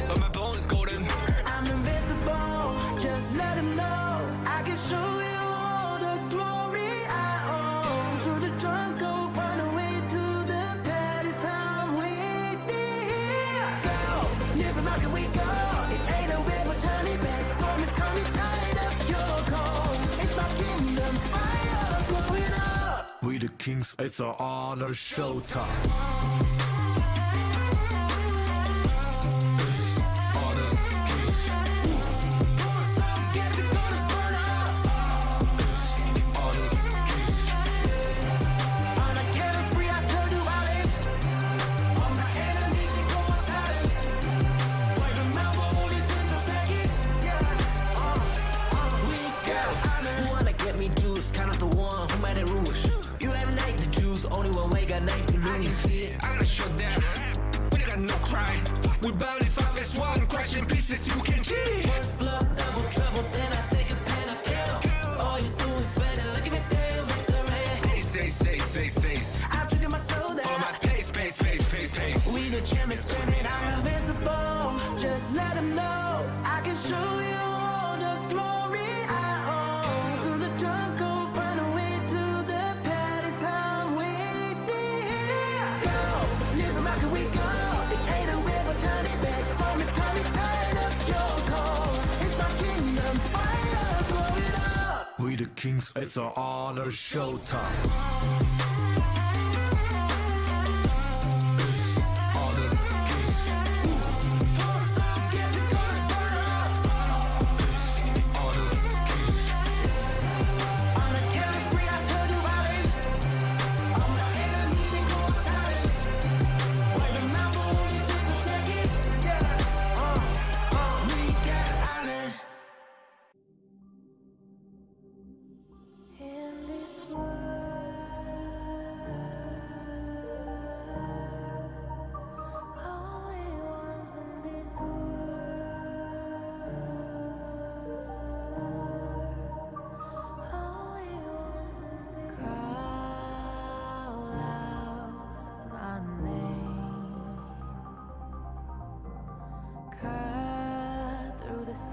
but my bone is golden. I'm invincible, just let him know. I can show you all the glory I own. Through the jungle, find a way to the palace. I'm waiting here. Go, never mind, can we go? It ain't a river, turn it back. Storm is coming, tired of your cold. It's my kingdom, fire blowing up. We the kings, it's our honor showtime. We bound if I miss one, crash in pieces, you can cheat. First blood, double trouble, then I take a pen, I kill. All you do is spend it, look at me still with the rain. Say. I've triggered my soul down. On my pace. We the champions, screaming, I'm invincible. Just let them know, I can show you all the glory I own. Through the jungle, find a way to the palace. I'm waiting here. Go, live in my can we go? It ain't a river, turn it back. Storm is coming, tired of your cold. It's my kingdom, fire blowing up. We the kings, it's our honor showtime.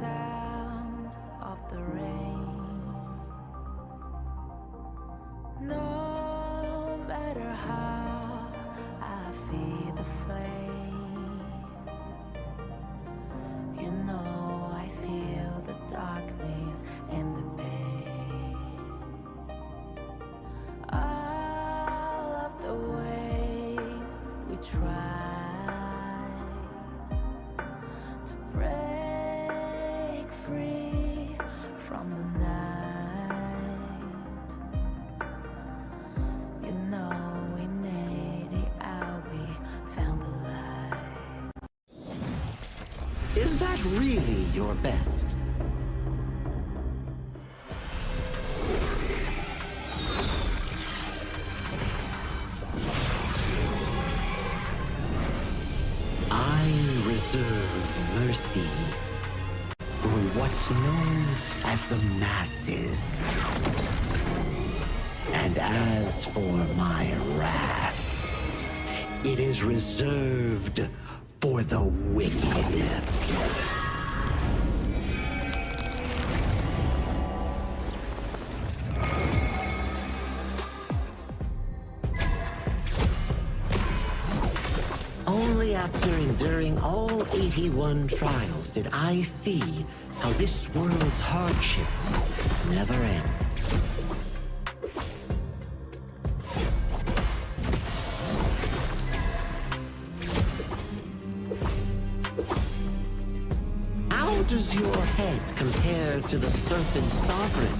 Sound of the rain. No matter how I feed the flame, you know I feel the darkness and the pain. All of the ways we tried to break free from the night, you know we made it out, we found the light. Is that really your best? I reserve mercy for what's known as the masses. And as for my wrath, it is reserved for the wicked. Only after enduring all 81 trials did I see how this world's hardships never end. How does your head compare to the serpent sovereign?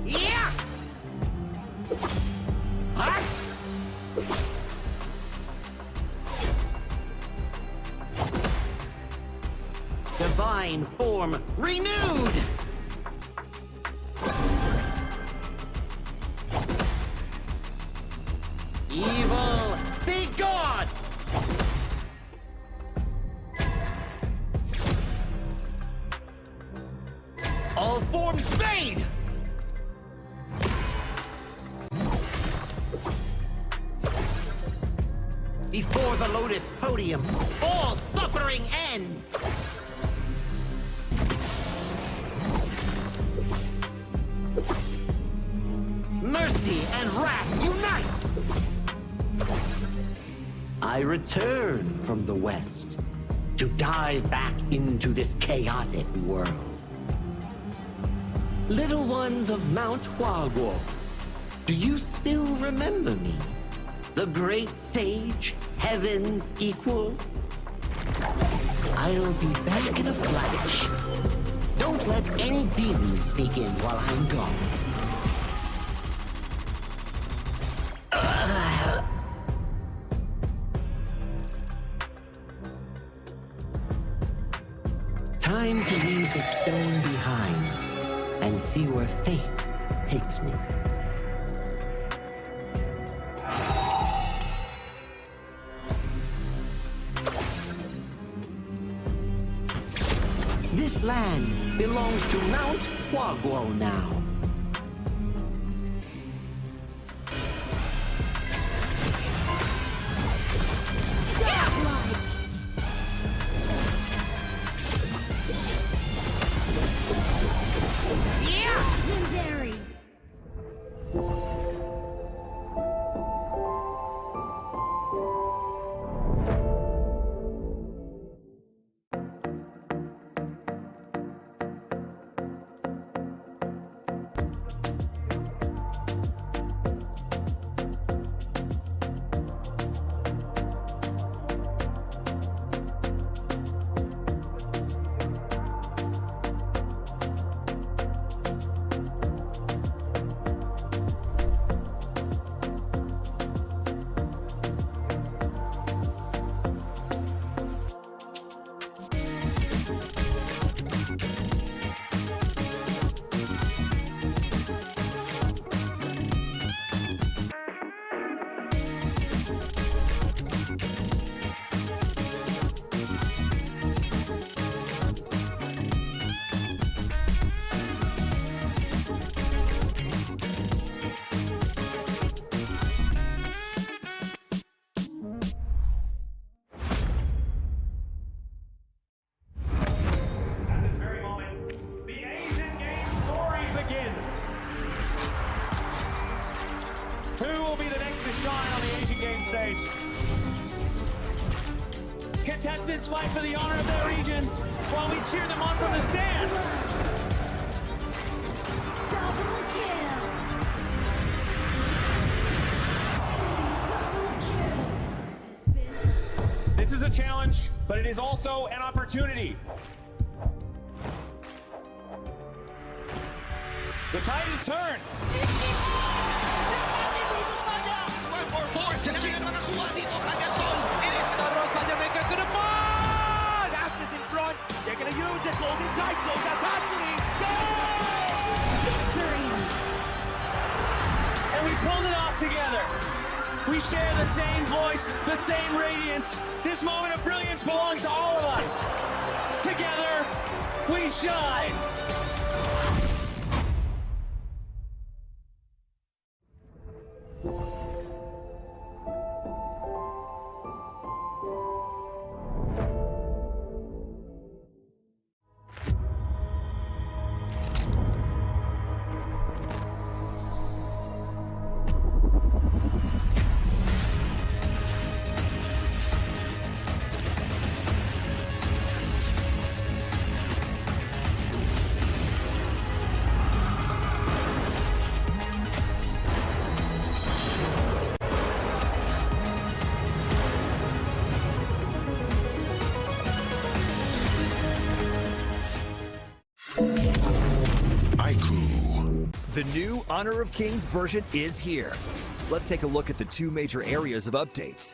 Yeah! Huh? Divine form renewed! Evil, be gone! All forms fade! Lotus podium, all suffering ends! Mercy and wrath unite! I return from the West to dive back into this chaotic world. Little ones of Mount Huaguo, do you still remember me? The great sage, heaven's equal? I'll be back in a flash. Don't let any demons sneak in while I'm gone. Time to leave the stone behind and see where fate takes me. This land belongs to Mount Huaguo now. Legendary! Who will be the next to shine on the Asian Games stage? Contestants fight for the honor of their regions while we cheer them on from the stands. Double kill! Double kill! This is a challenge, but it is also an opportunity. The tide is turned. Ashes in front. They're going to use it. Golden Tide slows down Tatsumi. Victory! And we pulled it off together. We share the same voice, the same radiance. This moment of brilliance belongs to all of us. Together, we shine. The new Honor of Kings version is here. Let's take a look at the two major areas of updates: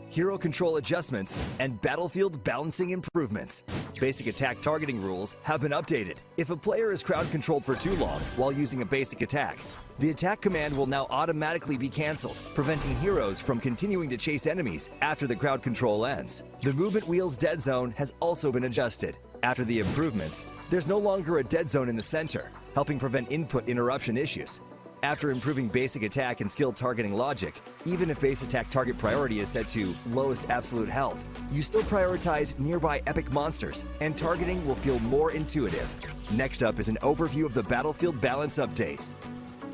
hero control adjustments and battlefield balancing improvements. Basic attack targeting rules have been updated. If a player is crowd controlled for too long while using a basic attack, the attack command will now automatically be cancelled, preventing heroes from continuing to chase enemies after the crowd control ends. The movement wheel's dead zone has also been adjusted. After the improvements, there's no longer a dead zone in the center, helping prevent input interruption issues. After improving basic attack and skill targeting logic, even if base attack target priority is set to lowest absolute health, you still prioritize nearby epic monsters, and targeting will feel more intuitive. Next up is an overview of the battlefield balance updates.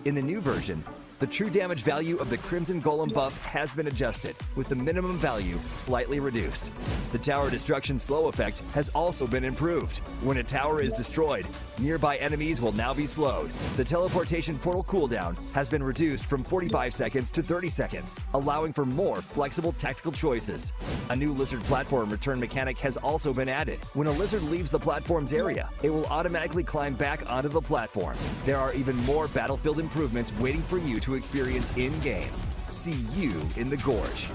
In the new version, the true damage value of the Crimson Golem buff has been adjusted, with the minimum value slightly reduced. The tower destruction slow effect has also been improved. When a tower is destroyed, nearby enemies will now be slowed. The teleportation portal cooldown has been reduced from 45 seconds to 30 seconds, allowing for more flexible tactical choices. A new lizard platform return mechanic has also been added. When a lizard leaves the platform's area, it will automatically climb back onto the platform. There are even more battlefield improvements waiting for you to experience in-game. See you in the Gorge.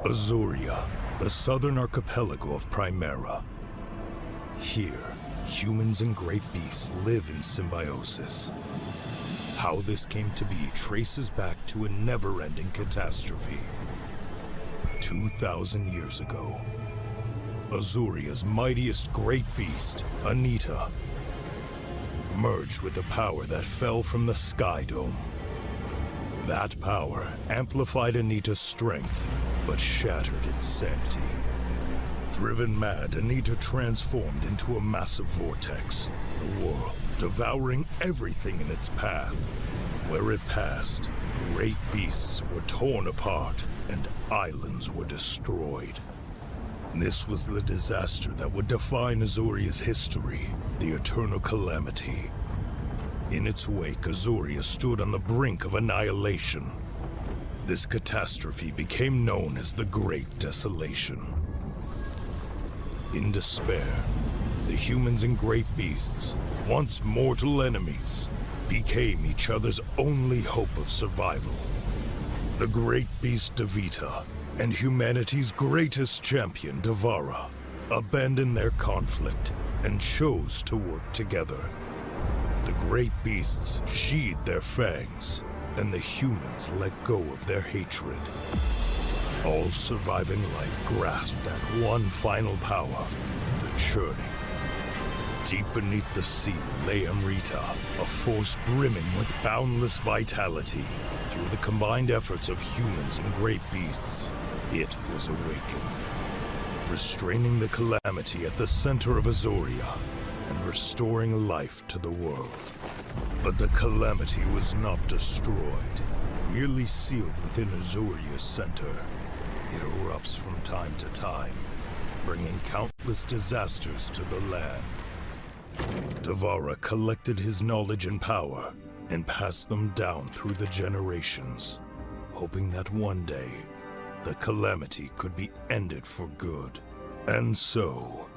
Azuria, the southern archipelago of Primera. Here, humans and great beasts live in symbiosis. How this came to be traces back to a never-ending catastrophe. 2,000 years ago, Azuria's mightiest great beast, Anita, merged with the power that fell from the Sky Dome. That power amplified Anita's strength, but shattered its sanity. Driven mad, Anita transformed into a massive vortex, the world devouring everything in its path. Where it passed, great beasts were torn apart and islands were destroyed. This was the disaster that would define Azuria's history, the Eternal Calamity. In its wake, Azuria stood on the brink of annihilation. This catastrophe became known as the Great Desolation. In despair, the humans and great beasts, once mortal enemies, became each other's only hope of survival. The great beast Devita and humanity's greatest champion, Devara, abandoned their conflict and chose to work together. The great beasts sheathed their fangs, and the humans let go of their hatred. All surviving life grasped at one final power, the churning. Deep beneath the sea lay Amrita, a force brimming with boundless vitality. Through the combined efforts of humans and great beasts, it was awakened, restraining the calamity at the center of Azuria and restoring life to the world. But the calamity was not destroyed, merely sealed within Azuria's center. It erupts from time to time, bringing countless disasters to the land. Devara collected his knowledge and power and passed them down through the generations, hoping that one day the calamity could be ended for good. And so,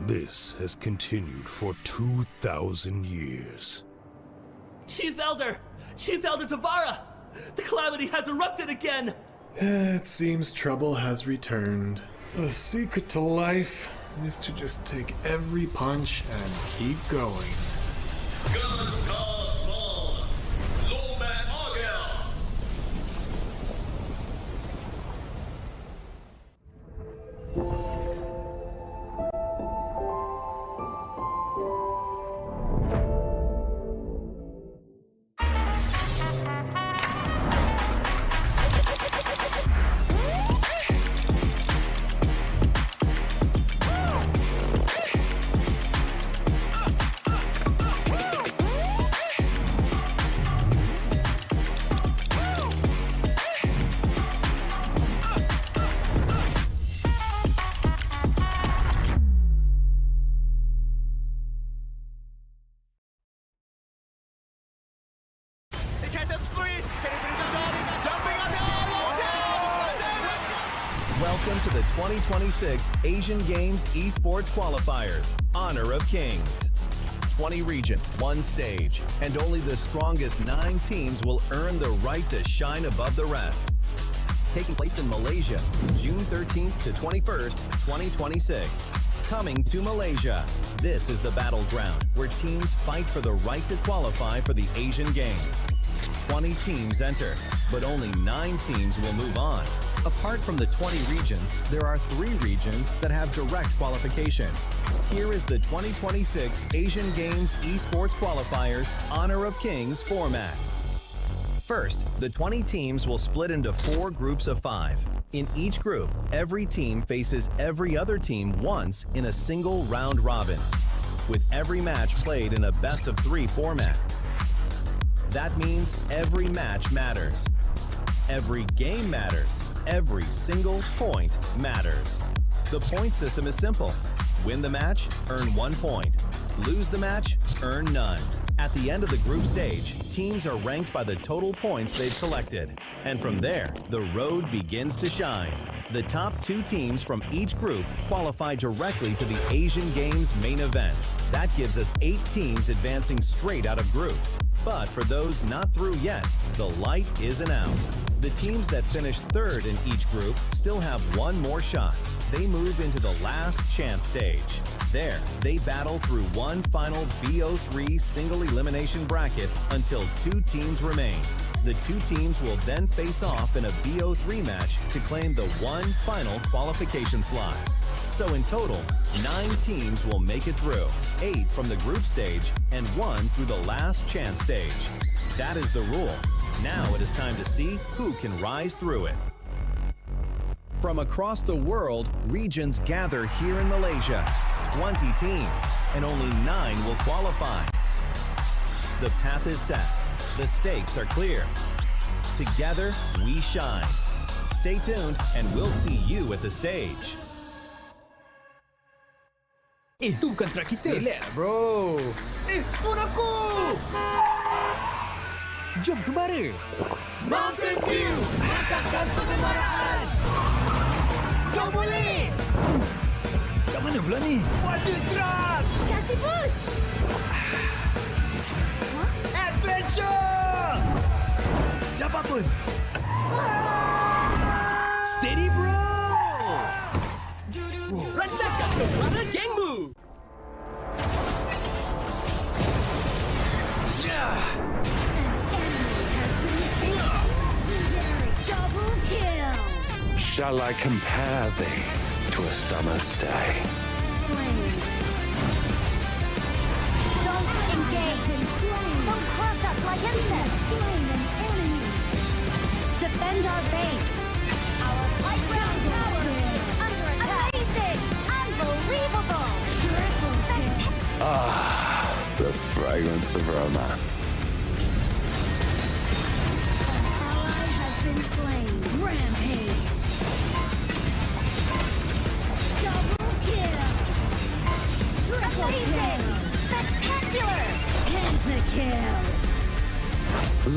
this has continued for 2,000 years. Chief Elder Devara! The calamity has erupted again! It seems trouble has returned. The secret to life is to just take every punch and keep going. Welcome to the 2026 Asian Games Esports Qualifiers, Honor of Kings. 20 regions, one stage, and only the strongest 9 teams will earn the right to shine above the rest. Taking place in Malaysia, June 13th to 21st, 2026. Coming to Malaysia, this is the battleground where teams fight for the right to qualify for the Asian Games. 20 teams enter, but only 9 teams will move on. Apart from the 20 regions, there are 3 regions that have direct qualification. Here is the 2026 Asian Games Esports Qualifiers Honor of Kings format. First, the 20 teams will split into 4 groups of 5. In each group, every team faces every other team once in a single round robin, with every match played in a best-of-3 format. That means every match matters. Every game matters. Every single point matters. The point system is simple. Win the match, earn 1 point. Lose the match, earn none. At the end of the group stage, teams are ranked by the total points they've collected. And from there, the road begins to shine. The top 2 teams from each group qualify directly to the Asian Games main event. That gives us 8 teams advancing straight out of groups. But for those not through yet, the light isn't out. The teams that finish 3rd in each group still have 1 more shot. They move into the last chance stage. There, they battle through one final BO3 single elimination bracket until 2 teams remain. The 2 teams will then face off in a BO3 match to claim the one final qualification slot. So in total, 9 teams will make it through, 8 from the group stage and 1 through the last chance stage. That is the rule. Now it is time to see who can rise through it. From across the world, regions gather here in Malaysia. 20 teams, and only 9 will qualify. The path is set. The stakes are clear. Together, we shine. Stay tuned, and we'll see you at the stage. Itu kan track kita. Relax, bro. Phone aku! Jom kemari. Mountain View, angkatkan pengemaraan. Kau boleh! Kat mana pula ni? Water Trust, Kasih boost! Adventure. Dapat pun. Steady bro! Rasakan kekuatan gangmu! Double kill! Shall I compare thee to a summer's day? Slain. Don't engage! Slain. Don't crush us like insects! Slain an enemy! Defend our base! Our high ground tower is under attack! Amazing! Unbelievable! Triple kill! Ah, the fragrance of romance. Ally has been slain. Rampage! Double kill! Triple kill! Spectacular! Pentakill!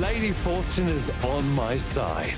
Lady Fortune is on my side.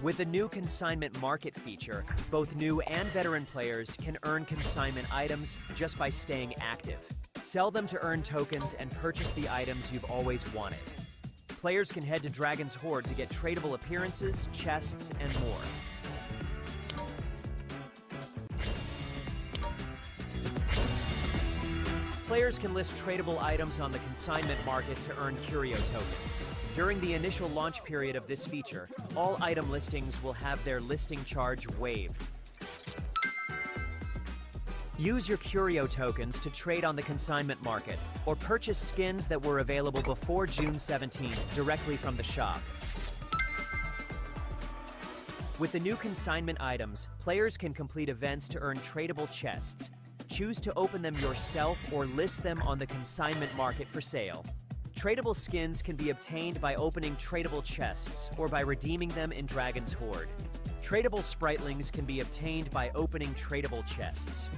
With the new consignment market feature, both new and veteran players can earn consignment items just by staying active. Sell them to earn tokens and purchase the items you've always wanted. Players can head to Dragon's Hoard to get tradable appearances, chests, and more. Players can list tradable items on the consignment market to earn curio tokens. During the initial launch period of this feature, all item listings will have their listing charge waived. Use your curio tokens to trade on the consignment market, or purchase skins that were available before June 17th directly from the shop. With the new consignment items, players can complete events to earn tradable chests. Choose to open them yourself or list them on the consignment market for sale. Tradable skins can be obtained by opening tradable chests or by redeeming them in Dragon's Hoard. Tradable spritlings can be obtained by opening tradable chests.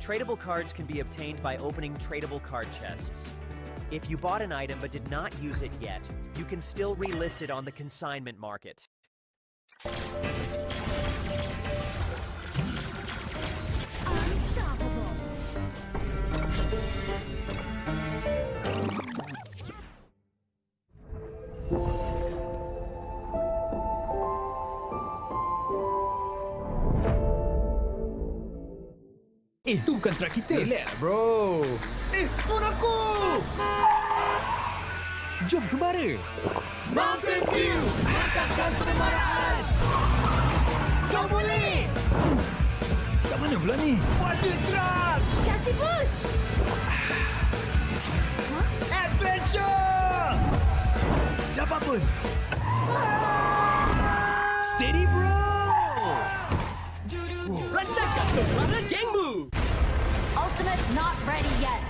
Tradable cards can be obtained by opening tradable card chests. If you bought an item but did not use it yet, you can still relist it on the consignment market. Itu kan track kita. Relax, bro. Phone aku! Jom kemara. Mountain View! Angkatkan kemarahan! Kau boleh! Kat mana pula ni? Water truck! Kasih boost! Adventure! Dapat pun. Steady, bro! Rasakan kemana gengmu! Ultimate not ready yet.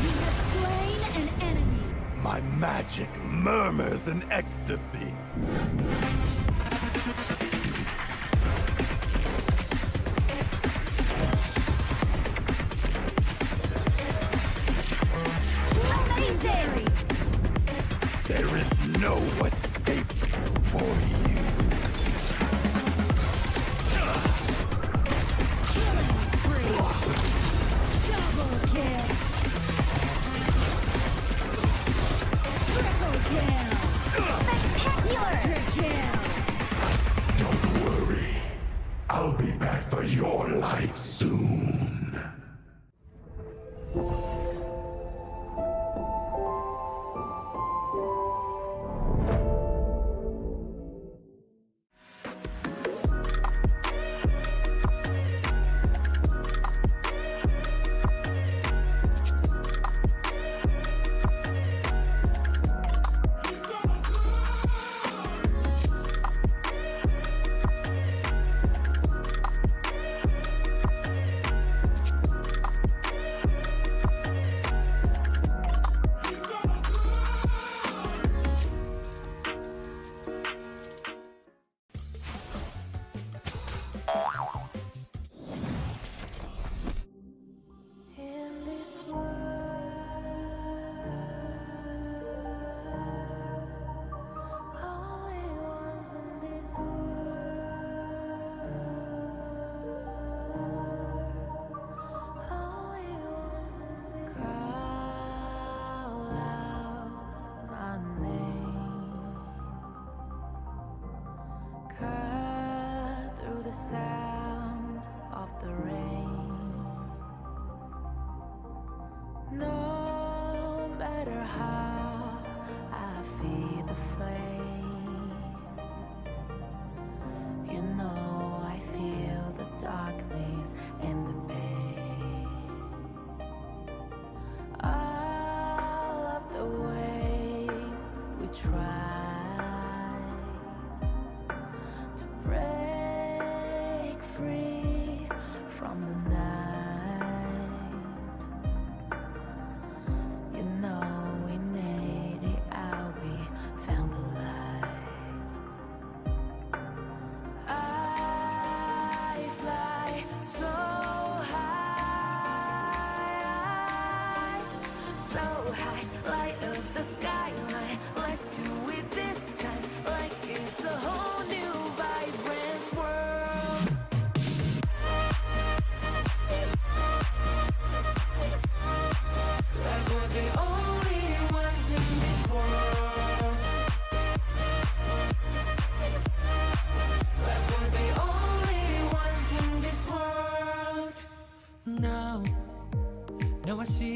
You have slain an enemy. My magic murmurs in ecstasy. Legendary! There is no escape for you. Killing spree. Double kill. Triple kill. Spectacular! Kill. Don't worry. I'll be back for your life soon.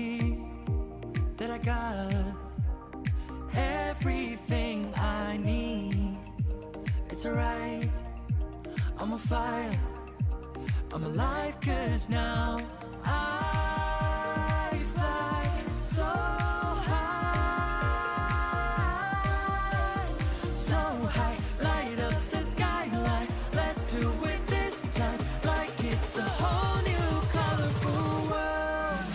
me that I got everything I need. It's alright, I'm on fire, I'm alive, 'cause now I fly so high, so high, light up the skyline. Let's do it this time, like it's a whole new colorful world.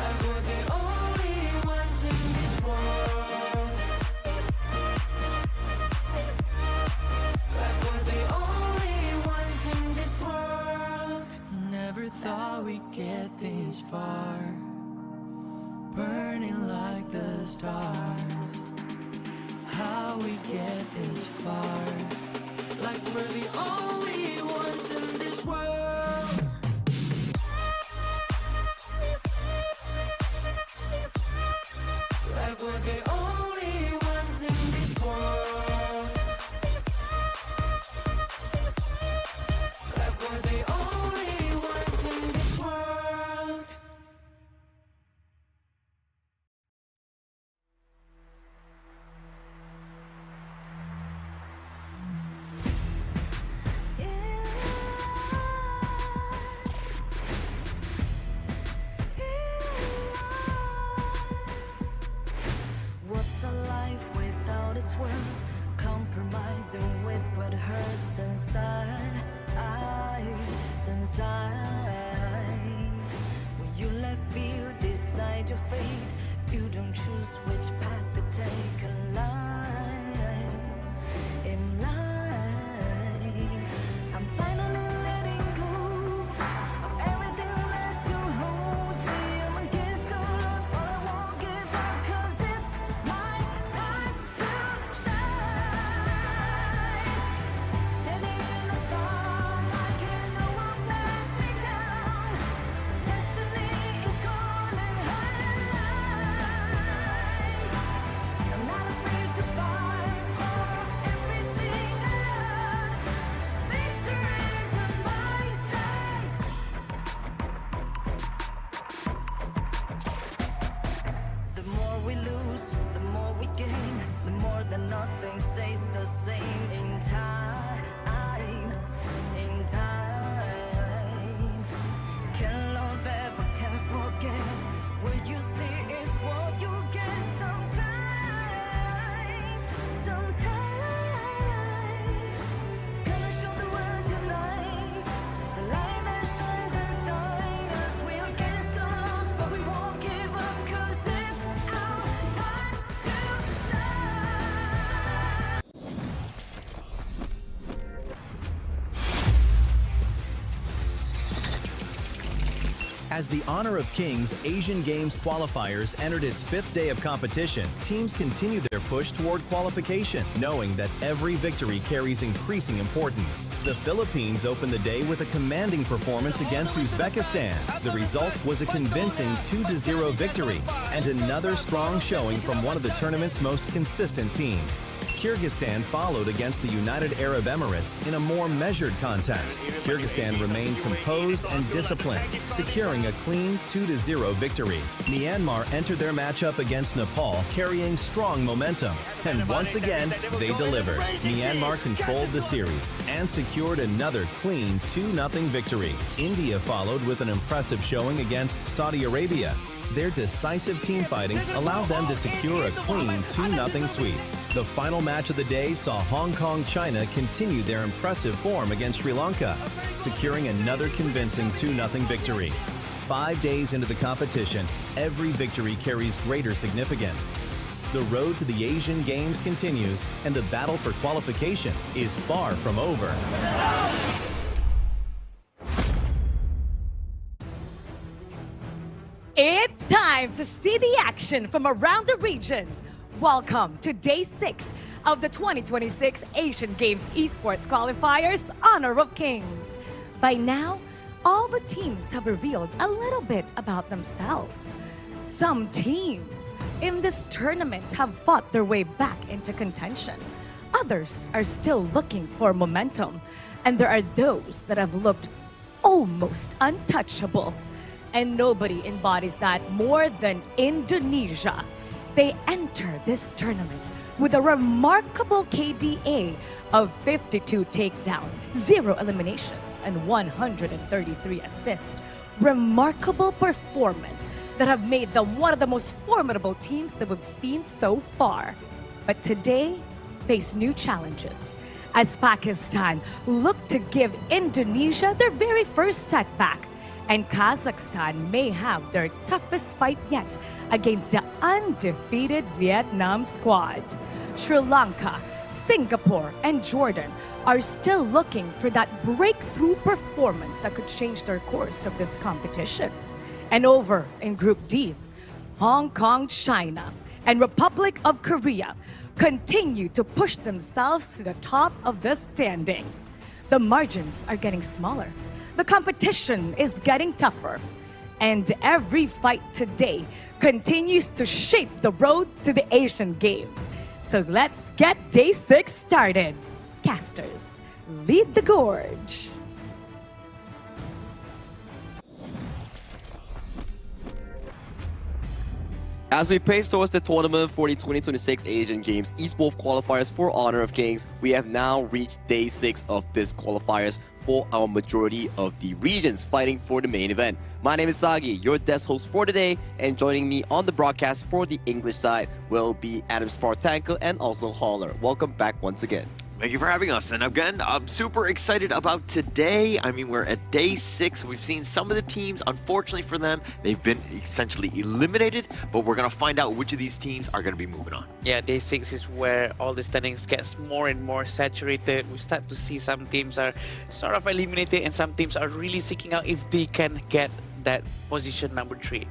Like we're the only ones in this world. Like we're the only ones in this world. Never thought we'd get this far, burning like the stars. How we get this far? Like we're the only ones in this world. Like we're the only ones in this world. Like we're the only ones in this world. What's a life without its worth? Compromising with what hurts inside, inside. When you let fear decide your fate, you don't choose which path to take in life. In life, I'm finally letting go of everything that still holds me. I'm against the odds, but I won't give up, 'cause it's my time to shine. Standing in the spotlight, and no one let me down. Destiny is calling high. I'm not afraid to fight for everything I love. Victory's on my side. The more we lose, the more we gain. The more that nothing stays the same in time. In time. Can't love ever, can't forget. What you see is what you get sometimes. Sometimes. Gonna show the world tonight. The light that shines inside us. We're against the odds, but we won't give up, 'cause it's our time to shine. As the Honor of Kings Asian Games Qualifiers entered its 5th day of competition, teams continue their push toward qualification, knowing that every victory carries increasing importance. The Philippines opened the day with a commanding performance against Uzbekistan. The result was a convincing 2-0 victory, and another strong showing from one of the tournament's most consistent teams. Kyrgyzstan followed against the United Arab Emirates in a more measured contest. Kyrgyzstan remained composed and disciplined, securing a clean 2-0 victory. Myanmar entered their matchup against Nepal carrying strong momentum, and once again, they delivered. Myanmar controlled the series and secured another clean 2-0 victory. India followed with an impressive showing against Saudi Arabia. Their decisive team fighting allowed them to secure a clean 2-0 sweep. The final match of the day saw Hong Kong China continue their impressive form against Sri Lanka, securing another convincing 2-0 victory. 5 days into the competition, every victory carries greater significance. The road to the Asian Games continues, and the battle for qualification is far from over. It's time to see the action from around the region. Welcome to Day 6 of the 2026 Asian Games Esports Qualifiers Honor of Kings. By now, all the teams have revealed a little bit about themselves. Some teams in this tournament have fought their way back into contention, Others are still looking for momentum, and there are those that have looked almost untouchable. And nobody embodies that more than Indonesia. They enter this tournament with a remarkable KDA of 52 takedowns, 0 eliminations, and 133 assists. Remarkable performance that have made them one of the most formidable teams that we've seen so far. But today, face new challenges as Pakistan look to give Indonesia their very first setback, and Kazakhstan may have their toughest fight yet against the undefeated Vietnam squad. Sri Lanka, Singapore, and Jordan are still looking for that breakthrough performance that could change their course of this competition. And over in Group D, Hong Kong, China, and Republic of Korea continue to push themselves to the top of the standings. The margins are getting smaller. The competition is getting tougher. And every fight today continues to shape the road to the Asian Games. So let's get day 6 started. Casters, lead the gorge. As we pace towards the tournament for the 2026 Asian Games Esports Qualifiers for Honor of Kings, we have now reached day 6 of this qualifiers for our majority of the regions fighting for the main event. My name is Sagi, your desk host for today, and joining me on the broadcast for the English side will be Adam Spartanko and also Holler. Welcome back once again. Thank you for having us. And again, I'm super excited about today. I mean, we're at day 6. We've seen some of the teams, unfortunately for them, they've been essentially eliminated, but we're going to find out which of these teams are going to be moving on. Yeah, day 6 is where all the standings gets more and more saturated. We start to see some teams are sort of eliminated and some teams are really seeking out if they can get that position number 3.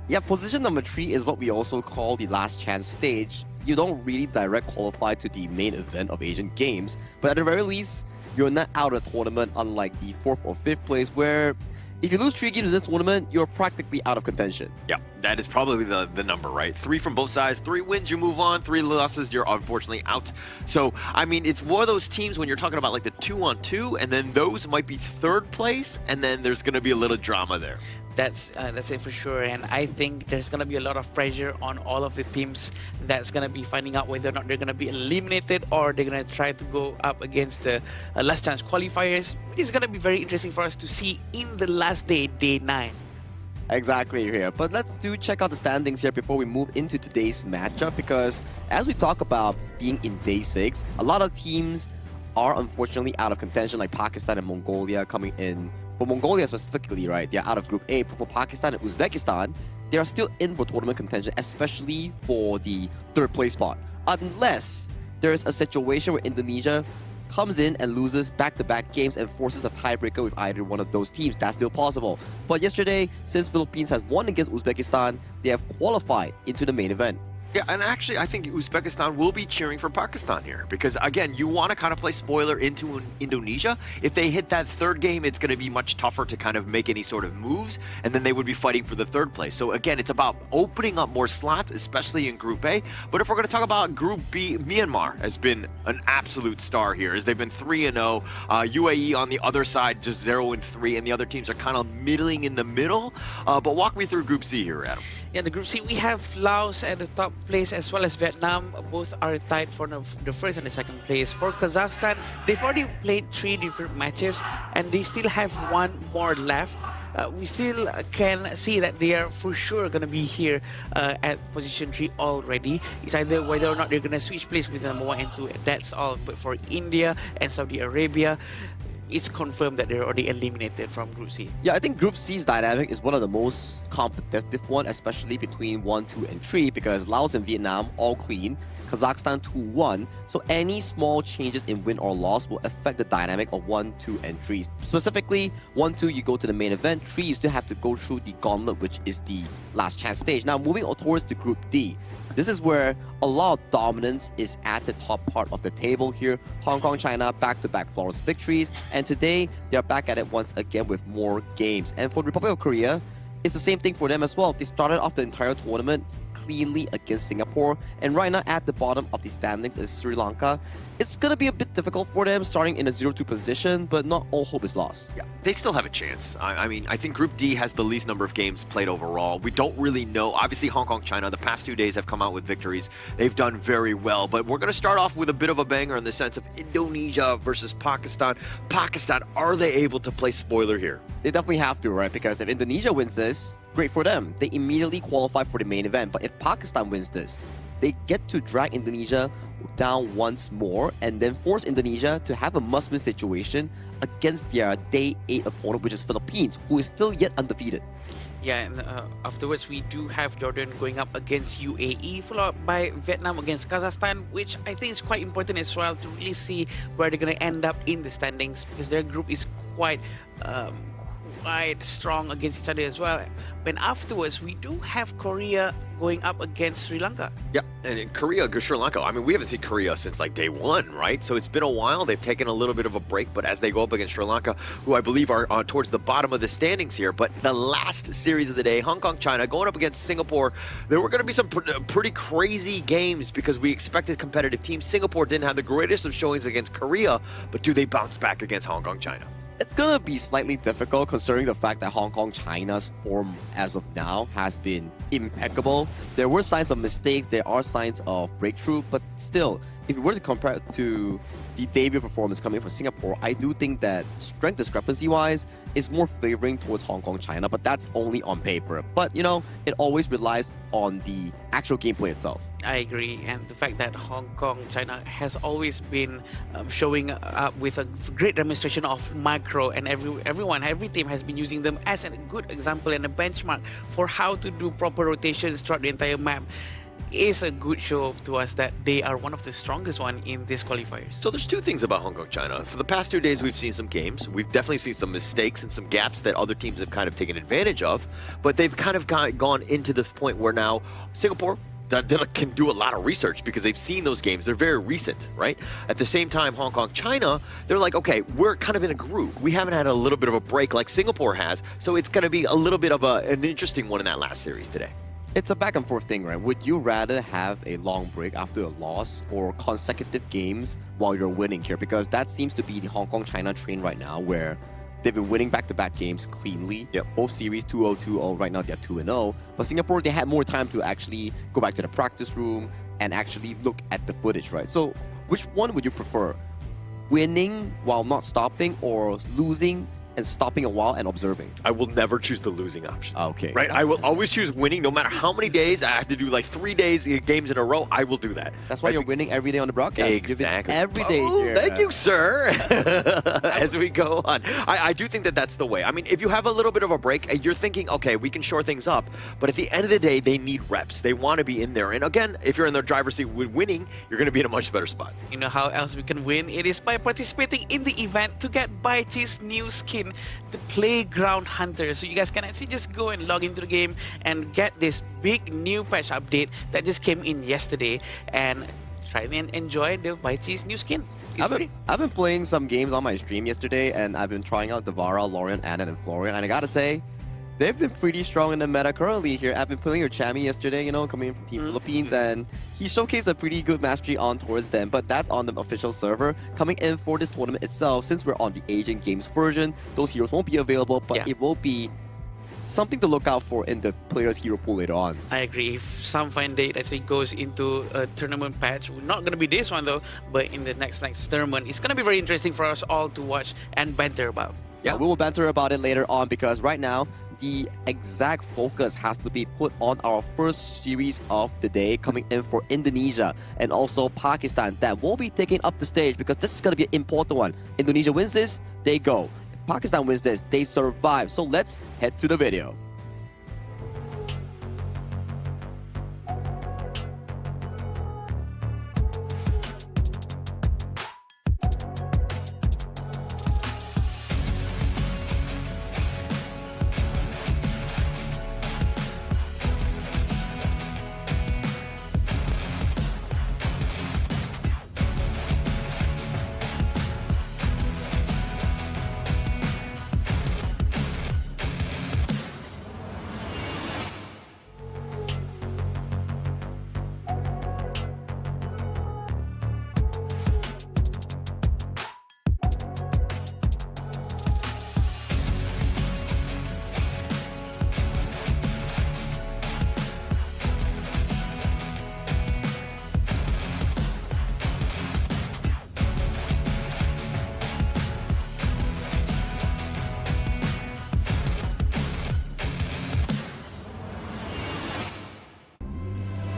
Yeah, position number 3 is what we also call the last chance stage. You don't really direct qualify to the main event of Asian Games, but at the very least, you're not out of the tournament, unlike the 4th or 5th place, where if you lose 3 games in this tournament, you're practically out of contention. Yeah, that is probably the number, right? 3 from both sides, 3 wins, you move on, 3 losses, you're unfortunately out. So, I mean, it's one of those teams when you're talking about like the 2-on-2, and then those might be 3rd place, and then there's going to be a little drama there. That's it for sure, and I think there's going to be a lot of pressure on all of the teams that's going to be finding out whether or not they're going to be eliminated or they're going to try to go up against the last chance qualifiers. It's going to be very interesting for us to see in the last day, day 9. Exactly here, but let's check out the standings here before we move into today's matchup, because as we talk about being in day 6, a lot of teams are unfortunately out of contention, like Pakistan and Mongolia coming in. For Mongolia specifically, right, they're out of Group A. For Pakistan and Uzbekistan, they are still in for tournament contention, especially for the 3rd place spot. Unless there is a situation where Indonesia comes in and loses back-to-back games and forces a tiebreaker with either one of those teams. That's still possible. But yesterday, since Philippines has won against Uzbekistan, they have qualified into the main event. Yeah, and actually, I think Uzbekistan will be cheering for Pakistan here because, again, you want to kind of play spoiler into Indonesia. If they hit that 3rd game, it's going to be much tougher to kind of make any sort of moves, and then they would be fighting for the 3rd place. So, again, it's about opening up more slots, especially in Group A. But if we're going to talk about Group B, Myanmar has been an absolute star here, as they've been 3-0. UAE on the other side, just 0-3, and the other teams are kind of middling in the middle. But walk me through Group C here, Adam. Yeah, the Group C, we have Laos at the top place as well as Vietnam. Both are tied for the 1st and the 2nd place. For Kazakhstan, they've already played 3 different matches and they still have 1 more left. We still can see that they are for sure going to be here at position 3 already. It's either whether or not they're going to switch place with number 1 and 2. That's all. But for India and Saudi Arabia, it's confirmed that they're already eliminated from Group C. Yeah, I think Group C's dynamic is one of the most competitive one, especially between 1, 2, and 3, because Laos and Vietnam all clean, Kazakhstan 2-1, so any small changes in win or loss will affect the dynamic of 1, 2, and 3. Specifically, 1, 2, you go to the main event, 3, you still have to go through the gauntlet, which is the last chance stage. Now, moving towards the Group D, this is where a lot of dominance is at the top part of the table here. Hong Kong, China, back-to-back flawless victories, and today, they're back at it once again with more games. And for the Republic of Korea, it's the same thing for them as well. They started off the entire tournament cleanly against Singapore. And right now at the bottom of the standings is Sri Lanka. It's going to be a bit difficult for them starting in a 0-2 position, but not all hope is lost. Yeah, they still have a chance. I mean, I think Group D has the least number of games played overall. We don't really know. Obviously, Hong Kong, China, the past 2 days have come out with victories. They've done very well, but we're going to start off with a bit of a banger in the sense of Indonesia versus Pakistan. Pakistan, are they able to play spoiler here? They definitely have to, right? Because if Indonesia wins this, great for them. They immediately qualify for the main event. But if Pakistan wins this, they get to drag Indonesia down once more and then force Indonesia to have a must-win situation against their Day 8 opponent, which is Philippines, who is still yet undefeated. Yeah, and afterwards we do have Jordan going up against UAE, followed by Vietnam against Kazakhstan, which I think is quite important as well to really see where they're going to end up in the standings, because their group is quite strong against each other as well. But afterwards, we do have Korea going up against Sri Lanka. Yeah, and in Korea, Sri Lanka, I mean, we haven't seen Korea since like day one, right? So it's been a while. They've taken a little bit of a break, but as they go up against Sri Lanka, who I believe are towards the bottom of the standings here, but the last series of the day, Hong Kong, China, going up against Singapore, there were going to be some pretty crazy games because we expected competitive teams. Singapore didn't have the greatest of showings against Korea, but do they bounce back against Hong Kong, China? It's going to be slightly difficult considering the fact that Hong Kong, China's form as of now has been impeccable. There were signs of mistakes, there are signs of breakthrough, but still, if you were to compare it to the debut performance coming from Singapore, I do think that strength discrepancy-wise is more favoring towards Hong Kong, China, but that's only on paper. But, you know, it always relies on the actual gameplay itself. I agree, and the fact that Hong Kong, China has always been showing up with a great demonstration of macro, and every team has been using them as a good example and a benchmark for how to do proper rotations throughout the entire map. Is a good show to us that they are one of the strongest one in these qualifiers. So there's two things about Hong Kong, China. For the past 2 days, we've seen some games. We've definitely seen some mistakes and some gaps that other teams have kind of taken advantage of. But they've kind of gone into this point where now Singapore can do a lot of research because they've seen those games. They're very recent, right? At the same time, Hong Kong, China, they're like, okay, we're kind of in a groove. We haven't had a little bit of a break like Singapore has. So it's going to be a little bit of an interesting one in that last series today. It's a back and forth thing, right? Would you rather have a long break after a loss or consecutive games while you're winning here? Because that seems to be the Hong Kong China train right now, where they've been winning back-to-back games cleanly. Yep. Both series 2-0, 2-0. Right now they're 2-0. But Singapore, they had more time to actually go back to the practice room and actually look at the footage, right? So which one would you prefer? Winning while not stopping, or losing and stopping a while and observing? I will never choose the losing option. Okay. Right? I will always choose winning, no matter how many days I have to do, like 3 days games in a row. I will do that. That's why you're winning every day on the broadcast. Exactly. Every day. Oh, thank you, sir. As we go on, I do think that that's the way. I mean, if you have a little bit of a break, you're thinking, okay, we can shore things up. But at the end of the day, they need reps. They want to be in there. And again, if you're in the driver's seat with winning, you're going to be in a much better spot. You know how else we can win? It is by participating in the event to get Baichi's new skin, the Playground Hunter. So you guys can actually just go and log into the game and get this big new patch update that just came in yesterday and try and enjoy the Baichi's new skin. I've been playing some games on my stream yesterday, and I've been trying out Devara, Lorian, Anna, and Florian, and I gotta say, they've been pretty strong in the meta currently here. I've been playing with Chami yesterday, you know, coming in from Team Philippines, and he showcased a pretty good mastery on towards them, but that's on the official server. Coming in for this tournament itself, since we're on the Asian Games version, those heroes won't be available, but it will be something to look out for in the player's hero pool later on. I agree. If some fine date actually goes into a tournament patch, not going to be this one though, but in the next tournament, it's going to be very interesting for us all to watch and banter about. Yeah, we will banter about it later on, because right now, the exact focus has to be put on our first series of the day, coming in for Indonesia and also Pakistan, that will be taking up the stage, because this is going to be an important one. Indonesia wins this, they go. If Pakistan wins this, they survive. So let's head to the video.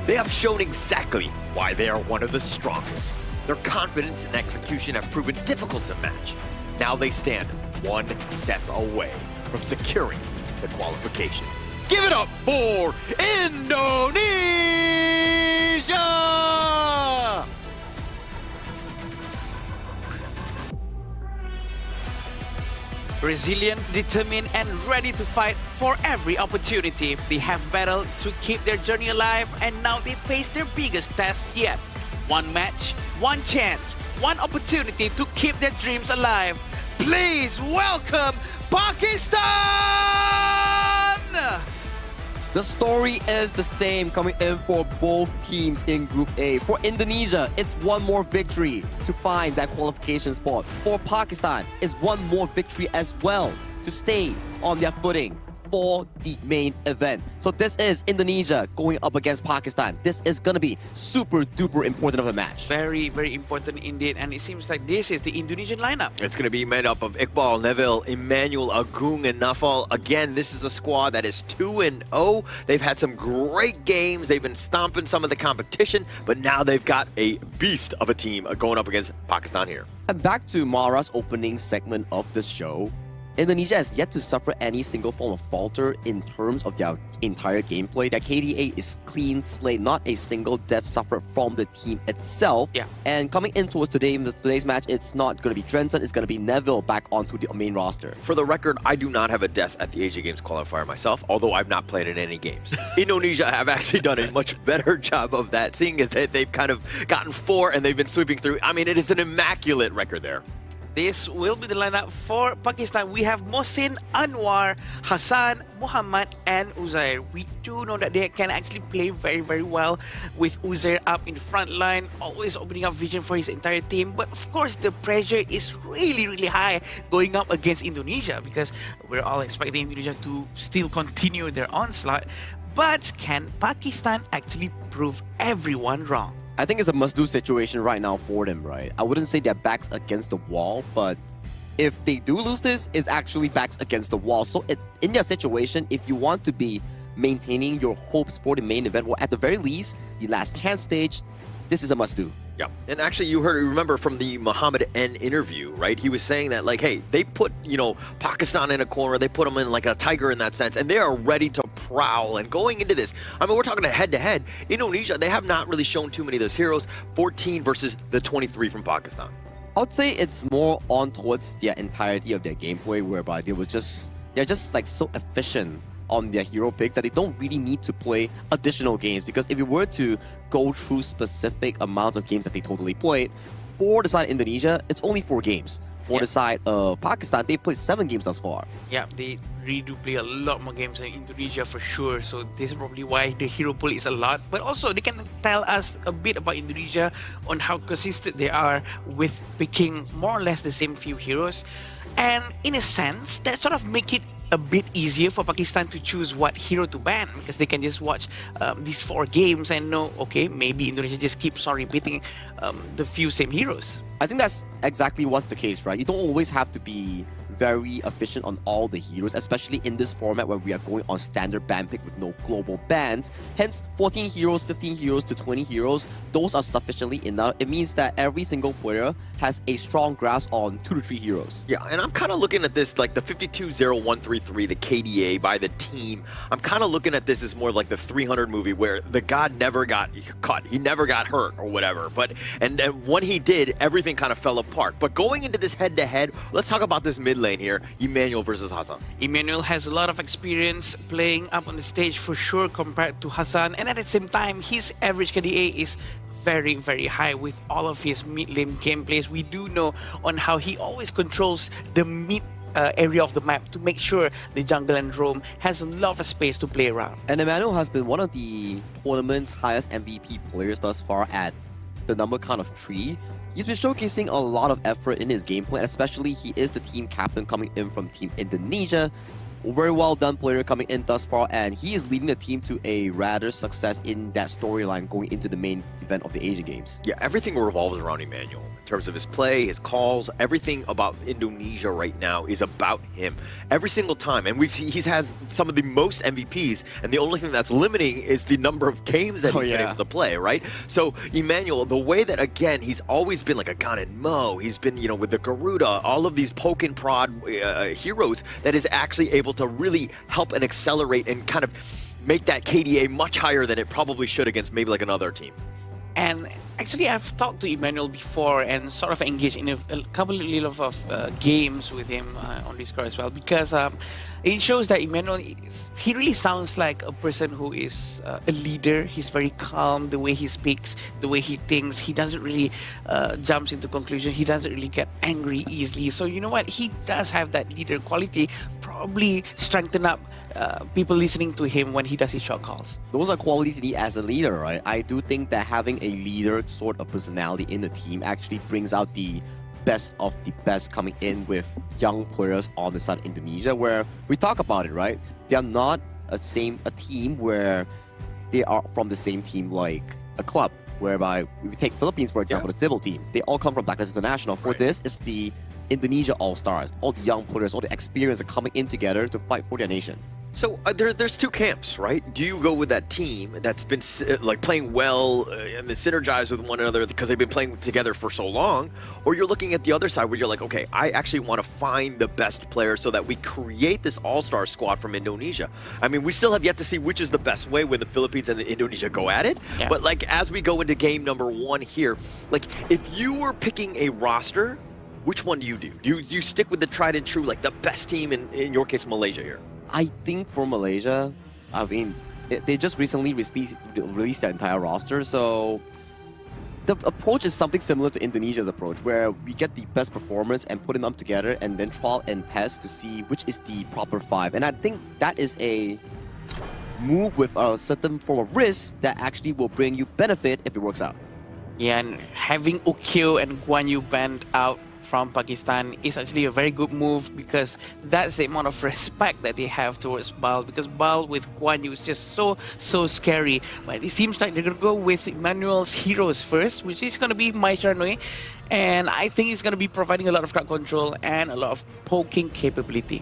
They have shown exactly why they are one of the strongest. Their confidence and execution have proven difficult to match. Now they stand one step away from securing the qualification. Give it up for Indonesia! Resilient, determined, and ready to fight for every opportunity. They have battled to keep their journey alive, and now they face their biggest test yet. One match, one chance, one opportunity to keep their dreams alive. Please welcome Pakistan! The story is the same coming in for both teams in Group A. For Indonesia, it's one more victory to find that qualification spot. For Pakistan, it's one more victory as well to stay on their footing for the main event. So this is Indonesia going up against Pakistan. This is going to be super duper important of a match. Very, very important indeed. And it seems like this is the Indonesian lineup. It's going to be made up of Iqbal, Neville, Emmanuel, Agung, and Nafal. Again, this is a squad that is 2-0. They've had some great games. They've been stomping some of the competition, but now they've got a beast of a team going up against Pakistan here. And back to Mara's opening segment of the show. Indonesia has yet to suffer any single form of falter in terms of their entire gameplay. Their KDA is clean slate, not a single death suffered from the team itself. Yeah. And coming in towards today's match, it's not going to be Drenson, it's going to be Neville back onto the main roster. For the record, I do not have a death at the Asia Games qualifier myself, although I've not played in any games. Indonesia have actually done a much better job of that, seeing as that they've kind of gotten 4 and they've been sweeping through. I mean, it is an immaculate record there. This will be the lineup for Pakistan. We have Mohsin, Anwar, Hassan, Muhammad, and Uzair. We do know that they can actually play very, very well with Uzair up in front line, always opening up vision for his entire team. But of course, the pressure is really, really high going up against Indonesia because we're all expecting Indonesia to still continue their onslaught. But can Pakistan actually prove everyone wrong? I think it's a must-do situation right now for them, right? I wouldn't say their backs against the wall, but if they do lose this, it's actually backs against the wall. So in their situation, if you want to be maintaining your hopes for the main event, or at the very least, the last chance stage, this is a must-do. Yeah, and actually you remember from the Muhammad N interview, right? He was saying that, like, hey, they put, Pakistan in a corner, they put them in like a tiger in that sense, and they are ready to prowl. And going into this, I mean, we're talking head-to-head. Indonesia, they have not really shown too many of those heroes. 14 versus the 23 from Pakistan. I would say it's more on towards the entirety of their gameplay, whereby they're just like so efficient on their hero picks that they don't really need to play additional games. Because if you were to go through specific amounts of games that they totally played, for the side of Indonesia, it's only 4 games. For the side of Pakistan, they've played 7 games thus far. Yeah, they really do play a lot more games than Indonesia for sure. So this is probably why the hero pool is a lot. But also, they can tell us a bit about Indonesia on how consistent they are with picking more or less the same few heroes. And in a sense, that sort of make it a bit easier for Pakistan to choose what hero to ban, because they can just watch these 4 games and know, okay, maybe Indonesia just keeps on repeating the few same heroes. I think that's exactly what's the case, right? You don't always have to be very efficient on all the heroes, especially in this format where we are going on standard ban pick with no global bans. Hence, 14 heroes, 15 heroes to 20 heroes, those are sufficiently enough. It means that every single player has a strong grasp on 2 to 3 heroes. Yeah, and I'm kind of looking at this like the 52-0-1-3-3, the KDA by the team. I'm kind of looking at this as more like the 300 movie where the god never got caught. He never got hurt or whatever. And when he did, everything kind of fell apart. But going into this head-to-head, let's talk about this mid lane here, Emmanuel versus Hassan. Emmanuel has a lot of experience playing up on the stage for sure compared to Hassan, and at the same time, his average KDA is very, very high with all of his mid-lane gameplays. We do know on how he always controls the mid area of the map to make sure the jungle and roam has a lot of space to play around. And Emmanuel has been one of the tournament's highest MVP players thus far at the number count of 3. He's been showcasing a lot of effort in his gameplay, especially he is the team captain coming in from Team Indonesia. very well done player coming in thus far, and he is leading the team to a rather success in that storyline going into the main event of the Asian Games. Yeah, everything revolves around Emmanuel. In terms of his play, his calls, everything about Indonesia right now is about him. Every single time. And he's has some of the most MVPs, and the only thing that's limiting is the number of games that he's been able to play, right? So Emmanuel, the way that, again, he's always been like a Gan and Mo, he's been, you know, with the Garuda, all of these poke and prod heroes that is actually able to really help and accelerate and kind of make that KDA much higher than it probably should against maybe like another team. And actually, I've talked to Emmanuel before and sort of engaged in a couple of games with him on Discord as well, because it shows that Emmanuel, he really sounds like a person who is a leader. He's very calm, the way he speaks, the way he thinks. He doesn't really jumps into conclusion. He doesn't really get angry easily. So you know what? He does have that leader quality, probably strengthen up people listening to him when he does his shot calls. Those are qualities you need as a leader, right? I do think that having a leader sort of personality in the team actually brings out the best of the best coming in with young players on the side of Indonesia, where we talk about it, right? They are not a team where they are from the same team like a club, whereby if we take Philippines, for example, the civil team, they all come from Blacklist International. For this, it's the Indonesia All-Stars. All the young players, all the experience are coming in together to fight for their nation. So there's two camps, right? Do you go with that team that's been like playing well and then synergize with one another because they've been playing together for so long, or you're looking at the other side where you're like, okay, I actually want to find the best player so that we create this all-star squad from Indonesia. I mean, we still have yet to see which is the best way when the Philippines and the Indonesia go at it. Yeah. But like as we go into game number 1 here, like if you were picking a roster, which one do you do? Do you stick with the tried and true, like the best team in your case, Malaysia here? I think for Malaysia, I mean, they just recently released their entire roster, so the approach is something similar to Indonesia's approach, where we get the best performers and put them together and then trial and test to see which is the proper 5. And I think that is a move with a certain form of risk that actually will bring you benefit if it works out. Yeah, and having Ukyo and Guan Yu banned out from Pakistan is actually a very good move, because that's the amount of respect that they have towards Bal, because Bal with Guan Yu is just so scary. But it seems like they're going to go with Emmanuel's heroes first, which is going to be Mai Charnui, and I think it's going to be providing a lot of crowd control and a lot of poking capability.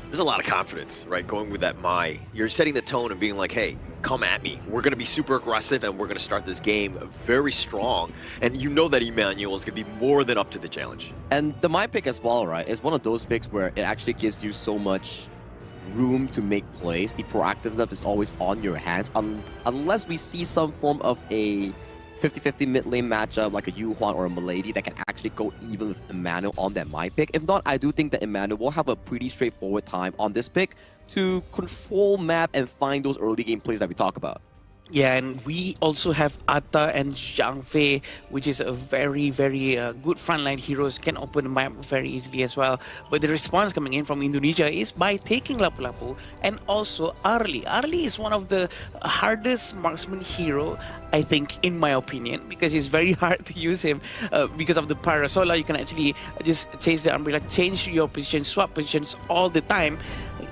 There's a lot of confidence, right, going with that Mai. You're setting the tone and being like, hey, come at me. We're going to be super aggressive and we're going to start this game very strong. And you know that Emmanuel is going to be more than up to the challenge. And the Mai pick as well, right, is one of those picks where it actually gives you so much room to make plays. The proactiveness is always on your hands, unless we see some form of a 50-50 mid lane matchup like a Yu Huan or a Milady that can actually go even with Emmanuel on that Mai pick. If not, I do think that Emmanuel will have a pretty straightforward time on this pick to control map and find those early game plays that we talk about. Yeah, and we also have Atta and Zhang Fei, which is a very good frontline heroes, can open the map very easily as well. But the response coming in from Indonesia is by taking Lapu-Lapu and also Arli. Arli is one of the hardest marksman hero, I think, in my opinion, because it's very hard to use him because of the Parasola. You can actually just chase the umbrella, change your position, swap positions all the time.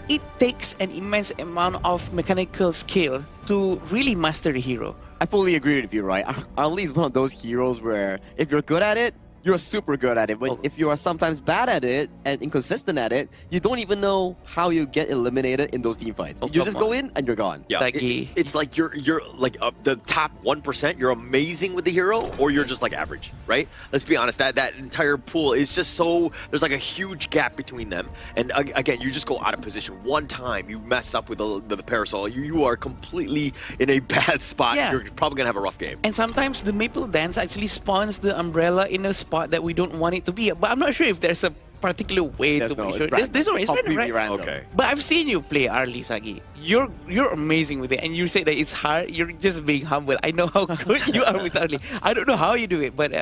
It takes an immense amount of mechanical skill to really master the hero. I fully agree with you, right? Arli is one of those heroes where if you're good at it, you're super good at it. But if you are sometimes bad at it and inconsistent at it, you don't even know how you get eliminated in those team fights. You just go in and you're gone. Yeah, it's like you're like the top 1%. You're amazing with the hero, or you're just like average, right? Let's be honest. That entire pool is just so there's like a huge gap between them. And again, you just go out of position one time, you mess up with the parasol, you are completely in a bad spot. Yeah. You're probably gonna have a rough game. And sometimes the Maple Dance actually spawns the umbrella in a spot that we don't want it to be. But I'm not sure if there's a particular way to make sure. There's no way. It's random. Okay. But I've seen you play Arli, Sagi. You're amazing with it, and you say that it's hard. You're just being humble. I know how good you are with Arli. I don't know how you do it, but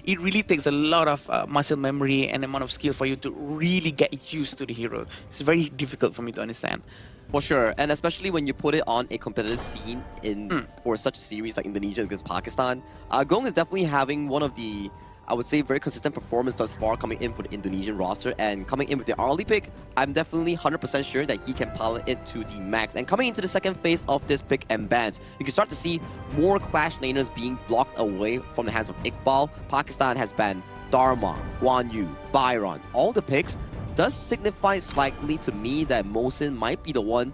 it really takes a lot of muscle memory and amount of skill for you to really get used to the hero. It's very difficult for me to understand. For sure, and especially when you put it on a competitive scene for such a series like Indonesia against Pakistan, Gong is definitely having one of the I would say very consistent performance thus far coming in for the Indonesian roster, and coming in with the early pick, I'm definitely 100% sure that he can pilot it to the max. And coming into the second phase of this pick and bans, you can start to see more Clash laners being blocked away from the hands of Iqbal. Pakistan has banned Dharma, Guan Yu, Byron. All the picks does signify slightly to me that Mohsin might be the one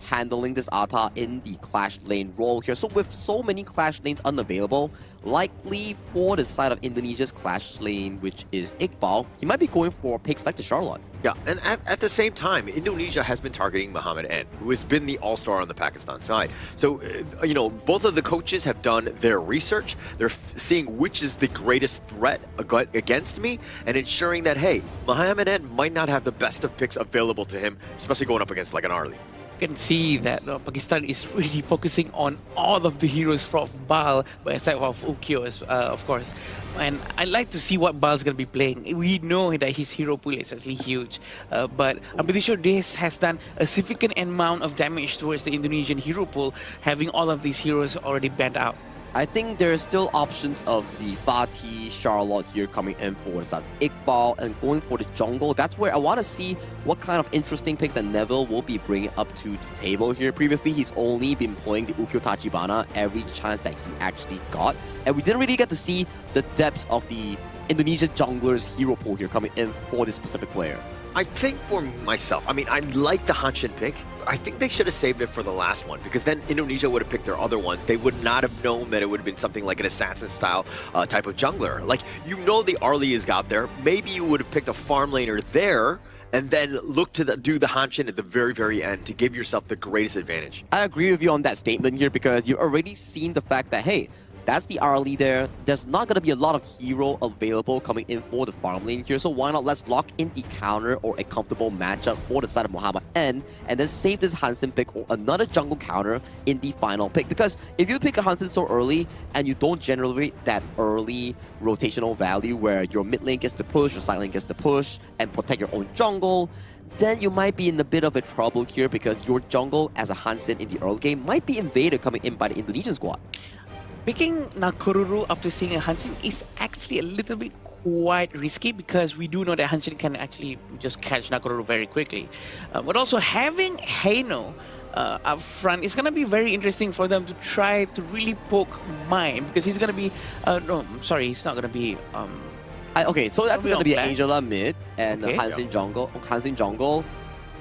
handling this Ata in the Clash lane role here. So with so many Clash lanes unavailable, likely for the side of Indonesia's Clash lane, which is Iqbal, he might be going for picks like the Charlotte. Yeah, and at the same time, Indonesia has been targeting Mohamed N, who has been the all-star on the Pakistan side. So, you know, both of the coaches have done their research. They're seeing which is the greatest threat against me and ensuring that, hey, Mohamed N might not have the best of picks available to him, especially going up against like an Arlie. You can see that Pakistan is really focusing on all of the heroes from Bal, but aside of Ukyo, of course. And I like to see what Bal's going to be playing. We know that his hero pool is actually huge, but I'm pretty sure this has done a significant amount of damage towards the Indonesian hero pool, having all of these heroes already banned out. I think there's still options of the Fatih, Charlotte here coming in for the Iqbal and going for the jungle. That's where I want to see what kind of interesting picks that Neville will be bringing up to the table here. Previously, he's only been playing the Ukyo Tachibana every chance that he actually got. And we didn't really get to see the depths of the Indonesian jungler's hero pool here coming in for this specific player. I think for myself, I mean, I like the Hanshin pick. I think they should have saved it for the last one, because then Indonesia would have picked their other ones. They would not have known that it would have been something like an assassin-style type of jungler. Like, you know the Arlie is out there. Maybe you would have picked a farm laner there and then look to do the Hanshin at the very, very end to give yourself the greatest advantage. I agree with you on that statement here, because you've already seen the fact that, hey, that's the Arlie there. There's not going to be a lot of hero available coming in for the farm lane here, so why not let's lock in the counter or a comfortable matchup for the side of Mohamed N, and then save this Hansen pick or another jungle counter in the final pick. Because if you pick a Hansen so early and you don't generate that early rotational value where your mid lane gets to push, your side lane gets to push, and protect your own jungle, then you might be in a bit of a trouble here, because your jungle as a Hansen in the early game might be invaded coming in by the Indonesian squad. Picking Nakoruru after seeing a Hanshin is actually a little bit quite risky, because we do know that Hanshin can actually just catch Nakoruru very quickly. But also having Heino up front is going to be very interesting for them to try to really poke Mime, because he's going to be... no, I'm sorry, he's not going to be... okay, so that's going to be Angela mid and Okay. Hansen jungle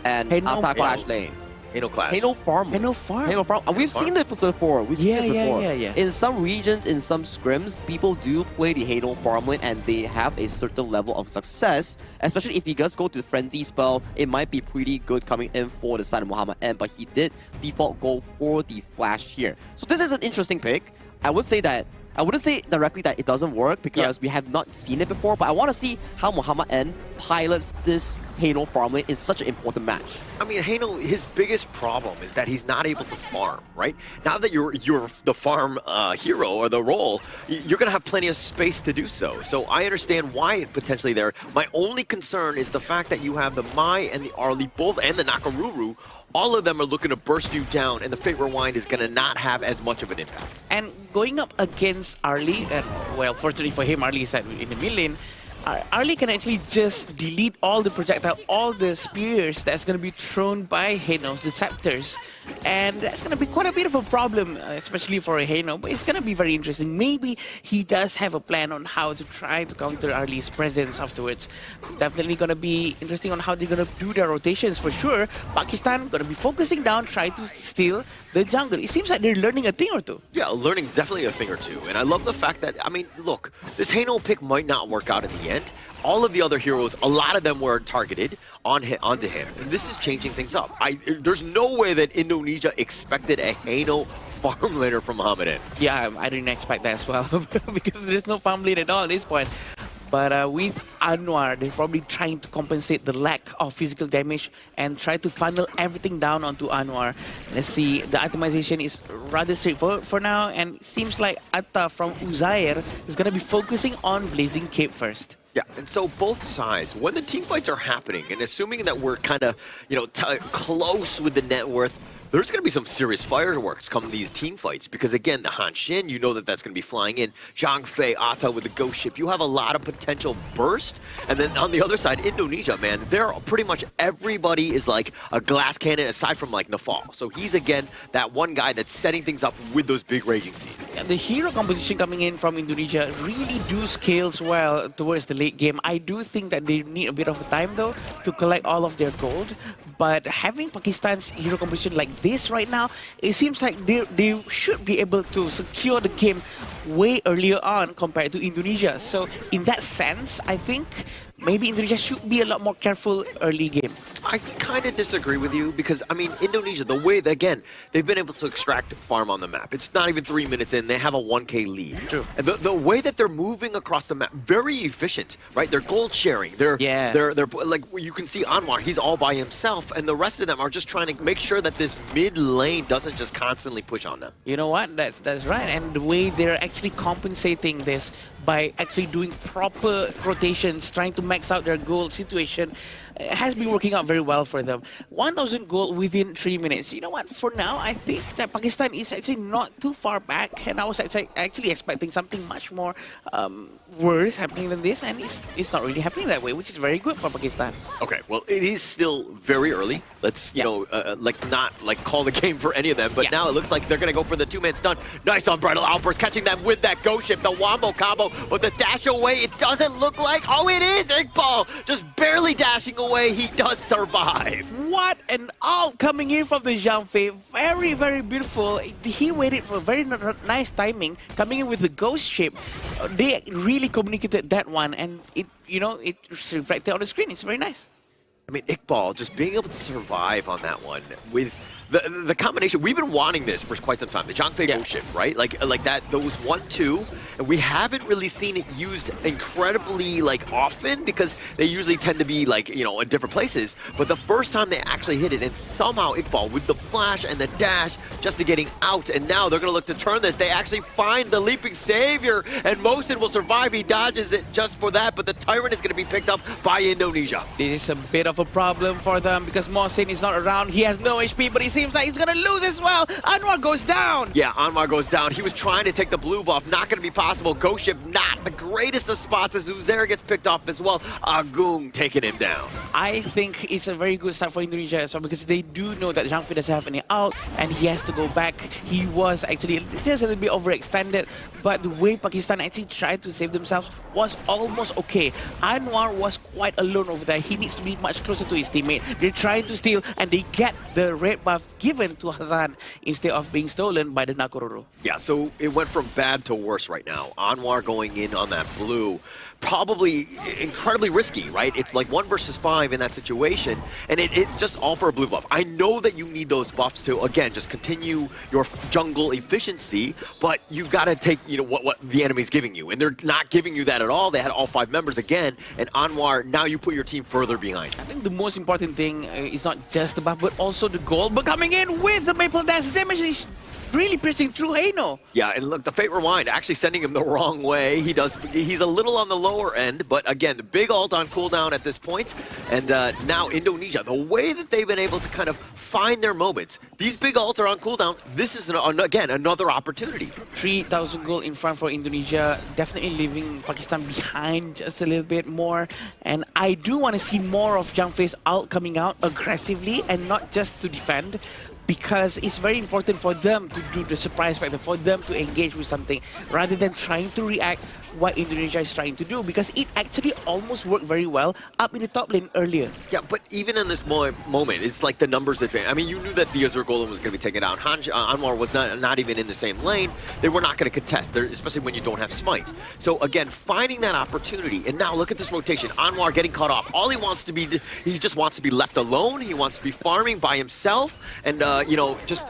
and Heino Ata Clash lane. Hano Clash. Halo farm. Halo farm. Halo farm. We've seen this before. We've seen this before. Yeah. In some regions, in some scrims, people do play the Halo farm lane and they have a certain level of success. Especially if he does go to the Frenzy spell, it might be pretty good coming in for the side of Mohamed N, but he did default go for the flash here. So this is an interesting pick. I would say that I wouldn't say directly that it doesn't work, because we have not seen it before, but I want to see how Mohamed N pilots this Hano farm lane in such an important match. I mean, Hano, his biggest problem is that he's not able to farm, right? Now that you're the farm hero or the role, you're going to have plenty of space to do so. So I understand why it potentially there. My only concern is the fact that you have the Mai and the Arlie both, and the Nakoruru, all of them are looking to burst you down, and the Fate Rewind is going to not have as much of an impact. And going up against Arlie, and well, fortunately for him, Arlie is in the mid lane. Arlie can actually just delete all the projectile, all the spears that's going to be thrown by Hano, the scepters. And that's going to be quite a bit of a problem, especially for Hano. But it's going to be very interesting. Maybe he does have a plan on how to try to counter Arlie's presence afterwards. Definitely going to be interesting on how they're going to do their rotations for sure. Pakistan going to be focusing down, trying to steal the jungle. It seems like they're learning a thing or two. Yeah, learning definitely a thing or two. And I love the fact that, I mean, look, this Hano pick might not work out in the end. All of the other heroes, a lot of them were targeted onto him. And this is changing things up. There's no way that Indonesia expected a Hano farm laner from Mohamed N. Yeah, I didn't expect that as well, because there's no farm lane at all at this point. But with Anwar, they're probably trying to compensate the lack of physical damage and try to funnel everything down onto Anwar. Let's see, the itemization is rather straightforward for now, and it seems like Atta from Uzair is going to be focusing on Blazing Cape first. Yeah, and so both sides, when the team fights are happening, and assuming that we're kind of, you know, close with the net worth, there's going to be some serious fireworks come these team fights because, again, the Hanshin, you know that's going to be flying in. Zhang Fei, Ata with the ghost ship. You have a lot of potential burst. And then on the other side, Indonesia, man, they're pretty much everybody is like a glass cannon aside from like Nafal. So he's, again, that one guy that's setting things up with those big raging seeds. And the hero composition coming in from Indonesia really do scales well towards the late game. I do think that they need a bit of time, though, to collect all of their gold. But having Pakistan's hero composition like this right now, it seems like they should be able to secure the game way earlier on compared to Indonesia. So in that sense, I think maybe Indonesia should be a lot more careful early game. I kind of disagree with you because, I mean, Indonesia, the way, again, they've been able to extract farm on the map. It's not even 3 minutes in. They have a 1K lead. True. And the way that they're moving across the map, very efficient, right? They're gold sharing. They're like, you can see Anwar, he's all by himself, and the rest of them are just trying to make sure that this mid lane doesn't just constantly push on them. You know what? That's right. And the way they're actually compensating this by actually doing proper rotations, trying to max out their gold situation, has been working out very well for them. 1,000 gold within 3 minutes. You know what? For now, I think that Pakistan is actually not too far back, and I was actually expecting something much more worse happening than this, and it's not really happening that way, which is very good for Pakistan. Okay, well, it is still very early. Let's, you know, not call the game for any of them, but now it looks like they're going to go for the two-man stun. Nice unbridled outburst, catching them with that ghost ship, the wombo combo, but the dash away, it doesn't look like, oh, it is Iqbal, just barely dashing away, he does survive. What an ult coming in from the Zhang Fei, very, very beautiful. He waited for very nice timing, coming in with the ghost ship. They really communicated that one, and it's reflected on the screen. It's very nice. I mean, Iqbal just being able to survive on that one with the combination. We've been wanting this for quite some time. The Zhang Fei ghost ship, right? Like that. Those 1-2, and we haven't really seen it used incredibly often because they usually tend to be in different places. But the first time they actually hit it, and somehow Iqbal with the flash and the dash just to getting out, and now they're going to look to turn this. They actually find the leaping savior, and Mohsin will survive. He dodges it just for that, but the Tyrant is going to be picked up by Indonesia. This is a bit of a problem for them because Mohsin is not around. He has no HP, but he seems like he's going to lose as well. Anwar goes down. Yeah, Anwar goes down. He was trying to take the blue buff. Not going to be possible. Ghost Ship, not the greatest of spots as Uzair gets picked off as well. Agung taking him down. I think it's a very good start for Indonesia as well because they do know that Zhang Fei doesn't have any ult and he has to go back. He was actually just a little bit overextended, but the way Pakistan actually tried to save themselves was almost okay. Anwar was quite alone over there. He needs to be much closer to his teammate. They're trying to steal and they get the red buff given to Hassan instead of being stolen by the Nakororo. Yeah, so it went from bad to worse right now. Anwar going in on that blue, probably incredibly risky, right? It's like 1 versus 5 in that situation, and it's just all for a blue buff. I know that you need those buffs to, again, just continue your jungle efficiency, but you got to take, what the enemy's giving you, and they're not giving you that at all. They had all 5 members again, and Anwar, now you put your team further behind. I think the most important thing is not just the buff, but also the gold, but coming in with the Maple Dance damage is really piercing through Heino. Yeah, and look, the Fate Rewind actually sending him the wrong way. He's a little on the lower end, but again, the big ult on cooldown at this point. And now Indonesia, the way that they've been able to kind of find their moments, these big ults are on cooldown. This is, again, another opportunity. 3,000 gold in front for Indonesia, definitely leaving Pakistan behind just a little bit more. And I do want to see more of Zhang Fei's ult coming out aggressively and not just to defend, because it's very important for them to do the surprise factor, for them to engage with something rather than trying to react what Indonesia is trying to do, because it actually almost worked very well up in the top lane earlier. Yeah, but even in this moment, it's like the numbers advantage. I mean, you knew that the Azure Golem was going to be taken out. Anwar was not even in the same lane. They were not going to contest, especially when you don't have Smite. So again, finding that opportunity, and now look at this rotation. Anwar getting caught off. All he wants to be, he just wants to be left alone. He wants to be farming by himself, and just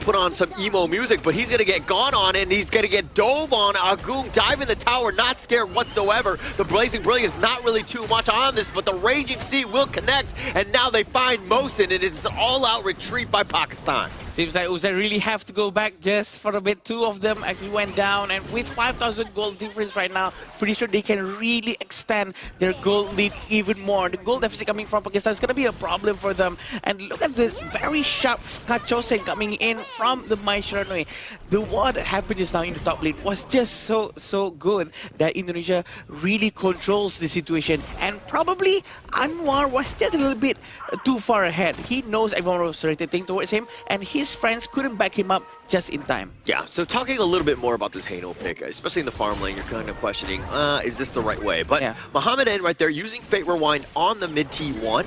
put on some emo music. But he's going to get gone on, and he's going to get dove on. Agung dive in the tower. Not scared whatsoever. The Blazing Brilliance not really too much on this, but the Raging Sea will connect, and now they find Mohsin, and it's an all-out retreat by Pakistan. Seems like Uze really have to go back just for a bit. Two of them actually went down, and with 5,000 goal difference right now, pretty sure they can really extend their goal lead even more. The goal deficit coming from Pakistan is going to be a problem for them. And look at this very sharp Kachosen coming in from the Mai Shiranui. The war that happened just now in the top lane was just so good that Indonesia really controls the situation. And probably Anwar was just a little bit too far ahead. He knows everyone was rotating towards him, and his friends couldn't back him up just in time. Yeah, so talking a little bit more about this Hano pick, especially in the farm lane, you're kind of questioning, is this the right way? But Muhammad N right there using Fate Rewind on the mid T1.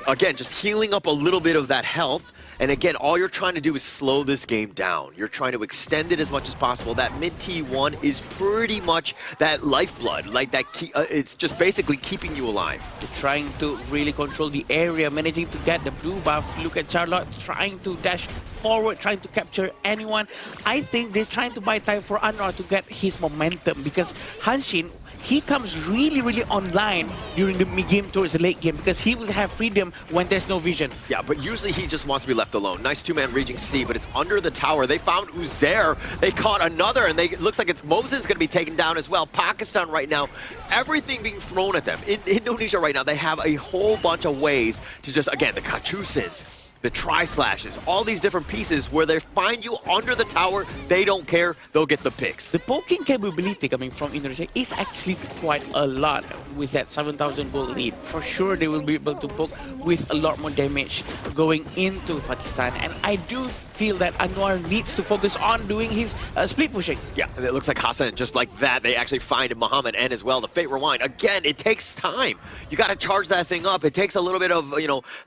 Again, just healing up a little bit of that health. And again, all you're trying to do is slow this game down. You're trying to extend it as much as possible. That mid T1 is pretty much that lifeblood. Like that, it's just basically keeping you alive. They're trying to really control the area, managing to get the blue buff. Look at Charlotte trying to dash forward, trying to capture anyone. I think they're trying to buy time for Anwar to get his momentum, because Hanshin, he comes really online during the mid-game towards the late game, because he will have freedom when there's no vision. Yeah, but usually he just wants to be left alone. Nice two-man raging C, but it's under the tower. They found Uzair. They caught another, and it looks like it's Mosin's going to be taken down as well. Pakistan right now, everything being thrown at them. In Indonesia right now, they have a whole bunch of ways to just, again, the Kachusins, the tri-slashes, all these different pieces where they find you under the tower, they don't care, they'll get the picks. The poking capability coming from Indonesia is actually quite a lot with that 7,000 goal lead. For sure, they will be able to poke with a lot more damage going into Pakistan. And I do feel that Anwar needs to focus on doing his split pushing. Yeah, and it looks like Hassan, just like that, they actually find Muhammad N as well. The Fate Rewind, again, it takes time. You got to charge that thing up. It takes a little bit of,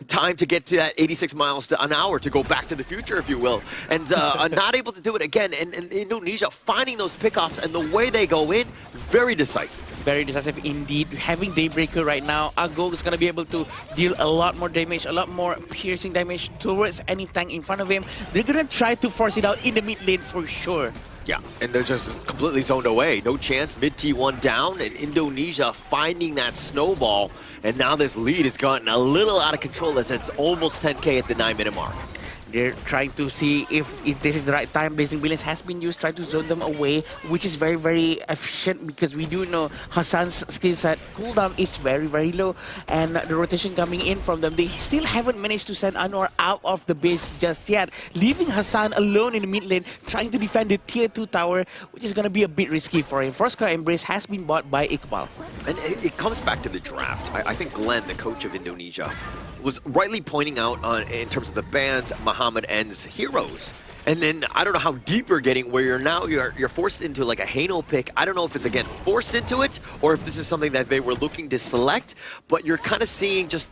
time to get to that 86 miles an hour to go back to the future, if you will. And not able to do it again. And Indonesia finding those pickoffs and the way they go in, very decisive. Very decisive indeed. Having Daybreaker right now, our goal is going to be able to deal a lot more damage, a lot more piercing damage towards any tank in front of him. They're going to try to force it out in the mid lane for sure. Yeah, and they're just completely zoned away. No chance. Mid T1 down, and Indonesia finding that snowball. And now this lead has gotten a little out of control as it's almost 10k at the 9-minute mark. They're trying to see if this is the right time. Blazing Brilliance has been used, trying to zone them away, which is very efficient, because we do know Hassan's skill set cooldown is very low, and the rotation coming in from them, they still haven't managed to send Anwar out of the base just yet, leaving Hassan alone in the mid lane, trying to defend the tier 2 tower, which is going to be a bit risky for him. Frostcar Embrace has been bought by Iqbal. And it comes back to the draft. I think Glenn, the coach of Indonesia, was rightly pointing out in terms of the bans, Muhammad N's heroes. And then I don't know how deep you're getting, where you're forced into like a Hano pick. I don't know if it's, again, forced into it, or if this is something that they were looking to select, but you're kind of seeing just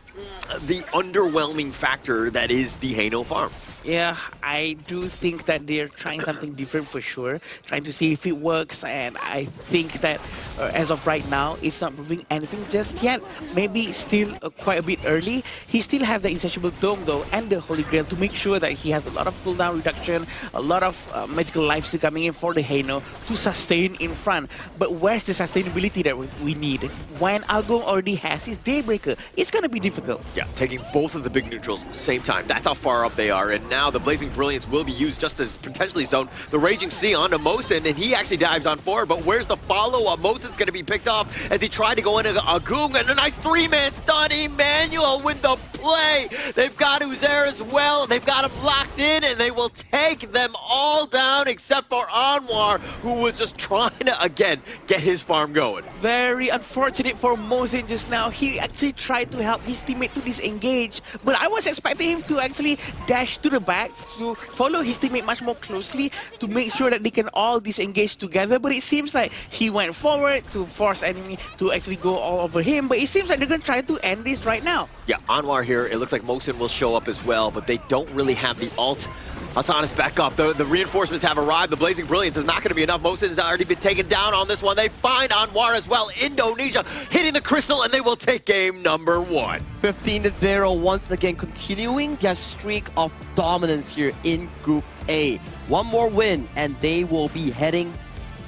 the underwhelming factor that is the Hano farm. Yeah, I do think that they're trying something different for sure, trying to see if it works, and I think that as of right now, it's not proving anything just yet. Maybe still quite a bit early. He still has the Insatiable Dome though, and the Holy Grail to make sure that he has a lot of cooldown reduction, a lot of magical life still coming in for the Hano to sustain in front. But where's the sustainability that we need? When Algom already has his Daybreaker, it's going to be difficult. Yeah, taking both of the big neutrals at the same time. That's how far up they are, and now the Blazing Brilliance will be used just as potentially zoned. The Raging Sea onto Mosin, and he actually dives on forward, but where's the follow-up? Mosin's going to be picked off as he tried to go into Agung, and a nice 3-man stun. Emmanuel with the play. They've got Uzair as well. They've got him locked in, and they will take them all down except for Anwar, who was just trying to, again, get his farm going. Very unfortunate for Mosin just now. He actually tried to help his teammate to disengage, but I was expecting him to actually dash to the back to follow his teammate much more closely to make sure that they can all disengage together, but it seems like he went forward to force enemy to actually go all over him, but it seems like they're going to try to end this right now. Yeah, Anwar here, it looks like Mosin will show up as well, but they don't really have the ult. Hassan is back up. The reinforcements have arrived. The Blazing Brilliance is not going to be enough. Mosin has already been taken down on this one. They find Anwar as well. Indonesia hitting the crystal, and they will take game number 1. 15-0, once again continuing their streak of dominance here in Group A. One more win, and they will be heading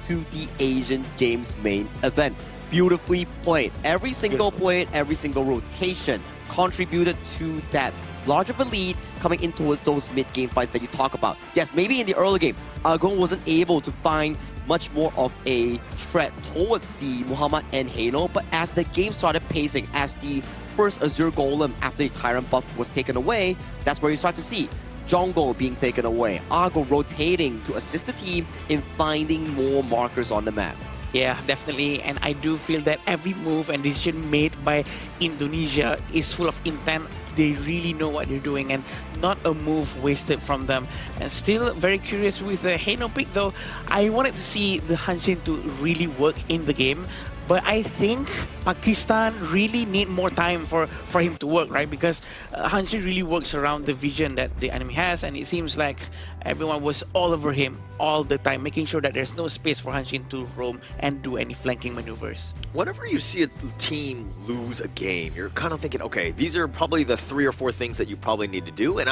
to the Asian Games main event. Beautifully played. Every single play, every single rotation contributed to that large of a lead coming in towards those mid-game fights that you talk about. Yes, maybe in the early game, Argon wasn't able to find much more of a threat towards the Muhammad and Hano, but as the game started pacing, as the first Azure Golem after the Tyrant buff was taken away, that's where you start to see Jungle being taken away, Argo rotating to assist the team in finding more markers on the map. Yeah, definitely. And I do feel that every move and decision made by Indonesia is full of intent. They really know what they're doing and not a move wasted from them. And still very curious with the Hano pick though. I wanted to see the Hanshin to really work in the game. But I think Pakistan really need more time for him to work, right? Because Hanshin really works around the vision that the enemy has, and it seems like everyone was all over him all the time, making sure that there's no space for Hanshin to roam and do any flanking maneuvers. Whenever you see a team lose a game, you're kind of thinking, okay, these are probably the 3 or 4 things that you probably need to do. And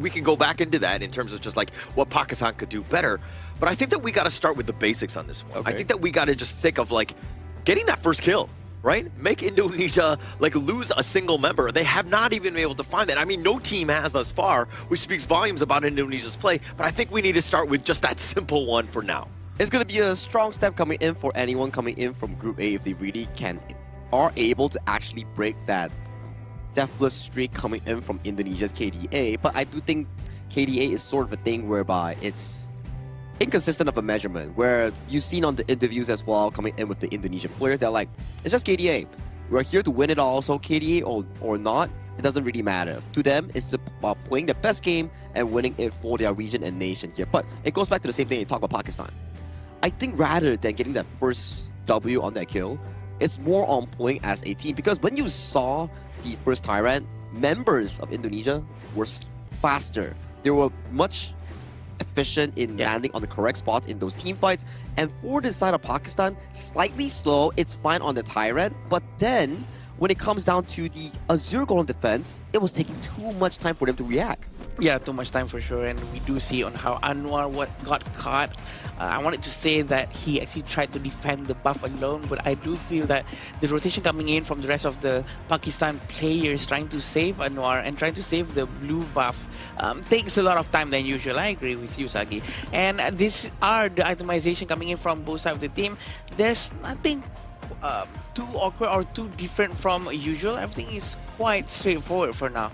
we can go back into that in terms of just like what Pakistan could do better. But I think that we got to start with the basics on this one. Okay. I think that we got to just think of like, getting that first kill, right? Make Indonesia like lose a single member. They have not even been able to find that. I mean, no team has thus far, which speaks volumes about Indonesia's play, but I think we need to start with just that simple one for now. It's going to be a strong step coming in for anyone coming in from Group A if they really are able to actually break that deathless streak coming in from Indonesia's KDA. But I do think KDA is sort of a thing whereby it's inconsistent of a measurement, where you've seen on the interviews as well coming in with the Indonesian players, they're like, it's just KDA. We're here to win it all, so KDA or not, it doesn't really matter. To them, it's about playing the best game and winning it for their region and nation here. But it goes back to the same thing you talk about Pakistan. I think rather than getting that first W on that kill, it's more on playing as a team, because when you saw the first Tyrant, members of Indonesia were faster. They were much efficient in landing on the correct spots in those team fights. And for the side of Pakistan, slightly slow, it's fine on the Tyrant, but then when it comes down to the Azure Golem defense, it was taking too much time for them to react. Yeah, too much time for sure, and we do see on how Anwar got caught. I wanted to say that he actually tried to defend the buff alone, but I do feel that the rotation coming in from the rest of the Pakistan players trying to save Anwar and trying to save the blue buff takes a lot of time than usual. I agree with you, Sagi. And these are the itemization coming in from both sides of the team. There's nothing too awkward or too different from usual. Everything is quite straightforward for now.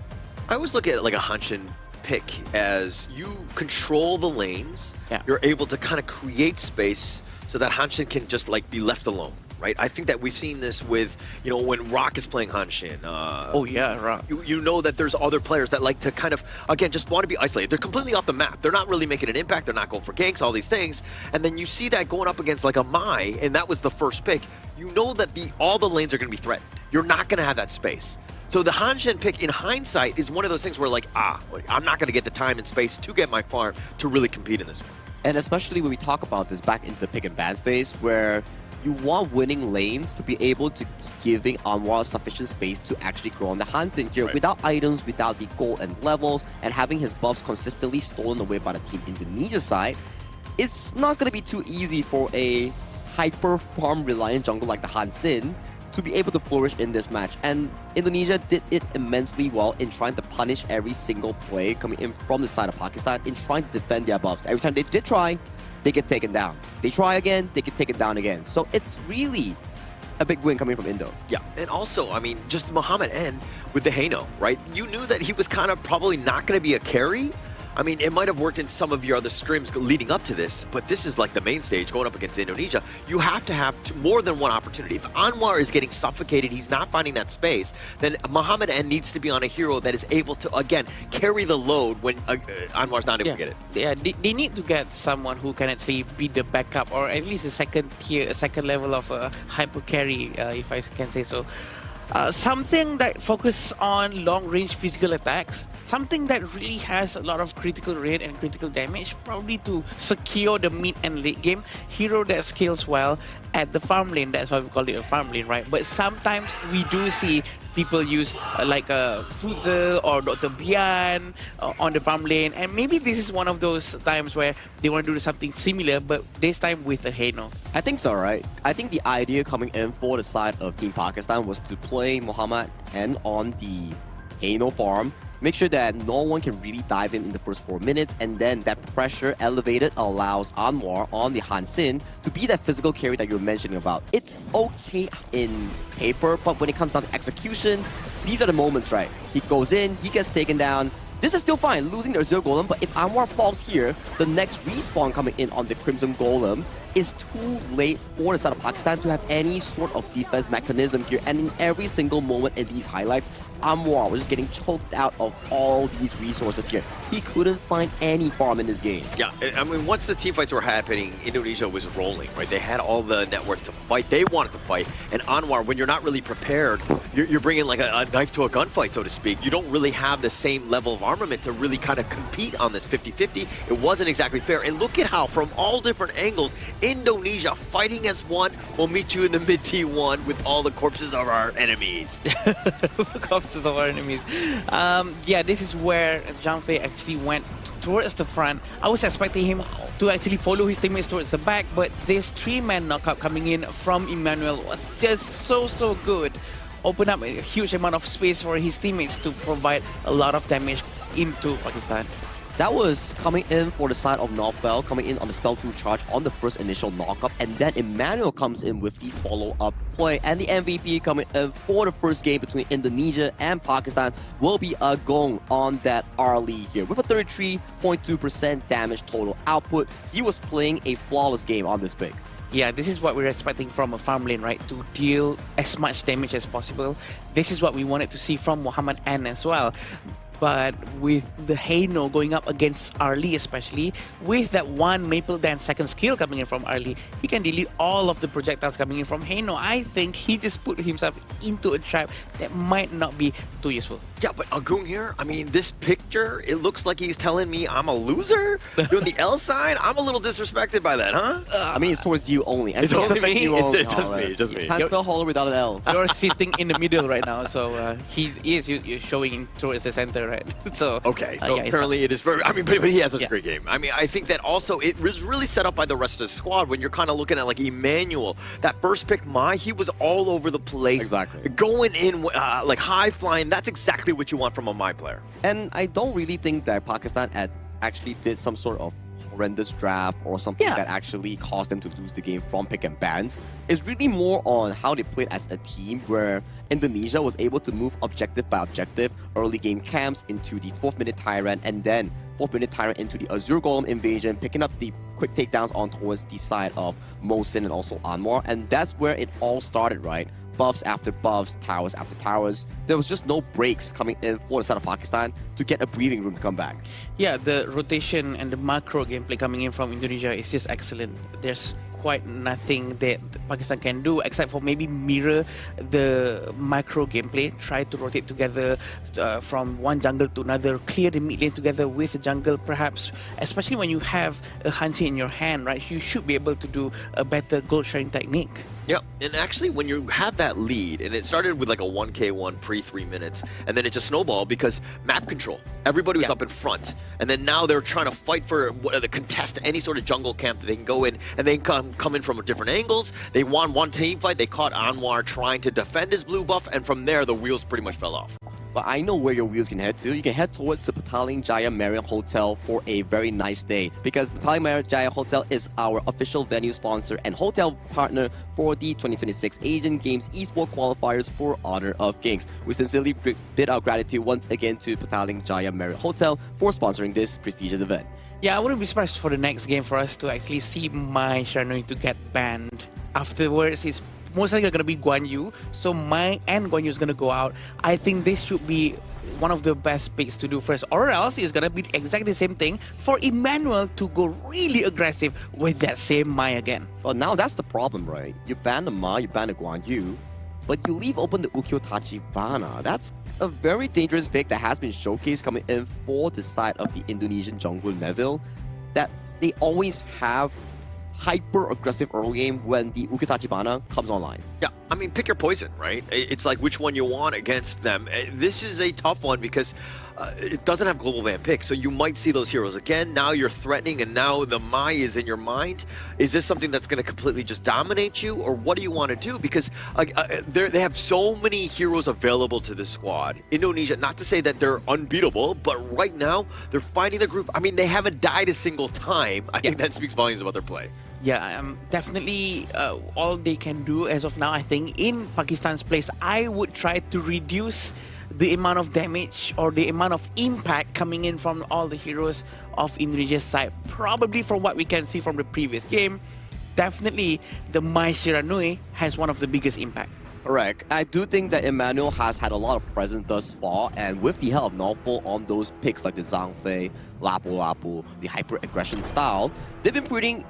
I always look at it like a Hanshin pick as you control the lanes. You're able to kind of create space so that Hanshin can just like be left alone, right? I think that we've seen this with, you know, when Rock is playing Hanshin. Oh yeah, Rock. You know that there's other players that like to kind of, again, just want to be isolated. They're completely off the map. They're not really making an impact. They're not going for ganks, all these things. And then you see that going up against like a Mai, and that was the first pick. You know that all the lanes are going to be threatened. You're not going to have that space. So the Hanshin pick, in hindsight, is one of those things where like, I'm not going to get the time and space to get my farm to really compete in this one. And especially when we talk about this back into the pick and ban space, where you want winning lanes to be able to giving Anwar sufficient space to actually grow on the Hanshin here without items, without the gold and levels, and having his buffs consistently stolen away by the Team Indonesia side. It's not going to be too easy for a hyper farm reliant jungle like the Hanshin to be able to flourish in this match. And Indonesia did it immensely well in trying to punish every single play coming in from the side of Pakistan in trying to defend their buffs. Every time they did try, they get taken down. They try again, they get taken down again. So it's really a big win coming from Indo. Yeah, and also, I mean, just Muhammad N with the Hano, right? You knew that he was kind of probably not going to be a carry. I mean, it might have worked in some of your other scrims leading up to this, but this is like the main stage going up against Indonesia. You have to have more than one opportunity. If Anwar is getting suffocated, he's not finding that space, then Muhammad N needs to be on a hero that is able to, again, carry the load when Anwar's not able to get it. Yeah, they need to get someone who can actually be the backup, or at least a second tier, a second level of hyper carry, if I can say so. Something that focuses on long-range physical attacks, something that really has a lot of critical rate and critical damage, probably to secure the mid and late game. Hero that scales well at the farm lane, that's why we call it a farm lane, right? But sometimes we do see people use like Fuzel or Dr. Bian on the farm lane, and maybe this is one of those times where they want to do something similar, but this time with a Hano. I think so, right? I think the idea coming in for the side of Team Pakistan was to play Muhammad N on the Hano farm, make sure that no one can really dive in the first 4 minutes, and then that pressure elevated allows Anwar on the Hansin to be that physical carry that you were mentioning about. It's okay in paper, but when it comes down to execution, these are the moments, right? He goes in, he gets taken down. This is still fine, losing the Azure Golem, but if Anwar falls here, the next respawn coming in on the Crimson Golem is too late for the side of Pakistan to have any sort of defense mechanism here. And in every single moment in these highlights, Anwar was just getting choked out of all these resources here. He couldn't find any farm in this game. Yeah, I mean, once the team fights were happening, Indonesia was rolling, right? They had all the network to fight. They wanted to fight. And Anwar, when you're not really prepared, you're bringing like a knife to a gunfight, so to speak. You don't really have the same level of armament to really kind of compete on this 50-50. It wasn't exactly fair. And look at how, from all different angles, Indonesia fighting as one will meet you in the mid T1 with all the corpses of our enemies. Corpses of our enemies. Yeah, this is where Zhang Fei actually went towards the front. I was expecting him to actually follow his teammates towards the back, but this 3-man knockout coming in from Emmanuel was just so good. Open up a huge amount of space for his teammates to provide a lot of damage into Pakistan. That was coming in for the side of Norfell, coming in on the spell 2 charge on the first initial knockup, and then Emmanuel comes in with the follow-up play, and the MVP coming in for the first game between Indonesia and Pakistan will be Agong on that Arlie here. With a 33.2% damage total output, he was playing a flawless game on this pick. Yeah, this is what we're expecting from a farm lane, right? To deal as much damage as possible. This is what we wanted to see from Muhammad N as well. But with the Heino going up against Arlie, especially, with that one Maple Dance second skill coming in from Arlie, he can delete all of the projectiles coming in from Heino. I think he just put himself into a trap that might not be too useful. Yeah, but Agung here, I mean, this picture, it looks like he's telling me I'm a loser? Doing the L sign? I'm a little disrespected by that, huh? I mean, it's towards you only. It's only me? It's just me, it's just me. Can't spell Holler without an L. You're sitting in the middle right now, so you're showing him towards the center, right? So okay, so apparently it is very, I mean, but he has such a great game. I mean, I think that also it was really set up by the rest of the squad when you're kind of looking at like Emmanuel. That first pick, he was all over the place. Exactly. Going in like high flying, that's exactly what you want from a My player. And I don't really think that Pakistan actually did some sort of horrendous draft or something that actually caused them to lose the game from pick and bans. It's really more on how they played as a team, where Indonesia was able to move objective by objective, early game camps into the 4th minute Tyrant, and then 4th minute Tyrant into the Azure Golem invasion, picking up the quick takedowns on towards the side of Mohsin and also Anwar, and that's where it all started, right? Buffs after buffs, towers after towers. There was just no breaks coming in for the side of Pakistan to get a breathing room to come back. Yeah, the rotation and the macro gameplay coming in from Indonesia is just excellent. There's quite nothing that Pakistan can do except for maybe mirror the macro gameplay, try to rotate together from one jungle to another, clear the mid lane together with the jungle perhaps, especially when you have a Hansi in your hand, right? You should be able to do a better gold sharing technique. Yeah, and actually when you have that lead, and it started with like a 1k1 pre-3 minutes, and then it just snowballed because map control. Everybody was up in front, and then now they're trying to fight for the contest any sort of jungle camp that they can go in, and they can come in from different angles. They won one team fight, they caught Anwar trying to defend his blue buff, and from there the wheels pretty much fell off. But I know where your wheels can head to. You can head towards the Petaling Jaya Marriott Hotel for a very nice day, because Petaling Marriott Jaya Hotel is our official venue sponsor and hotel partner for the 2026 Asian Games Esports Qualifiers for Honor of Kings. We sincerely bid our gratitude once again to Petaling Jaya Marriott Hotel for sponsoring this prestigious event. Yeah, I wouldn't be surprised for the next game for us to actually see Mai Sharnoi to get banned. Afterwards, it's most likely going to be Guan Yu, so Mai and Guan Yu is going to go out. I think this should be one of the best picks to do first, or else it's going to be exactly the same thing for Emmanuel to go really aggressive with that same Mai again. Well, now that's the problem, right? You ban the Mai, you ban the Guan Yu, but you leave open the Ukyo Tachibana. That's a very dangerous pick that has been showcased coming in for the side of the Indonesian jungle Neville, that they always have hyper-aggressive early game when the Ukyo Tachibana comes online. Yeah, I mean, pick your poison, right? It's like which one you want against them. This is a tough one because it doesn't have global ban pick, so you might see those heroes again. Now you're threatening, and now the Mai is in your mind. Is this something that's going to completely just dominate you, or what do you want to do? Because they have so many heroes available to this squad. Indonesia, not to say that they're unbeatable, but right now they're finding the groove. I mean, they haven't died a single time. I think that speaks volumes about their play. Yeah, definitely all they can do as of now, I think, in Pakistan's place, I would try to reduce the amount of damage or the amount of impact coming in from all the heroes of Indonesia's side. Probably from what we can see from the previous game, definitely the Mai Shiranui has one of the biggest impact. Correct. I do think that Emmanuel has had a lot of presence thus far, and with the help of Norfolk on those picks like the Zhang Fei, Lapu Lapu, the hyper-aggression style, they've been putting,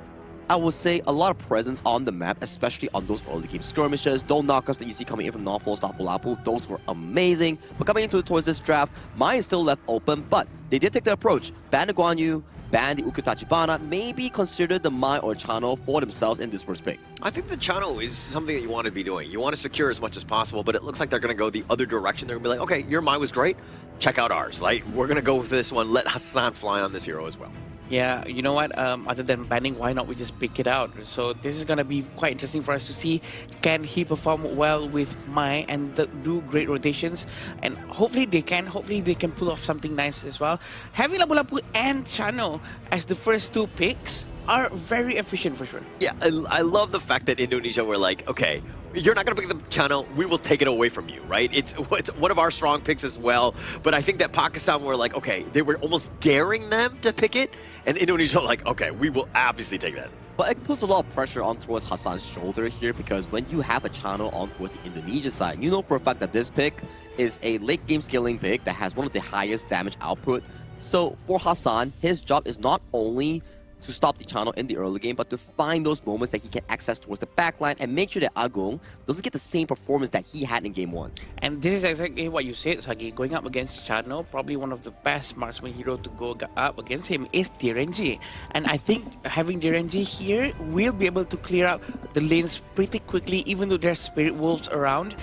I would say, a lot of presence on the map, especially on those early game skirmishes. Those knockups that you see coming in from Norfolk, Lapu Lapu, those were amazing. But coming into towards this draft, Mai is still left open, but they did take the approach. Ban the Guan Yu, ban the Ukyu Tachibana, maybe consider the Mai or Chano for themselves in this first pick. I think the Chano is something that you want to be doing. You want to secure as much as possible, but it looks like they're going to go the other direction. They're going to be like, okay, your Mai was great. Check out ours. Like, we're going to go with this one. Let Hassan fly on this hero as well. Yeah, you know what? Other than banning, why not we just pick it out? So this is going to be quite interesting for us to see. Can he perform well with Mai and do great rotations? And hopefully they can. Hopefully they can pull off something nice as well. Having Lapu Lapu and Chano as the first two picks are very efficient for sure. Yeah, I love the fact that Indonesia were like, okay, you're not going to pick the channel, we will take it away from you, right? It's one of our strong picks as well. But I think that Pakistan were like, okay, they were almost daring them to pick it. And Indonesia like, okay, we will obviously take that. But it puts a lot of pressure on towards Hassan's shoulder here, because when you have a channel on towards the Indonesia side, you know for a fact that this pick is a late game scaling pick that has one of the highest damage output. So for Hassan, his job is not only to stop the channel in the early game, but to find those moments that he can access towards the backline and make sure that Agung doesn't get the same performance that he had in game 1. And this is exactly what you said, Sagi. Going up against Chano, probably one of the best marksman hero to go up against him is Direnji. And I think having Direnji here will be able to clear out the lanes pretty quickly, even though there's Spirit Wolves around.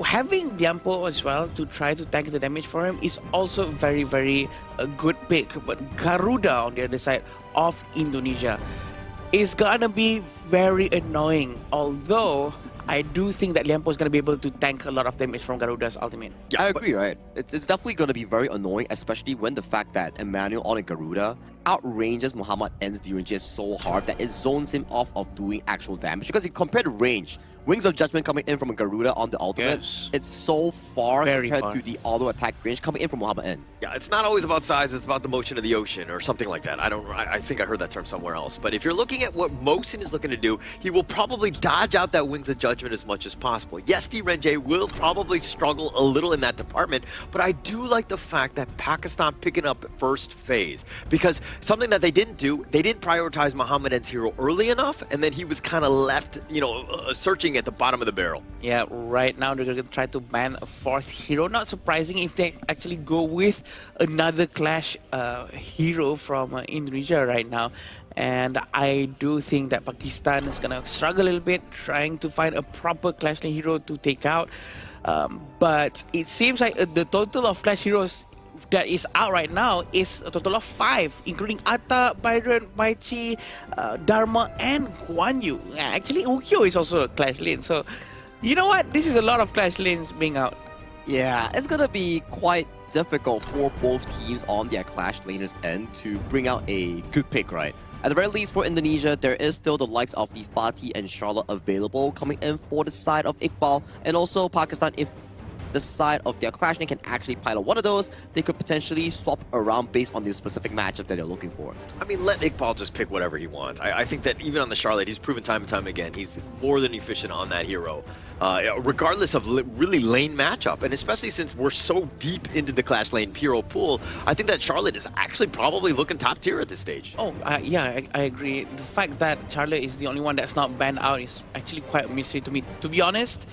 Having Diampo as well to try to tank the damage for him is also very, very a good pick. But Garuda on the other side of Indonesia is gonna be very annoying. Although I do think that Liampo is gonna be able to tank a lot of damage from Garuda's ultimate. Yeah, I agree, right? It's definitely gonna be very annoying, especially when the fact that Emmanuel on a Garuda outranges Muhammad N's Direnji so hard that it zones him off of doing actual damage. Because you compare the range, Wings of Judgment coming in from a Garuda on the ultimate, it's so far compared to the auto attack range coming in from Muhammad N. Yeah, it's not always about size, it's about the motion of the ocean or something like that. I think I heard that term somewhere else. But if you're looking at what Mosin is looking to do, he will probably dodge out that Wings of Judgment as much as possible. Yes, Direnji will probably struggle a little in that department, but I do like the fact that Pakistan picking up first phase. Because something that they didn't do, they didn't prioritize Muhammad N's hero early enough, and then he was kind of left, you know, searching at the bottom of the barrel. Yeah, right now they're going to try to ban a fourth hero. Not surprising if they actually go with another Clash hero from Indonesia right now. And I do think that Pakistan is going to struggle a little bit trying to find a proper Clash Lane hero to take out. But it seems like the total of Clash heroes that is out right now is a total of 5, including Atta, Byron, Baichi, Dharma, and Guan Yu. Actually, Ukyo is also a Clash Lane. So, you know what? This is a lot of Clash Lanes being out. Yeah, it's gonna be quite difficult for both teams on their Clash Laners end to bring out a good pick, right? At the very least, for Indonesia, there is still the likes of the Fatih and Charlotte available coming in for the side of Iqbal, and also Pakistan, if the side of their Clash Lane can actually pilot one of those, they could potentially swap around based on the specific matchup that they're looking for. I mean, let Iqbal just pick whatever he wants. I think that even on the Charlotte, he's proven time and time again, he's more than efficient on that hero. Regardless of really lane matchup, and especially since we're so deep into the Clash Lane hero pool, I think that Charlotte is actually probably looking top tier at this stage. Oh, yeah, I agree. The fact that Charlotte is the only one that's not banned out is actually quite a mystery to me. To be honest,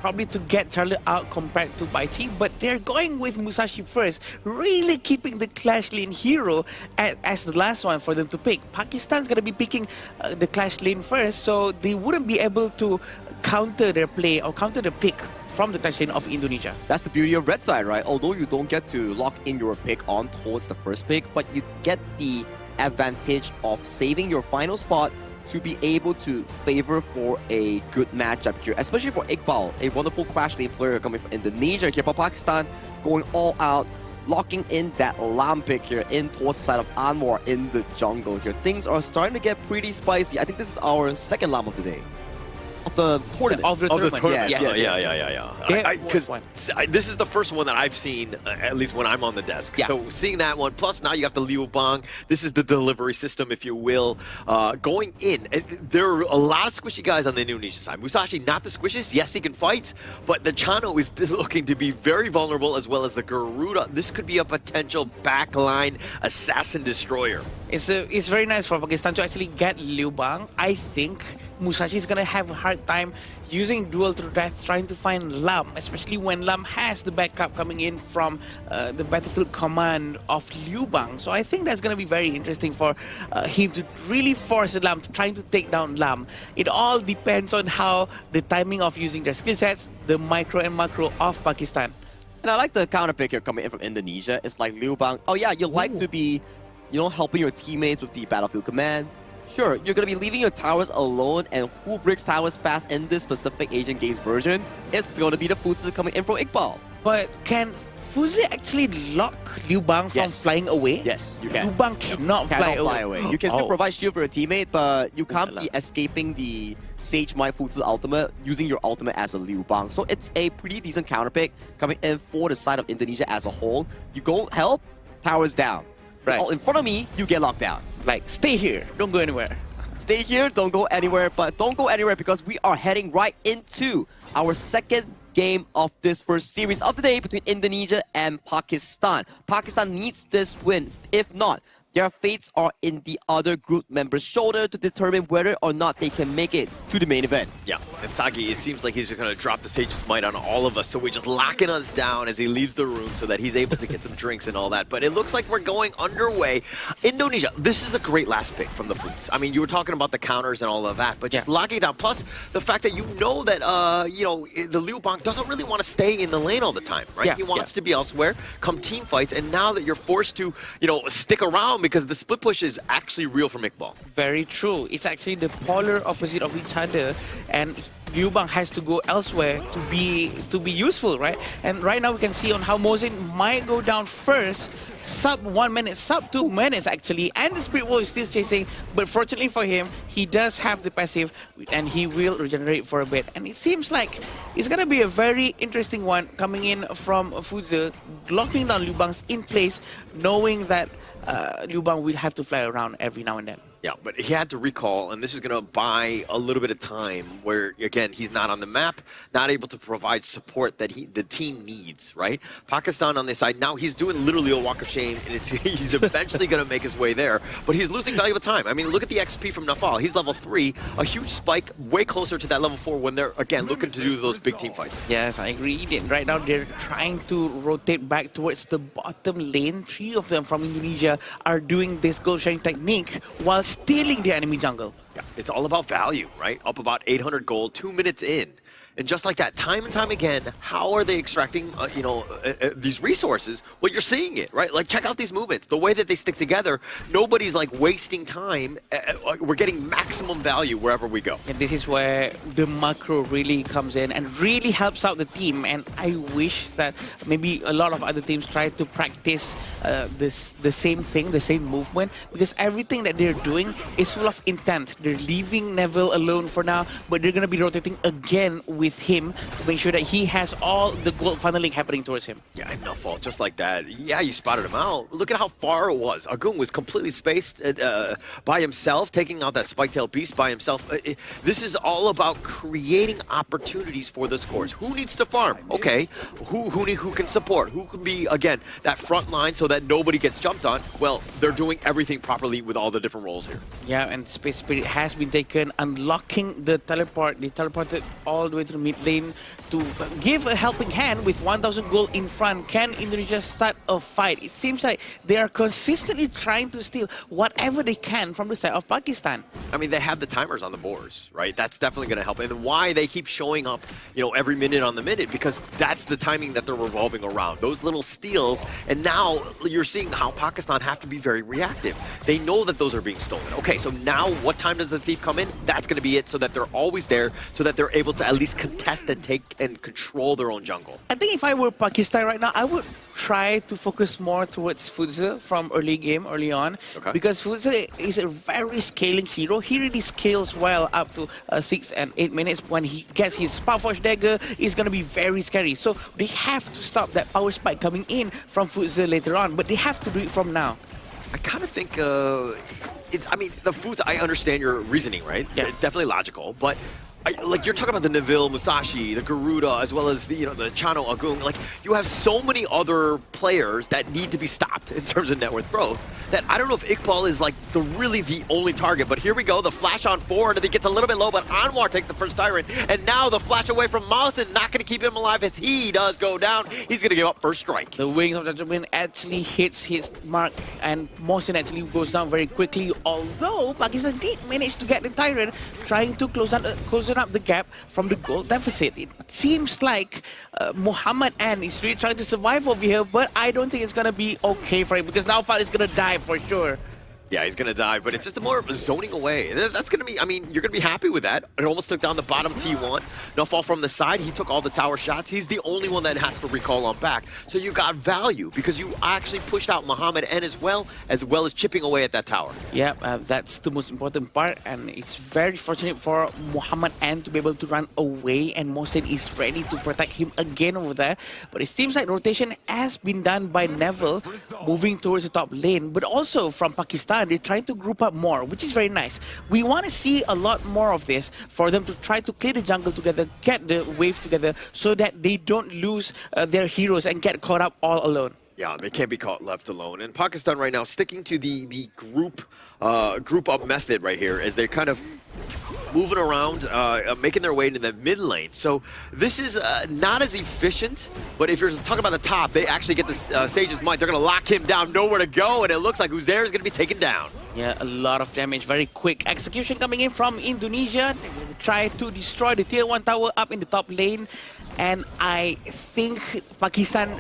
probably to get Charlotte out compared to Baichi, but they're going with Musashi first, really keeping the Clash Lane hero as the last one for them to pick. Pakistan's going to be picking the Clash Lane first, so they wouldn't be able to counter their play or counter the pick from the touchline of Indonesia. That's the beauty of red side, right? Although you don't get to lock in your pick on towards the first pick, but you get the advantage of saving your final spot to be able to favor for a good matchup here, especially for Iqbal, a wonderful Clash lane player coming from Indonesia here, but Pakistan going all out, locking in that LAM pick here in towards the side of Anwar in the jungle here. Things are starting to get pretty spicy. I think this is our second LAM of the day. Of the tournament. Of the tournament. Yes. Yeah. Because this is the first one that I've seen, at least when I'm on the desk. Yeah. So seeing that one, plus now you have the Liu Bang. This is the delivery system, if you will. Going in, there are a lot of squishy guys on the Indonesian side. Musashi, not the squishiest. Yes, he can fight, but the Chano is looking to be very vulnerable, as well as the Garuda. This could be a potential backline assassin destroyer. It's very nice for Pakistan to actually get Liu Bang. I think Musashi is going to have a hard time using duel to death, trying to find LAM, especially when LAM has the backup coming in from the battlefield command of Liu Bang. So I think that's going to be very interesting for him to really force LAM, trying to take down LAM. It all depends on how the timing of using their skill sets, the micro and macro of Pakistan. And I like the counter pick here coming in from Indonesia. It's like Liu Bang. Oh yeah, you like to be, helping your teammates with the battlefield command. Sure, you're going to be leaving your towers alone, and who breaks towers fast in this specific Asian Games version? It's going to be the Futsu coming in from Iqbal. But can Fuzi actually lock Liu Bang from flying away? Yes, you can. Liu Bang cannot fly away. You can still provide shield for your teammate, but you can't be escaping the Sage Might Futsu ultimate using your ultimate as a Liu Bang. So it's a pretty decent counter pick coming in for the side of Indonesia as a whole. You go help, towers down. Right. All in front of me, you get locked down. Like, stay here, don't go anywhere. Stay here, don't go anywhere, but don't go anywhere because we are heading right into our second game of this first series of the day between Indonesia and Pakistan. Pakistan needs this win. If not, their fates are in the other group members' shoulder to determine whether or not they can make it to the main event. Yeah, and Sagi, it seems like he's just going to drop the Sage's Might on all of us, so we're just locking us down as he leaves the room so that he's able to get some drinks and all that. But it looks like we're going underway. Indonesia, this is a great last pick from the Foots. I mean, you were talking about the counters and all of that, but just locking it down. Plus, the fact that that, the Liu Bang doesn't really want to stay in the lane all the time, right? Yeah, he wants to be elsewhere, come team fights, and now that you're forced to, stick around because the split push is actually real from Iqbal. Very true. It's actually the polar opposite of each other, and Liu Bang has to go elsewhere to be useful, right? And right now we can see on how Mohsin might go down first, sub 1 minute, sub 2 minutes actually, and the Spirit Wolf is still chasing, but fortunately for him, he does have the passive and he will regenerate for a bit. And it seems like it's gonna be a very interesting one coming in from Fuzi, locking down Liu Bang's in place, knowing that Liu Bang will have to fly around every now and then. Yeah, but he had to recall, and this is going to buy a little bit of time where, again, he's not on the map, not able to provide support that the team needs, right? Pakistan on this side, now he's doing literally a walk of shame, and he's eventually going to make his way there, but he's losing valuable time. I mean, look at the XP from Nafal. He's level 3, a huge spike, way closer to that level 4 when they're, again, looking to do those big team fights. Yes, I agree. Right now, they're trying to rotate back towards the bottom lane. 3 of them from Indonesia are doing this gold sharing technique while stealing the enemy jungle. Yeah, it's all about value, right? Up about 800 gold, 2 minutes in. And just like that, time and time again, how are they extracting, these resources? Well, you're seeing it, right? Like, check out these movements. The way that they stick together, nobody's, like, wasting time. We're getting maximum value wherever we go. And this is where the macro really comes in and really helps out the team. And I wish that maybe a lot of other teams try to practice the same thing, the same movement, because everything that they're doing is full of intent. They're leaving Neville alone for now, but they're going to be rotating again with him to make sure that he has all the gold funneling happening towards him. Yeah, no fault, just like that. Yeah, you spotted him out. Look at how far it was. Agung was completely spaced by himself, taking out that spike-tailed beast by himself. This is all about creating opportunities for the scores. Who needs to farm? Okay, who can support? Who can be, again, that front line so that nobody gets jumped on? Well, they're doing everything properly with all the different roles here. Yeah, and Space Spirit has been taken, unlocking the teleport. They teleported all the way to to the mid lane to give a helping hand with 1,000 gold in front. Can Indonesia start a fight? It seems like they are consistently trying to steal whatever they can from the side of Pakistan. I mean, they have the timers on the boards, right? That's definitely going to help. And why they keep showing up, every minute on the minute, because that's the timing that they're revolving around. Those little steals, and now you're seeing how Pakistan have to be very reactive. They know that those are being stolen. Okay, so now what time does the thief come in? That's going to be it, so that they're always there, so that they're able to at least contest and take and control their own jungle. I think if I were Pakistan right now, I would try to focus more towards Fuzza from early on. Okay. Because Fuzza is a very scaling hero. He really scales well up to 6 and 8 minutes. When he gets his Power Forge Dagger, it's going to be very scary. So they have to stop that power spike coming in from Fuzza later on, but they have to do it from now. I kind of think, the Fuzza, I understand your reasoning, right? Yeah. It's definitely logical, but you're talking about the Neville, Musashi, the Garuda, as well as the Chano Agung. Like, you have so many other players that need to be stopped in terms of net worth growth that I don't know if Iqbal is really the only target. But here we go, the flash on forward, and it gets a little bit low, but Anwar takes the first Tyrant, and now the flash away from Mawson, not going to keep him alive as he does go down. He's going to give up first strike. The Wings of Judgment actually hits his mark, and Mawson actually goes down very quickly, although Pakistan did manage to get the Tyrant, trying to close up the gap from the goal deficit. It seems like Muhammad An is really trying to survive over here, but I don't think it's going to be okay for him, because now Fal is going to die for sure. Yeah, he's going to die, but it's just more of a zoning away. That's going to be, you're going to be happy with that. It almost took down the bottom T1. No fall from the side. He took all the tower shots. He's the only one that has to recall on back. So you got value because you actually pushed out Muhammad N as well as chipping away at that tower. Yeah, that's the most important part, and it's very fortunate for Muhammad N to be able to run away, and Mohsen is ready to protect him again over there. But it seems like rotation has been done by Neville, moving towards the top lane, but also from Pakistan, they're trying to group up more, which is very nice. We want to see a lot more of this for them to try to clear the jungle together, get the wave together, so that they don't lose their heroes and get caught up all alone. Yeah, they can't be caught left alone. And Pakistan right now sticking to the group up method right here as they're kind of moving around, making their way into the mid lane. So this is not as efficient, but if you're talking about the top, they actually get the Sage's Might. They're going to lock him down, nowhere to go, and it looks like Uzair is going to be taken down. Yeah, a lot of damage, very quick execution coming in from Indonesia. They will try to destroy the tier 1 tower up in the top lane, and I think Pakistan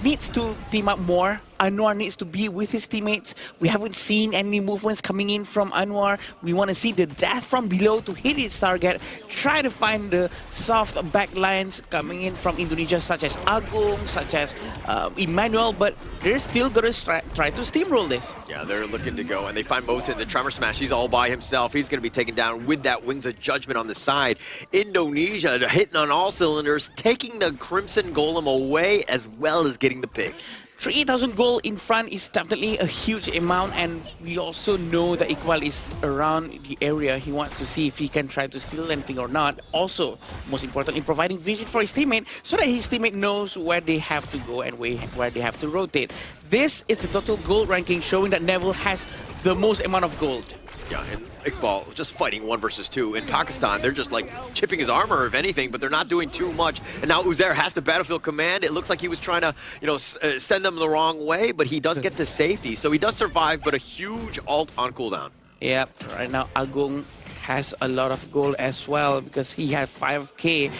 needs to team up more. Anwar needs to be with his teammates. We haven't seen any movements coming in from Anwar. We want to see the death from below to hit its target. Try to find the soft backlines coming in from Indonesia, such as Agung, such as Emmanuel, but they're still going to try to steamroll this. Yeah, they're looking to go, and they find Mohsen, the Tremor Smash. He's all by himself. He's going to be taken down with that Wings of Judgment on the side. Indonesia hitting on all cylinders, taking the Crimson Golem away as well as getting the pick. 3,000 gold in front is definitely a huge amount, and we also know that Iqbal is around the area. He wants to see if he can try to steal anything or not. Also, most importantly, providing vision for his teammate so that his teammate knows where they have to go and where they have to rotate. This is the total gold ranking showing that Neville has the most amount of gold. Yeah, and Iqbal just fighting 1 versus 2. In Pakistan, they're just like chipping his armor, if anything, but they're not doing too much. And now Uzair has the battlefield command. It looks like he was trying to, send them the wrong way, but he does get to safety. So he does survive, but a huge ult on cooldown. Yep, right now Agung has a lot of gold as well because he has 5k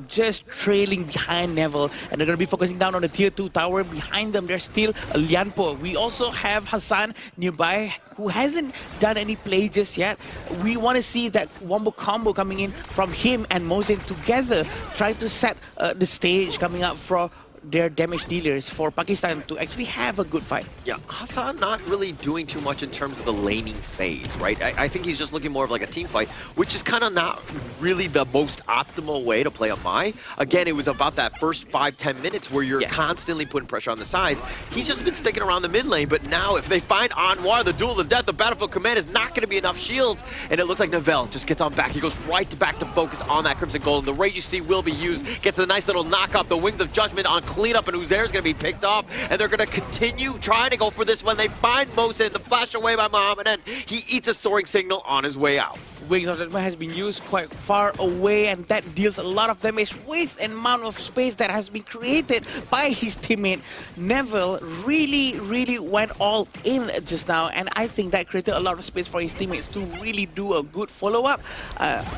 just trailing behind Neville, and they're going to be focusing down on the tier 2 tower. Behind them there's still Lianpo. We also have Hassan nearby who hasn't done any play just yet. We want to see that wombo combo coming in from him and Mohsen together, trying to set the stage coming up for their damage dealers for Pakistan to actually have a good fight. Yeah, Hassan not really doing too much in terms of the laning phase, right? I think he's just looking more of like a team fight, which is kind of not really the most optimal way to play a Mai. Again, it was about that first 5-10 minutes where you're constantly putting pressure on the sides. He's just been sticking around the mid lane, but now if they find Anwar, the Duel of Death, the Battlefield Command is not going to be enough shields, and it looks like Neville just gets on back. He goes right back to focus on that Crimson Golem. The Rage you see will be used, gets a nice little knock up, the Wings of Judgment on cleanup, and Uzer's going to be picked off, and they're going to continue trying to go for this when they find Mosin. The flash away by Muhammad, and he eats a soaring signal on his way out. Wings of Judgment has been used quite far away, and that deals a lot of damage with an amount of space that has been created by his teammate. Neville really went all in just now, and I think that created a lot of space for his teammates to really do a good follow-up.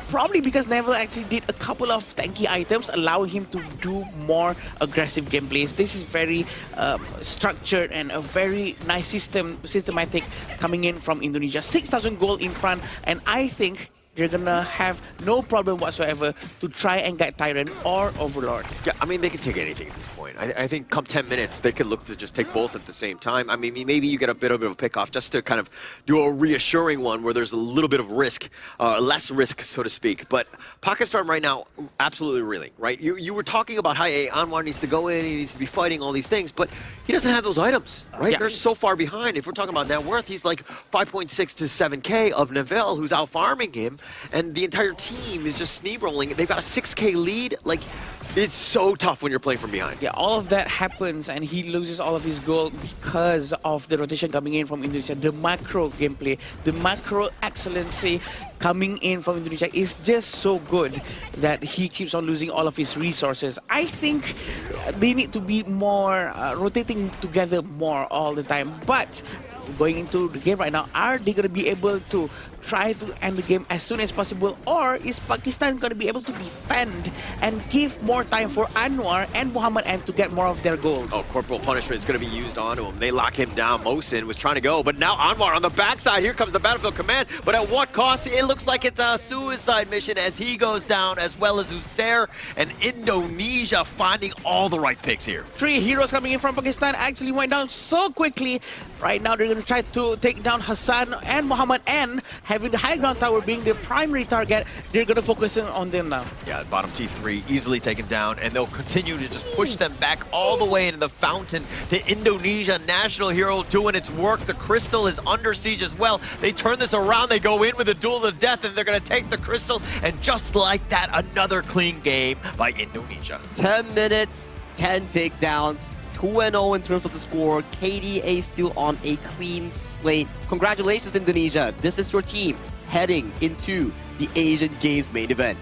Probably because Neville actually did a couple of tanky items, allowing him to do more aggressive gameplays. This is very structured and a very nice systematic coming in from Indonesia. 6,000 gold in front, and I think they're gonna have no problem whatsoever to try and get Tyrant or Overlord. Yeah, I mean, they can take anything at this point. I think come 10 minutes, they could look to just take both at the same time. I mean, maybe you get a bit of a pick-off just to kind of do a reassuring one where there's a little bit of risk, less risk, so to speak. But Pakistan right now, absolutely reeling, right? You were talking about how Anwar needs to go in, he needs to be fighting all these things, but he doesn't have those items, right? Yeah. They're so far behind. If we're talking about net worth, he's like 5.6 to 7K of Neville, who's out farming him, and the entire team is just sneak-rolling. They've got a 6K lead. Like, it's so tough when you're playing from behind. Yeah, all of that happens, and he loses all of his gold because of the rotation coming in from Indonesia. The macro gameplay, the macro excellency coming in from Indonesia is just so good that he keeps on losing all of his resources. I think they need to be more rotating together more all the time. But going into the game right now, are they going to be able to try to end the game as soon as possible, or is Pakistan going to be able to defend and give more time for Anwar and Muhammad N to get more of their gold? Oh, Corporal Punishment is going to be used onto him. They lock him down. Mosin was trying to go, but now Anwar on the backside. Here comes the Battlefield Command, but at what cost? It looks like it's a suicide mission as he goes down, as well as Uzair and Indonesia finding all the right picks here. 3 heroes coming in from Pakistan actually went down so quickly. Right now, they're going to try to take down Hassan and Muhammad N, having the high ground tower being the primary target. They're going to focus on them now. Yeah, bottom T3 easily taken down, and they'll continue to just push them back all the way into the fountain. The Indonesia national hero doing its work. The crystal is under siege as well. They turn this around. They go in with a duel to death, and they're going to take the crystal. And just like that, another clean game by Indonesia. 10 minutes, 10 takedowns. 2-0 in terms of the score. KDA still on a clean slate. Congratulations, Indonesia. This is your team heading into the Asian Games main event.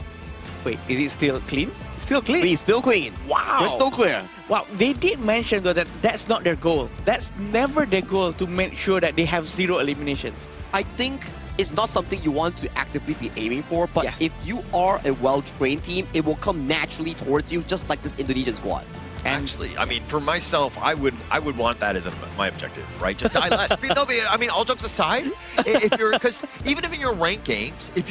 Wait, is it still clean? Still clean? It's still clean. Wow. Crystal clear. Wow, they did mention though that that's not their goal. That's never their goal to make sure that they have 0 eliminations. I think it's not something you want to actively be aiming for, but yes, if you are a well-trained team, it will come naturally towards you, just like this Indonesian squad. Actually, I mean, for myself, I would want that as my objective, right? Just die less. I mean, all jokes aside, if you're, because even if in your ranked games, if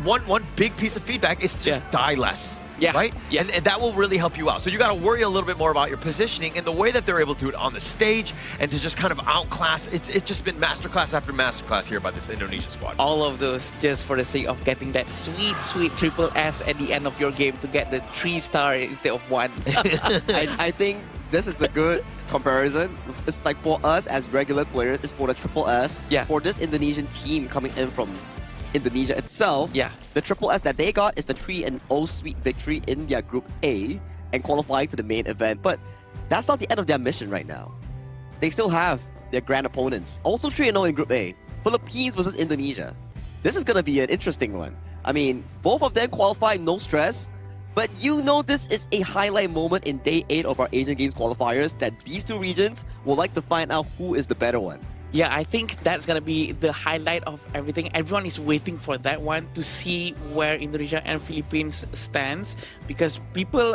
one big piece of feedback is just die less. Yeah. Right? Yeah. And that will really help you out. So you got to worry a little bit more about your positioning and the way that they're able to do it on the stage and to just kind of outclass. It's just been masterclass after masterclass here by this Indonesian squad. All of those just for the sake of getting that sweet triple S at the end of your game to get the 3-star instead of 1. I think this is a good comparison. It's like for us as regular players, it's for the triple S. Yeah. For this Indonesian team coming in from Indonesia itself, the triple S that they got is the 3-0 sweet victory in their Group A and qualifying to the main event. But that's not the end of their mission right now. They still have their grand opponents. Also 3-0 in Group A. Philippines versus Indonesia. This is going to be an interesting one. I mean, both of them qualify, no stress. But you know this is a highlight moment in Day 8 of our Asian Games qualifiers that these two regions will like to find out who is the better one. Yeah, I think that's going to be the highlight of everything. Everyone is waiting for that one to see where Indonesia and Philippines stands, because people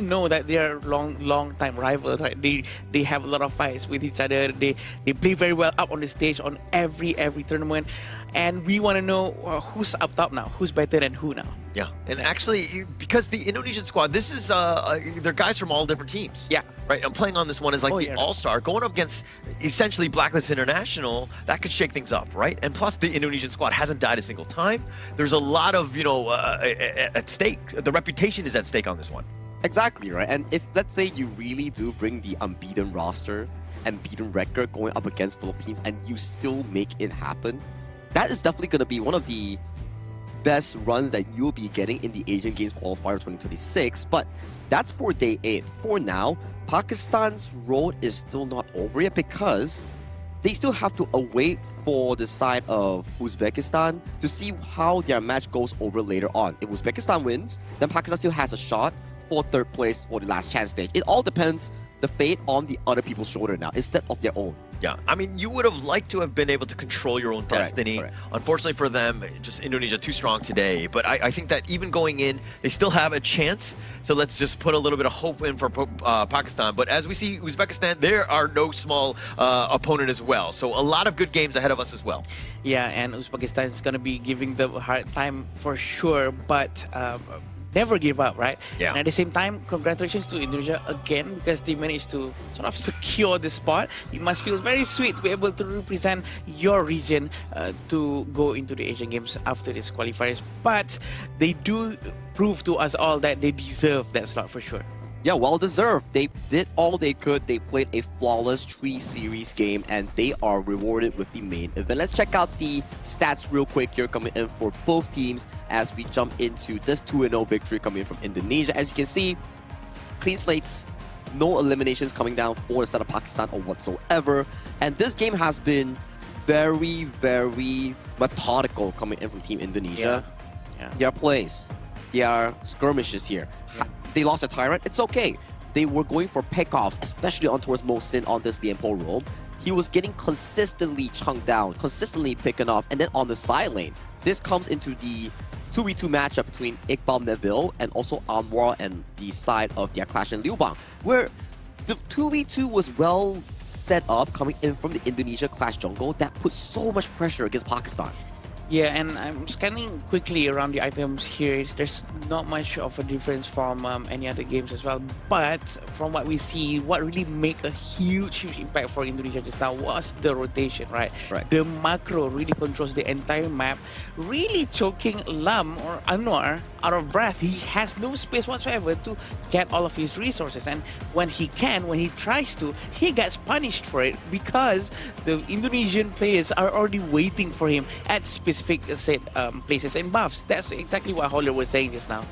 know that they are long time rivals, right? They have a lot of fights with each other. They play very well up on the stage on every tournament, and we want to know who's up top now, who's better than who now. Yeah, and actually, because the Indonesian squad, this is they're guys from all different teams. Yeah, right. I'm playing on this one as like the all-star, going up against essentially Blacklist International. That could shake things up, right? And plus, the Indonesian squad hasn't died a single time. There's a lot of at stake. The reputation is at stake on this one. Exactly, right. And if let's say you really do bring the unbeaten roster and beaten record going up against Philippines, and you still make it happen, that is definitely going to be one of the best runs that you'll be getting in the Asian Games Qualifier 2026. But that's for day 8. For now, Pakistan's road is still not over yet because they still have to await for the side of Uzbekistan to see how their match goes over later on. If Uzbekistan wins, then Pakistan still has a shot for 3rd place for the last chance stage. It all depends the fate on the other people's shoulder now instead of their own. Yeah, I mean, you would have liked to have been able to control your own destiny. Correct. Unfortunately for them, just Indonesia too strong today. But I think that even going in, they still have a chance. So let's just put a little bit of hope in for Pakistan. But as we see, Uzbekistan, they are no small opponent as well. So a lot of good games ahead of us as well. Yeah, and Uzbekistan is going to be giving them a hard time for sure. But never give up, right? Yeah. And at the same time, congratulations to Indonesia again because they managed to sort of secure the spot. It must feel very sweet to be able to represent your region to go into the Asian Games after these qualifiers. But they do prove to us all that they deserve that slot for sure. Yeah, well deserved. They did all they could. They played a flawless 3-series game, and they are rewarded with the main event. Let's check out the stats real quick here coming in for both teams as we jump into this 2-0 victory coming in from Indonesia. As you can see, clean slates, no eliminations coming down for the side of Pakistan or whatsoever. And this game has been very, very methodical coming in from Team Indonesia. Yeah. Their plays, their skirmishes here. They lost a Tyrant, it's okay. They were going for pickoffs, especially on towards Mohsin on this Lianpo role. He was getting consistently chunked down, consistently picking off, and then on the side lane, this comes into the 2v2 matchup between Iqbal Neville and also Anwar and the side of their clash in Liu Bang, where the 2v2 was well set up coming in from the Indonesia Clash jungle that put so much pressure against Pakistan. Yeah, and I'm scanning quickly around the items here. There's not much of a difference from any other games as well. But from what we see, what really made a huge impact for Indonesia just now was the rotation, right? The macro really controls the entire map, really choking Lam or Anwar out of breath. He has no space whatsoever to get all of his resources. And when he tries to, he gets punished for it because the Indonesian players are already waiting for him at specific places and buffs. That's exactly what Holler was saying just now.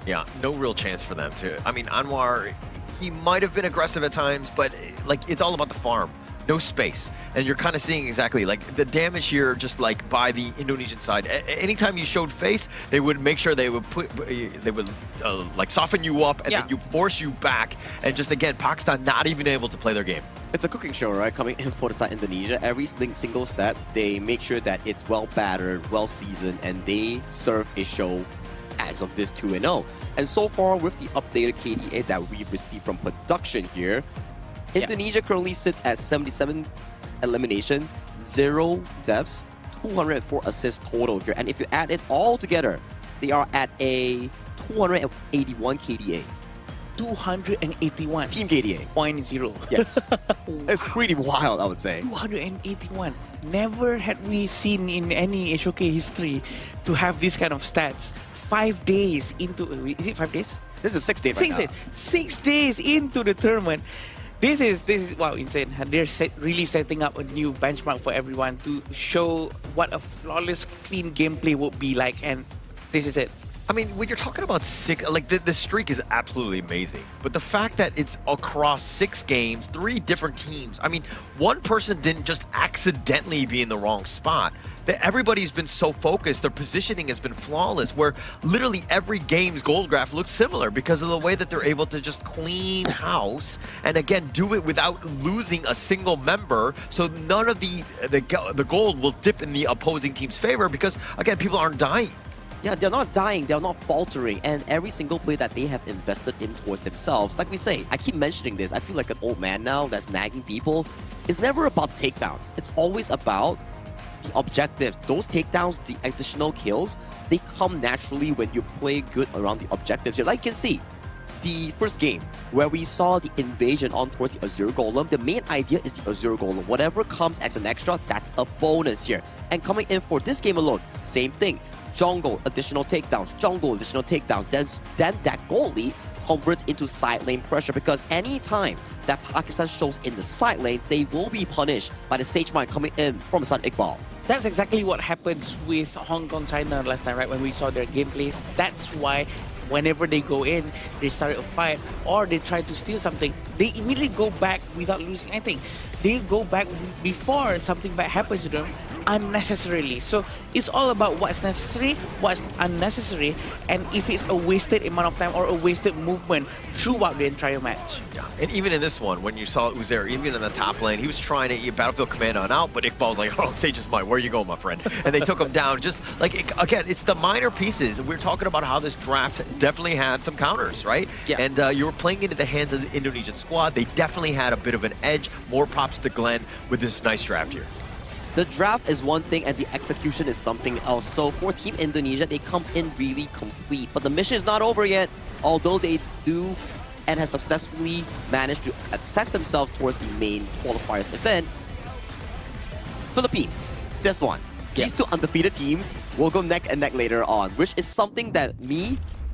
Yeah, no real chance for them to. I mean, Anwar, he might have been aggressive at times, but like it's all about the farm. No space. And you're kind of seeing exactly like the damage here just like by the Indonesian side. Anytime you showed face, they would make sure they would like soften you up and then you force you back. And just again, Pakistan not even able to play their game. It's a cooking show, right? Coming in for the side Indonesia, every single step, they make sure that it's well battered, well seasoned, and they serve a show as of this 2-0. And so far, with the updated KDA that we've received from production here, Indonesia currently sits at 77 elimination, 0 deaths, 204 assists total here. And if you add it all together, they are at a 281 KDA. 281. Team KDA. 0.0. Yes. It's pretty wild, I would say. 281. Never had we seen in any HOK history to have this kind of stats. 5 days into... Is it 5 days? This is 6 days right now. 6 days into the tournament. This is wow, insane. They're really setting up a new benchmark for everyone to show what a flawless, clean gameplay would be like, and this is it. I mean, when you're talking about 6, like the streak is absolutely amazing. But the fact that it's across 6 games, 3 different teams. I mean, one person didn't just accidentally be in the wrong spot. That everybody's been so focused, their positioning has been flawless, where literally every game's gold graph looks similar because of the way that they're able to just clean house and again do it without losing a single member. So none of the gold will dip in the opposing team's favor because again, people aren't dying. Yeah, they're not dying, they're not faltering, and every single play that they have invested in towards themselves, like we say, I keep mentioning this, I feel like an old man now that's nagging people. It's never about takedowns. It's always about the objectives. Those takedowns, the additional kills, they come naturally when you play good around the objectives. Like you can see, the first game where we saw the invasion on towards the Azure Golem, the main idea is the Azure Golem. Whatever comes as an extra, that's a bonus here. And coming in for this game alone, same thing. Jungle, additional takedowns. Jungle, additional takedowns. Then that goal lead converts into side lane pressure, because any time that Pakistan shows in the side lane, they will be punished by the Sage Mine coming in from Sun Iqbal. That's exactly what happens with Hong Kong China last night, right? When we saw their gameplays. That's why whenever they go in, they start a fight or they try to steal something, they immediately go back without losing anything. They go back before something bad happens to them unnecessarily. So it's all about what's necessary, what's unnecessary, and if it's a wasted amount of time or a wasted movement throughout the entire match. Yeah. And even in this one, when you saw Uzair, even in the top lane, he was trying to Battlefield Command on out, but Iqbal's like, oh, stage is mine. Where you going, my friend? And they took him down. Just like, again, it's the minor pieces. We're talking about how this draft definitely had some counters, right? Yeah. And you were playing into the hands of the Indonesian squad. They definitely had a bit of an edge. More props to Glenn with this nice draft here. The draft is one thing and the execution is something else. So for Team Indonesia, they come in really complete. But the mission is not over yet, although they do and have successfully managed to access themselves towards the main qualifiers event. Philippines, this one. These two undefeated teams will go neck and neck later on, which is something that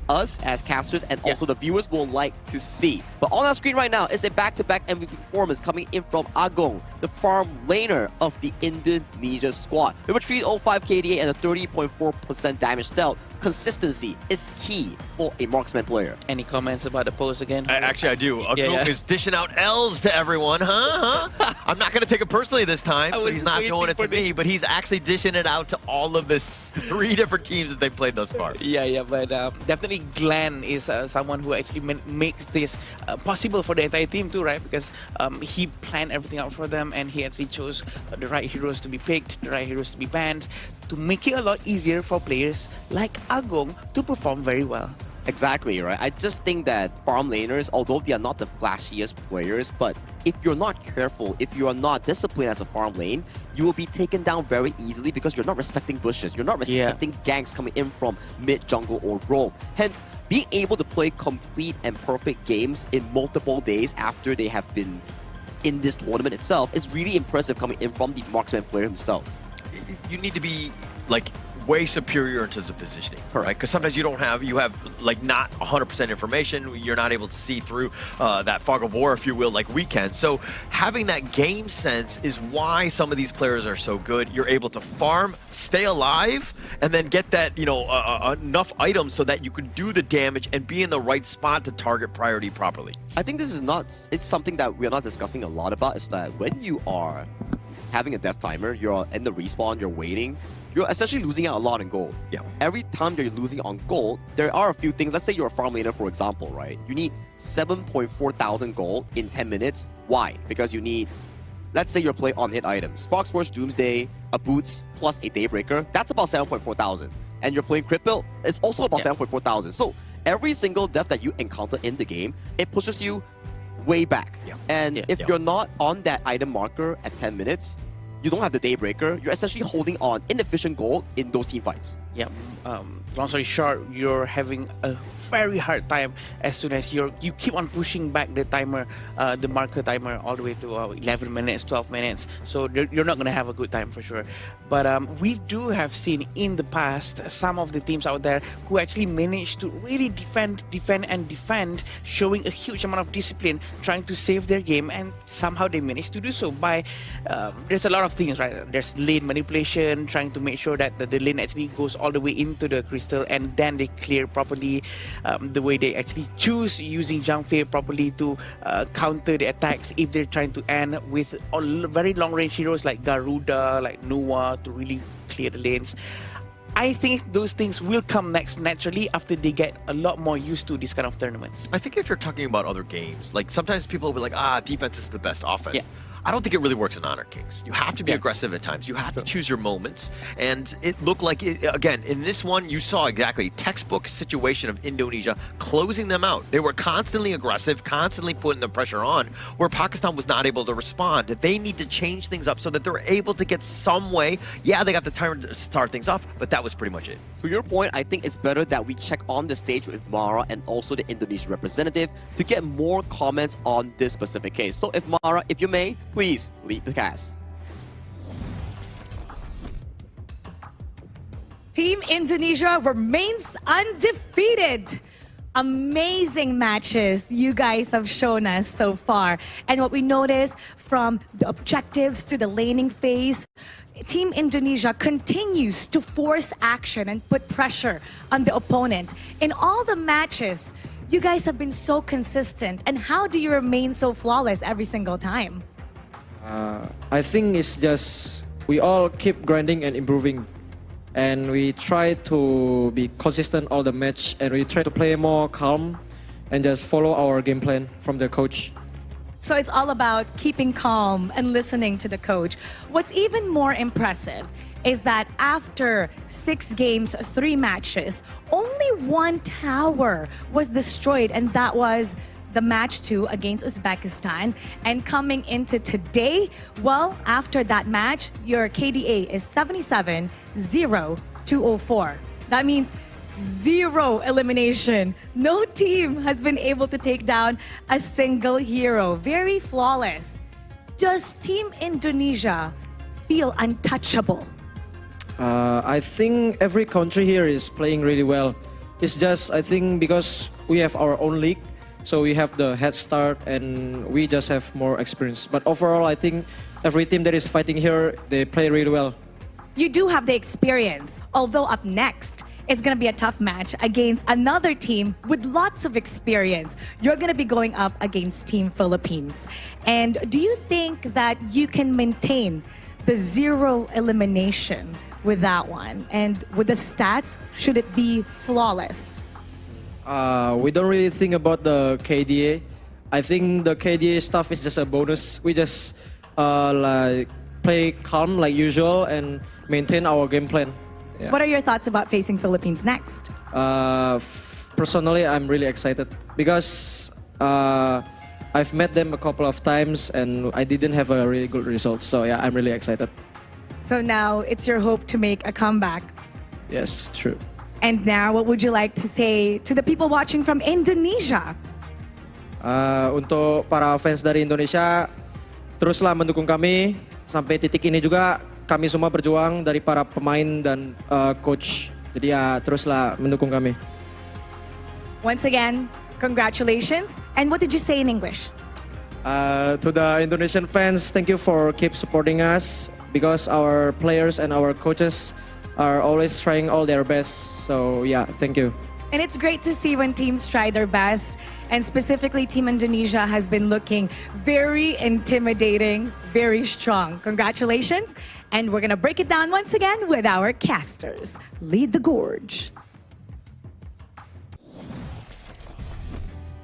us as casters and also the viewers will like to see. But on our screen right now is a back-to-back MVP performance coming in from Agong, the farm laner of the Indonesia squad. With a 305 KDA and a 30.4% damage dealt, consistency is key for a marksman player. Any comments about the post again? Actually, I do. Agong is dishing out L's to everyone, huh? I'm not going to take it personally this time, so he's not doing it to me, but he's actually dishing it out to all of the 3 different teams that they've played thus far. Yeah, but definitely Glenn is someone who actually makes this possible for the entire team too, right? Because he planned everything out for them and he actually chose the right heroes to be picked, the right heroes to be banned, to make it a lot easier for players like Agong to perform very well. Exactly, right? I just think that farm laners, although they are not the flashiest players, but if you're not careful, if you are not disciplined as a farm lane, you will be taken down very easily because you're not respecting bushes. You're not respecting ganks coming in from mid, jungle, or roam. Hence, being able to play complete and perfect games in multiple days after they have been in this tournament itself is really impressive coming in from the marksman player himself. You need to be, like, way superior in terms of positioning, right? Because sometimes you have like not 100% information. You're not able to see through that fog of war, if you will, like we can. So having that game sense is why some of these players are so good. You're able to farm, stay alive, and then get that, enough items so that you can do the damage and be in the right spot to target priority properly. I think it's something that we're not discussing a lot about, is that when you are having a death timer, you're in the respawn, you're waiting, you're essentially losing out a lot in gold. Yeah. Every time you're losing on gold, there are a few things. Let's say you're a farm laner, for example, right? You need 7.4 thousand gold in 10 minutes. Why? Because you need, let's say you're playing on-hit items. Sparks Forge, Doomsday, a Boots, plus a Daybreaker. That's about 7.4 thousand. And you're playing Crit Build, it's also about 7.4 thousand. So every single death that you encounter in the game, it pushes you way back. And if you're not on that item marker at 10 minutes, you don't have the Daybreaker, you're essentially holding on inefficient gold in those team fights. Yeah, long story short, you're having a very hard time as soon as you keep on pushing back the timer, the marker timer, all the way to 11 minutes, 12 minutes. So you're not going to have a good time for sure. But we do have seen in the past some of the teams out there who actually managed to really defend, showing a huge amount of discipline, trying to save their game, and somehow they managed to do so by, there's a lot of things, right? There's lane manipulation, trying to make sure that the lane actually goes all the way into the crystal and then they clear properly. The way they actually choose using Zhang Fei properly to counter the attacks if they're trying to end with very long range heroes like Garuda, like Nuwa to really clear the lanes. I think those things will come next naturally after they get a lot more used to these kind of tournaments. I think if you're talking about other games, like sometimes people will be like, defense is the best offense. Yeah. I don't think it really works in Honor Kings. You have to be aggressive at times. You have to choose your moments. And it looked like, again, in this one, you saw exactly textbook situation of Indonesia closing them out. They were constantly aggressive, constantly putting the pressure on, where Pakistan was not able to respond. They need to change things up so that they're able to get some way. Yeah, they got the time to start things off, but that was pretty much it. To your point, I think it's better that we check on the stage with Mara and also the Indonesian representative to get more comments on this specific case. So if Mara, if you may, please lead the cast. Team Indonesia remains undefeated Amazing matches you guys have shown us so far. And what we notice from the objectives to the laning phase, Team Indonesia continues to force action and put pressure on the opponent. In all the matches, you guys have been so consistent. And how do you remain so flawless every single time? I think it's just we all keep grinding and improving. And we try to be consistent all the match, and we try to play more calm and just follow our game plan from the coach. So it's all about keeping calm and listening to the coach. What's even more impressive is that after 6 games, 3 matches, only 1 tower was destroyed, and that was the match 2 against Uzbekistan. And coming into today, well, after that match, your KDA is 77-0-204. That means 0 elimination. No team has been able to take down a single hero. Very flawless. Does Team Indonesia feel untouchable? I think every country here is playing really well. It's just, I think, because we have our own league, so we have the head start and we just have more experience. But overall, I think every team that is fighting here, they play really well. You do have the experience, although up next, it's going to be a tough match against another team with lots of experience. You're going to be going up against Team Philippines. And do you think that you can maintain the 0 elimination with that one? And with the stats, should it be flawless? We don't really think about the KDA. I think the KDA stuff is just a bonus. We just like play calm like usual and maintain our game plan. Yeah. What are your thoughts about facing Philippines next? Personally, I'm really excited because I've met them a couple of times and I didn't have a really good result. So yeah, I'm really excited. So now it's your hope to make a comeback. Yes, true. And now, what would you like to say to the people watching from Indonesia? Untuk para fans dari Indonesia, teruslah mendukung kami. Sampai titik ini juga kami semua berjuang dari para pemain dan coach. Jadi ya teruslah mendukung kami. Once again, congratulations. And what did you say in English? To the Indonesian fans, thank you for keep supporting us because our players and our coaches are always trying all their best. So yeah, thank you. And it's great to see when teams try their best. And specifically, Team Indonesia has been looking very intimidating, very strong. Congratulations. And we're going to break it down once again with our casters. Lead the gorge.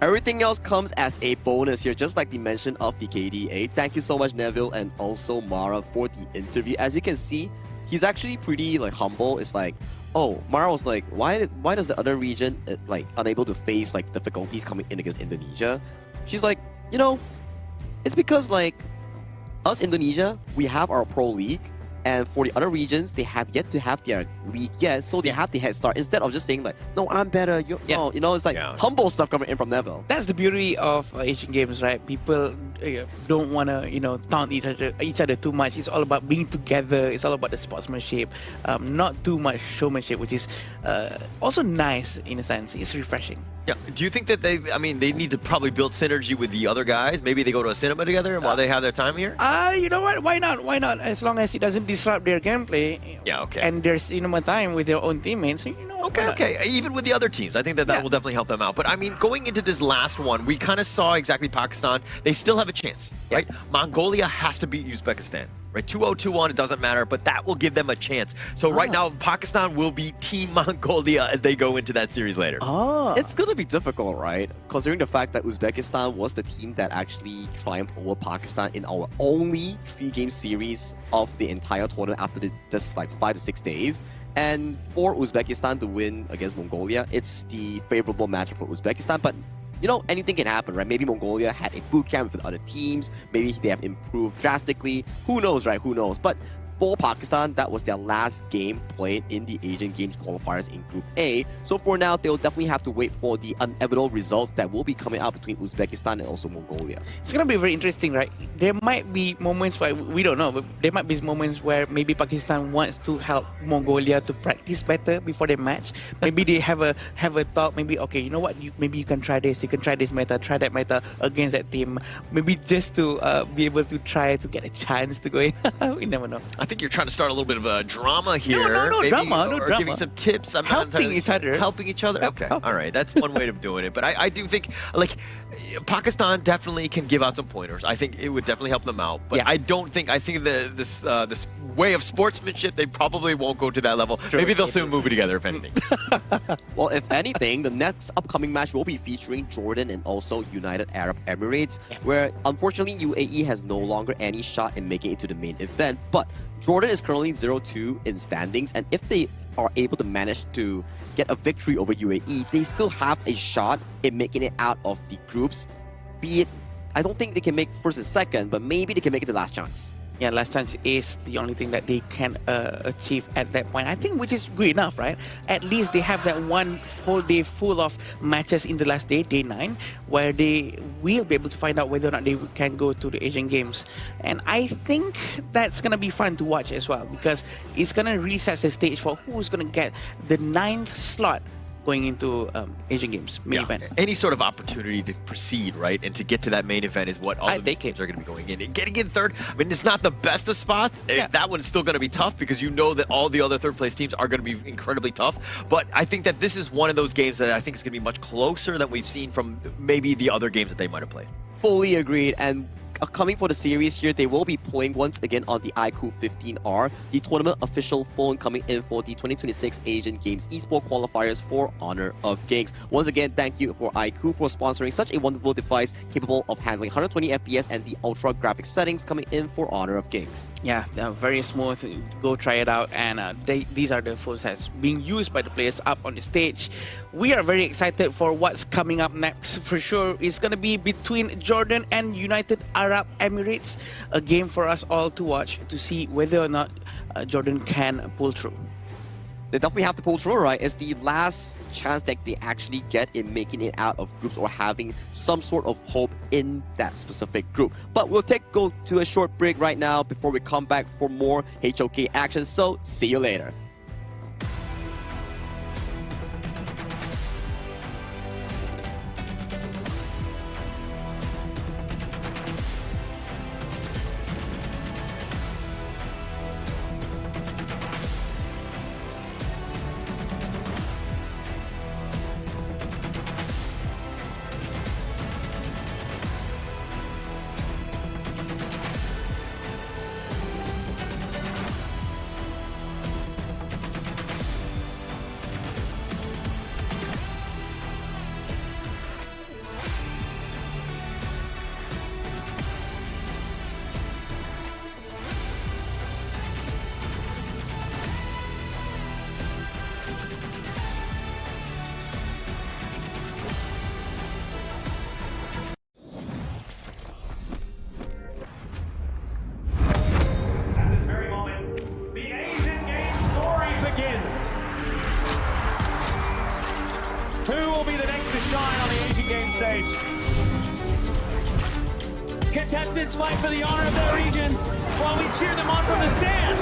Everything else comes as a bonus here, just like the mention of the KDA. Thank you so much, Neville, and also Mara for the interview. As you can see, he's actually pretty like humble. It's like, oh, Mara was like, why does the other region like unable to face like difficulties coming in against Indonesia? She's like, you know, it's because like us Indonesia, we have our pro league, and for the other regions, they have yet to have their league yet, so they have the head start instead of just saying like, no, I'm better. No, you know, it's like humble stuff coming in from Neville. That's the beauty of Asian Games, right? People don't want to, taunt each other too much. It's all about being together. It's all about the sportsmanship, not too much showmanship, which is also nice in a sense. It's refreshing. Yeah. Do you think that they need to probably build synergy with the other guys? Maybe they go to a cinema together while they have their time here? You know what? Why not? Why not? As long as it doesn't disrupt their gameplay. Yeah, okay. And there's more time with their own teammates. Okay. Even with the other teams, I think that will definitely help them out. But I mean, going into this last one, we kind of saw exactly Pakistan. They still have a chance, right? Mongolia has to beat Uzbekistan. Right, 2-0, 2-1, it doesn't matter, but that will give them a chance. So right now, Pakistan will be Team Mongolia as they go into that series later. It's going to be difficult, right? Considering the fact that Uzbekistan was the team that actually triumphed over Pakistan in our only 3-game series of the entire tournament after this like 5 to 6 days. And for Uzbekistan to win against Mongolia, it's the favorable matchup for Uzbekistan, but anything can happen, right? Maybe Mongolia had a boot camp with other teams. Maybe they have improved drastically. Who knows, right? Who knows? But For Pakistan, that was their last game played in the Asian Games qualifiers in Group A. So for now, they'll definitely have to wait for the inevitable results that will be coming out between Uzbekistan and also Mongolia. It's going to be very interesting, right? There might be moments where, we don't know, but there might be moments where maybe Pakistan wants to help Mongolia to practice better before their match. Maybe they have a thought, maybe, okay, you know what, maybe you can try this meta, try that meta against that team. Maybe just to be able to try to get a chance to go in. We never know. I think you're trying to start a little bit of a drama here. No maybe, drama, or giving some tips. Helping each other. Helping each other? Okay, all right. That's one way of doing it. But I do think, like, Pakistan definitely can give out some pointers. I think it would definitely help them out. But I think this way of sportsmanship, they probably won't go to that level. True. Maybe they'll soon move it together, if anything. Well, if anything, the next upcoming match will be featuring Jordan and also United Arab Emirates, where unfortunately UAE has no longer any shot in making it to the main event. But Jordan is currently 0-2 in standings, and if they are able to manage to get a victory over UAE, they still have a shot in making it out of the groups. Be it, I don't think they can make first and second, but maybe they can make it the last chance. Yeah, last chance is the only thing that they can achieve at that point. I think, which is good enough, right? At least they have that one whole day full of matches in the last day, day 9, where they will be able to find out whether or not they can go to the Asian Games. And I think that's going to be fun to watch as well, because it's going to reset the stage for who's going to get the 9th slot going into Asian Games main event. Any sort of opportunity to proceed, right, and to get to that main event is what all of these teams are going to be going in. And getting in third, I mean, it's not the best of spots. That one's still going to be tough because you know that all the other third-place teams are going to be incredibly tough. But I think that this is one of those games that I think is going to be much closer than we've seen from maybe the other games that they might have played. Fully agreed. And coming for the series here, they will be playing once again on the iQOO 15R, the tournament official phone coming in for the 2026 Asian Games Esports Qualifiers for Honor of Kings. Once again, thank you for iQOO for sponsoring such a wonderful device capable of handling 120 FPS and the ultra graphics settings coming in for Honor of Kings. Yeah, they're very smooth. Go try it out. And these are the phones that's being used by the players up on the stage. We are very excited for what's coming up next. For sure, it's going to be between Jordan and United Arab Emirates. A game for us all to watch to see whether or not Jordan can pull through. They definitely have to pull through, right? It's the last chance that they actually get in making it out of groups or having some sort of hope in that specific group. But we'll go to a short break right now before we come back for more HOK action. So see you later. Contestants fight for the honor of their regions while we cheer them on from the stands.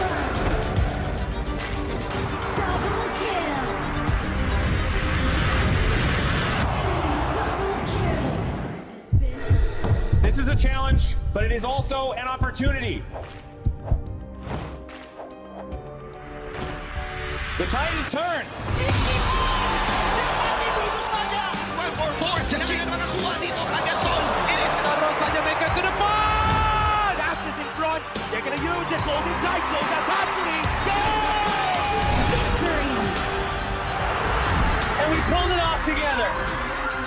This is a challenge, but it is also an opportunity. The tide has turned. Fastest in front. They're going to use it. Golden tight zone. Tatsuri. And we pulled it off together.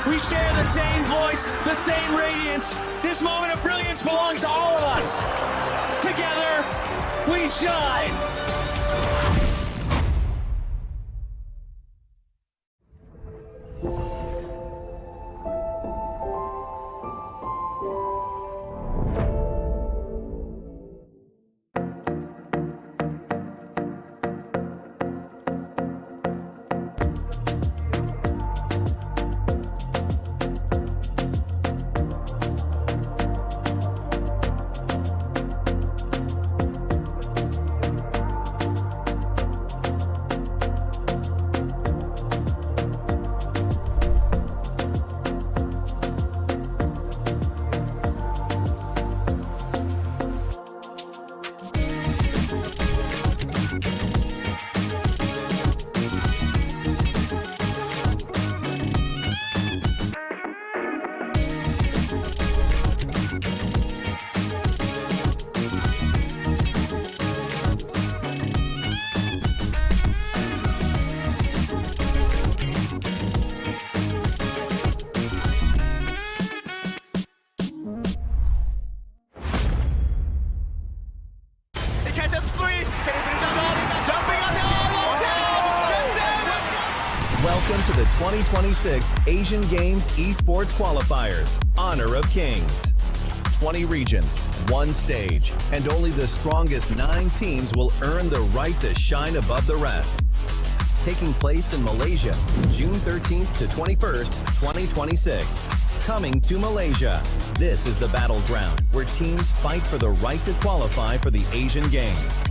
We share the same voice, the same radiance. This moment of brilliance belongs to all of us. Together, we shine. Welcome to the 2026 Asian Games Esports Qualifiers, Honor of Kings. 20 regions, one stage, and only the strongest 9 teams will earn the right to shine above the rest. Taking place in Malaysia, June 13th to 21st, 2026. Coming to Malaysia, this is the battleground where teams fight for the right to qualify for the Asian Games.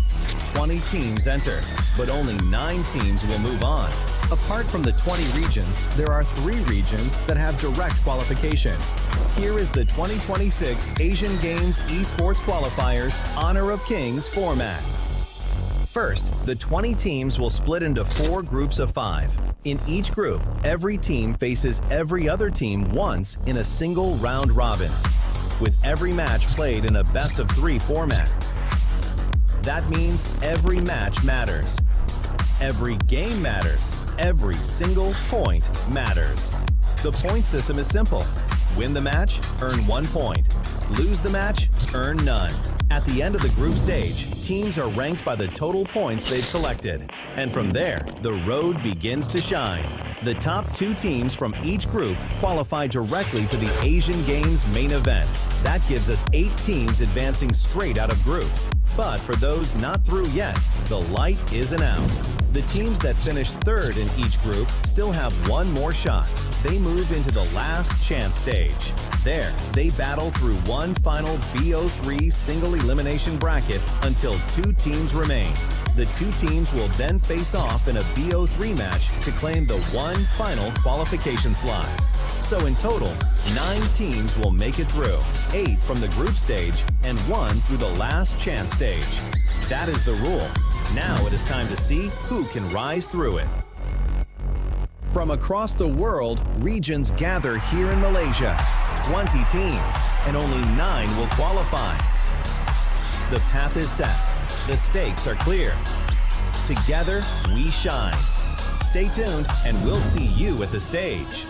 20 teams enter, but only 9 teams will move on. Apart from the 20 regions, there are 3 regions that have direct qualification. Here is the 2026 Asian Games Esports Qualifiers Honor of Kings format. First, the 20 teams will split into 4 groups of 5. In each group, every team faces every other team once in a single round robin, with every match played in a best-of-3 format. That means every match matters. Every game matters. Every single point matters. The point system is simple. Win the match, earn 1 point. Lose the match, earn none. At the end of the group stage, teams are ranked by the total points they've collected. And from there, the road begins to shine. The top 2 teams from each group qualify directly to the Asian Games main event. That gives us 8 teams advancing straight out of groups. But for those not through yet, the light isn't out. The teams that finish 3rd in each group still have 1 more shot. They move into the last chance stage. There, they battle through one final BO3 single elimination bracket until 2 teams remain. The 2 teams will then face off in a BO3 match to claim the one final qualification slot. So in total, 9 teams will make it through, 8 from the group stage and 1 through the last chance stage. That is the rule. Now it is time to see who can rise through it. From across the world, regions gather here in Malaysia. 20 teams, and only 9 will qualify. The path is set. The stakes are clear. Together, we shine. Stay tuned, and we'll see you at the stage.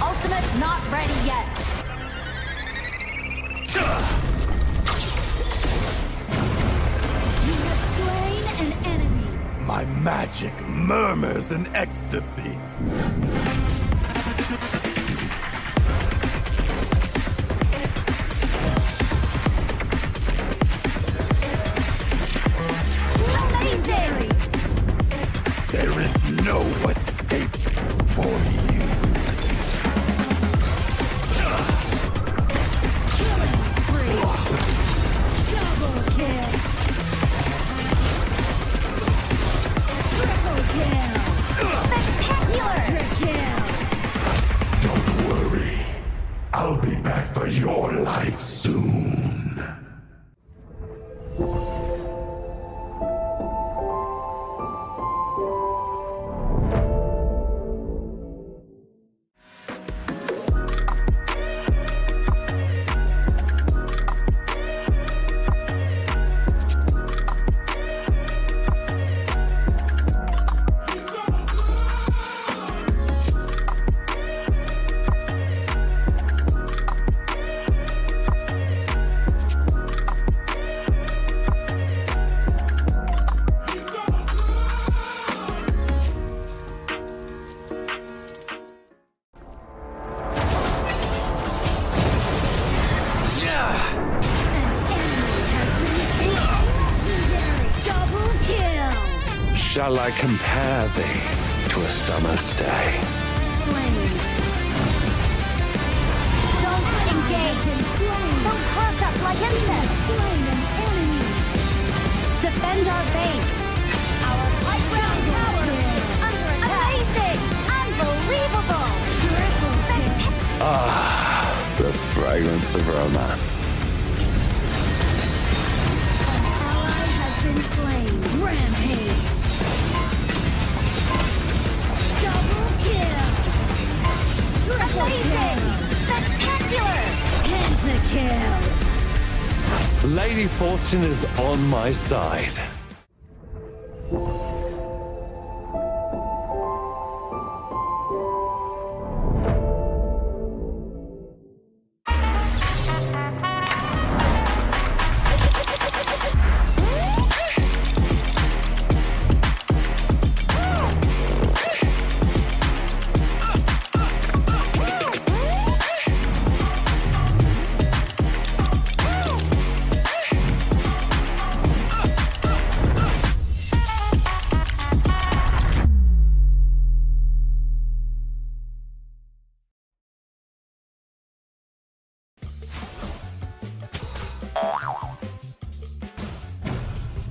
Ultimate not ready yet. You have slain an enemy. My magic murmurs in ecstasy. Amazing! There is no escape for you. Killing spree. Double kill. Triple kill. Spectacular kill. Don't worry. I'll be back for your life soon. Shall I compare thee to a summer's day? Don't engage in slain. Don't crush us like insects. Slain an enemy. Defend our base. Our high ground tower is under attack. Amazing! Unbelievable! Ah, the fragrance of romance. Lady Fortune is on my side.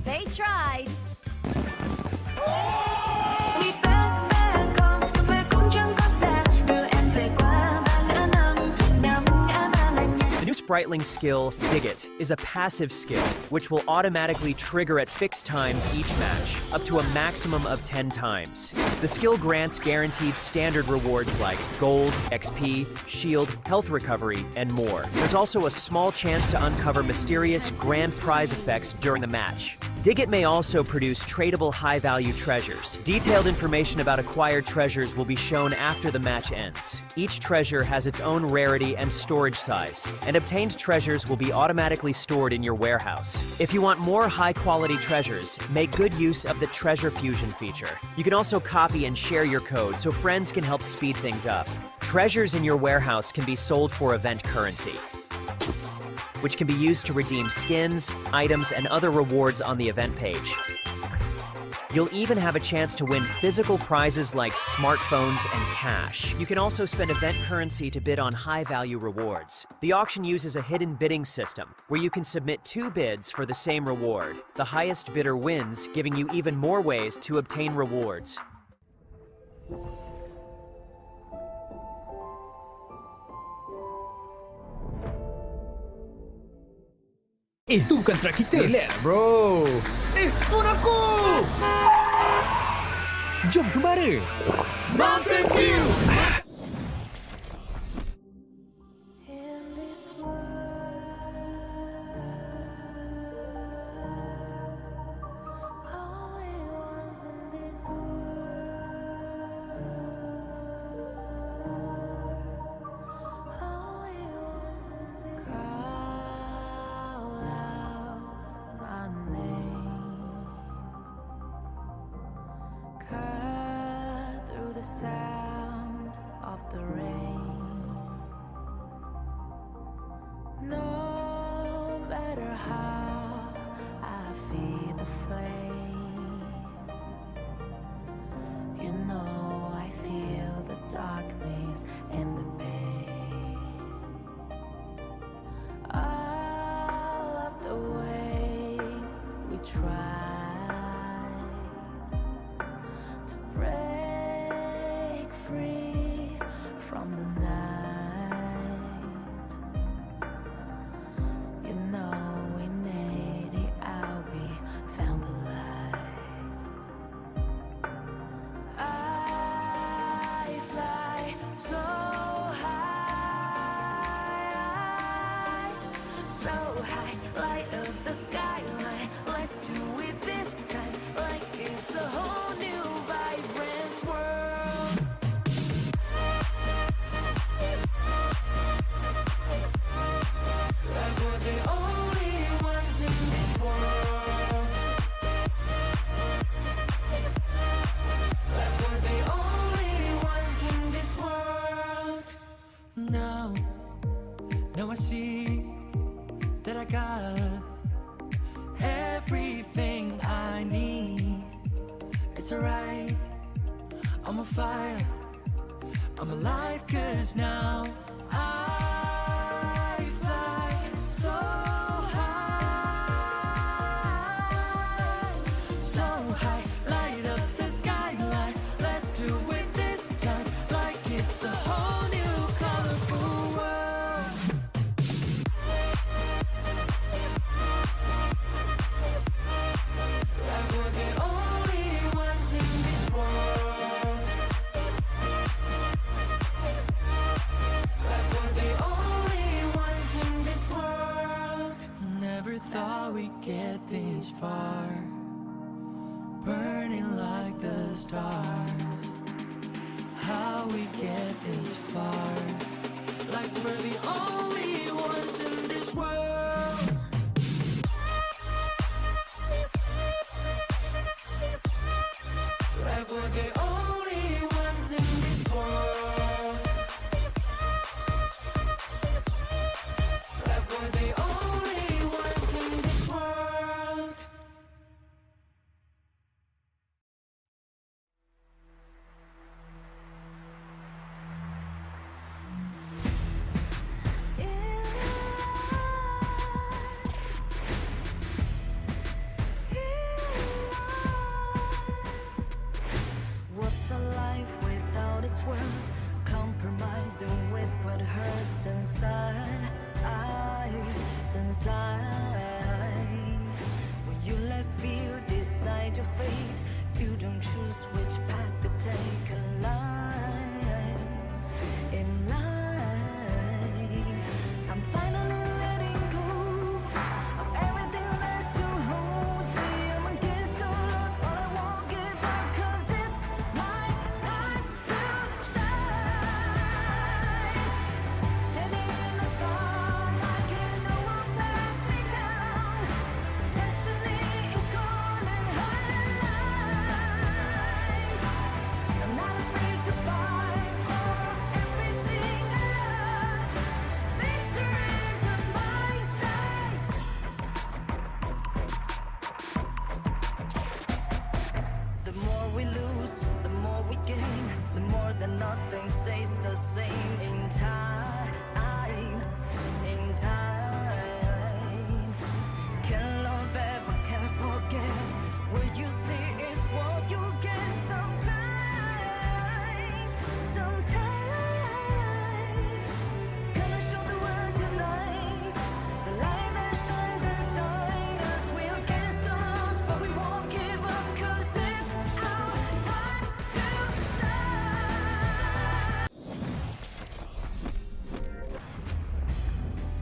They tried. The new Spriteling skill, Dig It, is a passive skill, which will automatically trigger at fixed times each match, up to a maximum of 10 times. The skill grants guaranteed standard rewards like gold, XP, shield, health recovery, and more. There's also a small chance to uncover mysterious grand prize effects during the match. Dig It may also produce tradable high-value treasures. Detailed information about acquired treasures will be shown after the match ends. Each treasure has its own rarity and storage size, and obtained treasures will be automatically stored in your warehouse. If you want more high-quality treasures, make good use of the Treasure Fusion feature. You can also copy and share your code so friends can help speed things up. Treasures in your warehouse can be sold for event currency, which can be used to redeem skins, items, and other rewards on the event page. You'll even have a chance to win physical prizes like smartphones and cash. You can also spend event currency to bid on high-value rewards. The auction uses a hidden bidding system, where you can submit 2 bids for the same reward. The highest bidder wins, giving you even more ways to obtain rewards. Itu kontra kita. Relax, bro. Phone aku! Jom kemana? Mountain View! Now I see that I got everything I need. It's alright, I'm on fire, I'm alive, 'cause now I fly so high, so high, light up the skyline. Let's do it this time, like it's a whole new colorful world. Like we're the only ones in this world. Like we're the get this far, burning like the stars. How we get this far, like we're the only ones in this world. Like we're the only ones in this world. Like we're the only ones in this world. What's a life without its worth? Compromising with what hurts inside. When you let fear decide your fate, you don't choose which path to take in life. In life, I'm finally letting go of everything that still holds me. I'm against all odds, but I won't give up, 'cause it's my time to shine. Standing in the spotlight, can't no one let me down. Destiny is calling highlight. I'm not afraid to fight for everything I love. Victory's on my side. The more we lose, the more we gain. The more that nothing stays the same in time. In time. Can't love ever, can't forget. What you see is what you get sometimes. Sometimes. Gonna show the world tonight. The light that shines inside us. We're against the odds, but we won't give up, 'cause it's our time to shine.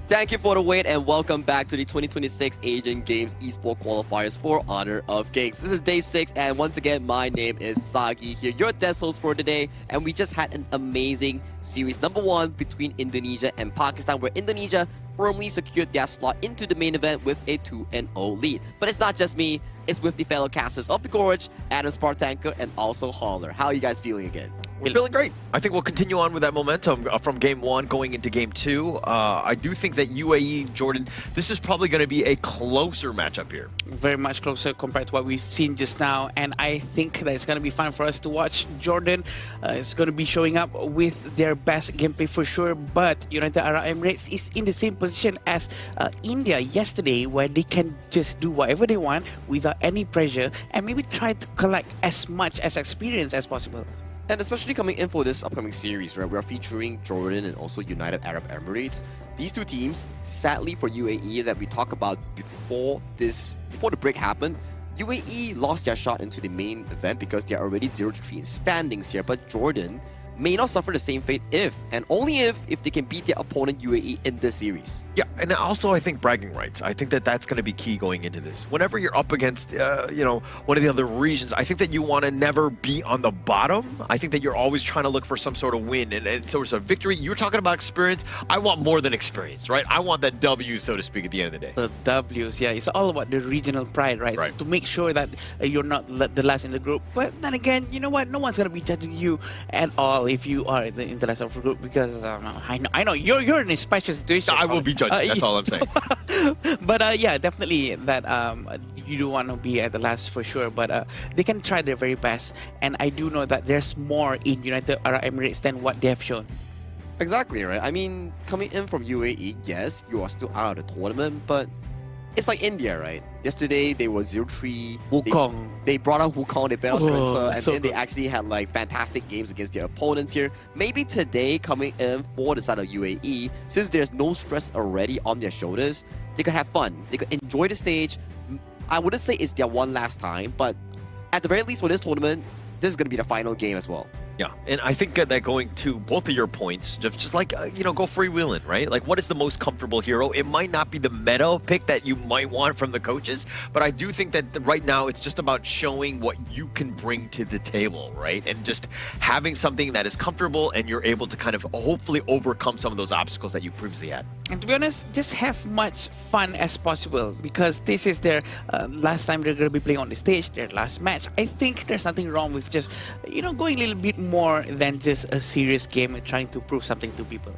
Thank you for the wait and welcome back to the 2026 Asian Games Esports Qualifiers for Honor of Kings. This is day 6 and once again my name is Sagi here, your guest host for today, and we just had an amazing series number 1 between Indonesia and Pakistan, where Indonesia firmly secured their slot into the main event with a 2-0 lead. But it's not just me, it's with the fellow casters of The Gorge, Adam Spartanko and also Holler. How are you guys feeling again? We're feeling great. I think we'll continue on with that momentum from game 1 going into game 2. I do think that UAE, Jordan, this is probably going to be a closer matchup here. Very much closer compared to what we've seen just now, and I think that it's going to be fun for us to watch. Jordan is going to be showing up with their best gameplay for sure, but United Arab Emirates is in the same position as India yesterday, where they can just do whatever they want without any pressure and maybe try to collect as much as experience as possible. And especially coming in for this upcoming series, right, we're featuring Jordan and also United Arab Emirates. These two teams, sadly for UAE, that we talked about before the break happened, UAE lost their shot into the main event because they are already 0-3 in standings here. But Jordan may not suffer the same fate if, and only if they can beat their opponent UAE in this series. Yeah, and also I think bragging rights. I think that that's going to be key going into this. Whenever you're up against, one of the other regions, I think that you want to never be on the bottom. I think that you're always trying to look for some sort of win and so it's a victory. You're talking about experience. I want more than experience, right? I want that W, so to speak, at the end of the day. The W's, yeah, it's all about the regional pride, right? Right. To make sure that you're not the last in the group. But then again, you know what? No one's going to be judging you at all if you are in the last of the group, because I know you're in a special situation. I will be judged. That's all I'm saying. But yeah, definitely that you do want to be at the last for sure. But they can try their very best, and I do know that there's more in United Arab Emirates than what they have shown. Exactly, right? I mean, coming in from UAE, yes, you are still out of the tournament, but it's like India, right? Yesterday, they were 0-3. Wukong. They brought out Wukong, they beat out Spencer, and so then they good. actually had like fantastic games against their opponents here. Maybe today, coming in for the side of UAE, since there's no stress already on their shoulders, they could have fun. They could enjoy the stage. I wouldn't say it's their one last time, but at the very least for this tournament, this is going to be the final game as well. Yeah, and I think that going to both of your points, just like, go freewheeling, right? Like, what is the most comfortable hero? It might not be the meta pick that you might want from the coaches, but I do think that right now it's just about showing what you can bring to the table, right? And just having something that is comfortable and you're able to kind of hopefully overcome some of those obstacles that you previously had. And to be honest, just have much fun as possible, because this is their last time they're going to be playing on the stage, their last match. I think there's nothing wrong with just, going a little bit more than just a serious game and trying to prove something to people.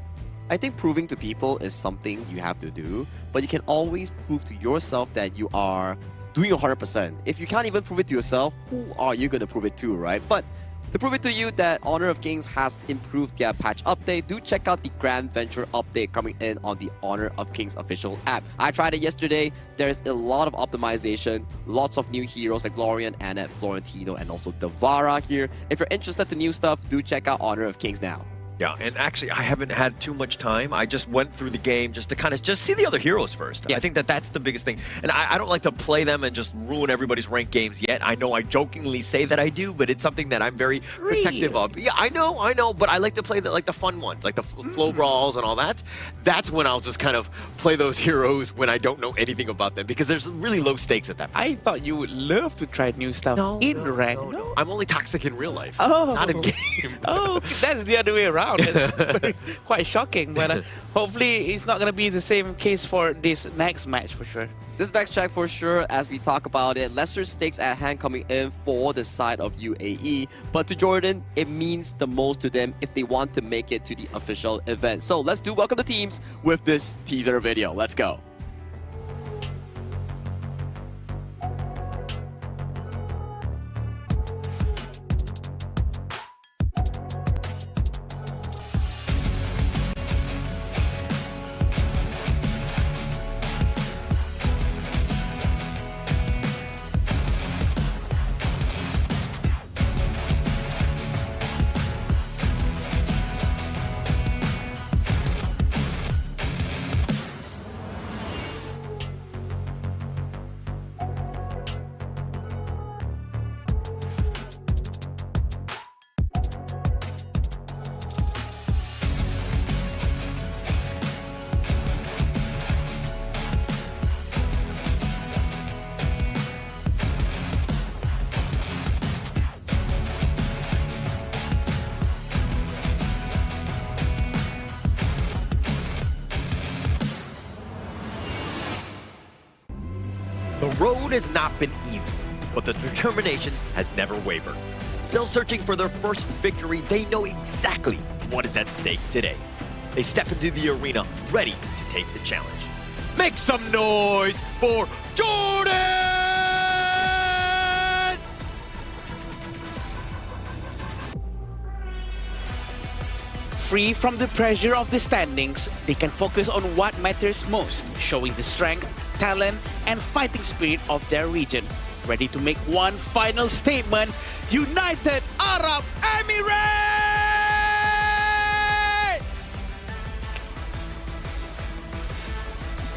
I think proving to people is something you have to do, but you can always prove to yourself that you are doing 100%. If you can't even prove it to yourself, who are you going to prove it to, right? But to prove it to you that Honor of Kings has improved their patch update, do check out the Grand Venture update coming in on the Honor of Kings official app. I tried it yesterday. There's a lot of optimization, lots of new heroes like Glorian, Annette, Florentino, and also Devara here. If you're interested in new stuff, do check out Honor of Kings now. Yeah, and actually, I haven't had too much time. I just went through the game just to kind of just see the other heroes first. Yeah. I think that that's the biggest thing. And I don't like to play them and just ruin everybody's ranked games yet. I know I jokingly say that I do, but it's something that I'm very protective of. Yeah, I know, but I like to play the fun ones, like the flow brawls and all that. That's when I'll just kind of play those heroes when I don't know anything about them, because there's really low stakes at that point. I thought you would love to try new stuff in rank. No. I'm only toxic in real life, oh. not in game. Oh, that's the other way around. It's quite shocking, but hopefully it's not going to be the same case for this next match for sure. This next track for sure, as we talk about it, lesser stakes at hand coming in for the side of UAE, but to Jordan, it means the most to them if they want to make it to the official event. So let's do welcome the teams with this teaser video. Let's go. The road has not been easy, but the determination has never wavered. Still searching for their first victory, they know exactly what is at stake today. They step into the arena ready to take the challenge. Make some noise for Jordan! Free from the pressure of the standings, they can focus on what matters most, showing the strength, talent, and fighting spirit of their region. Ready to make one final statement, United Arab Emirates!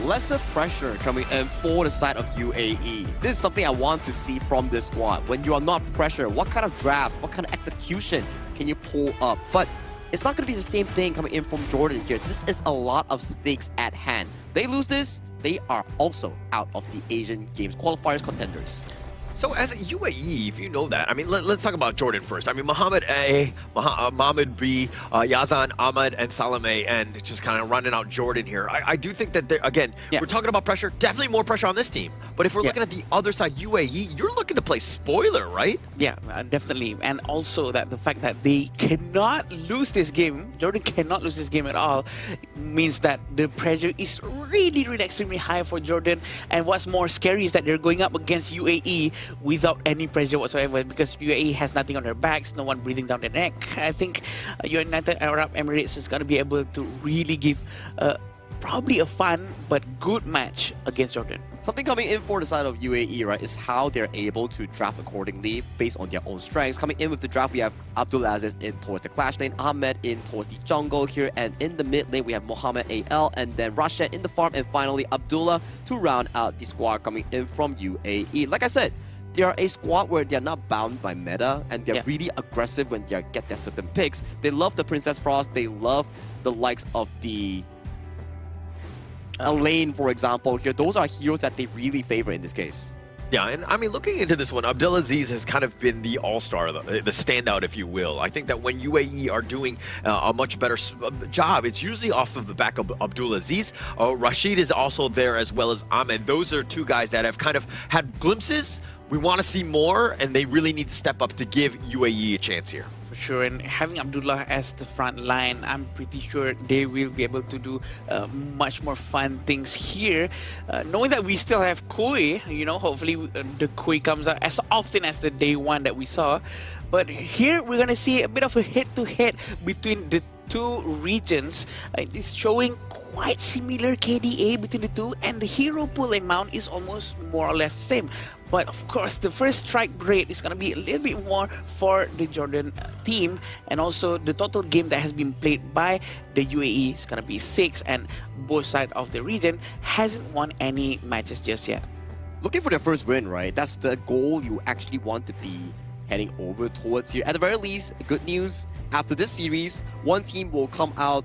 Lesser pressure coming in for the side of UAE. This is something I want to see from this squad. When you are not pressure, what kind of drafts, what kind of execution can you pull up? But it's not going to be the same thing coming in from Jordan here. This is a lot of stakes at hand. They lose this, they are also out of the Asian Games Qualifiers contenders. So as a UAE, if you know that, I mean, let's talk about Jordan first. I mean, Mohammed A, Mohammed B, Yazan, Ahmed, and Salame, and just kind of running out Jordan here. I do think that, again, we're talking about pressure, definitely more pressure on this team. But if we're looking at the other side, UAE, you're looking to play spoiler, right? Yeah, definitely. And also that the fact that they cannot lose this game, Jordan cannot lose this game at all, means that the pressure is really, really extremely high for Jordan. And what's more scary is that they're going up against UAE without any pressure whatsoever, because UAE has nothing on their backs, no one breathing down their neck. I think United Arab Emirates is going to be able to really give probably a fun but good match against Jordan. Something coming in for the side of UAE, right, is how they're able to draft accordingly based on their own strengths. Coming in with the draft, we have Abdulaziz in towards the clash lane, Ahmed in towards the jungle here, and in the mid lane we have Mohammed AL, and then Rashid in the farm, and finally Abdullah to round out the squad coming in from UAE. Like I said, they are a squad where they're not bound by meta, and they're really aggressive when they get their certain picks. They love the Princess Frost. They love the likes of the Elaine, for example. Here, those are heroes that they really favor in this case. Yeah, and I mean, looking into this one, Abdulaziz has kind of been the all-star, the standout, if you will. I think that when UAE are doing a much better job, it's usually off of the back of Abdulaziz. Rashid is also there as well as Ahmed. Those are two guys that have kind of had glimpses. We want to see more, and they really need to step up to give UAE a chance here. For sure, and having Abdullah as the front line, I'm pretty sure they will be able to do much more fun things here. Knowing that we still have Koi, you know, hopefully the Koi comes out as often as the day one that we saw. But here we're going to see a bit of a head-to-head between the two regions. It's showing quite similar KDA between the two, and the hero pool amount is almost more or less the same. But of course, the first strike rate is going to be a little bit more for the Jordan team, and also the total game that has been played by the UAE is going to be 6, and both sides of the region hasn't won any matches just yet. Looking for their first win, right? That's the goal you actually want to be heading over towards here. At the very least, good news, after this series, one team will come out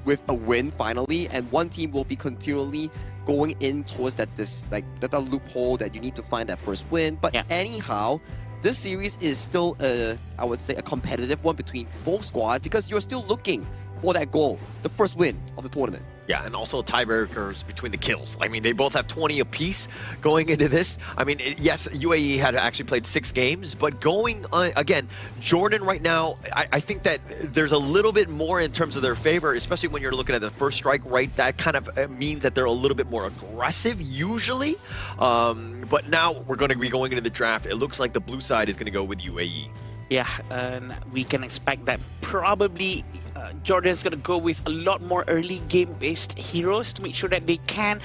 with a win finally, and one team will be continually going in towards that loophole that you need to find that first win. But anyhow, this series is still I would say a competitive one between both squads, because you're still looking for that goal, the first win of the tournament. Yeah, and also tiebreakers between the kills. I mean, they both have 20 apiece going into this. I mean, yes, UAE had actually played 6 games, but going again, Jordan right now, I think that there's a little bit more in terms of their favor, especially when you're looking at the first strike rate. That kind of means that they're a little bit more aggressive usually. But now we're going to be going into the draft. It looks like the blue side is going to go with UAE. Yeah, and we can expect that probably Jordan's going to go with a lot more early game-based heroes to make sure that they can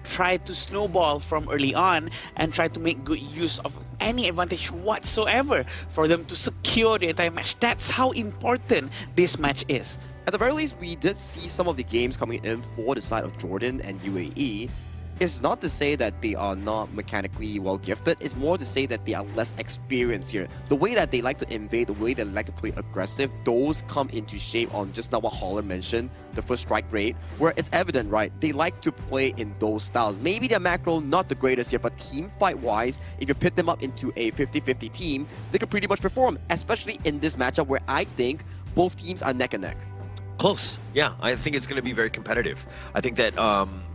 try to snowball from early on and try to make good use of any advantage whatsoever for them to secure the entire match. That's how important this match is. At the very least, we did see some of the games coming in for the side of Jordan and UAE. It's not to say that they are not mechanically well gifted, it's more to say that they are less experienced here. The way that they like to invade, the way they like to play aggressive, those come into shape on just now what Holler mentioned, the first strike rate, where it's evident, right? They like to play in those styles. Maybe their macro not the greatest here, but team fight wise, if you pit them up into a 50-50 team, they could pretty much perform, especially in this matchup where I think both teams are neck and neck. Close. Yeah, I think it's going to be very competitive. I think that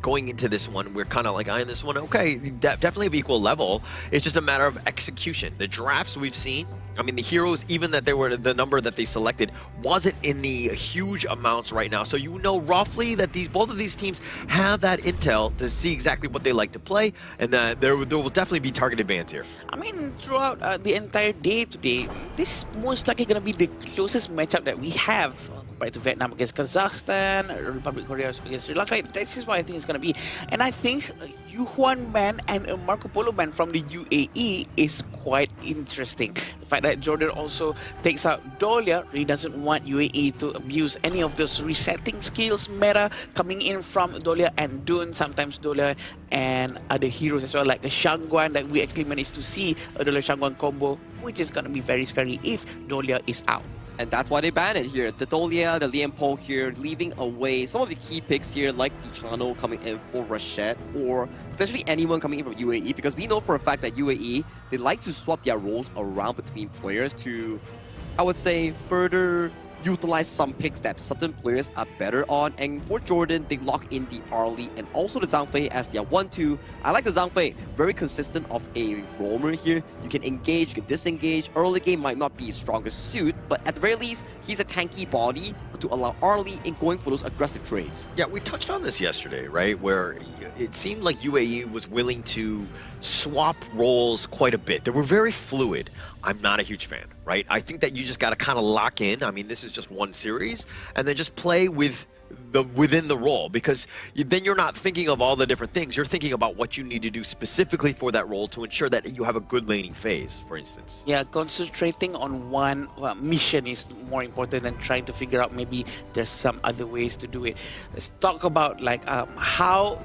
going into this one, we're kind of like eyeing this one, okay, definitely of equal level. It's just a matter of execution. The drafts we've seen, I mean, the heroes, even that they were the number that they selected, wasn't in the huge amounts right now. So you know roughly that both of these teams have that intel to see exactly what they like to play, and there will definitely be targeted bans here. I mean, throughout the entire day today, this is most likely going to be the closest matchup that we have compared to Vietnam against Kazakhstan, Republic of Korea against Sri Lanka. This is what I think it's going to be. And I think Yu Huan ban and a Marco Polo ban from the UAE is quite interesting. The fact that Jordan also takes out Dolia really doesn't want UAE to abuse any of those resetting skills meta coming in from Dolia and Dun, sometimes Dolia and other heroes as well, like the Shangguan that we actually managed to see a Dolia Shangguan combo, which is going to be very scary if Dolia is out. And that's why they ban it here. The Dolia, the Lian Po here, leaving away some of the key picks here, like the Chano coming in for Rashad, or potentially anyone coming in from UAE, because we know for a fact that UAE, they like to swap their roles around between players to, I would say, further utilize some picks that certain players are better on. And for Jordan, they lock in the Arlie and also the Zhang Fei as their 1-2. I like the Zhang Fei, very consistent of a roamer here. You can engage, you can disengage. Early game might not be his strongest suit, but at the very least, he's a tanky body to allow Arlie in going for those aggressive trades. Yeah, we touched on this yesterday, right? Where it seemed like UAE was willing to swap roles quite a bit. They were very fluid. I'm not a huge fan, right? I think that you just got to kind of lock in. I mean, this is just one series, and then just play with within the role, because then you're not thinking of all the different things. You're thinking about what you need to do specifically for that role to ensure that you have a good laning phase, for instance. Yeah, concentrating on one mission is more important than trying to figure out maybe there's some other ways to do it. Let's talk about like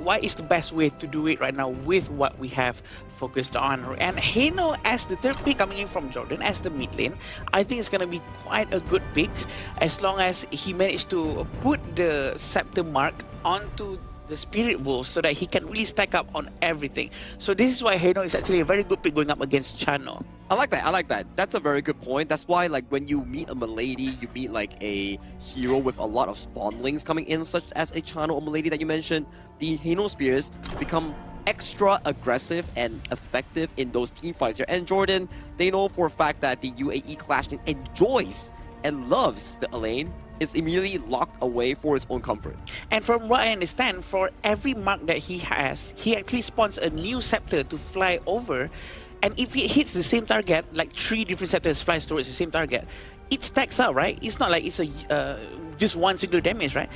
what is the best way to do it right now with what we have focused on. And Heno as the third pick coming in from Jordan as the mid lane, I think it's going to be quite a good pick as long as he managed to put the scepter mark onto the Spirit Wolf so that he can really stack up on everything. So this is why Heno is actually a very good pick going up against Chano. I like that. That's a very good point. That's why, like, when you meet a Milady, you meet like a hero with a lot of spawnlings coming in, such as a Chano or Milady that you mentioned, the Heno Spears become extra aggressive and effective in those team fights here. And Jordan, they know for a fact that the UAE Clash team enjoys and loves the Elaine, is immediately locked away for its own comfort. And from what I understand, for every mark that he has, he actually spawns a new scepter to fly over. And if it hits the same target, like 3 different scepters flies towards the same target, it stacks up, right? It's not like it's just one single damage, right?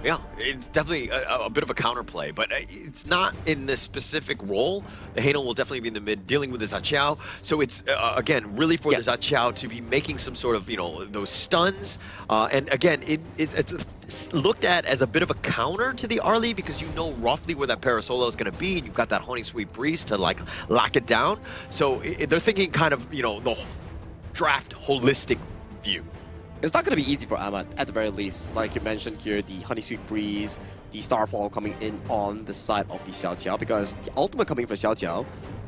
Yeah, it's definitely a bit of a counterplay, but it's not in this specific role. The Hano will definitely be in the mid dealing with the Zaqiao, so it's again really for the Zaqiao to be making some sort of those stuns, and again it's looked at as a bit of a counter to the Arlie because you know roughly where that Parasolo is going to be, and you've got that Honey Sweet Breeze to like lock it down. So they're thinking kind of the draft holistic view. It's not going to be easy for Ahmad, at the very least. Like you mentioned here, the Honey Sweet Breeze, the Starfall coming in on the side of the Xiao Qiao, because the ultimate coming for Xiao Qiao,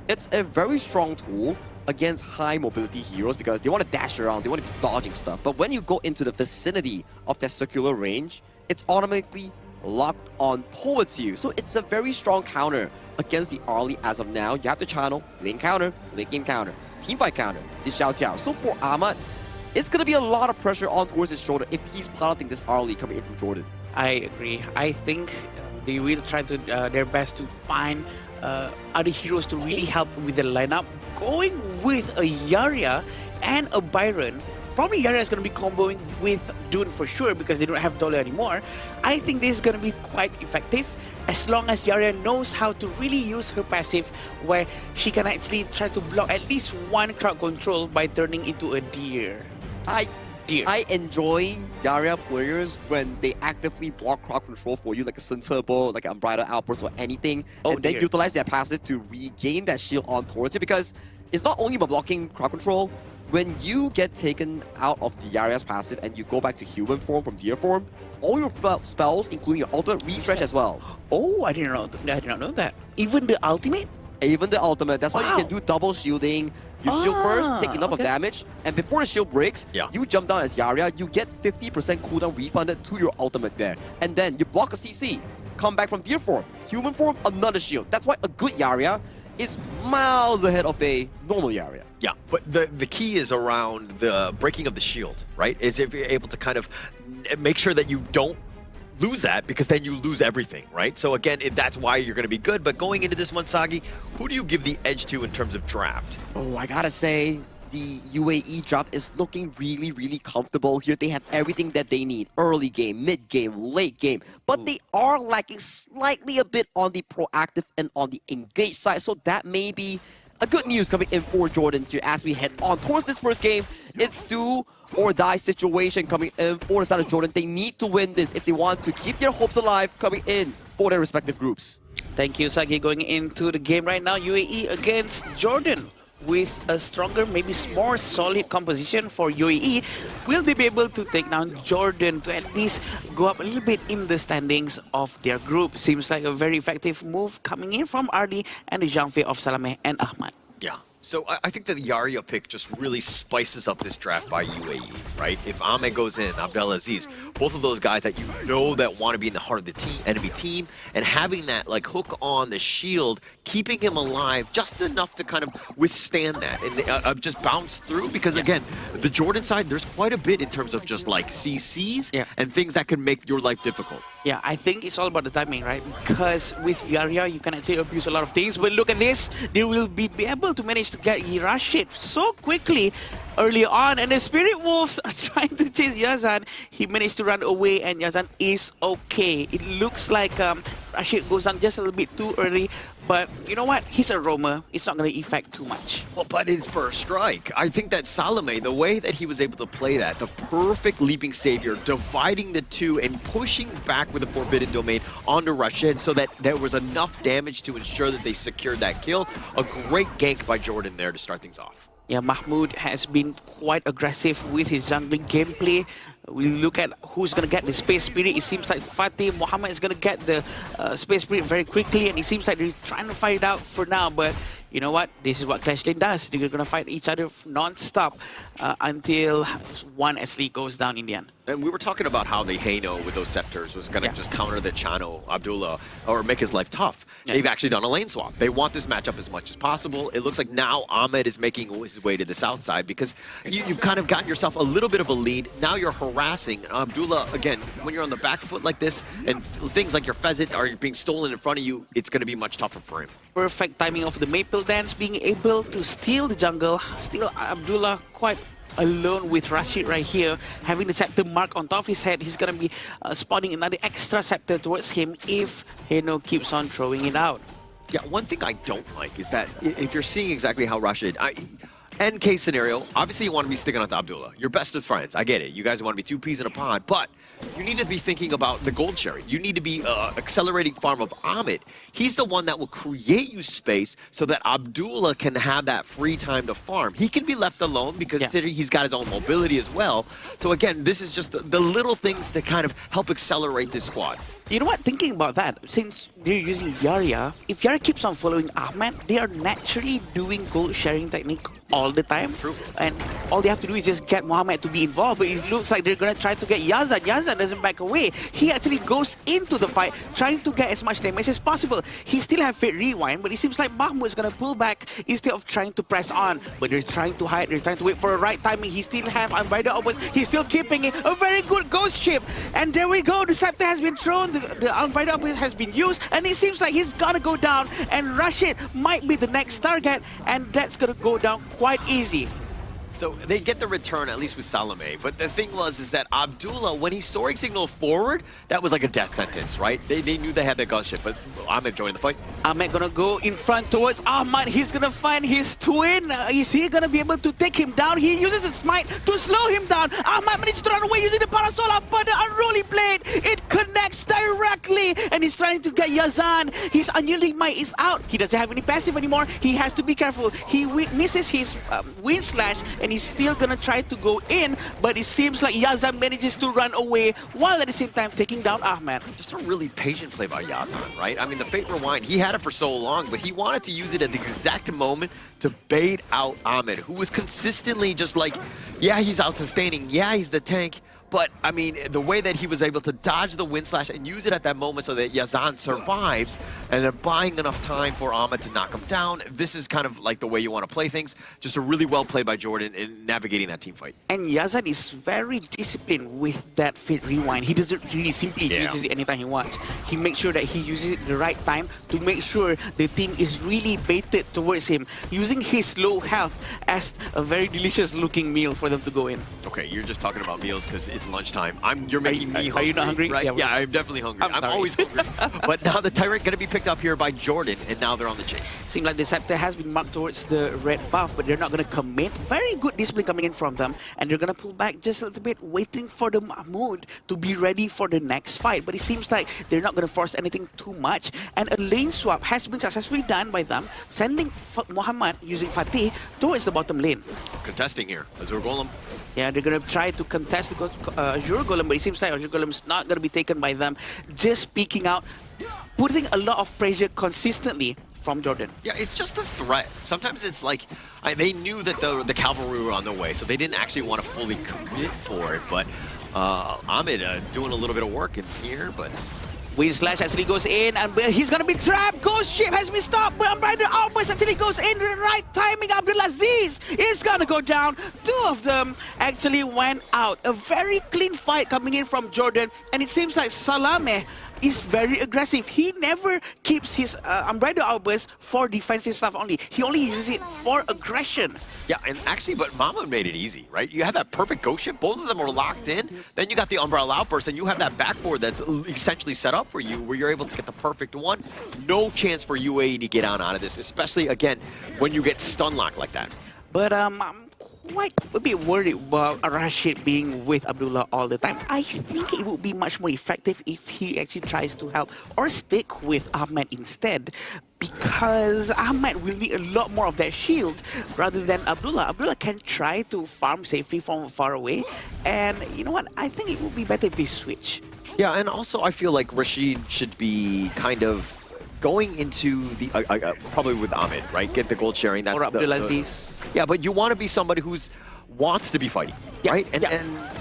it's a very strong tool against high mobility heroes because they want to dash around, they want to be dodging stuff. But when you go into the vicinity of that circular range, it's automatically locked on towards you. So it's a very strong counter against the Arlie as of now. You have the channel, lane counter, late game counter, teamfight counter, the Xiao Qiao. So for Ahmad, it's going to be a lot of pressure on towards his shoulder if he's piloting this Arlie coming in from Jordan. I agree. I think they will try to their best to find other heroes to really help with the lineup. Going with a Yarya and a Byron, probably Yarya is going to be comboing with Dune for sure because they don't have Dole anymore. I think this is going to be quite effective as long as Yarya knows how to really use her passive where she can actually try to block at least one crowd control by turning into a deer. I enjoy Yarya players when they actively block crowd control for you, like a Sun Turbo, like an Unbridled Outburst or anything, and then utilize their passive to regain that shield on towards it, because it's not only about blocking crowd control. When you get taken out of the Yarya's passive and you go back to human form from deer form, all your spells, including your ultimate, refresh as well. Oh, I did not know that. Even the ultimate? Even the ultimate. That's why you can do double shielding. You shield first, take enough of damage, and before the shield breaks, you jump down as Yarya, you get 50% cooldown refunded to your ultimate there. And then you block a CC, come back from deer form, human form, another shield. That's why a good Yarya is miles ahead of a normal Yarya. Yeah, but the key is around the breaking of the shield, right? Is if you're able to kind of make sure that you don't lose that, because then you lose everything, right? So again, that's why you're going to be good. But going into this one, Sagi, who do you give the edge to in terms of draft? Oh, I gotta say, the UAE draft is looking really, really comfortable here. They have everything that they need. Early game, mid game, late game. But they are lacking slightly a bit on the proactive and on the engaged side. So that may be a good news coming in for Jordan here as we head on towards this first game. It's do or die situation coming in for the side of Jordan. They need to win this if they want to keep their hopes alive coming in for their respective groups. Thank you, Sagi. Going into the game right now, UAE against Jordan with a stronger, maybe more solid composition for UAE. Will they be able to take down Jordan to at least go up a little bit in the standings of their group? Seems like a very effective move coming in from Arlie and the Zhangfei of Salameh and Ahmad. Yeah. So I think that the Yarya pick just really spices up this draft by UAE, right? If Ahmed goes in, Abdelaziz, both of those guys that you know that want to be in the heart of the team, enemy team, and having that like hook on the shield, keeping him alive just enough to kind of withstand that and just bounce through. Because again, the Jordan side, there's quite a bit in terms of just like CCs and things that can make your life difficult. Yeah, I think it's all about the timing, right? Because with Yarya, you can actually abuse a lot of things. But look at this, they will be able to manage to get Rashid so quickly earlier on, and the Spirit Wolves are trying to chase Yazan. He managed to run away, and Yazan is okay. It looks like Rashid goes down just a little bit too early, but you know what? He's a roamer. It's not going to affect too much. Well, but it's first strike. I think that Salome, the way that he was able to play that, the perfect leaping savior, dividing the two and pushing back with the Forbidden Domain onto Rashid so that there was enough damage to ensure that they secured that kill. A great gank by Jordan there to start things off. Yeah, Mahmoud has been quite aggressive with his jungling gameplay. We look at who's going to get the Space Spirit. It seems like Fatih Muhammad is going to get the Space Spirit very quickly, and it seems like they're trying to fight it out for now. But you know what? This is what Clash Lane does. They're going to fight each other non-stop until one actually goes down in the end. And we were talking about how the Haino with those scepters was going to just counter the Chano Abdullah or make his life tough. Yeah. They've actually done a lane swap. They want this matchup as much as possible. It looks like now Ahmed is making his way to the south side because you've kind of gotten yourself a little bit of a lead. Now you're harassing Abdullah. Again, when you're on the back foot like this and things like your pheasant are being stolen in front of you, it's going to be much tougher for him. Perfect timing of the Maple Dance, being able to steal the jungle. Still Abdullah quite alone with Rashid right here, having the scepter mark on top of his head. He's going to be spawning another extra scepter towards him if Haino keeps on throwing it out. Yeah, one thing I don't like is that if you're seeing exactly how Rashid... End case scenario, obviously you want to be sticking on to Abdullah. You're best of friends, I get it. You guys want to be two peas in a pod, but you need to be thinking about the gold sharing. You need to be accelerating farm of Ahmed. He's the one that will create you space so that Abdullah can have that free time to farm. He can be left alone because he's got his own mobility as well. So again, this is just the little things to kind of help accelerate this squad. You know what, thinking about that, since they're using Yarya, if Yarya keeps on following Ahmed, they are naturally doing gold sharing technique all the time. True. And all they have to do is just get Muhammad to be involved, but it looks like they're going to try to get Yazan. Yazan doesn't back away. He actually goes into the fight, trying to get as much damage as possible. He still has Fate Rewind, but it seems like Mahmoud is going to pull back instead of trying to press on. But they're trying to hide, they're trying to wait for a right timing. He still has Unbridled Opus. He's still keeping it. A very good ghost ship. And there we go, the scepter has been thrown. The Unbridled Opus has been used, and it seems like he's gonna go down, and Rashid might be the next target, and that's gonna go down quite easy. So they get the return, at least with Salome. But the thing is that Abdullah, when he soaring signaled forward, that was like a death sentence, right? They knew they had the gunship, but Ahmed joined the fight. Ahmed gonna go in front towards Ahmad. He's gonna find his twin. Is he gonna be able to take him down? He uses his smite to slow him down. Ahmad managed to run away using the Parasola, but the Unruly Blade, it connects directly, and he's trying to get Yazan. His Unyielding Might is out. He doesn't have any passive anymore. He has to be careful. He misses his Wind Slash, and he's still gonna try to go in, but it seems like Yazan manages to run away while at the same time taking down Ahmed. Just a really patient play by Yazan, right? I mean, the Fate Rewind, he had it for so long, but he wanted to use it at the exact moment to bait out Ahmed, who was consistently just like, yeah, he's out-sustaining, yeah, he's the tank, but, I mean, the way that he was able to dodge the Wind Slash and use it at that moment so that Yazan survives, and they're buying enough time for Ahmed to knock him down. This is kind of like the way you want to play things. Just a really well played by Jordan in navigating that team fight. And Yazan is very disciplined with that Fate Rewind. He doesn't really simply use it anytime he wants. He makes sure that he uses it the right time to make sure the team is really baited towards him, using his low health as a very delicious looking meal for them to go in. Okay, you're just talking about meals because it's lunchtime. You're making me hungry. Are you not hungry? Right? Yeah, I'm definitely hungry. I'm always hungry. But now the Tyrant going to be picked up here by Jordan, and now they're on the chase. Seems like the scepter has been marked towards the red buff, but they're not going to commit. Very good discipline coming in from them, and they're going to pull back just a little bit, waiting for the Mahmoud to be ready for the next fight. But it seems like they're not going to force anything too much, and a lane swap has been successfully done by them, sending Muhammad using Fatih towards the bottom lane. Contesting here, Azure Golem. Yeah, they're going to try to contest the Azure Golem, but it seems like Azure Golem is not going to be taken by them. Just peeking out, putting a lot of pressure consistently from Jordan. Yeah, it's just a threat. Sometimes it's like, they knew that the cavalry were on their way, so they didn't actually want to fully commit for it, but Ahmed doing a little bit of work in here, but... Wind Slash actually goes in, and he's gonna be trapped. Ghost Ship has been stopped, but Unbridled Opus actually goes in the right timing. Abdulaziz is gonna go down. Two of them actually went out. A very clean fight coming in from Jordan, and it seems like Salame is very aggressive. He never keeps his Umbrella Outburst for defensive stuff only. He only uses it for aggression. Yeah, and actually, but Mama made it easy, right? You had that perfect ghost ship. Both of them were locked in. Then you got the Umbrella Outburst, and you have that backboard that's essentially set up for you, where you're able to get the perfect one. No chance for UAE to get out of this, especially, again, when you get stun locked like that. But I'm quite a bit worried about Rashid being with Abdullah all the time. I think it would be much more effective if he actually tries to help or stick with Ahmed instead, because Ahmed will need a lot more of that shield rather than Abdullah. Abdullah can try to farm safely from far away, and you know what? I think it would be better if they switch. Yeah, and also I feel like Rashid should be kind of going into the probably with Ahmed, right? Get the gold sharing. That's or Abdulaziz. Yeah, but you want to be somebody who's wants to be fighting, right? And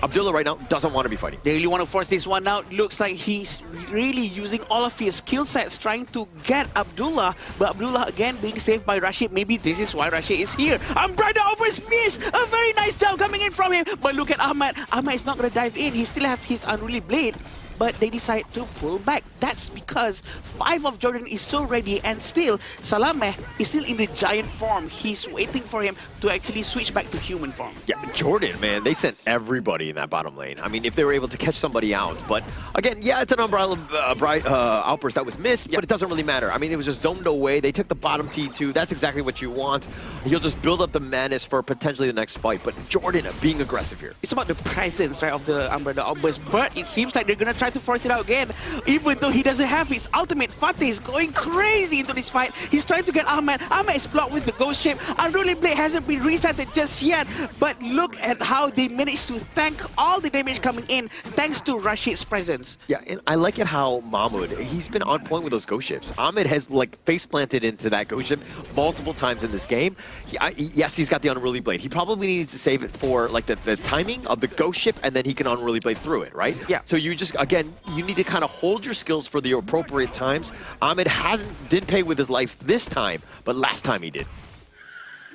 Abdullah right now doesn't want to be fighting. They really want to force this one out. Looks like he's really using all of his skill sets trying to get Abdullah, but Abdullah again being saved by Rashid. Maybe this is why Rashid is here. Umbrella almost missed. A very nice jump coming in from him, but look at Ahmed. Ahmed is not going to dive in. He still have his unruly blade, but they decide to pull back. That's because 5 of Jordan is so ready, and still Salameh is still in the giant form. He's waiting for him to actually switch back to human form. Yeah, Jordan, man, they sent everybody in that bottom lane. I mean, if they were able to catch somebody out. But again, yeah, it's an Umbrella Outburst that was missed, but it doesn't really matter. I mean, it was just zoned away. They took the bottom T2. That's exactly what you want. You'll just build up the menace for potentially the next fight. But Jordan being aggressive here. It's about the presence, right, of the Umbrella Outburst, but it seems like they're going to try to force it out again. Even though he doesn't have his ultimate, Fateh is going crazy into this fight. He's trying to get Ahmed. Ahmed is blocked with the ghost ship. Unruly Blade hasn't been resetted just yet, but look at how they managed to tank all the damage coming in thanks to Rashid's presence. Yeah, and I like it how Mahmoud, he's been on point with those ghost ships. Ahmed has like face planted into that ghost ship multiple times in this game. Yes, he's got the Unruly Blade. He probably needs to save it for like the timing of the ghost ship, and then he can Unruly Blade through it, right? Yeah. So you just, again, you need to kind of hold your skills for the appropriate times. Ahmed didn't pay with his life this time, but last time he did.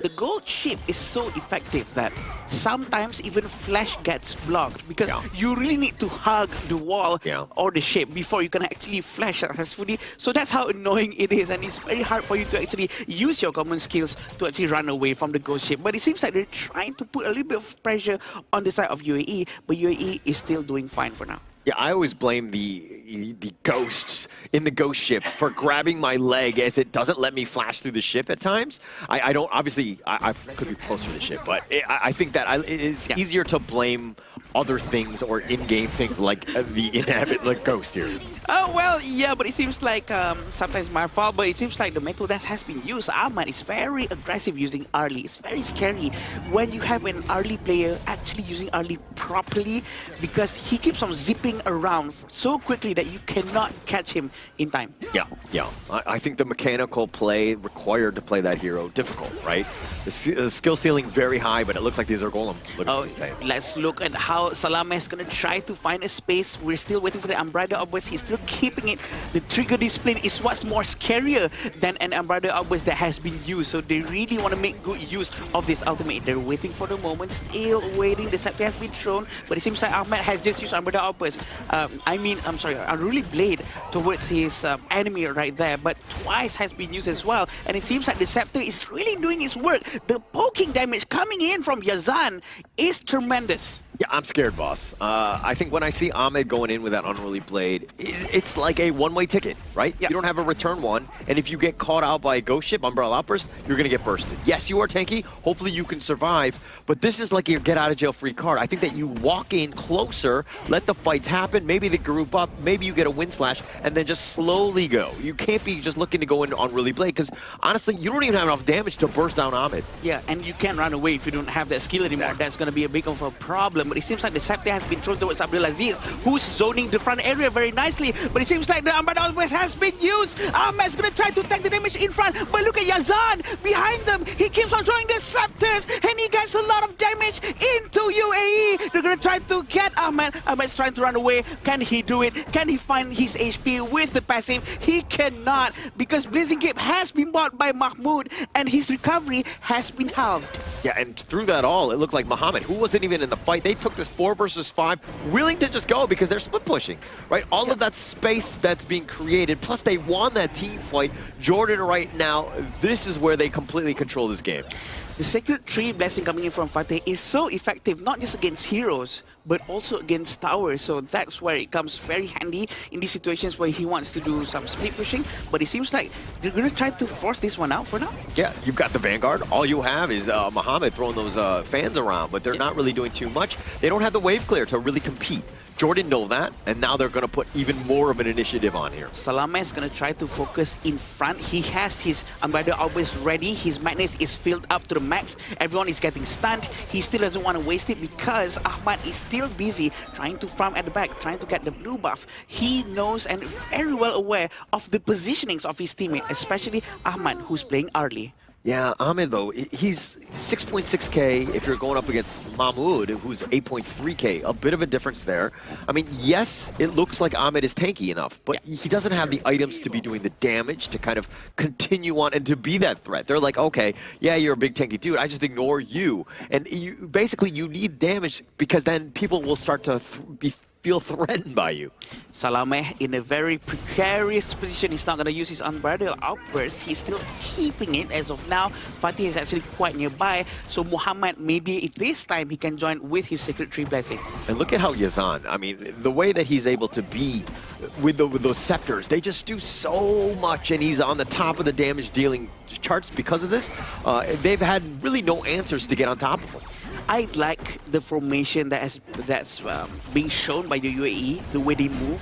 The gold ship is so effective that sometimes even flash gets blocked because you really need to hug the wall or the ship before you can actually flash successfully. So that's how annoying it is, and it's very hard for you to actually use your common skills to actually run away from the ghost ship. But it seems like they're trying to put a little bit of pressure on the side of UAE, but UAE is still doing fine for now. Yeah, I always blame the ghosts in the ghost ship for grabbing my leg as it doesn't let me flash through the ship at times. I don't, obviously, I could be closer to the ship, but I think that it's easier to blame other things or in-game things like the inhabit ghost here. Oh, well, yeah, but it seems like sometimes my fault, but it seems like the Maple Dance has been used. Ahmed is very aggressive using early. It's very scary when you have an early player actually using early properly, because he keeps on zipping around so quickly that you cannot catch him in time. Yeah. I think the mechanical play required to play that hero difficult, right? The skill ceiling very high, but it looks like these are Golem. Let's look at how Salameh is going to try to find a space. We're still waiting for the Umbrella Outburst. He's still keeping it. The trigger discipline is what's more scarier than an Umbrella Outburst that has been used. So they really want to make good use of this ultimate. They're waiting for the moment, still waiting. The scepter has been thrown, but it seems like Ahmed has just used Umbrella Outburst. Unruly Blade towards his enemy right there, but twice has been used as well. And it seems like the scepter is really doing its work. The poking damage coming in from Yazan is tremendous. Yeah, I'm scared, boss. I think when I see Ahmed going in with that Unruly Blade, it's like a one-way ticket, right? You don't have a return one, and if you get caught out by a ghost ship, Umbrella Outburst, you're going to get bursted. Yes, you are tanky. Hopefully you can survive, but this is like your get-out-of-jail-free card. I think that you walk in closer, let the fights happen, maybe they group up, maybe you get a wind slash, and then just slowly go. You can't be just looking to go into Unruly Blade, because honestly, you don't even have enough damage to burst down Ahmed. Yeah, and you can't run away if you don't have that skill anymore. Exactly. That's going to be a big of a problem. But it seems like the scepter has been thrown towards Abdulaziz, who's zoning the front area very nicely. But it seems like the Umbrella Outburst has been used. Ahmed's going to try to tank the damage in front. But look at Yazan behind them. He keeps on throwing the scepters, and he gets a lot of damage into UAE. They're going to try to get Ahmed. Ahmed's trying to run away. Can he do it? Can he find his HP with the passive? He cannot, because Blazing Cape has been bought by Mahmoud, and his recovery has been halved. Yeah, and through that all, it looked like Muhammad, who wasn't even in the fight, they took this 4 versus 5, willing to just go because they're split pushing, right? All of that space that's being created, plus they won that team fight. Jordan right now, this is where they completely control this game. The Sacred Tree Blessing coming in from Fateh is so effective, not just against heroes, but also against towers. So that's where it comes very handy in these situations where he wants to do some split pushing. But it seems like they're going to try to force this one out for now. Yeah, you've got the Vanguard. All you have is Muhammad throwing those fans around, but they're not really doing too much. They don't have the wave clear to really compete. Jordan know that, and now they're going to put even more of an initiative on here. Salame is going to try to focus in front. He has his Umbrella always ready. His madness is filled up to the max. Everyone is getting stunned. He still doesn't want to waste it because Ahmad is still busy trying to farm at the back, trying to get the blue buff. He knows and very well aware of the positionings of his teammate, especially Ahmad, who's playing early. Yeah, Ahmed, though, he's 6.6k if you're going up against Mahmoud, who's 8.3k. A bit of a difference there. I mean, yes, it looks like Ahmed is tanky enough, but he doesn't have the items to be doing the damage to kind of continue on and to be that threat. They're like, okay, yeah, you're a big tanky dude. I just ignore you. And basically, you need damage because then people will start to feel threatened by you. Salame in a very precarious position. He's not going to use his unbridled outburst. He's still keeping it as of now. Fateh is actually quite nearby. So Muhammad, maybe at this time, he can join with his Sacred Tree Blessing. And look at how Yazan, I mean, the way that he's able to be with those scepters, they just do so much, and he's on the top of the damage dealing charts because of this. They've had really no answers to get on top of him. I like the formation that's being shown by the UAE, the way they move.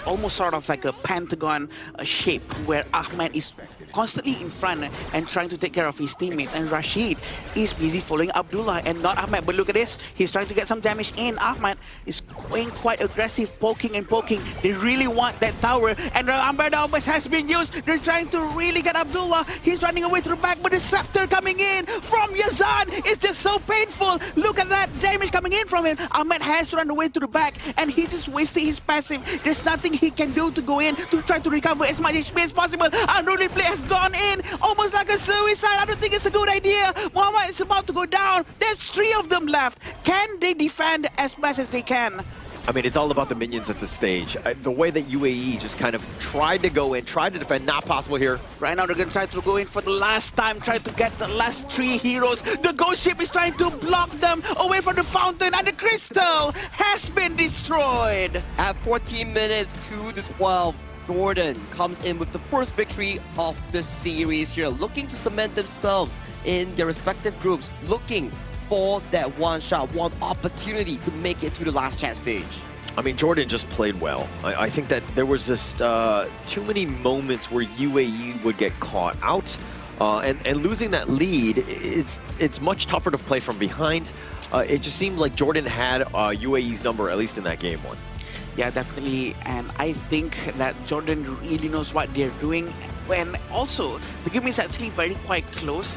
Almost sort of like a pentagon shape where Ahmed is constantly in front and trying to take care of his teammates. And Rashid is busy following Abdullah and not Ahmed. But look at this. He's trying to get some damage in. Ahmed is going quite aggressive, poking and poking. They really want that tower. And the Umbrella almost has been used. They're trying to really get Abdullah. He's running away through the back, but the scepter coming in from Yazan is just so painful. Look at that damage coming in from him. Ahmed has to run away to the back, and he's just wasting his passive. There's nothing he can do to go in to try to recover as much HP as possible. Unruly play has gone in, almost like a suicide. I don't think it's a good idea. Muhammad is about to go down. There's 3 of them left. Can they defend as best as they can? I mean, it's all about the minions at this stage. The way that UAE just kind of tried to go in, tried to defend, not possible here. Right now, they're going to try to go in for the last time, try to get the last 3 heroes. The ghost ship is trying to block them away from the fountain, and the crystal has been destroyed. At 14 minutes to 12, Jordan comes in with the first victory of the series here, looking to cement themselves in their respective groups, looking for that one shot, one opportunity to make it to the last chance stage. I mean, Jordan just played well. I think that there was just too many moments where UAE would get caught out, and losing that lead, it's much tougher to play from behind. It just seemed like Jordan had UAE's number, at least in that game 1. Yeah, definitely. And I think that Jordan really knows what they're doing. And also, the game is actually quite close.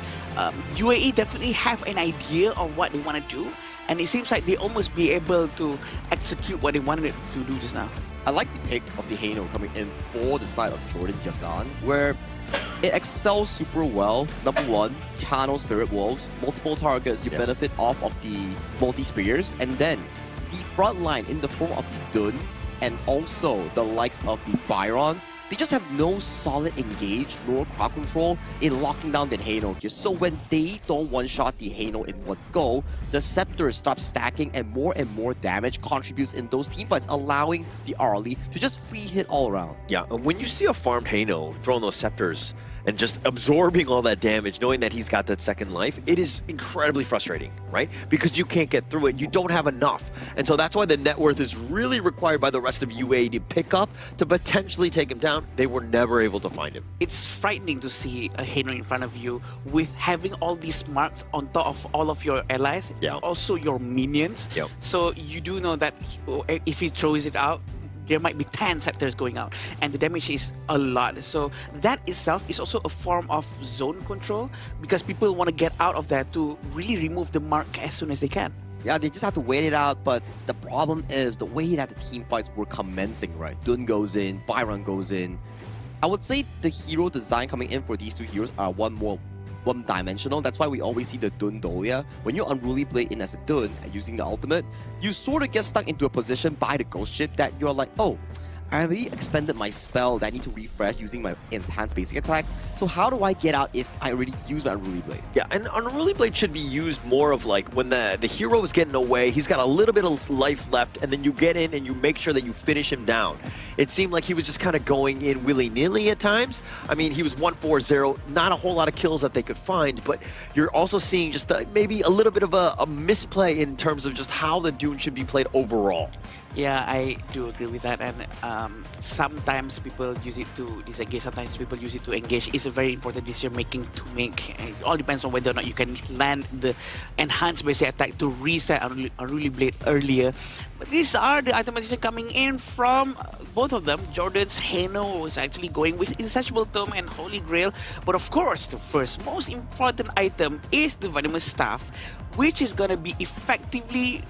UAE definitely have an idea of what they want to do, and it seems like they almost be able to execute what they wanted to do just now. I like the pick of the Hano coming in for the side of Jordan's Yazan, where it excels super well. Number 1, Channel Spirit Wolves, multiple targets, you benefit off of the multi-spears, and then the front line in the form of the Dun and also the likes of the Byron. They just have no solid engage nor crowd control in locking down the Hano here. So when they don't one-shot the Hano in one go, the Scepters stop stacking and more damage contributes in those teamfights, allowing the Arlie to just free hit all around. Yeah, and when you see a farmed Hano throwing those Scepters and just absorbing all that damage, knowing that he's got that second life, it is incredibly frustrating, right? Because you can't get through it. You don't have enough. And so that's why the net worth is really required by the rest of UAE to pick up to potentially take him down. They were never able to find him. It's frightening to see a Hano in front of you with having all these marks on top of all of your allies, also your minions. So you do know that if he throws it out, there might be 10 scepters going out, and the damage is a lot. So that itself is also a form of zone control, because people want to get out of that to really remove the mark as soon as they can. Yeah, they just have to wait it out, but the problem is the way that the team fights were commencing, right? Dun goes in, Byron goes in. I would say the hero design coming in for these 2 heroes are one more one-dimensional. That's why we always see the Dun Dolia. When you Unruly Blade in as a Dun using the ultimate, you sort of get stuck into a position by the Ghost Ship that you're like, oh, I already expended my spell that I need to refresh using my enhanced basic attacks. So how do I get out if I already used my Unruly Blade? Yeah, and Unruly Blade should be used more of like when the hero is getting away, he's got a little bit of life left, and then you get in and you make sure that you finish him down. It seemed like he was just kind of going in willy-nilly at times. I mean, he was 1-4-0, not a whole lot of kills that they could find, but you're also seeing just maybe a little bit of a misplay in terms of just how the Dune should be played overall. Yeah, I do agree with that, and sometimes people use it to disengage, sometimes people use it to engage. It's a very important decision making to make. It all depends on whether or not you can land the enhanced basic attack to reset Unruly Blade earlier. But these are the itemization coming in from both of them. Jordan's Hano was actually going with Insatiable Tome and Holy Grail, but of course the first most important item is the Venomous Staff, which is going to be effectively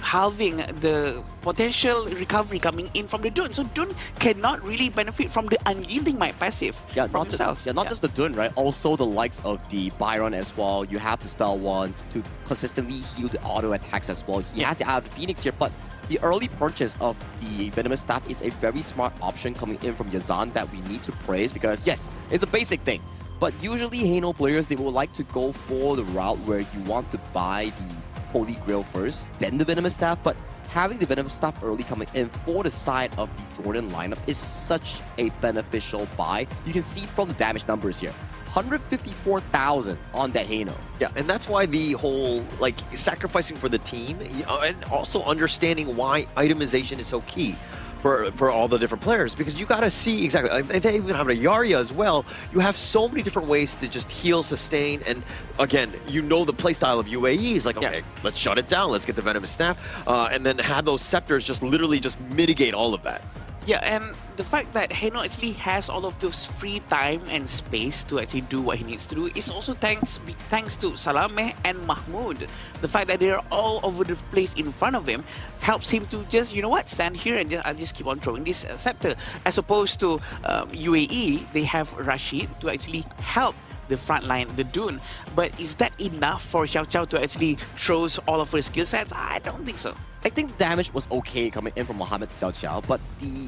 halving the potential recovery coming in from the Dune. So Dune cannot really benefit from the unyielding might passive from himself. Not just the Dune, right? Also the likes of the Byron as well. You have the Spell One to consistently heal the auto attacks as well. He has the Eye of the Phoenix here, but the early purchase of the Venomous Staff is a very smart option coming in from Yazan that we need to praise because, yes, it's a basic thing. But usually Hano players, they will like to go for the route where you want to buy the Holy Grail first, then the Venomous Staff, but having the Venomous Staff early coming in for the side of the Jordan lineup is such a beneficial buy. You can see from the damage numbers here. 154,000 on that Hano. Yeah, and that's why the whole, like, sacrificing for the team, and also understanding why itemization is so key for all the different players, because you got to see exactly, like, they even have a Yarya as well. You have so many different ways to just heal, sustain, and again, you know the playstyle of UAE is like, okay, let's shut it down, let's get the Venomous Staff, and then have those Scepters just literally just mitigate all of that. Yeah, and the fact that Hano actually has all of those free time and space to actually do what he needs to do is also thanks to Salameh and Mahmoud. The fact that they're all over the place in front of him helps him to just, you know what, stand here and I'll just keep on throwing this scepter. As opposed to UAE, they have Rashid to actually help the front line, the Dune. But is that enough for Xiao Xiao to actually throw all of her skill sets? I don't think so. I think the damage was okay coming in from Mohamed Xiao Xiao, but the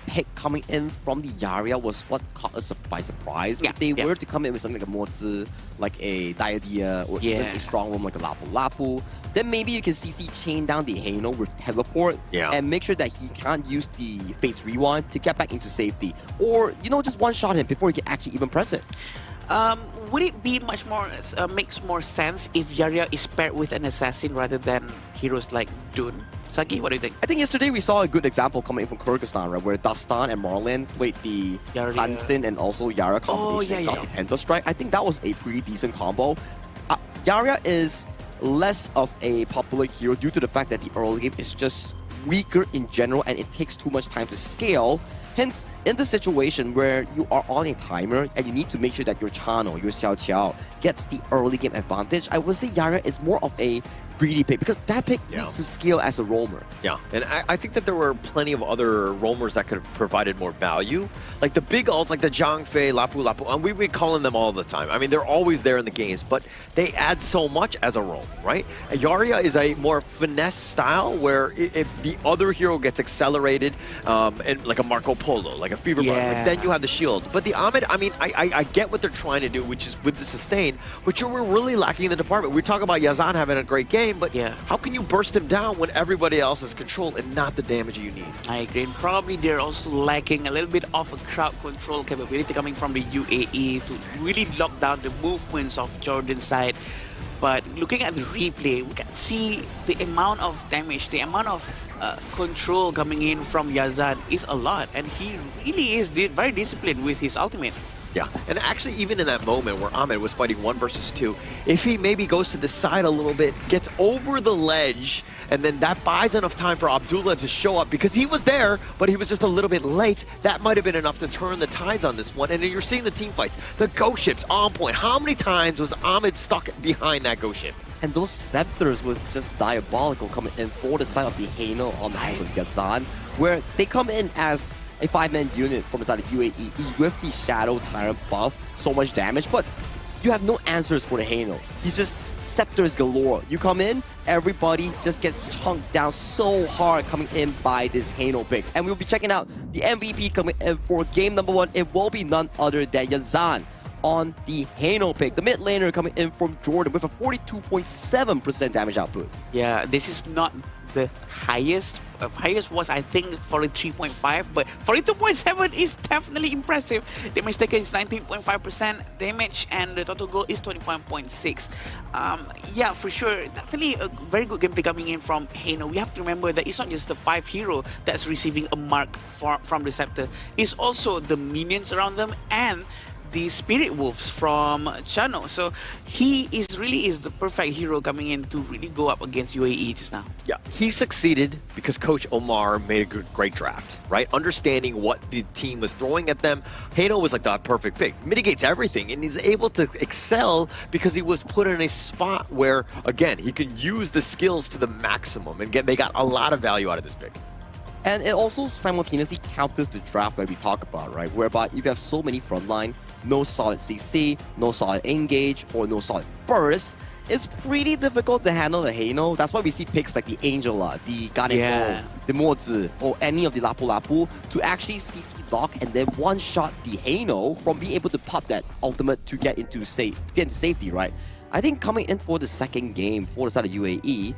pick coming in from the Yarya was what caught us by surprise. If they were to come in with something like a Mozi, like a Diadea, or even a strong one like a Lapu Lapu, then maybe you can CC chain down the Hano with Teleport and make sure that he can't use the Fate's Rewind to get back into safety. Or, you know, just one-shot him before he can actually even press it. Would it be much more, makes more sense if Yarya is paired with an assassin rather than heroes like Dune? Saki, what do you think? I think yesterday we saw a good example coming from Kyrgyzstan, right, where Dastan and Marlin played the Hansen and also Yarya combination, got the Penta Strike. I think that was a pretty decent combo. Yarya is less of a popular hero due to the fact that the early game is just weaker in general and it takes too much time to scale. Hence, in the situation where you are on a timer and you need to make sure that your Chano, your Xiao Qiao, gets the early game advantage, I would say Yarya is more of a greedy pick because that pick needs to scale as a roamer. Yeah, and I think that there were plenty of other roamers that could have provided more value. Like the big ults, like the Zhang Fei, Lapu Lapu, and we've been calling them all the time. I mean, they're always there in the games, but they add so much as a roam, right? Yarya is a more finesse style where if the other hero gets accelerated, and like a Marco Polo, like a Fever Bar, like then you have the shield. But the Ahmed, I mean, I get what they're trying to do, which is with the sustain, but we're really lacking in the department. We talk about Yazan having a great game, but how can you burst him down when everybody else is controlled and not the damage you need? I agree. And probably they're also lacking a little bit of a crowd control capability coming from the UAE to really lock down the movements of Jordan's side. But looking at the replay, we can see the amount of damage, the amount of control coming in from Yazan is a lot. And he really is very disciplined with his ultimate. Yeah, and actually even in that moment where Ahmed was fighting 1 versus 2, if he maybe goes to the side a little bit, gets over the ledge, and then that buys enough time for Abdullah to show up, because he was there, but he was just a little bit late, that might have been enough to turn the tides on this one. And then you're seeing the team fights, the ghost ships on point. How many times was Ahmed stuck behind that ghost ship? And those scepters was just diabolical coming in for the side of the Hano on the hand of Yazan, where they come in as a 5-man unit from the side of UAE with the Shadow Tyrant buff, so much damage, but you have no answers for the Hano. He's just scepters galore. You come in, everybody just gets chunked down so hard coming in by this Hano pick. And we'll be checking out the MVP coming in for game number 1. It will be none other than Yazan on the Hano pick. The mid laner coming in from Jordan with a 42.7% damage output. Yeah, this is not the highest. Highest was, I think, 43.5, but 42.7 is definitely impressive. Damage taken is 19.5% damage, and the total goal is 25.6. Yeah, for sure, definitely a very good gameplay coming in from Hano. We have to remember that it's not just the 5 hero that's receiving a mark from the Scepter. It's also the minions around them and the Spirit Wolves from Chano. So he really is the perfect hero coming in to really go up against UAE just now. Yeah, he succeeded because Coach Omar made a great draft, right? Understanding what the team was throwing at them. Hano was like the perfect pick. Mitigates everything, and he's able to excel because he was put in a spot where, again, he can use the skills to the maximum, and they got a lot of value out of this pick. And it also simultaneously counters the draft that we talk about, right? Whereby if you have so many frontline, no solid CC, no solid engage, or no solid burst, it's pretty difficult to handle the Hano. That's why we see picks like the Angela, the Guardian, the Mozi, or any of the Lapu Lapu to actually CC lock and then one-shot the Hano from being able to pop that ultimate to get into safety, right? I think coming in for the second game for the side of UAE,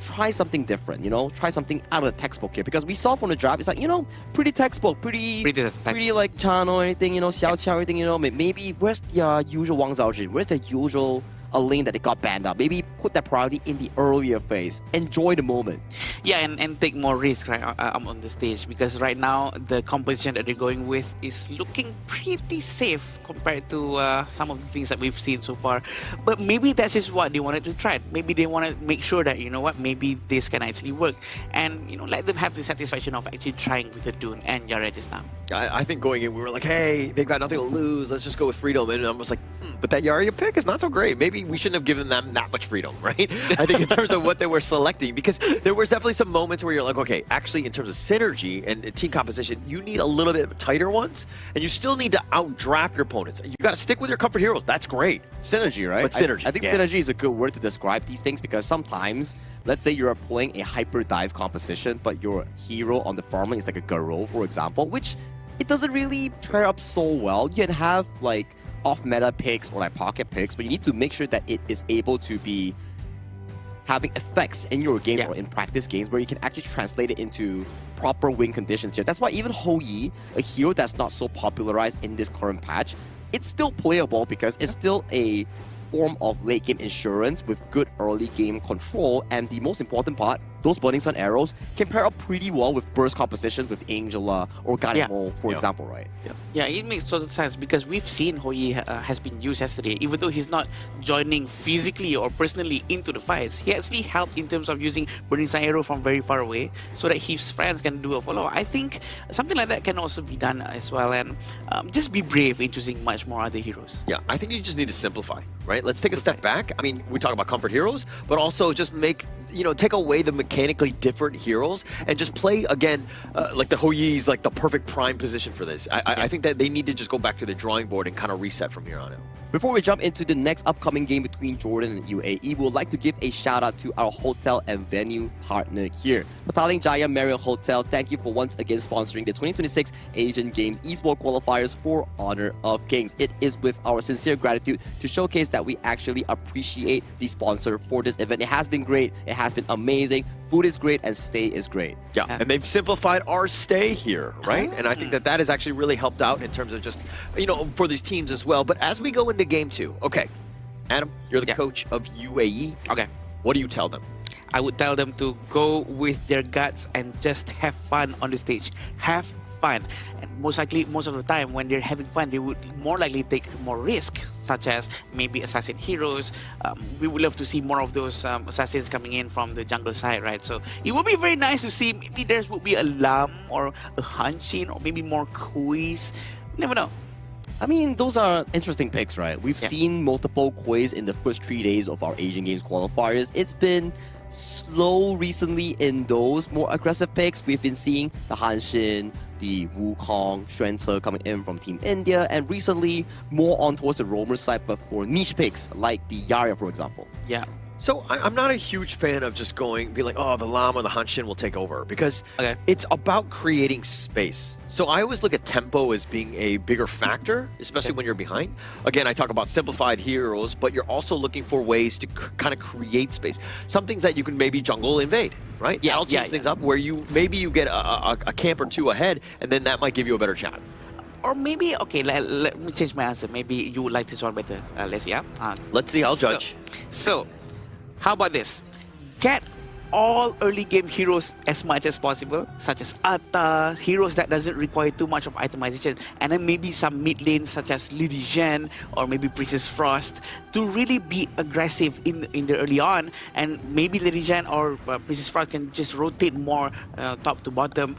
try something different, you know? Try something out of the textbook here. Because we saw from the draft, it's like, you know, pretty textbook, pretty like Chano, anything, you know, Xiao Qiao, everything, you know? Maybe, where's the usual Wang Zhaojin? Where's the usual a lane that they got banned out? Maybe put that priority in the earlier phase. Enjoy the moment. Yeah, and take more risk right on the stage, because right now the composition that they're going with is looking pretty safe compared to some of the things that we've seen so far. But maybe that is what they wanted to try. Maybe they want to make sure that, you know what, maybe this can actually work, and, you know, let them have the satisfaction of actually trying with the Dune and Yara just now. I think going in, we were like, hey, they've got nothing to lose. Let's just go with freedom. And I was like, but that Yarria pick is not so great. Maybe we shouldn't have given them that much freedom, right? I think in terms of what they were selecting, because there was definitely some moments where you're like, okay, actually in terms of synergy and team composition, you need a little bit tighter ones, and you still need to outdraft your opponents. You got to stick with your comfort heroes. That's great. Synergy, right? But synergy. I think synergy is a good word to describe these things, because sometimes, let's say you're playing a hyper dive composition, but your hero on the farm lane is like a Garou, for example, which it doesn't really pair up so well. You can have like off-meta picks or like pocket picks, but you need to make sure that it is able to be having effects in your game or in practice games where you can actually translate it into proper win conditions here. That's why even Hou Yi, a hero that's not so popularized in this current patch, it's still playable because it's still a form of late game insurance with good early game control, and the most important part, those Burning Sun arrows can pair up pretty well with burst compositions with Angela or Garimo, for example, right? Yeah, it makes total sense, because we've seen Hou Yi has been used yesterday. Even though he's not joining physically or personally into the fights, he actually helped in terms of using Burning Sun arrow from very far away so that his friends can do a follow. I think something like that can also be done as well, and just be brave in choosing much more other heroes. Yeah, I think you just need to simplify, right? Let's take a step back. I mean, we talk about comfort heroes, but also just make, you know, take away the mechanically different heroes and just play, again, like the Hou Yi's like the perfect prime position for this. I think that they need to just go back to the drawing board and kind of reset from here on out. Before we jump into the next upcoming game between Jordan and UAE, we would like to give a shout out to our hotel and venue partner here. Petaling Jaya Marriott Hotel, thank you for once again sponsoring the 2026 Asian Games Esports Qualifiers for Honor of Kings. It is with our sincere gratitude to showcase that we actually appreciate the sponsor for this event. It has been great. It has been amazing. Food is great and stay is great. Yeah, and they've simplified our stay here, right? And I think that that has actually really helped out in terms of just, you know, for these teams as well. But as we go into game 2, okay, Adam, you're the coach of UAE. Okay. What do you tell them? I would tell them to go with their guts and just have fun on the stage. Have fun. And most likely, most of the time, when they're having fun, they would more likely take more risk, such as maybe assassin heroes. We would love to see more of those assassins coming in from the jungle side, right? So it would be very nice to see maybe there would be a Lam or a Hanshin or maybe more Kuis. Never know. I mean, those are interesting picks, right? We've seen multiple Kuis in the first 3 days of our Asian Games qualifiers. It's been slow recently in those more aggressive picks. We've been seeing the Hanshin, the Wukong, Xuanze coming in from Team India, and recently more on towards the roamer side, but for niche picks like the Yarya, for example. Yeah. So I'm not a huge fan of just be like, oh, the Lam or the Hanshin will take over, because it's about creating space. So I always look at tempo as being a bigger factor, especially when you're behind. Again, I talk about simplified heroes, but you're also looking for ways to kind of create space. Some things that you can maybe jungle invade, right? Yeah, I'll change things up where you get a camp or two ahead, and then that might give you a better shot. Or maybe, okay, let me change my answer. Maybe you would like this one better, Leslie. Let's see, I'll judge. So, how about this? Get all early game heroes as much as possible, such as Atta, heroes that doesn't require too much of itemization, and then maybe some mid lanes such as Lady Zhen or maybe Princess Frost to really be aggressive in the early on, and maybe Lady Zhen or Princess Frost can just rotate more top to bottom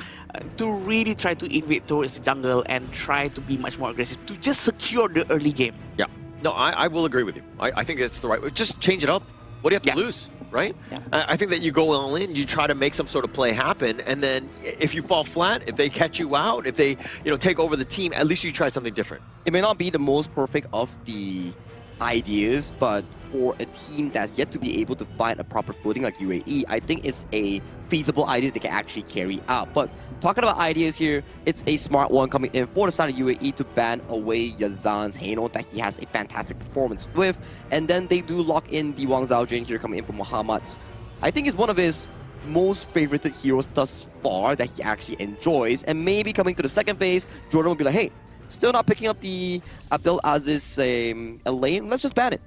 to really try to invade towards the jungle and try to be much more aggressive to just secure the early game. Yeah, no, I will agree with you. I think that's the right way. Just change it up. What do you have to lose, right? Yeah. I think that you go all in, you try to make some sort of play happen, and then if you fall flat, if they catch you out, if they take over the team, at least you try something different. It may not be the most perfect of the ideas, but for a team that's yet to be able to find a proper footing like UAE, I think it's a feasible idea they can actually carry out. But talking about ideas here, it's a smart one coming in for the side of UAE to ban away Yazan's Heino that he has a fantastic performance with. And then they do lock in the Wang Zhaojun here coming in from Muhammad's. I think it's one of his most favorited heroes thus far that he actually enjoys. And maybe coming to the second phase, Jordan will be like, hey, still not picking up the Abdel Aziz lane, let's just ban it.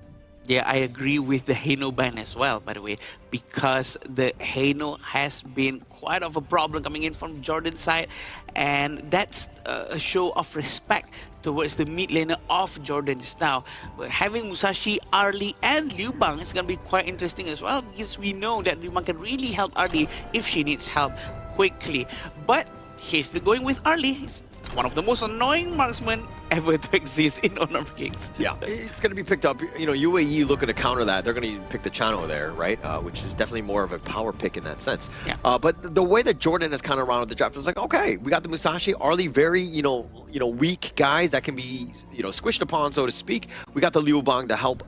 Yeah, I agree with the Heino ban as well, by the way, because the Heino has been quite of a problem coming in from Jordan's side, and that's a show of respect towards the mid laner of Jordan just now. But having Musashi, Arlie, and Liu Bang is going to be quite interesting as well, because we know that Liu Bang can really help Arlie if she needs help quickly. But he's going with Arlie. He's one of the most annoying marksmen ever to exist in Honor of Kings. Yeah, it's going to be picked up. UAE looking to counter that. They're going to pick the Chano there, right? Which is definitely more of a power pick in that sense. Yeah. But the way that Jordan has kind of rounded the draft was like, okay, we got the Musashi, Arlie, very, weak guys that can be, squished upon, so to speak. We got the Liu Bang to help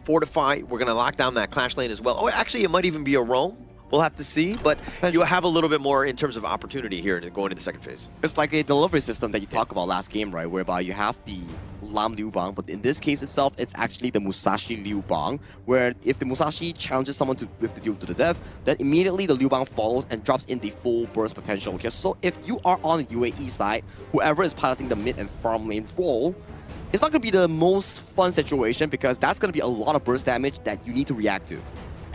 fortify. We're going to lock down that Clash lane as well. Oh, actually, it might even be a roam. We'll have to see, but you have a little bit more in terms of opportunity here going into the second phase. It's like a delivery system that you talked about last game, right? Whereby you have the Lam Liu Bang, but in this case itself, it's actually the Musashi Liu Bang, where if the Musashi challenges someone with the duel to the death, then immediately the Liu Bang follows and drops in the full burst potential. Okay, so if you are on the UAE side, whoever is piloting the mid and farm lane role, it's not going to be the most fun situation because that's going to be a lot of burst damage that you need to react to.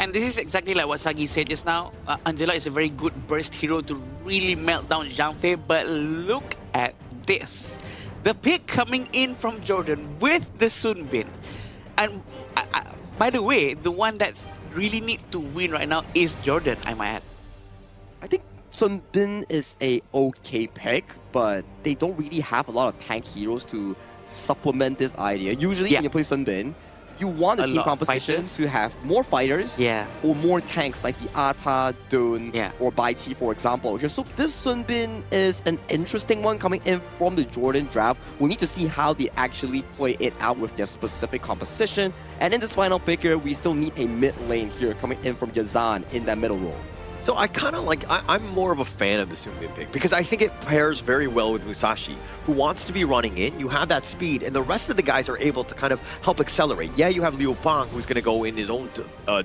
And this is exactly like what Sagi said just now. Angela is a very good burst hero to really melt down Zhang Fei, but look at this. The pick coming in from Jordan with the Sun Bin. And by the way, the one that's really need to win right now is Jordan, I might add. I think Sun Bin is a okay pick, but they don't really have a lot of tank heroes to supplement this idea. Usually when you play Sun Bin, you want a team composition to have more fighters or more tanks like the Ata, Dun, or Bai Qi, for example. So this Sun Bin is an interesting one coming in from the Jordan draft. We'll need to see how they actually play it out with their specific composition. And in this final pick here, we still need a mid lane here coming in from Yazan in that middle role. So I kind of I'm more of a fan of the Sun Bin pick because I think it pairs very well with Musashi, who wants to be running in. You have that speed, and the rest of the guys are able to kind of help accelerate. Yeah, you have Liu Bang, who's going to go in his own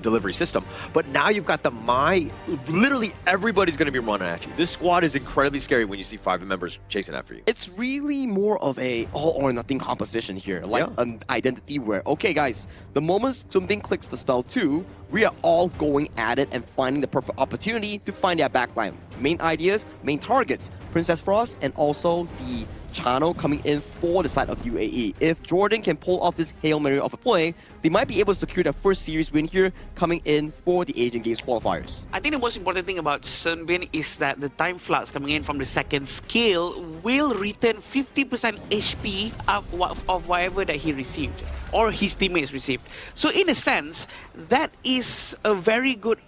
delivery system, but now you've got the Mai. Literally everybody's going to be running at you. This squad is incredibly scary when you see 5 members chasing after you. It's really more of a all or nothing composition here, like an identity where, okay guys, the moment Sun Bin clicks the spell 2, we are all going at it and finding the perfect opportunity to find their backline. Main ideas, main targets, Princess Frost, and also the Chano coming in for the side of UAE. If Jordan can pull off this Hail Mary of a play, they might be able to secure their first series win here coming in for the Asian Games qualifiers. I think the most important thing about Sun Bin is that the time flux coming in from the second skill will return 50% HP of whatever that he received. or his teammates received. So in a sense, that is a very good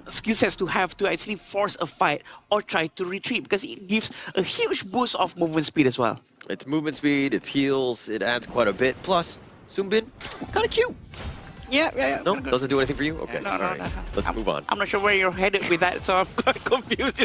skill set to have to actually force a fight or try to retreat, because it gives a huge boost of movement speed as well. It's movement speed, it's heals, it adds quite a bit. Plus, Soonbin, kind of cute. Yeah. No, doesn't do anything for you? Okay. No. Let's move on. I'm not sure where you're headed with that, so I'm quite confused.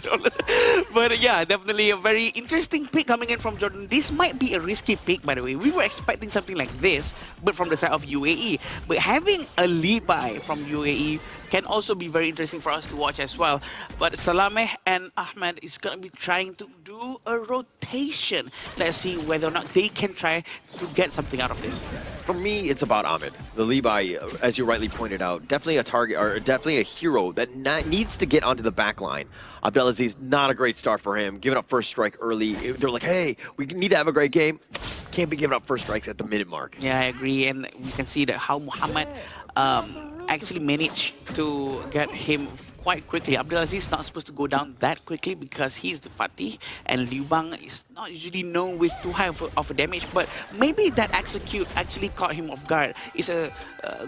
But yeah, definitely a very interesting pick coming in from Jordan. This might be a risky pick, by the way. We were expecting something like this, but from the side of UAE. But having a Levi from UAE can also be very interesting for us to watch as well. But Salameh and Ahmed is going to be trying to do a rotation. Let's see whether or not they can try to get something out of this. For me, it's about Ahmed. The Levi, as you rightly pointed out, definitely a target, or definitely a hero that needs to get onto the back line. Abdelaziz, not a great start for him. Giving up first strike early. They're like, hey, we need to have a great game. Can't be giving up first strikes at the minute mark. Yeah, I agree. And we can see that how Muhammad actually managed to get him quite quickly. Abdelaziz is not supposed to go down that quickly because he's the Fatih, and Liu Bang is not usually known with too high of a damage, but maybe that execute actually caught him off guard. It's a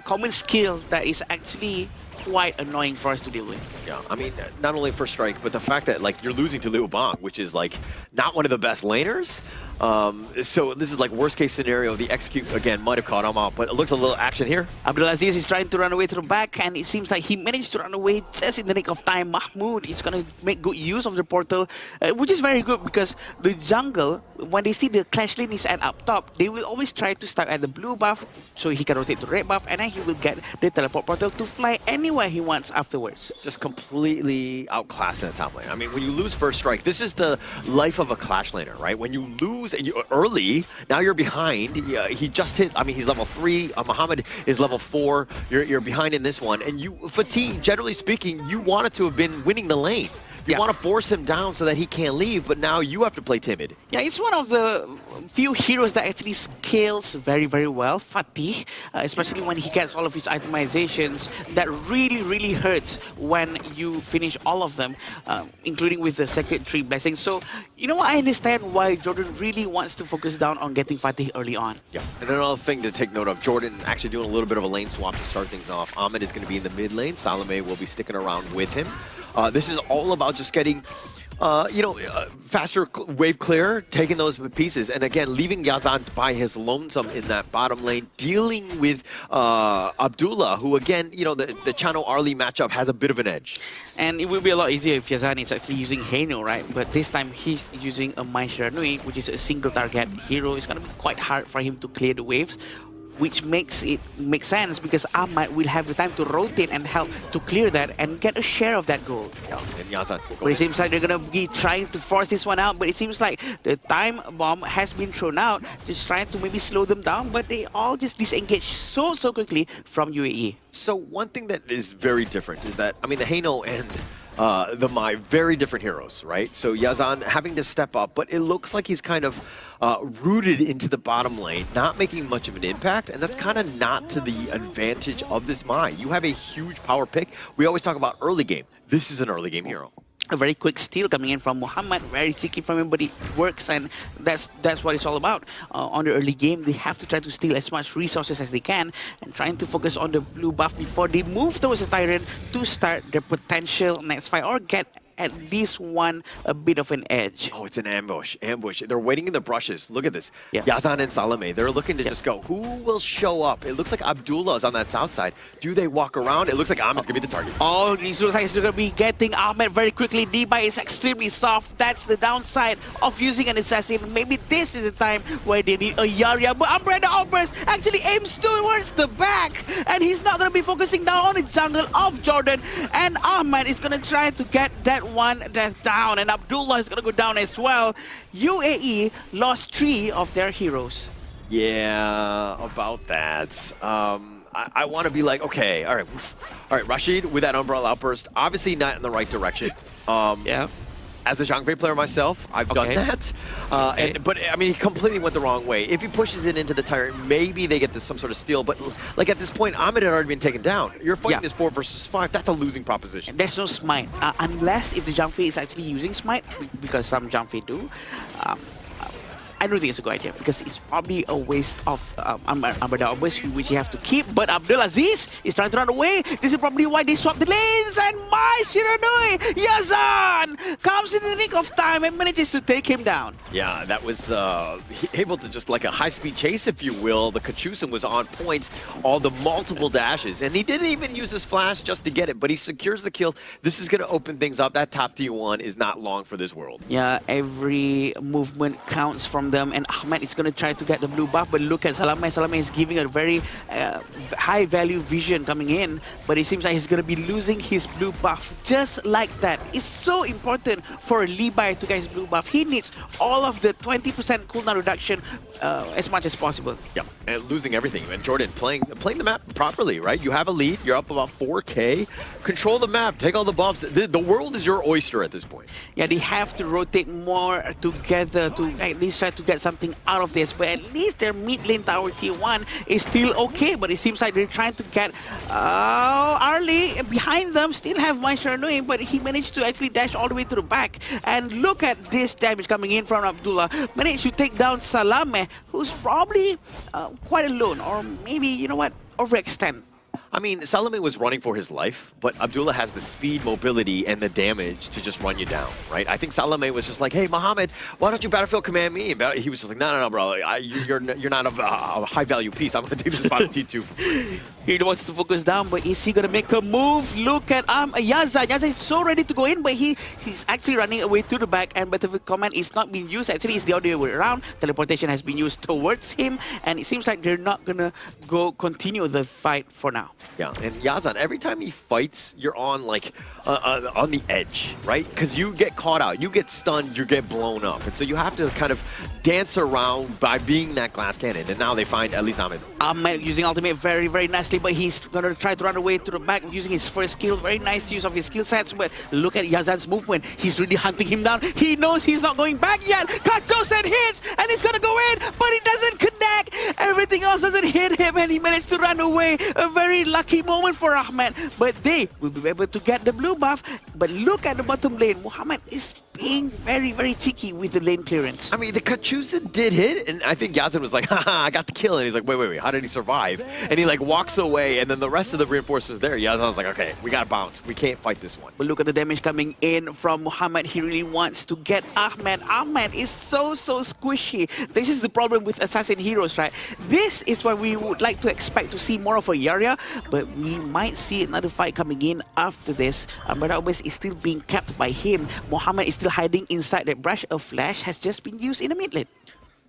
common skill that is actually quite annoying for us to deal with. Yeah, I mean, not only first strike, but the fact that like you're losing to Liu Bang, which is like not one of the best laners. So this is like worst case scenario. The execute again might have caught him out, but it looks a little action here. Abdelaziz is trying to run away to the back, and it seems like he managed to run away just in the nick of time. Mahmoud is going to make good use of the portal, which is very good because the jungle, when they see the clash lane is at up top, they will always try to start at the blue buff so he can rotate to red buff, and then he will get the teleport portal to fly anywhere he wants afterwards. Just completely outclassed in the top lane. I mean, when you lose first strike, this is the life of a clash laner, right? When you lose and you early, now you're behind. He just hit, I mean, he's level 3. Muhammad is level 4. You're behind in this one. And you, Fatih, generally speaking, you wanted to have been winning the lane. You want to force him down so that he can't leave, but now you have to play timid. Yeah, it's one of the few heroes that actually scales very, very well. Fatih, especially when he gets all of his itemizations, that really, really hurts when you finish all of them, including with the Sacred Tree Blessing. So, you know what, I understand why Jordan really wants to focus down on getting Fatih early on. Yeah, and another thing to take note of, Jordan actually doing a little bit of a lane swap to start things off. Ahmed is going to be in the mid lane. Salameh will be sticking around with him. This is all about just getting, faster wave clear, taking those pieces, and again, leaving Yazan by his lonesome in that bottom lane, dealing with Abdullah, who again, the Chano Arlie matchup has a bit of an edge. And it will be a lot easier if Yazan is actually using Haino, right? But this time he's using a Mai Shiranui, which is a single target hero. It's going to be quite hard for him to clear the waves, which makes it make sense because Ahmad will have the time to rotate and help to clear that and get a share of that gold. Yeah, and Yazan. But it seems like they're going to be trying to force this one out, but it seems like the time bomb has been thrown out, just trying to maybe slow them down, but they all just disengage so quickly from UAE. So one thing that is very different is that, I mean, the Haino and the Mai, very different heroes, right? So Yazan having to step up, but it looks like he's kind of rooted into the bottom lane, not making much of an impact, and that's kind of not to the advantage of this Mai. You have a huge power pick. We always talk about early game. This is an early game hero. A very quick steal coming in from Muhammad, very tricky from him, but it works, and that's what it's all about. On the early game, they have to try to steal as much resources as they can and trying to focus on the blue buff before they move towards the Tyrant to start their potential next fight or get at least a bit of an edge. Oh, it's an ambush. They're waiting in the brushes. Look at this. Yeah. Yazan and Salameh, they're looking to just go, who will show up? It looks like Abdullah is on that south side. Do they walk around? It looks like Ahmed's going to be the target. Oh, it looks like he's going to be getting Ahmed very quickly. D-Buy is extremely soft. That's the downside of using an assassin. Maybe this is the time where they need a Yarya, but Umbrella Outburst actually aims towards the back, and he's not going to be focusing down on the jungle of Jordan, and Ahmed is going to try to get that one death down, and Abdullah is going to go down as well. UAE lost 3 of their heroes. Yeah, about that. I want to be like, okay, all right, Rashid with that Umbrella Outburst, obviously not in the right direction. Yeah. As a Zhangfei player myself, I've done that. But, I mean, he completely went the wrong way. If he pushes it into the Tyrant, maybe they get some sort of steal. But, like, at this point, Ahmed had already been taken down. You're fighting this 4 versus 5. That's a losing proposition. There's no Smite. Unless if the Zhangfei is actually using Smite, because some Zhangfei do. I don't think it's a good idea because it's probably a waste of Abadaobus, which you have to keep. But Abdulaziz is trying to run away. This is probably why they swapped the lanes. And my Shiranui, Yazan comes in the nick of time and manages to take him down. Yeah, that was able to just like a high-speed chase, if you will. The Kachusen was on point, all the multiple dashes, and he didn't even use his flash just to get it, but he secures the kill. This is going to open things up. That top T1 is not long for this world. Yeah, every movement counts from them, and Ahmed is going to try to get the blue buff, but look at Salame. Salame is giving a very high-value vision coming in, but it seems like he's going to be losing his blue buff just like that. It's so important for Levi to get his blue buff. He needs all of the 20% cooldown reduction as much as possible. Yeah, and losing everything. And Jordan playing the map properly, right? You have a lead. You're up about 4K. Control the map. Take all the buffs. The world is your oyster at this point. Yeah, they have to rotate more together to at least try to get something out of this. But at least their mid lane tower T1 is still okay. But it seems like they're trying to get Arlie behind them. Still have Maisharnui, but he managed to actually dash all the way to the back. And look at this damage coming in from Abdullah. Managed to take down Salame, who's probably quite alone, or maybe, you know what, overextend. I mean, Salame was running for his life, but Abdullah has the speed, mobility, and the damage to just run you down, right? I think Salame was just like, hey, Mohammed, why don't you Battlefield command me? He was just like, no, bro, you're not a high-value piece. I'm going to take this bottom T2. He wants to focus down, but is he going to make a move? Look at Yaza. Yaza is so ready to go in, but he's actually running away to the back, and Battlefield command is not being used. Actually, it's the other way around. Teleportation has been used towards him, and it seems like they're not going to continue the fight for now. Yeah, and Yazan, every time he fights, you're on like on the edge, right? Because you get caught out, you get stunned, you get blown up, and so you have to kind of dance around by being that glass cannon. And now they find at least Ahmed using ultimate very, very nicely, but he's gonna try to run away to the back using his first skill. Very nice use of his skill sets, but look at Yazan's movement. He's really hunting him down. He knows he's not going back yet. Kachosen hits, and he's gonna go in, but it doesn't connect. Everything else doesn't hit him, and he managed to run away. A very lucky moment for Ahmed, but they will be able to get the blue buff. But look at the bottom lane. Muhammad is being very, very cheeky with the lane clearance. I mean, the Kachusen did hit, and I think Yazan was like, haha, I got the kill. And he's like, wait, how did he survive? And he like walks away, and then the rest of the reinforcements there. Yazan was like, okay, we gotta bounce. We can't fight this one. But look at the damage coming in from Muhammad. He really wants to get Ahmed. Ahmed is so squishy. This is the problem with assassin heroes, right? This is what we would like to expect to see more of a Yarya, but we might see another fight coming in after this. But always is still being kept by him. Muhammad is still hiding inside that brush. A flash has just been used in the mid lane.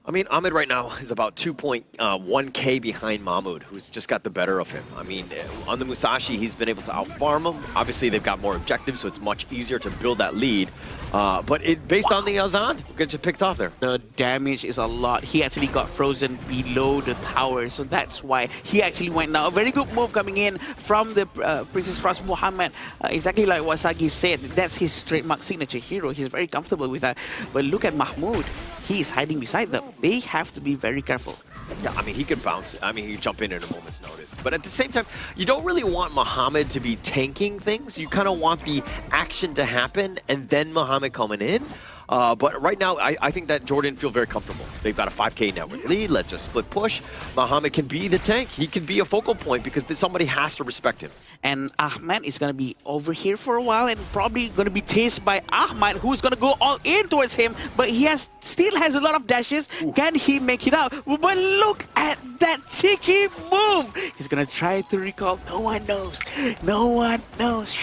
I mean, Ahmed right now is about 2.1K behind Mahmoud, who's just got the better of him. I mean, on the Musashi, he's been able to outfarm him. Obviously, they've got more objectives, so it's much easier to build that lead. But based on the Yazan, we're going to picked off there. The damage is a lot. He actually got frozen below the tower, so that's why he actually went down. A very good move coming in from the Princess Frost Muhammad. Exactly like what Sagi said, that's his trademark signature hero. He's very comfortable with that. But look at Mahmoud. He is hiding beside them. They have to be very careful. Yeah, I mean, he could bounce. I mean, he could jump in at a moment's notice. But at the same time, you don't really want Muhammad to be tanking things. You kind of want the action to happen and then Muhammad coming in. But right now, I think that Jordan feel very comfortable. They've got a 5K network lead. Let's just split push. Muhammad can be the tank. He can be a focal point because somebody has to respect him. And Ahmed is going to be over here for a while and probably going to be chased by Ahmed, who's going to go all in towards him. But he still has a lot of dashes. Ooh. Can he make it out? But look at that cheeky move. He's going to try to recall. No one knows. No one knows.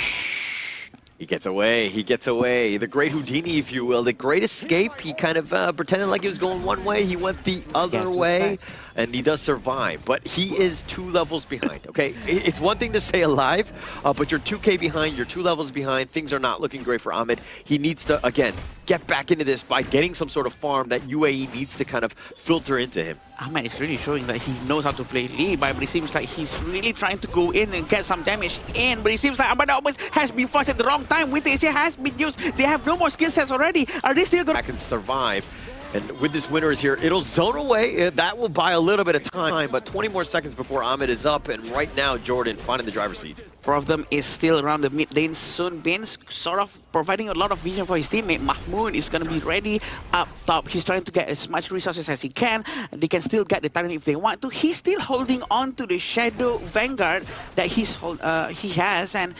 He gets away. He gets away. The great Houdini, if you will. The great escape. He kind of pretended like he was going one way. He went the other way. And he does survive. But he is 2 levels behind, okay? It's one thing to stay alive, but you're 2K behind. You're 2 levels behind. Things are not looking great for Ahmed. He needs to, again, get back into this by getting some sort of farm that UAE needs to kind of filter into him. Ahmed is really showing that he knows how to play Levi, but it seems like he's really trying to go in and get some damage in. But it seems like Ahmed almost has been forced at the wrong time. Winter AC has been used. They have no more skill sets already. Are they still going to survive? And with this winner is here, it'll zone away. That will buy a little bit of time, but 20 more seconds before Ahmed is up. And right now, Jordan finding the driver's seat. Four of them is still around the mid lane. Sun Bin sort of providing a lot of vision for his teammate. Mahmoud is going to be ready up top. He's trying to get as much resources as he can. They can still get the Titan if they want to. He's still holding on to the Shadow Vanguard that he has, and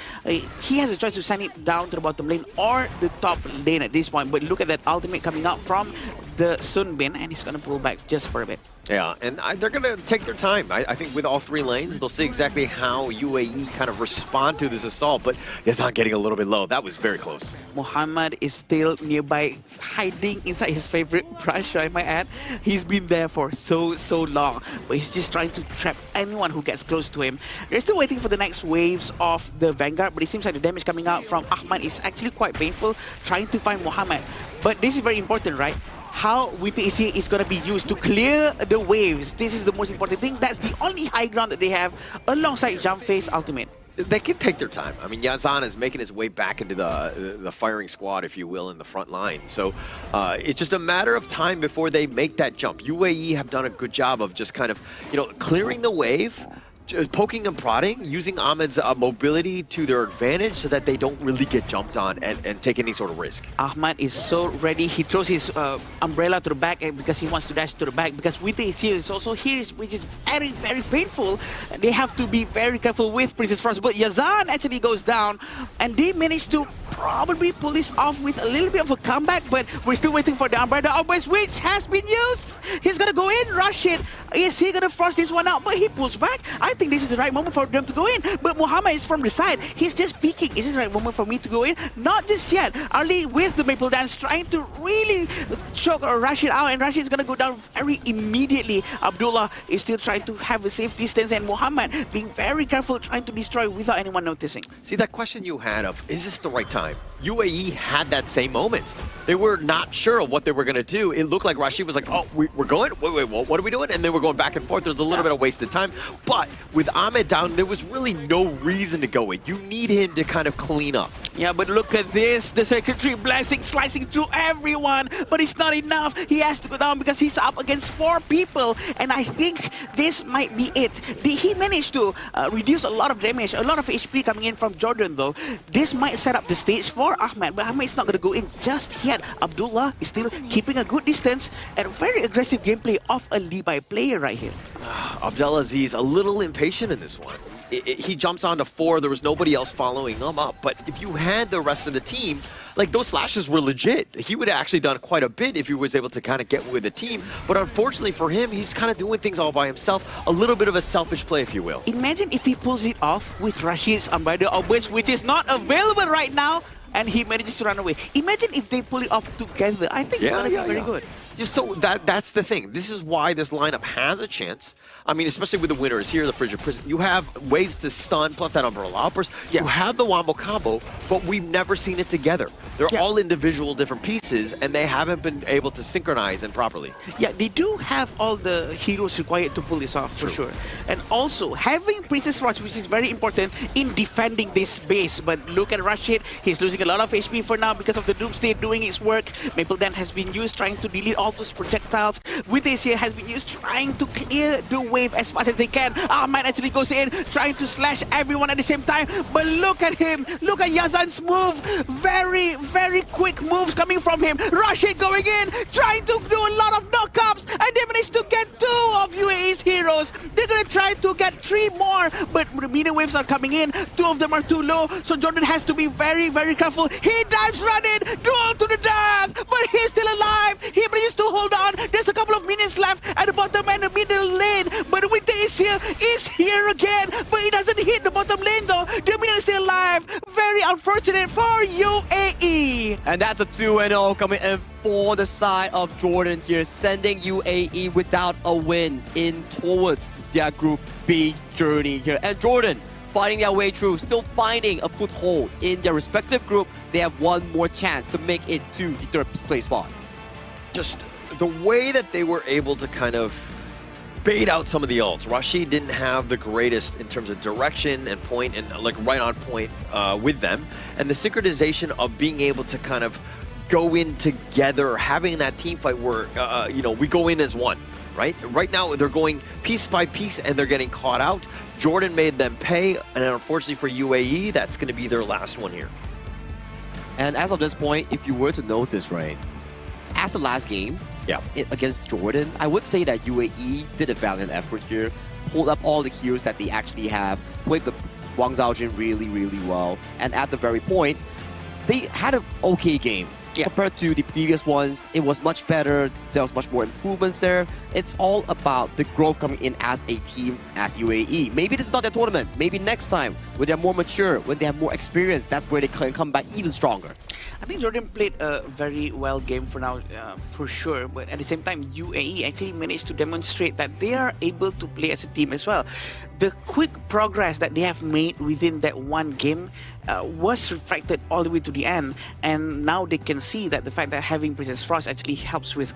he has a choice to send it down to the bottom lane or the top lane at this point. But look at that ultimate coming out from the Sun Bin, and he's going to pull back just for a bit. Yeah, and they're going to take their time. I think with all three lanes, they'll see exactly how UAE kind of respond to this assault, but it's not getting a little bit low. That was very close. Muhammad is still nearby, hiding inside his favorite brush, I might add. He's been there for so long, but he's just trying to trap anyone who gets close to him. They're still waiting for the next waves of the Vanguard, but it seems like the damage coming out from Ahmad is actually quite painful, trying to find Muhammad. But this is very important, right? How Winter AC is going to be used to clear the waves. This is the most important thing. That's the only high ground that they have alongside Jump Phase Ultimate. They can take their time. I mean, Yazan is making his way back into the firing squad, if you will, in the front line. So it's just a matter of time before they make that jump. UAE have done a good job of just kind of, clearing the wave, poking and prodding, using Ahmed's mobility to their advantage so that they don't really get jumped on and take any sort of risk. Ahmad is so ready. He throws his umbrella to the back because he wants to dash to the back, because Winter is here, is also here, which is very, very painful. They have to be very careful with Princess Frost. But Yazan actually goes down, and they manage to probably pull this off with a little bit of a comeback, but we're still waiting for the umbrella outburst, which has been used. He's going to go in, rush it. Is he going to force this one out? But he pulls back. I think this is the right moment for them to go in, but Muhammad is from the side. He's just peeking. Is this the right moment for me to go in? Not just yet. Ali with the Maple Dance trying to really choke or rush it out, and Rashid is going to go down very immediately. Abdullah is still trying to have a safe distance, and Muhammad being very careful, trying to destroy without anyone noticing. See, that question you had of, is this the right time? UAE had that same moment. They were not sure of what they were going to do. It looked like Rashid was like, oh, we're going? Wait, what are we doing? And they were going back and forth. There was a little bit of wasted time. But with Ahmed down, there was really no reason to go in. You need him to kind of clean up. Yeah, but look at this. The Secretary blasting, slicing through everyone. But it's not enough. He has to go down because he's up against 4 people. And I think this might be it. He managed to reduce a lot of damage, a lot of HP coming in from Jordan, though. This might set up the stage for Ahmed, but Ahmed is not going to go in just yet. Abdullah is still keeping a good distance, and a very aggressive gameplay of a Levi player right here. Abdelaziz a little impatient in this one. He jumps onto 4, there was nobody else following him up, but if you had the rest of the team, like, those slashes were legit. He would have actually done quite a bit if he was able to kind of get with the team, but unfortunately for him, he's kind of doing things all by himself. A little bit of a selfish play, if you will. Imagine if he pulls it off with Rashid's Umbrella Obelisk, which is not available right now, and he manages to run away. Imagine if they pull it off together. I think it's going to be very good. Just so that's the thing. This is why this lineup has a chance. I mean, especially with the winners here, the Frigid Prison. You have ways to stun, plus that Umbrella Outburst. You have the Wombo combo, but we've never seen it together. They're all individual different pieces, and they haven't been able to synchronize them properly. Yeah, they do have all the heroes required to pull this off, for sure. And also, having Princess Frost, which is very important in defending this base. But look at Rashid. He's losing a lot of HP for now because of the Doomsday doing its work. Maple Dan has been used trying to delete all those projectiles. With Asia has been used trying to clear the wave as fast as they can. Ahmad actually goes in, trying to slash everyone at the same time. But look at him. Look at Yazan's move. Very, very quick moves coming from him. Rashid going in, trying to do a lot of knockups, and they managed to get 2 of UAE's heroes. They're going to try to get 3 more, but the meter waves are coming in. 2 of them are too low, so Jordan has to be very, very careful. He dives running, duel to the death, but he's still alive. He manages to hold on. There's a couple of minutes left at the bottom and the middle lane, but Winter is here again, but he doesn't hit the bottom lane though. The minion is still alive. Very unfortunate for UAE. And that's a 2-0 coming in for the side of Jordan here, sending UAE without a win in towards their Group B journey here. And Jordan fighting their way through, still finding a foothold in their respective group. They have one more chance to make it to the 3rd place spot. Just the way that they were able to kind of bait out some of the ults. Rashid didn't have the greatest in terms of direction and point, and like right on point with them. And the synchronization of being able to kind of go in together, having that team fight where, we go in as one. Right now, they're going piece by piece, and they're getting caught out. Jordan made them pay, and unfortunately for UAE, that's going to be their last one here. And as of this point, if you were to notice, right, as the last game against Jordan, I would say that UAE did a valiant effort here, pulled up all the heroes that they actually have, played the Wang Zhaojin really, really well, and at the very point, they had an okay game. Compared to the previous ones, it was much better. There was much more improvements there. It's all about the growth coming in as a team, as UAE. Maybe this is not their tournament. Maybe next time, when they're more mature, when they have more experience, that's where they can come back even stronger. I think Jordan played a very well game for now, for sure. But at the same time, UAE actually managed to demonstrate that they are able to play as a team as well. The quick progress that they have made within that one game was reflected all the way to the end. And now they can see that the fact that having Princess Frost actually helps with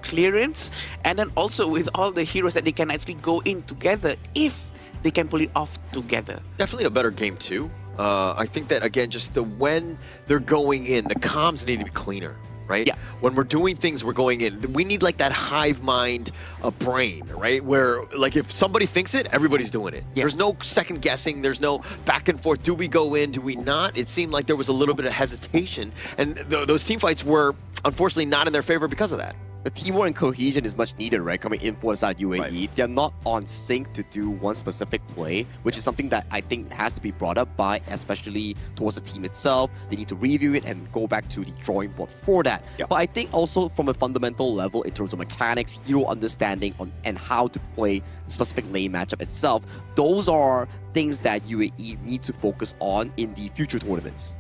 clearance, and then also with all the heroes that they can actually go in together if they can pull it off together. Definitely a better game too. I think that, again, just when they're going in, the comms need to be cleaner, right? Yeah. When we're doing things, we're going in. We need like that hive mind brain, right? Where like if somebody thinks it, everybody's doing it. Yeah. There's no second guessing. There's no back and forth. Do we go in? Do we not? It seemed like there was a little bit of hesitation. And those team fights were unfortunately not in their favor because of that. The teamwork and cohesion is much needed, right? Coming in for the side UAE. Right. They're not on sync to do one specific play, which is something that I think has to be brought up by, especially towards the team itself. They need to review it and go back to the drawing board for that. Yep. But I think also from a fundamental level, in terms of mechanics, hero understanding and how to play the specific lane matchup itself, those are things that UAE need to focus on in the future tournaments.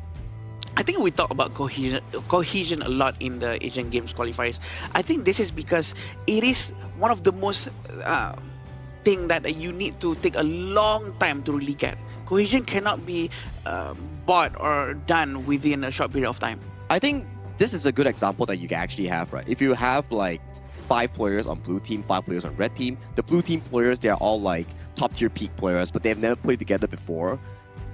I think we talk about cohesion a lot in the Asian Games qualifiers. I think this is because it is one of the most thing that you need to take a long time to really get. Cohesion cannot be bought or done within a short period of time. I think this is a good example that you can actually have, right? If you have like 5 players on blue team, 5 players on red team, the blue team players, they're all like top tier peak players, but they've never played together before.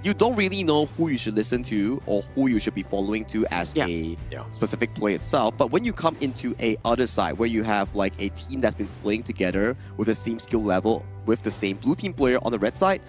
You don't really know who you should listen to or who you should be following to as a specific play itself. But when you come into a other side where you have like a team that's been playing together with the same skill level with the same blue team player on the red side,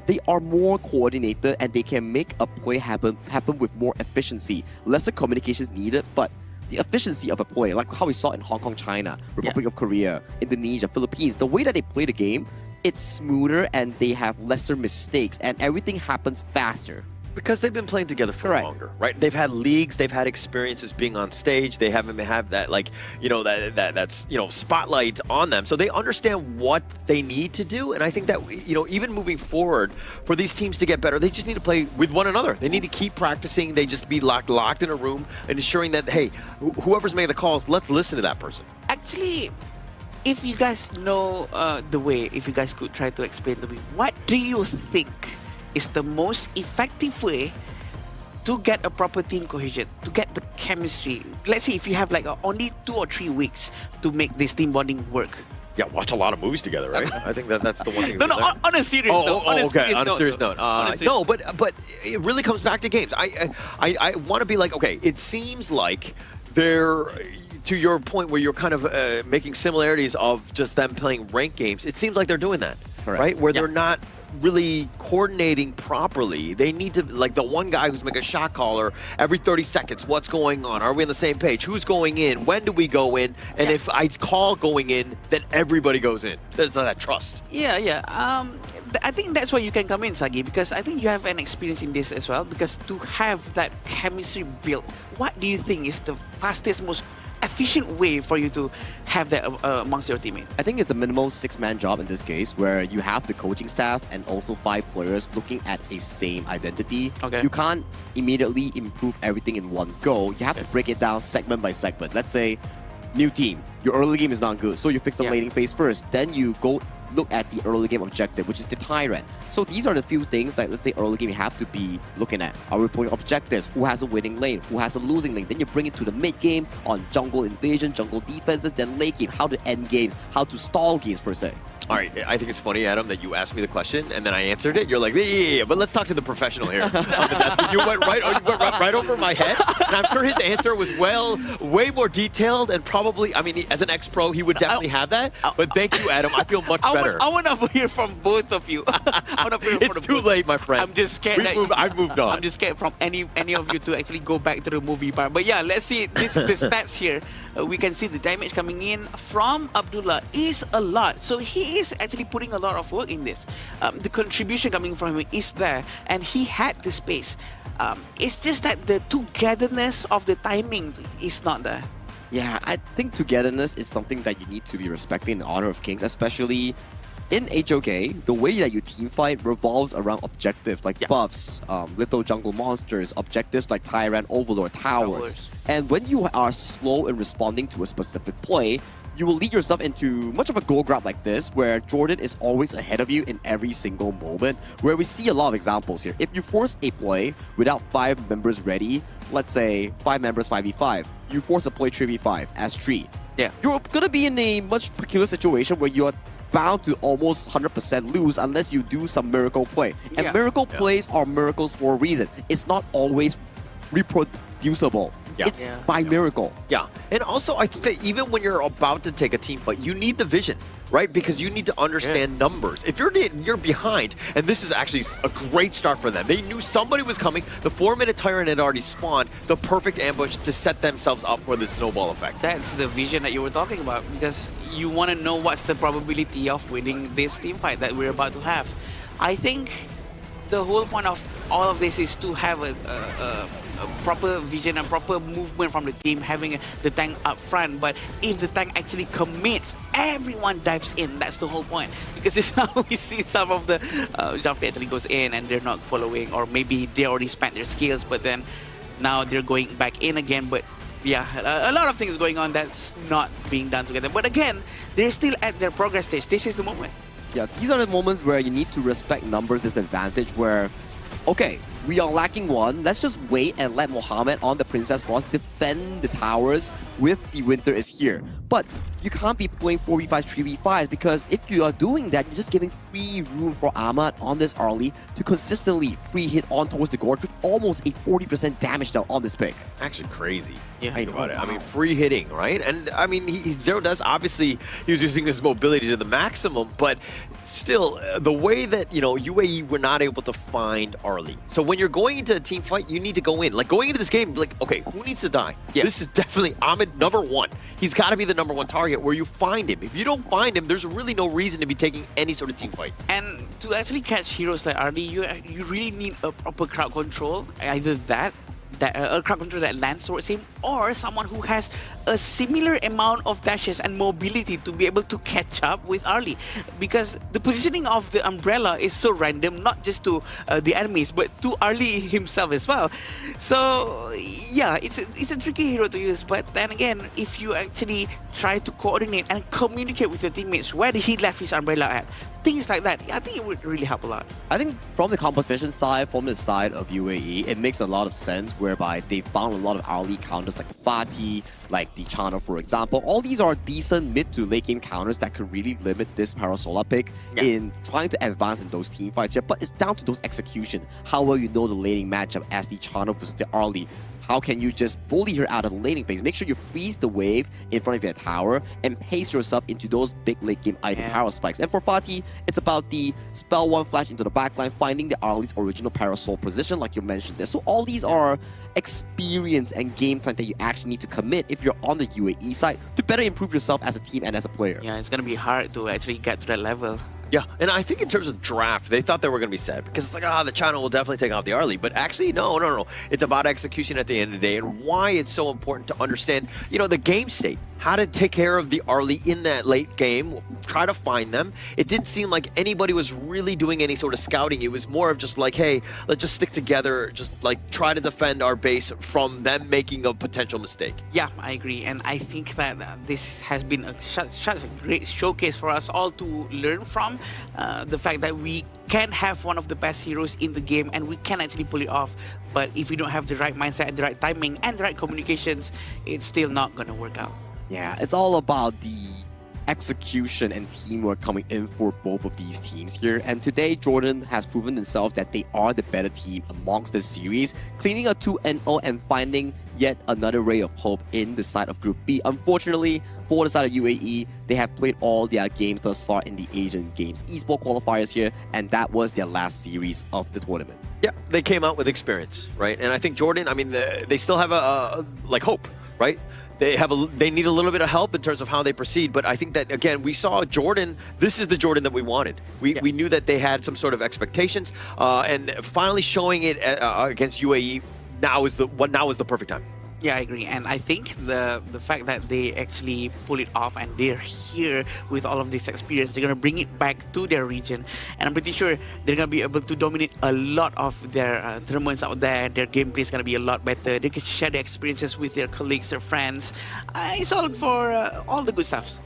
they are more coordinated and they can make a play happen with more efficiency. Lesser communications needed, but the efficiency of a play, like how we saw in Hong Kong, China, Republic of Korea, Indonesia, Philippines, the way that they play the game, it's smoother and they have lesser mistakes and everything happens faster. Because they've been playing together for longer, right? They've had leagues, they've had experiences being on stage, they haven't had that, like, that's spotlight on them. So they understand what they need to do. And I think that, even moving forward, for these teams to get better, they just need to play with one another. They need to keep practicing. They just be locked in a room and ensuring that, hey, whoever's making the calls, let's listen to that person. Actually, if you guys know the way, if you guys could try to explain to me, what do you think is the most effective way to get a proper team cohesion, to get the chemistry? Let's say if you have like only 2 or 3 weeks to make this team bonding work. Yeah, watch a lot of movies together, right? I think that's the one thing. No, on a serious note. On a serious note. No, but it really comes back to games. I want to be like, okay, it seems like they're, to your point where you're kind of making similarities of just them playing ranked games, it seems like they're doing that, right? Where they're not really coordinating properly. They need to, like the one guy who's making a shot caller every 30 seconds, what's going on? Are we on the same page? Who's going in? When do we go in? And if I call going in, then everybody goes in. There's that trust. Yeah. I think that's where you can come in, Sagi, because I think you have an experience in this as well, because to have that chemistry built, what do you think is the fastest, most efficient way for you to have that amongst your teammates? I think it's a minimal 6-man job in this case, where you have the coaching staff and also 5 players looking at a same identity. Okay. You can't immediately improve everything in one go. You have to break it down segment by segment. Let's say, new team, your early game is not good, so you fix the laning phase first. Then you go look at the early game objective, which is the Tyrant. So these are the few things that, let's say, early game you have to be looking at. Are we playing objectives? Who has a winning lane? Who has a losing lane? Then you bring it to the mid game on jungle invasion, jungle defenses, then late game, how to end games, how to stall games per se. All right, I think it's funny, Adam, that you asked me the question and then I answered it. You're like, yeah. But let's talk to the professional here. You went right over my head, and I'm sure his answer was way more detailed and probably, I mean, as an ex-pro, he would definitely have that. But thank you, Adam. I feel much better. I want to hear from both of you. It's too late, my friend. I'm just scared. I've moved on. I'm just scared from any of you to actually go back to the movie part. But yeah, let's see the stats here. We can see the damage coming in from Abdullah is a lot. So he is actually putting a lot of work in this. The contribution coming from him is there, and he had the space. It's just that the togetherness of the timing is not there. Yeah, I think togetherness is something that you need to be respecting in Honor of Kings, especially in HOK. The way that you team fight revolves around objectives like buffs, little jungle monsters, objectives like Tyrant, Overlord, Towers. And when you are slow in responding to a specific play, you will lead yourself into much of a goal grab like this, where Jordan is always ahead of you in every single moment, where we see a lot of examples here. If you force a play without 5 members ready, let's say 5 members 5v5, you force a play 3v5 as 3. Yeah. You're going to be in a much peculiar situation where you're bound to almost 100% lose unless you do some miracle play. And miracle plays are miracles for a reason. It's not always reproducible. It's by miracle. Yeah, and also I think that even when you're about to take a team fight, you need the vision, right? Because you need to understand numbers. If you're behind, and this is actually a great start for them. They knew somebody was coming. The 4-minute Tyrant had already spawned. The perfect ambush to set themselves up for the snowball effect. That's the vision that you were talking about, because you want to know what's the probability of winning this team fight that we're about to have. I think the whole point of all of this is to have a proper vision and proper movement from the team, having the tank up front. But if the tank actually commits, everyone dives in. That's the whole point. Because it's now we see some of the jump actually goes in and they're not following, or maybe they already spent their skills, but then now they're going back in again. But yeah, a lot of things going on that's not being done together. But again, they're still at their progress stage. This is the moment. Yeah, these are the moments where you need to respect numbers' disadvantage, where, okay, we are lacking one. Let's just wait and let Mohammed on the Princess Frost defend the towers with the Winter is here. But you can't be playing 4v5s, 3v5s, because if you are doing that, you're just giving free room for Ahmad on this early to consistently free hit on towards the Gorge with almost a 40% damage down on this pick. Actually crazy. Yeah, I know. I mean, free hitting, right? And I mean, Zero does obviously, he was using his mobility to the maximum, but still, the way that, you know, UAE were not able to find Arlie. So when you're going into a team fight, you need to go in. Like, going into this game, like, okay, who needs to die? Yeah. This is definitely Ahmed, #1. He's got to be the #1 target where you find him. If you don't find him, there's really no reason to be taking any sort of team fight. And to actually catch heroes like Arlie, you really need a proper crowd control. Either that a crowd control that lands towards him, or someone who has a similar amount of dashes and mobility to be able to catch up with Arlie. Because the positioning of the umbrella is so random, not just to the enemies, but to Arlie himself as well. So yeah, it's a tricky hero to use. But then again, if you actually try to coordinate and communicate with your teammates, where did he left his umbrella at? Things like that, I think it would really help a lot. I think from the composition side, from the side of UAE, it makes a lot of sense, whereby they found a lot of early counters like the Fatih, like the Chana, for example. All these are decent mid to late game counters that could really limit this Parasola pick in trying to advance in those team fights here. But it's down to those execution. How well you know the laning matchup as the Chana versus the Arlie. How can you just bully her out of the laning phase? Make sure you freeze the wave in front of your tower and pace yourself into those big late game item power spikes. And for Fatih, it's about the spell 1 flash into the backline, finding the Arlie's original Parasol position like you mentioned there. So all these are experience and game plan that you actually need to commit if you're on the UAE side to better improve yourself as a team and as a player. Yeah, it's going to be hard to actually get to that level. Yeah, and I think in terms of draft, they thought they were going to be set because it's like, the China will definitely take out the Arlie. But actually, no. It's about execution at the end of the day and why it's so important to understand, you know, the game state. How to take care of the Arlie in that late game, try to find them. It didn't seem like anybody was really doing any sort of scouting. It was more of just like, hey, let's just stick together, just like try to defend our base from them making a potential mistake. Yeah, I agree. And I think that this has been such a great showcase for us all to learn from. The fact that we can have one of the best heroes in the game and we can actually pull it off. But if we don't have the right mindset and the right timing and the right communications, it's still not going to work out. Yeah, it's all about the execution and teamwork coming in for both of these teams here. And today, Jordan has proven themselves that they are the better team amongst the series, cleaning a 2-0 and finding yet another ray of hope in the side of Group B. Unfortunately, for the side of UAE, they have played all their games thus far in the Asian Games Esports Qualifiers here, and that was their last series of the tournament. Yeah, they came out with experience, right? And I think Jordan, I mean, they still have like hope, right? They need a little bit of help in terms of how they proceed, but I think that, again, we saw Jordan. This is the Jordan that we wanted. We knew that they had some sort of expectations, and finally showing it against UAE now is the perfect time. Yeah, I agree. And I think the fact that they actually pull it off and they're here with all of this experience, they're going to bring it back to their region. And I'm pretty sure they're going to be able to dominate a lot of their tournaments out there. Their gameplay is going to be a lot better. They can share their experiences with their colleagues, their friends. It's all for all the good stuff.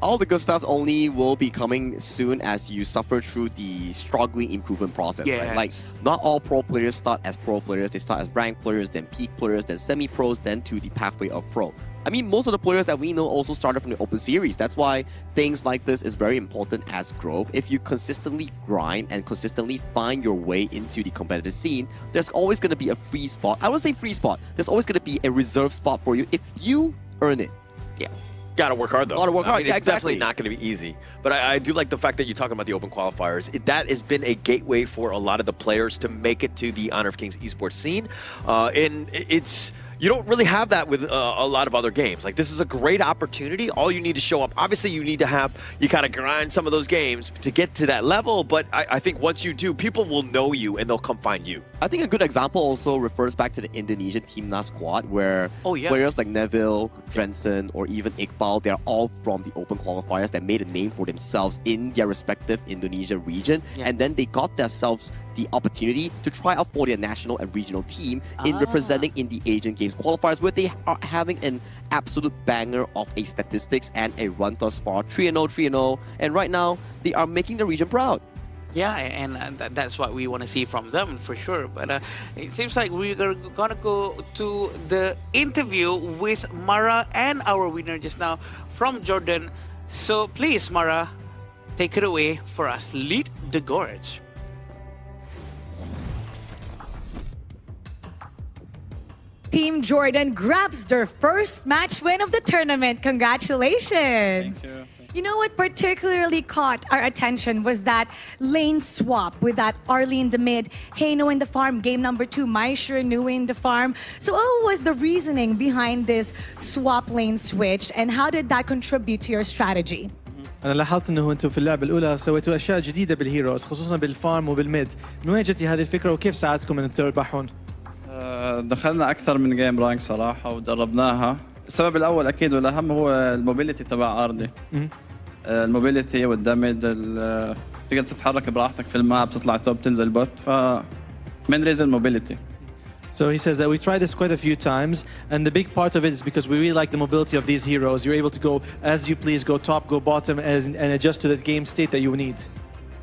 All the good stuff only will be coming soon as you suffer through the struggling improvement process, right? Like, not all pro players start as pro players. They start as ranked players, then peak players, then semi-pros, then to the pathway of pro. I mean, most of the players that we know also started from the open series. That's why things like this is very important as growth. If you consistently grind and consistently find your way into the competitive scene, there's always going to be a free spot. I would say free spot. There's always going to be a reserve spot for you if you earn it. Yeah. Gotta work hard, though. Gotta work hard. I mean, Yeah, it's exactly. definitely not going to be easy. But I do like the fact that you're talking about the open qualifiers. That has been a gateway for a lot of the players to make it to the Honor of Kings esports scene. And it's... You don't really have that with a lot of other games. Like, this is a great opportunity. All you need to show up. Obviously, you kind of grind some of those games to get to that level. But I think once you do, people will know you and they'll come find you. I think a good example also refers back to the Indonesian Timnas squad, where players like Neville, Drenson, or even Iqbal, they're all from the open qualifiers that made a name for themselves in their respective Indonesia region. And then they got themselves the opportunity to try out for their national and regional team in representing in the Asian Games qualifiers, where they are having an absolute banger of a statistics and a run thus far, 3-0, 3-0, and right now they are making the region proud. Yeah, and that's what we want to see from them for sure. But it seems like we're gonna go to the interview with Mara and our winner just now from Jordan. So please, Mara, take it away for us. Lead the gorge. Team Jordan grabs their first match win of the tournament. Congratulations. Thank you. You know what particularly caught our attention was that lane swap with that Arlie in the mid, Heino in the farm, game number 2, Maisher, New in the farm. So what was the reasoning behind this swap lane switch, and how did that contribute to your strategy? أنا لاحظت إنه أنتم في اللعبة الأولى سويتوا أشياء جديدة بالهيروز خصوصا بالفارم وبالميد. من وين جتي هذه الفكرة وكيف ساعدتكم أن تربحون؟ دخلنا أكثر من جيم رانك صراحة ودربناها. السبب الأول أكيد والأهم هو الموبيليتي تبع أرضي. الموبيليتي والدمج تقدر تتحرك براحتك في الماب، تطلع توب تنزل بوت، فمن ريزن موبيليتي. So he says that we tried this quite a few times, and the big part of it is because we really like the mobility of these heroes. You're able to go as you please, go top, go bottom, and adjust to the game state that you need.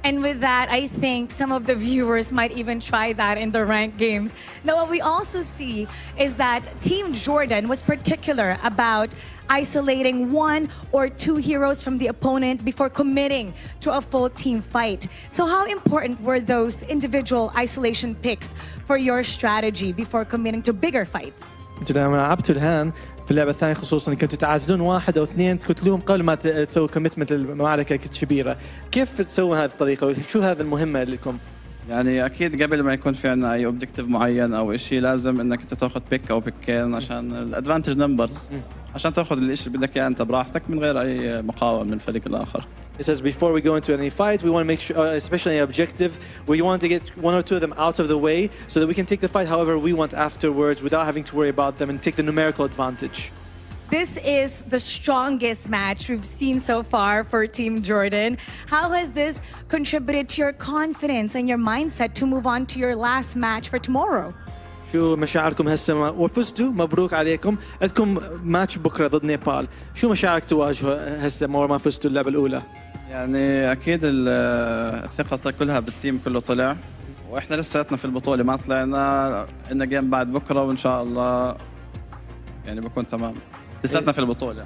And with that, I think some of the viewers might even try that in the ranked games. Now, what we also see is that Team Jordan was particular about isolating 1 or 2 heroes from the opponent before committing to a full team fight. So how important were those individual isolation picks for your strategy before committing to bigger fights? انتوا لما لعبتوا الهان في اللعبة الثانية خصوصا كنتوا تعزلون 1 أو 2 تقتلوهم قبل ما تسووا كوميتمنت المعركة كبيرة. كيف تسووا هذه الطريقة؟ شو هذا المهمة لكم؟ يعني أكيد قبل ما يكون في عنا أي أوبجكتيف معين أو إشي لازم إنك أنت تاخذ بيك أو بيكين عشان الأدفانتج نمبرز، عشان تاخذ الإشي اللي بدك إياه أنت براحتك من غير أي مقاومة من الفريق الآخر. It says before we go into any fight, we want to make sure, especially an objective, we want to get 1 or 2 of them out of the way so that we can take the fight however we want afterwards without having to worry about them and take the numerical advantage. This is the strongest match we've seen so far for Team Jordan. How has this contributed to your confidence and your mindset to move on to your last match for tomorrow? شو مشاعركم هسه وفزتوا مبروك عليكم عندكم ماتش بكره ضد نيبال شو مشاعرك تواجهوا هسه ما فزتوا اللعبه الاولى يعني اكيد الثقه كلها بالتيم كله طلع واحنا لساتنا في البطوله ما طلعنا إن جيم بعد بكره وان شاء الله يعني بكون تمام لساتنا في البطوله.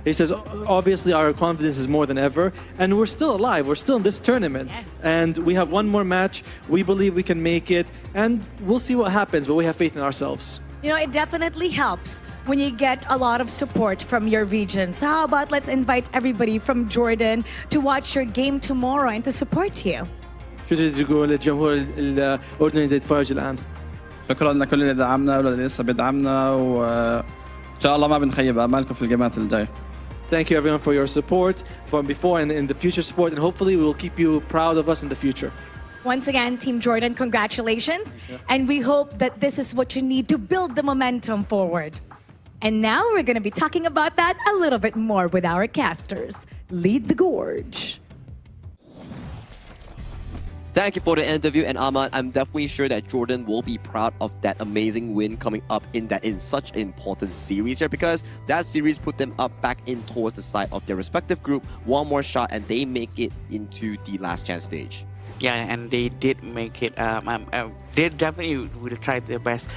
He says, obviously our confidence is more than ever, and we're still alive. We're still in this tournament, and we have one more match. We believe we can make it, and we'll see what happens, but we have faith in ourselves. You know, it definitely helps when you get a lot of support from your region. So how about let's invite everybody from Jordan to watch your game tomorrow and to support you. شو تقول للجمهور الأردني اللي يتفرج الآن؟ شكرا لكل اللي دعمنا واللي لسه بيدعمنا وإن شاء الله ما بنخيب آمالكم في الجيمات الجاية. Thank you everyone for your support from before and in the future support, and hopefully we will keep you proud of us in the future. Once again, Team Jordan, congratulations. And we hope that this is what you need to build the momentum forward. And now we're going to be talking about that a little bit more with our casters. Lead the Gorge. Thank you for the interview, and Ahmad, I'm definitely sure that Jordan will be proud of that amazing win coming up in such an important series here, because that series put them up back in towards the side of their respective group. One more shot and they make it into the last chance stage. Yeah, and they did make it. They definitely will try their best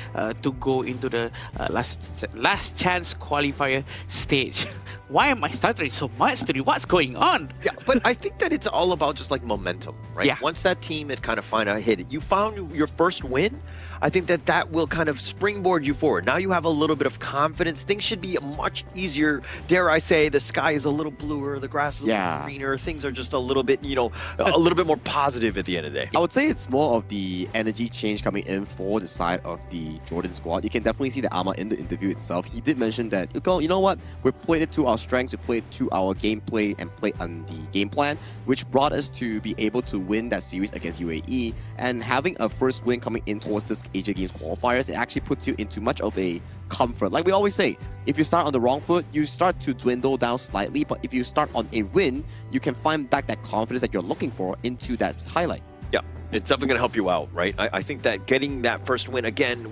to go into the last chance qualifier stage. Why am I stuttering so much today? What's going on? Yeah, but I think that it's all about just like momentum, right? Yeah. Once that team had kind of hit it, you found your first win. I think that will kind of springboard you forward. Now you have a little bit of confidence. Things should be much easier. Dare I say, the sky is a little bluer, the grass is a little greener. Things are just a little bit, a little bit more positive at the end of the day. I would say it's more of the energy change coming in for the side of the Jordan squad. You can definitely see that Ahmad in the interview itself. He did mention that, you know what, we played it to our strengths, we played to our gameplay and played on the game plan, which brought us to be able to win that series against UAE. And having a first win coming in towards this Asian Games qualifiers, it actually puts you into much of a comfort. Like we always say, if you start on the wrong foot, you start to dwindle down slightly, but if you start on a win, you can find back that confidence that you're looking for into that highlight. Yeah, it's definitely going to help you out, right? I think that getting that first win, again,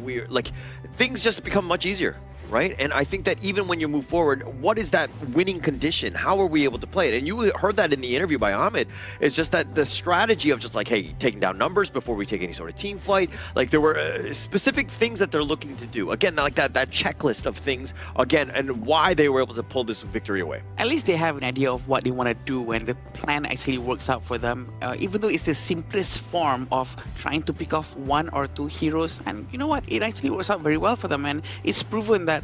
things just become much easier, right? And I think that even when you move forward, what is that winning condition? How are we able to play it? And you heard that in the interview by Ahmed. It's just that the strategy of just like, hey, taking down numbers before we take any sort of team fight. Like there were specific things that they're looking to do. Again, like that checklist of things, again, and why they were able to pull this victory away. At least they have an idea of what they want to do when the plan actually works out for them. Even though it's the simplest form of trying to pick off one or two heroes. And you know what? It actually works out very well for them. And it's proven that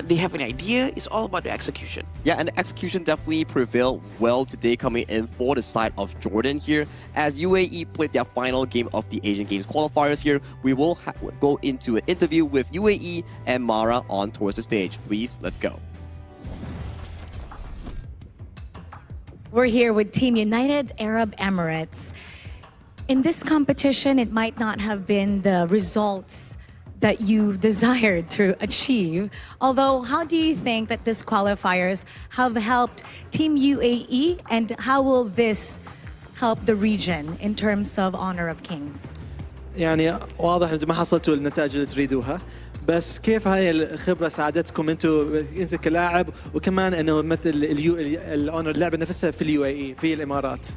they have an idea. It's all about the execution. Yeah, and the execution definitely prevailed well today coming in for the side of Jordan here. As UAE played their final game of the Asian Games qualifiers here, we will go into an interview with UAE and Mara on towards the stage. Please, let's go. We're here with Team United Arab Emirates. In this competition, it might not have been the results that you desired to achieve. Although, how do you think that this qualifiers have helped Team UAE, and how will this help the region in terms of Honor of Kings? يعني واضح انتم ما حصلتوا النتائج اللي تريدوها، بس كيف هاي الخبرة ساعدتكم انت كلاعب، وكمان انه مثل اللعبة نفسها في اليو اي في الامارات؟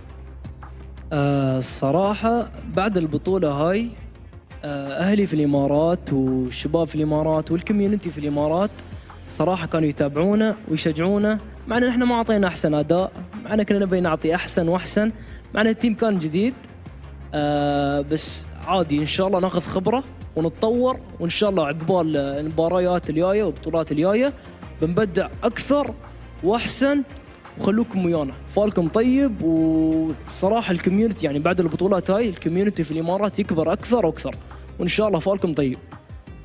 الصراحة بعد البطولة هاي أهلي في الإمارات والشباب في الإمارات والكوميونتي في الإمارات صراحة كانوا يتابعونا ويشجعونا، مع أن إحنا ما أعطينا أحسن أداء، مع أن كنا نبي نعطي أحسن وأحسن، مع أن التيم كان جديد. بس عادي إن شاء الله ناخذ خبرة ونتطور، وإن شاء الله عقبال المباريات الجاية والبطولات الجاية بنبدع أكثر وأحسن، وخلوكم ويانا. فالكم طيب، وصراحة الكوميونتي يعني بعد البطولات هاي الكوميونتي في الإمارات يكبر أكثر وأكثر، وإن شاء الله فالكم طيب.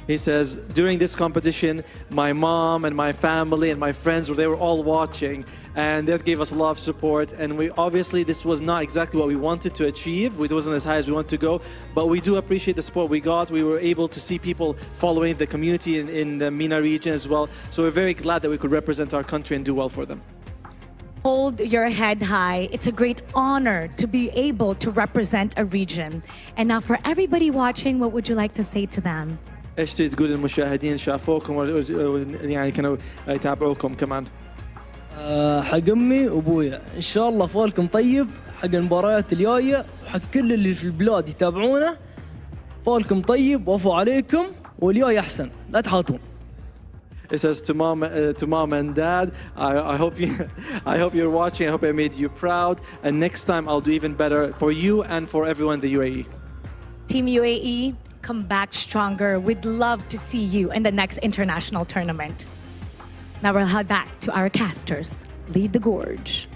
He says, during this competition, my mom and my family and my friends, they were all watching, and that gave us a lot of support. And we obviously, this was not exactly what we wanted to achieve. It wasn't as high as we wanted to go, but we do appreciate the support we got. We were able to see people following the community in the MENA region as well. So we're very glad that we could represent our country and do well for them. Hold your head high. It's a great honor to be able to represent a region. And now for everybody watching, what would you like to say to them? ايش تقول للمشاهدين شافوكم يعني كانوا يتابعوكم كمان؟ حق امي وابويا ان شاء الله فالكم طيب حق المباريات الجايه، وحق كل اللي في البلاد يتابعونا فالكم طيب، وعفو عليكم والجاي احسن، لا تحاطون. It says to mom and dad, I hope you're watching. I hope I made you proud. And next time I'll do even better for you and for everyone in the UAE. Team UAE, come back stronger. We'd love to see you in the next international tournament. Now we'll head back to our casters. Lead the gorge.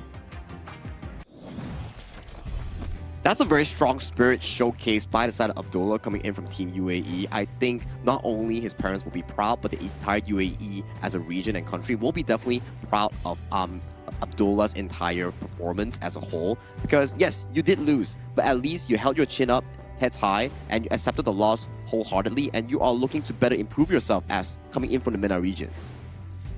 That's a very strong spirit showcased by the side of Abdullah coming in from Team UAE. I think not only his parents will be proud, but the entire UAE as a region and country will be definitely proud of Abdullah's entire performance as a whole. Because yes, you did lose, but at least you held your chin up, heads high, and you accepted the loss wholeheartedly, and you are looking to better improve yourself as coming in from the MENA region.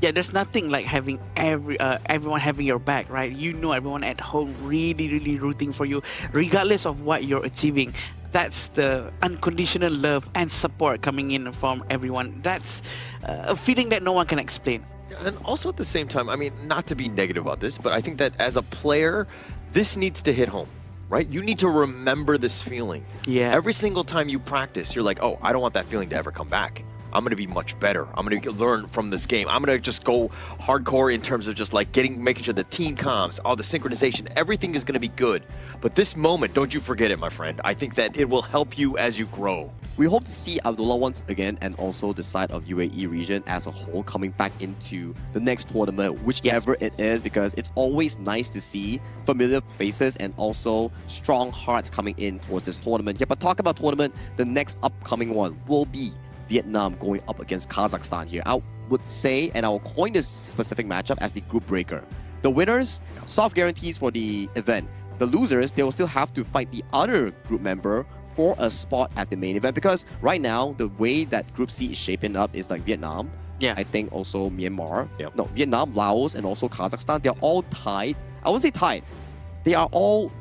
Yeah, there's nothing like having everyone having your back, right? You know everyone at home really rooting for you, regardless of what you're achieving. That's the unconditional love and support coming in from everyone. That's a feeling that no one can explain. And also at the same time, I mean, not to be negative about this, but I think that as a player, this needs to hit home, right? You need to remember this feeling. Yeah. Every single time you practice, you're like, oh, I don't want that feeling to ever come back. I'm going to be much better. I'm going to learn from this game. I'm going to just go hardcore in terms of just like making sure the team comms, all the synchronization, everything is going to be good. But this moment, don't you forget it, my friend. I think that it will help you as you grow. We hope to see Abdullah once again and also the side of UAE region as a whole coming back into the next tournament, whichever it is, because it's always nice to see familiar faces and also strong hearts coming in towards this tournament. Yeah, but talk about tournament, the next upcoming one will be Vietnam going up against Kazakhstan here. I would say, and I will coin this specific matchup as the group breaker. The winners, soft guarantees for the event. The losers, they will still have to fight the other group member for a spot at the main event, because right now, the way that Group C is shaping up is like Vietnam, I think also Myanmar, no, Vietnam, Laos, and also Kazakhstan, they're all tied. I wouldn't say tied. They are all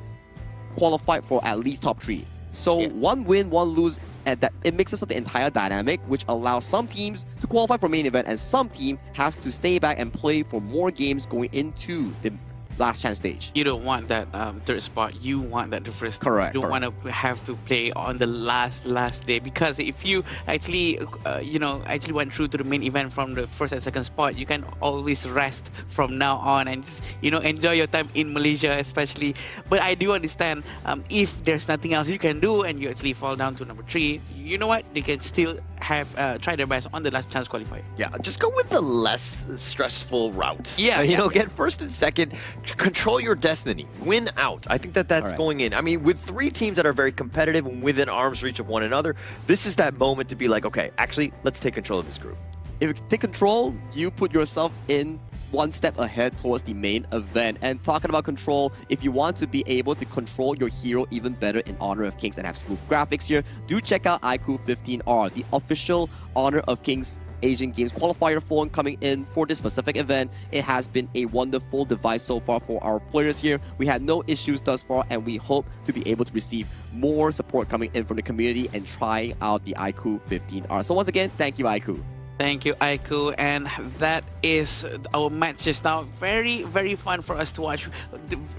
qualified for at least top 3. So one win, one lose, and that it mixes up the entire dynamic, which allows some teams to qualify for main event and some team has to stay back and play for more games going into the last chance stage. You don't want that third spot. You want that the first. Correct. You don't want to have to play on the last day, because if you actually actually went through to the main event from the first and second spot, you can always rest from now on and just enjoy your time in Malaysia, especially. But I do understand if there's nothing else you can do and you actually fall down to number 3, you know what? They can still have try their best on the last chance qualifier. Yeah, just go with the less stressful route. Yeah, get first and second, control your destiny, win out. I think that's going in. I mean, with 3 teams that are very competitive and within arm's reach of one another, this is that moment to be like, okay, actually, let's take control of this group. If you take control, you put yourself in one step ahead towards the main event. And talking about control, if you want to be able to control your hero even better in Honor of Kings and have smooth graphics here, do check out iQOO 15R, the official Honor of Kings Asian Games qualifier phone coming in for this specific event. It has been a wonderful device so far for our players here. We had no issues thus far, and we hope to be able to receive more support coming in from the community and trying out the iQOO 15R. So once again, thank you, iQOO. Thank you, iQOO, and that is our match just now. Very fun for us to watch.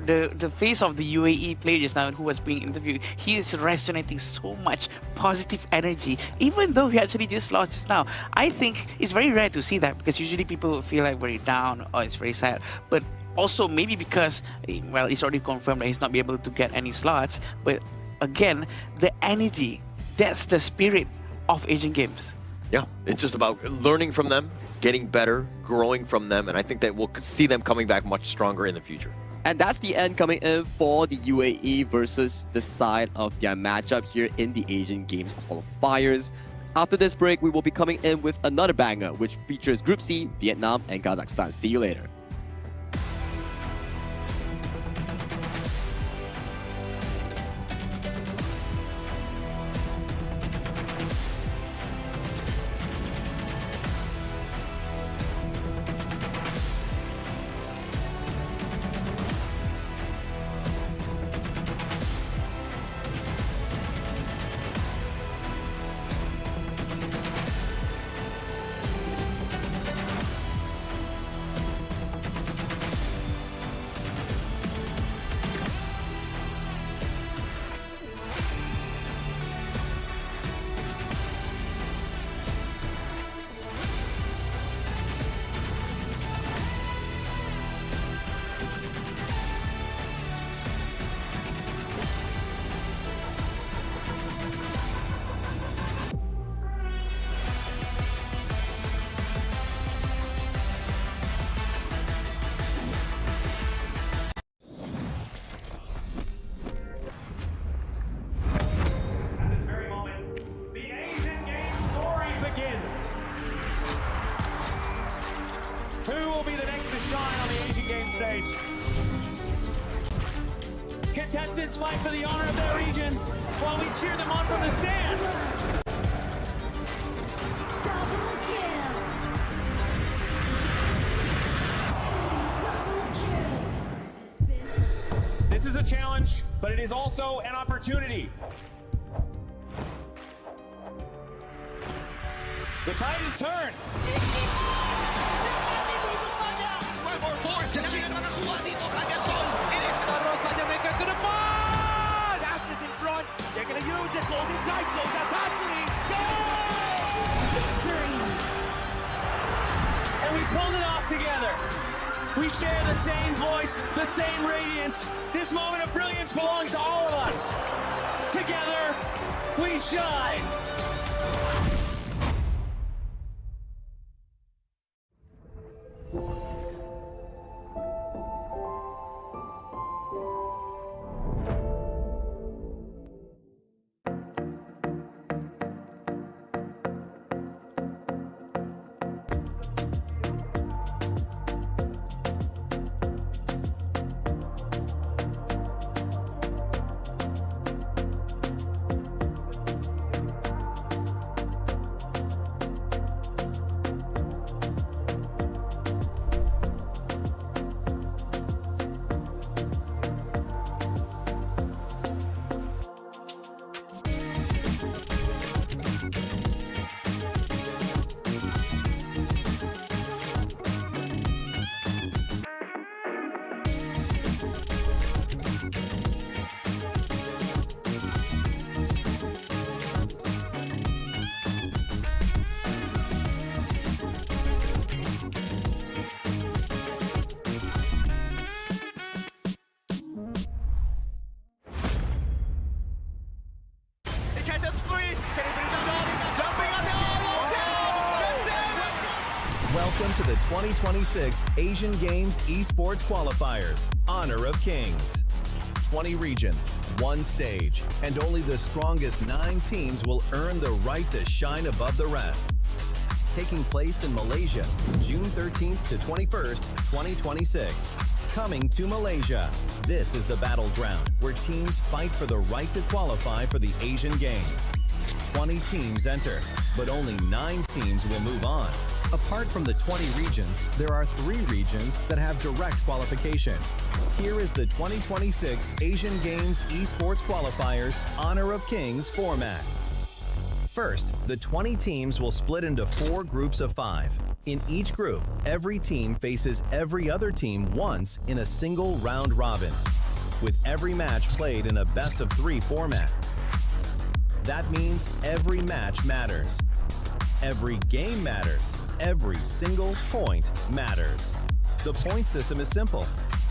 The face of the UAE player just now who was being interviewed, he is resonating so much positive energy, even though he actually just lost just now. I think it's very rare to see that, because usually people feel like very down or it's very sad. But also maybe because, well, it's already confirmed that he's not be able to get any slots. But again, the energy, that's the spirit of Asian Games. Yeah, it's just about learning from them, getting better, growing from them, and I think that we'll see them coming back much stronger in the future. And that's the end coming in for the UAE versus the side of their matchup here in the Asian Games qualifiers. After this break, we will be coming in with another banger, which features Group C, Vietnam, and Kazakhstan. See you later. regions fight for the honor of their regions while we cheer them on from the stands. Double kill. This is a challenge, but it is also an opportunity. The tide has turned. Aspas in front. They're going to use it. Golden Titles. Tatsumi. Victory. And we pulled it off together. We share the same voice, the same radiance. This moment of brilliance belongs to all of us. Together, we shine. Welcome to the 2026 Asian Games Esports Qualifiers, Honor of Kings. 20 regions, one stage, and only the strongest 9 teams will earn the right to shine above the rest. Taking place in Malaysia, June 13th to 21st, 2026. Coming to Malaysia, this is the battleground where teams fight for the right to qualify for the Asian Games. 20 teams enter, but only 9 teams will move on. Apart from the 20 regions, there are 3 regions that have direct qualification. Here is the 2026 Asian Games Esports Qualifiers Honor of Kings format. First, the 20 teams will split into 4 groups of 5. In each group, every team faces every other team once in a single round robin, with every match played in a best-of-3 format. That means every match matters. Every game matters. Every single point matters. The point system is simple.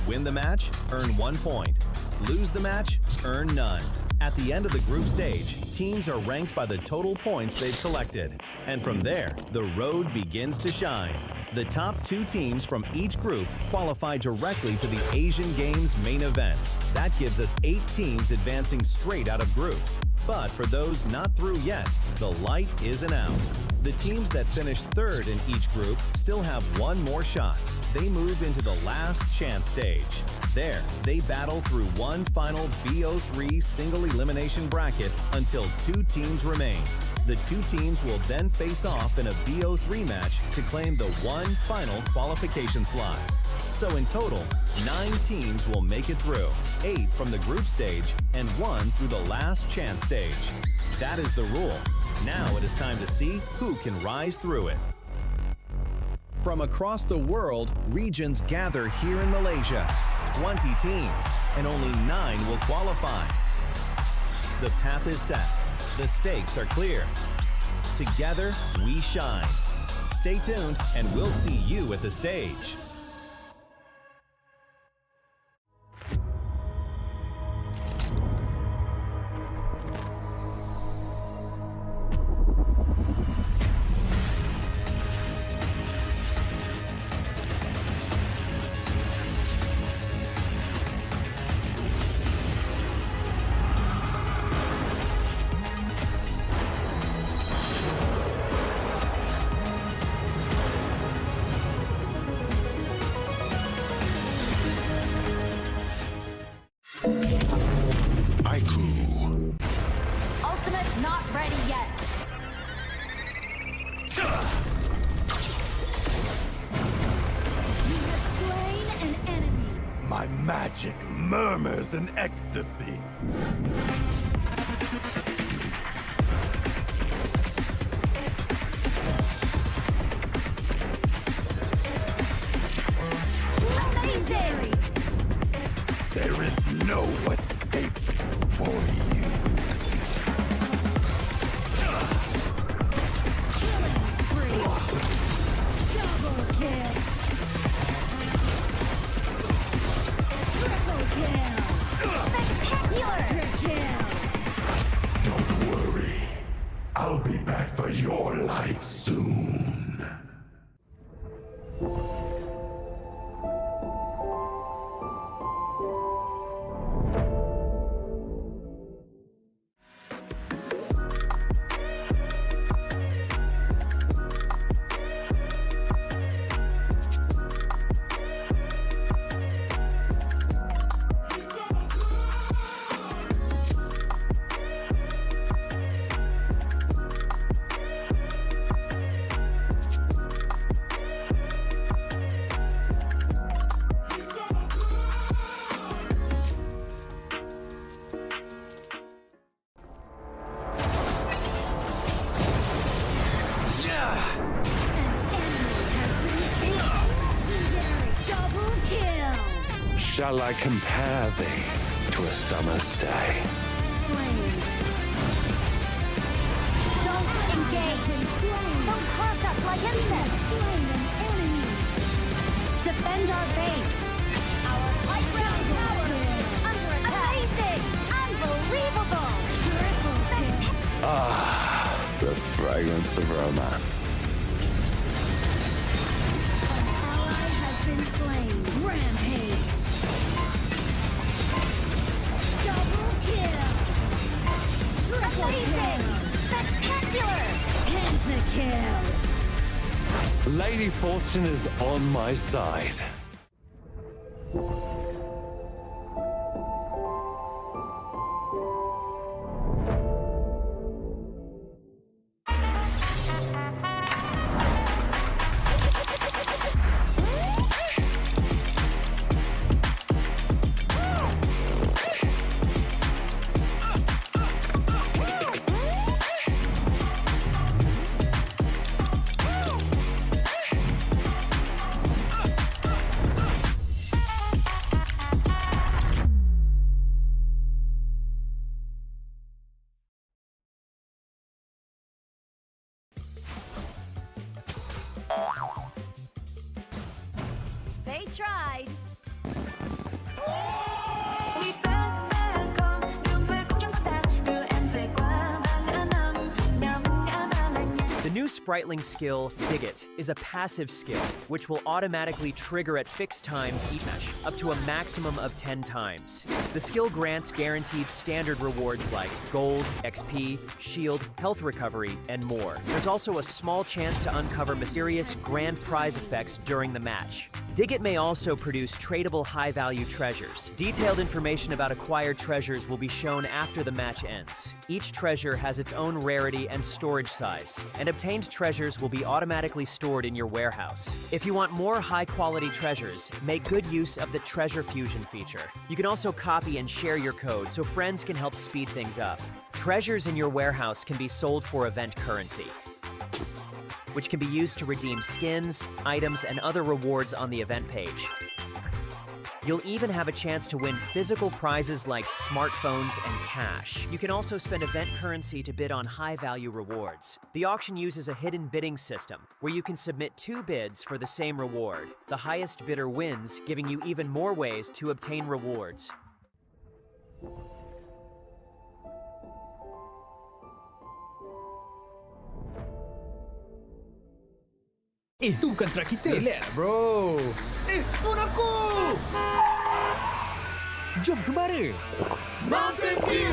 Win the match, earn 1 point. Lose the match, earn none. At the end of the group stage, teams are ranked by the total points they've collected. And from there, the road begins to shine. The top 2 teams from each group qualify directly to the Asian Games main event. That gives us 8 teams advancing straight out of groups. But for those not through yet, the light isn't out. The teams that finish 3rd in each group still have 1 more shot. They move into the last chance stage. There, they battle through one final BO3 single elimination bracket until 2 teams remain. The 2 teams will then face off in a BO3 match to claim the one final qualification slot. So in total, 9 teams will make it through, 8 from the group stage and 1 through the last chance stage. That is the rule. Now it is time to see who can rise through it. From across the world, regions gather here in Malaysia. 20 teams, and only 9 will qualify. The path is set. The stakes are clear. Together, we shine. Stay tuned, and we'll see you at the stage. Haiku. Ultimate not ready yet. You have slain an enemy. My magic murmurs in ecstasy. Legendary. There is no escape for you. Killing spree. Double kill. Triple kill. Spectacular kill. Don't worry. I'll be back for your life soon. Double kill. Shall I compare thee to a summer's day? Slain. Don't engage. Slain. Don't crush us like insects. Slain an enemy. Defend our base. Our high ground tower under attack. Amazing. Unbelievable. Triple kill. Ah, the fragrance of romance. Ally has been slain. Rampage. Double kill. Triple kill. Spectacular. Pentakill. Lady Fortune is on my side. They tried. The new Spritling skill, Dig It, is a passive skill, which will automatically trigger at fixed times each match, up to a maximum of 10 times. The skill grants guaranteed standard rewards like gold, XP, shield, health recovery, and more. There's also a small chance to uncover mysterious grand prize effects during the match. Dig It may also produce tradable high-value treasures. Detailed information about acquired treasures will be shown after the match ends. Each treasure has its own rarity and storage size, and obtained treasures will be automatically stored in your warehouse. If you want more high-quality treasures, make good use of the Treasure Fusion feature. You can also copy and share your code so friends can help speed things up. Treasures in your warehouse can be sold for event currency, which can be used to redeem skins, items, and other rewards on the event page. You'll even have a chance to win physical prizes like smartphones and cash. You can also spend event currency to bid on high-value rewards. The auction uses a hidden bidding system, where you can submit 2 bids for the same reward. The highest bidder wins, giving you even more ways to obtain rewards. Itu kan track kita. Relax, bro. Phone aku! Jom ke mana? Mountain View!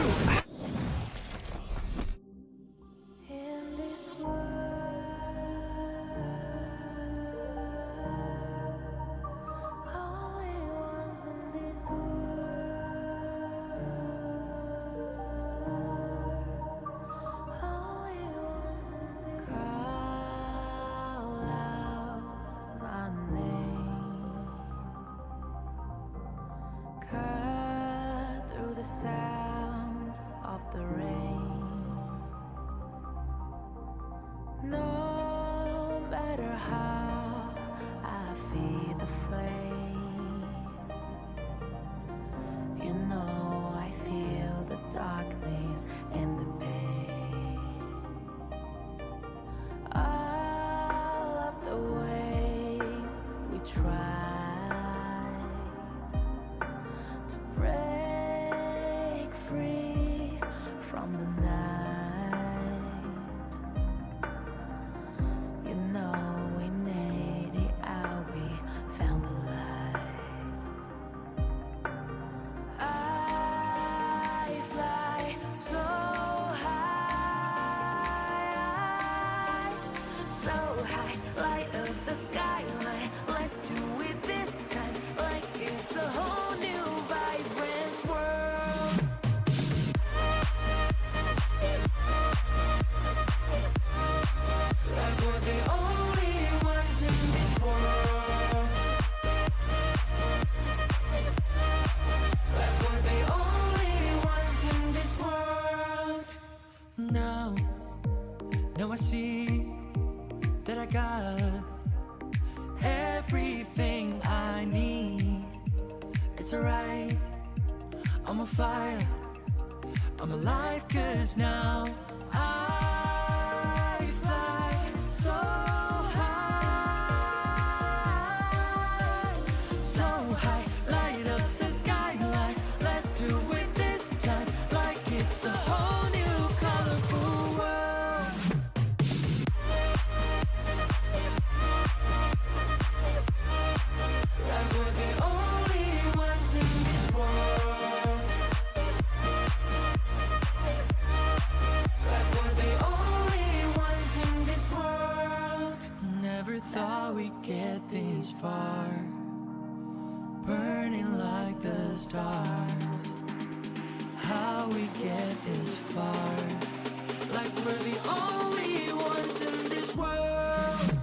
the rain. No matter how I feed the flame, you know I feel the darkness and the pain. All of the ways we tried to break free from the night, you know we made it out, we found the light. I fly so high, light up the skyline. Let's do it this time, like it's a whole new vibrant world. Like we're the only ones in this world. Like we're the only ones in this world. Now I see that I got everything I need. It's alright, I'm on fire, I'm alive, 'cause now I fly so high, light up the skyline. Let's do it this time, like it's a whole new colorful world. Like we're the only ones in this world. Like we're the only ones in this world. Never thought we'd get this far, burning like the stars. How we get this far? Like we're the only ones in this world.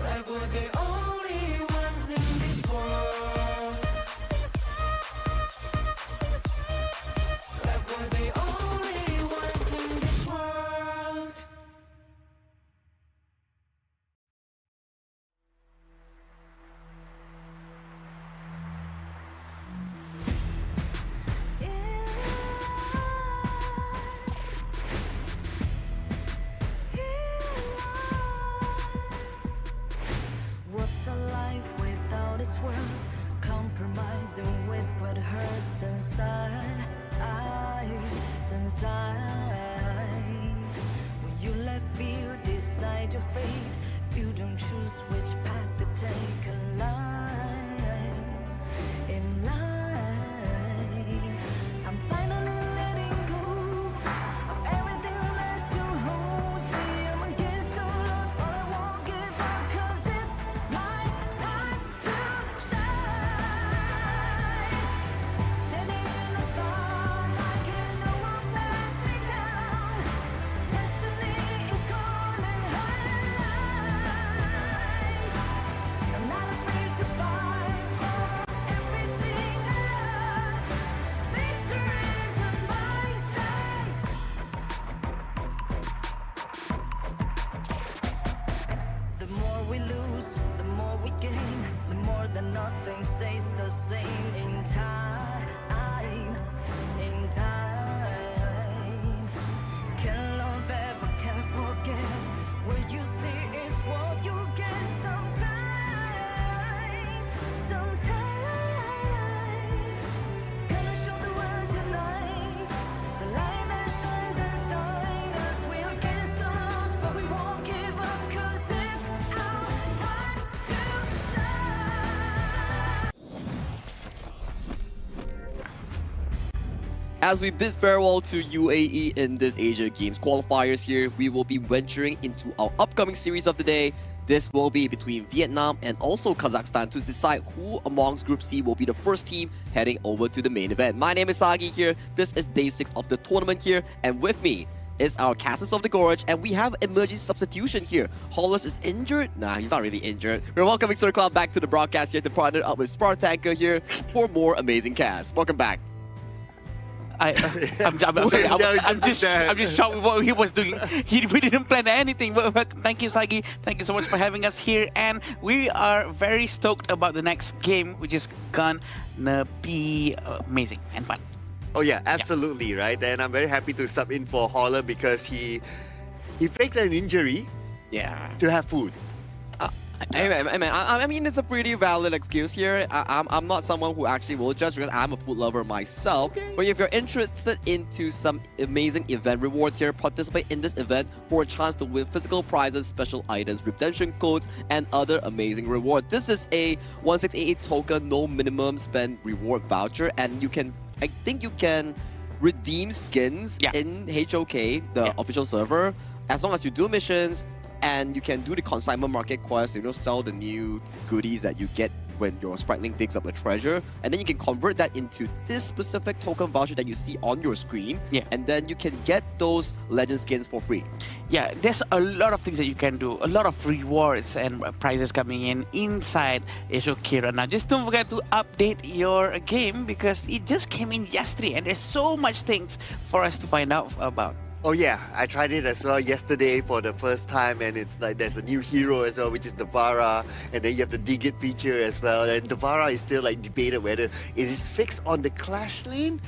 Like we're the only ones in this world. Like we're the only ones in this world. What's a life without its worth? Compromising with what hurts inside. When you let fear decide your fate, you don't choose which path to take in life. I'm finally letting go of everything that last to hold me. I'm against all odds, but I won't give up, 'cause it's my time to shine. Standing in the spotlight, can no one let me down. Destiny is calling high. I'm not afraid to fight for everything I love. Victory is on my side. The more we lose, the more we gain. The more that nothing stays the same. In time, can love ever, can forget. What you see is what you get. Sometimes, gonna show the world tonight the light that shines inside us. We're against the odds, but we won't give up, 'cause it's our time to shine. As we bid farewell to UAE in this Asia Games qualifiers here, we will be venturing into our upcoming series of the day. This will be between Vietnam and also Kazakhstan to decide who amongst Group C will be the first team heading over to the main event. My name is Sagi here. This is day 6 of the tournament here, and with me is our Castles of the Gorge, and we have emergency substitution here. Hollis is injured? Nah, he's not really injured. We're welcoming Sir Cloud back to the broadcast here to partner up with Spartanka here for more amazing cast. Welcome back. I'm just shocked with what he was doing. We didn't plan anything. But thank you, Sagi. Thank you so much for having us here. And we are very stoked about the next game, which is gonna be amazing and fun. Oh yeah, absolutely, right? And I'm very happy to sub in for Holler because he faked an injury to have food. I mean, it's a pretty valid excuse here. I'm not someone who actually will judge because I'm a food lover myself. Okay. But if you're interested into some amazing event rewards here, participate in this event for a chance to win physical prizes, special items, redemption codes, and other amazing rewards. This is a 1688 token, no minimum spend reward voucher, and I think you can redeem skins in HOK, the official server, as long as you do missions. And you can do the consignment market quest, sell the new goodies that you get when your Sprite Link digs up the treasure. And then you can convert that into this specific token voucher that you see on your screen. Yeah. And then you can get those legend skins for free. Yeah, there's a lot of things that you can do. A lot of rewards and prizes coming in inside HOK right now. Just don't forget to update your game because it just came in yesterday. And there's so much things for us to find out about. Oh yeah, I tried it as well yesterday for the first time, and it's like there's a new hero as well, which is Devara, and then you have the Dig It feature as well. And Devara is still like debated whether it is fixed on the Clash lane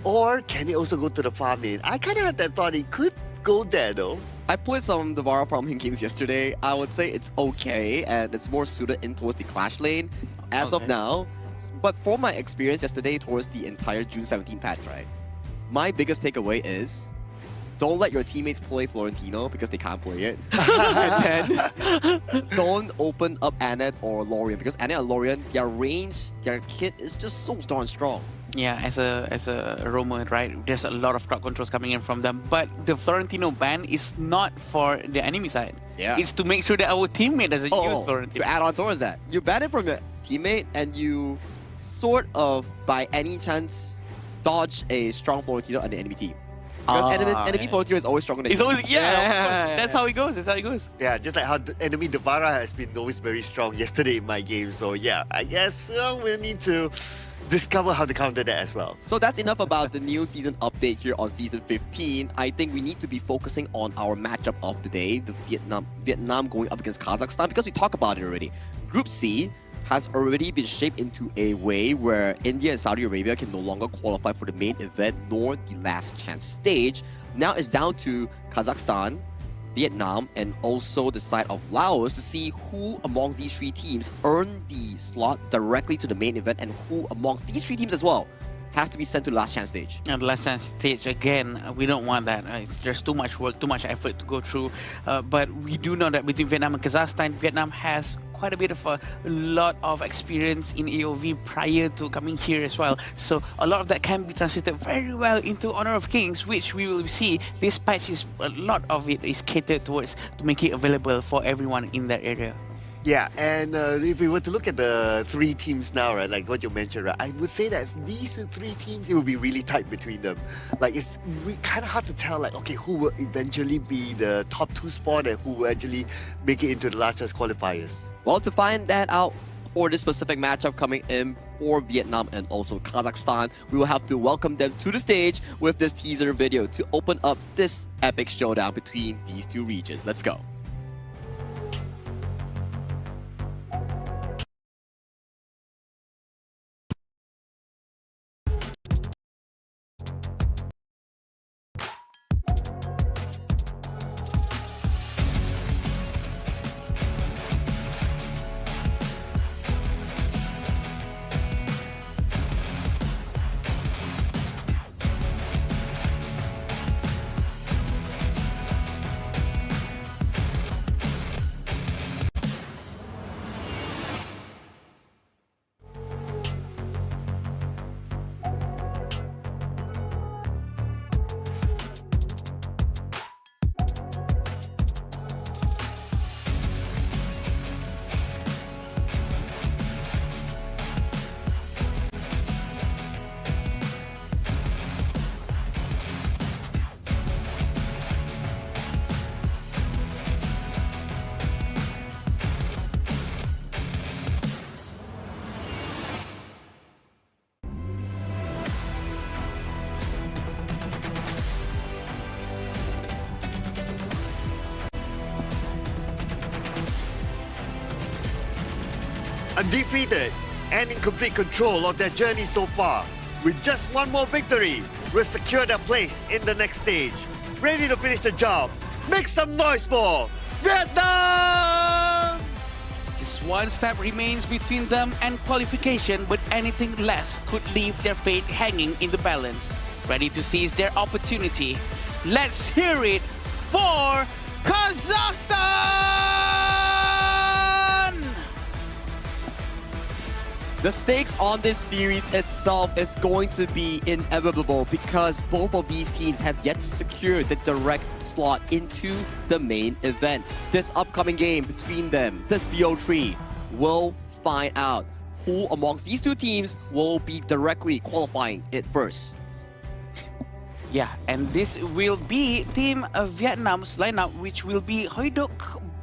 or can it also go to the farm lane. I kind of had that thought it could go there though. I played some Devara farming games yesterday. I would say it's okay, and it's more suited in towards the Clash lane as of now. But for my experience yesterday towards the entire June 17 patch, right? My biggest takeaway is don't let your teammates play Florentino because they can't play it. And then don't open up Anet or Lorien because Anet and Lorien, their range, their kit is just so darn strong. Yeah, as a roamer, right? There's a lot of crowd controls coming in from them. But the Florentino ban is not for the enemy side. Yeah. It's to make sure that our teammate doesn't use Florentino. To add on towards that, you ban it from your teammate and you sort of, by any chance, dodge a strong Florentino on the enemy team. Because enemy Florentino is always stronger than you. It's always, that's how it goes. That's how it goes. Yeah, just like how the enemy Devara has been always very strong yesterday in my game. So yeah, I guess we'll need to discover how to counter that as well. So that's enough about the new season update here on Season 15. I think we need to be focusing on our matchup of the day, the Vietnam going up against Kazakhstan, because we talked about it already. Group C has already been shaped into a way where India and Saudi Arabia can no longer qualify for the main event nor the last chance stage. Now it's down to Kazakhstan, Vietnam, and also the side of Laos to see who amongst these three teams earn the slot directly to the main event and who amongst these three teams as well has to be sent to the last chance stage. And the last chance stage, again, we don't want that. There's too much work, too much effort to go through. But we do know that between Vietnam and Kazakhstan, Vietnam has quite a bit of a lot of experience in AOV prior to coming here as well. So a lot of that can be translated very well into Honor of Kings, which we will see. This patch is a lot of it is catered towards to make it available for everyone in that area. Yeah, and if we were to look at the three teams now, right, like what you mentioned, right, I would say that these three teams, it will be really tight between them. Like, it's kind of hard to tell, like, okay, who will eventually be the top two spot and who will actually make it into the last chance qualifiers. Well, to find that out for this specific matchup coming in for Vietnam and also Kazakhstan, we will have to welcome them to the stage with this teaser video to open up this epic showdown between these two regions. Let's go. undefeated and in complete control of their journey so far. With just one more victory, will secure their place in the next stage. Ready to finish the job. Make some noise for Vietnam! Just one step remains between them and qualification, but anything less could leave their fate hanging in the balance. Ready to seize their opportunity. Let's hear it for Kazakhstan! The stakes on this series itself is going to be inevitable because both of these teams have yet to secure the direct slot into the main event. This upcoming game between them, this BO3, will find out who amongst these two teams will be directly qualifying it first. Yeah, and this will be Team Vietnam's lineup, which will be Hoi Duc,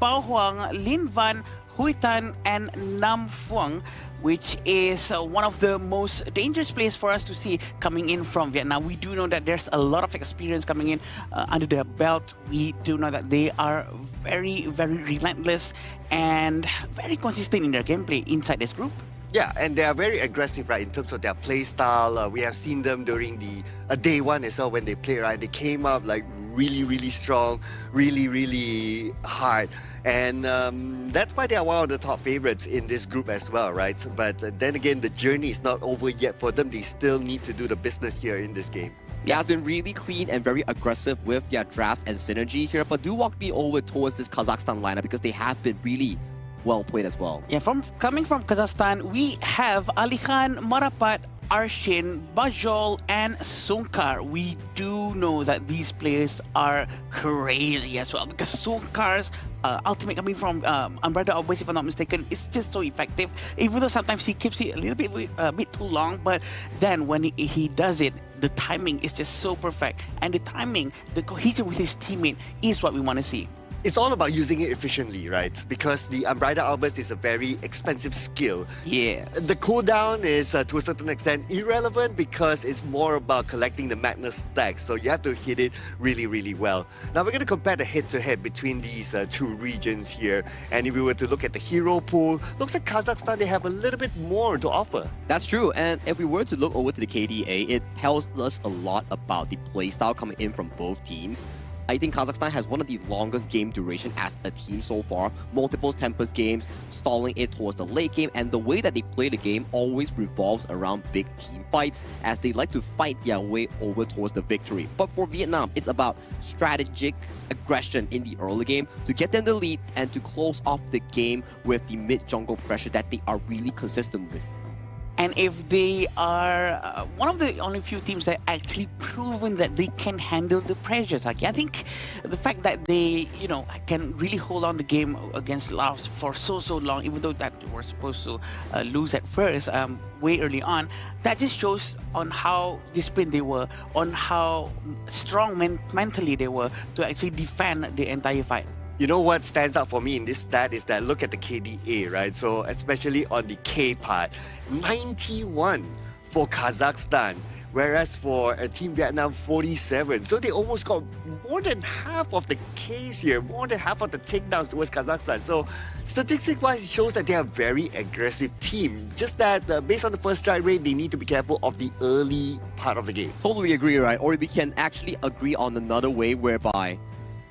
Bao Huang, Lin Van, Huy Tan, and Nam Phuong, which is one of the most dangerous players for us to see coming in from Vietnam. We do know that there's a lot of experience coming in under their belt. We do know that they are very, very relentless and very consistent in their gameplay inside this group. Yeah, and they are very aggressive, right, in terms of their play style. We have seen them during the day one as well when they play, right? They came up like really, really strong, really, really hard. And that's why they are one of the top favorites in this group as well, right? But then again, the journey is not over yet for them. They still need to do the business here in this game. Yeah, it's been really clean and very aggressive with their drafts and synergy here. But do walk me over towards this Kazakhstan lineup because they have been really well played as well. Yeah, coming from Kazakhstan, we have Alihan, Marapat, Arshin, Bajol, and Sunkar. We do know that these players are crazy as well because Sunkar's ultimate coming from Umbrella of Waste, if I'm not mistaken, is just so effective. Even though sometimes he keeps it a bit too long, but then when he does it, the timing is just so perfect. And the timing, the cohesion with his teammate is what we want to see. It's all about using it efficiently, right? Because the Unbridled Outburst is a very expensive skill. Yeah. The cooldown is, to a certain extent, irrelevant because it's more about collecting the Magnus stacks. So you have to hit it really, really well. Now we're going to compare the head-to-head between these two regions here. And if we were to look at the hero pool, looks like Kazakhstan, they have a little bit more to offer. That's true. And if we were to look over to the KDA, it tells us a lot about the playstyle coming in from both teams. I think Kazakhstan has one of the longest game duration as a team so far. Multiple Tempest games, stalling it towards the late game, and the way that they play the game always revolves around big team fights as they like to fight their way over towards the victory. But for Vietnam, it's about strategic aggression in the early game to get them the lead and to close off the game with the mid-jungle pressure that they are really consistent with. And if they are one of the only few teams that actually proven that they can handle the pressures, I think the fact that they, can really hold on the game against Laos for so long, even though that we're supposed to lose at first, way early on, that just shows on how disciplined they were, on how strong mentally they were to actually defend the entire fight. You know what stands out for me in this stat is that look at the KDA, right? So especially on the K part, 91 for Kazakhstan, whereas for Team Vietnam, 47. So they almost got more than half of the Ks here, more than half of the takedowns towards Kazakhstan. So statistic-wise, it shows that they are a very aggressive team. Just that based on the first strike rate, they need to be careful of the early part of the game. Totally agree, right? Or we can actually agree on another way whereby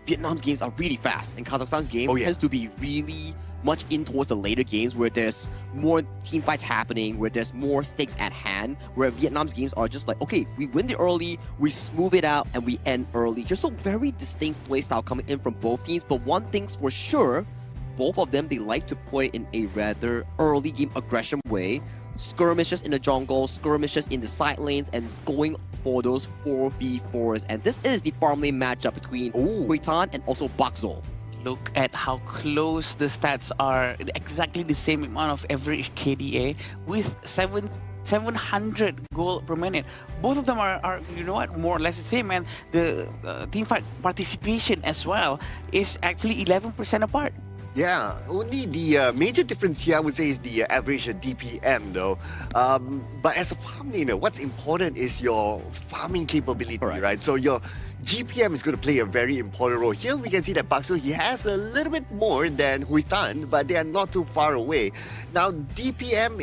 Vietnam's games are really fast, and Kazakhstan's game tends to be really much in towards the later games where there's more team fights happening, where there's more stakes at hand, where Vietnam's games are just like, okay, we win the early, we smooth it out, and we end early. There's a very distinct playstyle coming in from both teams, but one thing's for sure, both of them, they like to play in a rather early game aggression way. Skirmishes in the jungle, skirmishes in the side lanes, and going for those 4v4s. And this is the farm lane matchup between Huy Tan and also Bakzol. Look at how close the stats are, exactly the same amount of average KDA with 700 gold per minute. Both of them are more or less the same, and the team fight participation as well is actually 11% apart. Yeah, only the major difference here I would say is the average DPM though. But as a farm laner, what's important is your farming capability, right? So your GPM is going to play a very important role. Here we can see that Bakso, he has a little bit more than Huitan, but they are not too far away. Now, DPM,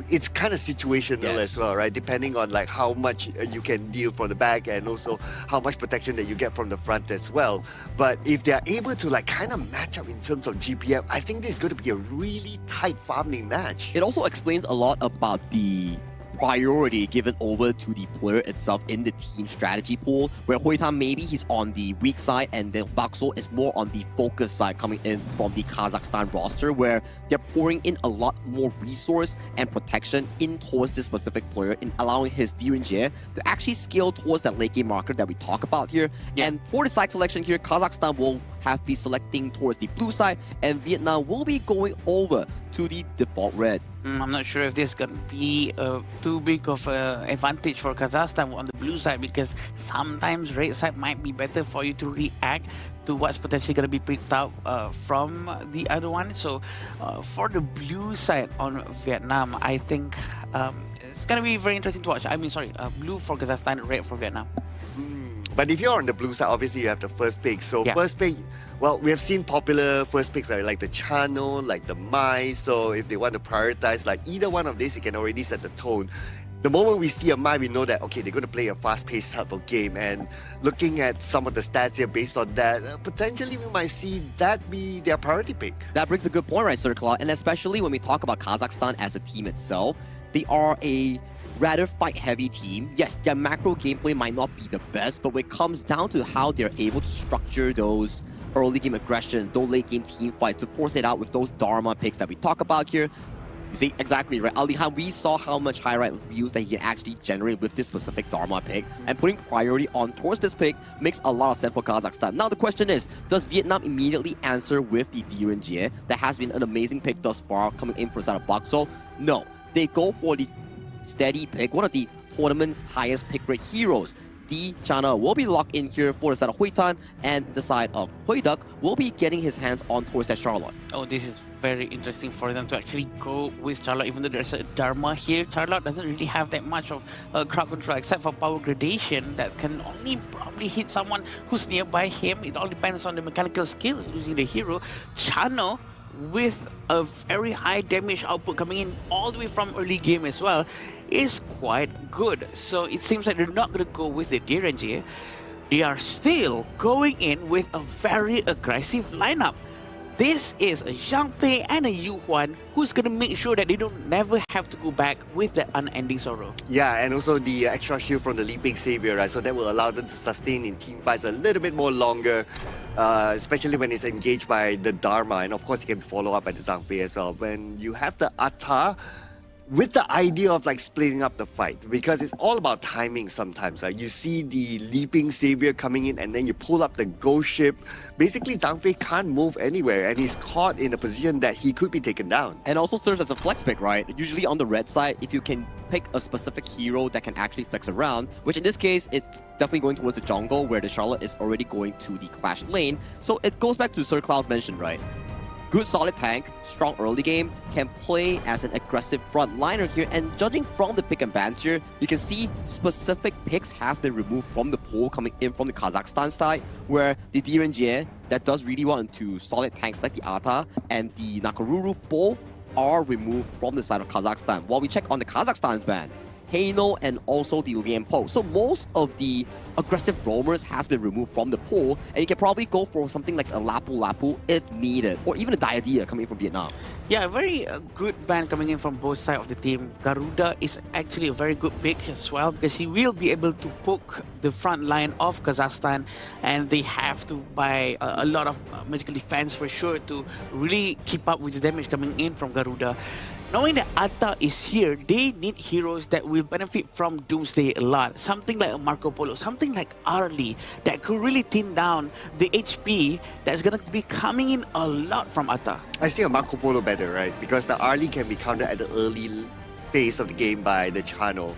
it's kind of situational as well, right? Depending on like how much you can deal from the back and also how much protection that you get from the front as well. But if they're able to like kind of match up in terms of GPM, I think this is going to be a really tight farming match. It also explains a lot about the priority given over to the player itself in the team strategy pool, where Huitan maybe he's on the weak side and then Bakso is more on the focus side coming in from the Kazakhstan roster, where they're pouring in a lot more resource and protection in towards this specific player in allowing his Direnjie to actually scale towards that late game marker that we talk about here. And for the side selection here, Kazakhstan will have be selecting towards the blue side and Vietnam will be going over to the default red. I'm not sure if this is going to be too big of an advantage for Kazakhstan on the blue side, because sometimes red side might be better for you to react to what's potentially going to be picked up from the other one. So for the blue side on Vietnam, I think it's going to be very interesting to watch. I mean, sorry, blue for Kazakhstan, red for Vietnam. But if you're on the blue side, obviously you have the first pick. So first pick, well, we have seen popular first picks like the Chano, like the Mai. So if they want to prioritize like either one of these, it can already set the tone. The moment we see a Mai, we know that, okay, they're going to play a fast-paced type of game. And looking at some of the stats here based on that, potentially we might see that be their priority pick. That brings a good point, right, Sir Claude? And especially when we talk about Kazakhstan as a team itself, they are a rather fight-heavy team. Yes, their macro gameplay might not be the best, but when it comes down to how they're able to structure those early game aggression, those late game team fights, to force it out with those Dharma picks that we talk about here. You see, exactly right. Alihan, we saw how much high right views that he can actually generate with this specific Dharma pick, and putting priority on towards this pick makes a lot of sense for Kazakhstan. Now the question is, does Vietnam immediately answer with the Direnjie? That has been an amazing pick thus far coming in for the side of Bakso. No, they go for the steady pick, one of the tournament's highest pick rate heroes. The Chana will be locked in here for the side of Huitan, and the side of Huiduck will be getting his hands on towards that Charlotte. Oh, this is very interesting for them to actually go with Charlotte, even though there's a Dharma here. Charlotte doesn't really have that much of crowd control except for power gradation that can only probably hit someone who's nearby him. It all depends on the mechanical skill using the hero. Chano, with a very high damage output coming in all the way from early game as well, is quite good. So it seems like they're not going to go with the Direnjie. They are still going in with a very aggressive lineup. This is a Zhang Fei and a Yu Huan who's going to make sure that they don't never have to go back with that unending sorrow. Yeah, and also the extra shield from the Leaping Savior, right? So that will allow them to sustain in team fights a little bit more longer, especially when it's engaged by the Dharma. And of course, it can be followed up by the Zhang Fei as well. When you have the Atta, with the idea of like splitting up the fight, because it's all about timing sometimes. Like you see the Leaping Savior coming in and then you pull up the ghost ship. Basically, Zhang Fei can't move anywhere and he's caught in a position that he could be taken down. And also serves as a flex pick, right? Usually on the red side, if you can pick a specific hero that can actually flex around, which in this case, it's definitely going towards the jungle where the Charlotte is already going to the Clash lane. So it goes back to Sir Cloud's mention, right? Good solid tank, strong early game, can play as an aggressive frontliner here, and judging from the pick and bans here, you can see specific picks has been removed from the pool coming in from the Kazakhstan side, where the Direnjie that does really well into solid tanks like the Atta and the Nakaruru both are removed from the side of Kazakhstan. While we check on the Kazakhstan ban, Heino and also the Lian Po. So most of the aggressive roamers has been removed from the pool, and you can probably go for something like a Lapu Lapu if needed, or even a Diadea coming from Vietnam. Yeah, a very good ban coming in from both sides of the team. Garuda is actually a very good pick as well, because he will be able to poke the front line of Kazakhstan, and they have to buy a lot of magical defense for sure to really keep up with the damage coming in from Garuda. Knowing that Atta is here, they need heroes that will benefit from Doomsday a lot. Something like a Marco Polo, something like Arlie, that could really thin down the HP that's going to be coming in a lot from Atta. I see a Marco Polo better, right? Because the Arlie can be countered at the early phase of the game by the Chano.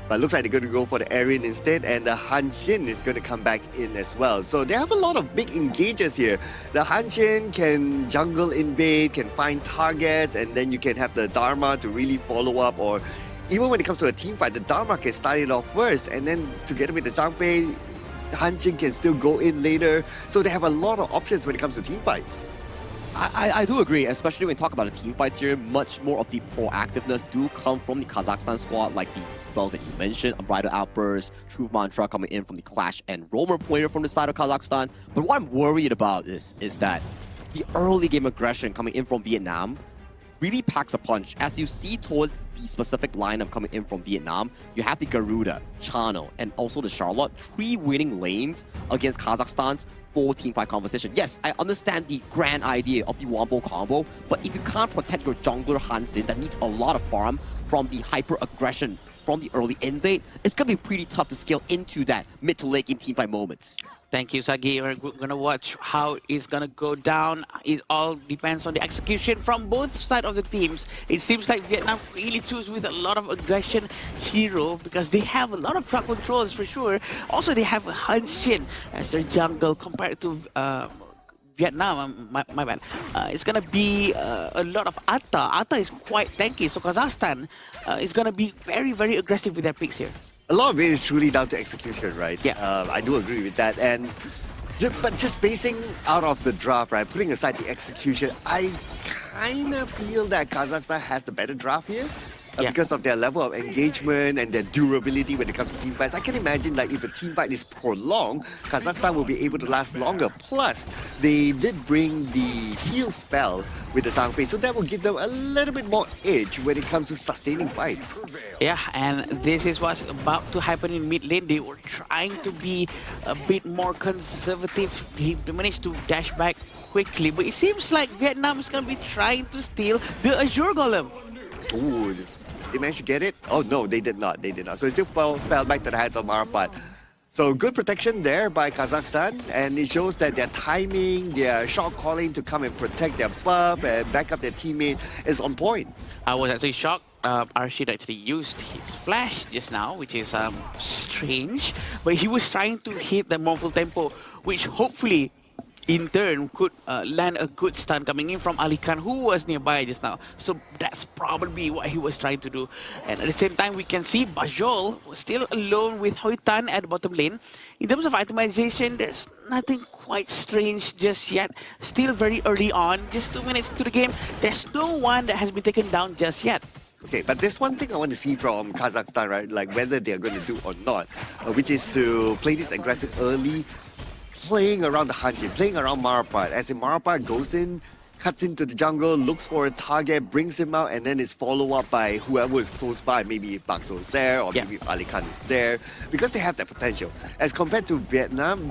But it looks like they're going to go for the Aryan instead, and the Hanshin is going to come back in as well. So they have a lot of big engagers here. The Hanshin can jungle invade, can find targets, and then you can have the Dharma to really follow up. Or even when it comes to a team fight, the Dharma can start it off first, and then together with the Zhang Fei, Hanjin can still go in later. So they have a lot of options when it comes to team fights. I do agree, especially when we talk about the team fights here. Much more of the proactiveness do come from the Kazakhstan squad, like the spells that you mentioned, Unbridled Outburst, Truth Mantra coming in from the Clash and Roamer player from the side of Kazakhstan. But what I'm worried about is that the early game aggression coming in from Vietnam really packs a punch. As you see towards the specific lineup coming in from Vietnam, you have the Garuda, Chano, and also the Charlotte, 3 winning lanes against Kazakhstan's 4 teamfight conversation. Yes, I understand the grand idea of the Wombo combo, but if you can't protect your jungler Hansin that needs a lot of farm from the hyper aggression from the early invade, it's gonna be pretty tough to scale into that mid to late game teamfight moments. Thank you, Sagi. We're going to watch how it's going to go down. It all depends on the execution from both sides of the teams. It seems like Vietnam really choose with a lot of aggression hero because they have a lot of crowd controls for sure. Also, they have Han Xin as their jungle compared to Vietnam, my bad. It's going to be a lot of Atta. Atta is quite tanky, so Kazakhstan is going to be very, very aggressive with their picks here. A lot of it is truly down to execution, right? Yeah. I do agree with that. But just basing out of the draft, right, putting aside the execution, I kind of feel that Kazakhstan has the better draft here. Because of their level of engagement and their durability when it comes to team fights. I can imagine like if a team fight is prolonged, Kazakhstan will be able to last longer. Plus, they did bring the heal spell with the Zhangfei, so that will give them a little bit more edge when it comes to sustaining fights. Yeah, and this is what's about to happen in mid lane. They were trying to be a bit more conservative. He managed to dash back quickly, but it seems like Vietnam is going to be trying to steal the Azure Golem. Ooh. They managed to get it? Oh no, they did not. They did not. So it still fell back to the hands of Marapat. So good protection there by Kazakhstan, and it shows that their timing, their shot calling to come and protect their buff and back up their teammate is on point. I was actually shocked. Arshid actually used his flash just now, which is strange, but he was trying to hit the Mournful Tempo, which hopefully in turn could land a good stun coming in from Ali Khan, who was nearby just now. So that's probably what he was trying to do. And at the same time, we can see Bajol was still alone with Hoi Tan at the bottom lane. In terms of itemization, there's nothing quite strange just yet. Still very early on, just 2 minutes into the game. There's no one that has been taken down just yet. Okay, but there's one thing I want to see from Kazakhstan, right? Like whether they're going to do or not, which is to play this aggressive early, playing around the Hanjin, playing around Marapat. As in Marapat goes in, cuts into the jungle, looks for a target, brings him out, and then is followed up by whoever is close by. Maybe if Bakso is there, or maybe if Ali Khan is there, because they have that potential. As compared to Vietnam,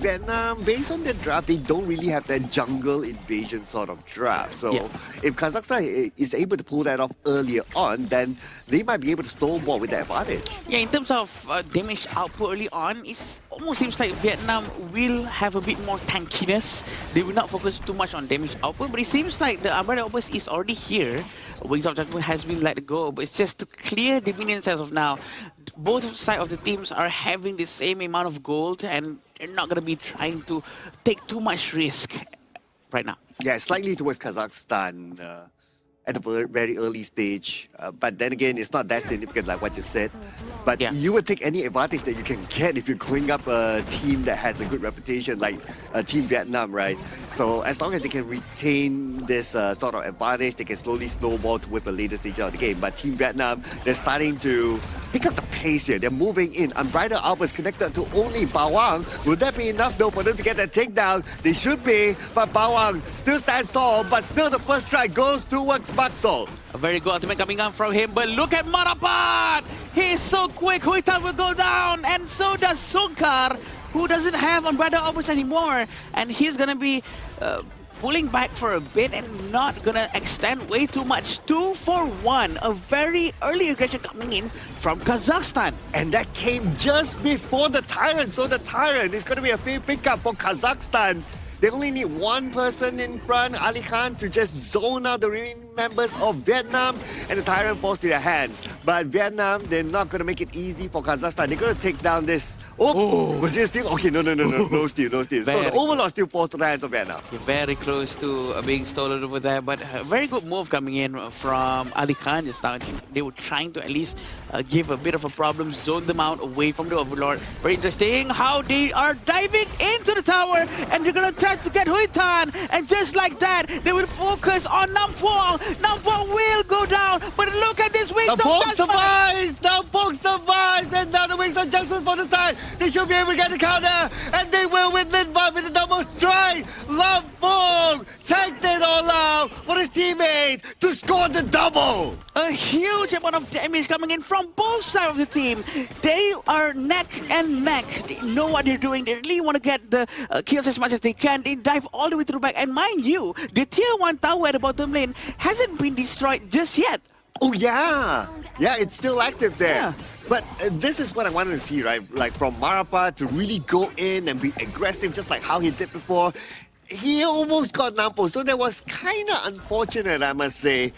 based on their draft, they don't really have that jungle invasion sort of draft. So if Kazakhstan is able to pull that off earlier on, then they might be able to snowball with that advantage. Yeah, in terms of damage output early on, it almost seems like Vietnam will have a bit more tankiness. They will not focus too much on damage output, but it seems like the Umbrella Opus is already here. Wings of Judgment has been let go, but it's just to clear the minions as of now. Both sides of the teams are having the same amount of gold, and they're not going to be trying to take too much risk right now. Yeah, slightly towards Kazakhstan at a very early stage. But then again, it's not that significant like what you said. But you would take any advantage that you can get if you're going up a team that has a good reputation like Team Vietnam, right? So as long as they can retain this sort of advantage, they can slowly snowball towards the later stage of the game. But Team Vietnam, they're starting to pick up the pace here. They're moving in. Unbridled Alpha is connected to only Bawang. Will that be enough though for them to get that takedown? They should be, but Bawang still stands tall, but still the first strike goes towards Bakso. A very good ultimate coming on from him, but look at Marapat! He's so quick, Hoi Tan will go down, and so does Sunkar, who doesn't have Unbridled Opus anymore, and he's gonna be pulling back for a bit and not gonna extend way too much. 2 for 1, a very early aggression coming in from Kazakhstan. And that came just before the Tyrant, so the Tyrant is gonna be a fair pickup for Kazakhstan. They only need one person in front, Ali Khan, to just zone out the remaining members of Vietnam, and the Tyrant falls to their hands. But Vietnam, they're not going to make it easy for Kazakhstan. They're going to take down this Oh, was it still? Okay, no steal. So the Overlord still falls to the hands of Vietnam. Very close to being stolen over there, but a very good move coming in from Ali Khan just now. They were trying to at least give a bit of a problem, zone them out away from the Overlord. Very interesting how they are diving into the tower, and they're gonna try to get Hui Tan, and just like that, they will focus on Nam Phuong. Nam Phuong will go down, but look at this Wings of Judgment. Nam Phuong survives, and now the Wings of Judgment for the side. They should be able to get the counter, and they will with Linva with the double strike. Nam Phuong tanked it all out for his teammate to score the double. A huge amount of damage coming in from both sides of the team. They are neck and neck. They know what they're doing. They really want to get the kills as much as they can. They dive all the way through back. And mind you, the tier 1 tower at the bottom lane hasn't been destroyed just yet. Oh, yeah. Yeah, it's still active there. Yeah. But this is what I wanted to see, right? Like from Marapa to really go in and be aggressive, just like how he did before. He almost got Nam Phuong, so that was kind of unfortunate, I must say.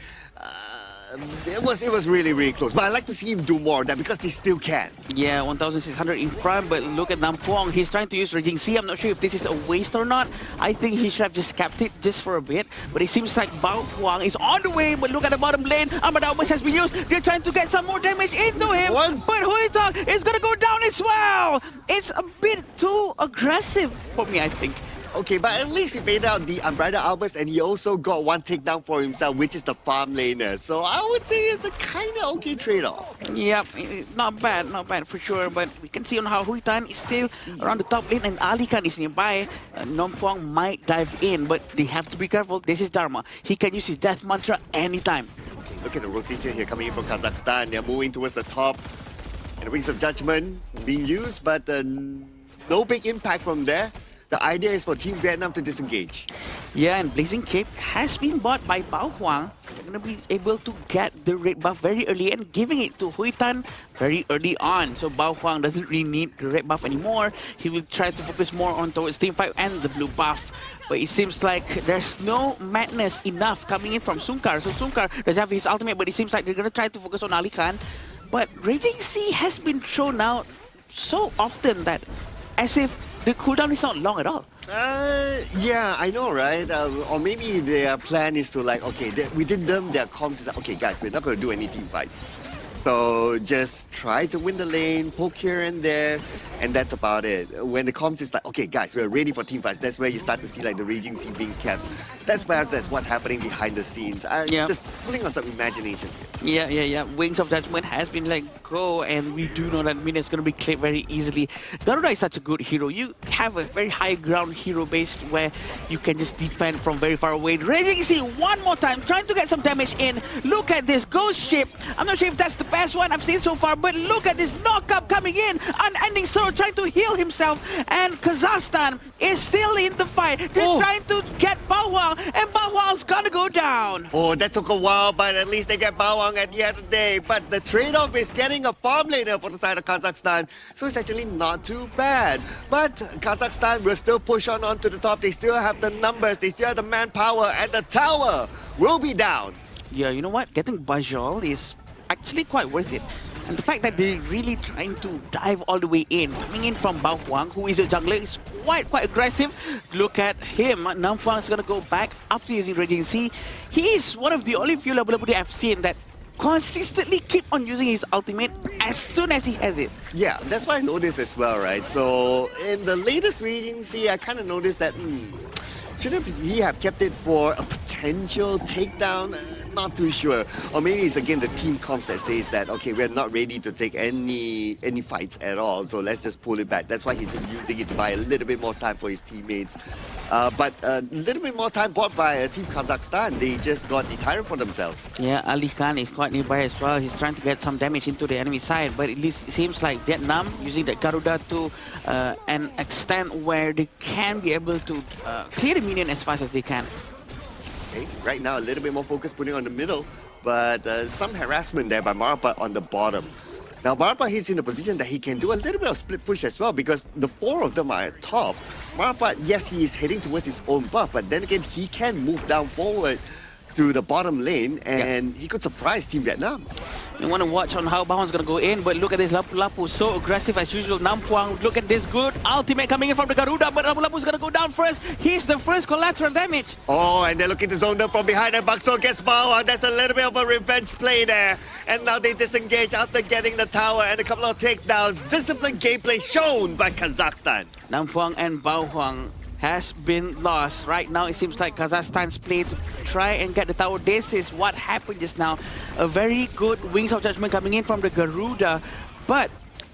It was really close, but I'd like to see him do more of that because they still can. Yeah, 1,600 in front, but look at Nam Phuong. He's trying to use Raging Sea. I'm not sure if this is a waste or not. I think he should have just kept it just for a bit, but it seems like Bao Huang is on the way, but look at the bottom lane. Amada almost has been used. They're trying to get some more damage into him, but Hui Tang is going to go down as well. It's a bit too aggressive for me, I think. Okay, but at least he made out the Umbrella Albus, and he also got one takedown for himself, which is the farm laner. So I would say it's a kind of okay trade-off. Yep, not bad for sure. But we can see on how Hui Tan is still around the top lane, and Ali Khan is nearby. Nam Phuong might dive in, but they have to be careful. This is Dharma. He can use his death mantra anytime. Okay, look at the rotation here coming in from Kazakhstan. They're moving towards the top, and the Wings of Judgment being used, but no big impact from there. The idea is for Team Vietnam to disengage. Yeah, and Blazing Cape has been bought by Bao Huang. They're going to be able to get the red buff very early and giving it to Hui Tan very early on. So Bao Huang doesn't really need the red buff anymore. He will try to focus more on towards Team 5 and the blue buff. But it seems like there's no madness enough coming in from Sunkar. So Sunkar does have his ultimate, but it seems like they're going to try to focus on Ali Khan. But Raging Sea has been thrown out so often that as if the cooldown is not long at all. Yeah, I know, right? Or maybe their plan is to like, okay, within them, their comms is like, okay, guys, we're not going to do any team fights. So just try to win the lane, poke here and there, and that's about it. When the comms is like, okay, guys, we're ready for team fights, that's where you start to see like the Raging Sea being kept. That's what's happening behind the scenes. Just putting on some imagination here. Yeah. Wings of Judgment has been let go, and we do know that Min is going to be cleared very easily. Garuda is such a good hero. You have a very high ground hero base where you can just defend from very far away. Raging Sea one more time, trying to get some damage in. Look at this Ghost Ship. I'm not sure if that's the best one I've seen so far, but look at this knock-up coming in. Unending Sword trying to heal himself, and Kazakhstan is still in the fight. They're trying to get Bao Huang, and Bao Huang's gonna go down. Oh, that took a while, but at least they get Bao Huang at the end of the day. But the trade-off is getting a farm laner for the side of Kazakhstan, so it's actually not too bad. But Kazakhstan will still push on to the top. They still have the numbers, they still have the manpower, and the tower will be down. Yeah, you know what? Getting Bajol is actually quite worth it. And the fact that they're really trying to dive all the way in, coming in from Bao Huang, who is a jungler, is quite aggressive. Look at him. Nam Phuong is going to go back after using Raging Sea. He is one of the only few level I've seen that consistently keep on using his ultimate as soon as he has it. Yeah, that's why I noticed as well, right? So in the latest Raging Sea, I kind of noticed that, shouldn't he have kept it for a potential takedown? Not too sure. Or maybe it's again the team comms that says that, okay, we're not ready to take any fights at all, so let's just pull it back. That's why he's using it to buy a little bit more time for his teammates. But a little bit more time bought by Team Kazakhstan. They just got the tyrant for themselves. Yeah, Ali Khan is quite nearby as well. He's trying to get some damage into the enemy side, but at least it seems like Vietnam using the Garuda to an extent where they can be able to clear the minion as fast as they can. Okay, right now a little bit more focus putting on the middle, but some harassment there by Marapa on the bottom. Now Marapa, he's in a position that he can do a little bit of split push as well, because the four of them are at top. Marapa, yes, he is heading towards his own buff, but then again he can move down forward to the bottom lane, and he could surprise Team Vietnam. You want to watch on how Bao's going to go in, but look at this Lapu Lapu, so aggressive as usual. Nampuang, look at this good ultimate coming in from the Garuda, but Lapu Lapu's going to go down first. He's the first collateral damage. Oh, and they're looking to zone them from behind, and Bakso gets Bao. That's a little bit of a revenge play there. And now they disengage after getting the tower and a couple of takedowns. Disciplined gameplay shown by Kazakhstan. Nampuang and Bao Huang has been lost. Right now, it seems like Kazakhstan's play to try and get the tower. This is what happened just now. A very good Wings of Judgment coming in from the Garuda, but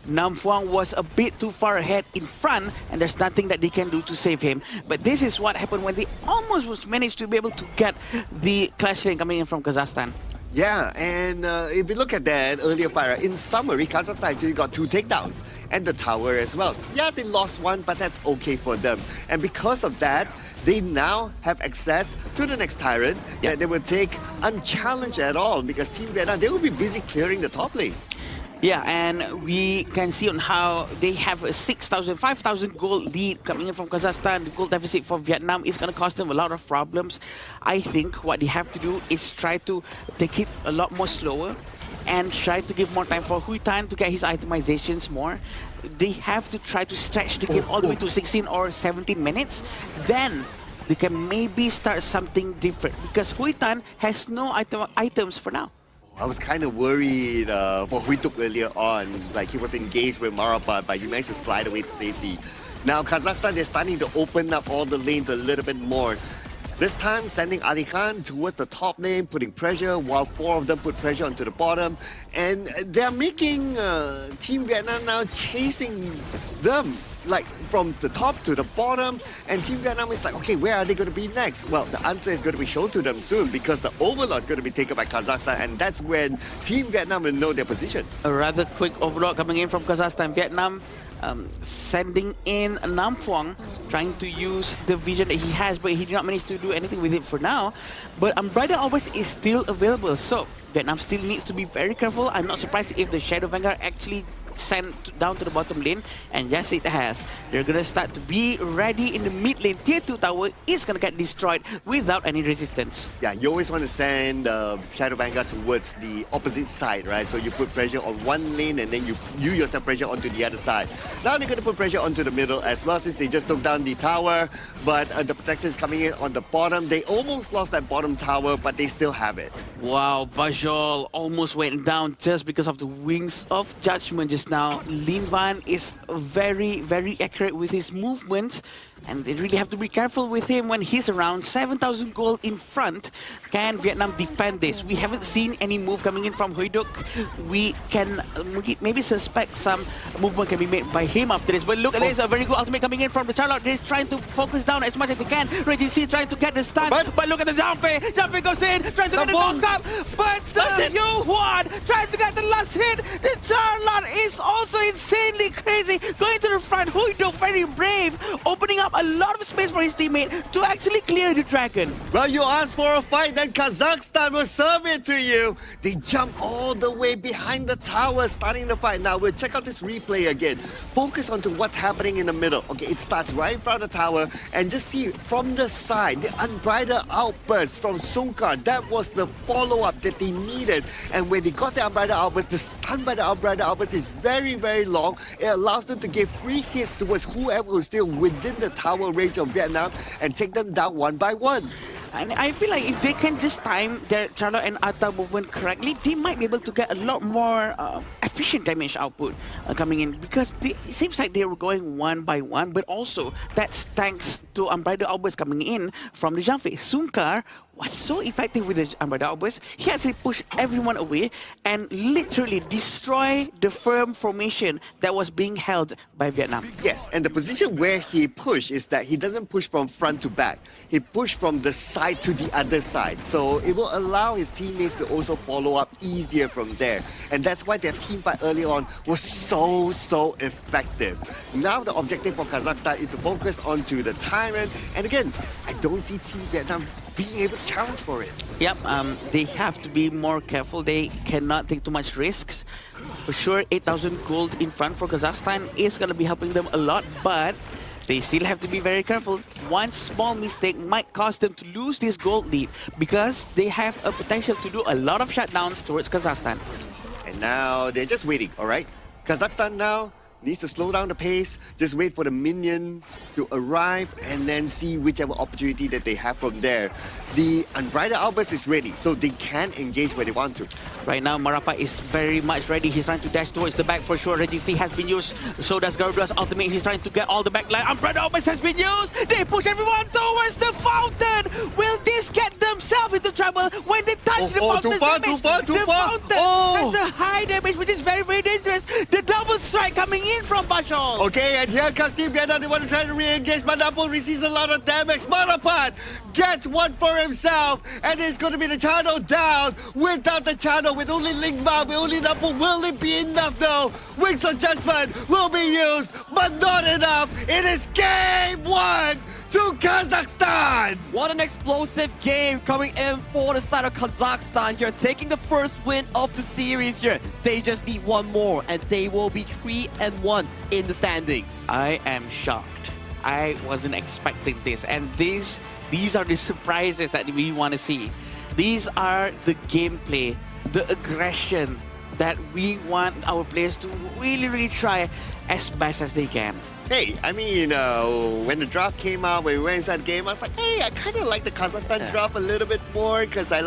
Nampuang was a bit too far ahead in front, and there's nothing that they can do to save him. But this is what happened when they almost managed to be able to get the Clash Lane coming in from Kazakhstan. Yeah, and if you look at that earlier fight, in summary, Kazakhstan actually got 2 takedowns and the tower as well. Yeah, they lost one, but that's okay for them. And because of that, they now have access to the next Tyrant that they will take unchallenged at all, because Team Vietnam, they will be busy clearing the top lane. Yeah, and we can see on how they have a 6,000, 5,000 gold lead coming in from Kazakhstan. The gold deficit for Vietnam is going to cause them a lot of problems. I think what they have to do is try to take it a lot more slower and try to give more time for Hui Tan to get his itemizations more. They have to try to stretch the game all the way to 16 or 17 minutes. Then they can maybe start something different, because Hui Tan has no items for now. I was kind of worried for Hui Tuk earlier on. Like, he was engaged with Marapat, but he managed to slide away to safety. Now, Kazakhstan, they're starting to open up all the lanes a little bit more. This time, sending Ali Khan towards the top lane, putting pressure, while 4 of them put pressure onto the bottom. And they're making Team Vietnam now chasing them, like from the top to the bottom, and Team Vietnam is like, okay, where are they going to be next? Well, the answer is going to be shown to them soon, because the Overlord is going to be taken by Kazakhstan, and that's when Team Vietnam will know their position. A rather quick Overlord coming in from Kazakhstan. Vietnam sending in Nampuang, trying to use the vision that he has, but he did not manage to do anything with it for now. But Unbridled Outburst is still available, so Vietnam still needs to be very careful. I'm not surprised if the Shadow Vanguard actually sent down to the bottom lane, and yes, it has. They're gonna start to be ready in the mid lane. Tier 2 tower is gonna get destroyed without any resistance. Yeah, you always want to send Shadow Vanguard towards the opposite side, right? So you put pressure on one lane, and then you yourself pressure onto the other side. Now they're gonna put pressure onto the middle as well, since they just took down the tower, but the protection is coming in on the bottom. They almost lost that bottom tower, but they still have it. Wow, Bajol almost went down just because of the Wings of Judgment just now. Lin Van is very, very accurate with his movements, and they really have to be careful with him when he's around. 7,000 gold in front. Can Vietnam defend this? We haven't seen any move coming in from Hui Duk. We can maybe suspect some movement can be made by him after this. But look at this, a very good ultimate coming in from the Charlotte. They're trying to focus down as much as they can. Reggie C trying to get the stun, but look at the Zhangfei. Zhangfei goes in, trying to get the knock up, but Yu Huan trying to get the last hit. The Charlotte is also insanely crazy. Going to the front, Hui Duk very brave, opening up a lot of space for his teammate to actually clear the dragon. Well, you asked for a fight, then Kazakhstan will serve it to you. They jump all the way behind the tower, starting the fight. Now, we'll check out this replay again. Focus onto what's happening in the middle. Okay, it starts right in front of the tower, and just see from the side, the Unbridled Outburst from Sunkar. That was the follow-up that they needed. And when they got the Unbridled Outburst, the stun by the Unbridled Outburst is very, very long. It allows them to give free hits towards whoever was still within the tower range of Vietnam and take them down one by one. And I feel like if they can just time their Charlotte and Atta movement correctly, they might be able to get a lot more efficient damage output coming in, because it seems like they were going one by one, but also that's thanks to Unbridled Outburst coming in from the Zhangfei. Sunkar was so effective with the Unbridled Outburst. He actually pushed everyone away and literally destroy the firm formation that was being held by Vietnam. Yes, and the position where he pushed is that he doesn't push from front to back. He pushed from the side to the other side. So it will allow his teammates to also follow up easier from there. And that's why their team fight early on was so effective. Now the objective for Kazakhstan is to focus onto the Tyrant. And again, I don't see Team Vietnam being able to challenge for it. Yep, they have to be more careful. They cannot take too much risks. For sure, 8,000 gold in front for Kazakhstan is going to be helping them a lot, but they still have to be very careful. one small mistake might cause them to lose this gold lead because they have a potential to do a lot of shutdowns towards Kazakhstan. And now they're just waiting, all right? Kazakhstan now needs to slow down the pace, just wait for the minion to arrive and then see whichever opportunity that they have from there. The Unbridled Outburst is ready, so they can engage where they want to. Right now, Marapat is very much ready. He's trying to dash towards the back for sure. Regency has been used. So does Garuda's ultimate. He's trying to get all the back line. Unbridled Outburst has been used. They push everyone towards the fountain. Will this get themselves into trouble when they touch the fountain? Too far. The fountain has a high damage, which is very, very dangerous. The double strike coming in from Bashol. Okay, and here comes Team Vietnam. They want to try to re-engage, but Napo receives a lot of damage. Marapat gets one for himself, and it's going to be the channel down. Without the channel, with only Lingma, with only Napo, will it be enough though? Wings of Judgment will be used, but not enough. It is game 1 to Kazakhstan. What an explosive game coming in for the side of Kazakhstan here, taking the first win of the series here. They just need one more, and they will be 3-1 in the standings. I am shocked. I wasn't expecting this, and these are the surprises that we want to see. These are the gameplay, the aggression that we want our players to really try as best as they can. Hey, I mean, when the draft came out, when we went inside the game, I was like, hey, I kind of like the Kazakhstan draft a little bit more because I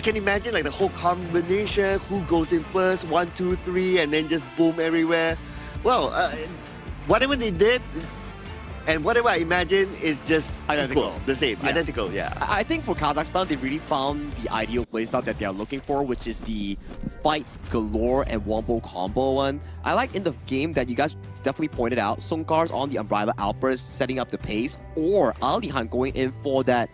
can imagine like the whole combination, who goes in first, 1, 2, 3, and then just boom everywhere. Well, whatever they did, and whatever I imagine is just identical. The same, identical, yeah. I think for Kazakhstan, they really found the ideal playstyle that they are looking for, which is the fights galore and wombo combo one. I like in the game that you guys definitely pointed out, Sungkar's on the Unbridled Outburst, setting up the pace, or Alihan going in for that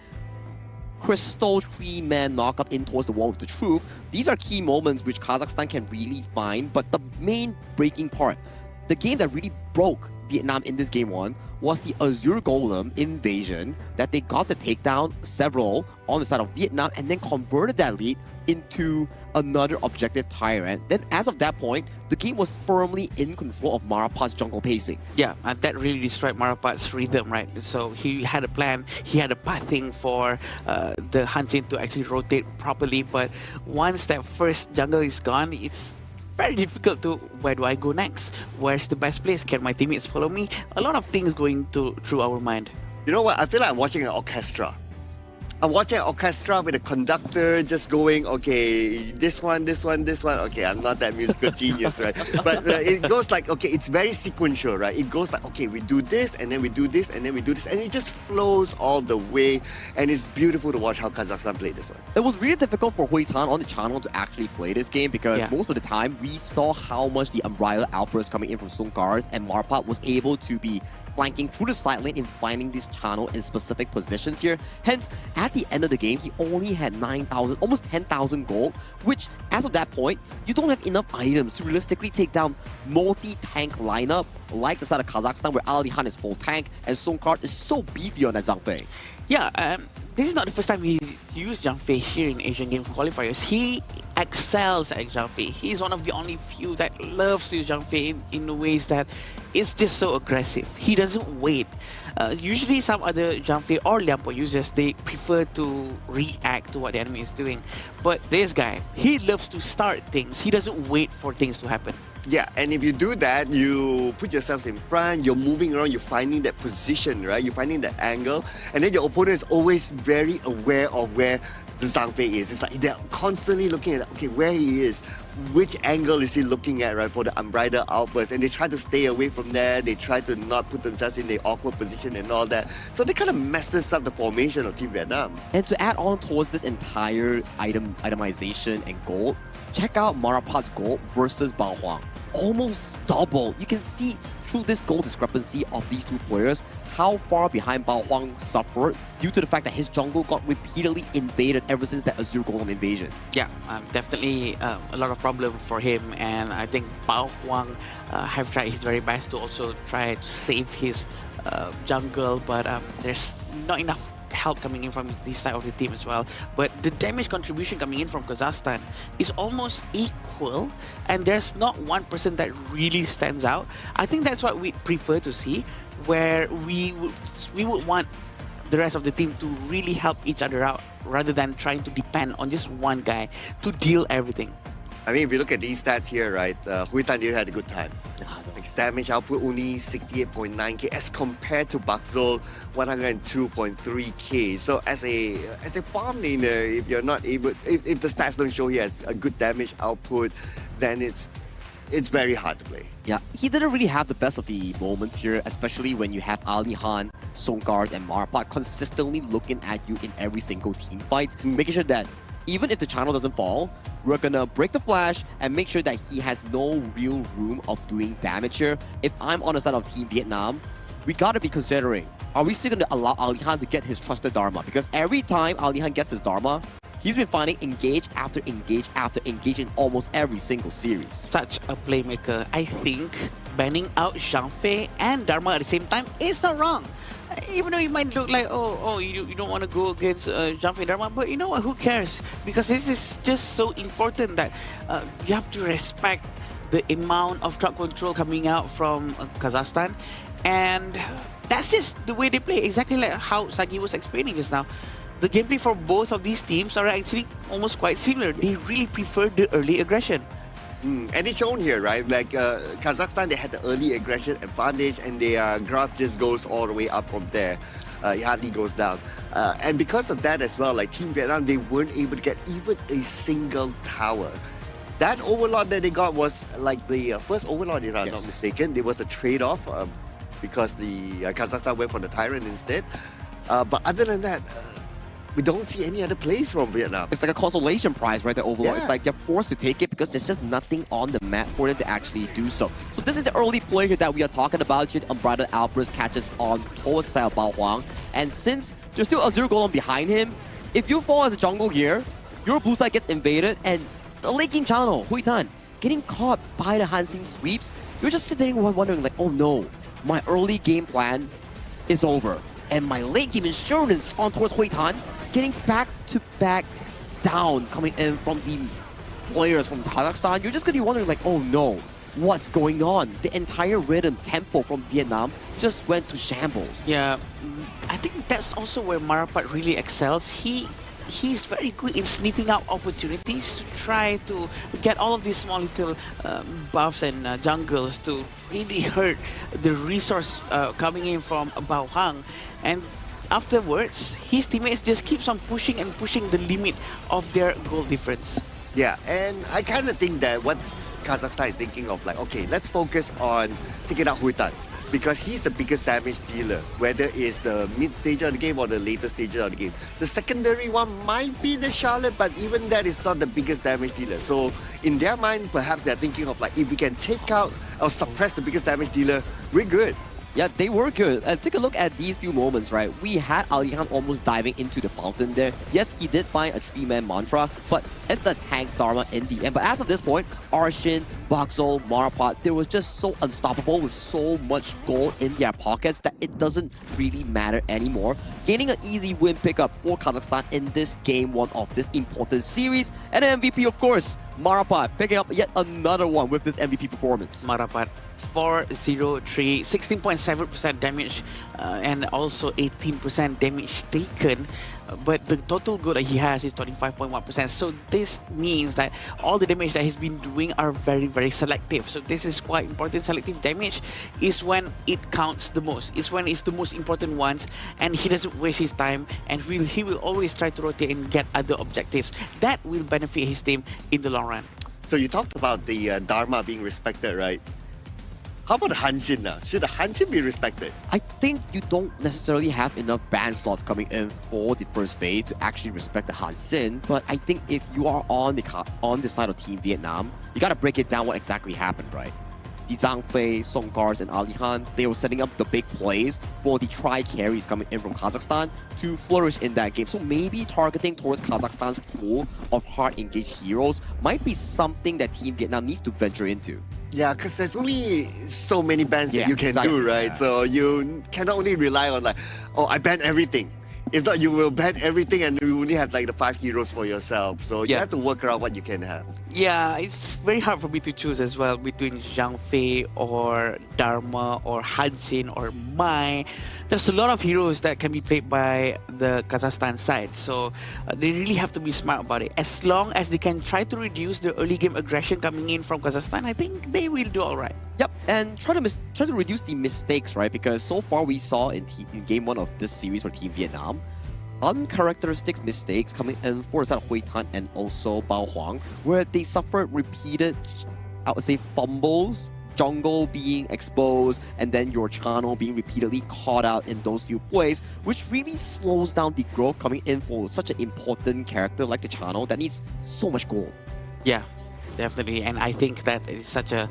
crystal 3-man knockup in towards the wall with the truth. These are key moments which Kazakhstan can really find, but the main breaking part, the game that really broke Vietnam in this game 1 was the Azure Golem invasion that they got the takedown several on the side of Vietnam and then converted that lead into another objective tyrant. Then as of that point, the game was firmly in control of Marapat's jungle pacing. Yeah, and that really destroyed Marapat's rhythm, right? So he had a plan, he had a pathing for the Hanjin to actually rotate properly, but once that first jungle is gone, it's very difficult to, where do I go next? Where's the best place? Can my teammates follow me? A lot of things going through our mind. You know what? I feel like I'm watching an orchestra. I'm watching an orchestra with a conductor just going, okay, this one. Okay, I'm not that musical genius, right? But it goes like, okay, it's very sequential, right? It goes like, okay, we do this, and then we do this, and then we do this, and it just flows all the way, and it's beautiful to watch how Kazakhstan played this one. It was really difficult for Hui Tan on the channel to actually play this game because most of the time we saw how much the Unbridled Outburst coming in from Sungkars, and Marapat was able to be flanking through the side lane and finding this channel in specific positions here. Hence, at the end of the game, he only had 9,000, almost 10,000 gold, which, as of that point, you don't have enough items to realistically take down multi-tank lineup like the side of Kazakhstan, where Alihan is full tank and Sungkar is so beefy on that Zhang Fei. Yeah, this is not the first time he used Zhang Fei here in Asian Games Qualifiers. He excels at Zhang Fei. He's one of the only few that loves to use Zhang Fei in ways that it's just so aggressive. He doesn't wait. Usually some other Zhang Fei or Liampo users, they prefer to react to what the enemy is doing. But this guy, he loves to start things. He doesn't wait for things to happen. Yeah, and if you do that, you put yourselves in front, you're moving around, you're finding that position, right? You're finding that angle, and then your opponent is always very aware of where the Zhang Fei is. It's like they're constantly looking at, okay, where he is, which angle is he looking at, right, for the Unbridled Outburst, and they try to stay away from there, they try to not put themselves in the awkward position and all that. So they kind of messes up the formation of Team Vietnam. And to add on towards this entire itemization and gold, check out Marapat's gold versus Bao Huang. Almost double. You can see through this goal discrepancy of these two players how far behind Bao Huang suffered due to the fact that his jungle got repeatedly invaded ever since that Azure Golem invasion. Yeah, definitely a lot of problem for him, and I think Bao Huang have tried his very best to also try to save his jungle, but there's not enough help coming in from this side of the team as well. But the damage contribution coming in from Kazakhstan is almost equal, and there's not one person that really stands out. I think that's what we prefer to see, where we would want the rest of the team to really help each other out rather than trying to depend on just one guy to deal everything. I mean, if you look at these stats here, right, Hui Tan did had a good time. Like his damage output only 68.9k as compared to Bakzol 102.3k. So as a farm laner, if you're not able, if the stats don't show he has a good damage output, then it's very hard to play. Yeah, he didn't really have the best of the moments here, especially when you have Alihan, Songkars, and Marapat consistently looking at you in every single team fight, making sure that even if the channel doesn't fall, we're gonna break the flash and make sure that he has no real room of doing damage here. If I'm on the side of Team Vietnam, we gotta be considering, are we still gonna allow Alihan to get his trusted Dharma? Because every time Alihan gets his Dharma, he's been finding engage after engage after engage in almost every single series. Such a playmaker. I think banning out Zhang Fei and Dharma at the same time is not wrong. Even though it might look like, you don't want to go against Zhang Fei Dharma, but you know what, who cares? Because this is just so important that you have to respect the amount of crowd control coming out from Kazakhstan, and that's just the way they play, exactly like how Sagi was explaining just now. The gameplay for both of these teams are actually almost quite similar. They really prefer the early aggression. And it's shown here, right? Like Kazakhstan, they had the early aggression advantage, and their graph just goes all the way up from there. It hardly goes down. And because of that as well, like Team Vietnam, they weren't able to get even a single tower. That overlord that they got was like the first overlord, if I'm not mistaken. There was a trade-off because the Kazakhstan went for the Tyrant instead. But other than that, we don't see any other plays from Vietnam. It's like a consolation prize, right? The Overlord. Yeah. It's like they're forced to take it because there's just nothing on the map for them to actually do so. So this is the early play here that we are talking about here. Unbridled Alvarez catches on towards side of Bao Huang. And since there's still a 0 golem behind him, if you fall as a jungle here, your blue side gets invaded, and the late game channel, Hui Tan, getting caught by the Hansing sweeps, you're just sitting there wondering like, oh no, my early game plan is over. And my late game insurance on towards Hui Tan, getting back-to-back down coming in from the players from Kazakhstan. You're just going to be wondering like, oh no, what's going on? The entire rhythm tempo from Vietnam just went to shambles. Yeah, I think that's also where Marapat really excels. He's very good in sniffing out opportunities to try to get all of these small little buffs and jungles to really hurt the resource coming in from Bao Hang. And afterwards, his teammates just keeps on pushing and pushing the limit of their goal difference. Yeah, and I kind of think that what Kazakhstan is thinking of, like, okay, let's focus on taking out Hui Tan, because he's the biggest damage dealer, whether it's the mid stage of the game or the later stage of the game. The secondary one might be the Charlotte, but even that is not the biggest damage dealer. So in their mind, perhaps they're thinking of like, if we can take out or suppress the biggest damage dealer, we're good. Yeah, they were good. Take a look at these few moments, right? We had Alihan almost diving into the fountain there. Yes, he did find a 3-man mantra, but it's a tank Dharma in the end. But as of this point, Arshin, Bakzol, Marapat, they were just so unstoppable with so much gold in their pockets that it doesn't really matter anymore. Gaining an easy win pickup for Kazakhstan in this game one of this important series. And an MVP, of course, Marapat, picking up yet another one with this MVP performance. Marapat. 403, 16.7% damage and also 18% damage taken, but the total goal that he has is 25.1%. So this means that all the damage that he's been doing are very, very selective. So this is quite important. Selective damage is when it counts the most. It's when it's the most important ones, and he doesn't waste his time, and he will always try to rotate and get other objectives. That will benefit his team in the long run. So you talked about the Dharma being respected, right? How about the Hanshin now? Should the Hanshin be respected? I think you don't necessarily have enough ban slots coming in for the first phase to actually respect the Hanshin, but I think if you are on the side of Team Vietnam, you gotta break it down what exactly happened, right? The Zhang Fei, Songkars, and Alihan, they were setting up the big plays for the tri-carries coming in from Kazakhstan to flourish in that game. So maybe targeting towards Kazakhstan's pool of hard engaged heroes might be something that Team Vietnam needs to venture into. Yeah, because there's only so many bans that you can do, right? Yeah. So you cannot only rely on like, oh, I ban everything. If not, you will ban everything and you only have like the 5 heroes for yourself. So you have to work around what you can have. Yeah, it's very hard for me to choose as well between Zhang Fei or Dharma or Hansin or Mai. There's a lot of heroes that can be played by the Kazakhstan side, so they really have to be smart about it. As long as they can try to reduce the early game aggression coming in from Kazakhstan, I think they will do all right. Yep, and try to reduce the mistakes, right? Because so far we saw in game 1 of this series for Team Vietnam, uncharacteristic mistakes coming in for Hui Tan and also Bao Huang, where they suffered repeated, I would say, fumbles, jungle being exposed, and then your channel being repeatedly caught out in those few plays, which really slows down the growth coming in for such an important character like the channel that needs so much gold. Yeah, definitely, and I think that it's such a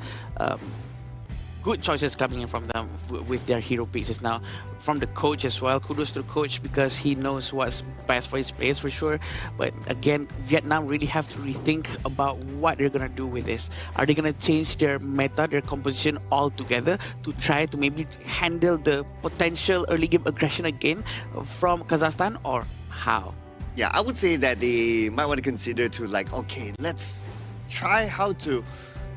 good choices coming in from them with their hero pieces now. From the coach as well, kudos to the coach because he knows what's best for his players for sure. But again, Vietnam really have to rethink about what they're gonna do with this. Are they gonna change their meta, their composition altogether to try to maybe handle the potential early game aggression again from Kazakhstan, or how? Yeah, I would say that they might want to consider to like, okay, let's try how to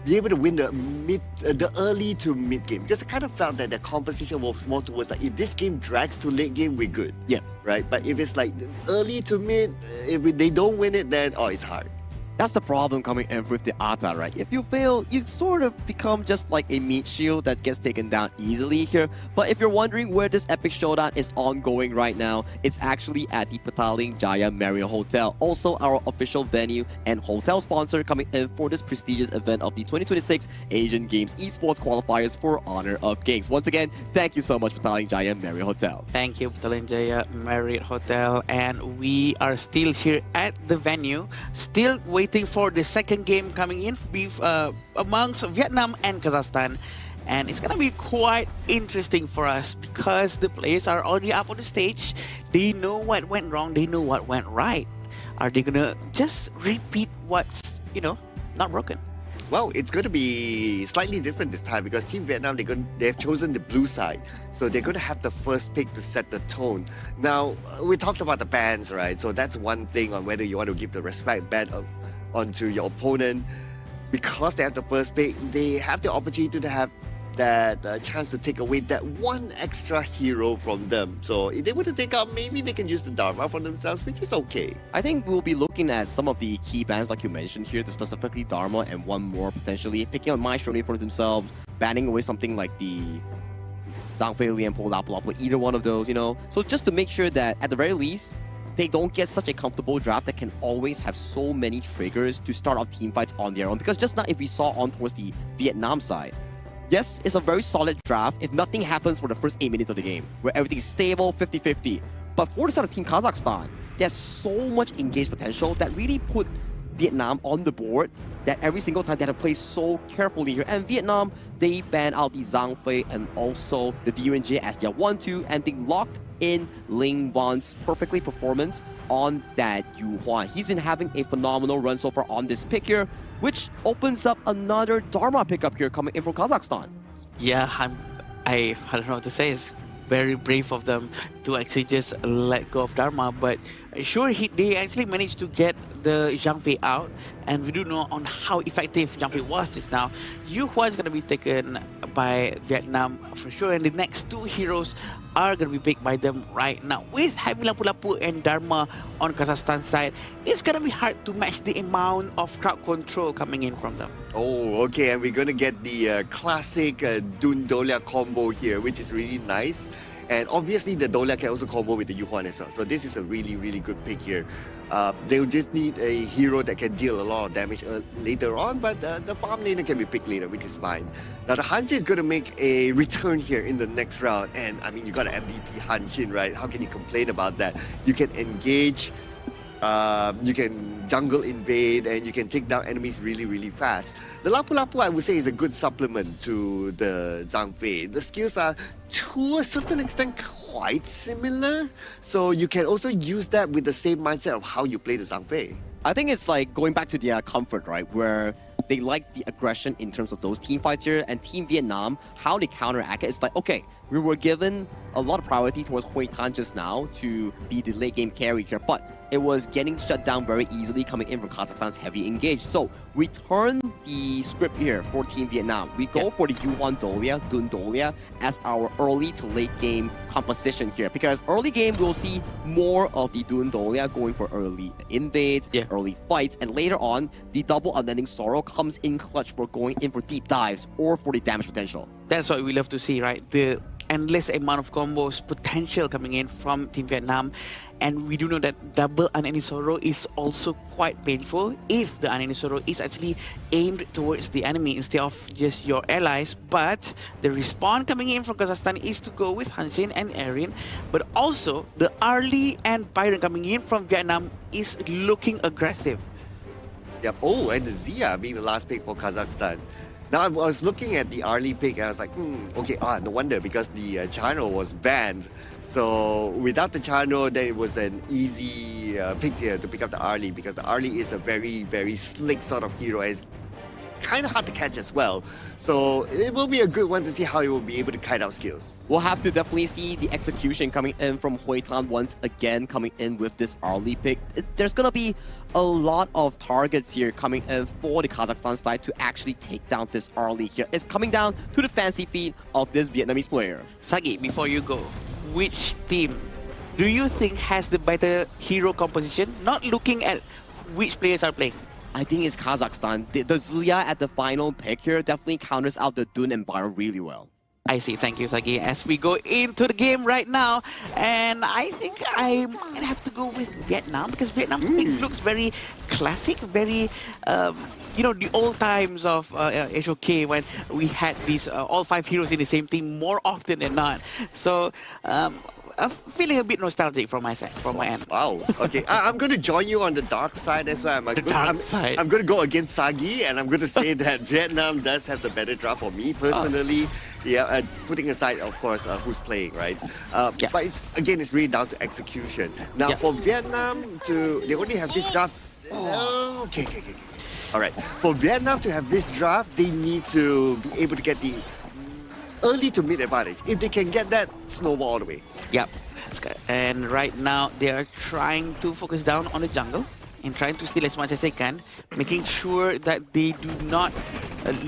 be able to win the early to mid game, because I kind of felt that the composition was more towards like, if this game drags to late game, we're good. Yeah. Right? But if it's like early to mid, if they don't win it, then it's hard. That's the problem coming in with the ATA, right? If you fail, you sort of become just like a meat shield that gets taken down easily here. But if you're wondering where this epic showdown is ongoing right now, it's actually at the Petaling Jaya Marriott Hotel, also our official venue and hotel sponsor coming in for this prestigious event of the 2026 Asian Games Esports Qualifiers for Honor of Kings. Once again, thank you so much, Petaling Jaya Marriott Hotel. Thank you, Petaling Jaya Marriott Hotel, and we are still here at the venue, still waiting for the second game coming in amongst Vietnam and Kazakhstan, and it's gonna be quite interesting for us because the players are already up on the stage. They know what went wrong, they know what went right. Are they gonna just repeat what's not broken? Well, it's going to be slightly different this time because Team Vietnam, they've chosen the blue side. So they're going to have the first pick to set the tone. Now, we talked about the bans, right? So that's one thing on whether you want to give the respect ban onto your opponent. Because they have the first pick, they have the opportunity to have that chance to take away that one extra hero from them. So if they were to take out, maybe they can use the Dharma for themselves, which is okay. I think we'll be looking at some of the key bans like you mentioned here, specifically Dharma and one more potentially, picking on my Shoni for themselves, banning away something like the Zhang Fei, Lian Po, Lapu Lapu, either one of those, So just to make sure that at the very least, they don't get such a comfortable draft that can always have so many triggers to start off team fights on their own. Because just now, if we saw on towards the Vietnam side, yes, it's a very solid draft if nothing happens for the first 8 minutes of the game, where everything is stable, 50-50. But for the side of Team Kazakhstan, there's so much engaged potential that really put Vietnam on the board that every single time they had to play so carefully here. And Vietnam, they ban out the Zhang Fei and also the DRNJ as their 1-2, and they lock in Ling Wan's perfectly performance on that Yu Huan. He's been having a phenomenal run so far on this pick here, which opens up another Dharma pickup here coming in from Kazakhstan. Yeah, I don't know what to say. It's very brave of them to actually just let go of Dharma, but sure, they actually managed to get the Zhang Fei out, and we do know on how effective Zhang Fei was just now. Yu Huan is going to be taken by Vietnam for sure, and the next two heroes are going to be picked by them right now. With having Lapu Lapu and Dharma on Kazakhstan side, it's going to be hard to match the amount of crowd control coming in from them. Oh, okay, and we're going to get the classic Dun Dolia combo here, which is really nice. And obviously, the Dolia can also combo with the Yu Huan as well. So this is a really, really good pick here. They'll just need a hero that can deal a lot of damage later on, but the farm laner can be picked later, which is fine. Now, the Hanshin is going to make a return here in the next round. And, I mean, you got an MVP Hanshin, right? How can you complain about that? You can engage, you can jungle invade, and you can take down enemies really, really fast. The Lapu Lapu, I would say, is a good supplement to the Zhang Fei. The skills are, to a certain extent, quite similar. So you can also use that with the same mindset of how you play the Zhang Fei. I think it's like going back to their comfort, right? Where they like the aggression in terms of those team fights here, and Team Vietnam, how they counteract it is like, okay, we were given a lot of priority towards Hui Tan just now to be the late game carry here, but it was getting shut down very easily coming in from Kazakhstan's heavy engage. So we turn the script here for Team Vietnam. We go for the Yuan Dolia, Dun Dolia as our early to late game composition here, because early game we'll see more of the Dun Dolia going for early invades, early fights, and later on the double unending sorrow comes in clutch for going in for deep dives or for the damage potential. That's what we love to see, right? The endless amount of combos potential coming in from Team Vietnam. And we do know that double Unending Sorrow is also quite painful if the Unending Sorrow is actually aimed towards the enemy instead of just your allies. But the respawn coming in from Kazakhstan is to go with Hanshin and Erin. But also, the Arlie and Byron coming in from Vietnam is looking aggressive. Yep. Oh, and the Zia being the last pick for Kazakhstan. Now, I was looking at the Arlie pick and I was like, okay, no wonder, because the Chano was banned. So without the Chano, then it was an easy pick here to pick up the Arlie, because the Arlie is a very, very slick sort of hero. And it's kind of hard to catch as well. So it will be a good one to see how he will be able to kite out skills. We'll have to definitely see the execution coming in from Hui Tan once again coming in with this Arlie pick. There's going to be a lot of targets here coming in for the Kazakhstan side to actually take down this Arlie here. It's coming down to the fancy feet of this Vietnamese player. Sagi, before you go, which team do you think has the better hero composition? Not looking at which players are playing. I think it's Kazakhstan. The Zia at the final pick here definitely counters out the Dun and Byron really well. I see. Thank you, Sagi. As we go into the game right now, and I think I might have to go with Vietnam, because Vietnam's pick looks very classic, very, you know, the old times of HOK when we had these all 5 heroes in the same team more often than not. So, I'm feeling a bit nostalgic from my side, from my end. Wow. Okay, I'm going to join you on the dark side as well. I'm going to go against Sagi, and I'm going to say that Vietnam does have the better draft for me personally. Yeah, putting aside, of course, who's playing, right? But it's really down to execution. Now, for Vietnam they only have this draft. Okay. All right. For Vietnam to have this draft, they need to be able to get the early to mid advantage. If they can get that, snowball all the way. Yep, that's good. And right now, they are trying to focus down on the jungle and trying to steal as much as they can, making sure that they do not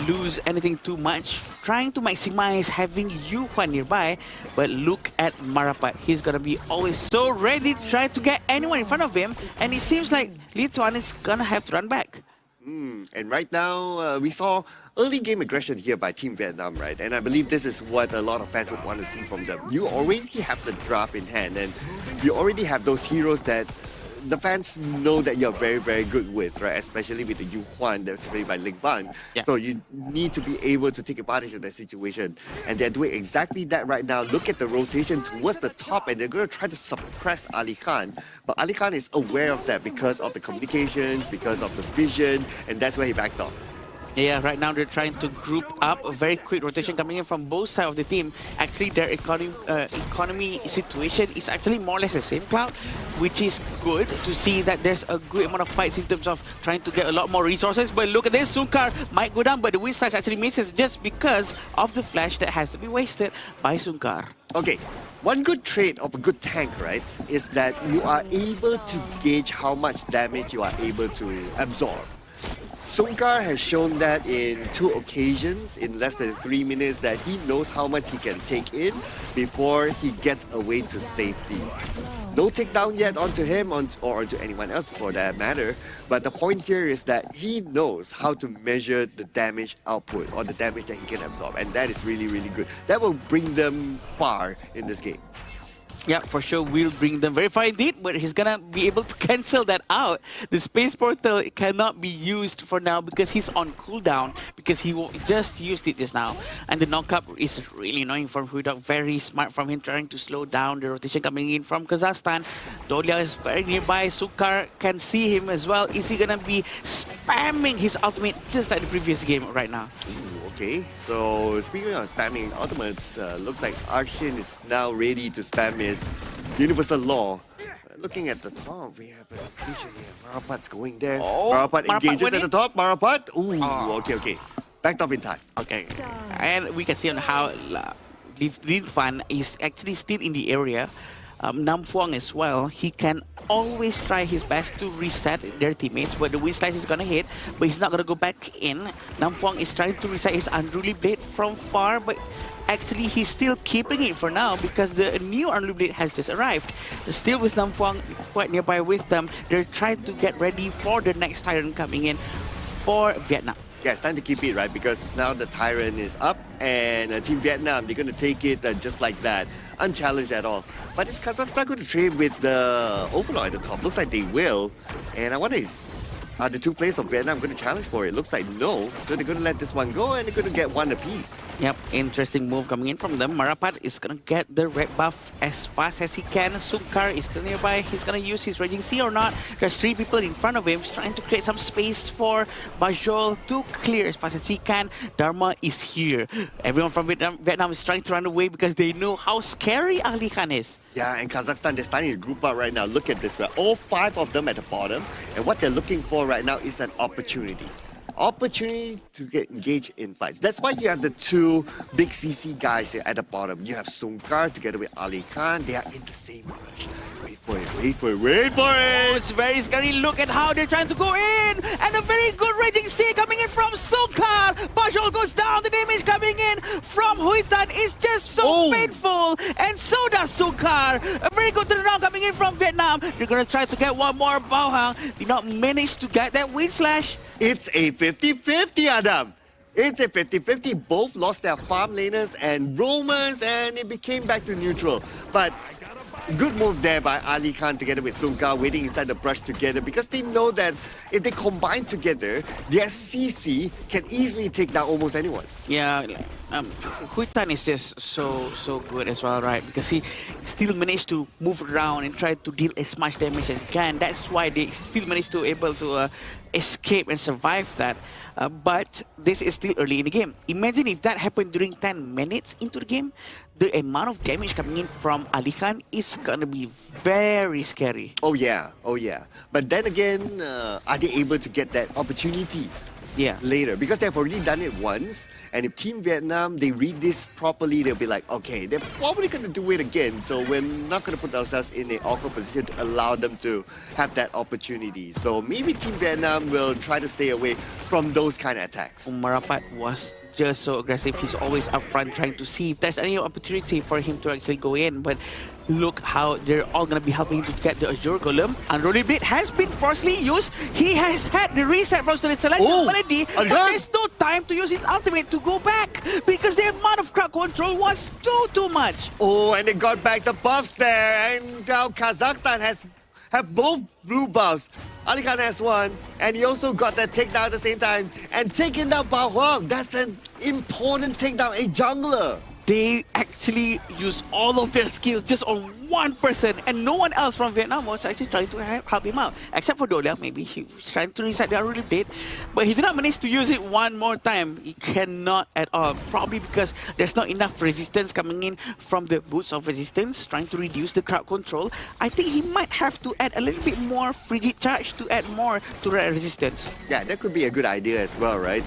lose anything too much, trying to maximize having Yuhuan nearby. But look at Marapat. He's going to be always so ready to try to get anyone in front of him, and it seems like Li Tuan is going to have to run back. And right now, we saw early game aggression here by Team Vietnam, right? And I believe this is what a lot of fans would want to see from them. You already have the draft in hand, and you already have those heroes that the fans know that you're very, very good with, right? Especially with the Yuhuan that's played by Ling Ban. So you need to be able to take advantage of that situation. And they're doing exactly that right now. Look at the rotation towards the top, and they're going to try to suppress Ali Khan. But Ali Khan is aware of that because of the communications, because of the vision, and that's where he backed off. Yeah, right now they're trying to group up a very quick rotation coming in from both sides of the team. Actually, their economy situation is actually more or less the same, Cloud, which is good to see that there's a good amount of fights in terms of trying to get a lot more resources. But look at this, Sunkar might go down, but the win side actually misses just because of the flash that has to be wasted by Sunkar. Okay, one good trait of a good tank, right, is that you are able to gauge how much damage you are able to absorb. Sunkar has shown that in 2 occasions in less than 3 minutes that he knows how much he can take in before he gets away to safety. No takedown yet onto him or onto anyone else for that matter, but the point here is that he knows how to measure the damage output or the damage that he can absorb, and that is really, really good. That will bring them far in this game. Yeah, for sure will bring them very far indeed, but he's gonna be able to cancel that out. The space portal cannot be used for now because he's on cooldown, because he just used it just now. And the knockup is really annoying from Huidok. Very smart from him trying to slow down the rotation coming in from Kazakhstan. Dolia is very nearby. Sunkar can see him as well. Is he gonna be spamming his ultimate just like the previous game right now? Okay, so speaking of spamming ultimates, looks like Arshin is now ready to spam his Universal Law. Looking at the top, we have a vision here. Marapat's going there. Marapat engages at the top. Marapat. Ooh, okay. Backed off in time. Okay. And we can see on how Lin Fan is actually still in the area. Nam Phuong as well, he can always try his best to reset their teammates, but the wind slash is gonna hit, but he's not gonna go back in. Nam Phuong is trying to reset his unruly blade from far, but actually he's still keeping it for now because the new unruly blade has just arrived. Still with Nam Phuong quite nearby with them, they're trying to get ready for the next Tyrant coming in for Vietnam. Yeah, it's time to keep it, right? Because now the Tyrant is up and Team Vietnam, they're going to take it just like that, unchallenged at all. But is Kazakhstan going to trade with the Overlord at the top? Looks like they will. And I wonder, are the two players of Vietnam going to challenge for it? Looks like no. So they're going to let this one go and they're going to get one apiece. Yep, interesting move coming in from them. Marapat is going to get the red buff as fast as he can. Sungkar is still nearby. He's going to use his Raging Sea or not. There's 3 people in front of him. He's trying to create some space for Bajol to clear as fast as he can. Dharma is here. Everyone from Vietnam is trying to run away because they know how scary Ali Khan is. Yeah, and Kazakhstan, they're starting to group up right now. Look at this, right? All 5 of them at the bottom. And what they're looking for right now is an opportunity. Opportunity to get engaged in fights. That's why you have the 2 big CC guys here at the bottom. You have Sungkar together with Ali Khan. They are in the same rush. Wait for it, wait for it, wait for it! Oh, it's very scary. Look at how they're trying to go in. And a very good Raging Sea coming in from Sungkar. Bajol goes down. The damage coming in from Huitan is just so painful. And so does Sungkar. A very good turnaround coming in from Vietnam. They're going to try to get one more. Bao Hang did not manage to get that wind slash. It's a 50-50, Adam. It's a 50-50. Both lost their farm laners and roamers, and it became back to neutral. But good move there by Ali Khan together with Sungkar, waiting inside the brush together, because they know that if they combine together, their CC can easily take down almost anyone. Yeah, Huitan is just so good as well, right? Because he still managed to move around and try to deal as much damage as he can. That's why they still managed to able to escape and survive that. But this is still early in the game. Imagine if that happened during 10 minutes into the game, the amount of damage coming in from Ali Khan is gonna be very scary. Oh yeah, oh yeah. But then again, are they able to get that opportunity? Yeah. Later, because they've already done it once, and if Team Vietnam, they read this properly, they'll be like, okay, they're probably going to do it again, so we're not going to put ourselves in an awkward position to allow them to have that opportunity. So maybe Team Vietnam will try to stay away from those kind of attacks. Marapat was just so aggressive. He's always up front trying to see if there's any opportunity for him to actually go in, but look how they're all going to be helping to get the Azure Golem. Unruly Blade has been forcibly used. He has had the reset from the selection already, but there's no time to use his ultimate to go back because the amount of crowd control was too much. Oh, and they got back the buffs there, and now Kazakhstan have both blue buffs. Ali Khan has one, and he also got that takedown at the same time, and taking down Bao Huang. That's an important takedown, a jungler. They actually used all of their skills just on one person, and no one else from Vietnam was actually trying to help him out, except for Dolia. Maybe he was trying to reset the Unruly Blade, but he did not manage to use it one more time. He cannot at all, probably because there's not enough resistance coming in from the Boots of Resistance, trying to reduce the crowd control. I think he might have to add a little bit more Frigid Charge to add more to that resistance. Yeah, that could be a good idea as well, right?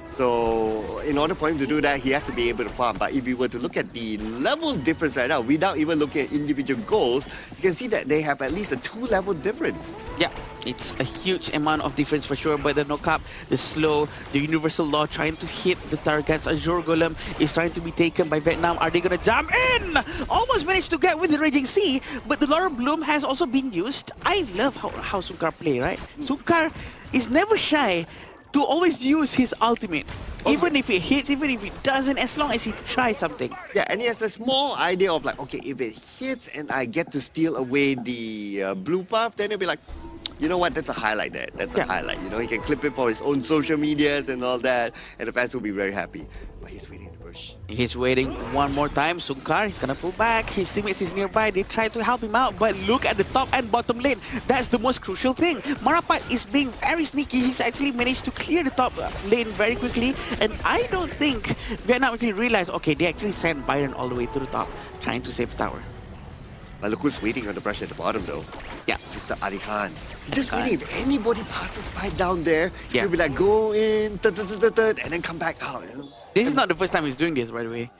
So, in order for him to do that, he has to be able to farm. But if we were to look at the level difference right now, without even looking at individual goals, you can see that they have at least a 2-level difference. Yeah, it's a huge amount of difference for sure. But the knock-up, the slow, the universal law trying to hit the targets. Azure Golem is trying to be taken by Vietnam. Are they going to jump in? Almost managed to get with the Raging Sea, but the Laurel Bloom has also been used. I love how Sungkar play, right? Sungkar is never shy to always use his ultimate. Even if it hits, even if it doesn't, as long as he tries something. Yeah, and he has a small idea of like, okay, if it hits and I get to steal away the blue buff, then he'll be like, you know what, that's a highlight there. That's a highlight. You know, he can clip it for his own social medias and all that, and the fans will be very happy. But he's waiting in the bush. He's waiting one more time. Sungkar, he's gonna pull back. His teammates is nearby. They try to help him out, but look at the top and bottom lane. That's the most crucial thing. Marapat is being very sneaky. He's actually managed to clear the top lane very quickly, and I don't think Vietnam actually realized, okay, they actually sent Byron all the way to the top, trying to save the tower. But look who's waiting on the brush at the bottom though. Yeah. Mr. Ali Khan. He's just waiting. If anybody passes by down there, yeah, he'll be like, go in, and then come back out. You know? This is not the first time he's doing this, by the way.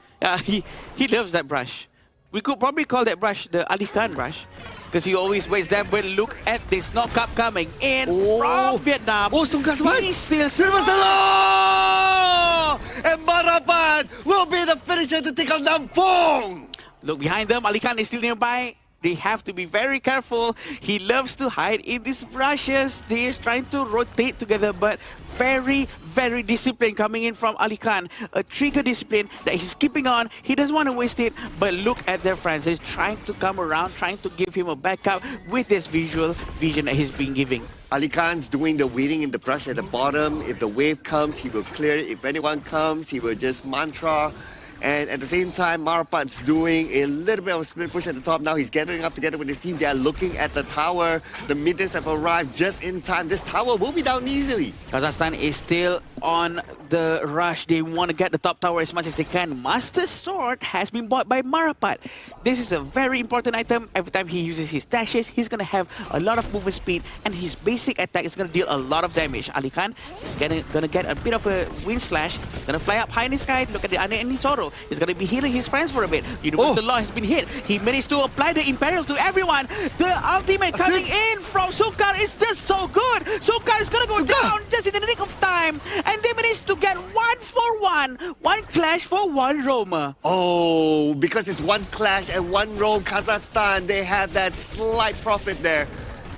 He loves that brush. We could probably call that brush the Ali Khan brush. Because he always waits there, but look at this knockup coming in from Vietnam. Oh, Sung Kar survived. He's still Universal Law! And Marapat will be the finisher to take on Nampong. Look behind them, Ali Khan is still nearby. They have to be very careful. He loves to hide in these brushes. They're trying to rotate together, but very, very disciplined coming in from Ali Khan. A trigger discipline that he's keeping on. He doesn't want to waste it, but look at their friends. They're trying to come around, trying to give him a backup with this visual vision that he's been giving. Ali Khan's doing the waiting in the brush at the bottom. If the wave comes, he will clear it. If anyone comes, he will just mantra. And at the same time, Marapat's doing a little bit of a split push at the top. Now he's gathering up together with his team. They are looking at the tower. The minions have arrived just in time. This tower will be down easily. Kazakhstan is still on the rush. They want to get the top tower as much as they can. Master Sword has been bought by Marapat. This is a very important item. Every time he uses his dashes, he's going to have a lot of movement speed, and his basic attack is going to deal a lot of damage. Ali Khan is going to get a bit of a wind slash. Going to fly up high in the sky. Look at the enemy Zoro. He's going to be healing his friends for a bit. Universal Law has been hit. He managed to apply the Imperial to everyone. The ultimate coming in from Sukar is just so good. Sukar is going to go down just in the nick of time. And they managed to get 1-for-1. One clash for one roamer. Oh, because it's one clash and one roam. Kazakhstan, they have that slight profit there.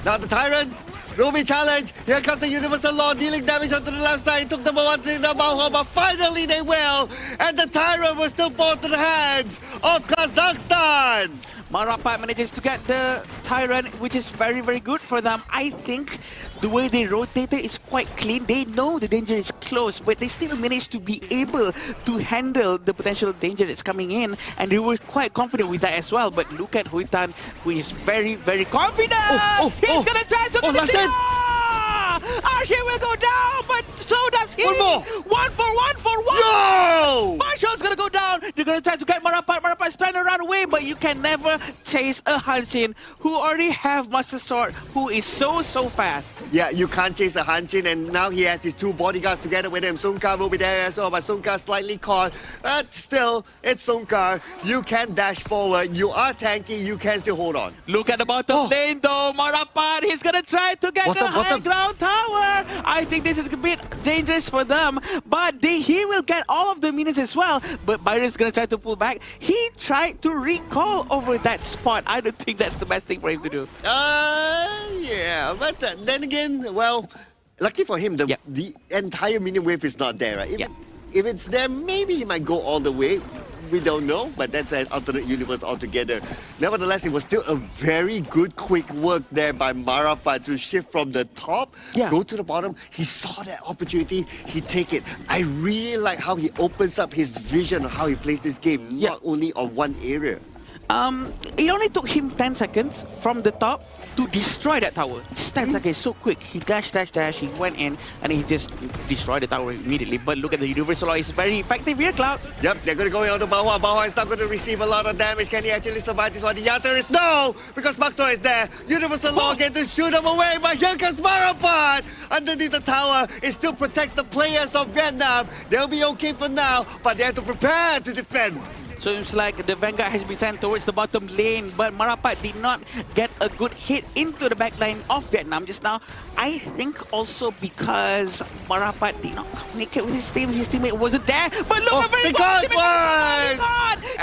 Now the Tyrant will be challenged. Here comes the Universal Law, dealing damage onto the left side. Took them one thing down, but finally they will. And the Tyrant will still fall to the hands of Kazakhstan. Marapat manages to get the Tyrant, which is very, very good for them. I think the way they rotated is quite clean. They know the danger is close, but they still managed to be able to handle the potential danger that's coming in. And they were quite confident with that as well. But look at Huitan, who is very, very confident. He's going to try to finish it. Archie will go down, but so does he. One more. 1-for-1. No! Marshall's going to go down. They're going to try to get Marapat. Marapat's trying to run away, but you can never chase a Hanshin who already have Master Sword, who is so fast. Yeah, you can't chase a Hanshin, and now he has his two bodyguards together with him. Sungkar will be there as well, but Sungkar slightly caught. But still, it's Sungkar. You can dash forward. You are tanky. You can still hold on. Look at the bottom lane though. Marapat, he's going to try to get the high ground tower. I think this is a bit dangerous for them, but he will get all of the minions as well. But Byron's going to try to pull back. He tried to recall over that spot. I don't think that's the best thing for him to do. Yeah, but then again, well, lucky for him, the entire minion wave is not there, right? If it's there, maybe he might go all the way. We don't know, but that's an alternate universe altogether. Nevertheless, it was still a very good quick work there by Marapat to shift from the top, go to the bottom. He saw that opportunity, he take it. I really like how he opens up his vision of how he plays this game, not only on one area. It only took him 10 seconds from the top to destroy that tower. Just 10 seconds, so quick. He dash, he went in, and he just destroyed the tower immediately. But look at the Universal Law, it's very effective here, Cloud. Yep, they're going to go on to Bahua. Bahua is not going to receive a lot of damage. Can he actually survive this one? The answer is no, because Maxo is there. Universal Law get to shoot him away, but here comes Marapat underneath the tower. It still protects the players of Vietnam. They'll be okay for now, but they have to prepare to defend. So it's like the Vanguard has been sent towards the bottom lane, but Marapat did not get a good hit into the back line of Vietnam just now. I think also because Marapat did not communicate with his team. His teammate wasn't there, but look, a very good teammate.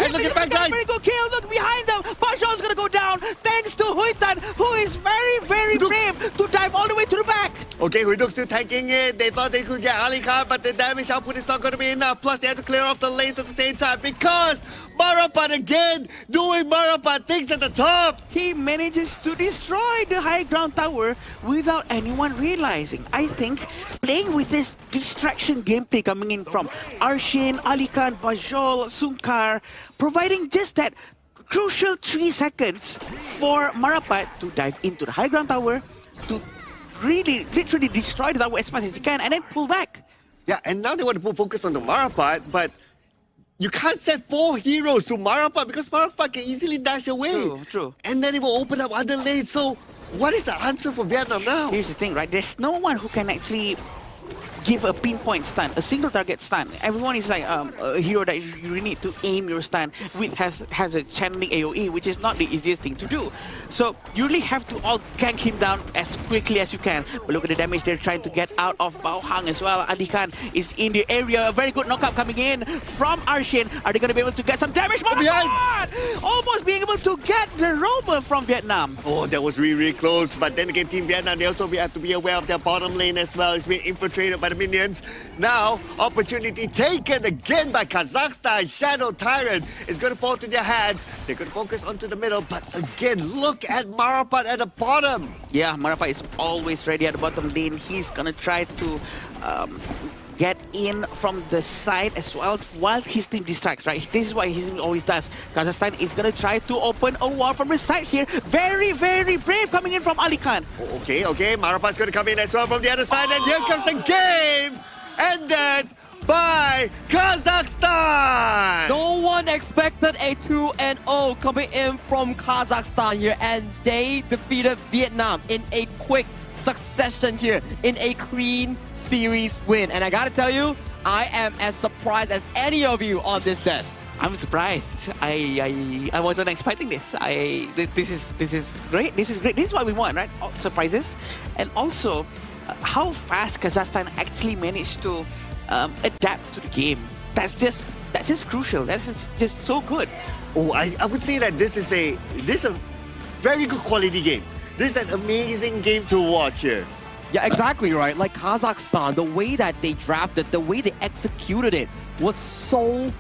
And look at back line. Very good kill. Look behind them. Pashaw's going to go down thanks to Huitan, who is very, very brave to dive all the way to the back. Okay, Huiduk's still tanking it. They thought they could get Ali Khan, but the damage output is not going to be enough. Plus, they had to clear off the lanes at the same time because Marapat again doing Marapat things at the top. He manages to destroy the high ground tower without anyone realizing. I think playing with this distraction gameplay coming in from Arshin, Ali Khan, Bajol, Sungkar, providing just that crucial 3 seconds for Marapat to dive into the high ground tower, to really literally destroy the tower as fast as he can and then pull back. Yeah, and now they want to put focus on the Marapat, but you can't set 4 heroes to Marapat because Marapat can easily dash away. True. And then it will open up other lanes. So what is the answer for Vietnam now? Here's the thing, right? There's no one who can actually give a pinpoint stun, a single target stun. Everyone is like a hero that you really need to aim your stun with has a channeling AoE, which is not the easiest thing to do. So you really have to all gank him down as quickly as you can. But look at the damage they're trying to get out of Bao Hang as well. Adikan is in the area. A very good knockup coming in from Arshin. Are they going to be able to get some damage? Almost being able to get the rover from Vietnam. Oh, that was really, really close. But then again, Team Vietnam, they also have to be aware of their bottom lane as well. It's been infiltrated by the minions. Now, opportunity taken again by Kazakhstan. Shadow Tyrant is going to fall to their hands. They're going to focus onto the middle. But again, look at Marapat at the bottom. Yeah, Marapat is always ready at the bottom lane. He's going to try to get in from the side as well while his team distracts, right? This is what his team always does. Kazakhstan is going to try to open a wall from the side here. Very, very brave coming in from Ali Khan. Okay. Marapat's going to come in as well from the other side. And here comes the game. Ended by Kazakhstan. No one expected a 2-0 coming in from Kazakhstan here, and they defeated Vietnam in a quick succession here, in a clean series win. And I gotta tell you, I am as surprised as any of you on this desk. I'm surprised. I wasn't expecting this. This is great. This is great. This is what we want, right? Surprises, and also how fast Kazakhstan actually managed to adapt to the game. That's just crucial. That's just so good. Oh, I would say that this is a very good quality game. This is an amazing game to watch here. Yeah, exactly right. Like Kazakhstan, the way that they drafted, the way they executed it was so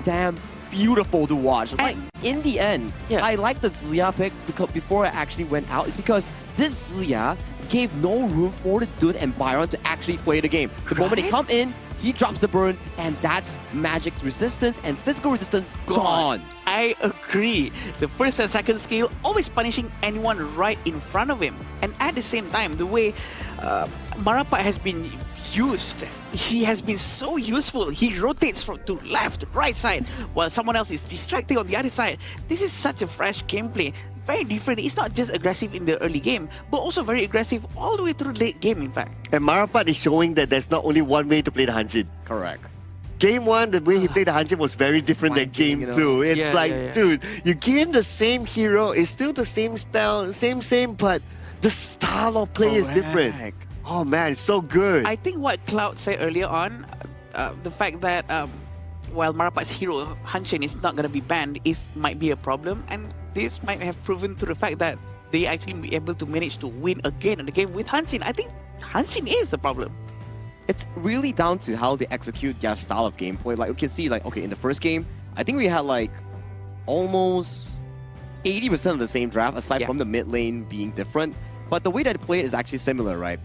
damn beautiful to watch. Like in the end, I like the Zia pick because before it actually went out, is because this Zia gave no room for the Dun and Byron to actually play the game. The moment they come in, he drops the burn, and that's magic resistance and physical resistance gone. I agree. The first and second skill always punishing anyone right in front of him. And at the same time, the way Marapat has been used, he has been so useful. He rotates from to left, right side, while someone else is distracting on the other side. This is such a fresh gameplay. Very different. It's not just aggressive in the early game, but also very aggressive all the way through the late game, in fact. And Marapat is showing that there's not only one way to play the Hanshin. Correct. Game 1, the way he played the Hanshin was very different than Game 2. It's dude, you give him the same hero, it's still the same spell, same, but the style of play is different. Oh man, it's so good. I think what Cloud said earlier on, the fact that while Marapat's hero Hanshin is not going to be banned, might be a problem, and this might have proven to the fact that they actually be able to manage to win again in the game with Hanshin. I think Hanshin is the problem. It's really down to how they execute their style of gameplay. Like you can see, like in the first game, I think we had like almost 80% of the same draft, aside from the mid lane being different. But the way that they play it is actually similar, right?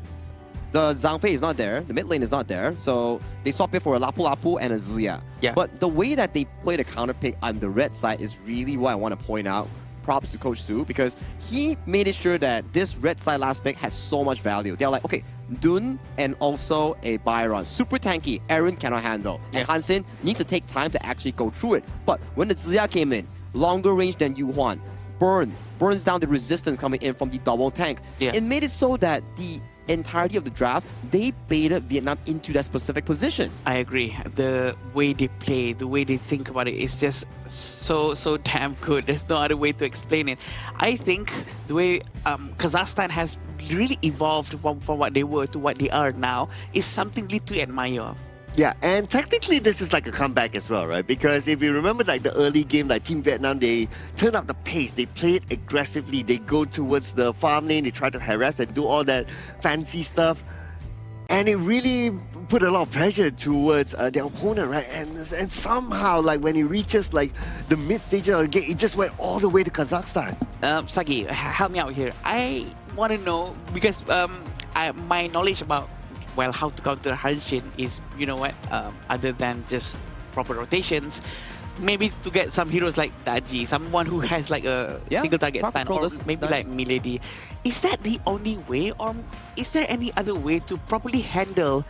The Zhang Fei is not there, the mid lane is not there, so they swap it for a Lapu Lapu and a Zia. But the way that they play the counter pick on the red side is really what I want to point out. Props to Coach Su, because he made it sure that this red side last pick has so much value. They're like, okay, Dun and also a Byron. Super tanky, Aaron cannot handle. And Hansen needs to take time to actually go through it. But when the Zia came in, longer range than Yu Huan, burns down the resistance coming in from the double tank. It made it so that the entirety of the draft, they baited Vietnam into that specific position. I agree. The way they play, the way they think about it is just so damn good. There's no other way to explain it. I think the way Kazakhstan has really evolved from what they were to what they are now is something really to admire of. Yeah, and technically this is like a comeback as well, right? Because if you remember like the early game, like Team Vietnam, they turned up the pace, they played aggressively, they go towards the farm lane, they try to harass and do all that fancy stuff. And it really put a lot of pressure towards their opponent, right? And somehow, like when it reaches like the mid stage of the game, it just went all the way to Kazakhstan. Sagi, help me out here. I want to know, because my knowledge about how to counter Hanshin is, you know what, other than just proper rotations, maybe to get some heroes like Daji, someone who has like a single target stun, or maybe like Milady. Is that the only way, or is there any other way to properly handle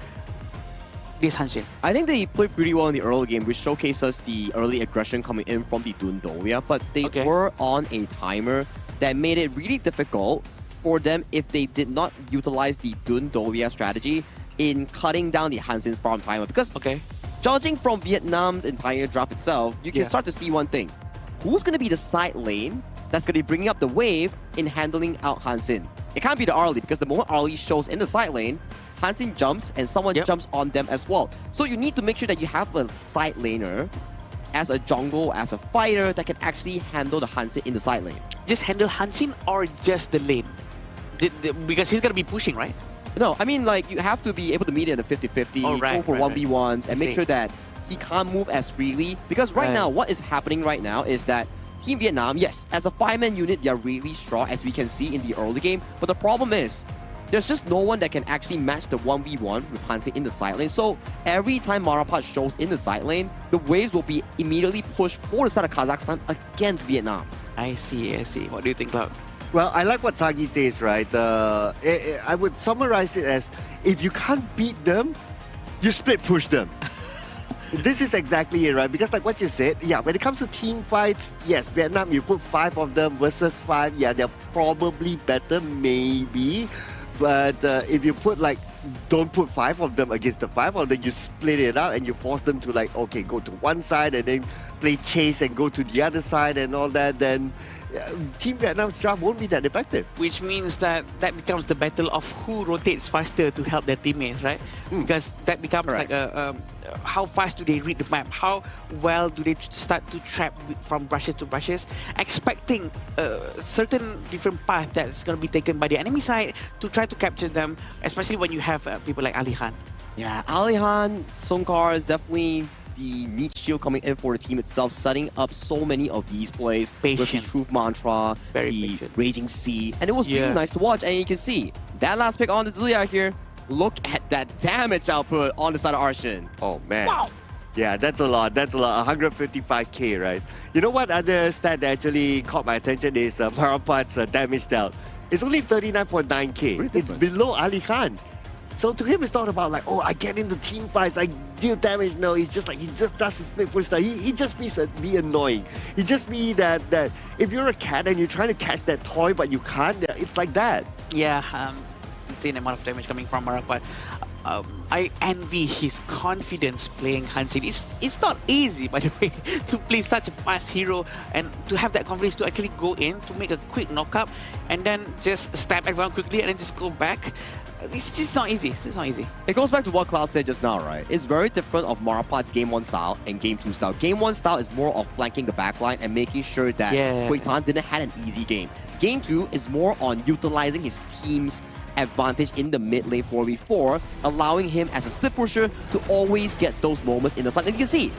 this Hanshin? I think they played pretty well in the early game, which showcases the early aggression coming in from the Dun Dolia, but they were on a timer that made it really difficult for them if they did not utilize the Dun Dolia strategy in cutting down the Hansen's farm timer. Because judging from Vietnam's entire draft itself, you can start to see one thing. Who's going to be the side lane that's going to be bringing up the wave in handling out Hansen? It can't be the Arlie, because the moment Arlie shows in the side lane, Hansen jumps and someone jumps on them as well. So you need to make sure that you have a side laner as a jungle, as a fighter that can actually handle the Hansen in the side lane. Just handle Hansen or just the lane? Because he's going to be pushing, right? No, I mean, like, you have to be able to meet it in a 50-50, go for 1v1s, and make sure that he can't move as freely. Because right now, what is happening right now is that Team Vietnam, yes, as a 5-man unit, they are really strong, as we can see in the early game. But the problem is, there's just no one that can actually match the 1v1 with Hansen in the side lane. So every time Marapat shows in the side lane, the waves will be immediately pushed for the side of Kazakhstan against Vietnam. I see. What do you think, Cloud? Well, I like what Sagi says, right? I would summarize it as, if you can't beat them, you split push them. This is exactly it, right? Because like what you said, when it comes to team fights, yes, Vietnam, you put 5 of them versus 5, they're probably better, maybe. But if you put don't put 5 of them against the 5 of them, you split it out and you force them to go to one side and then play chase and go to the other side and all that, then Team Vietnam's draft won't be that effective. Which means that becomes the battle of who rotates faster to help their teammates, right? Because that becomes how fast do they read the map? How well do they start to trap from brushes to brushes? Expecting a certain different path that's going to be taken by the enemy side to try to capture them, especially when you have people like Ali Khan. Yeah, Ali Khan, Songkar is definitely the meat shield coming in for the team itself, setting up so many of these plays with the Truth Mantra, the Raging Sea, and it was really nice to watch. And you can see that last pick on the Zilia here. Look at that damage output on the side of Arshin. Oh man. Wow. Yeah, that's a lot. 155k, right? You know what other stat that actually caught my attention is Marapat's damage dealt. It's only 39.9k. It's below Ali Khan. So to him, it's not about I get into team fights, I deal damage. No, it's just he just does his split push style. He just be annoying. He just be that if you're a cat and you're trying to catch that toy but you can't, it's like that. Yeah, insane amount of damage coming from Marapat. I envy his confidence playing Hansen. It's not easy, by the way, to play such a fast hero and to have that confidence to actually go in, to make a quick knockup and then just stab everyone quickly and then just go back. It's just not easy. It's not easy. It goes back to what Klaus said just now, right? It's very different of Marapat's Game 1 style and Game 2 style. Game 1 style is more of flanking the backline and making sure that Hui Tan didn't have an easy game. Game 2 is more on utilizing his team's advantage in the mid lane 4v4, allowing him as a split pusher to always get those moments in the side. And you can see,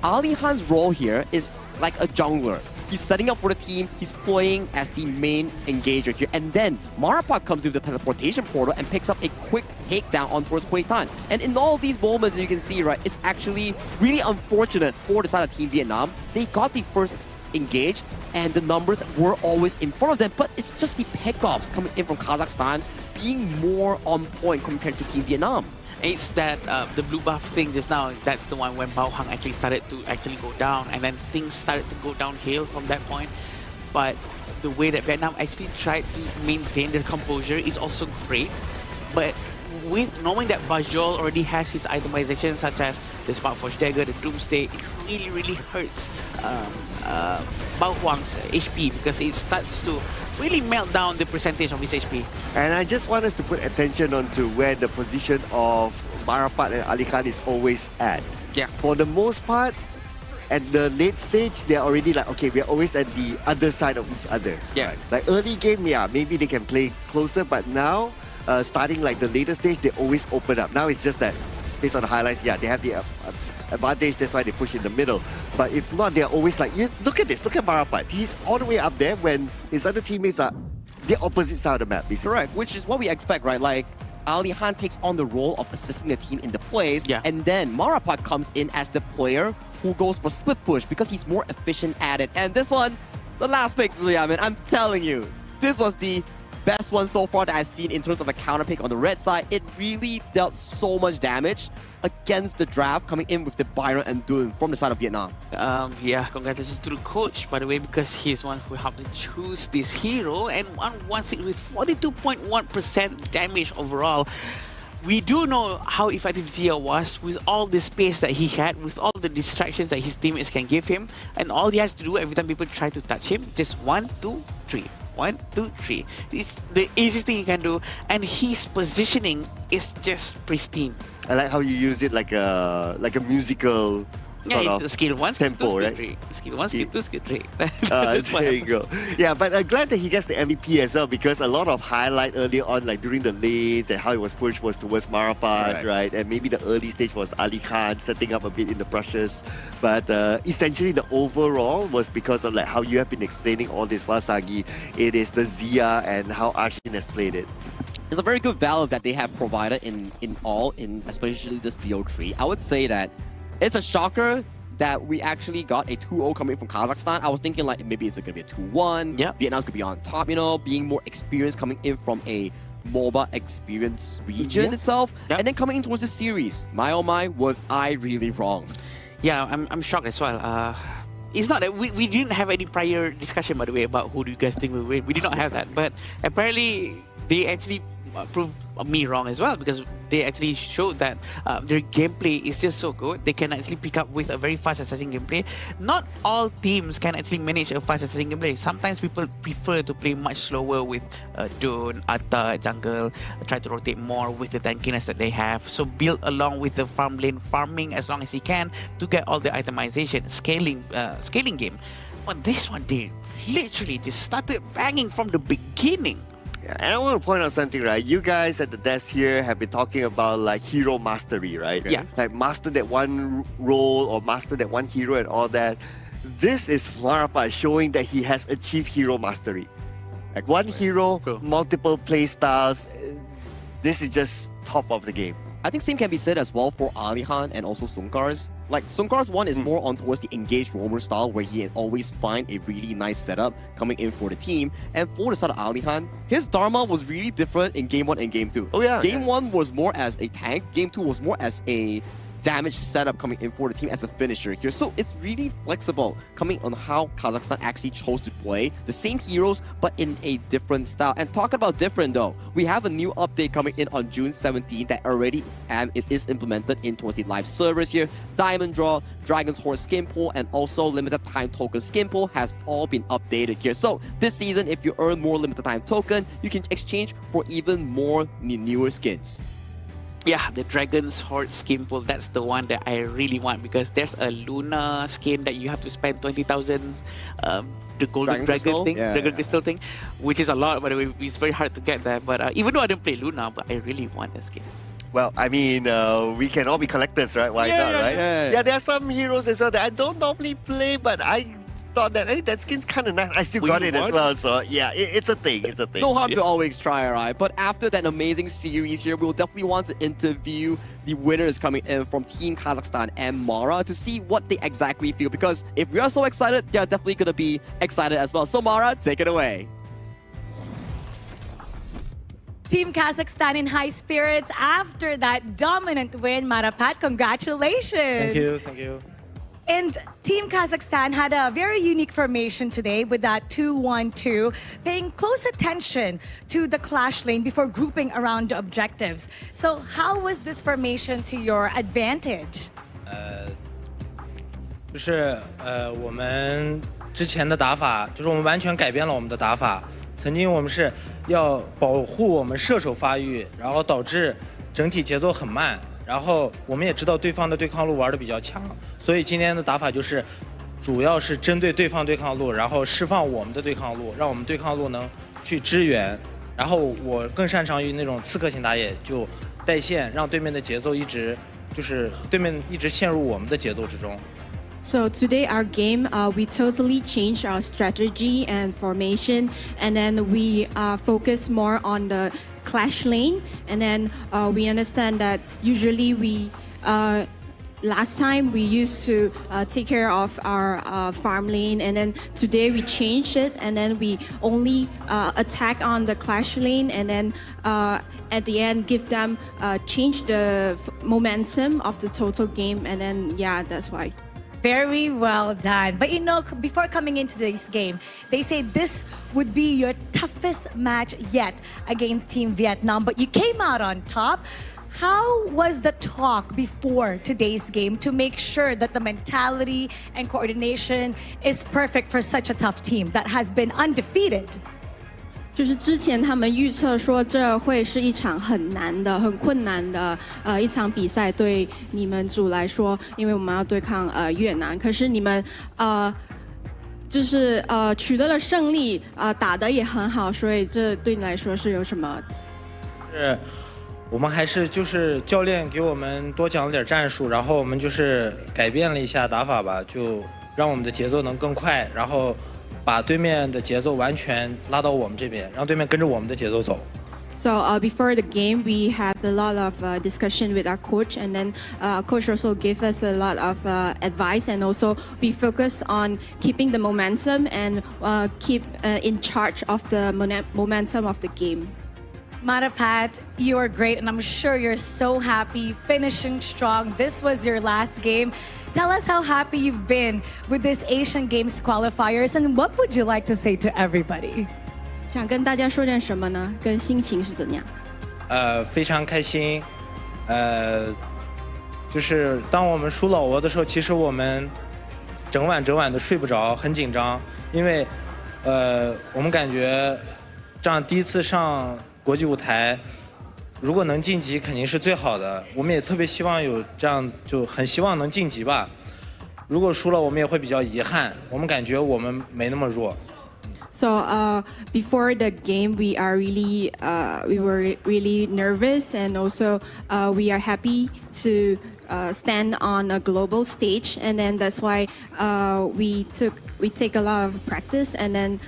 Ali Khan's role here is like a jungler. He's setting up for the team, he's playing as the main engager here, and then Marapat comes with the teleportation portal and picks up a quick takedown on towards Hui Tan. And in all these moments, you can see, right, it's actually really unfortunate for the side of Team Vietnam. They got the first engage, and the numbers were always in front of them, but it's just the pickoffs coming in from Kazakhstan being more on point compared to Team Vietnam. It's that the blue buff thing just now, that's the one when Bao Hang actually started to go down, and then things started to go downhill from that point. But the way that Vietnam actually tried to maintain their composure is also great. But with knowing that Bajol already has his itemization, such as the Spark Forge Dagger, the Doomsday, it really hurts Bao Huang's HP, because it starts to really melt down the percentage of his HP. And I just want us to put attention onto where the position of Marapat and Ali Khan is always at. Yeah. For the most part, at the late stage, they're already we're always at the other side of each other. Yeah. Right? Early game, maybe they can play closer, but now, starting the later stage, they always open up. Now it's just that, based on the highlights, they have the advantage, that's why they push in the middle. But if not, they're always look at this, look at Marapat. He's all the way up there when his other teammates are the opposite side of the map, basically. Correct, which is what we expect, right? Ali Khan takes on the role of assisting the team in the plays, and then Marapat comes in as the player who goes for split push because he's more efficient at it. And this one, the last pick, man, I'm telling you, this was the best one so far that I've seen in terms of a counter pick on the red side. It really dealt so much damage against the draft, coming in with the Byron and Dun from the side of Vietnam. Yeah, congratulations to the coach, by the way, because he's one who helped to choose this hero and wants it with 42.1% damage overall. we do know how effective Zia was with all the space that he had, with all the distractions that his teammates can give him, and all he has to do every time people try to touch him, just 1, 2, 3. 1, 2, 3. It's the easiest thing he can do, and his positioning is just pristine. I like how you use it like a musical sort of it's skill 1, tempo, skill 2, right? skill 3. Skill 1, skill 2, skill 3. There you go. Yeah, but I'm glad that he gets the MVP as well, because a lot of highlight earlier on, like during the lanes and how it was pushed, was towards Marapat, right? And maybe the early stage was Ali Khan setting up a bit in the brushes. But essentially the overall was because of like how you have been explaining all this, Wasagi. It is the Zia and how Arshin has played it. It's a very good value that they have provided in especially this VO3. I would say that it's a shocker that we actually got a 2-0 coming from Kazakhstan. I was thinking like maybe it's going to be a 2-1. Yeah. Vietnam's going to be on top, being more experienced coming in from a MOBA experience region itself. And then coming in towards the series, my oh my, was I really wrong. Yeah, I'm shocked as well. It's not that we didn't have any prior discussion, by the way, about who do you guys think will win. We did not have that. But apparently, they actually proved me wrong as well, because they actually showed that their gameplay is just so good. They can actually pick up with a very fast assessing gameplay. Not all teams can actually manage a fast assessing gameplay. Sometimes people prefer to play much slower with Dune, Atta, jungle, try to rotate more with the tankiness that they have. So build along with the farm lane farming as long as you can to get all the itemization, scaling game. But this one, they literally just started banging from the beginning. Yeah, and I want to point out something, right? You guys at the desk here have been talking about like hero mastery, right? Yeah. Like master that one role or master that one hero and all that. This is Marapat showing that he has achieved hero mastery. Like one hero, multiple play styles. This is just top of the game. I think same can be said as well for Alihan and also Sunkar's. Like Sunkar's one is more on towards the engaged roamer style, where he can always find a really nice setup coming in for the team. And for the side of Alihan, his Dharma was really different in Game 1 and Game 2. Oh yeah. Game 1 was more as a tank, Game 2 was more as a damage setup coming in for the team as a finisher here. So it's really flexible coming on how Kazakhstan actually chose to play the same heroes but in a different style. And talking about different though, we have a new update coming in on June 17th that already it is implemented in 20 live servers here. Diamond Draw, Dragon's Horde skin pool, and also limited time token skin pool has all been updated here. So this season, if you earn more limited time token, you can exchange for even more newer skins. Yeah, the Dragon's Horde skin pool, that's the one that I really want, because there's a Luna skin that you have to spend 20,000, the golden dragon thing, dragon crystal thing, which is a lot, by the way. It's very hard to get that, but even though I don't play Luna, but I really want that skin. Well, I mean, we can all be collectors, right? Why not, right? Yeah, there are some heroes as well that I don't normally play, but I thought that, hey, that skin's kind of nice. I still got it as well, so yeah, it's a thing, it's a thing. No harm to always try, right? But after that amazing series here, we'll definitely want to interview the winners coming in from Team Kazakhstan and Mara to see what they exactly feel, because if we are so excited, they're definitely going to be excited as well. So Mara, take it away. Team Kazakhstan in high spirits after that dominant win. Marapat, congratulations. Thank you, thank you. And Team Kazakhstan had a very unique formation today with that 2-1-2, paying close attention to the clash lane before grouping around the objectives. So how was this formation to your advantage? 我们之前的打法，就是我们完全改变了我们的打法。曾经我们是要保护我们射手发育，然后导致整体节奏很慢。然后我们也知道对方的对抗路玩的比较强，所以今天的打法就是主要是针对对方对抗路，然后释放我们的对抗路，让我们对抗路能去支援。然后我更擅长于那种刺客型打野，就带线，让对面的节奏一直就是对面一直陷入我们的节奏之中。 So today our game, we totally changed our strategy and formation, and then we focus more on the clash lane, and then we understand that usually we last time we used to take care of our farm lane, and then today we changed it, and then we only attack on the clash lane, and then at the end give them change the momentum of the total game, and then yeah, that's why. Very well done. But you know, before coming into this game, they say this would be your toughest match yet against Team Vietnam, but you came out on top. How was the talk before today's game to make sure that the mentality and coordination is perfect for such a tough team that has been undefeated? 就是之前他们预测说这会是一场很难的、很困难的一场比赛，对你们组来说，因为我们要对抗越南。可是你们就是取得了胜利，打得也很好，所以这对你来说是有什么？是，我们还是就是教练给我们多讲了点战术，然后我们就是改变了一下打法吧，就让我们的节奏能更快，然后把对面的节奏完全拉到我们这边，让对面跟着我们的节奏走。So before the game, we had a lot of discussion with our coach, and then coach also gave us a lot of advice, and also we focus on keeping the momentum and keep in charge of the momentum of the game. Marapat, you are great, and I'm sure you're so happy finishing strong. This was your last game. Tell us how happy you've been with this Asian Games qualifiers, and what would you like to say to everybody? 想跟大家说点什么呢？跟心情是怎样？非常开心。就是当我们输老挝的时候，其实我们整晚的睡不着，很紧张，因为我们感觉这样第一次上国际舞台，如果能晋级肯定是最好的。我们也特别希望有这样，就很希望能晋级吧。如果输了，我们也会比较遗憾。我们感觉我们没那么弱。So before the game, we were really nervous, and also we are happy to stand on a global stage, and then that's why we take a lot of practice, and then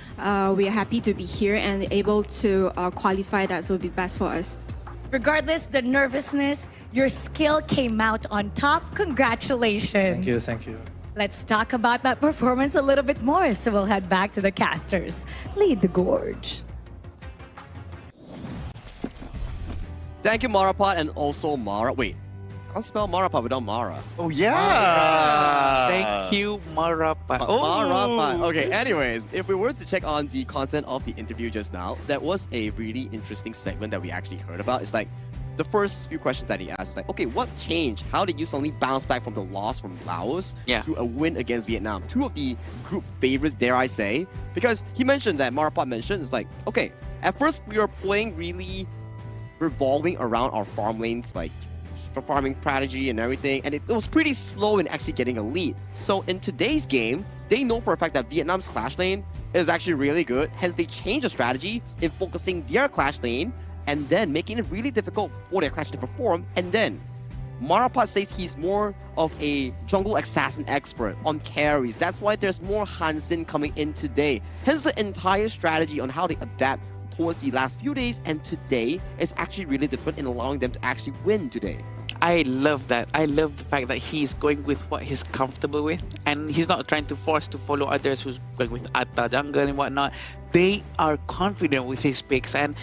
we are happy to be here and able to qualify. That will be best for us. Regardless the nervousness, your skill came out on top. Congratulations. Thank you. Let's talk about that performance a little bit more, so we'll head back to the casters. Lead the gorge. Thank you, Marapat, and also Mara. Wait, I can't spell Marapat without Mara. Oh, yeah. Thank you, Marapat. Marapat. Okay, anyways, if we were to check on the content of the interview just now, that was a really interesting segment that we actually heard about. It's like, the first few questions that he asked, like, okay, what changed? How did you suddenly bounce back from the loss from Laos to a win against Vietnam? Two of the group favorites, dare I say, because he mentioned that Marapat mentioned, it's like, okay, at first we were playing really revolving around our farm lanes, like farming strategy and everything, and it was pretty slow in actually getting a lead. So in today's game, they know for a fact that Vietnam's clash lane is actually really good, hence they changed the strategy in focusing their clash lane and then making it really difficult for their clash to perform. And then Marapat says he's more of a jungle assassin expert on carries. That's why there's more Hansen coming in today. Hence the entire strategy on how they adapt towards the last few days and today is actually really different in allowing them to actually win today. I love that. I love the fact that he's going with what he's comfortable with, and he's not trying to force to follow others who's going with Atta jungle and whatnot. They are confident with his picks, and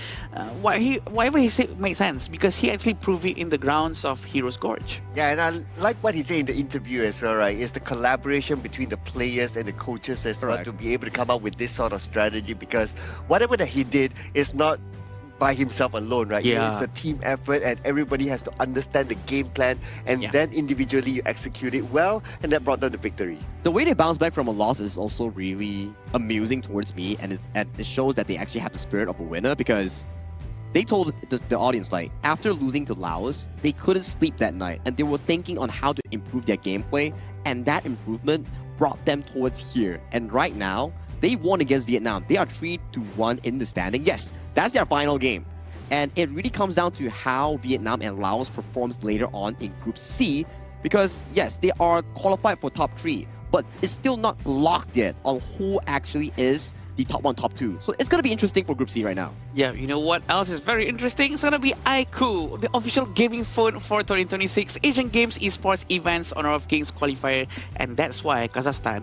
whatever he said makes sense because he actually proved it in the grounds of Heroes Gorge. Yeah, and I like what he said in the interview as well, right? It's the collaboration between the players and the coaches as well to be able to come up with this sort of strategy, because whatever that he did is not by himself alone, right? Yeah. It's a team effort, and everybody has to understand the game plan, and then individually you execute it well, and that brought them the victory. The way they bounce back from a loss is also really amusing towards me, and it shows that they actually have the spirit of a winner, because they told the audience, like, after losing to Laos, they couldn't sleep that night, and they were thinking on how to improve their gameplay, and that improvement brought them towards here. And right now, they won against Vietnam. They are 3-1 in the standing. Yes, that's their final game. And it really comes down to how Vietnam and Laos performs later on in Group C, because yes, they are qualified for top 3, but it's still not locked yet on who actually is the top 1, top 2. So it's going to be interesting for Group C right now. Yeah, you know what else is very interesting? It's going to be IQ, the official gaming phone for 2026 Asian Games Esports Events Honor of Kings qualifier, and that's why Kazakhstan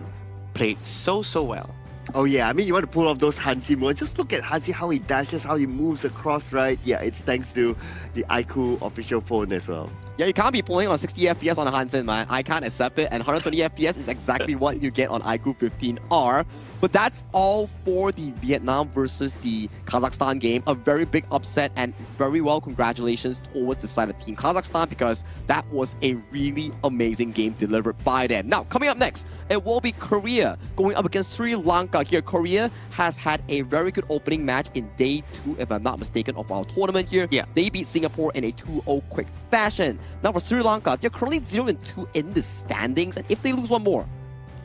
played so well. Oh yeah, I mean, you want to pull off those Hansi moves. Just look at Hansi, how he dashes, how he moves across, right? Yeah, it's thanks to the iQOO official phone as well. Yeah, you can't be playing on 60 FPS on a Hansen, man. I can't accept it. And 120 FPS is exactly what you get on iQOO 15R. But that's all for the Vietnam versus the Kazakhstan game. A very big upset, and very well congratulations towards the side of Team Kazakhstan, because that was a really amazing game delivered by them. Now, coming up next, it will be Korea going up against Sri Lanka here. Korea has had a very good opening match in day 2, if I'm not mistaken, of our tournament here. Yeah. They beat Singapore in a 2-0 quick fashion. Now for Sri Lanka, they're currently 0-2 in the standings, and if they lose one more,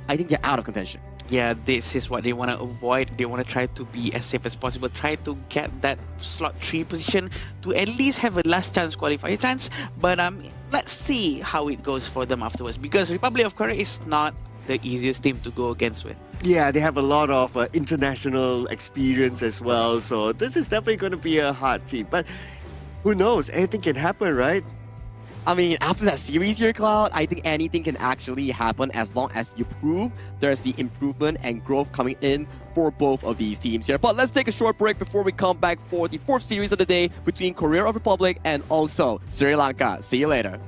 I think they're out of contention. Yeah, this is what they want to avoid. They want to try to be as safe as possible, try to get that slot 3 position to at least have a last chance qualifier chance. But let's see how it goes for them afterwards, because Republic of Korea is not the easiest team to go against with. Yeah, they have a lot of international experience as well, so this is definitely going to be a hard team. But who knows? Anything can happen, right? I mean, after that series here, Cloud, I think anything can actually happen as long as you prove there's the improvement and growth coming in for both of these teams here. But let's take a short break before we come back for the 4th series of the day between Korea of Republic and also Sri Lanka. See you later.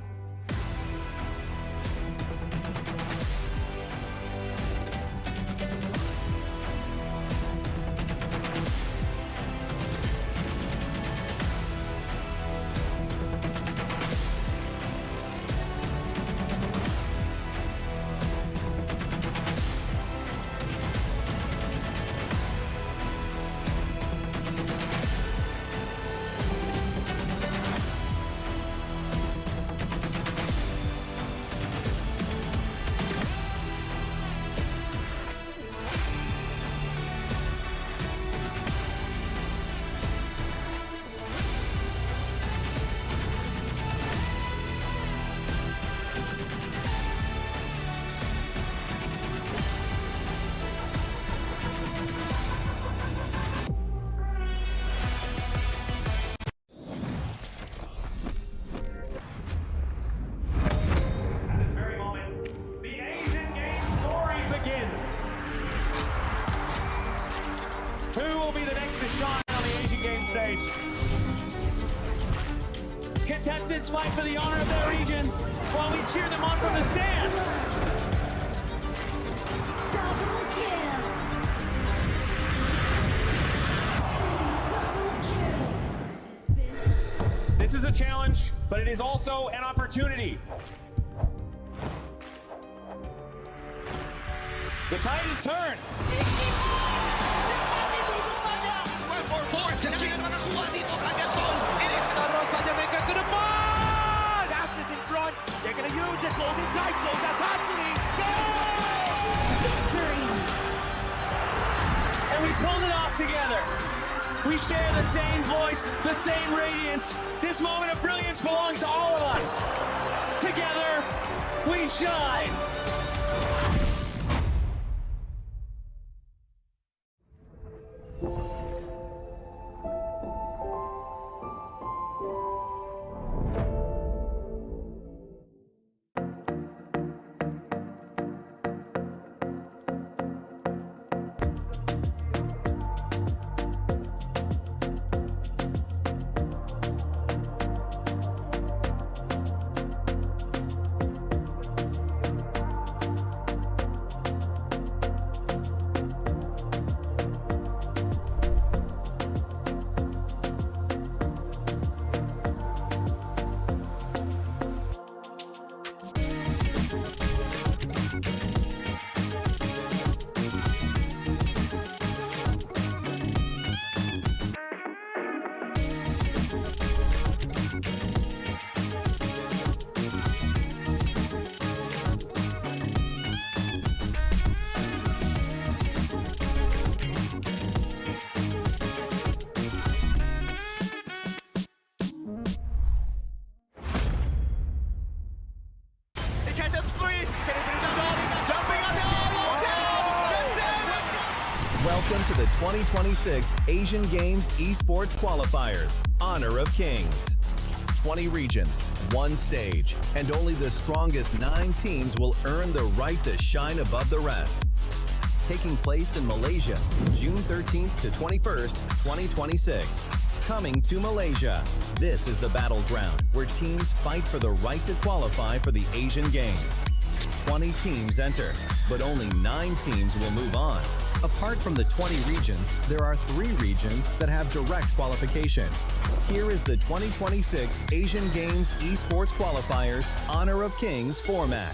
Who will be the next to shine on the Asian Games stage? Contestants fight for the honor of their regions while we cheer them on from the stands. Double kill. This is a challenge, but it is also an opportunity. The tide is turned. Aspas in front. They're going to use it. Golden Titles. Tatsumi. And we pulled it off together. We share the same voice, the same radiance. This moment of brilliance belongs to all of us. Together, we shine. Welcome to the 2026 Asian Games Esports Qualifiers, Honor of Kings. 20 regions, 1 stage, and only the strongest 9 teams will earn the right to shine above the rest. taking place in Malaysia, June 13th to 21st, 2026. Coming to Malaysia, this is the battleground where teams fight for the right to qualify for the Asian Games. 20 teams enter, but only 9 teams will move on. Apart from the 20 regions, there are 3 regions that have direct qualification. Here is the 2026 Asian Games Esports Qualifiers Honor of Kings format.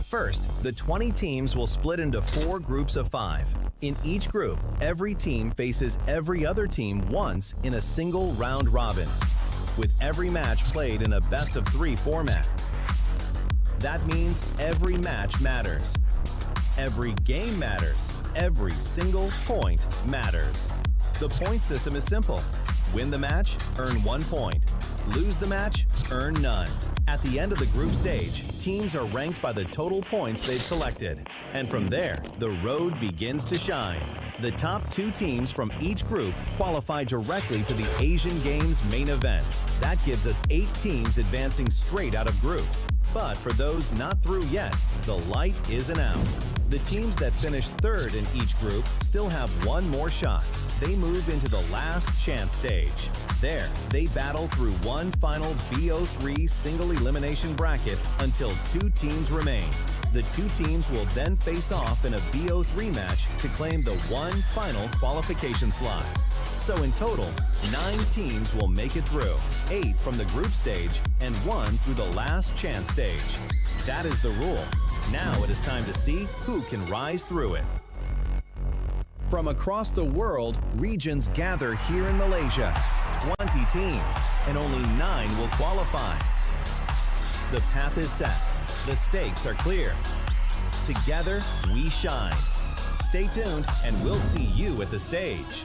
First, the 20 teams will split into 4 groups of 5. In each group, every team faces every other team once in a single round robin, with every match played in a best-of-3 format. That means every match matters. Every game matters. Every single point matters. The point system is simple. Win the match, earn 1 point. Lose the match, earn none. At the end of the group stage, teams are ranked by the total points they've collected. And from there, the road begins to shine. The top 2 teams from each group qualify directly to the Asian Games main event. That gives us 8 teams advancing straight out of groups. But for those not through yet, the light isn't out. The teams that finish 3rd in each group still have 1 more shot. They move into the last chance stage. There, they battle through one final BO3 single elimination bracket until 2 teams remain. The 2 teams will then face off in a BO3 match to claim the one final qualification slot. So in total, 9 teams will make it through, 8 from the group stage and 1 through the last chance stage. That is the rule. Now it is time to see who can rise through it. From across the world, regions gather here in Malaysia. 20 teams, and only 9 will qualify. The path is set. The stakes are clear. Together, we shine. Stay tuned, and we'll see you at the stage.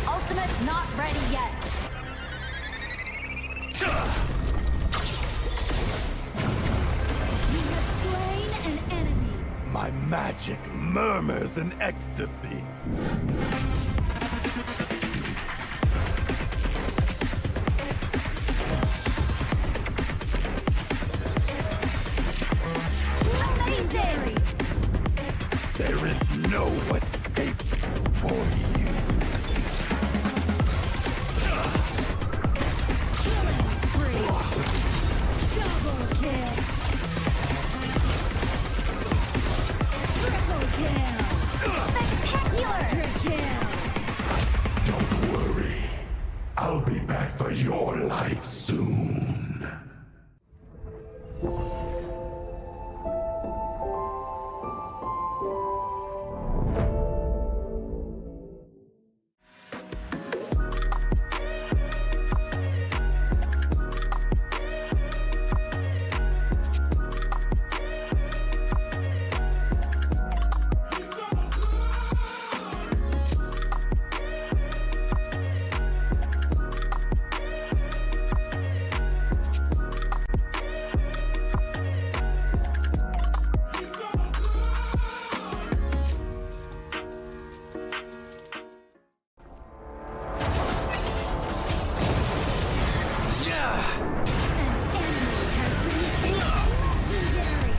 Ultimate not ready yet. You have slain an enemy. My magic murmurs in ecstasy. Amazing! There is no escape for you. Killing spree. Double kill. Triple kill. Spectacular kill. Don't worry. I'll be back for your life soon.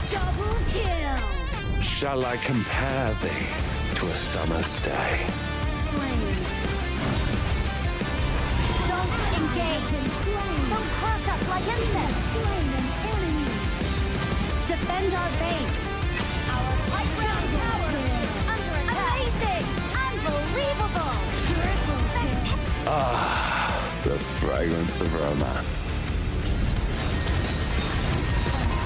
Double kill. Shall I compare thee to a summer's day? Slain. Don't engage and slain. Don't crush us like insects. Slain an enemy. Defend our base. Our high ground tower under attack. Amazing. Unbelievable. Triple kill. Ah, the fragrance of romance.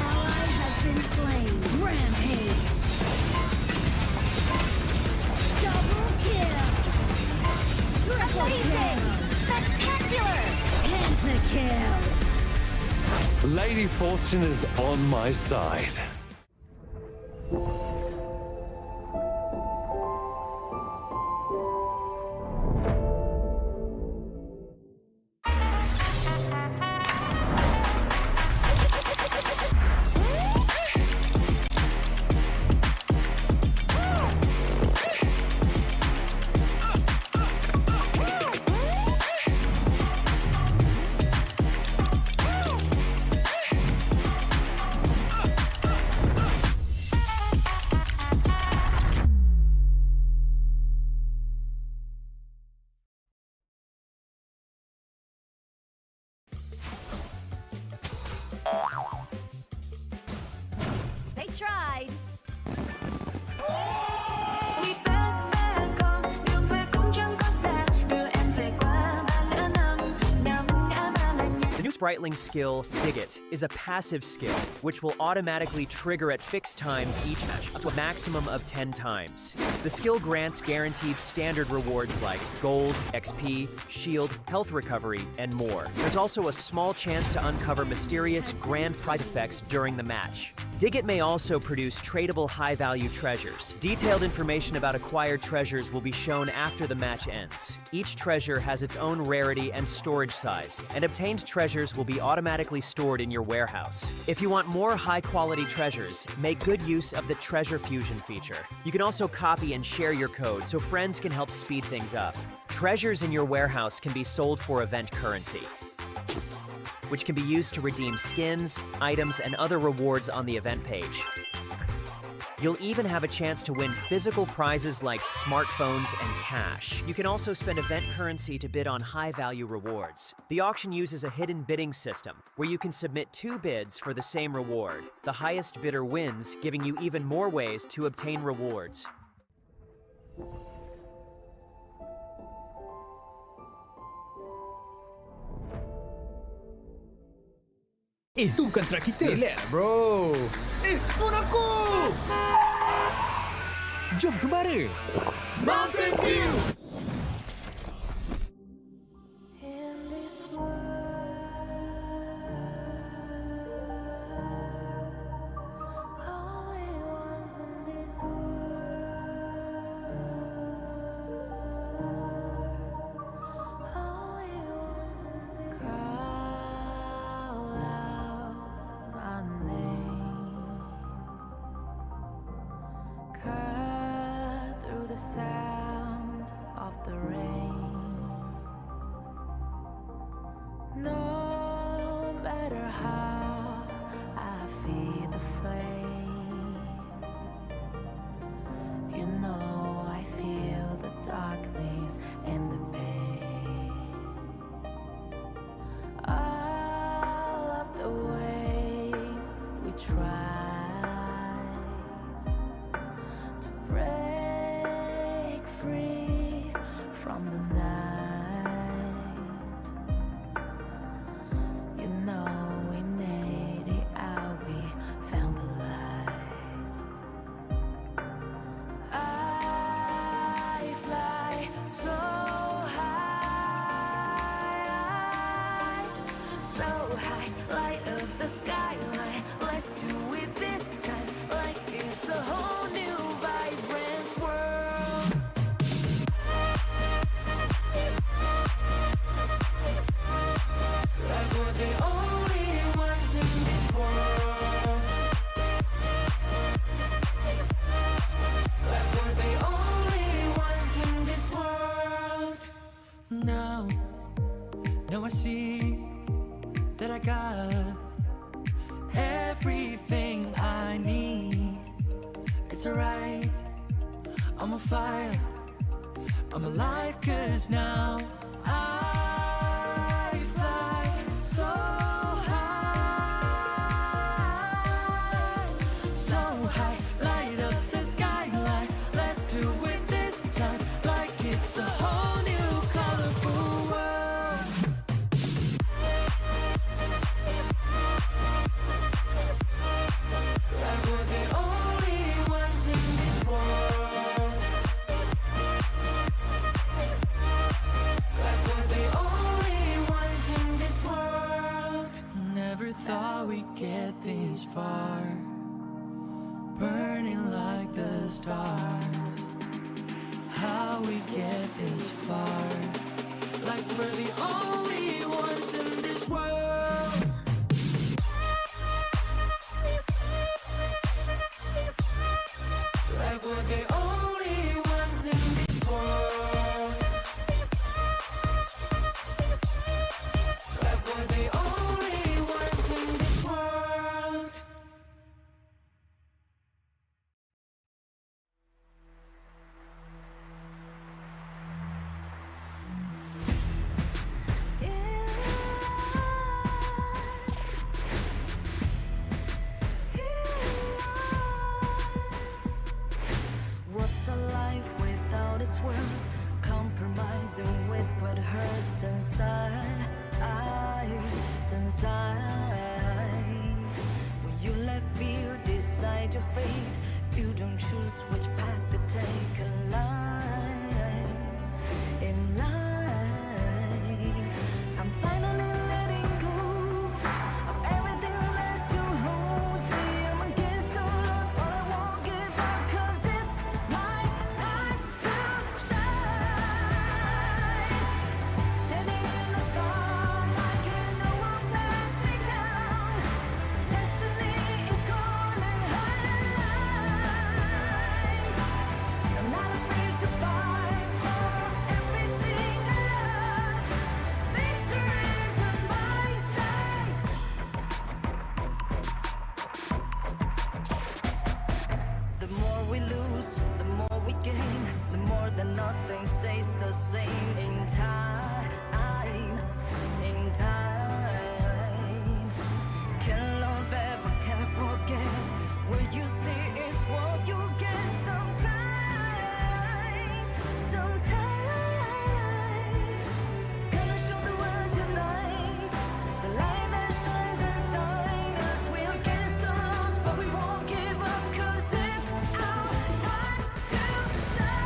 Ally has been slain. Rampage. Double kill. Triple kill. Spectacular. Pentakill. Lady Fortune is on my side. They tried. The new Spritling skill, Dig It, is a passive skill, which will automatically trigger at fixed times each match, up to a maximum of 10 times. The skill grants guaranteed standard rewards like gold, XP, shield, health recovery, and more. There's also a small chance to uncover mysterious grand prize effects during the match. Dig It may also produce tradable high-value treasures. Detailed information about acquired treasures will be shown after the match ends. Each treasure has its own rarity and storage size, and obtained treasures will be automatically stored in your warehouse. If you want more high-quality treasures, make good use of the Treasure Fusion feature. You can also copy and share your code so friends can help speed things up. Treasures in your warehouse can be sold for event currency, which can be used to redeem skins, items, and other rewards on the event page. You'll even have a chance to win physical prizes like smartphones and cash. You can also spend event currency to bid on high-value rewards. The auction uses a hidden bidding system, where you can submit 2 bids for the same reward. The highest bidder wins, giving you even more ways to obtain rewards. Itu kan track kita. Relax bro. Phone aku. Jom ke bara. Mountain View. Now I see that I got everything I need. It's alright, I'm on fire, I'm alive, 'cause now I fly so high, so high, light up the skyline. Let's do it this time, like it's a whole new colorful world. Like we're the only ones in this world. how we get this far, burning like the stars. How we get this far, like we're the only ones in this world. Like we're the only ones in this world. Like we're the only ones in this world. What's a life without its worth? Compromising with what hurts inside. When you let fear decide your fate, you don't choose which path to take in life. In life, I'm finally letting go of everything that still holds me. I'm against all odds, but I won't give up, 'cause it's my time to shine. Standing in the starlight, and no one let me down. Destiny is calling high. I'm not afraid to fight for everything I love. Victory is on my side. The more we lose, the more we gain. The more that nothing stays the same. In time, in time. Can't love ever, can't forget. What you see is what you get. Sometimes, gonna show the world tonight. The light that shines inside us. We're against the odds, but we won't give up, 'cause it's our time to shine.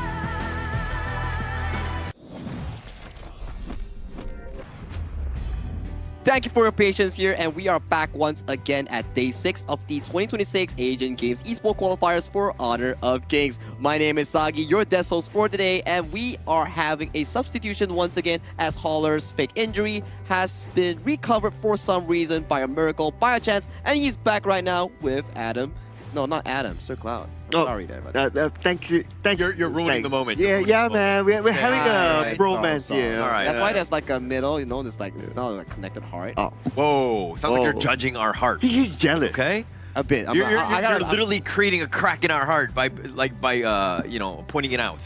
Thank you for your patience here, and we are back once again at day 6 of the 2026 Asian Games Esports Qualifiers for Honor of Kings. My name is Sagi, your desk host for today, and we are having a substitution once again as Haller's fake injury has been recovered for some reason, by a miracle, by a chance, and he's back right now with Adam. No, not Adam, Sir Cloud. Sorry there, but Thanks. You're ruining the moment. Yeah, man. We're having a Right, bromance sorry. here. All right. That's why there's like a middle, you know, there's like, it's not like a connected heart. Oh, Whoa, sounds like you're judging our heart. he's jealous. Okay? A bit. You're literally creating a crack in our heart by pointing it out.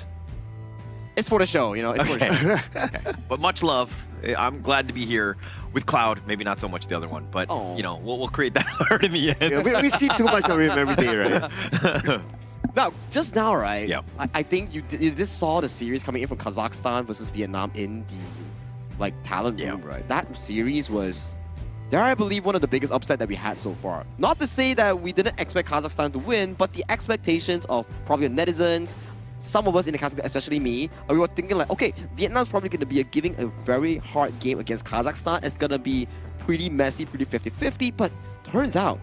It's for the show, you know. It's for the show. Okay. But much love. I'm glad to be here with Cloud. Maybe not so much the other one, but we'll create that heart in the end. Yeah, we see too much of him every day, right? Now, just now, right? Yeah. I think you just saw the series coming in from Kazakhstan versus Vietnam in the talent room, right? That series was, I believe, one of the biggest upset that we had so far. Not to say that we didn't expect Kazakhstan to win, but the expectations of probably the netizens, some of us in the Kazakhstan, especially me, we were thinking like, okay, Vietnam's probably going to be giving a very hard game against Kazakhstan. It's going to be pretty messy, pretty 50-50, but turns out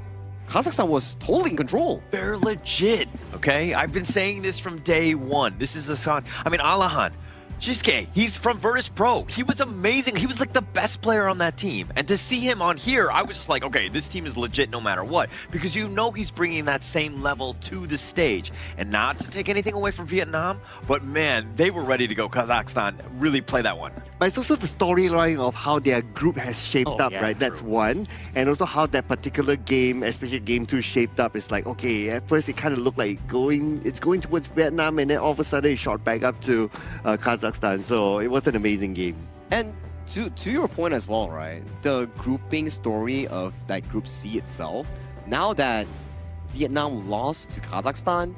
Kazakhstan was totally in control. They're legit, okay? I've been saying this from day one. This is the son. I mean, Alahan, Shisuke, he's from Virtus Pro. He was amazing. He was like the best player on that team. And to see him on here, I was just like, okay, this team is legit no matter what. Because you know he's bringing that same level to the stage. And not to take anything away from Vietnam, but man, they were ready to go. Kazakhstan really play that one. But it's also the storyline of how their group has shaped up, yeah, right? That's one. And also how that particular game, especially game 2, shaped up. It's like, okay, at first it kind of looked like it's going towards Vietnam, and then all of a sudden it shot back up to Kazakhstan. So it was an amazing game. And to your point as well, right? The grouping story of that Group C itself, now that Vietnam lost to Kazakhstan,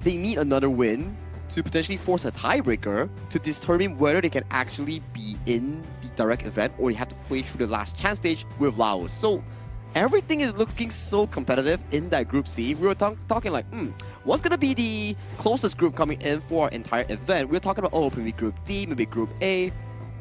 they need another win to potentially force a tiebreaker to determine whether they can actually be in the direct event or they have to play through the last chance stage with Laos. So everything is looking so competitive in that Group C. We were talking like, what's going to be the closest group coming in for our entire event? We were talking about, maybe Group D, maybe Group A.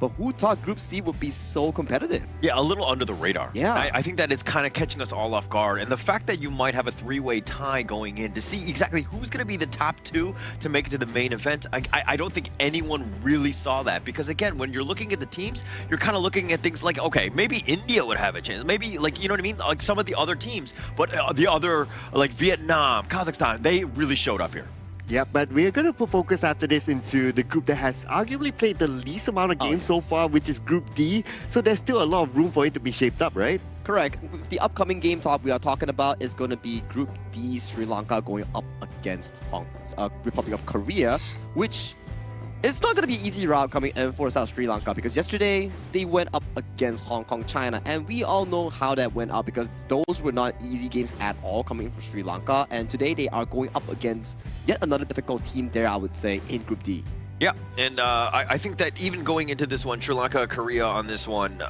but who thought Group C would be so competitive? Yeah, a little under the radar. Yeah. I think that is kind of catching us all off guard. And the fact that you might have a three-way tie going in to see exactly who's going to be the top two to make it to the main event, I don't think anyone really saw that. Because again, when you're looking at the teams, you're kind of looking at things like, okay, maybe India would have a chance. Maybe, like, you know what I mean? Like some of the other teams. But the other, like Vietnam, Kazakhstan, they really showed up here. Yeah, but we're going to put focus after this into the group that has arguably played the least amount of games so far, which is Group D. So there's still a lot of room for it to be shaped up, right? Correct. The upcoming game we are talking about is going to be Group D, Sri Lanka going up against Republic of Korea, which it's not going to be an easy route coming in for South Sri Lanka, because yesterday they went up against Hong Kong, China, and we all know how that went out because those were not easy games at all coming in for Sri Lanka, and today they are going up against yet another difficult team there, I would say, in Group D. Yeah, and I think that even going into this one, Sri Lanka, Korea on this one,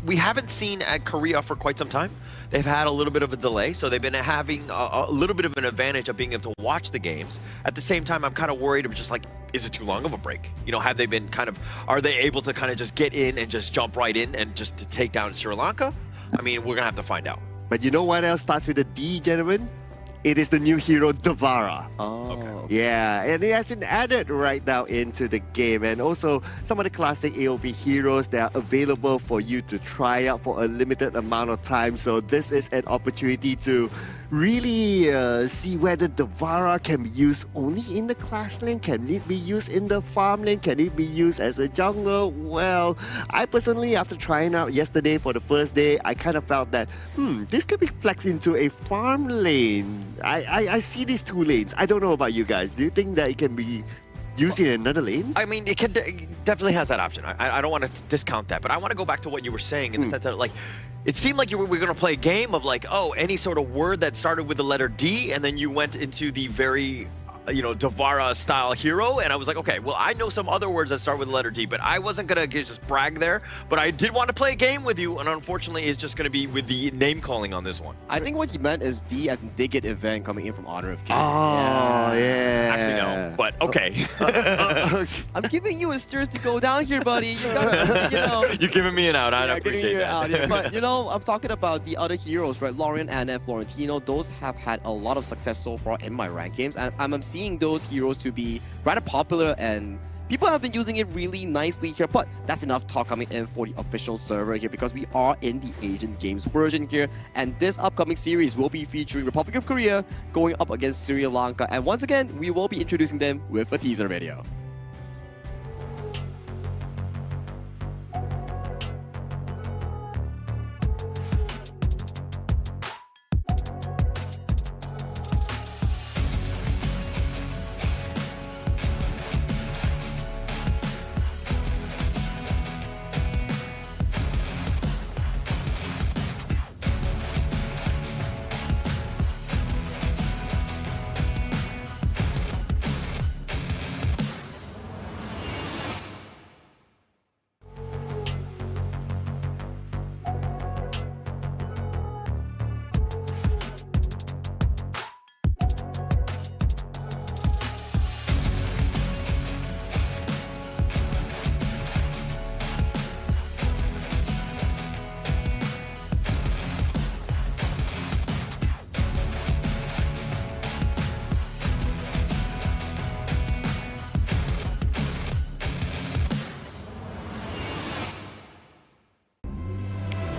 we haven't seen at Korea for quite some time. They've had a little bit of a delay, so they've been having a little bit of an advantage of being able to watch the games. At the same time, I'm kind of worried of just like, is it too long of a break? You know, have they been are they able to kind of just get in and just jump right in and just to take down Sri Lanka? I mean, we're going to have to find out. But you know what else starts with a D, gentlemen? It is the new hero, Devara. Oh, okay. Yeah, and it has been added right now into the game. And also, some of the classic AOV heroes that are available for you to try out for a limited amount of time. So this is an opportunity to really see whether Devara can be used only in the clash lane. Can it be used in the farm lane? Can it be used as a jungler? Well, I personally, after trying out yesterday for the first day, I kind of felt that, this could be flexed into a farm lane. I see these two lanes. I don't know about you guys. Do you think that it can be used in another lane? I mean, it definitely has that option. I don't want to discount that, but I want to go back to what you were saying in the sense that, like, it seemed like we were going to play a game of like, oh, any sort of word that started with the letter D, and then you went into the very, Devara style hero, and I was like, okay, well, I know some other words that start with the letter D, but I wasn't going to just brag there, but I did want to play a game with you, and unfortunately, it's just going to be with the name calling on this one. I think what he meant is D as in Digit event coming in from Honor of King. Oh, yeah. Actually, no, but okay. I'm giving you a stairs to go down here, buddy. You gotta, You're giving me an out. I appreciate that. Yeah. But, I'm talking about the other heroes, right? Lorian, Anna, Florentino, those have had a lot of success so far in my ranked games, and I'm seeing those heroes to be rather popular, and people have been using it really nicely here. But that's enough talk coming in for the official server here, because we are in the Asian Games version here, and this upcoming series will be featuring Republic of Korea going up against Sri Lanka, and once again we will be introducing them with a teaser video.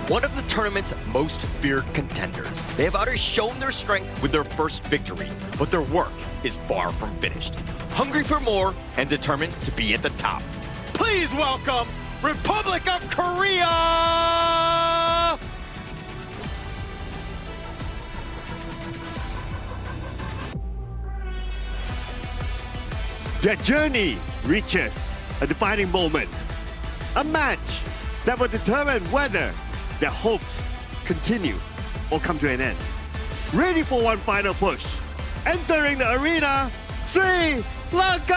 One of the tournament's most feared contenders. They have already shown their strength with their first victory, but their work is far from finished. Hungry for more and determined to be at the top. Please welcome Republic of Korea! Their journey reaches a defining moment. A match that will determine whether their hopes continue or come to an end. Ready for one final push. Entering the arena, Sri Lanka!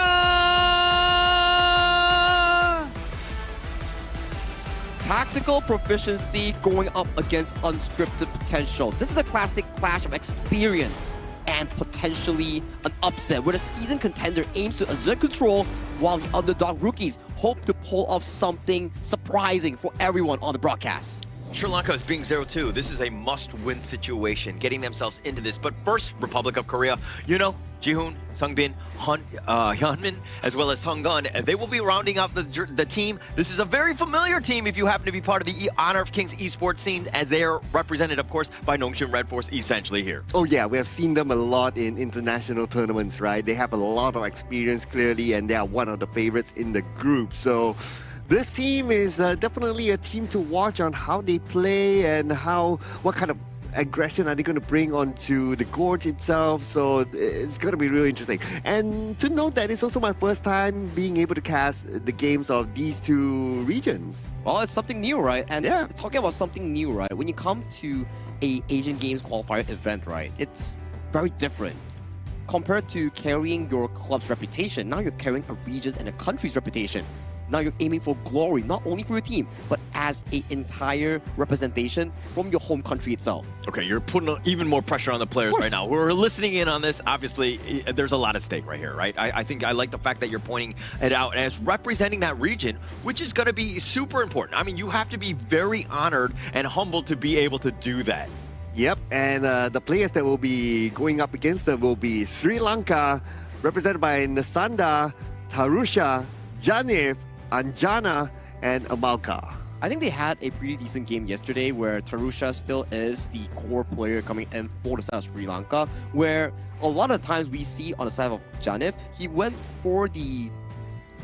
Tactical proficiency going up against unscripted potential. This is a classic clash of experience and potentially an upset where the seasoned contender aims to assert control while the underdog rookies hope to pull off something surprising for everyone on the broadcast. Sri Lanka is being 0-2. This is a must-win situation, getting themselves into this. But first, Republic of Korea, you know, Jihoon, Sungbin, Hyunmin, as well as Sunggun, they will be rounding out the team. This is a very familiar team if you happen to be part of the Honor of Kings esports scene, as they are represented, of course, by Nongshim Red Force essentially here. Oh yeah, we have seen them a lot in international tournaments, right? They have a lot of experience, clearly, and they are one of the favorites in the group. So this team is definitely a team to watch on how they play and what kind of aggression are they going to bring onto the gorge itself. So it's going to be really interesting. And to note that it's also my first time being able to cast the games of these two regions. Well, it's something new, right? And yeah, talking about something new, right? When you come to a Asian Games qualifier event, right, it's very different. Compared to carrying your club's reputation, now you're carrying a region's and a country's reputation. Now you're aiming for glory, not only for your team, but as an entire representation from your home country itself. Okay, you're putting even more pressure on the players right now. We're listening in on this. Obviously, there's a lot at stake right here, right? I think I like the fact that you're pointing it out as representing that region, which is going to be super important. I mean, you have to be very honored and humbled to be able to do that. Yep, and the players that will be going up against them will be Sri Lanka, represented by Nasanda, Tarusha, Janif, Anjana, and Amalka. I think they had a pretty decent game yesterday where Tarusha still is the core player coming in for the side of Sri Lanka, where a lot of times we see on the side of Janif, he went for the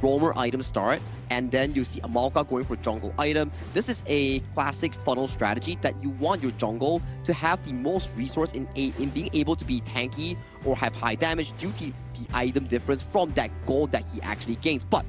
roamer item start, and then you see Amalka going for jungle item. This is a classic funnel strategy that you want your jungle to have the most resource in being able to be tanky or have high damage due to the item difference from that gold that he actually gains. But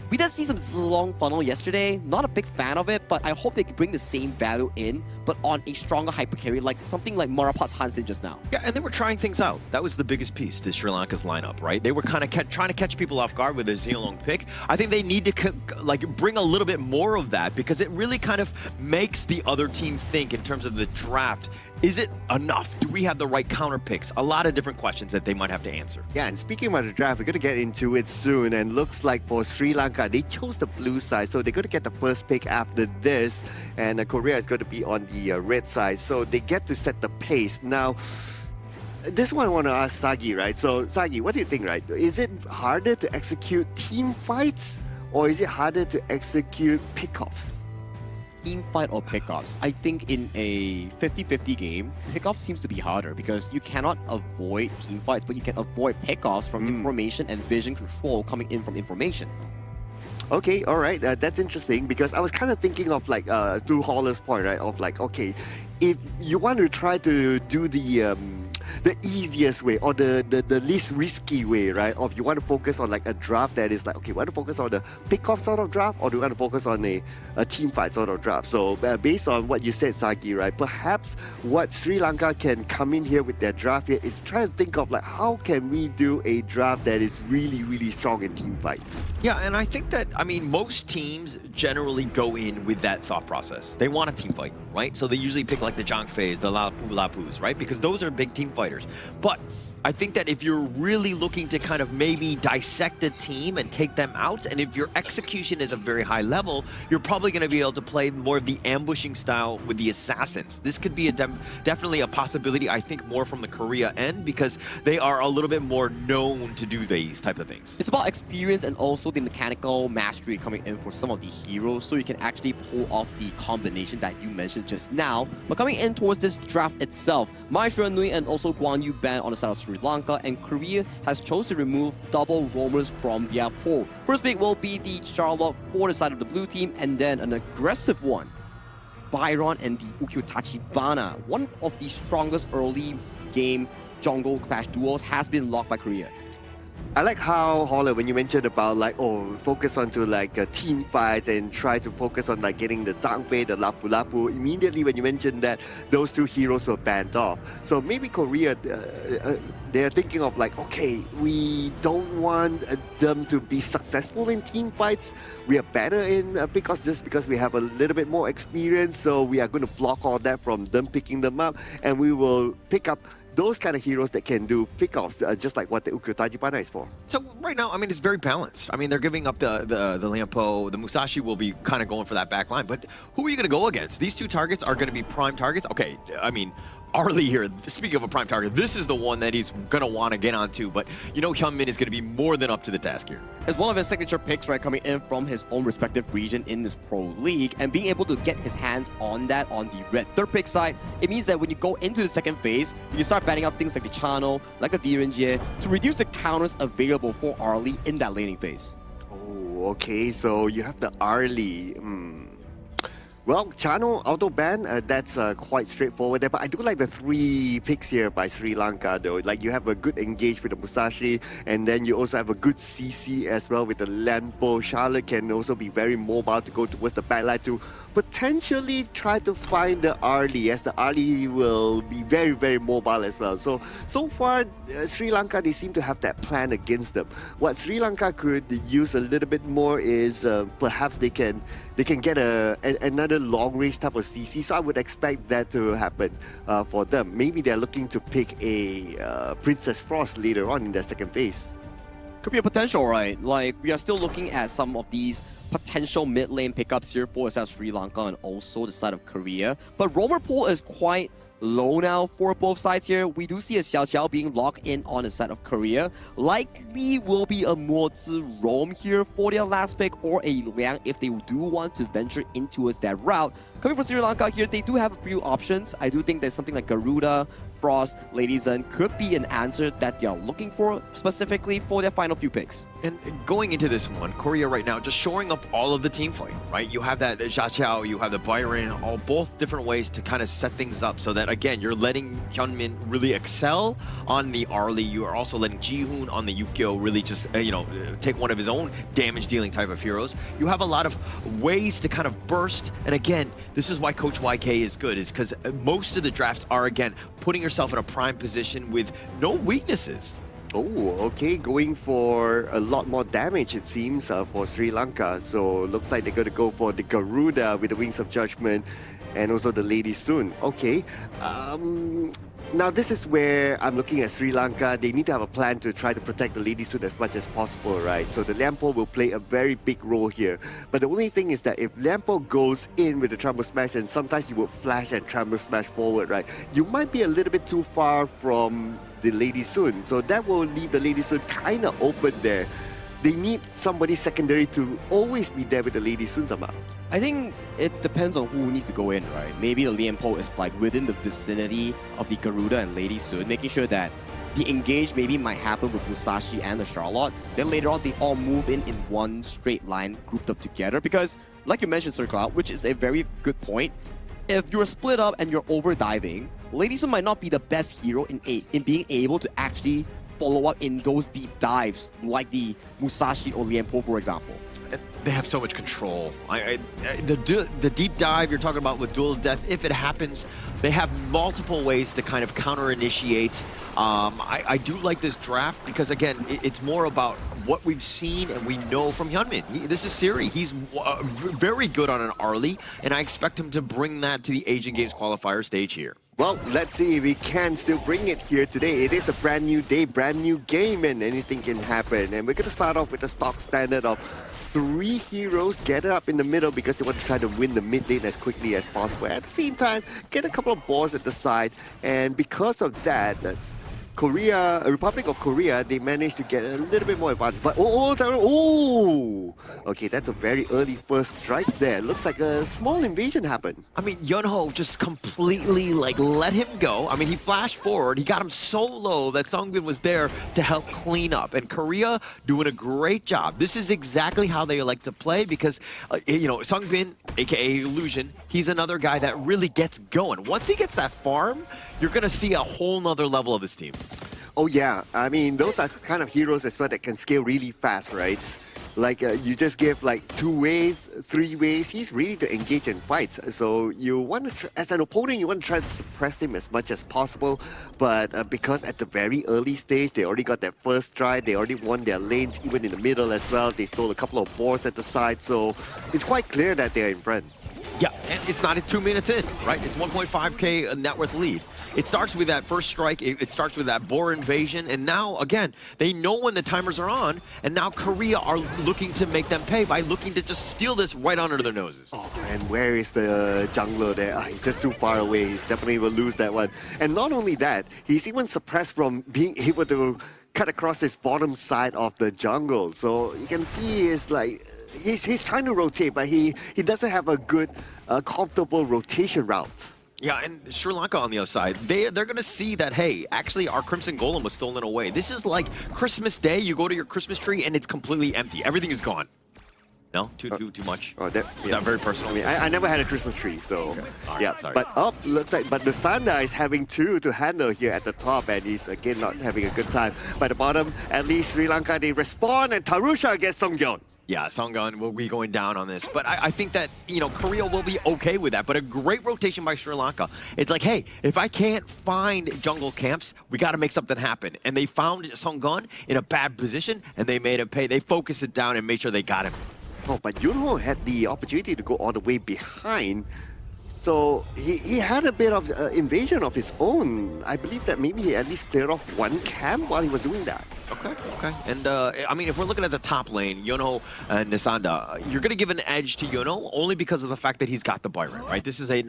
we did see some Zilong funnel yesterday. Not a big fan of it, but I hope they can bring the same value in, but on a stronger hyper carry, like something like Marapat's Hansen just now. Yeah, and they were trying things out. That was the biggest piece to Sri Lanka's lineup, right? They were kind of trying to catch people off guard with their Zilong pick. I think they need to bring a little bit more of that, because it really kind of makes the other team think in terms of the draft. Is it enough? Do we have the right counter picks? A lot of different questions that they might have to answer. Yeah, and speaking about the draft, we're going to get into it soon. And looks like for Sri Lanka, they chose the blue side. So they're going to get the first pick after this. And Korea is going to be on the red side. So they get to set the pace. Now, this one I want to ask Sagi, right? So Sagi, what do you think, right? Is it harder to execute team fights, or is it harder to execute pickoffs? Team fight or pickoffs? I think in a 50-50 game, pickoff seems to be harder because you cannot avoid team fights, but you can avoid pickoffs from information and vision control coming in from information. Okay, all right, that's interesting, because I was kind of thinking of like through Holler's point, right? Of like, okay, if you want to try to do the easiest way or the least risky way, right? Of you want to focus on like a draft that is like, okay, want to focus on the pick-off sort of draft, or do you want to focus on a team fight sort of draft? So based on what you said, Sagi, right? Perhaps what Sri Lanka can come in here with their draft here is try to think of like, how can we do a draft that is really, really strong in team fights? Yeah, and I think that, I mean, most teams generally go in with that thought process. They want a team fight, right? So they usually pick like the Zhang Feis, the Lapus, right? Because those are big team fighters. But I think that if you're really looking to kind of maybe dissect a team and take them out, and if your execution is a very high level, you're probably going to be able to play more of the ambushing style with the assassins. This could be definitely a possibility, I think, more from the Korea end, because they are a little bit more known to do these type of things. It's about experience and also the mechanical mastery coming in for some of the heroes, so you can actually pull off the combination that you mentioned just now. But coming in towards this draft itself, Maestro Nui and also Guan Yu ban on the side of Sri Lanka, and Korea has chosen to remove double roamers from their pool. First pick will be the Charlotte for the side of the blue team, and then an aggressive one, Byron and the Ukyo Tachibana. One of the strongest early game jungle clash duos has been locked by Korea. I like how, Holler, when you mentioned about like, oh, focus onto like a team fight and try to focus on like getting the Zhang Fei, the Lapu Lapu, immediately when you mentioned that those two heroes were banned off. So maybe Korea, they're thinking of like, okay, we don't want them to be successful in team fights. We are better in because we have a little bit more experience, so we are going to block all that from them picking them up, and we will pick up those kind of heroes that can do pickoffs, just like what the Ukyotajipana is for. So right now, I mean, it's very balanced. I mean, they're giving up the Lampo, the Musashi will be kind of going for that back line. But who are you going to go against? These two targets are going to be prime targets. Okay, I mean, Arlie here, speaking of a prime target, this is the one that he's going to want to get onto, but you know Hyunmin is going to be more than up to the task here. As one of his signature picks, right, coming in from his own respective region in this pro league, and being able to get his hands on that on the red third pick side, it means that when you go into the second phase, you can start banning out things like the Chano, like the Direnjie, to reduce the counters available for Arlie in that laning phase. Oh, okay, so you have the Arlie. Well, Chano auto ban, that's quite straightforward there. But I do like the 3 picks here by Sri Lanka, though. Like, you have a good engage with the Musashi, and then you also have a good CC as well with the Lampo. Charlotte can also be very mobile to go towards the backline to potentially try to find the Arlie, as the Arlie will be very, very mobile as well. So far, Sri Lanka, they seem to have that plan against them. What Sri Lanka could use a little bit more is perhaps they can get another long-range type of CC, so I would expect that to happen for them. Maybe they're looking to pick a Princess Frost later on in their second phase. Could be a potential, right? Like, we are still looking at some of these potential mid lane pickups here for South Sri Lanka and also the side of Korea. But roamer pool is quite low now for both sides here. We do see a Xiao Xiao being locked in on the side of Korea. Likely will be a Mozi roam here for their last pick, or a Liang if they do want to venture into that route. Coming from Sri Lanka here, they do have a few options. I do think there's something like Garuda, Frost, Lady Zen could be an answer that they are looking for specifically for their final few picks. And going into this one, Korea right now just shoring up all of the team fight, right? You have that Xia Qiao, you have the Byron, all both different ways to kind of set things up so that, again, you're letting Hyunmin really excel on the Arlie. You are also letting Jihoon on the Yukio really just, take one of his own damage-dealing type of heroes. You have a lot of ways to kind of burst. And again, this is why Coach YK is good, is because most of the drafts are, again, putting yourself in a prime position with no weaknesses. Oh, okay, going for a lot more damage, it seems, for Sri Lanka. So looks like they're going to go for the Garuda with the Wings of Judgment and also the Lady Sun. Okay, now this is where I'm looking at Sri Lanka. They need to have a plan to try to protect the Lady Sun as much as possible, right? So the Lampo will play a very big role here. But the only thing is that if Lampo goes in with the Trample Smash, and sometimes you would flash and Trample Smash forward, right? You might be a little bit too far from the Lady Sun. So that will leave the Lady Sun kind of open there. They need somebody secondary to always be there with the Lady Sun somehow. I think it depends on who needs to go in, right? Maybe the Lianpo is like within the vicinity of the Garuda and Lady Sun, making sure that the engage maybe might happen with Musashi and the Charlotte. Then later on, they all move in one straight line, grouped up together. Because, like you mentioned, Sir Cloud, which is a very good point, if you're split up and you're over diving, Lady Sun might not be the best hero in being able to actually follow up in those deep dives, like the Musashi or Lianpo, for example. They have so much control. The deep dive you're talking about with Duel's Death, if it happens, they have multiple ways to kind of counter-initiate. I do like this draft because, again, it's more about what we've seen and we know from Hyunmin. This is Siri. He's very good on an Arlie, and I expect him to bring that to the Asian Games qualifier stage here. Well, let's see if we can still bring it here today. It is a brand new day, brand new game, and anything can happen. And we're going to start off with the stock standard of 3 heroes gathered up in the middle because they want to try to win the mid lane as quickly as possible. At the same time, get a couple of balls at the side, and because of that, Republic of Korea, they managed to get a little bit more advantage. But okay, that's a very early first strike there. Looks like a small invasion happened. I mean, Yunho just completely let him go. I mean, he flashed forward. He got him so low that Songbin was there to help clean up. And Korea doing a great job. This is exactly how they like to play because, Songbin, aka Illusion, he's another guy that really gets going. Once he gets that farm, you're going to see a whole nother level of this team. Oh yeah, I mean, those are kind of heroes as well that can scale really fast, right? Like, you just give like 2 waves, 3 waves, he's ready to engage in fights. So you want to, as an opponent, you want to try to suppress him as much as possible. But because at the very early stage, they already got their first try, they already won their lanes, even in the middle as well. They stole a couple of boards at the side, so it's quite clear that they're in front. Yeah, and it's not 2 minutes in, right? It's 1.5K net worth lead. It starts with that first strike, it starts with that Boer invasion, and now, again, they know when the timers are on, and now Korea are looking to make them pay by looking to just steal this right under their noses. Oh, and where is the jungler there? He's just too far away. He definitely will lose that one. And not only that, he's even suppressed from being able to cut across his bottom side of the jungle. So you can see it's like he's trying to rotate, but he doesn't have a good, comfortable rotation route. Yeah, and Sri Lanka on the other side, they're going to see that, hey, actually our Crimson Golem was stolen away. This is like Christmas Day. You go to your Christmas tree and it's completely empty. Everything is gone. No? Too much? Oh, Is that very personal? I mean, I never had a Christmas tree, so okay. Right, yeah. sorry. But looks like, but the Sanda is having two to handle here at the top, and he's again not having a good time. By the bottom, at least Sri Lanka, they respond, and Tarusha gets Songyeon. Yeah, Songyeon will be going down on this. But I think that, Korea will be okay with that. But a great rotation by Sri Lanka. It's like, hey, if I can't find jungle camps, we got to make something happen. And they found Songyeon in a bad position, and they made him pay. They focused it down and made sure they got him. Oh, but Yunho had the opportunity to go all the way behind. So he had a bit of invasion of his own. I believe that maybe he at least cleared off one camp while he was doing that. Okay. And, I mean, if we're looking at the top lane, Yunho and Nisanda, you're going to give an edge to Yunho only because of the fact that he's got the Byron, right? This is a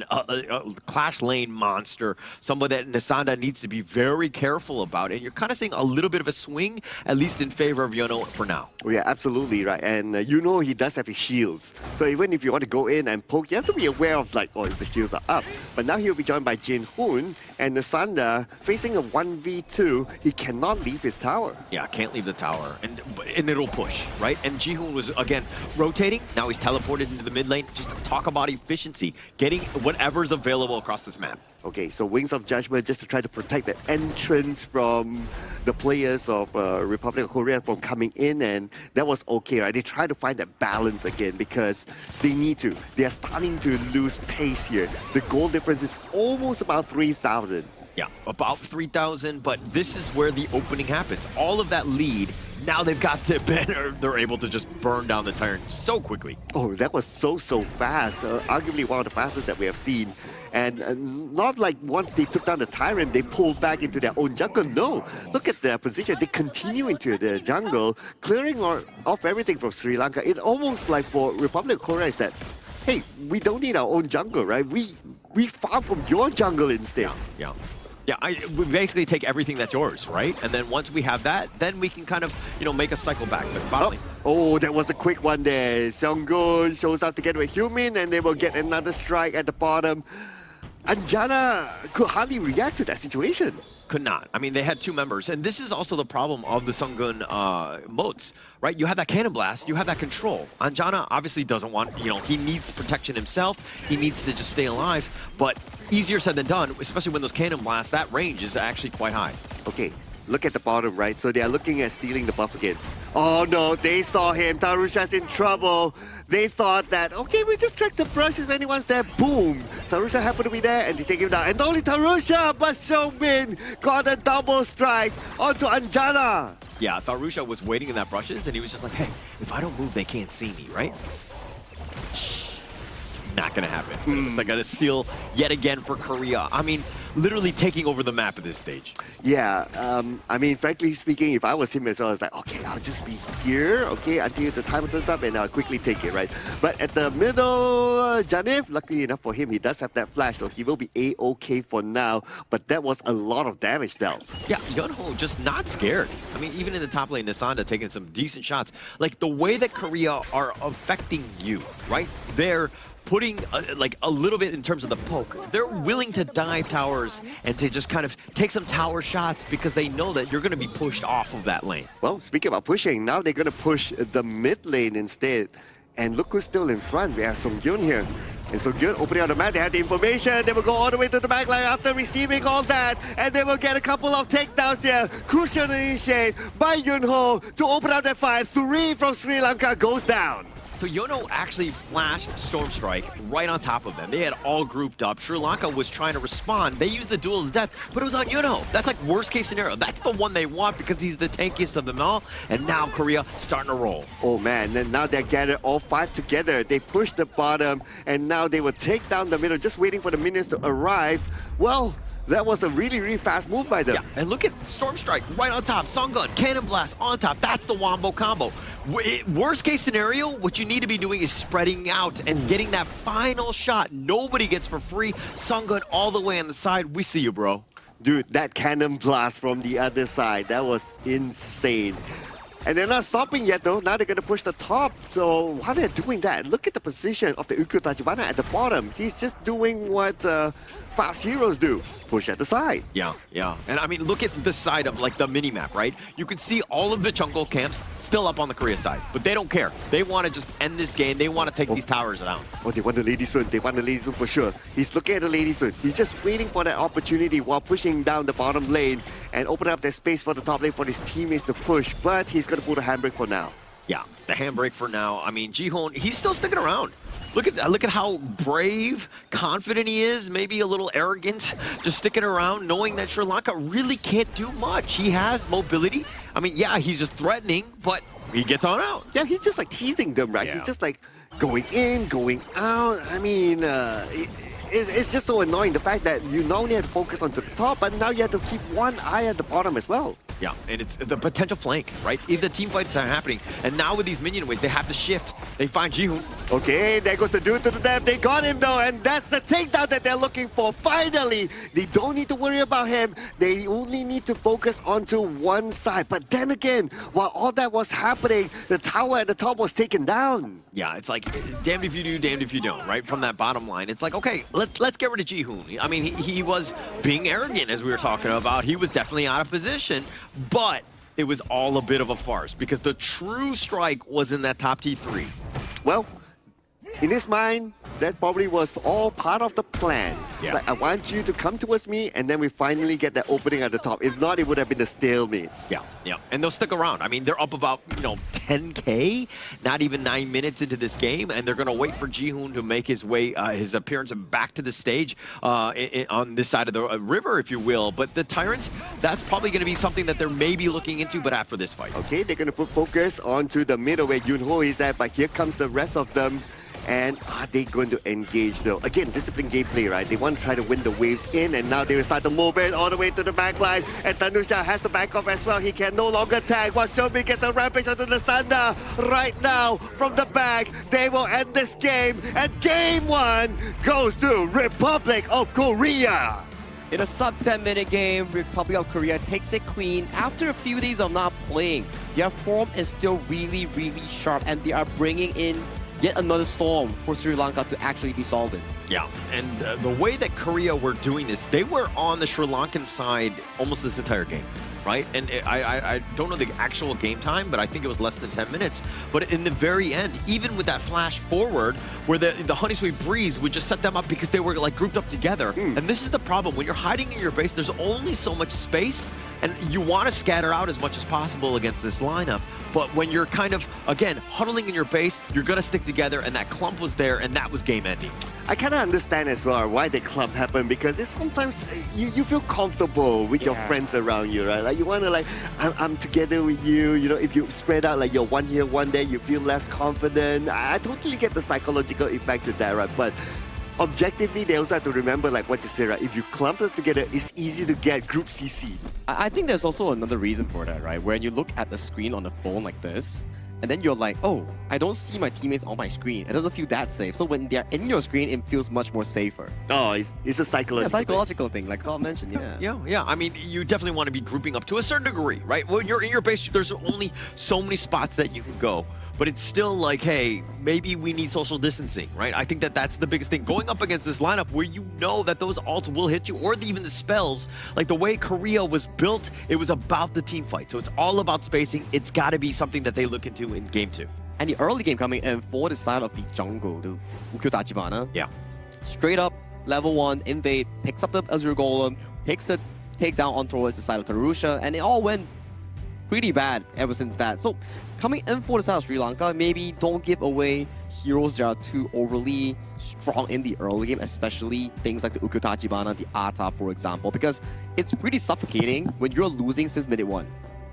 clash lane monster, somebody that Nisanda needs to be very careful about. And you're kind of seeing a little bit of a swing, at least in favor of Yunho for now. Oh, yeah, absolutely, right. And Yunho, he does have his shields. So even if you want to go in and poke, you have to be aware of, like, if the shields are up. But now he'll be joined by Jin Hoon, and Nisanda, facing a 1v2, he cannot leave his tower. Yeah, can't leave the tower, and it'll push, right? And Ji-hoon was, again, rotating. Now he's teleported into the mid lane. Just talk about efficiency, getting whatever's available across this map. Okay, so Wings of Judgment just to try to protect the entrance from the players of Republic of Korea from coming in, and that was okay, right? They try to find that balance again because they need to. They are starting to lose pace here. The goal difference is almost about 3,000. Yeah, about 3,000, but this is where the opening happens. All of that lead, now they've got to better. They're able to just burn down the turn so quickly. Oh, that was so fast. Arguably one of the fastest that we have seen. And not like once they took down the Tyrant, they pulled back into their own jungle. No, look at their position. They continue into the jungle, clearing off everything from Sri Lanka. It almost like for Republic of Korea is that, hey, we don't need our own jungle, right? We farm from your jungle instead. Yeah, we basically take everything that's yours, right? And then once we have that, then we can kind of, make a cycle back. But oh, that was a quick one there. Seonggun shows up together with Humin, and they will get another strike at the bottom. Anjana could hardly react to that situation. Could not. I mean, they had two members, and this is also the problem of the Seonggun modes, right? You have that cannon blast, you have that control. Anjana obviously doesn't want, he needs protection himself. He needs to just stay alive, but easier said than done, especially when those cannon blasts, that range is actually quite high. Okay, look at the bottom, right? So they are looking at stealing the buff again. Oh no, they saw him. Tarusha's in trouble. They thought that, okay, we just track the brush if anyone's there. Boom! Tarusha happened to be there and they take him down. And not only Tarusha, but Seongmin got a double strike onto Anjana. Yeah, Tarusha was waiting in that brushes and he was just like, hey, if I don't move, they can't see me, right? Not gonna happen. It's like a steal yet again for Korea. I mean, literally taking over the map at this stage. Yeah, I mean, frankly speaking, if I was him as well, I was like, okay, I'll just be here, okay, until the timer turns up and I'll quickly take it, right? But at the middle, Janif, luckily enough for him, he does have that flash, so he will be A-okay for now, but that was a lot of damage dealt. Yeah, Yunho just not scared. I mean, even in the top lane, Nisanda taking some decent shots. Like, the way that Korea are affecting you, right? They're putting a little bit in terms of the poke. They're willing to dive towers and to just kind of take some tower shots because they know that you're going to be pushed off of that lane. Well, speaking about pushing, now they're going to push the mid lane instead. And look who's still in front. We have Songyeon here. And Songyeon opening on the map, they have the information. They will go all the way to the back line after receiving all that. And they will get a couple of takedowns here. Crucial initiate by Yunho to open up that fight. 3 from Sri Lanka goes down. So Yono actually flashed Storm Strike right on top of them. They had all grouped up. Sri Lanka was trying to respond. They used the Duel of Death, but it was on Yono. That's like worst case scenario. That's the one they want because he's the tankiest of them all. And now Korea starting to roll. Oh man, and now they're gathered all 5 together. They push the bottom, and now they will take down the middle, just waiting for the minions to arrive. Well, that was a really, really fast move by them. Yeah, and look at Storm Strike right on top. Song Gun, Cannon Blast on top. That's the Wombo combo. Worst case scenario, what you need to be doing is spreading out and getting that final shot. Nobody gets for free. Song Gun all the way on the side. We see you, bro. Dude, that Cannon Blast from the other side, that was insane. And they're not stopping yet though. Now they're going to push the top. So while they're doing that, look at the position of the Ukko Tachibana at the bottom. He's just doing what fast heroes do. Push at the side. Yeah. And I mean, look at the side of like the mini-map, right? You can see all of the jungle camps still up on the Korea side, but they don't care. They want to just end this game. They want to take these towers down. Oh, they want the Lady Sun. They want the Lady Sun for sure. He's looking at the Lady Sun. He's just waiting for that opportunity while pushing down the bottom lane and open up that space for the top lane for his teammates to push, but he's going to pull the handbrake for now. Yeah, the handbrake for now. I mean, Jihoon, he's still sticking around. Look at how brave, confident he is, maybe a little arrogant, just sticking around, knowing that Sri Lanka really can't do much. He has mobility. I mean, yeah, he's just threatening, but he gets on out. Yeah, he's just like teasing them, right? Yeah. He's just like going in, going out. I mean, it's just so annoying, the fact that you not only have to focus on the top, but now you have to keep one eye at the bottom as well. Yeah, and it's the potential flank, right? If the team fights are happening, and now with these minion waves, they have to shift. They find Jihoon. Okay, there goes the dude to the left. They got him though, and that's the takedown that they're looking for. Finally, they don't need to worry about him. They only need to focus onto one side. But then again, while all that was happening, the tower at the top was taken down. Yeah, it's like damned if you do, damned if you don't, right? From that bottom line, it's like, okay, let's get rid of Jihoon. I mean, he was being arrogant, as we were talking about. He was definitely out of position, but it was all a bit of a farce because the true strike was in that top T3. Well, in his mind, that probably was all part of the plan. Yeah. Like, I want you to come towards me, and then we finally get that opening at the top. If not, it would have been a stalemate. Yeah. And they'll stick around. I mean, they're up about, 10K, not even 9 minutes into this game, and they're going to wait for Jihoon to make his way, his appearance back to the stage on this side of the river, if you will. But the Tyrants, that's probably going to be something that they're maybe looking into, but after this fight. Okay, they're going to put focus onto the middle where Yunho is at, but here comes the rest of them. And are they going to engage though? Again, disciplined gameplay, right? They want to try to win the waves in, and now they will start to move in all the way to the back line. And Tanusha has to back off as well. He can no longer tag. While Shobi gets a rampage onto the Sanda right now from the back. They will end this game. And game 1 goes to Republic of Korea. In a sub 10-minute game, Republic of Korea takes it clean after a few days of not playing. Their form is still really, really sharp, and they are bringing in yet another storm for Sri Lanka to actually be solved. Yeah, and the way that Korea were doing this, they were on the Sri Lankan side almost this entire game, right? And I don't know the actual game time, but I think it was less than 10 minutes. But in the very end, even with that flash forward, where the Honey Sweet Breeze would just set them up because they were like grouped up together. And this is the problem. When you're hiding in your base, there's only so much space, and you want to scatter out as much as possible against this lineup. But when you're kind of, again, huddling in your base, you're going to stick together, and that clump was there, and that was game ending. I kind of understand as well why the clump happened, because it's sometimes you feel comfortable with your friends around you, right? Like you want to like, I'm together with you. If you spread out like you're one here, one there, you feel less confident. I totally get the psychological effect of that, right? But objectively, they also have to remember, like what you said, right? If you clump it together, it's easy to get group CC. I think there's also another reason for that, right? When you look at the screen on the phone like this, and then you're like, oh, I don't see my teammates on my screen. It doesn't feel that safe. So when they're in your screen, it feels much more safer. Oh, it's a psychological thing, like Carl mentioned, Yeah. I mean, you definitely want to be grouping up to a certain degree, right? When you're in your base, there's only so many spots that you can go. But it's still like, hey, maybe we need social distancing, right? I think that's the biggest thing. Going up against this lineup where you know that those ults will hit you, or even the spells, like the way Korea was built, it was about the team fight. So it's all about spacing. It's got to be something that they look into in game 2. And the early game coming in for the side of the jungle, the Ukko Tachibana. Yeah. Straight up, level 1, invade, picks up the Azure Golem, takes the takedown on towards the side of Tarusha, and it all went pretty bad ever since that. So coming in for the side of Sri Lanka, maybe don't give away heroes that are too overly strong in the early game, especially things like the Ukutachibana, the Ata, for example, because it's pretty suffocating when you're losing since minute 1.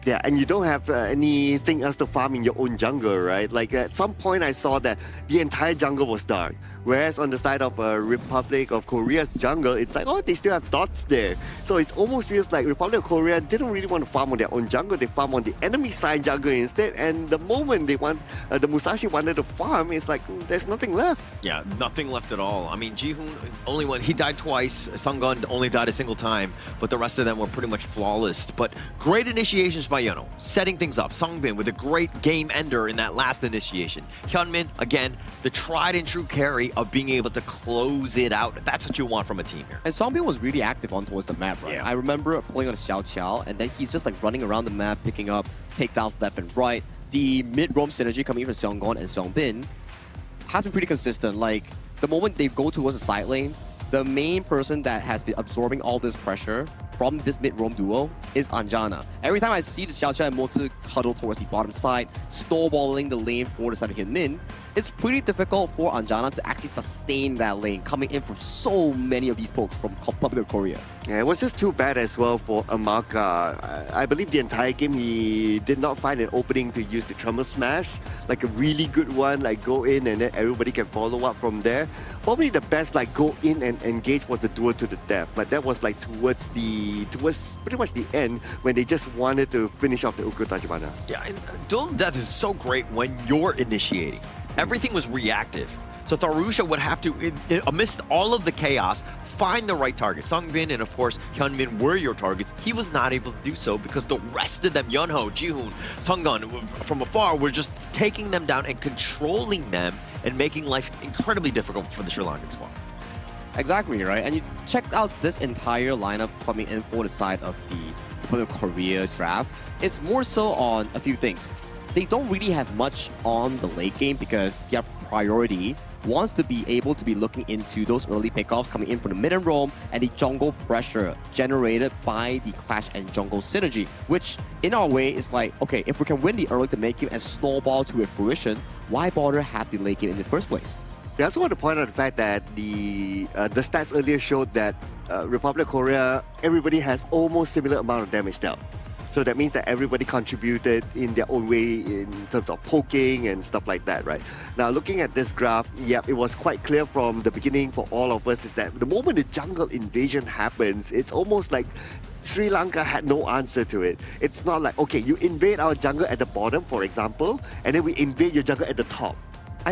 Yeah, and you don't have anything else to farm in your own jungle, right? Like at some point I saw that the entire jungle was dark. Whereas on the side of Republic of Korea's jungle, it's like, oh, they still have dots there. So it almost feels like Republic of Korea didn't really want to farm on their own jungle. They farm on the enemy side jungle instead. And the moment they want, the Musashi wanted to farm, it's like, there's nothing left. Yeah, nothing left at all. I mean, Jihoon, only one, he died twice. Sunggun only died a single time, but the rest of them were pretty much flawless. But great initiations by Yeonho, setting things up. Songbin with a great game ender in that last initiation. Hyunmin, again, the tried and true carry of being able to close it out. That's what you want from a team here. And Songbin was really active on towards the map, right? Yeah. I remember playing on Xiao Qiao, and then he's just like running around the map, picking up takedowns left and right. The mid-roam synergy coming from Seonggon and Seongbin has been pretty consistent. Like, the moment they go towards the side lane, the main person that has been absorbing all this pressure from this mid-roam duo is Anjana. Every time I see the Xiao Qiao and Mozi huddle towards the bottom side, snowballing the lane for the side of Hyunmin, it's pretty difficult for Anjana to actually sustain that lane, coming in from so many of these pokes from Republic of Korea. Yeah, it was just too bad as well for Amaka. I believe the entire game he did not find an opening to use the Tremor Smash, like a really good one, like go in and then everybody can follow up from there. Probably the best like go in and engage was the duel to the death, but that was like towards pretty much the end when they just wanted to finish off the Ukutachibana. Yeah, and duel to death is so great when you're initiating. Everything was reactive. So Tharusha would have to, amidst all of the chaos, find the right target. Songbin and, of course, Hyunmin were your targets. He was not able to do so because the rest of them, Yeonho, Jihoon, Sunggun, from afar, were just taking them down and controlling them and making life incredibly difficult for the Sri Lankan squad. Exactly, right? And you check out this entire lineup coming in for the side of the Republic of Korea draft. It's more so on a few things. They don't really have much on the late game because their priority wants to be able to be looking into those early pickoffs coming in from the mid and roam and the jungle pressure generated by the Clash and jungle synergy, which in our way is like, okay, if we can win the early to make game and snowball to a fruition, why bother have the late game in the first place? I also want to point out the fact that the stats earlier showed that Republic of Korea, everybody has almost similar amount of damage dealt. So that means that everybody contributed in their own way in terms of poking and stuff like that, right? Now, looking at this graph, yep, it was quite clear from the beginning for all of us is that the moment the jungle invasion happens, it's almost like Sri Lanka had no answer to it. It's not like, okay, you invade our jungle at the bottom, for example, and then we invade your jungle at the top.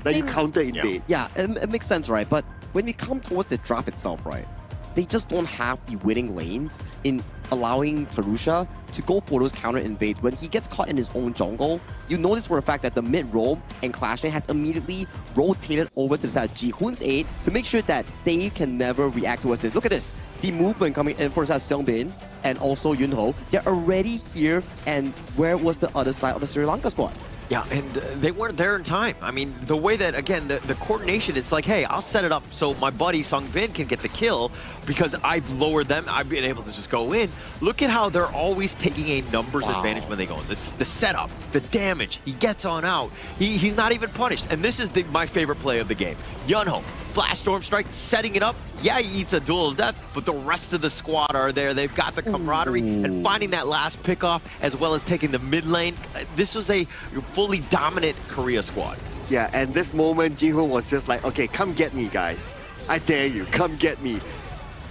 Then you counter invade. Yeah, it makes sense, right? But when we come towards the draft itself, right, they just don't have the winning lanes in allowing Tharusha to go for those counter invades. When he gets caught in his own jungle, you notice for a fact that the mid-roam and Clash lane has immediately rotated over to the side of Jihoon's aid to make sure that they can never react towards this. Look at this. The movement coming in for the side of Seongbin and also Yunho, they're already here, and where was the other side of the Sri Lanka squad? Yeah, and they weren't there in time. I mean, the way that, again, the coordination, it's like, hey, I'll set it up so my buddy Songbin can get the kill because I've lowered them. I've been able to just go in. Look at how they're always taking a numbers advantage when they go in. The setup, the damage, he gets on out. He's not even punished. And this is my favorite play of the game. Yeonho, Flash Storm Strike, setting it up. Yeah, he eats a duel of death, but the rest of the squad are there. They've got the camaraderie and finding that last pickoff as well as taking the mid lane. This was a fully dominant Korea squad. Yeah, and this moment, Jihoon was just like, okay, come get me, guys. I dare you, come get me.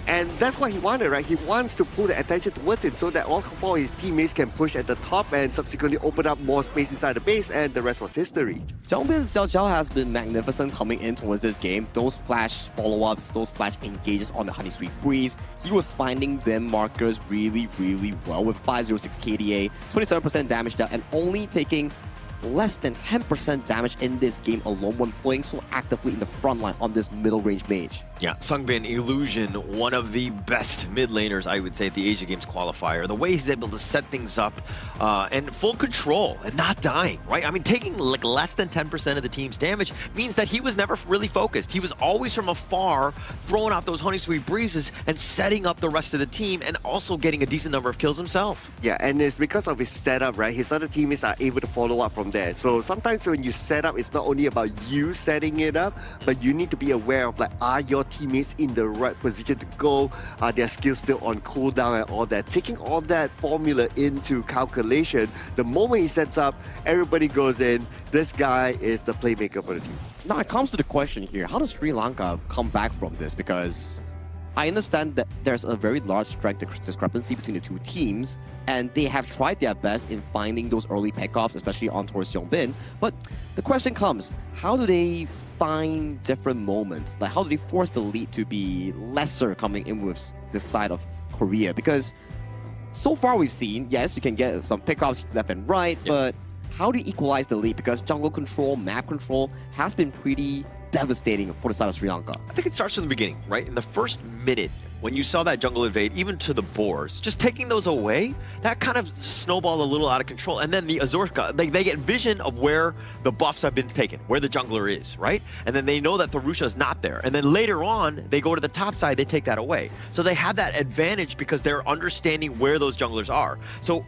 And that's what he wanted, right? He wants to pull the attention towards him so that all four of his teammates can push at the top and subsequently open up more space inside the base, and the rest was history. Seongbin's Xiao Qiao has been magnificent coming in towards this game. Those flash follow-ups, those flash engages on the Honey Sweet Breeze, he was finding them markers really, really well with 506 KDA, 27% damage dealt, and only taking less than 10% damage in this game alone when playing so actively in the front line on this middle range mage. Yeah, Sungbin Illusion, one of the best mid laners, I would say, at the Asian Games qualifier. The way he's able to set things up and full control and not dying, right? I mean, taking like less than 10% of the team's damage means that he was never really focused. He was always from afar, throwing out those honey sweet breezes and setting up the rest of the team and also getting a decent number of kills himself. Yeah, and it's because of his setup, right? His other teammates are able to follow up from there. So sometimes when you set up, it's not only about you setting it up, but you need to be aware of, like, are your teammates in the right position to go? Are their skills still on cooldown and all that? Taking all that formula into calculation, the moment he sets up, everybody goes in. This guy is the playmaker for the team. Now it comes to the question here, how does Sri Lanka come back from this? Because I understand that there's a very large strength discrepancy between the two teams, and they have tried their best in finding those early pickoffs, especially on towards Yongbin. But the question comes, how do they find different moments? Like, how do they force the lead to be lesser coming in with this side of Korea? Because so far we've seen, yes, you can get some pickoffs left and right, but how do you equalize the lead? Because jungle control, map control has been pretty devastating for the side of Sri Lanka. I think it starts from the beginning, right? In the first minute, when you saw that jungle invade, even to the boars, just taking those away, that kind of snowballed a little out of control. And then the Azorka, they get vision of where the buffs have been taken, where the jungler is, right? And then they know that Tharusha is not there. And then later on, they go to the top side, they take that away. So they have that advantage because they're understanding where those junglers are. So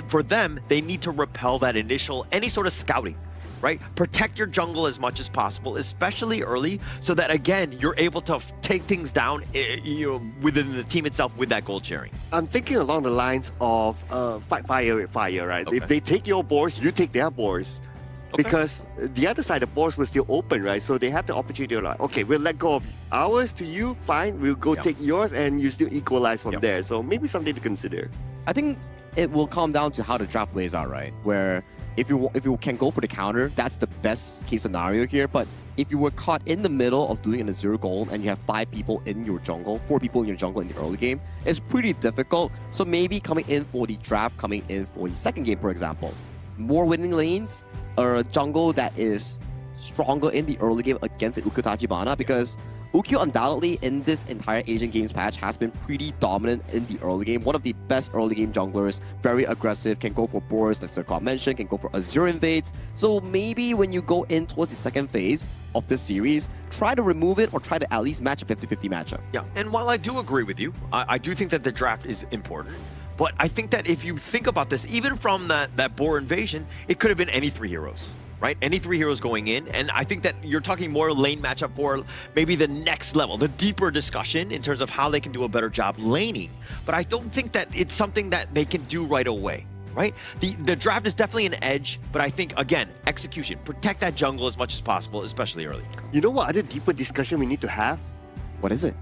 for them, they need to repel that initial, any sort of scouting. Right? Protect your jungle as much as possible, especially early, so that, again, you're able to take things down within the team itself with that gold sharing. I'm thinking along the lines of fight fire with fire, right? Okay. If they take your boards, you take their boards. Okay. Because the other side, the boards will still open, right? So they have the opportunity to, like, okay, we'll let go of ours to you, fine, we'll go take yours, and you still equalize from there. So maybe something to consider. I think it will come down to how the draft plays out, right? Where if you can go for the counter, that's the best case scenario here. But if you were caught in the middle of doing an Azure goal and you have 5 people in your jungle, 4 people in your jungle in the early game, it's pretty difficult. So maybe coming in for the draft, coming in for the second game, for example, more winning lanes, or a jungle that is stronger in the early game against Ukyu Tachibana, because Ukyu undoubtedly in this entire Asian Games patch has been pretty dominant in the early game. One of the best early game junglers, very aggressive, can go for boards, like Sir Scott mentioned, can go for Azure invades. So maybe when you go in towards the second phase of this series, try to remove it or try to at least match a 50-50 matchup. Yeah, and while I do agree with you, I do think that the draft is important. But I think that if you think about this, even from that boar invasion, it could have been any 3 heroes. Right? Any 3 heroes going in, and I think that you're talking more lane matchup for maybe the next level, the deeper discussion in terms of how they can do a better job laning. But I don't think that it's something that they can do right away, right? The draft is definitely an edge, but I think, again, execution. Protect that jungle as much as possible, especially early. You know what other deeper discussion we need to have? What is it?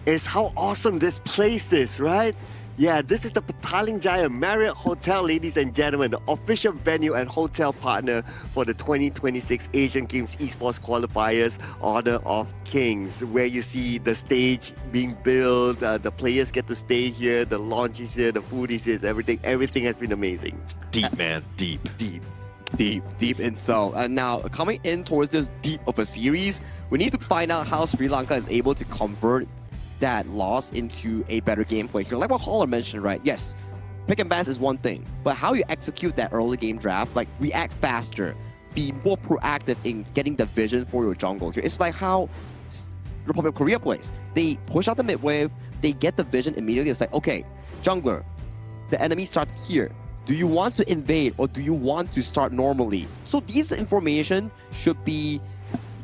Is how awesome this place is, right? Yeah, this is the Petaling Jaya Marriott Hotel, ladies and gentlemen, the official venue and hotel partner for the 2026 Asian Games Esports Qualifiers Honor of Kings, where you see the stage being built, the players get to stay here, the lounge is here, the food is here, everything has been amazing. Deep, man, deep. Deep insult. And now, coming in towards this deep of a series, we need to find out how Sri Lanka is able to convert that loss into a better gameplay here. Like what Holler mentioned, right? Yes, pick and bans is one thing, but how you execute that early game draft, like react faster, be more proactive in getting the vision for your jungle here. It's like how Republic of Korea plays. They push out the mid wave, they get the vision immediately. It's like, okay, jungler, the enemy starts here. Do you want to invade or do you want to start normally? So these information should be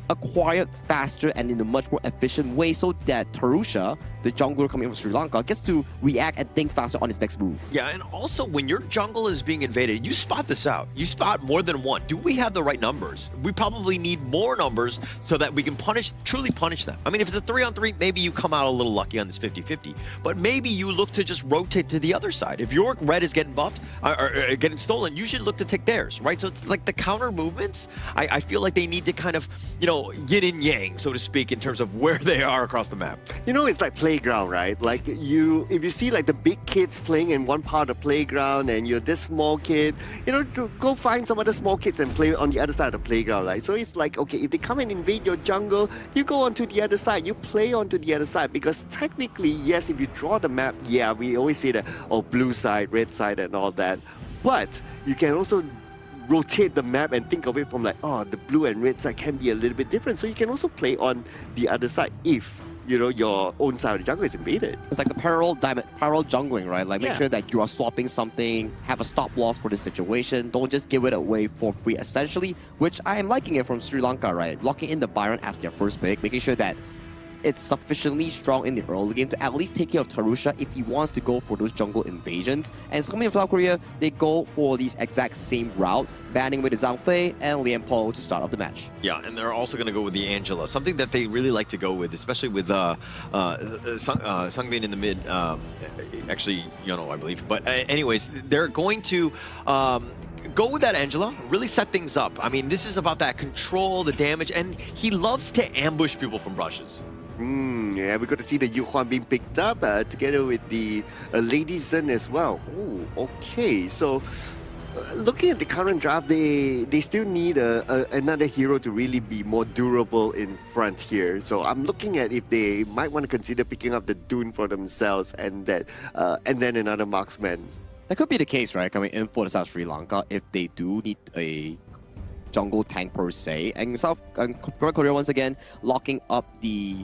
acquired faster and in a much more efficient way so that Tharusha, the jungler coming from Sri Lanka, gets to react and think faster on his next move. Yeah, and also when your jungle is being invaded, you spot this out. You spot more than one. Do we have the right numbers? We probably need more numbers so that we can truly punish them. I mean, if it's a 3-on-3, maybe you come out a little lucky on this 50-50, but maybe you look to just rotate to the other side. If your red is getting buffed or getting stolen, you should look to take theirs, right? So it's like the counter movements, I feel like they need to kind of, yin and yang, so to speak, in terms of where they are across the map. You know, it's like playground, right? Like if you see like the big kids playing in one part of the playground and you're this small kid, you know, to go find some other small kids and play on the other side of the playground, right? So it's like, okay, if they come and invade your jungle, you go onto the other side, you play onto the other side, because technically, yes, if you draw the map, yeah, we always say that, oh, blue side, red side and all that, but you can also rotate the map and think of it from like, oh, the blue and red side can be a little bit different. So you can also play on the other side if, you know, your own side of the jungle is invaded. It's like the parallel jungling, right? Like make sure that you are swapping something, have a stop loss for the situation. Don't just give it away for free, essentially, which I am liking it from Sri Lanka, right? Locking in the Byron as their first pick, making sure that it's sufficiently strong in the early game to at least take care of Tarusha if he wants to go for those jungle invasions. And coming in South Korea, they go for these exact same route, banning with Zhang Fei and Lian Po to start off the match. Yeah, and they're also going to go with the Angela, something that they really like to go with, especially with Sungbin in the mid, actually, I believe. But anyways, they're going to go with that Angela, really set things up. I mean, this is about that control, the damage, and he loves to ambush people from brushes. Yeah, we got to see the Yuhuan being picked up together with the Lady Zen as well. Oh, okay. So, looking at the current draft, they still need another hero to really be more durable in front here. So, I'm looking at if they might want to consider picking up the Dune for themselves and then another marksman. That could be the case, right? Coming in for the South Sri Lanka, if they do need a jungle tank per se. And South Korea, once again, locking up the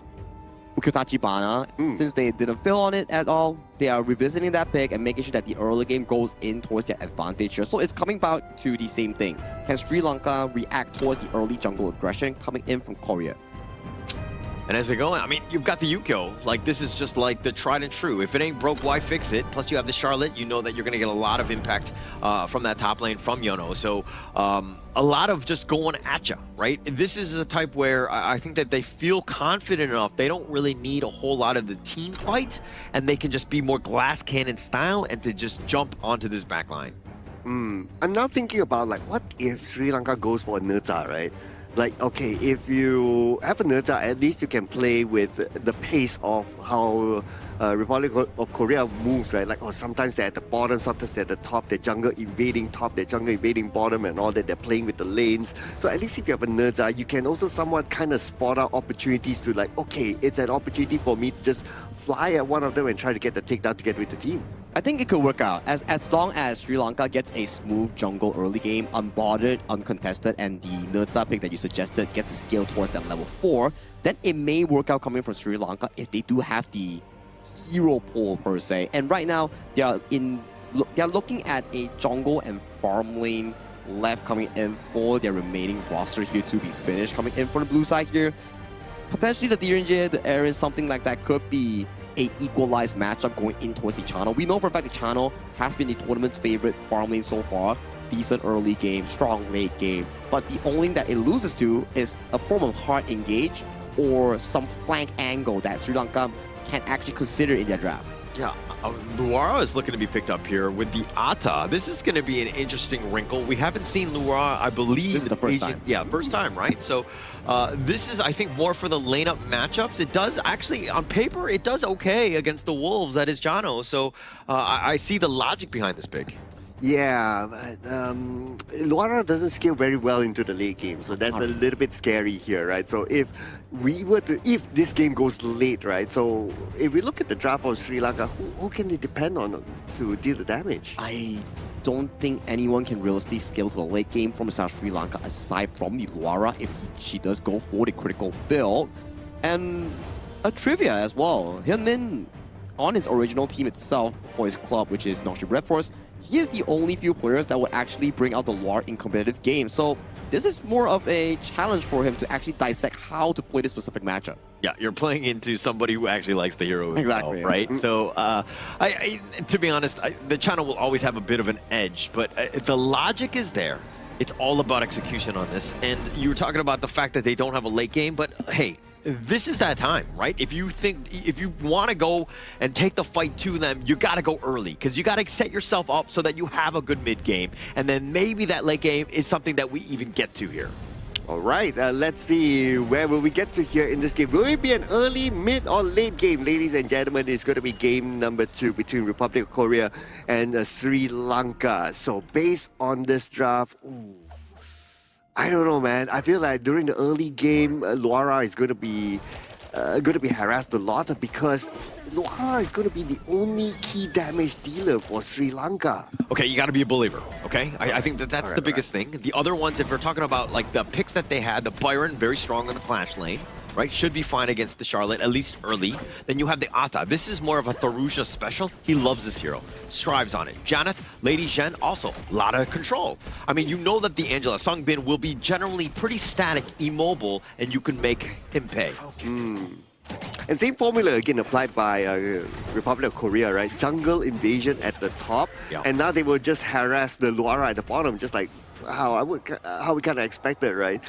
Ukyotachi Bana. Since they didn't fill on it at all, they are revisiting that pick and making sure that the early game goes in towards their advantage here. So it's coming back to the same thing. Can Sri Lanka react towards the early jungle aggression coming in from Korea? And as they go, I mean, you've got the Yukio. Like, this is just like the tried and true. If it ain't broke, why fix it? Plus, you have the Charlotte. You know that you're going to get a lot of impact from that top lane from Yono. So, a lot of just going at you, right? This is a type where I think that they feel confident enough. They don't really need a whole lot of the team fight, and they can just be more glass cannon style and to just jump onto this back line. I'm now thinking about, like, what if Sri Lanka goes for a Nerza, right? Like, okay, if you have a Nerza, at least you can play with the pace of how Republic of Korea moves, right? Like, sometimes they're at the bottom, sometimes they're at the top, they're jungle invading top, they're jungle invading bottom and all that, they're playing with the lanes. So at least if you have a Nerza, you can also somewhat kind of spot out opportunities to like, okay, it's an opportunity for me to just fly at one of them and try to get the takedown to get with the team. I think it could work out as long as Sri Lanka gets a smooth jungle early game, unbothered, uncontested, and the Nerza pick that you suggested gets to scale towards that level 4, then it may work out coming from Sri Lanka if they do have the hero pool per se. And right now they are looking at a jungle and farm lane left coming in for their remaining roster here to be finished. Coming in for the blue side here, potentially the Direnje, the Aaron, something like that could be a equalized matchup going in towards the channel. We know for a fact the channel has been the tournament's favorite farm lane so far. Decent early game, strong late game. But the only thing that it loses to is a form of hard engage or some flank angle that Sri Lanka can actually consider in their draft. Yeah, Luara is looking to be picked up here with the Ata. This is going to be an interesting wrinkle. We haven't seen Luara, I believe. This is the first time. Yeah, first time, right? So this is, I think, more for the lane-up matchups. It does actually, on paper, it does okay against the Wolves. That is Jano. So I see the logic behind this pick. Yeah, but Luara doesn't scale very well into the late game, so that's a little bit scary here, right? So if this game goes late, right? So if we look at the draft of Sri Lanka, who can they depend on to deal the damage? I don't think anyone can realistically scale to the late game from South Sri Lanka aside from the Luara if she does go for the critical build. And a trivia as well, Hyunmin on his original team itself for his club, which is North Red Force, he is the only few players that would actually bring out the Luar in competitive games. So this is more of a challenge for him to actually dissect how to play this specific matchup. Yeah, you're playing into somebody who actually likes the hero himself, exactly, right? So, to be honest, the channel will always have a bit of an edge, but the logic is there. It's all about execution on this. And you were talking about the fact that they don't have a late game, but hey, this is that time, right? If you want to go and take the fight to them, you got to go early because you got to set yourself up so that you have a good mid game, and then maybe that late game is something that we even get to here. All right, let's see where will we get to here in this game. Will it be an early, mid, or late game? Ladies and gentlemen, it's going to be game number 2 between Republic of Korea and Sri Lanka. So based on this draft, I don't know, man. I feel like during the early game, Luara is going to be harassed a lot because Luara is going to be the only key damage dealer for Sri Lanka. Okay, you got to be a believer, okay? I think that's the biggest thing. The other ones, if we're talking about like the picks that they had, the Byron, very strong in the Clash lane, right? Should be fine against the Charlotte, at least early. Then you have the Ata. This is more of a Tharusha special. He loves this hero. Strives on it. Janeth, Lady Zhen, also a lot of control. I mean, you know that the Angela Songbin will be generally pretty static, immobile, and you can make him pay. And same formula again applied by Republic of Korea, right? Jungle invasion at the top, and now they will just harass the Luara at the bottom, just like how we kind of expected, right?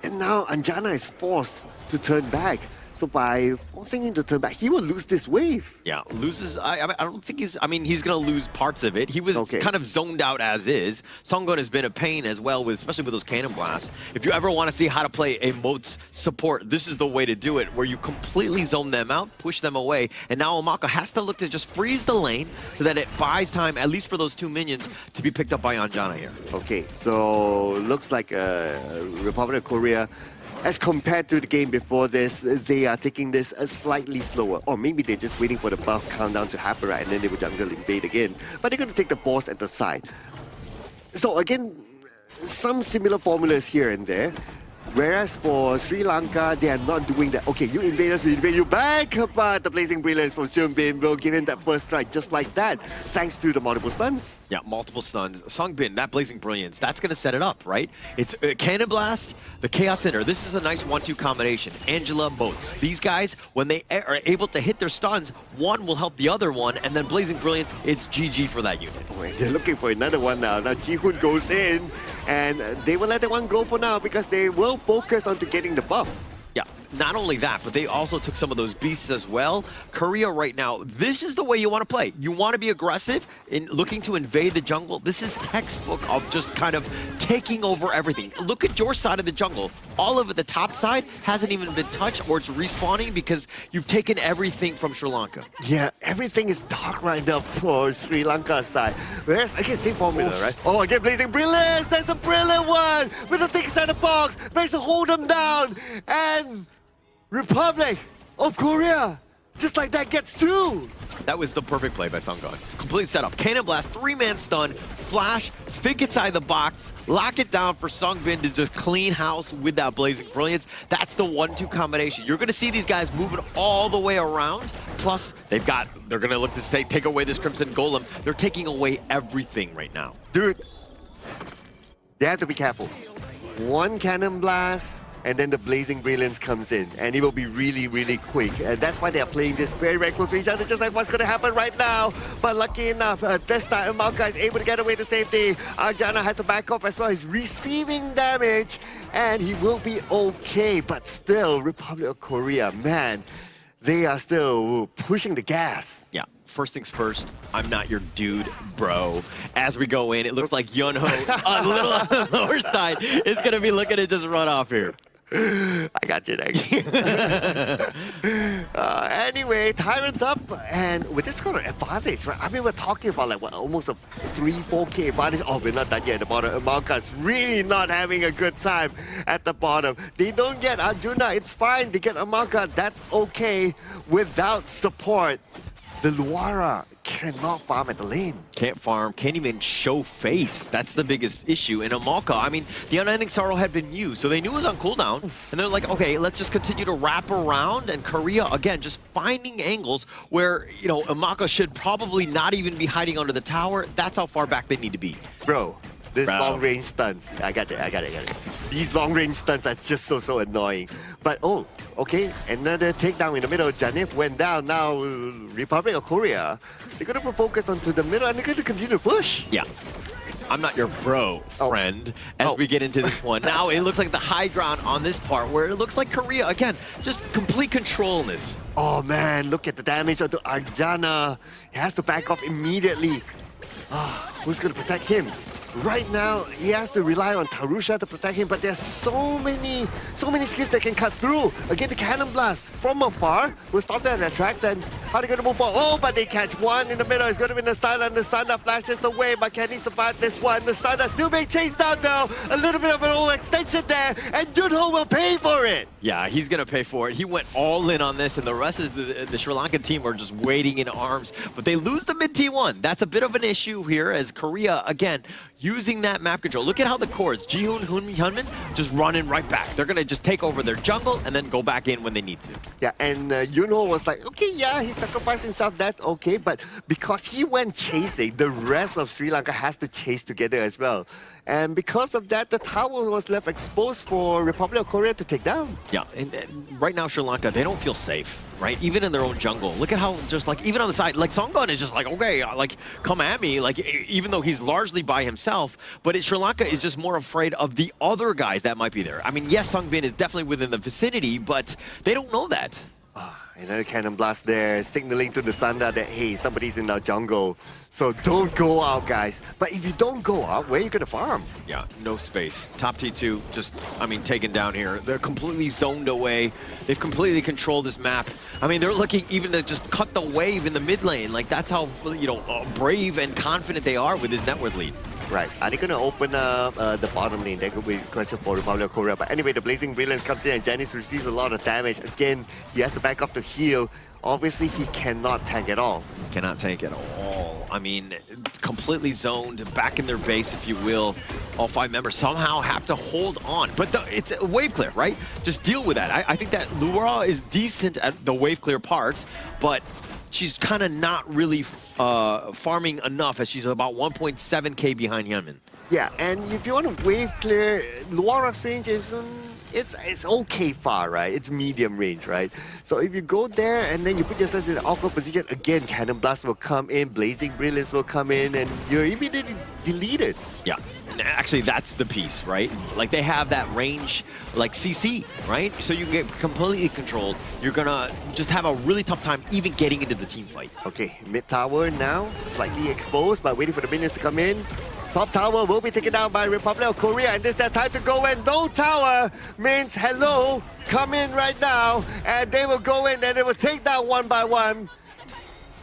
And now Anjana is forced to turn back. So by forcing him to turn back, he will lose this wave. Yeah, loses. I don't think he's. I mean, he's going to lose parts of it. He was kind of zoned out as is. Songbin has been a pain as well, especially with those cannon blasts. If you ever want to see how to play a moat's support, this is the way to do it, where you completely zone them out, push them away, and now Omaka has to look to just freeze the lane so that it buys time, at least for those 2 minions, to be picked up by Anjana here. Okay, so looks like Republic of Korea, as compared to the game before this, they are taking this slightly slower. Or maybe they're just waiting for the buff countdown to happen, right? And then they will jungle invade again. But they're going to take the boss at the side. So again, some similar formulas here and there. Whereas for Sri Lanka, they are not doing that. Okay, you invade us, we invade you back. But the Blazing Brilliance from Sungbin will give him that first strike just like that, thanks to the multiple stuns. Yeah, multiple stuns. Songbin, that Blazing Brilliance, that's going to set it up, right? It's Cannon Blast, the Chaos Center. This is a nice 1-2 combination. Angela, Moats. These guys, when they are able to hit their stuns, one will help the other one, and then Blazing Brilliance, it's GG for that unit. Wait, they're looking for another one now. Now Ji-Hoon goes in, and they will let that one go for now because they will focus on to getting the buff. Yeah, not only that, but they also took some of those beasts as well. Korea right now, this is the way you want to play. You want to be aggressive in looking to invade the jungle. This is textbook of just kind of taking over everything. Look at your side of the jungle. All of it, the top side, hasn't even been touched or it's respawning because you've taken everything from Sri Lanka. Yeah, everything is dark right now for Sri Lanka's side. Whereas, again, same formula, right? Oh, again, Blazing Brilliance! That's a brilliant one! With the thick center box, managed to hold them down, and Republic of Korea, just like that, gets 2. That was the perfect play by Songbin. Complete setup. Cannon Blast, 3-man stun, flash, Fig inside the box, lock it down for Songbin to just clean house with that Blazing Brilliance. That's the 1-2 combination. You're going to see these guys moving all the way around. Plus, they're going to look to take away this Crimson Golem. They're taking away everything right now. Dude, they have to be careful. One Cannon Blast, and then the Blazing Brilliance comes in, and it will be really, really quick. And that's why they are playing this very, very close to each other, just like what's going to happen right now. But lucky enough, this time Malka is able to get away to safety. Arjana had to back off as well. He's receiving damage, and he will be okay. But still, Republic of Korea, man, they are still pushing the gas. Yeah. First things first, I'm not your dude, bro. As we go in, it looks like Yunho, a little on the lower side, is going to be looking to just run off here. I got you, anyway, Tyrant's up, and with this kind of advantage, right? I mean, we're talking about like what, almost a 3-4K advantage. Oh, we're not done yet at the bottom. Malka's really not having a good time at the bottom. They don't get Arjuna, it's fine. They get Malka, that's okay. Without support, the Luara cannot farm at the lane. Can't farm, can't even show face. That's the biggest issue. And Amalka, I mean, the Unending Sorrow had been used, so they knew it was on cooldown. And they're like, okay, let's just continue to wrap around. And Korea, again, just finding angles where, you know, Amalka should probably not even be hiding under the tower. That's how far back they need to be. Bro, this long-range stunts. I got it. These long-range stunts are just so annoying. But, oh, okay, another takedown in the middle. Janif went down. Now, Republic of Korea, they're going to focus onto the middle, and they're going to continue to push. Yeah. I'm not your bro, friend, as we get into this one. Now, it looks like the high ground on this part, where it looks like Korea, again, just complete control in this. Oh, man, look at the damage onto Arjana. He has to back off immediately. Who's going to protect him? right now he has to rely on Tarusha to protect him, but there's so many skills that can cut through. Again, the Cannon Blast from afar will stop them at their tracks, and how are they going to move forward? Oh, but they catch one in the middle. It's going to be the Sun, and the Sun that flashes away, but can he survive this one? The Sun that's still being chased down though. A little bit of an old extension there, and Junho will pay for it. Yeah, he's going to pay for it. He went all in on this, and the rest of the Sri Lankan team are just waiting in arms. But they lose the mid T1. That's a bit of an issue here as Korea, again, using that map control. Look at how the cores, Jihoon, Hyunmin, just running right back. They're going to just take over their jungle and then go back in when they need to. Yeah, and Junho was like, okay, yeah, he sacrificed himself, that's okay. But because he went chasing, the rest of Sri Lanka has to chase together as well. And because of that, the tower was left exposed for Republic of Korea to take down. Yeah, and right now Sri Lanka, they don't feel safe, right? Even in their own jungle. Look at how just like, even on the side, like Songgon is just like, okay, like come at me. Like even though he's largely by himself, but Sri Lanka is just more afraid of the other guys that might be there. I mean, yes, Sungbin is definitely within the vicinity, but they don't know that. Another Cannon Blast there, signaling to the Sanda that, hey, somebody's in our jungle. So don't go out, guys. But if you don't go out, where are you going to farm? Yeah, no space. Top T2 just, I mean, taken down here. They're completely zoned away. They've completely controlled this map. I mean, they're looking even to just cut the wave in the mid lane. Like, that's how, you know, brave and confident they are with this net worth lead. Right. Are they going to open up the bottom lane? That could be a question for Republic of Korea. But anyway, the Blazing Brilliance comes in and Janice receives a lot of damage. Again, he has to back up to heal. Obviously, he cannot tank at all. Cannot tank at all. I mean, completely zoned, back in their base, if you will. All 5 members somehow have to hold on. But it's a wave clear, right? Just deal with that. I think that Luara is decent at the wave clear part, but she's kind of not really farming enough as she's about 1.7k behind Hyunmin. Yeah, and if you want to wave clear, Luara's range isn't... It's okay far, right? It's medium range, right? So if you go there and then you put yourself in an awkward position, again, Cannon Blast will come in, Blazing Brilliance will come in, and you're immediately deleted. Yeah, and actually that's the piece, right? Like they have that range, like CC, right? So you get completely controlled. You're gonna just have a really tough time even getting into the team fight. Okay, mid tower now, slightly exposed, but waiting for the minions to come in. Top tower will be taken down by Republic of Korea, and this is their time to go in. No tower means hello, come in right now, and they will go in and they will take down one by one.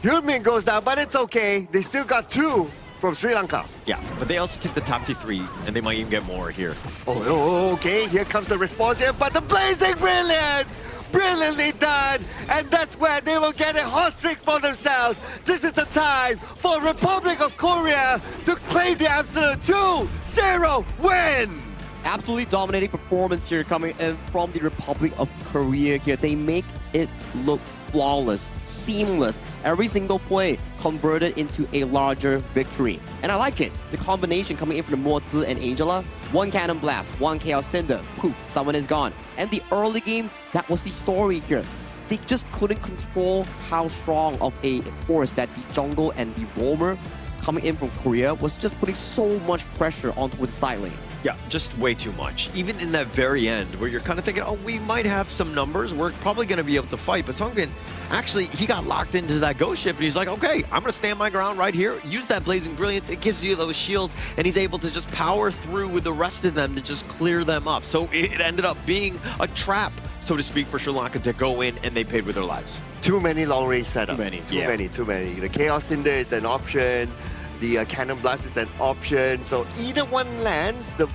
Hyunmin goes down, but it's okay. They still got 2 from Sri Lanka. Yeah, but they also took the top T3, and they might even get more here. Oh, okay, here comes the response here, but the Blazing Brilliance! Brilliantly done, and that's where they will get a hot streak for themselves. This is the time for Republic of Korea to claim the absolute 2-0 win. Absolutely dominating performance here coming in from the Republic of Korea here. They make it look flawless, seamless. Every single play converted into a larger victory. And I like it. The combination coming in from the Mozi and Angela. 1 Cannon Blast, 1 Chaos Cinder. Poof, someone is gone. And the early game, that was the story here. They just couldn't control how strong of a force that the jungle and the roamer coming in from Korea was just putting so much pressure onto the side lane. Yeah, just way too much. Even in that very end, where you're kind of thinking, oh, we might have some numbers. We're probably going to be able to fight. But Sungbin, actually, he got locked into that ghost ship, and he's like, okay, I'm going to stand my ground right here. Use that Blazing Brilliance. It gives you those shields, and he's able to just power through with the rest of them to just clear them up. So it ended up being a trap, so to speak, for Sri Lanka to go in, and they paid with their lives. Too many long-range setups. Too many. The Chaos Cinder is an option. The Cannon Blast is an option. So either one lands, the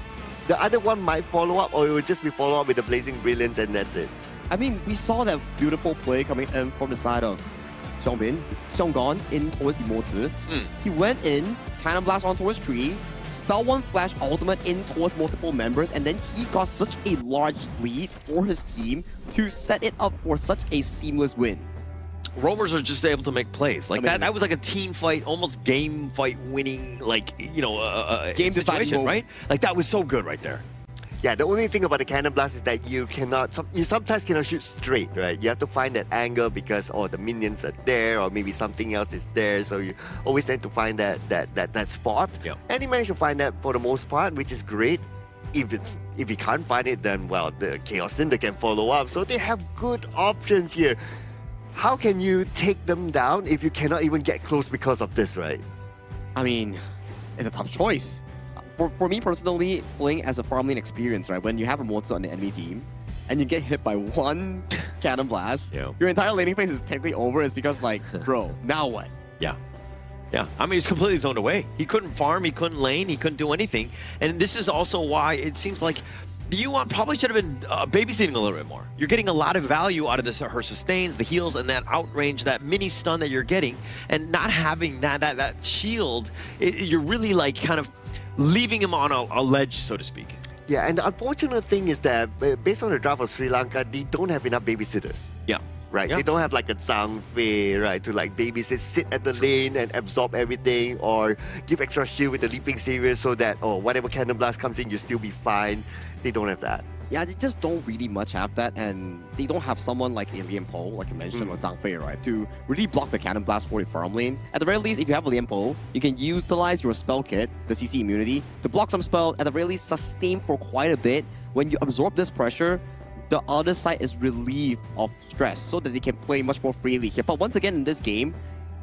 other one might follow up, or it would just be follow up with the Blazing Brilliance, and that's it. I mean, we saw that beautiful play coming in from the side of Xionggon in towards the Mozi. He went in, Cannon Blast on towards tree, Spell 1 Flash Ultimate in towards multiple members, and then he got such a large lead for his team to set it up for such a seamless win. Roamers are just able to make plays like that. That was like a team fight, almost game fight winning, like, you know, game deciding, right? Like that was so good right there. Yeah, the only thing about the Cannon Blast is that you sometimes cannot shoot straight, right? You have to find that angle because the minions are there, or maybe something else is there. So you always tend to find that spot. Yep. And he managed to find that for the most part, which is great. If he can't find it, then well, the Chaos Cinder can follow up. So they have good options here. How can you take them down if you cannot even get close because of this, right? I mean, it's a tough choice. for me personally, playing as a farmlane experience, right? When you have a monster on the enemy team and you get hit by one cannon blast, your entire laning phase is technically over. It's because like, bro, now what? Yeah. Yeah, I mean, he's completely zoned away. He couldn't farm, he couldn't lane, he couldn't do anything. And this is also why it seems like the Yuan probably should have been babysitting a little bit more. You're getting a lot of value out of this, her sustains, the heals, and that outrange, that mini stun that you're getting. And not having that shield, you're really like kind of leaving him on a ledge, so to speak. Yeah, and the unfortunate thing is that based on the draft of Sri Lanka, they don't have enough babysitters. Yeah. Right, yeah. They don't have like a Zhang Fei, right, to like babysit, sit at the lane and absorb everything, or give extra shield with the Leaping Savior so that, oh, whatever Cannon Blast comes in, you'll still be fine. They don't have that. Yeah, they just don't really much have that, and they don't have someone like Lian Po, like you mentioned, or Zhang Fei, right, to really block the Cannon Blast for the farm lane. At the very least, if you have a Lian Po, you can utilize your spell kit, the CC immunity, to block some spell, at the very least sustain for quite a bit. When you absorb this pressure, the other side is relieved of stress so that they can play much more freely here. But once again in this game,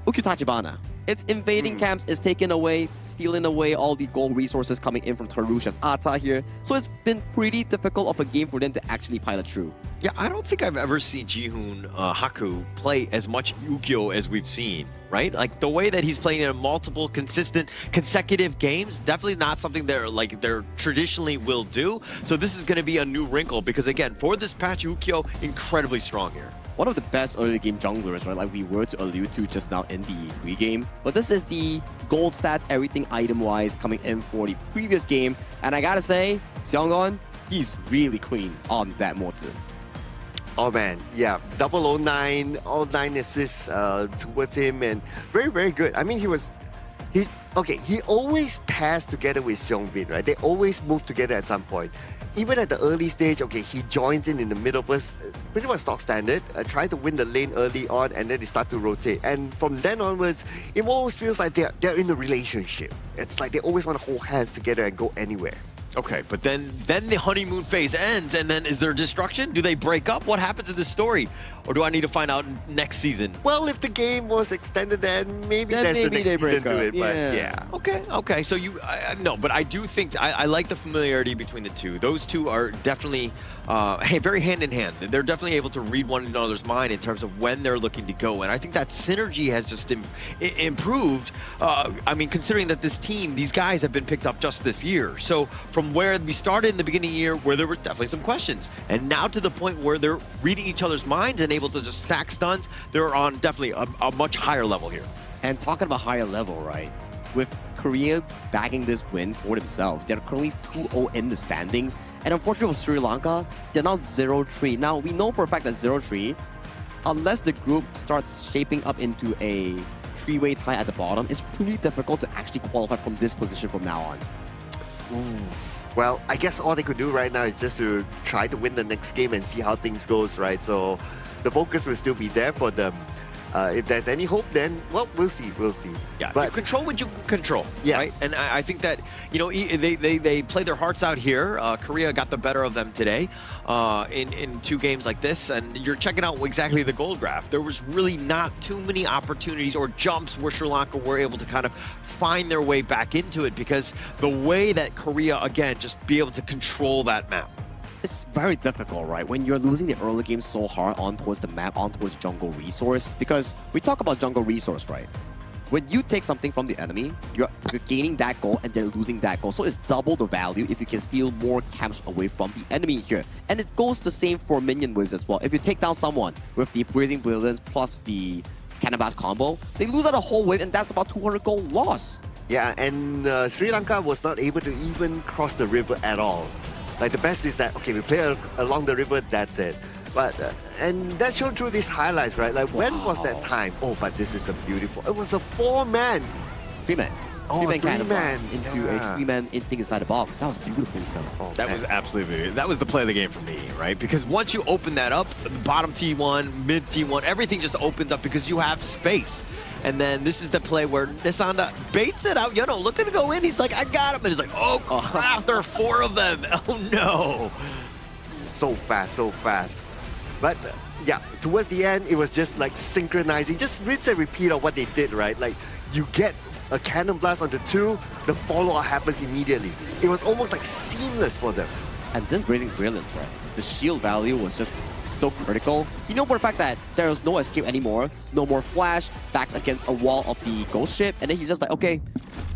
Ukyu Tachibana, it's invading camps, it's taking away, stealing away all the gold resources coming in from Tarusha's Ata here. So it's been pretty difficult of a game for them to actually pilot through. Yeah, I don't think I've ever seen Jihoon Haku play as much Ukyo as we've seen, right? Like the way that he's playing in multiple consecutive games, definitely not something they're traditionally will do. So this is going to be a new wrinkle because again, for this patch, Ukyo incredibly strong here. One of the best early game junglers, right? Like we were to allude to just now in the pregame. But this is the gold stats, everything item-wise coming in for the previous game. And I gotta say, Seonggon, he's really clean on that Motsu. Oh man, yeah, 009, all 9 assists towards him, and very, very good. I mean, he always passed together with Seongbin, right? They always move together at some point. Even at the early stage, okay, he joins in the middle, but pretty much stock standard, try to win the lane early on, and then they start to rotate. And from then onwards, it almost feels like they're in a relationship. It's like they always want to hold hands together and go anywhere. Okay, but then the honeymoon phase ends, and then is there destruction? Do they break up? What happens in this story? Or do I need to find out next season? Well, if the game was extended, then maybe that's the next season to it. But yeah. Okay. So no, but I do think I like the familiarity between the two. Those two are definitely very hand in hand. They're definitely able to read one another's mind in terms of when they're looking to go, and I think that synergy has just improved. I mean, considering that this team, these guys have been picked up just this year. So from where we started in the beginning of the year, where there were definitely some questions, and now to the point where they're reading each other's minds and able to just stack stuns, they're on definitely a much higher level here. And talking about higher level, right? With Korea bagging this win for themselves, they're currently 2-0 in the standings. And unfortunately for Sri Lanka, they're now 0-3. Now, we know for a fact that 0-3, unless the group starts shaping up into a three-way tie at the bottom, it's pretty difficult to actually qualify from this position from now on. Ooh. Well, I guess all they could do right now is just to try to win the next game and see how things goes, right? So the focus will still be there for them. If there's any hope, then, well, we'll see. Yeah, but you control what you can control, right? And I think that, they play their hearts out here. Korea got the better of them today in 2 games like this, and you're checking out exactly the gold graph. There was really not too many opportunities or jumps where Sri Lanka were able to kind of find their way back into it because the way that Korea, again, just be able to control that map. It's very difficult, right? When you're losing the early game so hard on towards the map, on towards jungle resource. Because we talk about jungle resource, right? When you take something from the enemy, you're gaining that goal and they're losing that goal. So it's double the value if you can steal more camps away from the enemy here. And it goes the same for minion waves as well. If you take down someone with the Blazing Brilliance plus the Cannon Blast combo, they lose out a whole wave and that's about 200 gold loss. Yeah, and Sri Lanka was not able to even cross the river at all. Like the best is that, okay, we play along the river, that's it. But, and that's shown through these highlights, right? Like when was that time? Oh, but this is a beautiful, it was a 4-man. 3-man. Oh, 3-man into a 3-man thing inside the box. That was beautifully set. Oh, that was absolutely beautiful. That was the play of the game for me, right? Because once you open that up, the bottom T1, mid T1, everything just opens up because you have space. And then this is the play where Nisanda baits it out. Looking to go in. He's like, I got him. And he's like, oh, crap, there are 4 of them. Oh, no. So fast. But, yeah, towards the end, it was just like synchronizing. Just rinse and repeat of what they did, right? Like, you get a cannon blast on the 2, the follow-up happens immediately. It was almost like seamless for them. And this Blazing Brilliance, right? The shield value was just so critical. You know for the fact that there was no escape anymore, no more flash, backs against a wall of the ghost ship, and then he's just like, okay,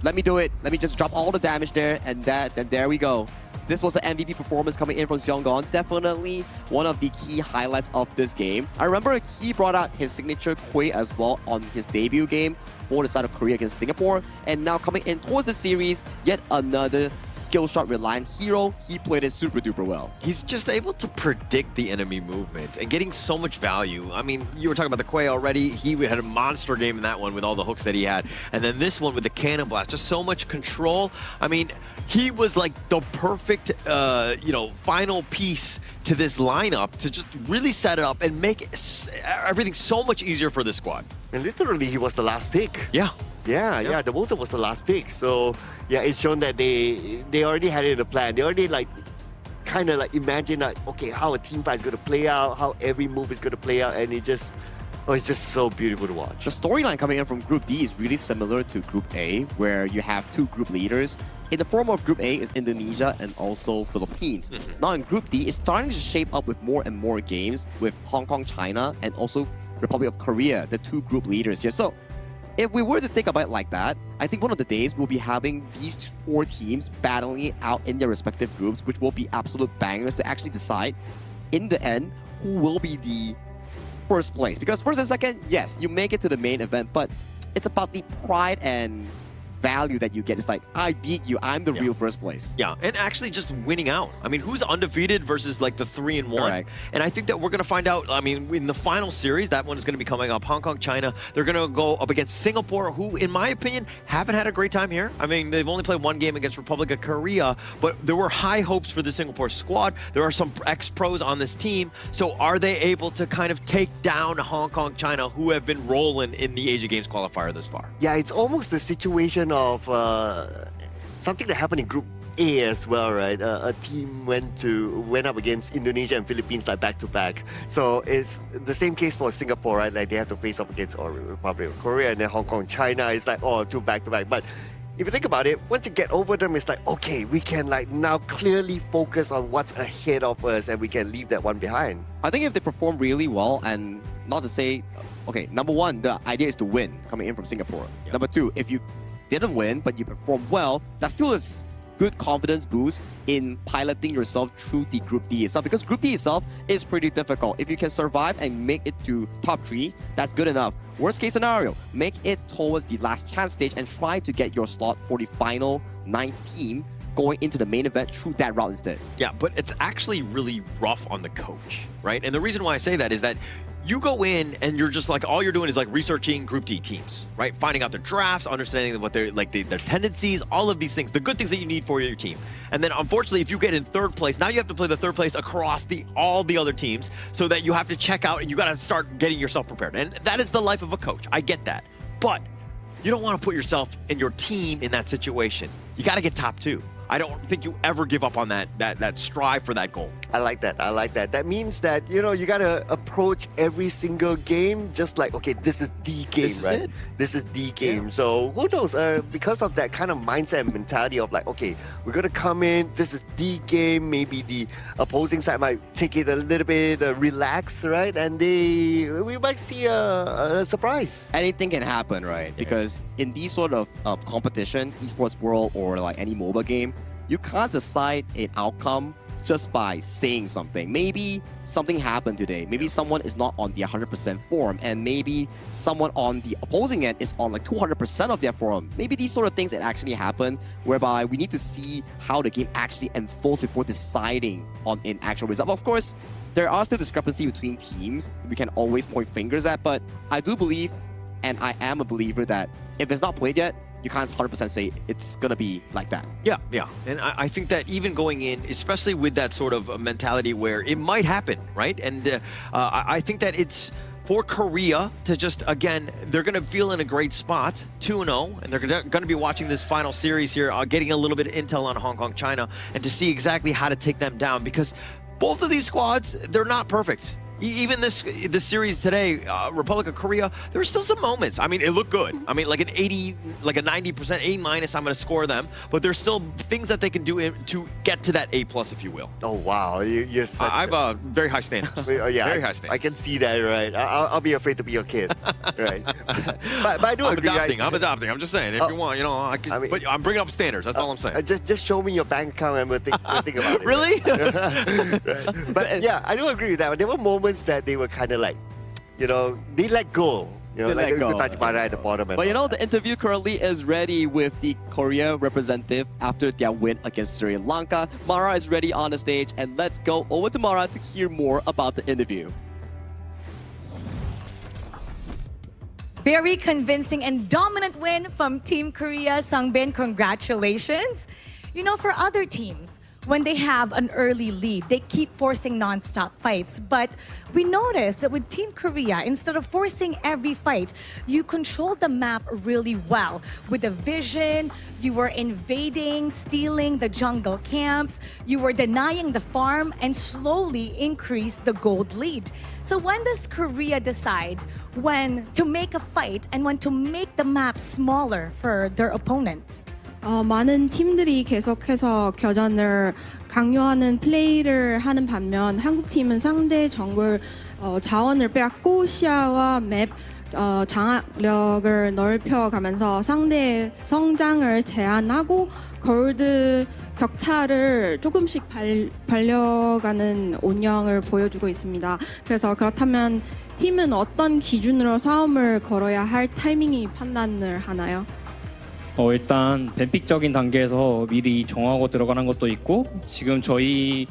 let me do it. Let me just drop all the damage there, and there we go. This was an MVP performance coming in from Seonggon. Definitely one of the key highlights of this game. I remember he brought out his signature Quay as well on his debut game for the side of Korea against Singapore. And now coming in towards the series, yet another skill shot reliant hero. He played it super duper well. He's just able to predict the enemy movement and getting so much value. I mean, you were talking about the Quay already. He had a monster game in that one with all the hooks that he had. And then this one with the cannon blast, just so much control. I mean, he was like the perfect, final piece to this lineup to just really set it up and make everything so much easier for the squad. And literally, he was the last pick. Yeah. Yeah, the Monster was the last pick. So, yeah, it's shown that they already had it in the plan. They already, kind of imagine, okay, how a team fight is going to play out, how every move is going to play out, and it's just so beautiful to watch. The storyline coming in from Group D is really similar to Group A, where you have two group leaders. In the form of Group A is Indonesia and also Philippines. Now in Group D, it's starting to shape up with more and more games with Hong Kong, China, and also Republic of Korea, the two group leaders here. So if we were to think about it like that, I think one of the days we'll be having these 4 teams battling it out in their respective groups, which will be absolute bangers to actually decide, in the end, who will be the first place. Because first and second, yes, you make it to the main event, but it's about the pride and value that you get. It's like, I beat you, I'm the real first place. Yeah, and actually just winning out. I mean, who's undefeated versus like the 3-1? Correct. And I think that we're going to find out, I mean, in the final series, that one is going to be coming up. Hong Kong, China, they're going to go up against Singapore, who, in my opinion, haven't had a great time here. I mean, they've only played one game against Republic of Korea, but there were high hopes for the Singapore squad. There are some ex-pros on this team. So are they able to kind of take down Hong Kong, China, who have been rolling in the Asia Games qualifier this far? Yeah, it's almost the situation of something that happened in Group A as well, right? A team went up against Indonesia and Philippines back to back. So it's the same case for Singapore, right? Like they have to face up against Republic of Korea, and then Hong Kong, China is two back to back. But if you think about it, once you get over them, it's like, okay, we can now clearly focus on what's ahead of us, and we can leave that one behind. I think if they perform really well, and not to say, okay, number one, the idea is to win coming in from Singapore. Yep. Number two, if you didn't win, but you perform well, that's still a good confidence boost in piloting yourself through the Group D itself, because Group D itself is pretty difficult. If you can survive and make it to top 3, that's good enough. Worst case scenario, make it towards the last chance stage and try to get your slot for the final 9th team going into the main event through that route instead. Yeah, but it's actually really rough on the coach, right? And the reason why I say that is that you go in and you're just all you're doing is researching Group D teams, right? Finding out their drafts, understanding what their tendencies, all of these things, the good things that you need for your team. And then unfortunately, if you get in 3rd place, now you have to play the 3rd place across all the other teams, so that you have to check out and you got to start getting yourself prepared. And that is the life of a coach. I get that. But you don't want to put yourself and your team in that situation. You got to get top 2. I don't think you ever give up on that strive for that goal. I like that. That means that, you gotta approach every single game just like, okay, this is the game, right? This is the game. Yeah. So who knows? Because of that kind of mindset and mentality of okay, we're gonna come in, this is the game. Maybe the opposing side might take it a little bit relaxed, right? And we might see a surprise. Anything can happen, right? Yeah. Because in these sort of competition, esports world or any MOBA game, you can't decide an outcome just by saying something. Maybe something happened today. Maybe someone is not on the 100% form, and maybe someone on the opposing end is on 200% of their form. Maybe these sort of things that actually happen, whereby we need to see how the game actually unfolds before deciding on an actual result. Of course, there are still discrepancy between teams we can always point fingers at, but I do believe, and I am a believer, that if it's not played yet, you can't 100% say it's going to be like that. Yeah. And I think that even going in, especially with that sort of mentality where it might happen, right? And I think that it's for Korea to just, again, they're going to feel in a great spot, 2-0, and they're going to be watching this final series here, getting a little bit of intel on Hong Kong, China, and to see exactly how to take them down, because both of these squads, they're not perfect. Even this series today, Republic of Korea, there were still some moments. I mean, it looked good. I mean, like an 80, like a 90% A-, I'm going to score them. But there's still things that they can do to get to that A+, if you will. Oh, wow. You're such I have very high standards. Yeah, very high standards. I can see that, right? I'll be afraid to be your kid, right? but I do agree. I'm adopting. I'm just saying, if you want, you know, I can, but I'm bringing up standards. That's all I'm saying. Just show me your bank account and we'll think about it. Really? Right. But yeah, I do agree with that. There were moments that they were kind of like, you know, they let go. You know, They like let go. at the bottom. But you know, the interview currently is ready with the Korea representative after their win against Sri Lanka. Mara is ready on the stage, and let's go over to Mara to hear more about the interview. Very convincing and dominant win from Team Korea. Sungbin, congratulations. You know, for other teams, when they have an early lead, they keep forcing non-stop fights. But we noticed that with Team Korea, instead of forcing every fight, you controlled the map really well. With the vision, you were invading, stealing the jungle camps, you were denying the farm, and slowly increased the gold lead. So when does Korea decide when to make a fight and when to make the map smaller for their opponents? 많은 팀들이 계속해서 교전을 강요하는 플레이를 하는 반면 한국 팀은 상대 정글 자원을 빼앗고 시야와 맵 장악력을 넓혀가면서 상대의 성장을 제한하고 골드 격차를 조금씩 벌려가는 운영을 보여주고 있습니다. 그래서 그렇다면 팀은 어떤 기준으로 싸움을 걸어야 할 타이밍이 판단을 하나요? 일단 뱀픽적인 단계에서 미리 정하고 들어가는 것도 있고 지금 저희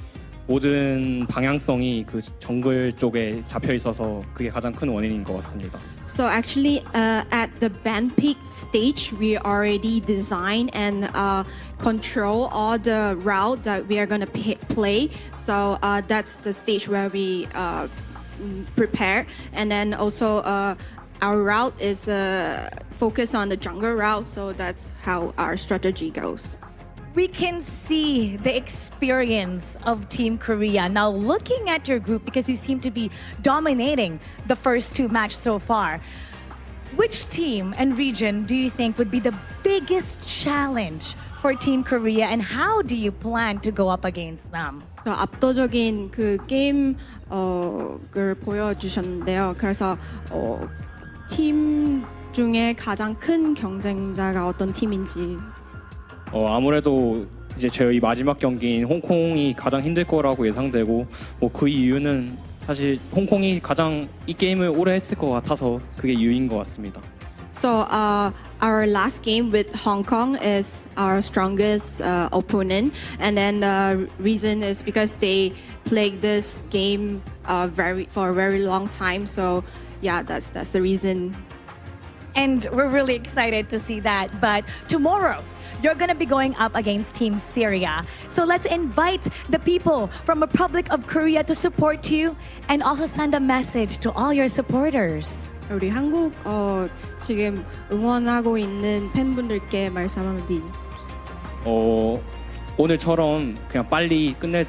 모든 방향성이 그 정글 쪽에 잡혀 있어서 그게 가장 큰 원인인 것 같습니다. So actually, at the band pick stage, we already design and control all the route that we are going to play. So that's the stage where we prepare, and then also our route is focused on the jungle route. So that's how our strategy goes. We can see the experience of Team Korea. Now, looking at your group, because you seem to be dominating the first two matches so far, which team and region do you think would be the biggest challenge for Team Korea, and how do you plan to go up against them? So 압도적인 그 게임을 보여주셨는데요. 그래서 팀 중에 가장 큰 경쟁자가 어떤 팀인지. 아무래도 이제 저희 마지막 경기인 홍콩이 가장 힘들 거라고 예상되고 그 이유는 사실 홍콩이 가장 이 게임을 오래 했을 것 같아서 그게 이유인 것 같습니다. So our last game with Hong Kong is our strongest opponent, and then the reason is because they played this game for a very long time. So yeah, that's the reason. And we're really excited to see that. But tomorrow, you're going to be going up against Team Syria. So let's invite the people from Republic of Korea to support you and also send a message to all your supporters. 우리 한국 지금 응원하고 있는 팬분들께 말씀 한마디. 오늘처럼 그냥 빨리 끝낼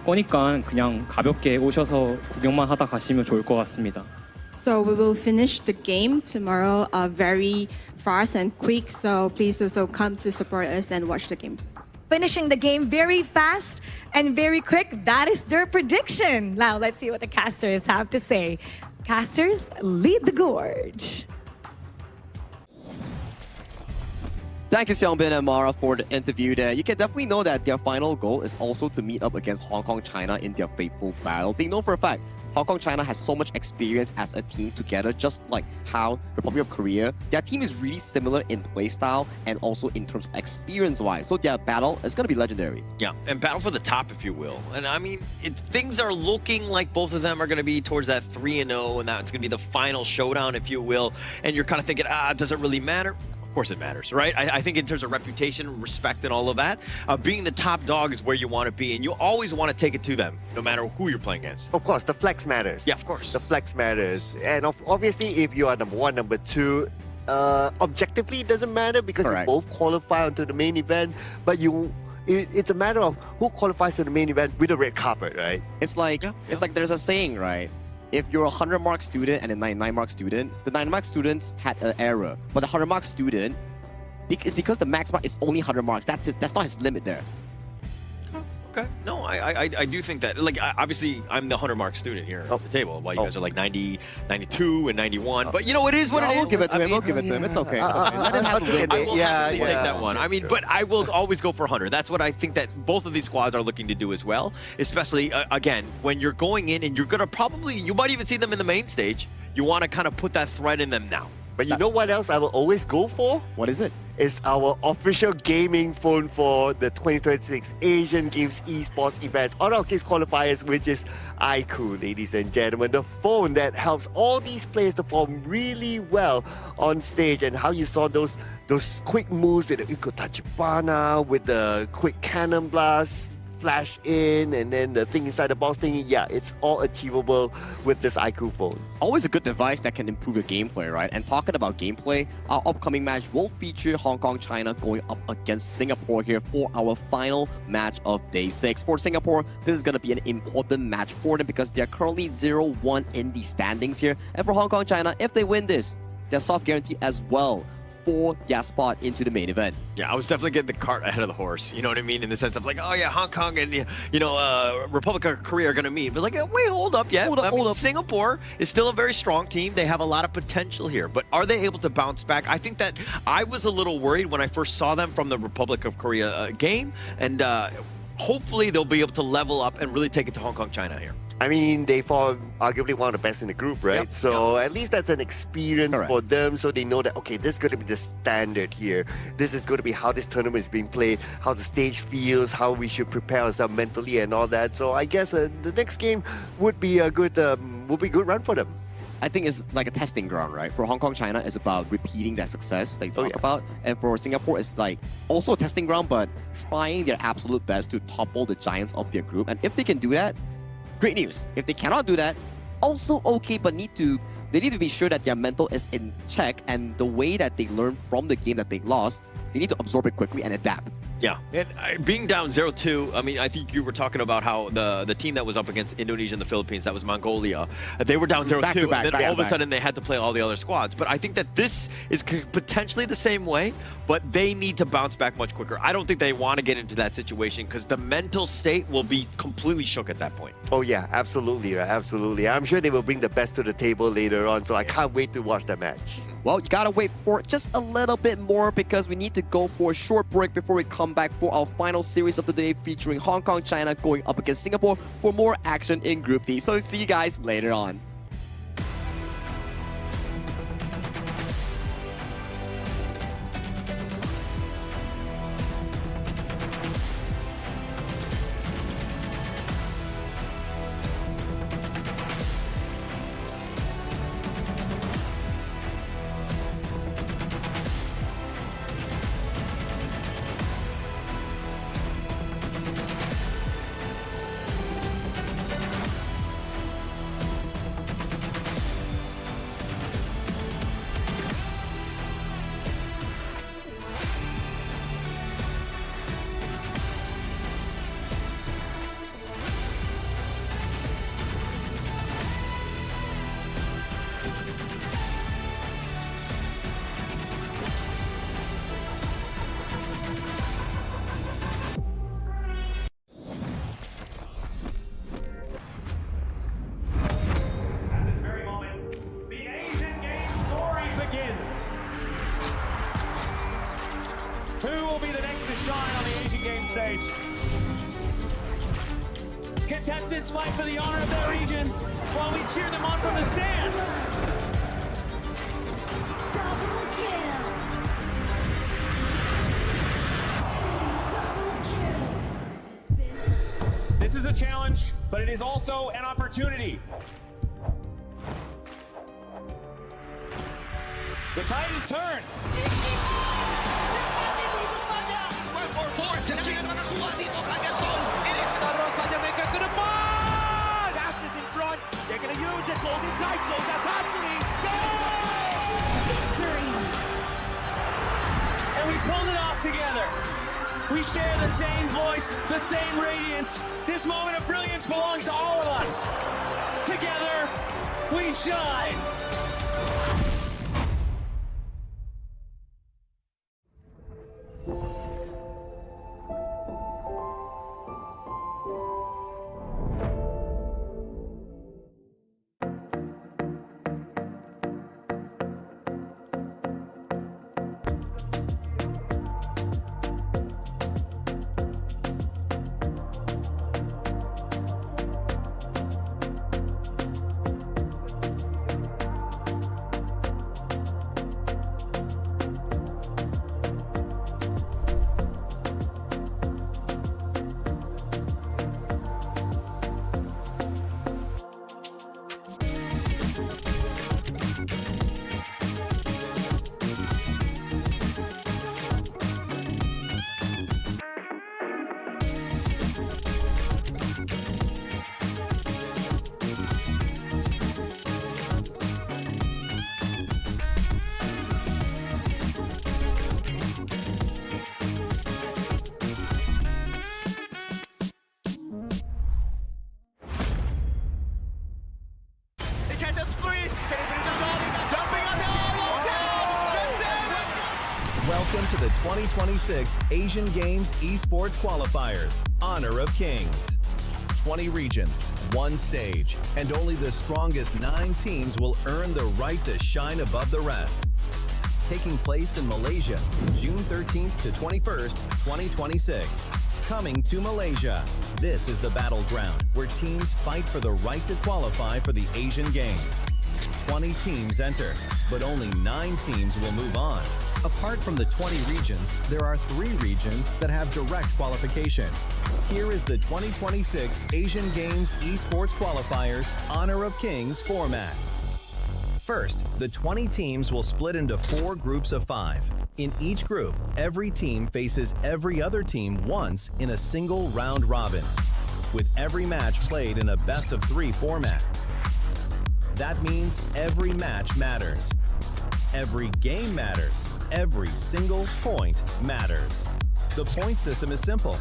거니까 그냥 가볍게 오셔서 구경만 하다 가시면 좋을 것 같습니다. So we will finish the game tomorrow very fast and quick. So please also come to support us and watch the game. Finishing the game very fast and very quick. That is their prediction. Now let's see what the casters have to say. Casters, lead the gorge. Thank you, Seongbin and Mara, for the interview there. You can definitely know that their final goal is also to meet up against Hong Kong, China in their fateful battle. They know for a fact Hong Kong, China has so much experience as a team together, just like how Republic of Korea. Their team is really similar in playstyle and also in terms of experience-wise. So their battle is going to be legendary. Yeah, and battle for the top, if you will. And I mean, things are looking like both of them are going to be towards that 3-0, and that's going to be the final showdown, if you will. And you're kind of thinking, does it really matter? Of course it matters, right? I think in terms of reputation, respect, and all of that, being the top dog is where you want to be, and you always want to take it to them, no matter who you're playing against. Of course, the flex matters. Yeah, of course. The flex matters. And obviously, if you are number one, number two, objectively, it doesn't matter because you both qualify onto the main event, but it's a matter of who qualifies to the main event with a red carpet, right? It's like it's like there's a saying, right? if you're a 100 mark student and a 99 mark student, the 99 mark students had an error, but the 100 mark student, it's because the max mark is only 100 marks. That's not his limit there. Okay. No, I do think that, like, obviously, I'm the 100-mark student here at the table, while you guys are like 90, 92, and 91. But, you know, it is what it is. We'll give it to him. We'll give it to him. It's okay. Let him have a win. I will happily take that one. I mean, but I will always go for 100. That's what I think that both of these squads are looking to do as well, especially, again, when you're going in and you're going to probably, you might even see them in the main stage. You want to kind of put that threat in them now. But you know what else I will always go for? What is it? It's our official gaming phone for the 2026 Asian Games Esports events on our case qualifiers, which is iQOO, ladies and gentlemen. The phone that helps all these players to perform really well on stage, and how you saw those quick moves with the Iko Tachibana, with the quick cannon blast, flash in, and then the thing inside the box thing. Yeah, it's all achievable with this iQOO phone. Always a good device that can improve your gameplay, right? And talking about gameplay, our upcoming match will feature Hong Kong, China going up against Singapore here for our final match of day 6. For Singapore, this is going to be an important match for them because they're currently 0-1 in the standings here. And for Hong Kong, China, if they win this, they're soft guaranteed as well for their spot into the main event. Yeah, I was definitely getting the cart ahead of the horse. You know what I mean? In the sense of like, oh yeah, Hong Kong and Republic of Korea are going to meet. But like, wait, hold up, yeah. Hold up. Singapore is still a very strong team. They have a lot of potential here. But are they able to bounce back? I think that I was a little worried when I first saw them from the Republic of Korea game. And hopefully they'll be able to level up and really take it to Hong Kong, China here. I mean, they fall arguably one of the best in the group, right? Yep. So at least that's an experience for them, so they know that, okay, this is going to be the standard here. This is going to be how this tournament is being played, how the stage feels, how we should prepare ourselves mentally and all that. So I guess the next game would be a good run for them. I think it's like a testing ground, right? For Hong Kong, China, it's about repeating their success they talk about. And for Singapore, it's like also a testing ground, but trying their absolute best to topple the giants of their group. And if they can do that, great news. If they cannot do that, also okay, but they need to be sure that their mental is in check, and the way that they learn from the game that they lost, they need to absorb it quickly and adapt. Yeah, and being down 0-2, I mean, I think you were talking about how the team that was up against Indonesia and the Philippines, that was Mongolia, they were down 0-2, and then all of a sudden they had to play all the other squads. But I think that this is potentially the same way, but they need to bounce back much quicker. I don't think they want to get into that situation because the mental state will be completely shook at that point. Oh yeah, absolutely, right? Absolutely. I'm sure they will bring the best to the table later on, so I can't wait to watch the match. Well, you gotta wait for just a little bit more because we need to go for a short break before we come back for our final series of the day featuring Hong Kong, China going up against Singapore for more action in Group B. So see you guys later on. Who will be the next to shine on the Asian Games stage? Contestants fight for the honor of their regions while we cheer them on from the stands. This is a challenge, but it is also an opportunity. The tide is turned. Fastest in front. They're going to use it. Golden Titles. And we pulled it off together. We share the same voice, the same radiance. This moment of brilliance belongs to all of us. Together, we shine. Welcome to the 2026 Asian Games Esports Qualifiers, Honor of Kings. 20 regions, one stage, and only the strongest 9 teams will earn the right to shine above the rest. Taking place in Malaysia, June 13th to 21st, 2026. Coming to Malaysia, this is the battleground where teams fight for the right to qualify for the Asian Games. 20 teams enter, but only 9 teams will move on. Apart from the 20 regions, there are 3 regions that have direct qualification. Here is the 2026 Asian Games Esports Qualifiers Honor of Kings format. First, the 20 teams will split into 4 groups of 5. In each group, every team faces every other team once in a single round robin, with every match played in a best-of-3 format. That means every match matters. Every game matters. Every single point matters. The point system is simple.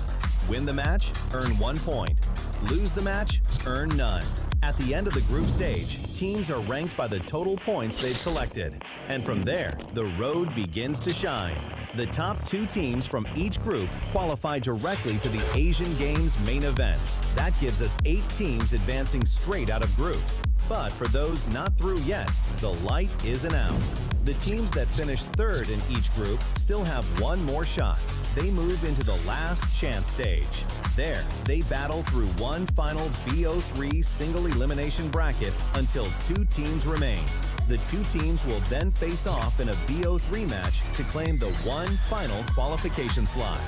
Win the match, earn 1 point. Lose the match, earn none. At the end of the group stage, teams are ranked by the total points they've collected. And from there, the road begins to shine. The top 2 teams from each group qualify directly to the Asian Games main event. That gives us 8 teams advancing straight out of groups. But for those not through yet, the light isn't out. The teams that finish 3rd in each group still have 1 more shot. They move into the last chance stage. There, they battle through one final BO3 single elimination bracket until 2 teams remain. The 2 teams will then face off in a BO3 match to claim the one final qualification slot.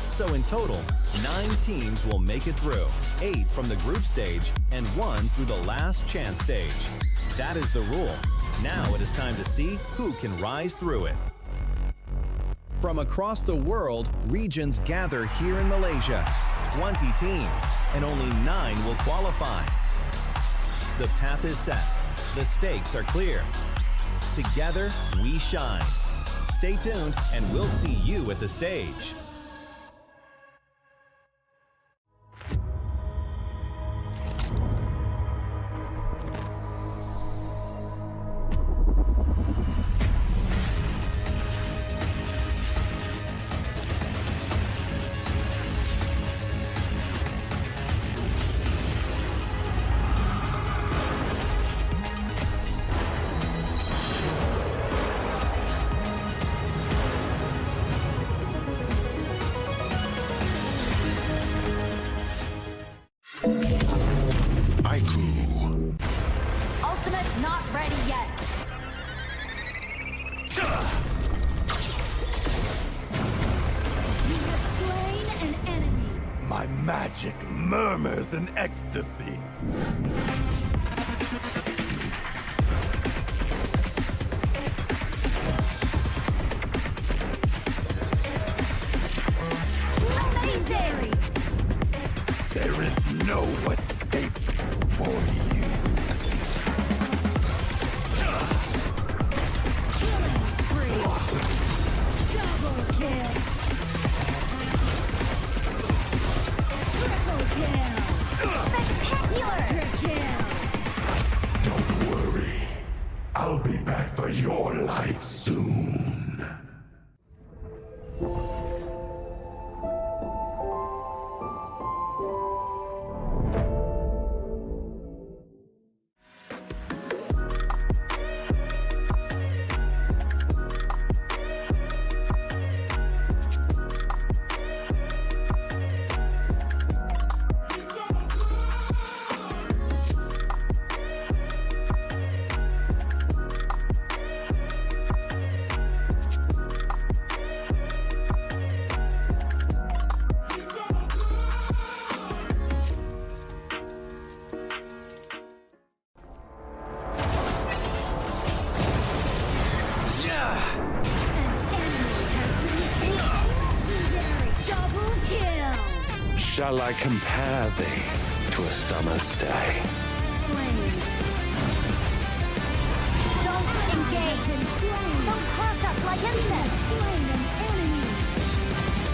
So in total, 9 teams will make it through, 8 from the group stage and 1 through the last chance stage. That is the rule. Now it is time to see who can rise through it. From across the world, regions gather here in Malaysia. 20 teams, and only 9 will qualify. The path is set. The stakes are clear. Together, we shine. Stay tuned, and we'll see you at the stage. Ultimate not ready yet. You have slain an enemy. My magic murmurs in ecstasy. Amazing! There is no escape for you. Killing spree. Double kill. Triple kill. Spectacular! Kill. Shall I compare thee to a summer's day? Don't engage. Don't crush us like insects.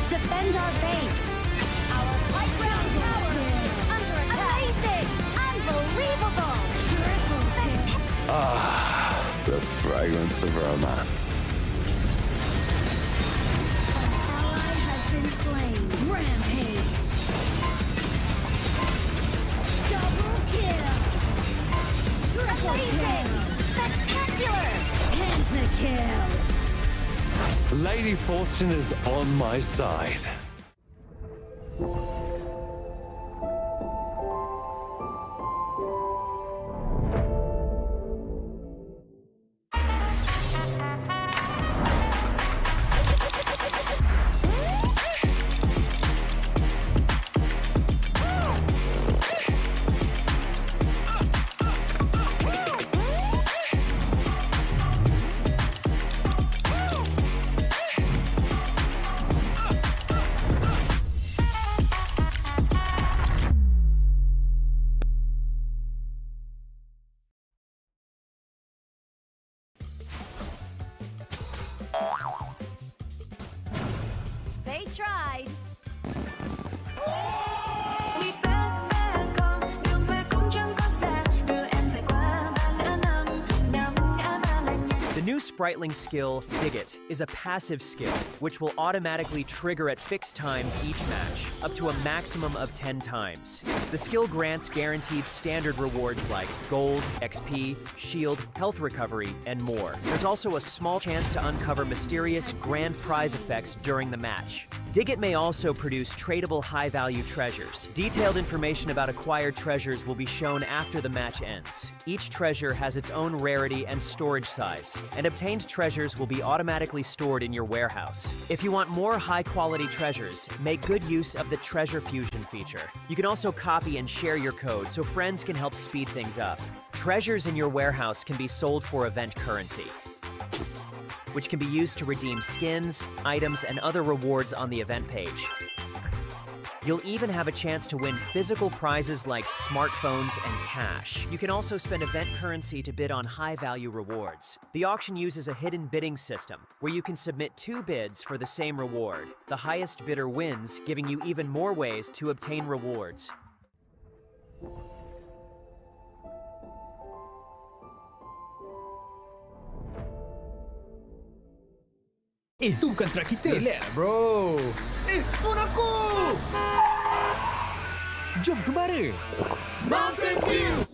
Defend our base. Our high ground tower is under attack. Amazing! Unbelievable! Ah, the fragrance of romance. Ally has been slain. Rampage. Double kill. Triple kill. Spectacular. Pentakill. Lady Fortune is on my side. They tried. The new Spritling skill, Dig It, is a passive skill, which will automatically trigger at fixed times each match, up to a maximum of 10 times. The skill grants guaranteed standard rewards like gold, XP, shield, health recovery, and more. There's also a small chance to uncover mysterious grand prize effects during the match. Dig It may also produce tradable high-value treasures. Detailed information about acquired treasures will be shown after the match ends. Each treasure has its own rarity and storage size, and obtained treasures will be automatically stored in your warehouse. If you want more high-quality treasures, make good use of the Treasure Fusion feature. You can also copy and share your code so friends can help speed things up. Treasures in your warehouse can be sold for event currency, which can be used to redeem skins, items, and other rewards on the event page. You'll even have a chance to win physical prizes like smartphones and cash. You can also spend event currency to bid on high-value rewards. The auction uses a hidden bidding system, where you can submit 2 bids for the same reward. The highest bidder wins, giving you even more ways to obtain rewards. Itu bukan track kita. Relax, bro. Phone aku! Jom ke mana? Mountain View!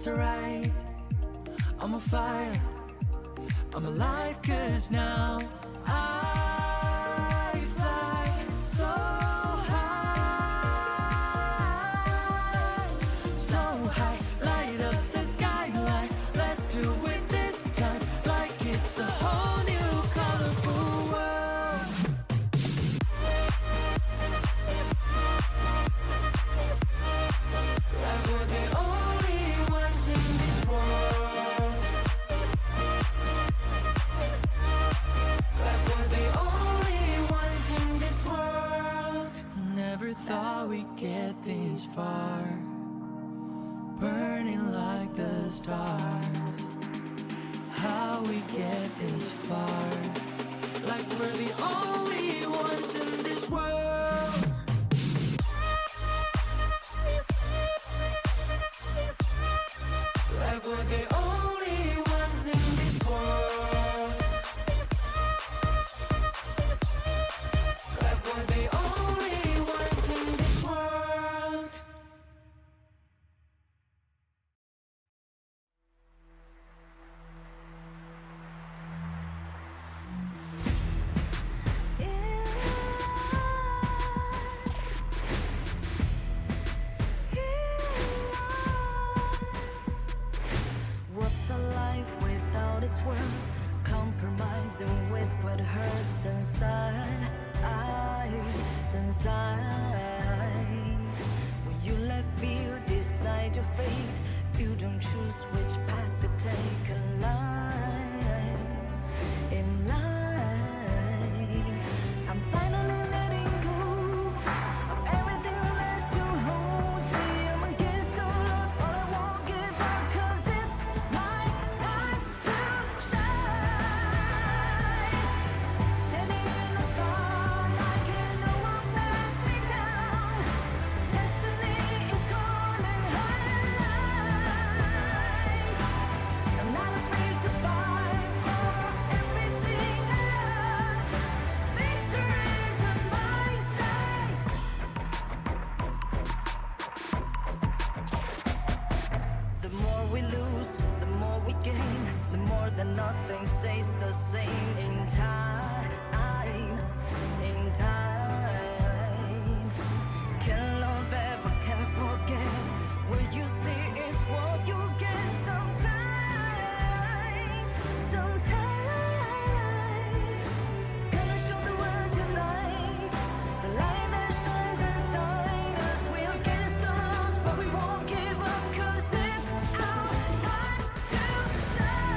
it's alright. I'm on fire, I'm alive, cause now I fly so high, so high. Light up the skyline, let's do it this time, like it's a whole new colorful world. Like we're the only ones in this world. Like we're the only ones in this world. Never thought we'd get this far, burning like the stars. How we get this far? Like we're the only ones in this world. Like we're the only ones in this world. Like we're the only ones in this world. What's a life without its worth? Compromising with what hurts inside, inside. When you let fear decide your fate, you don't choose which path to take in life. In life, I'm finally letting go of everything that still holds me. I'm against all odds, but I won't give up, 'cause it's my time to shine. Standing in the spotlight, and no one let me down. Destiny is calling high. I'm not afraid to fight for everything I love. Victory's on my side. The more we lose, the more we gain. The more that nothing stays the same. In time, in time. Can't love ever, can't forget. What you see is what you get. Sometimes, sometimes. Gonna show the world tonight, the light that shines inside us. We're against the odds, but we won't give up, 'cause it's our time to shine.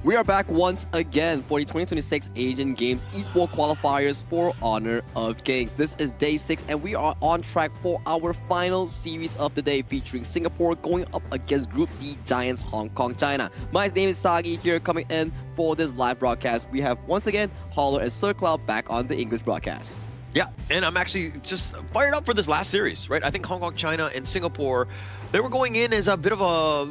We are back once again for the 2026 Asian Games Esports Qualifiers for Honor of Kings. This is day 6 and we are on track for our final series of the day, featuring Singapore going up against Group D giants Hong Kong, China. My name is Sagi here, coming in for this live broadcast. We have once again Holler and Sir Cloud back on the English broadcast. Yeah, and I'm actually just fired up for this last series, right? I think Hong Kong, China, and Singapore, they were going in as a bit of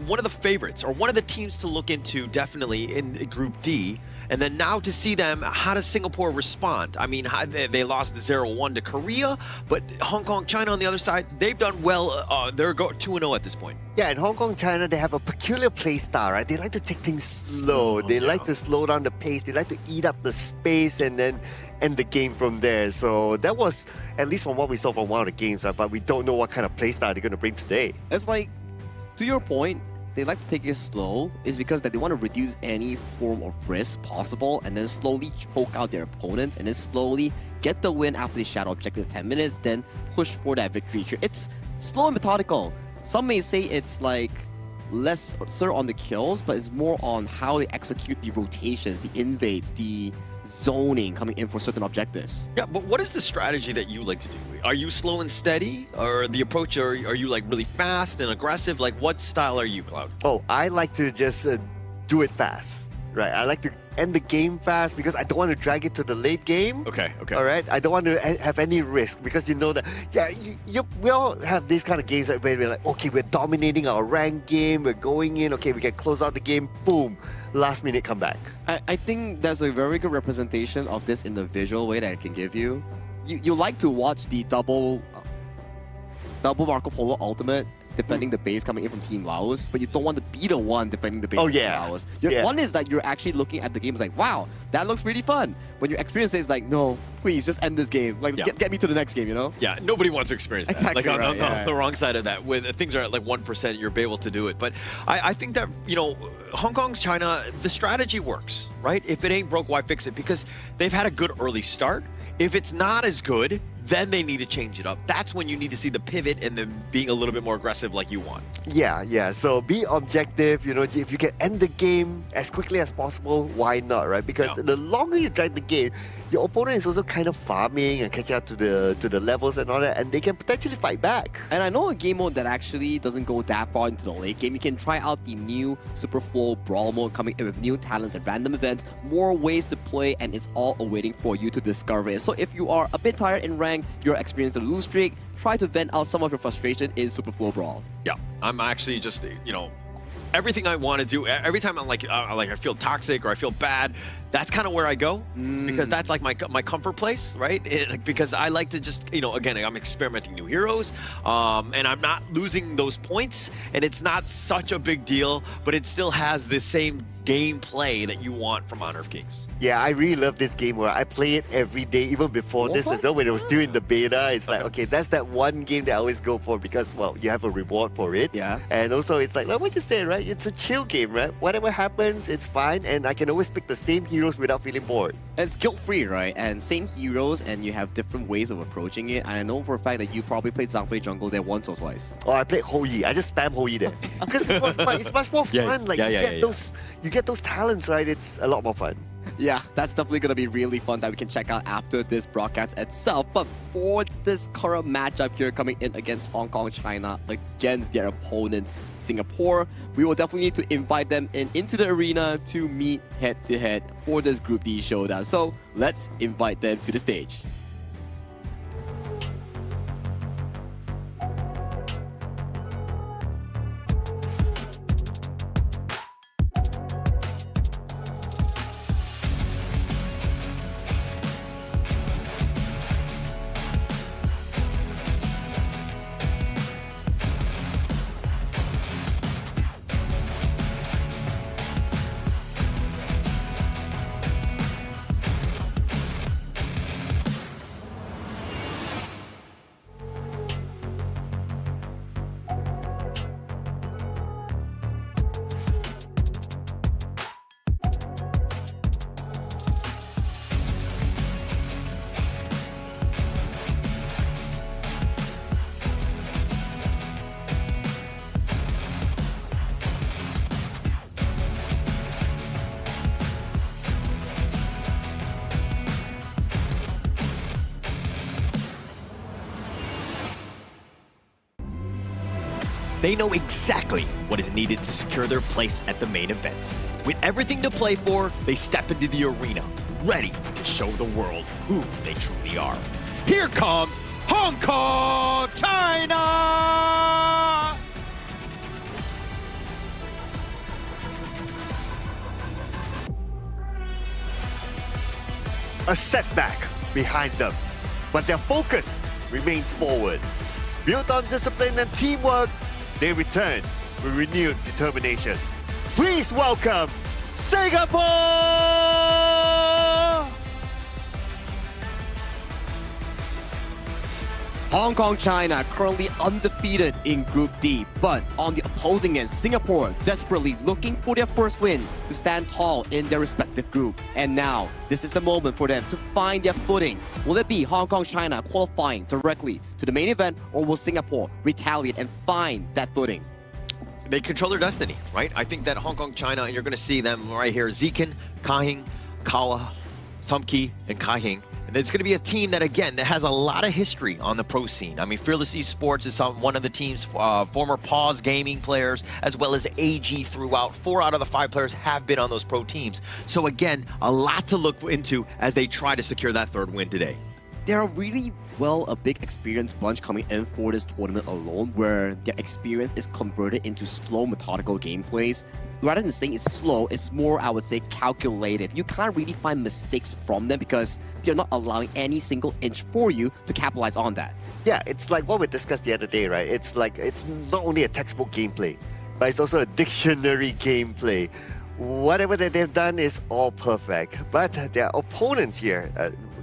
one of the favorites, or one of the teams to look into, definitely in Group D. And then now to see them, how does Singapore respond? I mean, they lost 0-1 to Korea, but Hong Kong, China on the other side, they've done well. They're 2-0 at this point. Yeah, in Hong Kong, China, they have a peculiar play style, right? They like to take things slow. They like to slow down the pace. They like to eat up the space and then end the game from there. So that was, at least from what we saw from one of the games, right? But we don't know what kind of play style they're going to bring today. It's like, to your point, they like to take it slow is because that they want to reduce any form of risk possible and then slowly choke out their opponents and then slowly get the win after the shadow objective 10 minutes, then push for that victory here. It's slow and methodical. Some may say it's like less on the kills, but it's more on how they execute the rotations, the invades, the zoning coming in for certain objectives. Yeah, but what is the strategy that you like to do? Are you slow and steady, or the approach, are you like really fast and aggressive? Like, what style are you, Cloud? Oh, I like to just do it fast, right? I like to end the game fast because I don't want to drag it to the late game. Okay. All right? I don't want to have any risk because you know that, yeah, we all have these kind of games where we're like, okay, we're dominating our ranked game, we're going in, okay, we can close out the game, boom, last minute come back. I think there's a very good representation of this in the visual way that I can give you. you like to watch the double Marco Polo Ultimate defending the base coming in from Team Laos, but you don't want to be the one defending the base from Team Laos. One is that you're actually looking at the game, it's like, wow, that looks really fun. When your experience is like, no, please just end this game. Like, get me to the next game, you know? Yeah, nobody wants to experience that. Exactly like on right, the wrong side of that, when things are at like 1%, you're able to do it. But I think that, you know, Hong Kong, China, the strategy works, right? If it ain't broke, why fix it? Because they've had a good early start. If it's not as good, then they need to change it up. That's when you need to see the pivot and then being a little bit more aggressive like you want. Yeah. So be objective. You know, if you can end the game as quickly as possible, why not, right? Because the longer you drag the game, your opponent is also kind of farming and catching up to the levels and all that, and they can potentially fight back. And I know a game mode that actually doesn't go that far into the late game. You can try out the new Super Flow Brawl mode coming in with new talents and random events, more ways to play, and it's all awaiting for you to discover it. So if you are a bit tired in rank, you're experiencing a lose streak, try to vent out some of your frustration in Super Flow Brawl. Yeah, I'm actually just, you know, everything I want to do, every time I'm like I feel toxic or I feel bad, that's kind of where I go, because that's like my comfort place, right? Because I like to just, you know, again, I'm experimenting new heroes, and I'm not losing those points, and it's not such a big deal, but it still has the same gameplay that you want from Honor of Kings. Yeah, I really love this game where I play it every day, even before this as well, when it was still in the beta. It's like, okay, that's that one game that I always go for because, well, you have a reward for it. Yeah. And also, it's like what you say, right? It's a chill game, right? Whatever happens, it's fine, and I can always pick the same heroes without feeling bored. And it's guilt-free, right? And same heroes, and you have different ways of approaching it. And I know for a fact that you probably played Zhangfei Jungle there once or twice. Oh, I played Hou Yi. I just spam Hou Yi there. Because it's much more fun. You get those talents, right? It's a lot more fun. Yeah, that's definitely going to be really fun that we can check out after this broadcast itself. But for this current matchup here coming in against Hong Kong, China, against their opponents, Singapore, we will definitely need to invite them into the arena to meet head-to-head for this Group D showdown. So let's invite them to the stage. They know exactly what is needed to secure their place at the main event. With everything to play for, they step into the arena, ready to show the world who they truly are. Here comes Hong Kong, China! A setback behind them, but their focus remains forward. Built on discipline and teamwork, they return with renewed determination. Please welcome Singapore! Hong Kong, China currently undefeated in Group D, but on the opposing end, Singapore desperately looking for their first win to stand tall in their respective group. And now, this is the moment for them to find their footing. Will it be Hong Kong, China qualifying directly to the main event, or will Singapore retaliate and find that footing? They control their destiny, right? I think that Hong Kong, China, and you're going to see them right here, Ziken, Kahing, Kawa, Sumki, and Kahing. And it's going to be a team that, again, that has a lot of history on the pro scene. I mean, Fearless Esports is one of the team's former Pause Gaming players, as well as AG throughout. 4 out of the 5 players have been on those pro teams. So, again, a lot to look into as they try to secure that 3rd win today. They're a really, a big experienced bunch coming in for this tournament alone, where their experience is converted into slow, methodical gameplays. rather than saying it's slow, it's more, I would say, calculated. You can't really find mistakes from them because they're not allowing any single inch for you to capitalize on that. Yeah, it's like what we discussed the other day, right? It's like, it's not only a textbook gameplay, but it's also a dictionary gameplay. Whatever that they've done is all perfect. But their opponents here,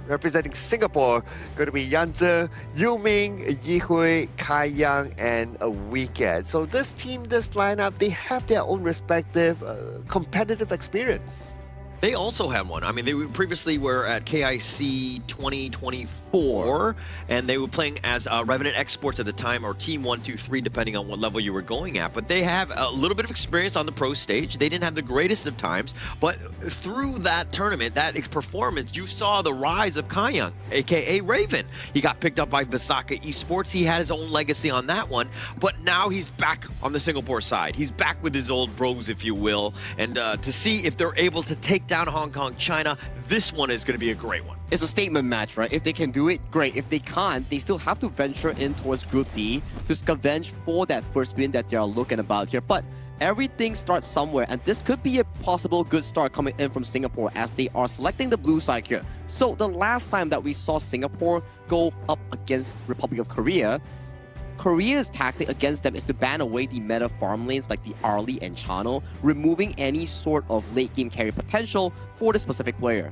representing Singapore, going to be Yanze, Yu Ming, Yi Hui, Kai Yang, and Weekend. So this team, this lineup, they have their own respective competitive experience. They also had one. I mean, they previously were at KIC 2024, and they were playing as Revenant Exports at the time, or Team 1, 2, 3, depending on what level you were going at. But they have a little bit of experience on the pro stage. They didn't have the greatest of times, but through that tournament, that performance, you saw the rise of Kayang, aka Raven. He got picked up by Visaka Esports. He had his own legacy on that one, but now he's back on the Singapore side. He's back with his old bros, if you will, and to see if they're able to take down Hong Kong, China, this one is going to be a great one. It's a statement match, right? If they can do it, great. If they can't, they still have to venture in towards Group D to scavenge for that first win that they're looking about here. But everything starts somewhere, and this could be a possible good start coming in from Singapore as they are selecting the blue side here. So the last time that we saw Singapore go up against Republic of Korea, Korea's tactic against them is to ban away the meta farm lanes like the Arlie and Chano, removing any sort of late game carry potential for the specific player.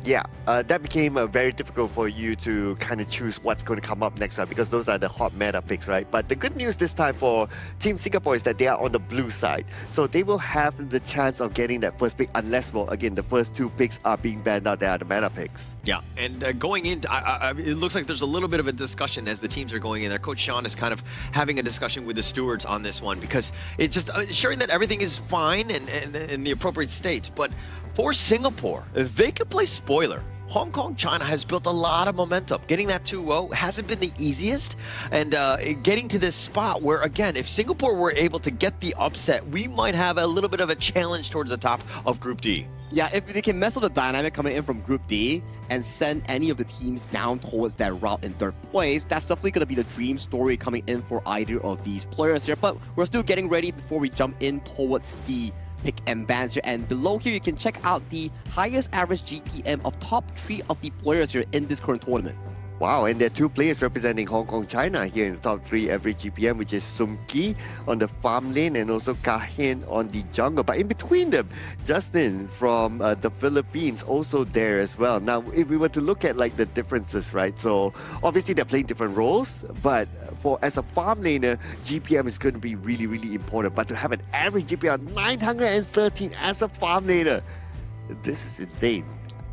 Yeah, that became very difficult for you to kind of choose what's going to come up next time because those are the hot meta picks, right? But the good news this time for Team Singapore is that they are on the blue side. So they will have the chance of getting that first pick unless, well, again, the first two picks are being banned out. They are the meta picks. Yeah, and going into, it looks like there's a little bit of a discussion as the teams are going in there. Coach Sean is kind of having a discussion with the stewards on this one because it's just ensuring that everything is fine and in the appropriate states. But for Singapore, if they can play spoiler, Hong Kong, China has built a lot of momentum. Getting that 2-0 hasn't been the easiest. And getting to this spot where, again, if Singapore were able to get the upset, we might have a little bit of a challenge towards the top of Group D. Yeah, if they can mess up the dynamic coming in from Group D and send any of the teams down towards that route in third place, that's definitely going to be the dream story coming in for either of these players here. But we're still getting ready before we jump in towards the pick and bans here, and below here you can check out the highest average GPM of top 3 of the players here in this current tournament. Wow, and there are 2 players representing Hong Kong, China here in the top 3 average GPM, which is Sum Ki on the farm lane and also Kahin on the jungle. But in between them, Justin from the Philippines also there as well. Now, if we were to look at like the differences, right? So obviously they're playing different roles, but as a farm laner, GPM is going to be really, really important. But to have an average GPM of 913 as a farm laner, this is insane.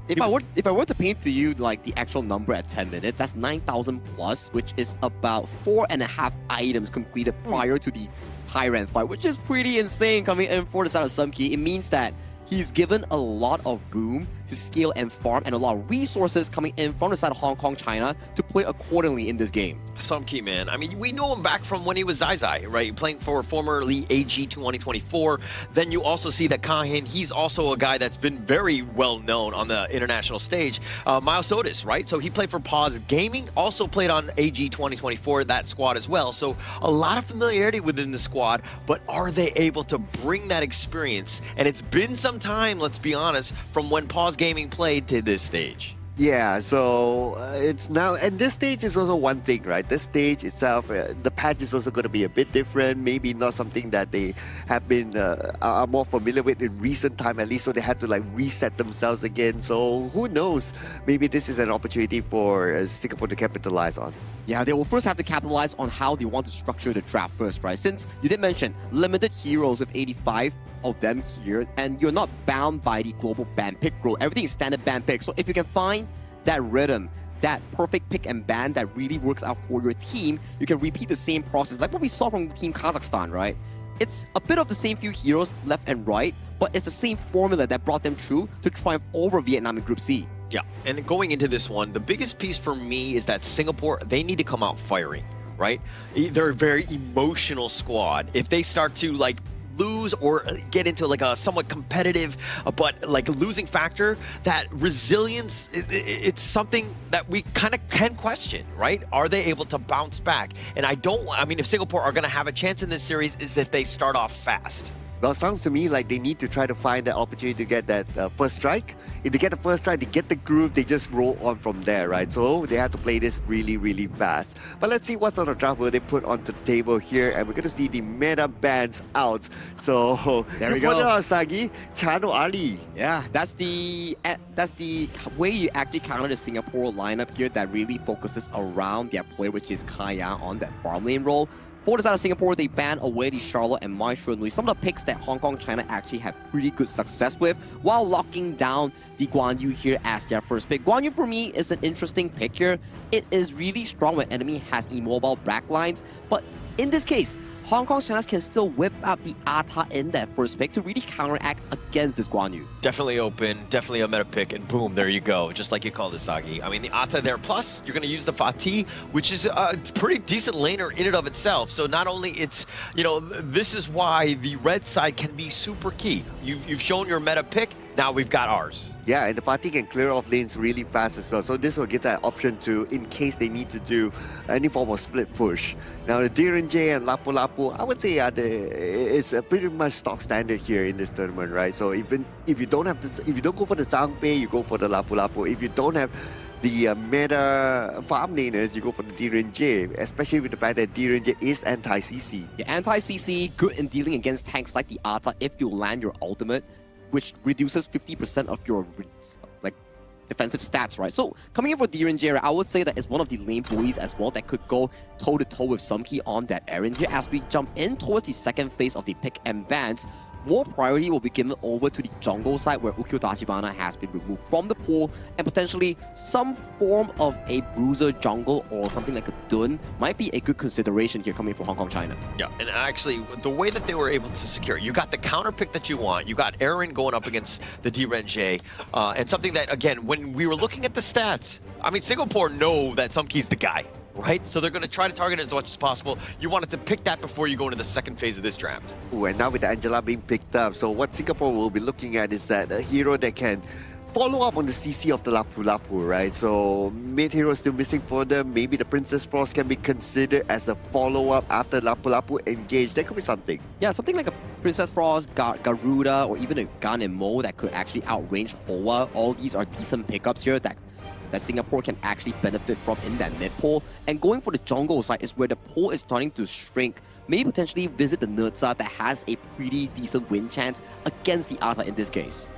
If I were to paint to you like the actual number at 10 minutes, that's 9,000 plus, which is about 4.5 items completed prior to the high rank fight, which is pretty insane coming in for the side of Sumkey. It means that he's given a lot of room to scale and farm and a lot of resources coming in from the side of Hong Kong, China to play accordingly in this game. Sumkey, man. I mean, we know him back from when he was Zai Zai, right? Playing for formerly AG 2024. Then you also see that Kahin, he's also a guy that's been very well known on the international stage. Miles Otis, right? So he played for Pause Gaming, also played on AG 2024, that squad as well. So a lot of familiarity within the squad, but are they able to bring that experience? And it's been some time, let's be honest, from when Pause Gaming played to this stage. Yeah, so it's now, and this stage is also one thing, right? This stage itself, the patch is also going to be a bit different, maybe not something that they have been, are more familiar with in recent time at least, so they had to like reset themselves again. So who knows, maybe this is an opportunity for Singapore to capitalize on. Yeah, they will first have to capitalize on how they want to structure the draft first, right? Since you did mention limited heroes with 85 of them here, and you're not bound by the global ban pick rule. Everything is standard ban pick. So if you can find that rhythm, that perfect pick and ban that really works out for your team, you can repeat the same process like what we saw from Team Kazakhstan, right? It's a bit of the same few heroes left and right, but it's the same formula that brought them through to triumph over Vietnam in Group C. Yeah, and going into this one, the biggest piece for me is that Singapore, they need to come out firing, right? They're a very emotional squad. If they start to like lose or get into like a somewhat competitive but like losing factor, that resilience, it's something that we kind of can question, right? Are they able to bounce back? And I mean, if Singapore are going to have a chance in this series is if they start off fast. Well, sounds to me like they need to try to find that opportunity to get that first strike. If they get the first strike, they get the groove, they just roll on from there, right? So they have to play this really, really fast. But let's see what sort of draft will they put onto the table here, and we're going to see the meta bans out. So there we put go. it out, Sagi. Chano Ali. Yeah, that's the way you actually counter the Singapore lineup here that really focuses around their player, which is Kaya on that farm lane role. For the side of Singapore, they banned away the Charlotte and Maestro Nui, some of the picks that Hong Kong China actually had pretty good success with, while locking down the Guan Yu here as their first pick. Guan Yu for me is an interesting pick here. It is really strong when enemy has immobile backlines, but in this case, Hong Kong China can still whip out the Ata in that first pick to really counteract against this Guan Yu. Definitely open, definitely a meta pick, and boom, there you go. Just like you called it, Sagi. I mean, the Ata there, plus you're going to use the Fatih, which is a pretty decent laner in and of itself. So not only it's, this is why the red side can be super key. You've shown your meta pick, now we've got ours. Yeah, and the party can clear off lanes really fast as well. So this will give that option to, in case they need to do any form of split push. Now the Direnje and Lapu Lapu, I would say it's pretty much stock standard here in this tournament, right? So even if you don't go for the Zhangfei, you go for the Lapu Lapu. If you don't have the meta farm laners, you go for the Direnje, especially with the fact that Direnje is anti-CC. Yeah, anti-CC, good in dealing against tanks like the Ata if you land your ultimate, which reduces 50% of your defensive stats, right? So coming in for Direnje, I would say that it's one of the lane bullies as well that could go toe-to-toe with Sumkey on that Erangel. As we jump in towards the second phase of the pick and bans, more priority will be given over to the jungle side where Ukyo Tachibana has been removed from the pool, and potentially some form of a bruiser jungle or something like a Dun might be a good consideration here coming from Hong Kong China. Yeah, and actually the way that they were able to secure, you got the counter pick that you want, you got Aaron going up against the Direnje, and something that, again, when we were looking at the stats, I mean, Singapore know that Sumkey's the guy. Right? So they're going to try to target it as much as possible. You wanted to pick that before you go into the second phase of this draft. Ooh, and now with the Angela being picked up, so what Singapore will be looking at is that a hero that can follow up on the CC of the Lapu Lapu, right? So mid hero still missing for them. Maybe the Princess Frost can be considered as a follow-up after Lapu Lapu engaged. That could be something. Yeah, something like a Princess Frost, Garuda, or even a Gun and Mo that could actually outrange Hoa. All these are decent pickups here that Singapore can actually benefit from in that mid pole. And going for the jungle side is where the pole is starting to shrink. Maybe potentially visit the Nurza that has a pretty decent win chance against the Ata in this case.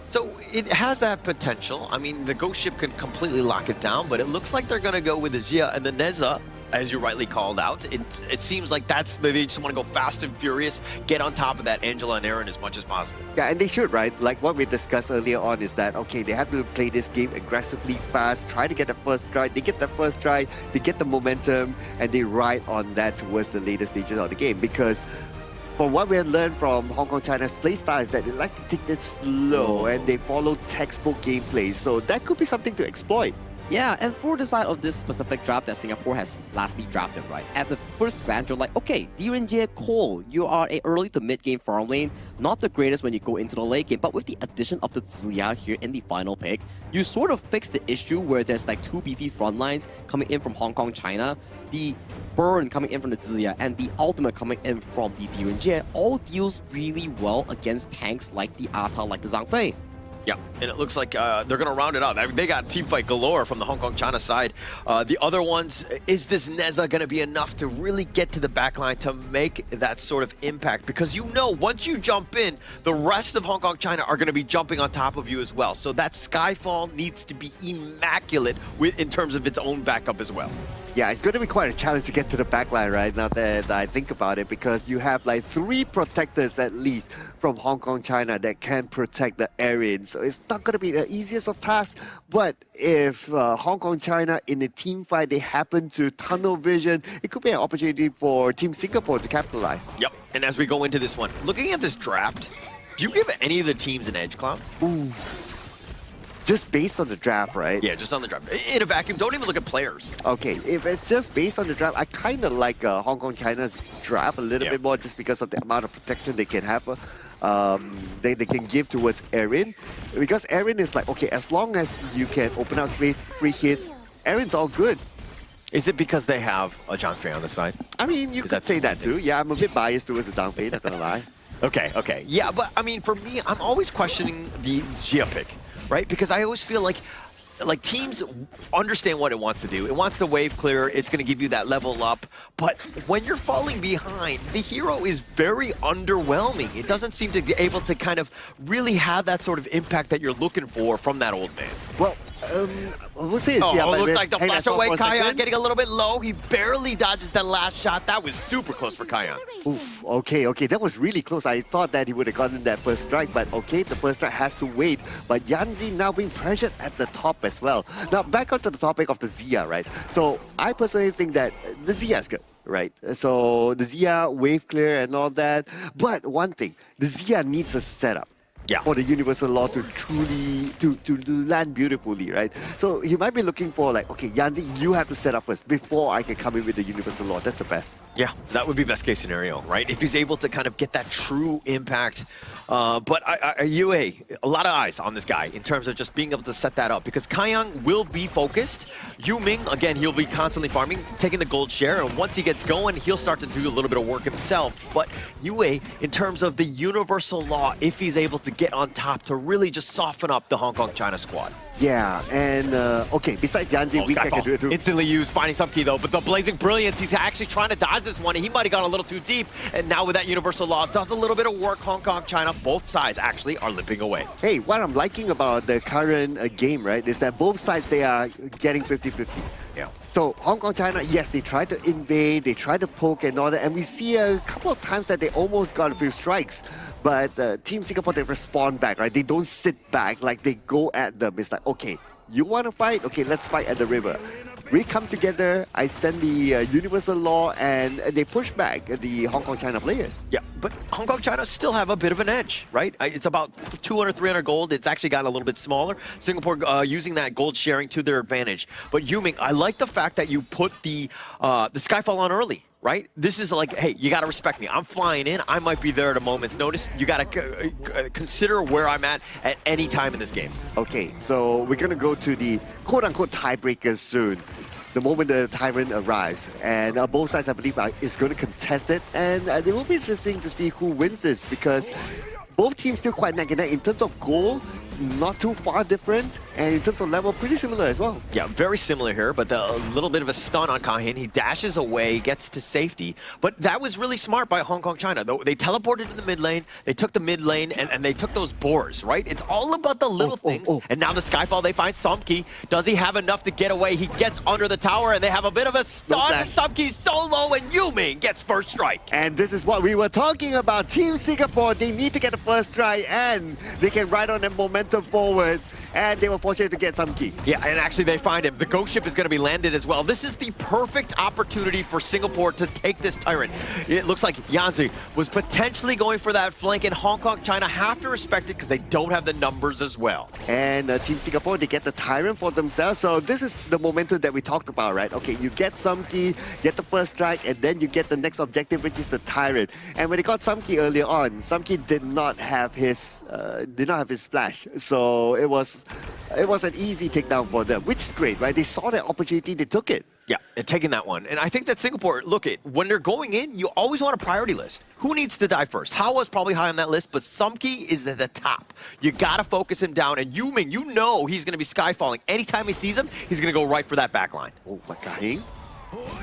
So it has that potential. I mean, the Ghost Ship could completely lock it down, but it looks like they're going to go with the Zia and the Neza, as you rightly called out. It seems like they just want to go fast and furious, get on top of that Angela and Aaron as much as possible. Yeah, and they should, right? Like what we discussed earlier on is that, okay, they have to play this game aggressively fast, try to get the first try. They get the first try, they get the momentum, and they ride on that towards the later stages of the game. Because from what we have learned from Hong Kong China's playstyle is that they like to take this slow and they follow textbook gameplay. So that could be something to exploit. Yeah, and for the side of this specific draft that Singapore has lastly drafted, right? At the first glance, you're like, okay, Direnje, Cole, you are a early to mid-game farm lane. Not the greatest when you go into the late game, but with the addition of the Zia here in the final pick, you sort of fix the issue where there's like two beefy front lines coming in from Hong Kong, China, the burn coming in from the Zia, and the ultimate coming in from the Direnje, all deals really well against tanks like the Ata, like the Zhangfei. Yeah, and it looks like they're going to round it out. I mean, they got teamfight galore from the Hong Kong China side. The other ones, is this Neza going to be enough to really get to the backline to make that sort of impact? Because once you jump in, the rest of Hong Kong China are going to be jumping on top of you as well. So that Skyfall needs to be immaculate in terms of its own backup as well. Yeah, it's going to be quite a challenge to get to the backline, right? Now that I think about it, because you have like 3 protectors at least from Hong Kong, China that can protect the Erin. So it's not going to be the easiest of tasks. But if Hong Kong, China in a team fight, they happen to tunnel vision, it could be an opportunity for Team Singapore to capitalize. Yep, and as we go into this one, looking at this draft, do you give any of the teams an edge, Clown? Ooh. Just based on the draft, right? Yeah, just on the draft. In a vacuum, don't even look at players. Okay, if it's just based on the draft, I kind of like Hong Kong China's draft a little bit more just because of the amount of protection they can have. They can give towards Erin. Because Erin is like, okay, as long as you can open up space, free hits, Erin's all good. Is it because they have a Zhangfei on the side? I mean, you could say that too. Yeah, I'm a bit biased towards the Zhangfei, not gonna lie. Okay. Yeah, but I mean, for me, I'm always questioning the Gia pick, right? Because I always feel like teams understand what it wants to do. It wants to wave clear. It's going to give you that level up. But when you're falling behind, the hero is very underwhelming. It doesn't seem to be able to kind of really have that sort of impact that you're looking for from that old man. Well, we'll see. It Yeah, looks like the hang on, flash stop away. for a Kaiyan second. getting a little bit low. He barely dodges that last shot. That was super close for Kaiyan. Oof, okay, that was really close. I thought that he would have gotten that first strike, but okay, the first strike has to wait. But Yanzi now being pressured at the top as well. Now, back onto the topic of the Zia, right? So, I personally think that the Zia is good, right? So, the Zia, wave clear and all that. But one thing, the Zia needs a setup. For the universal law to truly to land beautifully, right? So he might be looking for like, okay, Yanzi, you have to set up first before I can come in with the universal law. That's the best. Yeah, that would be best case scenario, right? If he's able to kind of get that true impact. But UA, a lot of eyes on this guy in terms of just being able to set that up because Kaiyan will be focused. Yuming, again, he'll be constantly farming, taking the gold share, and once he gets going, he'll start to do a little bit of work himself. But UA, in terms of the universal law, if he's able to get on top to really just soften up the Hong Kong China squad. Yeah, and okay, besides Yanzi, we can do it too. Instantly used, finding some key though, but the Blazing Brilliance, he's actually trying to dodge this one. He might have gone a little too deep, and now with that universal law, does a little bit of work. Hong Kong, China, both sides actually are limping away. Hey, what I'm liking about the current game, right, is that both sides, they are getting 50-50. Yeah. So Hong Kong, China, yes, they try to invade, they try to poke and all that, and we see a couple of times that they almost got a few strikes. But Team Singapore, they respond back, right? They don't sit back, like they go at them. It's like, okay, you want to fight? Okay, let's fight at the river. We come together, I send the universal law, and they push back the Hong Kong, China players. Yeah, but Hong Kong, China still have a bit of an edge, right? It's about 200, 300 gold. It's actually gotten a little bit smaller. Singapore using that gold sharing to their advantage. But Yuming, I like the fact that you put the Skyfall on early. Right? This is like, hey, you got to respect me. I'm flying in. I might be there at a moment's notice. You got to consider where I'm at any time in this game. Okay, so we're going to go to the quote-unquote tiebreakers soon. The moment the tyrant arrives. And both sides, I believe, is going to contest it. And it will be interesting to see who wins this because both teams still quite neck and neck in terms of goal. Not too far different, and in terms of level, pretty similar as well. Yeah, very similar here, but a little bit of a stun on Kaiyan. He dashes away, gets to safety, but that was really smart by Hong Kong China. They teleported to the mid lane, they took the mid lane, and they took those boars, right? It's all about the little things, and now the Skyfall, they find Sumki. Does he have enough to get away? He gets under the tower, and they have a bit of a stun, and Sumki's solo, and Yuming gets first strike. And this is what we were talking about. Team Singapore, they need to get the first strike, and they can ride on their momentum forward, and they were fortunate to get some key. Yeah, and actually they find him. The ghost ship is going to be landed as well. This is the perfect opportunity for Singapore to take this tyrant. It looks like Yanzi was potentially going for that flank, and Hong Kong, China have to respect it because they don't have the numbers as well. And Team Singapore, they get the tyrant for themselves. So this is the momentum that we talked about, right? Okay, you get some key, get the first strike, and then you get the next objective, which is the tyrant. And when they got Sumki earlier on, Sumki did not have his splash. So it was an easy takedown for them, which is great, right? They saw that opportunity, they took it. Yeah, and taking that one. And I think that Singapore, look, when they're going in, you always want a priority list. Who needs to die first? Hawa's probably high on that list, but Sumki is at the top. You got to focus him down. And Yuming, you know he's going to be skyfalling. Anytime he sees him, he's going to go right for that back line. Oh, Wakahing.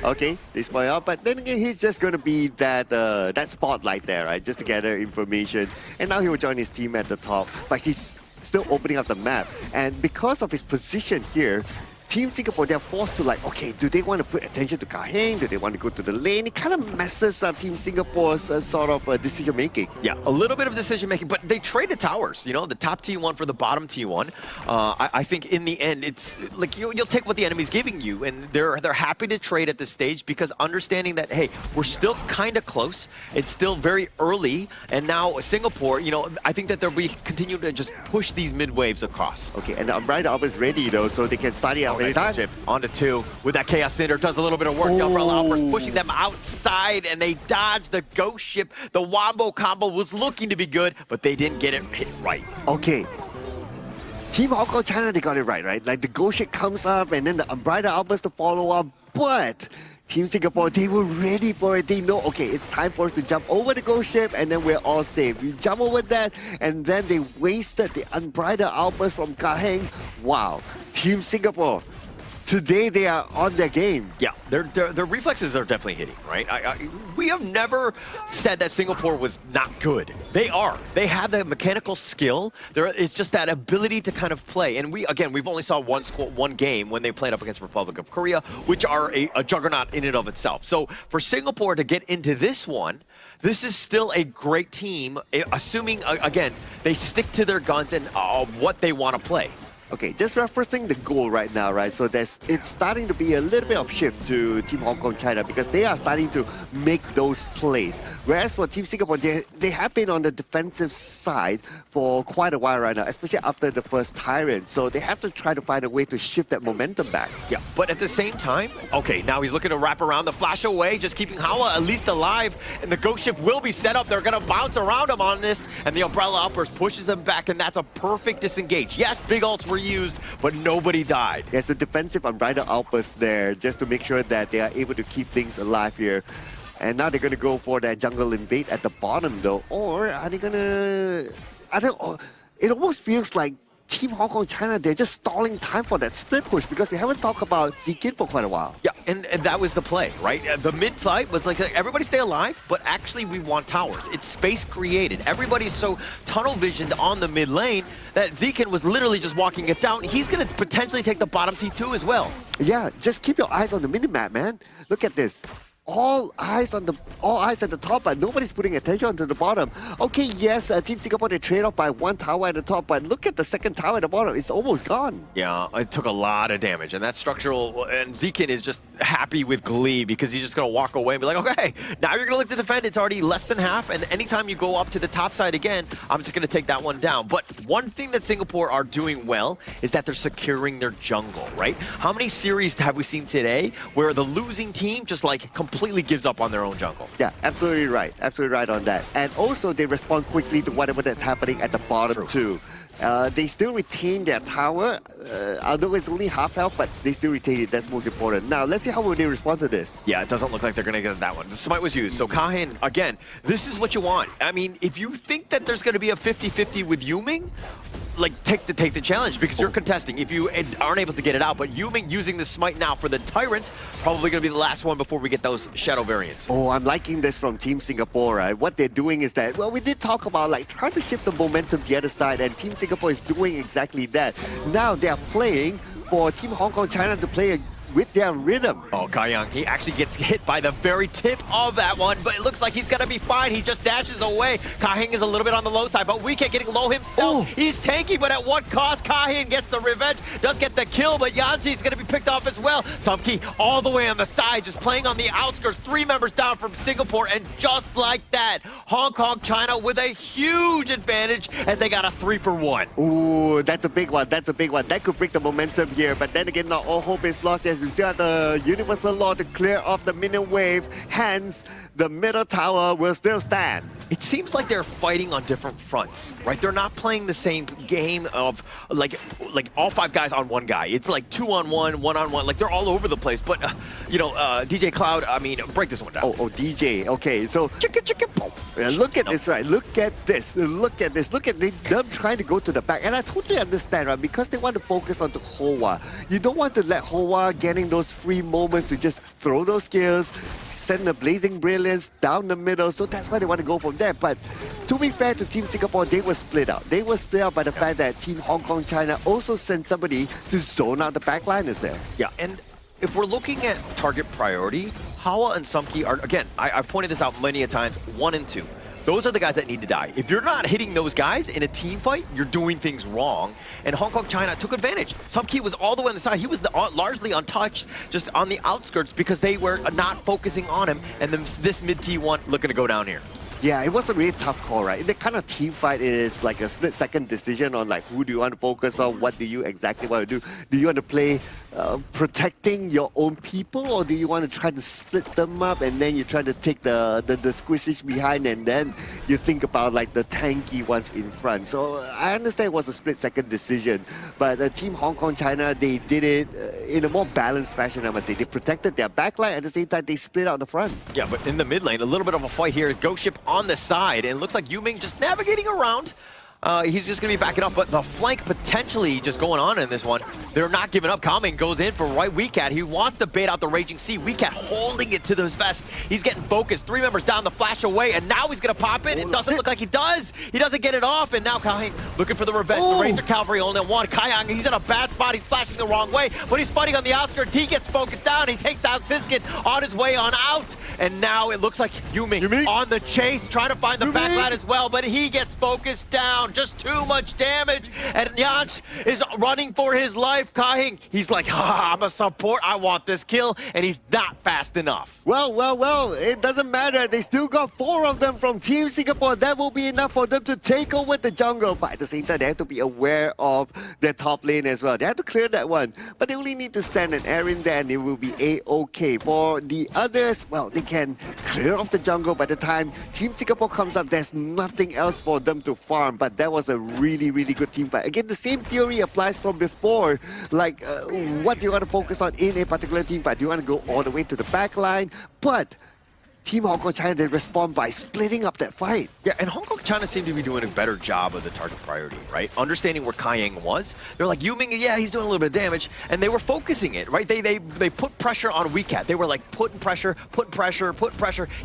Okay, they spoil out, but then again, he's just going to be that spotlight there, right? Just to gather information. And now he will join his team at the top, but he's still opening up the map. And because of his position here, Team Singapore, they're forced to like, okay, do they want to put attention to Kaheng? Do they want to go to the lane? It kind of messes up Team Singapore's sort of decision-making. Yeah, a little bit of decision-making, but they traded towers, you know, the top T1 for the bottom T1. I think in the end, it's like you'll take what the enemy's giving you, and they're happy to trade at this stage because understanding that, hey, we're still kind of close. It's still very early, and now Singapore, you know, I think that they'll be continue to just push these mid-waves across. Okay, and the Umbrella Alpha is ready, though, so they can start it out. On to 2 with that Chaos Cinder, does a little bit of work. The Umbrella Alpha pushing them outside, and they dodge the ghost ship. The Wombo combo was looking to be good, but they didn't get it hit right. Okay. Team Hong Kong China, they got it right? Like the ghost ship comes up, and then the Umbrella Alpha to follow up, but Team Singapore, they were ready for it. They know, okay, it's time for us to jump over the ghost ship and then we're all safe. We jump over that and then they wasted the unbridled outburst from Kaheng. Wow. Team Singapore, today they are on their game. Yeah, their reflexes are definitely hitting, right? We have never said that Singapore was not good. They are. They have the mechanical skill. It's just that ability to kind of play. And we've only saw one game when they played up against Republic of Korea, which are a juggernaut in and of itself. So for Singapore to get into this one, this is still a great team, assuming, again, they stick to their guns and what they want to play. Okay, just referencing the goal right now, right? So it's starting to be a little bit of shift to Team Hong Kong China because they are starting to make those plays. Whereas for Team Singapore, they have been on the defensive side for quite a while right now, especially after the first Tyrant. So they have to try to find a way to shift that momentum back. Yeah, but at the same time, okay, now he's looking to wrap around the flash away, just keeping Hawa at least alive, and the ghost ship will be set up. They're going to bounce around him on this, and the umbrella outburst pushes them back, and that's a perfect disengage. Yes, big ults were used, but nobody died. There's a defensive unbridled outburst there just to make sure that they are able to keep things alive here. And now they're going to go for that jungle invade at the bottom though. Or are they going to... I don't know. It almost feels like Team Hong Kong China, they're just stalling time for that split push because we haven't talked about Zikin for quite a while. Yeah, and that was the play, right? The mid fight was like, everybody stay alive, but actually we want towers. It's space created. Everybody's so tunnel visioned on the mid lane that Zikin was literally just walking it down. He's going to potentially take the bottom T2 as well. Yeah, just keep your eyes on the minimap, man. Look at this. All eyes at the top, but nobody's putting attention onto the bottom. Okay, yes, Team Singapore, they trade off by one tower at the top, but look at the second tower at the bottom. It's almost gone. Yeah, it took a lot of damage, and that's structural. And Zikin is just happy with glee because he's just going to walk away and be like, okay, now you're going to look to defend. It's already less than half, and anytime you go up to the top side again, I'm just going to take that one down. But one thing that Singapore are doing well is that they're securing their jungle, right? How many series have we seen today where the losing team just like completely gives up on their own jungle? Yeah, absolutely right. Absolutely right on that. And also they respond quickly to whatever that's happening at the bottom too. They still retain their tower, although it's only half health, but they still retain it. That's most important. Now, let's see how will they respond to this. Yeah, it doesn't look like they're going to get that one. The smite was used. So Kahin, again, this is what you want. I mean, if you think that there's going to be a 50-50 with Yuming, like take the challenge because you're contesting if you aren't able to get it out. But Yuming using the smite now for the Tyrants, probably going to be the last one before we get those shadow variants. Oh, I'm liking this from Team Singapore, right? What they're doing is that, well, we did talk about like trying to shift the momentum to the other side, and Team Singapore is doing exactly that. Now they are playing for Team Hong Kong China to play with their rhythm. Oh, Kaiyang, he actually gets hit by the very tip of that one, but it looks like he's gonna be fine. He just dashes away. Kahin is a little bit on the low side, but Weekend getting low himself. He's tanky, but at what cost? Kahin gets the revenge, does get the kill, but Yanji's gonna be picked off as well. Sumki all the way on the side, just playing on the outskirts. 3 members down from Singapore, and just like that, Hong Kong China with a huge advantage, and they got a 3-for-1. Ooh, that's a big one. That's a big one. That could break the momentum here, but then again, not all hope is lost. As we still have the Universal Law to clear off the minion wave, hence the middle tower will still stand. It seems like they're fighting on different fronts, right? They're not playing the same game of like all 5 guys on one guy. It's like 2-on-1, 1-on-1, like they're all over the place. But you know, DJ Cloud, I mean, break this one down. Oh, DJ. Okay, so look at this, right? Look at this. Look at this. Look at them trying to go to the back, and I totally understand, right? Because they want to focus on the Hoa. You don't want to let Hoa getting those free moments to just throw those skills, send the Blazing Brilliance down the middle, so that's why they want to go from there. But to be fair to Team Singapore, they were split out. They were split out by the fact that Team Hong Kong China also sent somebody to zone out the backliners there. Yeah, and if we're looking at target priority, Hawa and Sumki are, again, I've pointed this out many a times, 1 and 2. Those are the guys that need to die. If you're not hitting those guys in a team fight, you're doing things wrong. And Hong Kong China took advantage. Sumki was all the way on the side. He was largely untouched, just on the outskirts because they were not focusing on him. And then this mid T1 looking to go down here. Yeah, it was a really tough call, right? In the kind of team fight, it is like a split-second decision on like who do you want to focus on, what do you exactly want to do. Do you want to play protecting your own people, or do you want to try to split them up and then you try to take the squishies behind and then you think about like the tanky ones in front? So I understand it was a split-second decision, but Team Hong Kong China, they did it in a more balanced fashion, I must say. They protected their backline, at the same time they split out the front. Yeah, but in the mid lane, a little bit of a fight here. Ghost Ship on the side, and it looks like Yuming just navigating around. He's just going to be backing up, but the flank potentially just going on in this one. They're not giving up. Kalming goes in for right WeCat. He wants to bait out the Raging Sea. WeCat holding it to his vest. He's getting focused. 3 members down, the flash away, and now he's going to pop it. It doesn't look like he does. He doesn't get it off, and now Kalming looking for the revenge. The Razor Cavalry only one. Kayang, he's in a bad spot. He's flashing the wrong way, but he's fighting on the outskirts. He gets focused down. He takes down Siskin on his way on out, and now it looks like Yuming on the chase, trying to find the backline as well, but he gets focused down. Just too much damage, and Nyanch is running for his life. Kahing, he's like, I'm a support, I want this kill, and he's not fast enough. Well, it doesn't matter. They still got 4 of them from Team Singapore. That will be enough for them to take over the jungle, but at the same time, they have to be aware of their top lane as well. They have to clear that one, but they only need to send an Aaron there, and it will be A-okay. For the others, well, they can clear off the jungle. By the time Team Singapore comes up, there's nothing else for them to farm, but that was a really good team fight. Again, the same theory applies from before. Like, what do you want to focus on in a particular team fight? Do you want to go all the way to the back line? But Team Hong Kong China, they respond by splitting up that fight. Yeah, and Hong Kong China seemed to be doing a better job of the target priority, right? Understanding where Kayang was. They're like, Yuming, yeah, he's doing a little bit of damage, and they were focusing it, right? They put pressure on WeCat. They were like, putting pressure.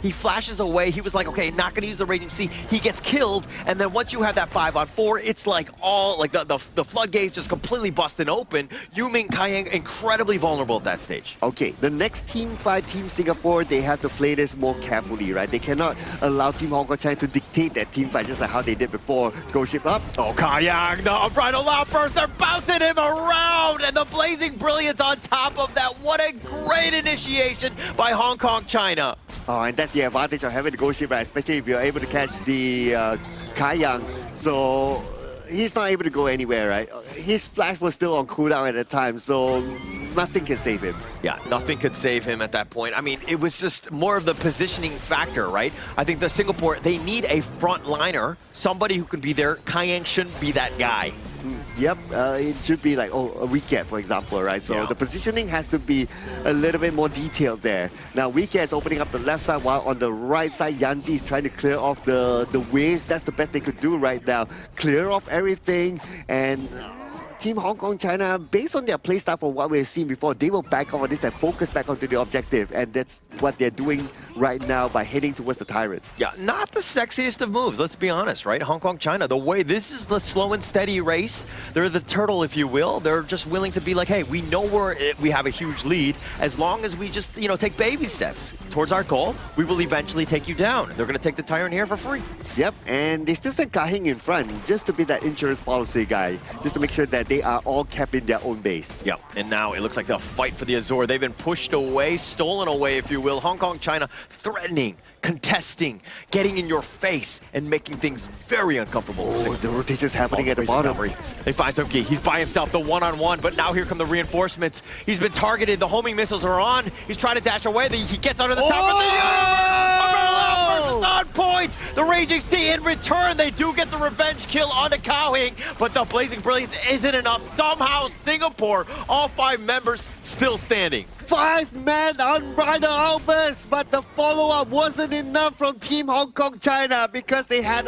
He flashes away. He was like, okay, not going to use the Raging Sea. He gets killed, and then once you have that 5-on-4, it's like all, like the floodgates just completely busting open. Yuming, Kayang, incredibly vulnerable at that stage. Okay, the next team fight, Team Singapore, they have to play this more carefully, right? They cannot allow Team Hong Kong China to dictate that team fight just like how they did before. Go ship up. Oh, Kayang, the Unbridled Outburst, they're bouncing him around, and the Blazing Brilliance on top of that. What a great initiation by Hong Kong China. Oh, and that's the advantage of having the go ship, right? Especially if you're able to catch the Kayang. So he's not able to go anywhere, right? His splash was still on cooldown at the time, so nothing can save him. Yeah, nothing could save him at that point. I mean, it was just more of the positioning factor, right? I think the Singapore, they need a front liner, somebody who can be there. Kayang shouldn't be that guy. Yep, it should be like, a WeCat, for example, right? So the positioning has to be a little bit more detailed there. Now, WeCat is opening up the left side, while on the right side, Yanzi is trying to clear off the waves. That's the best they could do right now. Clear off everything, and Team Hong Kong China, based on their playstyle from what we've seen before, they will back off on this and focus back onto the objective, and that's what they're doing right now by heading towards the Tyrants. Yeah, not the sexiest of moves, let's be honest, right? Hong Kong China, the way this is the slow and steady race, they're the turtle, if you will. They're just willing to be like, hey, we know we have a huge lead. As long as we just, take baby steps towards our goal, we will eventually take you down. They're going to take the Tyrant here for free. Yep, and they still send Kahing in front just to be that insurance policy guy, just to make sure that they are all kept in their own base. Yep, and now it looks like they'll fight for the Azure. They've been pushed away, stolen away, if you will. Hong Kong China threatening, contesting, getting in your face, and making things very uncomfortable. Oh, the rotation's happening at the bottom. They find some key. He's by himself, the one-on-one, but now here come the reinforcements. He's been targeted. The homing missiles are on. He's trying to dash away. He gets under the top of the universe. On point. The Raging Sea in return. They do get the revenge kill onto Kawing, but the Blazing Brilliance isn't enough. Somehow Singapore, all 5 members still standing. 5-man Unbridled Outburst, but the follow-up wasn't enough from Team Hong Kong China because they had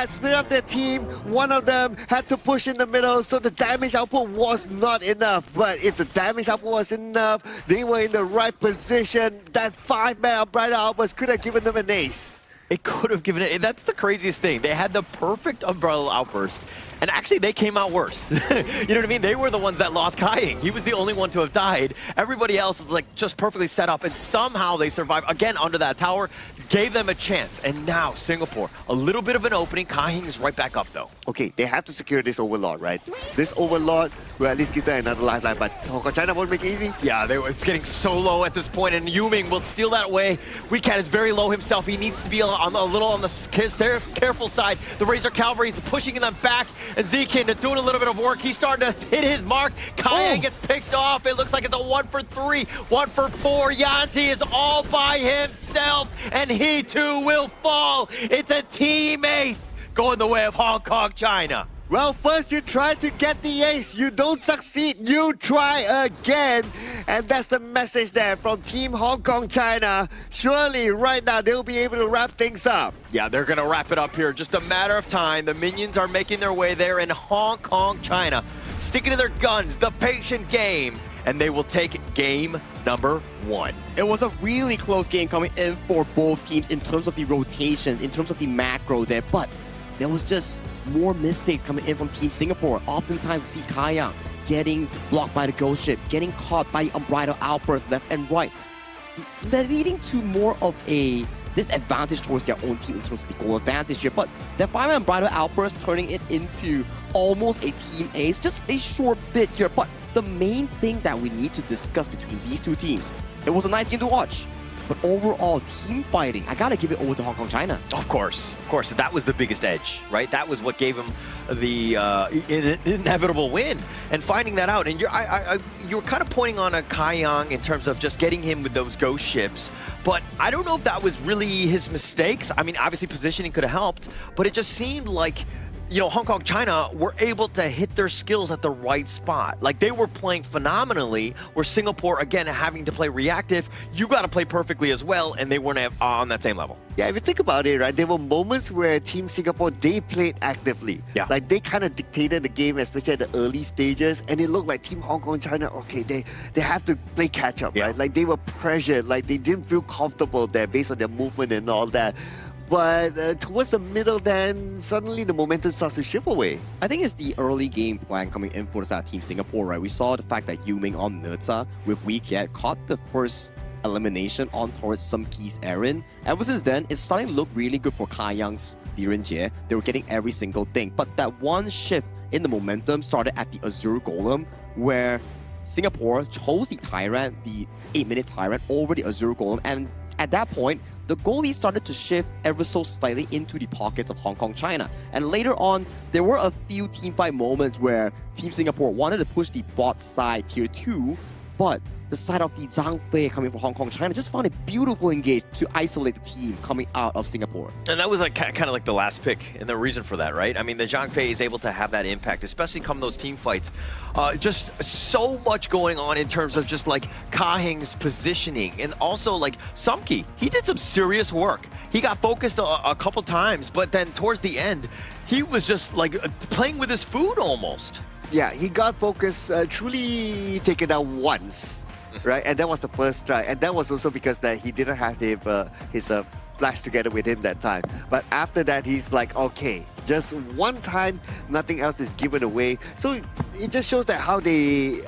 split up their team. One of them had to push in the middle, so the damage output was not enough. But if the damage output was enough, they were in the right position. That 5-man Unbridled Outburst could have given them an ace. It could have given it. That's the craziest thing. They had the perfect Unbridled Outburst, and actually they came out worse. You know what I mean? They were the ones that lost Kaying. He was the only one to have died. Everybody else was like just perfectly set up, and somehow they survived. Again, under that tower, gave them a chance. And now Singapore, a little bit of an opening. Kaying is right back up though. Okay, they have to secure this Overlord, right? This Overlord will at least give them another lifeline, but Hong Kong China won't make it easy. Yeah, it's getting so low at this point, and Yuming will steal that away. WeCat is very low himself. He needs to be a little on the careful side. The Razor Cavalry is pushing them back. And Zekin doing a little bit of work. He's starting to hit his mark. Kayang gets picked off. It looks like it's a 1 for 3, 1 for 4. Yanzi is all by himself, and he too will fall. It's a team ace going the way of Hong Kong, China. Well, first you try to get the ace, you don't succeed, you try again. And that's the message there from Team Hong Kong China. Surely right now they'll be able to wrap things up. Yeah, they're going to wrap it up here. Just a matter of time. The minions are making their way there in Hong Kong China, sticking to their guns, the patient game, and they will take game number 1. It was a really close game coming in for both teams in terms of the rotation, in terms of the macro there, but there was just more mistakes coming in from Team Singapore. Oftentimes we see Kayang getting blocked by the ghost ship, getting caught by the unbridled outbursts left and right. They're leading to more of a disadvantage towards their own team in terms of the goal advantage here, but their 5-man unbridled outburst turning it into almost a team ace, just a short bit here. But the main thing that we need to discuss between these two teams, it was a nice game to watch. But overall, team fighting, I gotta give it over to Hong Kong China. Of course. That was the biggest edge, right? That was what gave him the inevitable win. And finding that out, and you're kind of pointing on a Kayang in terms of just getting him with those ghost ships. But I don't know if that was really his mistakes. I mean, obviously positioning could have helped, but it just seemed like, you know, Hong Kong China were able to hit their skills at the right spot. Like, they were playing phenomenally, where Singapore, again, having to play reactive, you got to play perfectly as well, and they weren't on that same level. Yeah, if you think about it, right, there were moments where Team Singapore, they played actively. Yeah. Like, they kind of dictated the game, especially at the early stages, and it looked like Team Hong Kong China, okay, they have to play catch-up, right? Like, they were pressured, like, they didn't feel comfortable there based on their movement and all that. But towards the middle, then suddenly the momentum starts to shift away. I think it's the early game plan coming in for Team Singapore, right? We saw the fact that Yu Ming on Nerza with Weak Yet caught the first elimination on towards Sum Ki's Aaron. Ever since then, it's starting to look really good for Kayang's Diren Jie. They were getting every single thing. But that one shift in the momentum started at the Azure Golem, where Singapore chose the Tyrant, the 8-minute Tyrant, over the Azure Golem. And at that point, the goalie started to shift ever so slightly into the pockets of Hong Kong China. And later on, there were a few teamfight moments where Team Singapore wanted to push the bot side tier 2, but the side of the Zhang Fei coming from Hong Kong China just found it beautiful engage to isolate the team coming out of Singapore. And that was like kind of like the last pick, and the reason for that, right? I mean, the Zhang Fei is able to have that impact, especially come those team fights. Just so much going on in terms of just like Kaheng's positioning, and also like Sumki, he did some serious work. He got focused a couple times, but then towards the end, he was just like playing with his food almost. Yeah, he got focused, truly taken out once, right? And that was the first try. And that was also because that he didn't have his flash together with him that time. But after that, he's like, okay, just one time, nothing else is given away. So it just shows that how they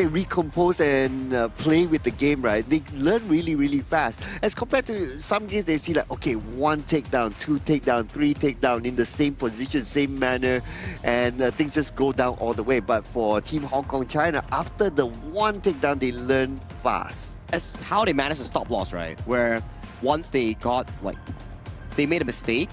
recompose and play with the game, right? They learn really, really fast. As compared to some games, they see like, okay, 1 takedown, 2 takedown, 3 takedown in the same position, same manner, and things just go down all the way. But for Team Hong Kong China, after the 1 takedown, they learn fast. That's how they managed to stop loss, right? Where once they got, like, they made a mistake,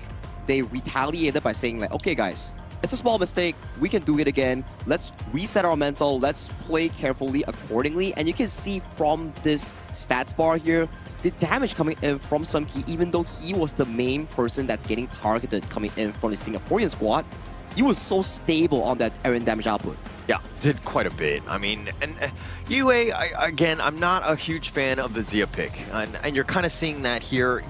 they retaliated by saying like, okay guys, it's a small mistake, we can do it again, let's reset our mental, let's play carefully accordingly. And you can see from this stats bar here, the damage coming in from Sum Ki, even though he was the main person that's getting targeted coming in from the Singaporean squad, he was so stable on that Aaron damage output. Yeah, did quite a bit. I mean, and UA, again, I'm not a huge fan of the Zia pick, and you're kind of seeing that here.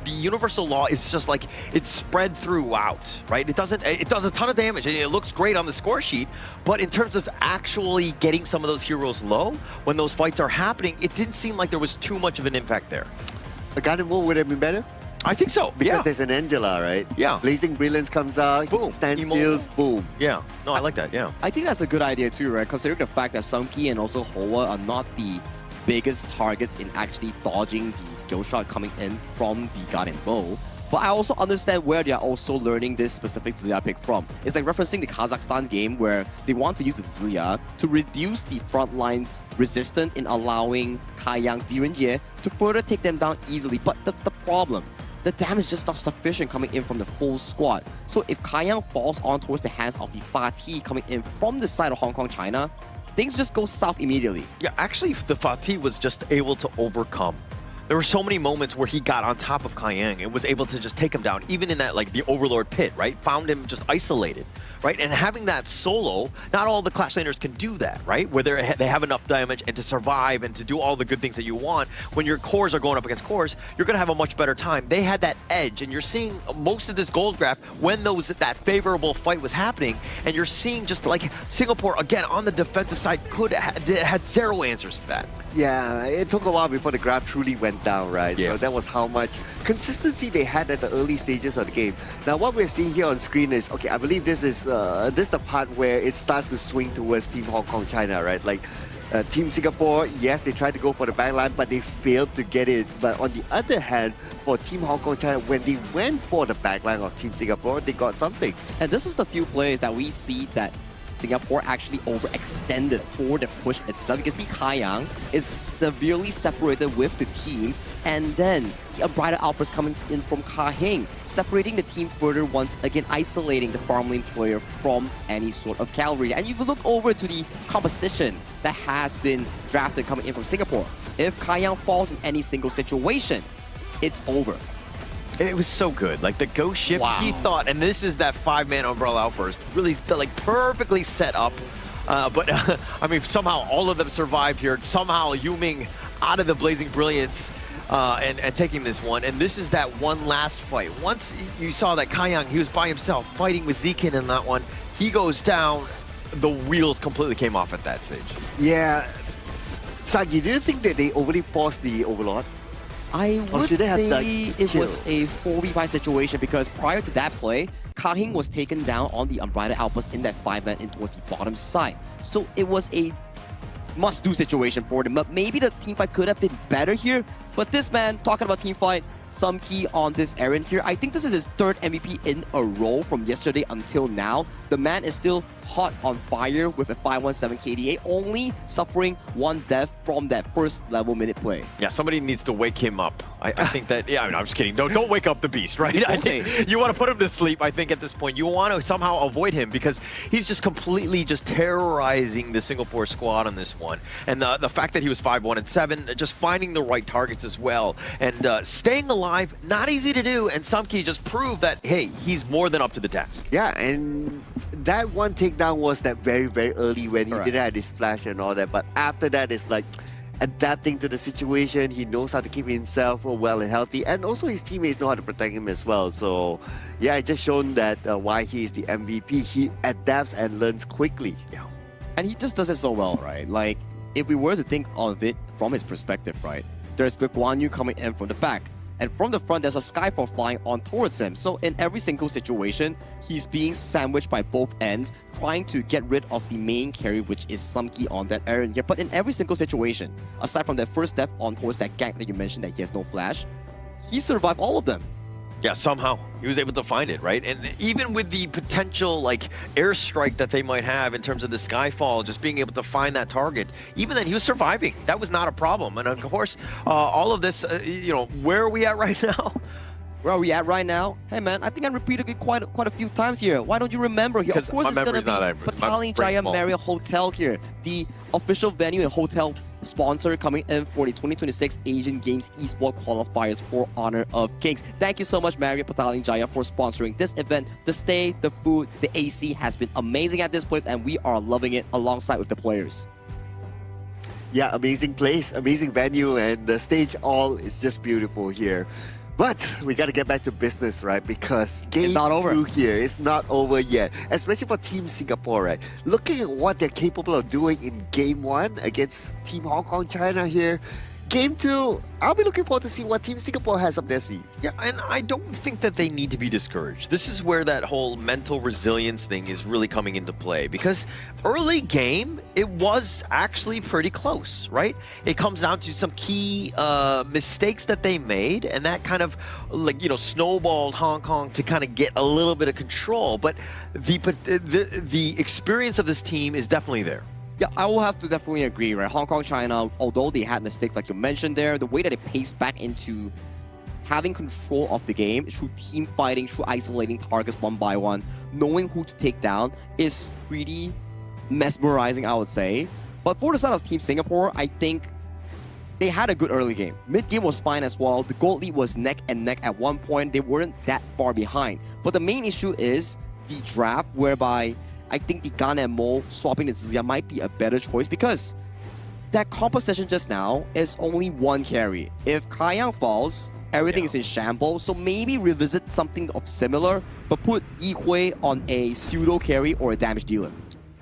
The universal law is just like, it's spread throughout, right? It does a ton of damage, and it looks great on the score sheet, but in terms of actually getting some of those heroes low, when those fights are happening, it didn't seem like there was too much of an impact there. A Garden Wall would have been better? I think so, because there's an Angela, right? Yeah. Blazing Brilliance comes out, boom, standstills, boom. Yeah, no, I like that, yeah. I think that's a good idea too, right? Considering the fact that Sum Ki and also Hoa are not the biggest targets in actually dodging the skill shot coming in from the Guardian Bow. But I also understand where they are also learning this specific Zia pick from. It's like referencing the Kazakhstan game where they want to use the Zia to reduce the front line's resistance in allowing Kayang's Diren Jie to further take them down easily. But that's the problem. the damage is just not sufficient coming in from the full squad. So if Kaiyang falls on towards the hands of the Fatih coming in from the side of Hong Kong, China, things just go south immediately. Yeah, actually, the Fatih was just able to overcome. There were so many moments where he got on top of Kaiyang and was able to just take him down, even in that, like, the Overlord pit, right? Found him just isolated, right? And having that solo, not all the Clash laners can do that, right? Where they have enough damage and to survive and to do all the good things that you want. When your cores are going up against cores, you're going to have a much better time. They had that edge, and you're seeing most of this gold graph when that favorable fight was happening, and you're seeing just like Singapore, again, on the defensive side, had zero answers to that. Yeah, it took a while before the graph truly went down, right? Yeah. So that was how much consistency they had at the early stages of the game. Now, what we're seeing here on screen is, okay, I believe this is the part where it starts to swing towards Team Hong Kong China, right? Like, Team Singapore, yes, they tried to go for the backline, but they failed to get it. But on the other hand, for Team Hong Kong China, when they went for the backline of Team Singapore, they got something. And this is the few plays that we see that Singapore actually overextended for the push itself. You can see Kaiyang is severely separated with the team, and then the Unbridled Outburst coming in from Kahing, separating the team further once again, isolating the farm lane player from any sort of cavalry. And you can look over to the composition that has been drafted coming in from Singapore. If Kaiyang falls in any single situation, it's over. It was so good. Like the ghost ship, he thought, and this is that 5-man umbrella outburst, really like perfectly set up. But I mean, somehow all of them survived here. Somehow Yuming out of the Blazing Brilliance and taking this one. And this is that one last fight. Once you saw that Kaiyang, he was by himself fighting with Zekin in that one. He goes down. The wheels completely came off at that stage. Yeah. Sagi, do you think that they overly forced the Overlord? I would say it was a 4v5 situation because prior to that play, Kahing was taken down on the Unbridled Outburst in that 5-man in towards the bottom side. So it was a must-do situation for them. But maybe the teamfight could have been better here. But this man, talking about teamfight, Sumkey on this errand here. I think this is his third MVP in a row from yesterday until now. The man is still hot on fire with a 517 KDA, only suffering one death from that first level minute play. Yeah, somebody needs to wake him up. I think that, yeah, I mean, I'm just kidding. Don't wake up the beast, right? I think you want to put him to sleep, I think, at this point. You want to somehow avoid him because he's just completely just terrorizing the Singapore squad on this one. And the fact that he was 5-1-7, just finding the right targets as well. And staying alive, not easy to do. And Sumkey just proved that, hey, he's more than up to the task. Yeah, and that one takedown was that very, very early when he didn't have his flash and all that. But after that, it's like adapting to the situation. He knows how to keep himself well and healthy. And also his teammates know how to protect him as well. So, yeah, it's just shown that why he is the MVP. He adapts and learns quickly. Yeah. And he just does it so well, right? Like, if we were to think of it from his perspective, right? There's the Guan Yu coming in from the back. And from the front, there's a Skyfall flying on towards him. So in every single situation, he's being sandwiched by both ends, trying to get rid of the main carry, which is Sumkey on that errand here. But in every single situation, aside from that first death on towards that gank that you mentioned that he has no flash, he survived all of them. Yeah, somehow he was able to find it, right? And even with the potential like airstrike that they might have in terms of the Skyfall, just being able to find that target, even then he was surviving. That was not a problem. And of course, all of this, you know, where are we at right now? Where are we at right now? Hey man, I think I repeated it quite a few times here. Why don't you remember here? Of course, it's gonna be Battalion Jaya Marriott Hotel here, the official venue and hotel sponsor coming in for the 2026 Asian Games Esports Qualifiers for Honor of Kings. Thank you so much, Marriott Battalion Jaya, for sponsoring this event. The stay, the food, the AC has been amazing at this place, and we are loving it alongside with the players. Yeah, amazing place, amazing venue, and the stage all is just beautiful here. But we got to get back to business, right? Because game 2 here is not over yet, especially for Team Singapore, right? Looking at what they're capable of doing in game 1 against Team Hong Kong China here, game 2, I'll be looking forward to see what Team Singapore has up their sleeve. Yeah, and I don't think that they need to be discouraged. This is where that whole mental resilience thing is really coming into play, because early game, it was actually pretty close, right? It comes down to some key mistakes that they made, and that kind of, like, you know, snowballed Hong Kong to kind of get a little bit of control. But the experience of this team is definitely there. Yeah, I will have to definitely agree, right? Hong Kong, China, although they had mistakes like you mentioned there, the way that they paced back into having control of the game through team fighting, through isolating targets one by one, knowing who to take down is pretty mesmerizing, I would say. But for the side of Team Singapore, I think they had a good early game. Mid-game was fine as well. The gold lead was neck and neck at one point. They weren't that far behind. But the main issue is the draft, whereby I think the Gan and Mo swapping the Zia might be a better choice because that composition just now is only one carry. If Kaiyang falls, everything is in shambles. So maybe revisit something of similar, but put Yi Hui on a pseudo carry or a damage dealer.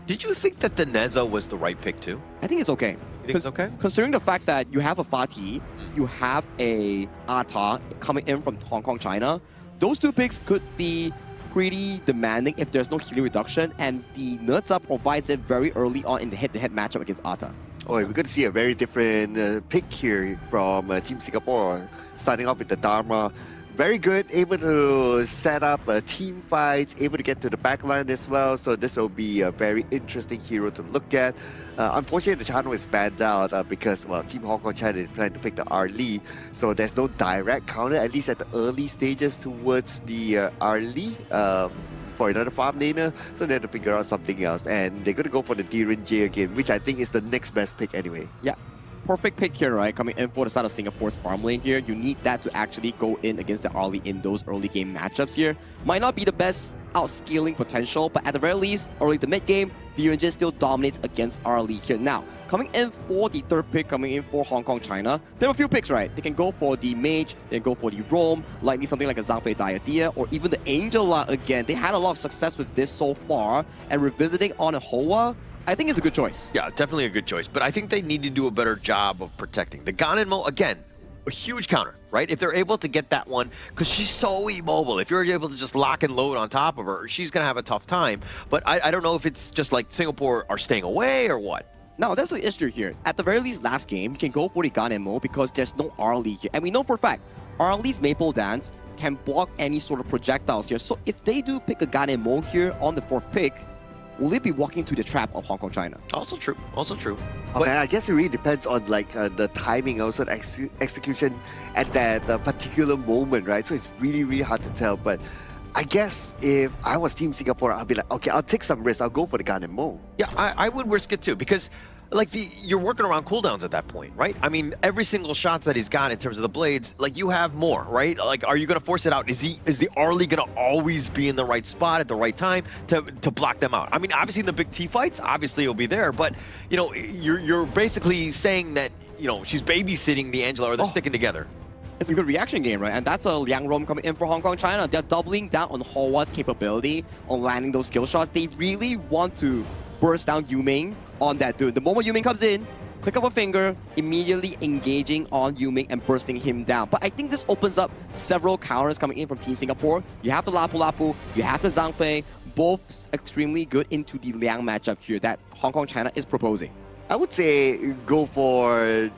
Did you think that the Neza was the right pick too? I think it's okay. You think it's okay? Considering the fact that you have a Fatih, you have a Ata coming in from Hong Kong, China, those two picks could be pretty demanding if there's no healing reduction, and the Neza provides it very early on in the head-to-head matchup against Ata. Oh, we're going to see a very different pick here from Team Singapore, starting off with the Dharma. Very good, able to set up team fights, able to get to the back line as well. So this will be a very interesting hero to look at. Unfortunately, the channel is banned out because, well, Team Hong Kong China planned to pick the R Lee. So there's no direct counter, at least at the early stages towards the R Lee for another farm laner. So they have to figure out something else. And they're going to go for the Diren J again, which I think is the next best pick anyway. Yeah. Perfect pick here, right? Coming in for the side of Singapore's farm lane here. You need that to actually go in against the Arlie in those early game matchups here. Might not be the best outscaling potential, but at the very least, early to mid game, Diren still dominates against Arlie here. Now, coming in for the third pick, coming in for Hong Kong China, there are a few picks, right? They can go for the Mage, they can go for the Roam, likely something like a Zhang Fei Diadea, or even the Angel again. They had a lot of success with this so far, and revisiting on a Hoa, I think it's a good choice. Yeah, definitely a good choice. But I think they need to do a better job of protecting. The Ganenmo, again, a huge counter, right? If they're able to get that one, because she's so immobile. If you're able to just lock and load on top of her, she's going to have a tough time. But I don't know if it's just like Singapore are staying away or what. No, that's the issue here. At the very least, last game, you can go for the Ganenmo because there's no Arlie here. And we know for a fact, Arlie's Maple Dance can block any sort of projectiles here. So if they do pick a Ganenmo here on the fourth pick, will it be walking into the trap of Hong Kong China? Also true. Also true. Okay, I guess it really depends on like the timing, also the execution at that particular moment, right? So it's really, really hard to tell. But I guess if I was Team Singapore, I'll be like, okay, I'll take some risk. I'll go for the Ganenmo. Yeah, I would risk it too because like you're working around cooldowns at that point, right? I mean, every single shot that he's got in terms of the blades, like you have more, right? Like, are you going to force it out? Is the Arlie going to always be in the right spot at the right time to block them out? I mean, obviously in the big T fights, obviously it'll be there, but you know, you're basically saying that, you know, she's babysitting the Angela or they're sticking together. It's a good reaction game, right? And that's a Liang Rom coming in for Hong Kong China. They're doubling down on Hoa's capability on landing those skill shots. They really want to burst down Yuming on that dude. The moment Yuming comes in, click of a finger, immediately engaging on Yuming and bursting him down. But I think this opens up several counters coming in from Team Singapore. You have the Lapu Lapu, you have the Zhang Fei, both extremely good into the Liang matchup here that Hong Kong China is proposing. I would say go for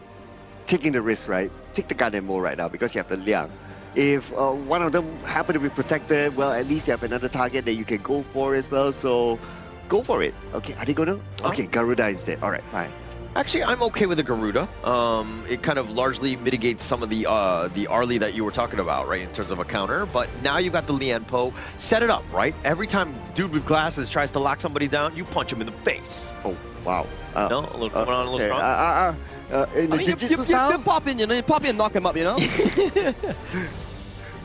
taking the risk, right? Take the Ganenmo right now because you have the Liang. If one of them happen to be protected, well, at least you have another target that you can go for as well. So go for it. Okay, are they gonna? Okay, Garuda instead. All right, fine. Actually, I'm okay with the Garuda. It kind of largely mitigates some of the Arlie that you were talking about, right, in terms of a counter. But now you've got the Lian Po. Set it up, right? Every time dude with glasses tries to lock somebody down, you punch him in the face. Oh, wow. No? A little coming on a little strong? In the jiu-jitsu style? You pop in, you know? You pop in and knock him up, you know?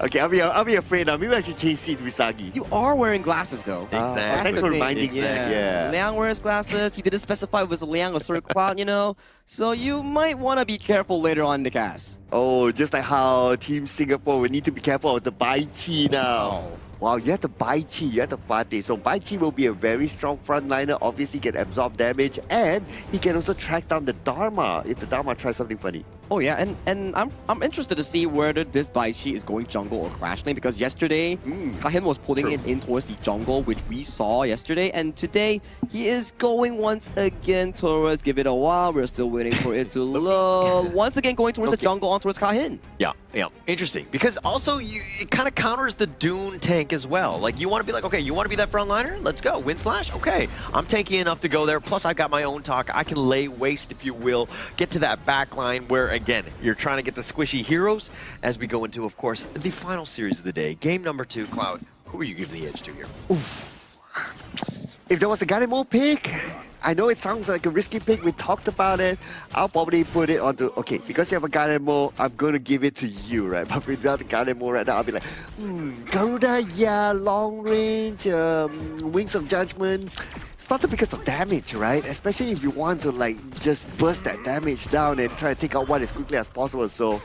Okay, I'll be afraid now. Maybe I should change seat with Sagi. You are wearing glasses, though. Exactly. Thanks for reminding me. Yeah. Liang wears glasses. He didn't specify it was a Liang or certain cloud, you know? So you might want to be careful later on in the cast. Oh, just like how Team Singapore will need to be careful of the Bai Chi now. Oh. Wow, you have the Bai Chi, you have the Fatih. So Bai Chi will be a very strong frontliner. Obviously, he can absorb damage, and he can also track down the Dharma if the Dharma tries something funny. Oh yeah, and I'm interested to see whether this Bai Chi is going jungle or clash lane, because yesterday Kahin was pulling it in towards the jungle, which we saw yesterday, and today he is going once again towards, give it a while, we're still waiting for it to load. Once again going towards the jungle on towards Kahin. Yeah, interesting. Because also it kind of counters the Dune tank as well. Like you want to be like, okay, you want to be that frontliner? Let's go. Wind Slash? Okay. I'm tanky enough to go there. Plus I've got my own talk. I can lay waste, if you will, get to that back line where again, you're trying to get the squishy heroes as we go into, of course, the final series of the day. Game number 2, Cloud. Who are you giving the edge to here? If there was a Ganemo pick, I know it sounds like a risky pick. We talked about it. I'll probably put it onto, okay, because you have a Ganemo, I'm going to give it to you, right? But without the Ganemo right now, I'll be like, Garuda, yeah, long range, Wings of Judgment. It's not because of damage, right? Especially if you want to like just burst that damage down and try to take out one as quickly as possible. So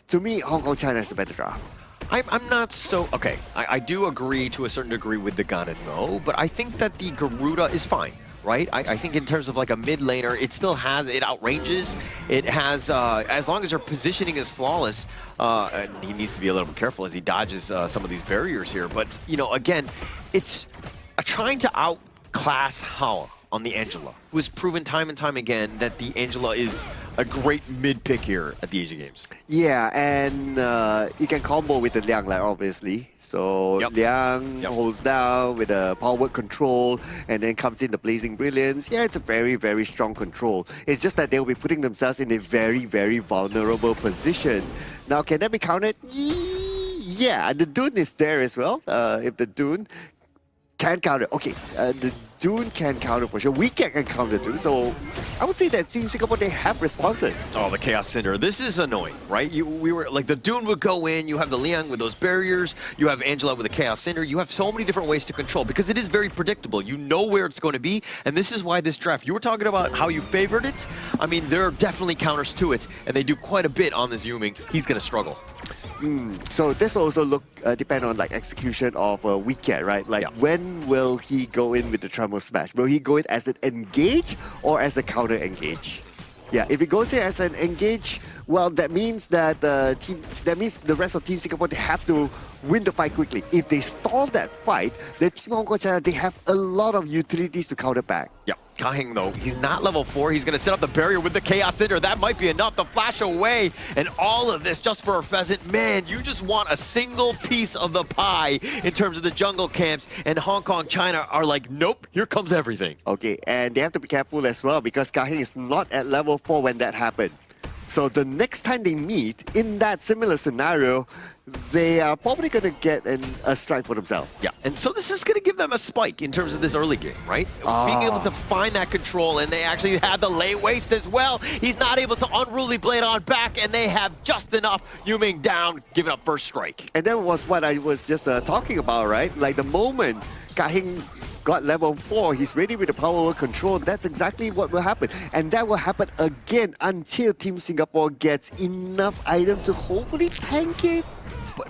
to me, Hong Kong China is the better draft. I'm not so... Okay, I do agree to a certain degree with the Ganemo, but I think that the Garuda is fine, right? I think in terms of like a mid laner, it still has... It outranges. It has... as long as your positioning is flawless, and he needs to be a little bit careful as he dodges some of these barriers here. But, you know, again, it's trying to outclass Hao on the Angela, who has proven time and time again that the Angela is a great mid-pick here at the Asian Games. Yeah, and you can combo with the Liang, like, obviously. So Liang holds down with a power word control and then comes in the Blazing Brilliance. Yeah, it's a very, very strong control. It's just that they'll be putting themselves in a very, very vulnerable position. Now, can that be countered? Yeah, the Dune is there as well. If the Dune can counter, okay, the Dune can counter for sure. Weekend can counter too. So I would say that Team Singapore, they have responses. Oh, the Chaos Cinder. This is annoying, right? We were like, the Dune would go in. You have the Liang with those barriers. You have Angela with the Chaos Cinder. You have so many different ways to control because it is very predictable. You know where it's going to be. And this is why this draft, you were talking about how you favored it. I mean, there are definitely counters to it. And they do quite a bit on this Yuming. He's going to struggle. So this will also depend on like execution of Weekend, right? Like when will he go in with the Tremor Smash? Will he go in as an engage or as a counter engage? Yeah, if he goes in as an engage, well, that means that the rest of Team Singapore, they have to win the fight quickly. If they stall that fight, the Team Hong Kong China, they have a lot of utilities to counter back. Yeah, Kahing though, he's not level 4. He's going to set up the barrier with the Chaos Cinder. That might be enough to flash away. And all of this just for a Pheasant. Man, you just want a single piece of the pie in terms of the jungle camps. And Hong Kong China are like, nope, here comes everything. Okay, and they have to be careful as well because Kahing is not at level 4 when that happened. So the next time they meet in that similar scenario, they are probably going to get a strike for themselves. Yeah, and so this is going to give them a spike in terms of this early game, right? Being able to find that control, and they actually have the lay waste as well. He's not able to Unruly Blade on back, and they have just enough. Yuming down, giving up first strike. And that was what I was just talking about, right? Like the moment Kahing got level 4, he's ready with the power word control. That's exactly what will happen. And that will happen again until Team Singapore gets enough items to hopefully tank it.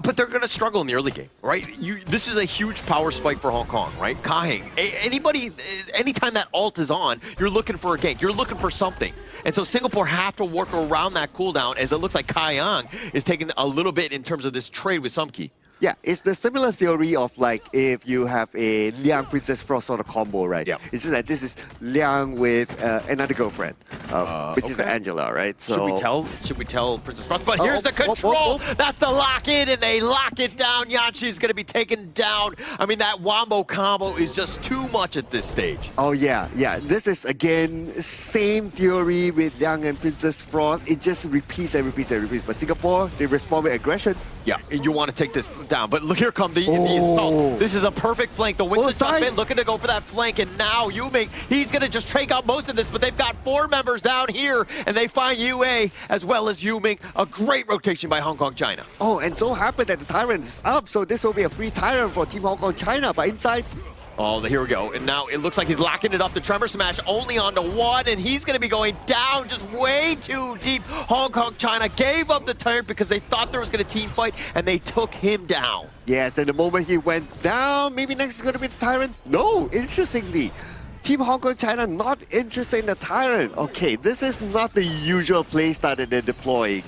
But they're going to struggle in the early game, right? This is a huge power spike for Hong Kong, right? Kahing, anytime that ult is on, you're looking for a gank. You're looking for something. And so Singapore have to work around that cooldown as it looks like Kai Yang is taking a little bit in terms of this trade with Sumki. Yeah, it's the similar theory of like if you have a Liang Princess Frost sort of combo, right? Yeah. It's just that this is Liang with another girlfriend, which is Angela, right? So should we tell Princess Frost? But here's the control. That's the lock in, and they lock it down. Yanchi's going to be taken down. I mean, that wombo combo is just too much at this stage. Oh yeah. This is again same theory with Liang and Princess Frost. It just repeats and repeats and repeats. But Singapore, they respond with aggression. Yeah, you want to take this down. But look, here come the assault. This is a perfect flank. The Winston jump in, looking to go for that flank. And now Yuming, he's going to just take out most of this. But they've got 4 members down here. And they find UA as well as Yuming. A great rotation by Hong Kong China. Oh, and so happened that the Tyrant is up. So this will be a free Tyrant for Team Hong Kong China. But inside... Oh, here we go. And now it looks like he's locking it up. The Tremor Smash only onto 1, and he's going to be going down just way too deep. Hong Kong China gave up the turn because they thought there was going to team fight, and they took him down. Yes, and the moment he went down, maybe next is going to be the Tyrant. No, interestingly, Team Hong Kong China not interested in the Tyrant. Okay, this is not the usual playstyle that they're deploying.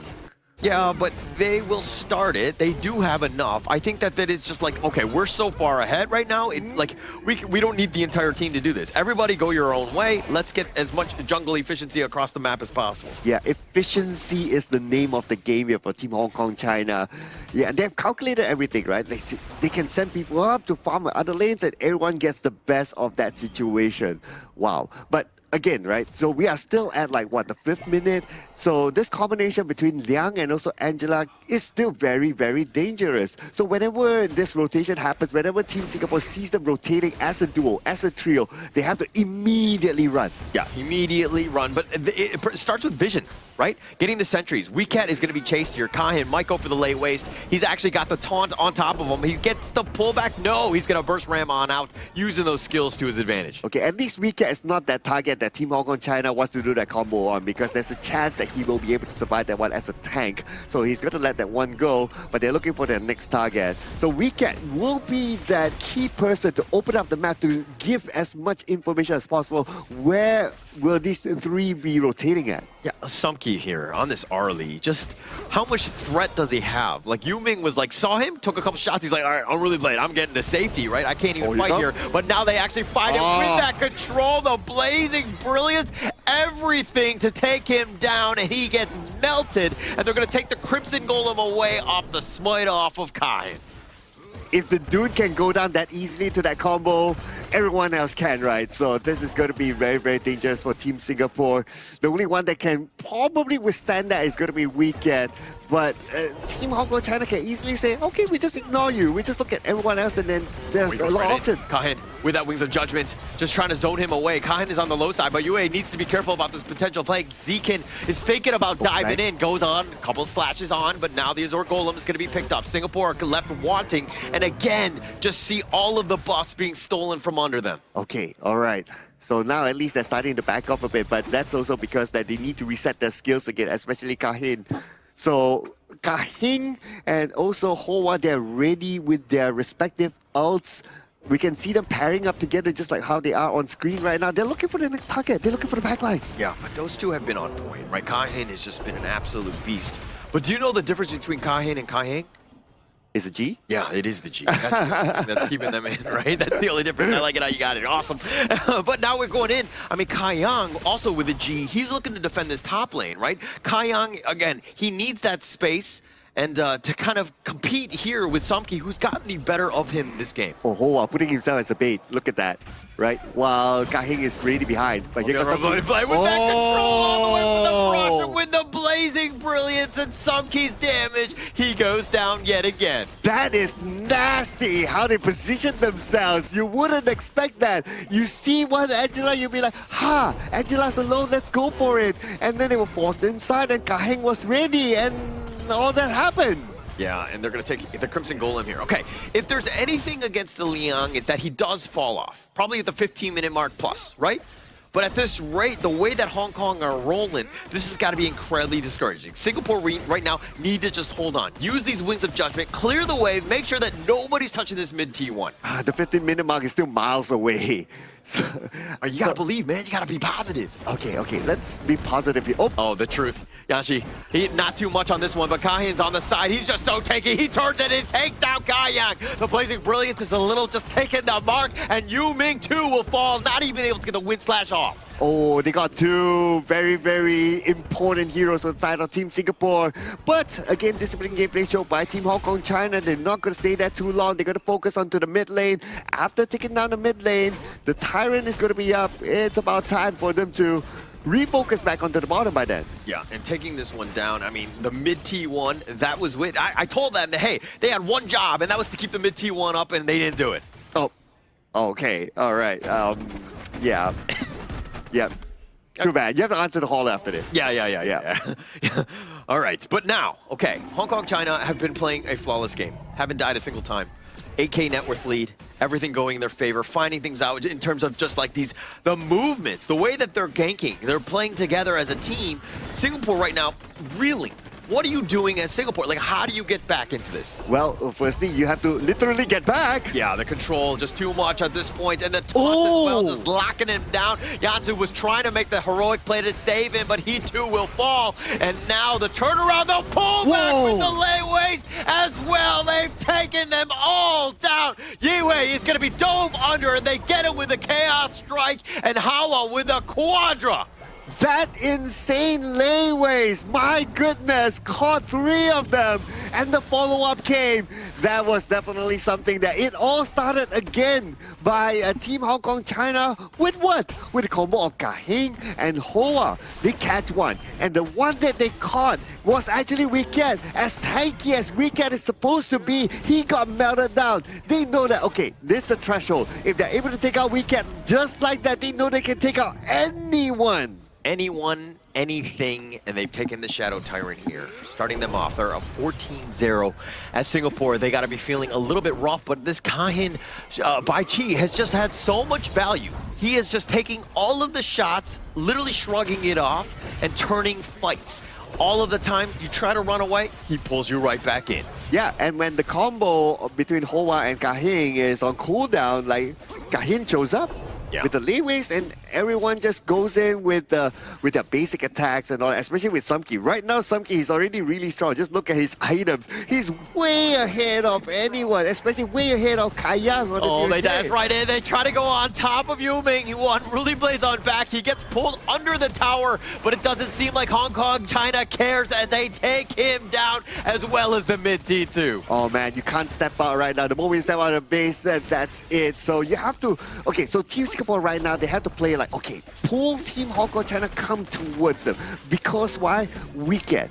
Yeah, but they will start it. They do have enough. I think that it's just like, okay, we're so far ahead right now. Like we don't need the entire team to do this. Everybody go your own way. Let's get as much jungle efficiency across the map as possible. Yeah, efficiency is the name of the game here for Team Hong Kong China. Yeah, they've calculated everything, right? They can send people up to farm other lanes and everyone gets the best of that situation. Wow. But again, right? So we are still at like what, the 5th minute. So this combination between Liang and also Angela is still very, very dangerous. So whenever this rotation happens, whenever Team Singapore sees them rotating as a duo, as a trio, they have to immediately run. Yeah, immediately run. But it starts with vision, right? Getting the sentries. Weecat is going to be chased here. Kahin might go for the late waste. He's actually got the taunt on top of him. He gets the pullback. No, he's going to burst Ram on out, using those skills to his advantage. Okay, at least Weecat is not that target that Team Hong Kong China wants to do that combo on, because there's a chance that he will be able to survive that one as a tank. So he's going to let that one go, but they're looking for their next target. So Weecat will be that key person to open up the map to give as much information as possible. Where will these three be rotating at? Yeah, Sumkey here on this Arlie. Just how much threat does he have? Like, Yuming was like, saw him, took a couple shots. He's like, all right, I'm really playing. I'm getting to safety, right? I can't even fight here. But now they actually fight him with that control, the blazing brilliance, everything to take him down, and he gets melted. And they're going to take the Crimson Golem away off the smite off of Kai. If the dude can go down that easily to that combo, everyone else can, right? So this is going to be very, very dangerous for Team Singapore. The only one that can probably withstand that is going to be Weekend. But Team Hong Kong China can easily say, okay, we just ignore you. We just look at everyone else, and then there's a lot of options. Kahin with that Wings of Judgment, just trying to zone him away. Kahin is on the low side, but UA needs to be careful about this potential flank. Zekin is thinking about diving in, goes on, a couple slashes on, but now the Azure Golem is going to be picked up. Singapore left wanting, and again, just see all of the buffs being stolen from under them. Okay, all right. So now at least they're starting to back off a bit, but that's also because that they need to reset their skills again, especially Kahin. So Kahin and also Hoa, they're ready with their respective ults. We can see them pairing up together just like how they are on screen right now. They're looking for the next target. They're looking for the backline. Yeah, but those two have been on point, right? Kahin has just been an absolute beast. But do you know the difference between Kahin and Kaiheng? Is it G? Yeah, it is the G. That's keeping them in, right? That's the only difference. I like it how you got it. Awesome. But now we're going in. I mean, Kaiyang, also with a G, he's looking to defend this top lane, right? Kaiyang, again, he needs that space and to kind of compete here with Sumkey, who's gotten the better of him this game. Oh, Hoa putting himself as a bait. Look at that, right? While Kaiheng is really behind. But here comes with that control all the way from the Roger with the blazing brilliance and Sumkey's damage. He goes down yet again. That is nasty how they position themselves. You wouldn't expect that. You see one Angela, you'll be like, ha, Angela's alone, let's go for it. And then they were forced inside and Kaiheng was ready and all that happened. Yeah, and they're going to take the Crimson Golem here. Okay, if there's anything against the Liang, is that he does fall off. Probably at the 15-minute mark plus, right? But at this rate, the way that Hong Kong are rolling, this has got to be incredibly discouraging. Singapore right now need to just hold on. Use these Wings of Judgment, clear the way, make sure that nobody's touching this mid T1. The 15-minute mark is still miles away. You gotta believe, man. You gotta be positive. Okay, let's be positive here. Oh, the truth. Yashi, he not too much on this one, but Kaiyan's on the side. He's just so tanky. He turns it and takes down Kaiyang. The Blazing Brilliance is a little just taking the mark, and Yu Ming too will fall, not even able to get the wind slash off. Oh, they got two very, very important heroes on the side of Team Singapore. But again, disciplined gameplay shown by Team Hong Kong China. They're not going to stay there too long. They're going to focus onto the mid lane. After taking down the mid lane, the Tyrant is going to be up. It's about time for them to refocus back onto the bottom by then. Yeah, and taking this one down, I mean, the mid T1, that was with... I told them that, hey, they had one job, and that was to keep the mid T1 up, and they didn't do it. Oh, okay, all right. Yeah. Yeah. Too bad. You have to answer the call after this. Yeah. All right, but now, okay, Hong Kong, China have been playing a flawless game. Haven't died a single time. 8K net worth lead, everything going in their favor, finding things out in terms of just like the movements, the way that they're ganking, they're playing together as a team. Singapore right now, really, what are you doing as Singapore? Like, how do you get back into this? Well, firstly, you have to literally get back. Yeah, the control just too much at this point, and the taunt as well, just locking him down. Yanzu was trying to make the heroic play to save him, but he too will fall. And now the turnaround, they'll pull back with the lay waste as well. They've taken them all down. Yue is going to be dove under, and they get it with a Chaos Strike, and Hawa with a Quadra. That insane layways, my goodness, caught 3 of them. And the follow-up came. that was definitely something that it all started again by Team Hong Kong China with what? With a combo of Kahing and Hoa. They catch one, and the one that they caught was actually Wicked. As tanky as Wicked is supposed to be, he got melted down. They know that, okay, this is the threshold. If they're able to take out Wicked just like that, they know they can take out anyone. Anyone, anything, and they've taken the Shadow Tyrant here, starting them off. They're a 14-0 at Singapore. They got to be feeling a little bit rough, but this Kahin Bai Chi has just had so much value. He is just taking all of the shots, literally shrugging it off, and turning fights. All of the time, you try to run away, he pulls you right back in. Yeah, and when the combo between Hoa and Kahing is on cooldown, like, Kahing shows up. Yeah. With the leeways, and everyone just goes in with their basic attacks and all, especially with Sumki. Right now, Sumki is already really strong. Just look at his items. He's way ahead of anyone, especially way ahead of Kaiyang. Oh, they dive right in. They try to go on top of Yuming. He really plays on back. He gets pulled under the tower, but it doesn't seem like Hong Kong China cares as they take him down as well as the mid T2. Oh man, you can't step out right now. The moment you step out of the base, that's it. So you have to, okay, so Team Singapore right now, they have to play like, okay, pull Team Hong Kong China come towards them. Because why? Wicked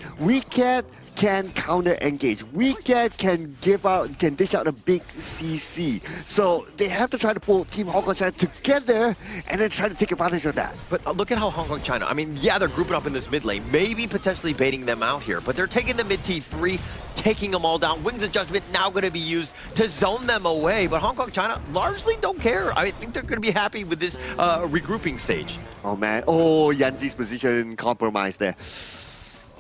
can counter engage. Wicked can dish out a big CC. So they have to try to pull Team Hong Kong China together and then try to take advantage of that. But look at how Hong Kong China, I mean, yeah, they're grouping up in this mid lane, maybe potentially baiting them out here, but they're taking the mid T3, taking them all down. Wings of Judgment now going to be used to zone them away, but Hong Kong China largely don't care. I think they're going to be happy with this regrouping stage. Oh man, oh, Yanzi's position compromised there.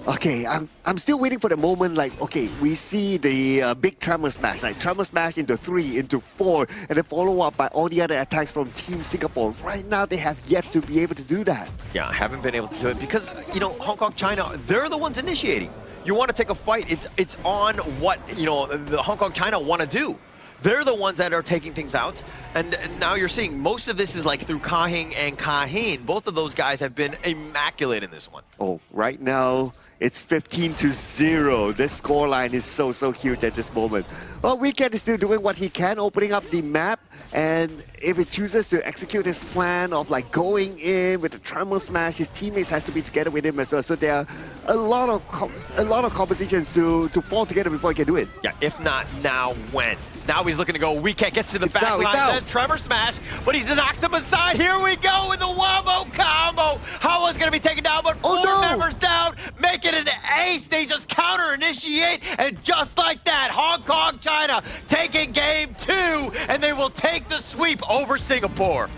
Okay, I'm still waiting for the moment, like, okay, we see the big Tremor Smash, like Tremor Smash into 3, into 4, and then follow up by all the other attacks from Team Singapore. Right now, they have yet to be able to do that. Yeah, I haven't been able to do it because, you know, Hong Kong China, they're the ones initiating. You want to take a fight, it's on what, you know, the Hong Kong China want to do. They're the ones that are taking things out. And now you're seeing most of this is like through Kahing and Kahin. Both of those guys have been immaculate in this one. Oh, right now, it's 15-0. This scoreline is so huge at this moment. Well, Wicked is still doing what he can, opening up the map. And if he chooses to execute his plan of like going in with the Tremor Smash, his teammates has to be together with him as well. So there are a lot of compositions to fall together before he can do it. Yeah, if not now, when? Now he's looking to go. Wicked gets to the back line, then Tremor Smash, but he's knocks him aside. Here we go with the Wombo combo. Hawa's going to be taken down, but four members down, make it an ace. They just counter-initiate, and just like that, Hong Kong China taking game 2, and they will take the sweep over Singapore.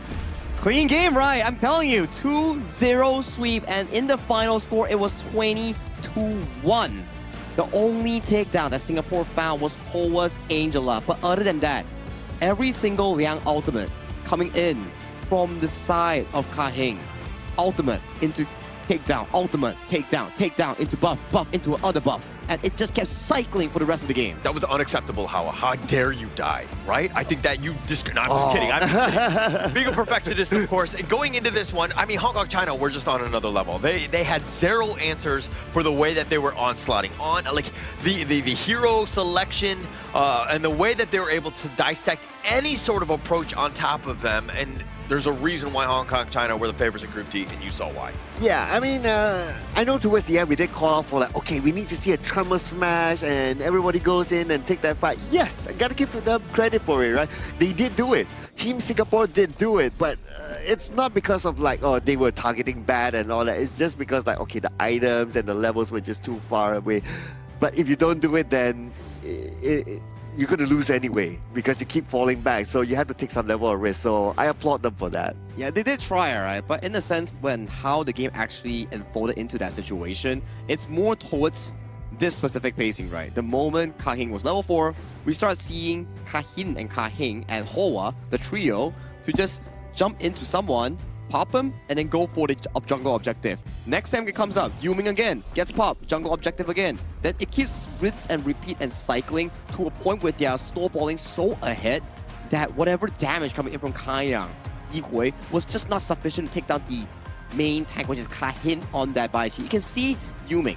Clean game, right? I'm telling you, 2-0 sweep, and in the final score, it was 20-1. The only takedown that Singapore found was Hoa's Angela. But other than that, every single Liang ultimate coming in from the side of Kahing. Ultimate into takedown, ultimate, takedown into buff, buff into another buff. And it just kept cycling for the rest of the game. That was unacceptable, Hawa. How dare you die, right? I think that you no, I'm just kidding. I'm just kidding. Being a perfectionist, of course. And going into this one, I mean, Hong Kong China were just on another level. They had zero answers for the way that they were onslaughting. Like the hero selection and the way that they were able to dissect any sort of approach on top of them. And there's a reason why Hong Kong China were the favorites in Group D, and you saw why. Yeah, I mean, I know towards the end we did call for like, okay, we need to see a Tremor Smash and everybody goes in and take that fight. Yes, I gotta give them credit for it, right? They did do it. Team Singapore did do it, but it's not because of like, oh, they were targeting bad and all that. It's just because like, okay, the items and the levels were just too far away. But if you don't do it, then you're going to lose anyway because you keep falling back. So you have to take some level of risk. So I applaud them for that. Yeah, they did try, right? But in a sense, when how the game actually unfolded into that situation, it's more towards this specific pacing, right? The moment Kahing was level 4, we start seeing Kahin and Kahing and Hoa, the trio, to just jump into someone, pop him, and then go for the jungle objective. Next time it comes up, Yuming again, gets popped, jungle objective again. Then it keeps rinse and repeat and cycling to a point where they are snowballing so ahead that whatever damage coming in from Kaiyang, Yihui, was just not sufficient to take down the main tank, which is Kahin on that Baichi. You can see Yuming,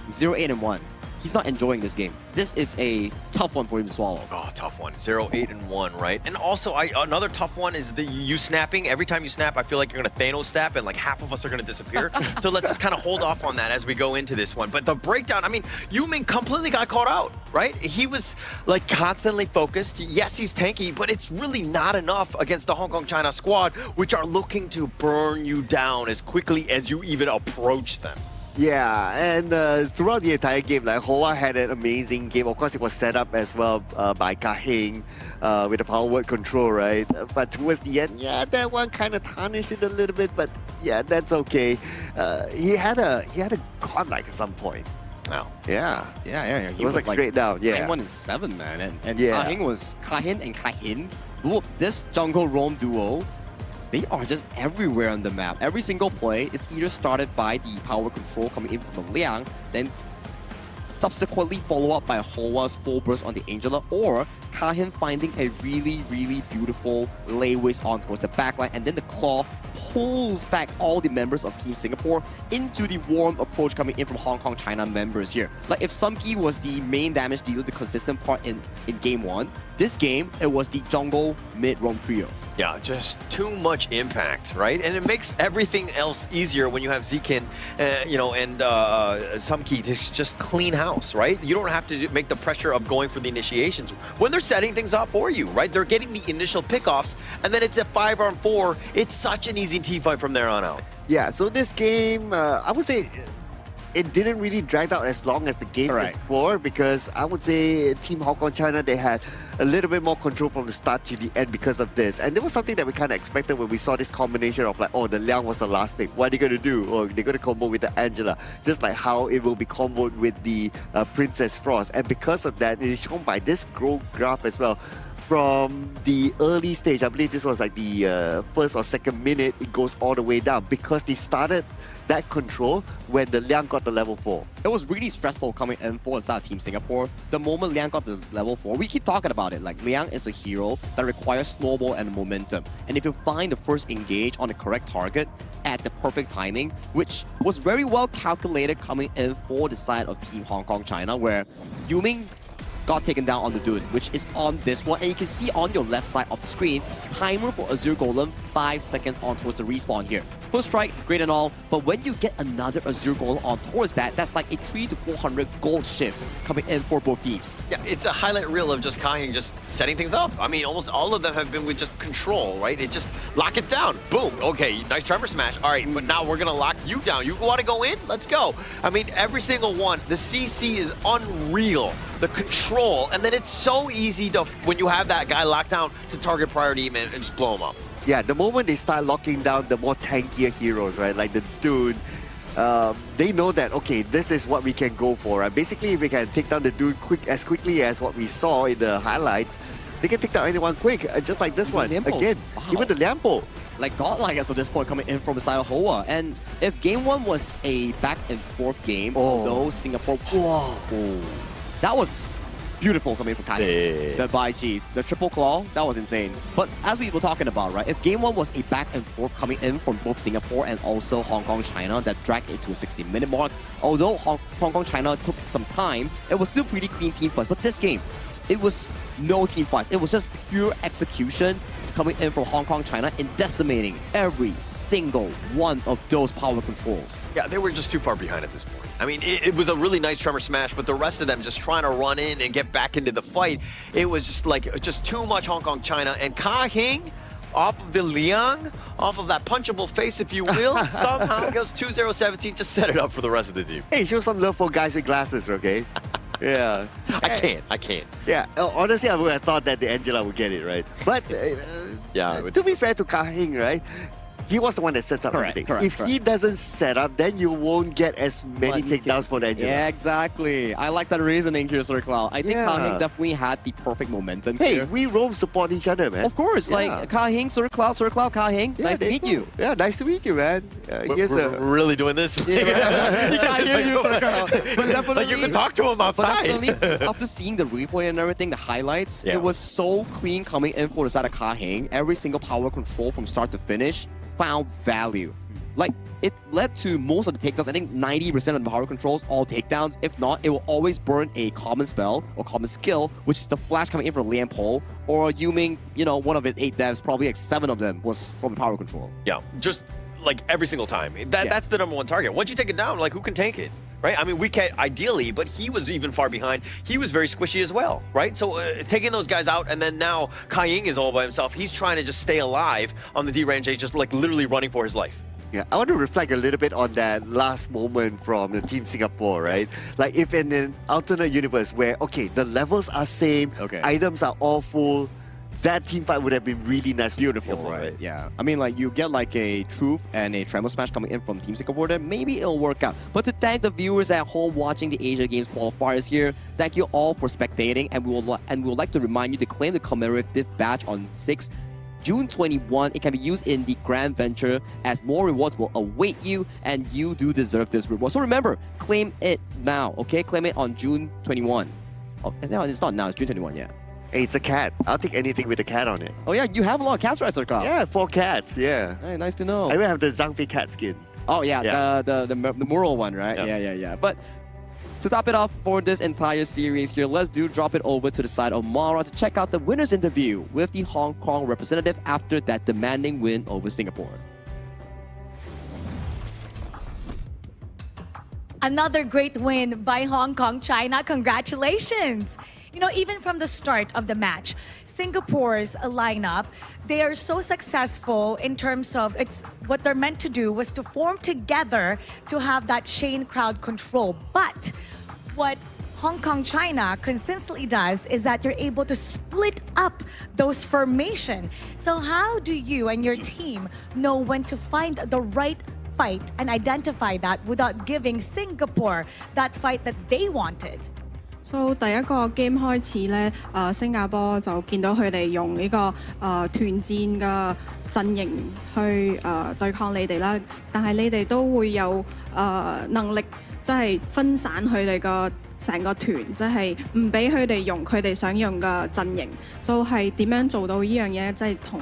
0-8-1. he's not enjoying this game. This is a tough one for him to swallow. Oh, tough one. 0-8-1, right? And also, another tough one is the you snapping. Every time you snap, I feel like you're going to Thanos snap, and like half of us are going to disappear. So let's just kind of hold off on that as we go into this one. But the breakdown, I mean, Yu-Ming completely got caught out, right? He was like constantly focused. Yes, he's tanky, but it's really not enough against the Hong Kong China squad, which are looking to burn you down as quickly as you even approach them. Yeah, and throughout the entire game, like Hoa had an amazing game. Of course, it was set up as well by Ka Hing with the power word control, right? But towards the end, yeah, that one kind of tarnished it a little bit. But yeah, that's okay. He had a godlike at some point. Wow. Yeah. He was like straight down. Yeah. 9-1-7, man, and yeah. Ka Hing was Ka Hin. Look, this jungle roam duo. They are just everywhere on the map. Every single play, it's either started by the power control coming in from the Liang, then subsequently follow up by Hoa's full burst on the Angela, or Kahin finding a really, really beautiful layways on towards the backline, and then the Claw pulls back all the members of Team Singapore into the warm approach coming in from Hong Kong China members here. Like if Sumki was the main damage dealer, the consistent part in game 1, this game, it was the jungle mid-roam trio. Yeah, just too much impact, right? And it makes everything else easier when you have Zekin, and Sumki to just clean house, right? You don't have to make the pressure of going for the initiations when they're setting things up for you, right? They're getting the initial pickoffs, and then it's a 5-on-4. It's such an easy team fight from there on out. Yeah, so this game, I would say it didn't really drag out as long as the game before, because I would say Team Hong Kong China, they had a little bit more control from the start to the end because of this. And there was something that we kind of expected when we saw this combination of like, oh, the Liang was the last pick. What are they going to do? Or they're going to combo with the Angela. Just like how it will be comboed with the Princess Frost. And because of that, it is shown by this growth graph as well. From the early stage, I believe this was like the first or second minute, it goes all the way down because they started that control when the Liang got the level 4. It was really stressful coming in for the Team Singapore. The moment Liang got the level 4, we keep talking about it, like Liang is a hero that requires snowball and momentum. And if you find the first engage on the correct target at the perfect timing, which was very well calculated coming in for the side of Team Hong Kong China, where Yu-Ming got taken down on the dude, which is on this one. And you can see on your left side of the screen, timer for Azure Golem, 5 seconds on towards the respawn here. First strike, great and all, but when you get another Azure Golem on towards that, that's like a 300 to 400 gold shift coming in for both teams. Yeah, it's a highlight reel of just Kahin just setting things up. I mean, almost all of them have been with just control, right? It just lock it down. Boom. Okay, nice tremor smash. All right, but now we're going to lock you down. You want to go in? Let's go. I mean, every single one. The CC is unreal. The control, and then it's so easy to, when you have that guy locked down, to target priority man and just blow him up. Yeah, the moment they start locking down the more tankier heroes, right, like the dude, they know that, okay, this is what we can go for. Right? Basically, if we can take down the dude as quickly as what we saw in the highlights, they can take down anyone quick, just like this one. Again, even the Liampo. Like godlike as of this point coming in from the side of Hoa. And if game 1 was a back and forth game, although Singapore, that was beautiful coming from Kahin. The Baichi, the triple claw, that was insane. But as we were talking about, right, if game 1 was a back and forth coming in from both Singapore and also Hong Kong China that dragged it to a 60-minute mark, although Hong Kong China took some time, it was still pretty clean team fights. But this game, it was no team fights. It was just pure execution coming in from Hong Kong China and decimating every single one of those power controls. Yeah, they were just too far behind at this point. I mean, it was a really nice tremor smash, but the rest of them just trying to run in and get back into the fight, it was just like, just too much Hong Kong China. And Ka Hing, off of the Liang, off of that punchable face, if you will, somehow goes 2-0-17 to set it up for the rest of the team. Hey, show some love for guys with glasses, okay? Yeah. I can't. Yeah, honestly, I would have thought that the Angela would get it, right? But to be fair to Ka Hing, right? He was the one that sets up everything. If he doesn't set up, then you won't get as many takedowns for the Angela. Yeah, exactly. I like that reasoning here, Sir Cloud. I think Ka Hing definitely had the perfect momentum here. We roam support each other, man. Of course, like Ka Hing, Sir Cloud, Ka Hing. Nice to meet you. Yeah, nice to meet you, man. We're really doing this? He can't hear you, Sir Cloud. But definitely, like you can talk to him outside. But definitely, after seeing the replay and everything, the highlights, it was so clean coming in for the side of Ka Hing. Every single power control from start to finish found value. like it led to most of the takedowns. I think 90% of the power controls all takedowns. If not, it will always burn a common spell or common skill, which is the flash coming in from Liam Pole, or Yuming, you know, one of his 8 devs, probably like 7 of them was from power control. Yeah, just like every single time. That's the #1 target. Once you take it down, like who can take it? Right? I mean, we can't ideally, but he was even far behind. He was very squishy as well, right? So taking those guys out, and then now Kai Ying is all by himself. He's trying to just stay alive on the D-range, just like literally running for his life. Yeah, I want to reflect a little bit on that last moment from the Team Singapore, right? Like if in an alternate universe where, okay, the levels are same, items are all full, that team fight would have been really nice. Beautiful, right? Yeah. I mean, like, you get like a Truth and a Tremor Smash coming in from Team Singapore, then maybe it'll work out. But to thank the viewers at home watching the Asia Games qualifiers here, thank you all for spectating, and we would like to remind you to claim the commemorative badge on June 21. It can be used in the Grand Venture, as more rewards will await you, and you do deserve this reward. So remember, claim it now, okay? Claim it on June 21. Oh, no, it's not now, it's June 21, yeah. Hey, it's a cat. I'll take anything with a cat on it. Oh yeah, you have a lot of cats, right, Sirkal? Yeah, 4 cats, yeah. Hey, nice to know. I even have the Zhangfei cat skin. Oh yeah, the mural one, right? Yeah. But to top it off for this entire series here, let's drop it over to the side of Mara to check out the winner's interview with the Hong Kong representative after that demanding win over Singapore. Another great win by Hong Kong, China. Congratulations. You know, even from the start of the match, Singapore's lineup, they are so successful in terms of what they're meant to do was to form together to have that chain crowd control. But what Hong Kong China consistently does is that they're able to split up those formation. So how do you and your team know when to find the right fight and identify that without giving Singapore that fight that they wanted? So 第一個 game 開始咧，新加坡就見到佢哋用呢個團戰嘅陣型去對抗你哋啦，但係你哋都會有能力即係分散佢哋個成個團，即係唔俾佢哋用佢哋想用嘅陣型。所以係點樣做到呢樣嘢？即係同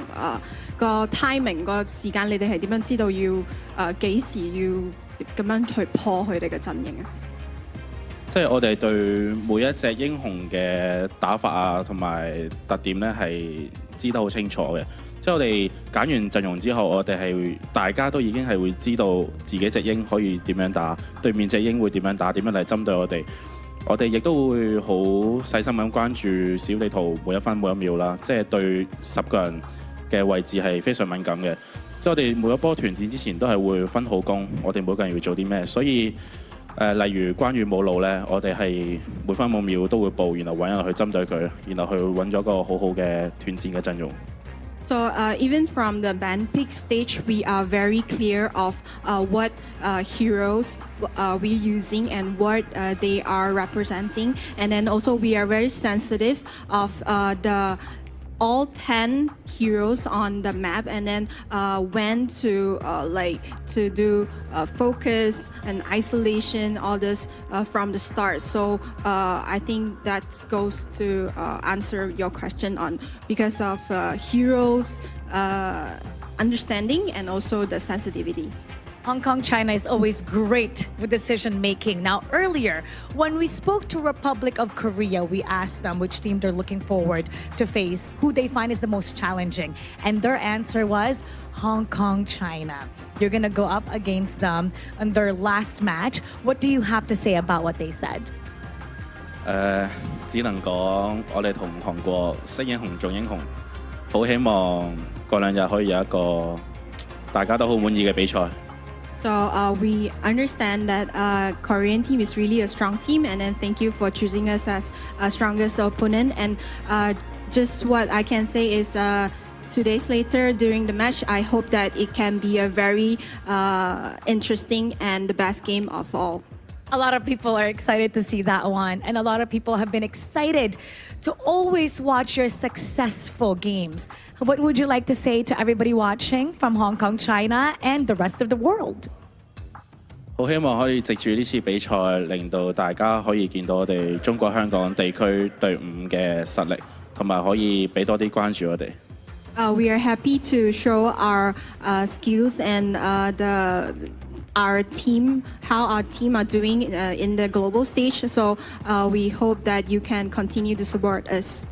個 timing 個時間，你哋係點樣知道要幾時要咁樣去破佢哋嘅陣型啊？即係我哋對每一隻英雄嘅打法啊，同埋特點咧係知得好清楚嘅。即係我哋揀完陣容之後，我哋係大家都已經係會知道自己隻英可以點樣打，對面隻英會點樣打，點樣嚟針對我哋。我哋亦都會好細心咁關注小地圖每一分每一秒啦。即係對10個人嘅位置係非常敏感嘅。即係我哋每一波團戰之前都係會分好工，我哋每個人要做啲咩，所以。例如關羽冇路咧，我哋係每分每秒都會報，然後揾人去針對佢，然後去揾咗個好好嘅團戰嘅陣容。So even from the band pick stage, we are very clear of what heroes we're using and what they are representing, and then also we are very sensitive of all 10 heroes on the map, and then when to to do focus and isolation, all this from the start. So I think that goes to answer your question on because of heroes understanding and also the sensitivity. Hong Kong China is always great with decision making. Now earlier, when we spoke to Republic of Korea, we asked them which team they're looking forward to face, who they find is the most challenging. And their answer was Hong Kong China. You're going to go up against them in their last match. What do you have to say about what they said? 只能講我哋同韓國識英雄重英雄，好希望過兩日可以有一個大家都好滿意嘅比賽。So we understand that Korean team is really a strong team, and then thank you for choosing us as a strongest opponent. And just what I can say is 2 days later during the match, I hope that it can be a very interesting and the best game of all. A lot of people are excited to see that one, and a lot of people have been excited to always watch your successful games. What would you like to say to everybody watching from Hong Kong, China, and the rest of the world? 好希望可以藉住呢次比賽，令到大家可以見到我哋中國香港地區隊伍嘅實力，同埋可以俾多啲關注我哋。We are happy to show our skills and our team, how our team are doing in the global stage. So we hope that you can continue to support us.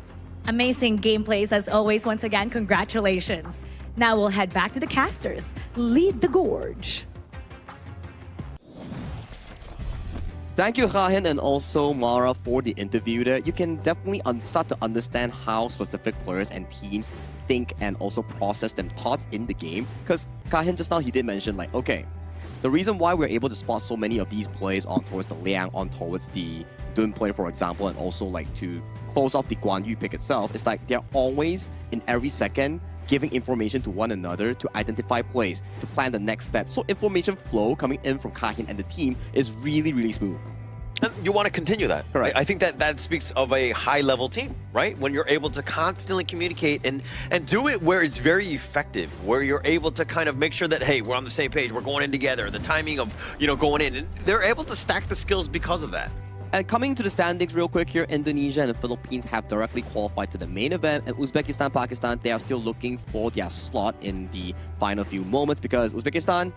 Amazing gameplays as always. Once again, congratulations. Now we'll head back to the casters. Lead the gorge. Thank you, Hahin, and also Mara for the interview there. You can definitely start to understand how specific players and teams think and also process them thoughts in the game. Because Kahin just now, he did mention like, okay, the reason why we're able to spot so many of these plays on towards the Liang, on towards the Dun play, for example, and also like to close off the Guan Yu pick itself, is like they're always in every second giving information to one another to identify plays, to plan the next step. So information flow coming in from Kahin and the team is really, really smooth. And you want to continue that. Correct. I think that speaks of a high-level team, right? When you're able to constantly communicate and do it where it's very effective, where you're able to kind of make sure that, hey, we're on the same page, we're going in together, the timing of, going in. And they're able to stack the skills because of that. And coming to the standings real quick here, Indonesia and the Philippines have directly qualified to the main event, and Uzbekistan, Pakistan, they are still looking for their slot in the final few moments, because Uzbekistan,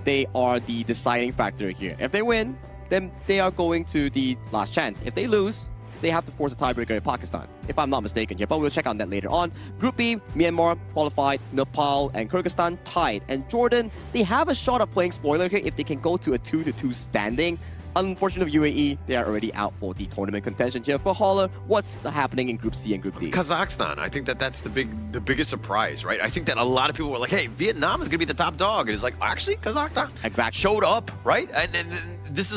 they are the deciding factor here. If they win, then they are going to the last chance. If they lose, they have to force a tiebreaker in Pakistan, if I'm not mistaken here, but we'll check on that later on. Group B, Myanmar qualified, Nepal and Kyrgyzstan tied, and Jordan, they have a shot of playing spoiler here if they can go to a 2-2 standing. Unfortunately, UAE, they are already out for the tournament contention here. For Holler, what's happening in Group C and Group D? Kazakhstan, I think that's the biggest surprise, right? I think that a lot of people were like, hey, Vietnam is going to be the top dog. And it's like, actually, Kazakhstan showed up, right? And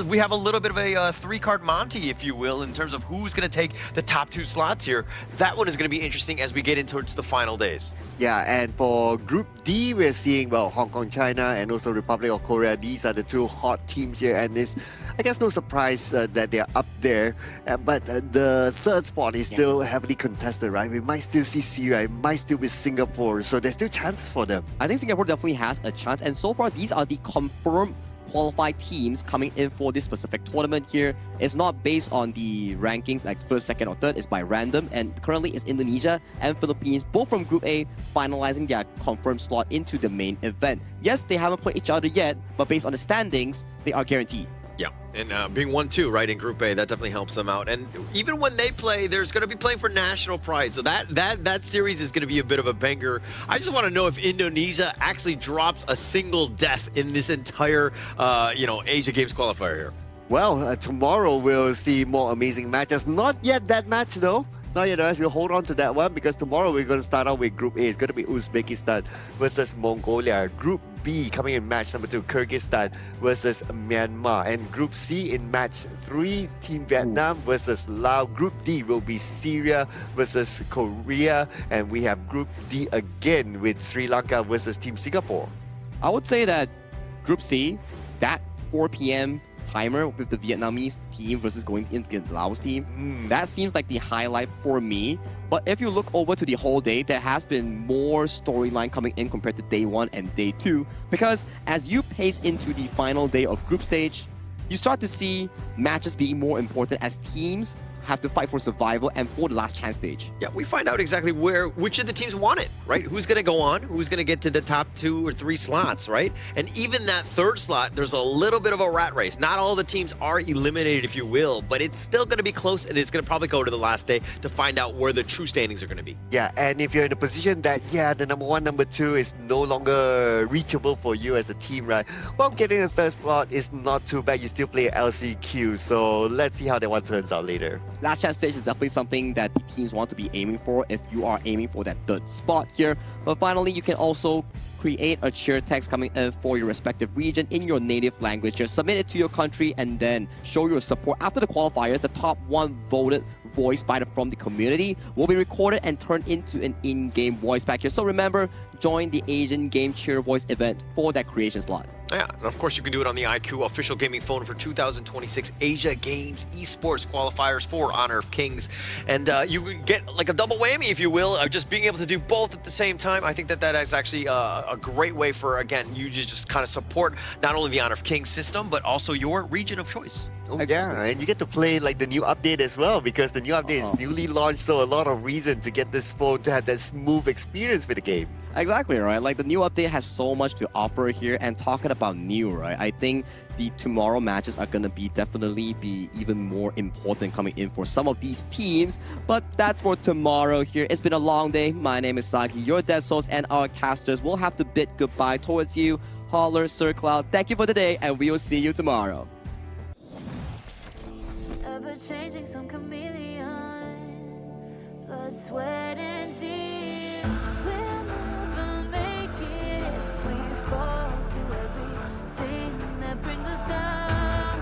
we have a little bit of a three-card Monty, if you will, in terms of who's going to take the top 2 slots here. That one is going to be interesting as we get into the final days. Yeah, and for Group D, we're seeing, Hong Kong, China, and also Republic of Korea. These are the 2 hot teams here, and it's, I guess, no surprise that they're up there. But the third spot is still heavily contested, right? We might still see Syria, it might still be Singapore, so there's still chances for them. I think Singapore definitely has a chance, and so far, these are the confirmed qualified teams coming in for this specific tournament here. It's not based on the rankings like first, second, or third. It's by random, and currently it's Indonesia and Philippines, both from Group A, finalizing their confirmed slot into the main event. Yes, they haven't played each other yet, but based on the standings, they are guaranteed. Yeah, and being 1-2, right, in Group A, that definitely helps them out. And even when they play, there's going to be playing for national pride. So that series is going to be a bit of a banger. I just want to know if Indonesia actually drops a single death in this entire, Asia Games qualifier here. Well, tomorrow we'll see more amazing matches. Not yet that match, though. Not yet, guys. We'll hold on to that one because tomorrow we're going to start out with Group A. It's going to be Uzbekistan versus Mongolia. Group B coming in match number 2, Kyrgyzstan versus Myanmar. And Group C in match 3, Team Vietnam versus Laos. Group D will be Syria versus Korea. And we have Group D again with Sri Lanka versus Team Singapore. I would say that Group C, that 4 p.m. timer with the Vietnamese team versus going into the Laos team, that seems like the highlight for me. But if you look over to the whole day, there has been more storyline coming in compared to day 1 and day 2, because as you pace into the final day of group stage, you start to see matches being more important as teams have to fight for survival and for the last chance stage. Yeah, we find out exactly which of the teams want it, right? Who's going to go on? Who's going to get to the top 2 or 3 slots, right? And even that third slot, there's a little bit of a rat race. Not all the teams are eliminated, if you will, but it's still going to be close, and it's going to probably go to the last day to find out where the true standings are going to be. Yeah, and if you're in a position that, the number 1, number 2 is no longer reachable for you as a team, right? Well, getting a third spot is not too bad. You still play LCQ, so let's see how that one turns out later. Last chance stage is definitely something that the teams want to be aiming for if you are aiming for that third spot here. But finally, you can also create a cheer text coming in for your respective region in your native language. Just submit it to your country and then show your support. After the qualifiers, the top 1 voted voice from the community will be recorded and turned into an in-game voice pack here. So remember, join the Asian Game Cheer Voice event for that creation slot. Yeah, and of course you can do it on the IQ official gaming phone for 2026 Asia Games Esports Qualifiers for Honor of Kings. And you get like a double whammy, if you will, of just being able to do both at the same time. I think that is actually a great way for, again, you to just kind of support not only the Honor of Kings system, but also your region of choice. Oh yeah, and you get to play like the new update as well because the new update is newly launched, so a lot of reason to get this phone to have that smooth experience with the game. Exactly, right? Like the new update has so much to offer here, and talking about new, right? I think the tomorrow matches are gonna definitely be even more important coming in for some of these teams. But that's for tomorrow here. It's been a long day. My name is Sagi, your dead souls, and our casters will have to bid goodbye towards you. Holler, Sir Cloud, thank you for today, and we will see you tomorrow. Ever changing, some chameleon, blood, sweat, and tears. We'll never make it if we fall to everything that brings us down.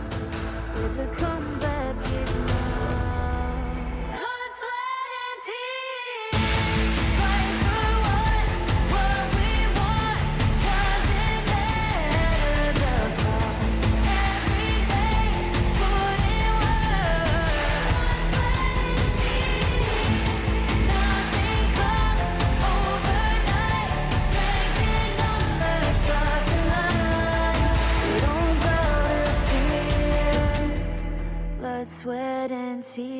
With a comeback is now. Blood, sweat, and tears. Fight for what we want. Doesn't matter the cost. Every day, put in work. Blood, sweat, and tears. Nothing comes overnight. Strength in numbers start to line. We don't bow to fear. Blood, sweat, and tears.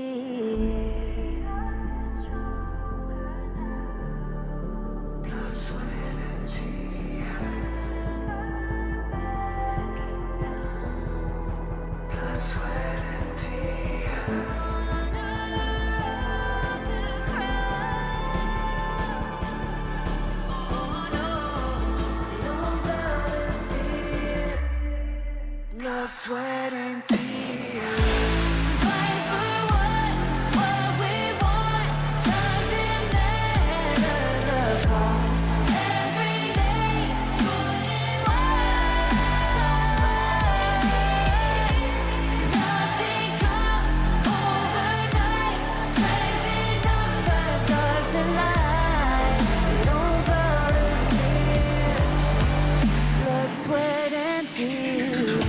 Blood, sweat, and tears. Fight for what we want. Doesn't matter the cost. Every day, put in work. Blood, sweat, and tears. Nothing comes overnight. Strength in numbers start to line. We don't bow to fear. Blood, sweat, and tears.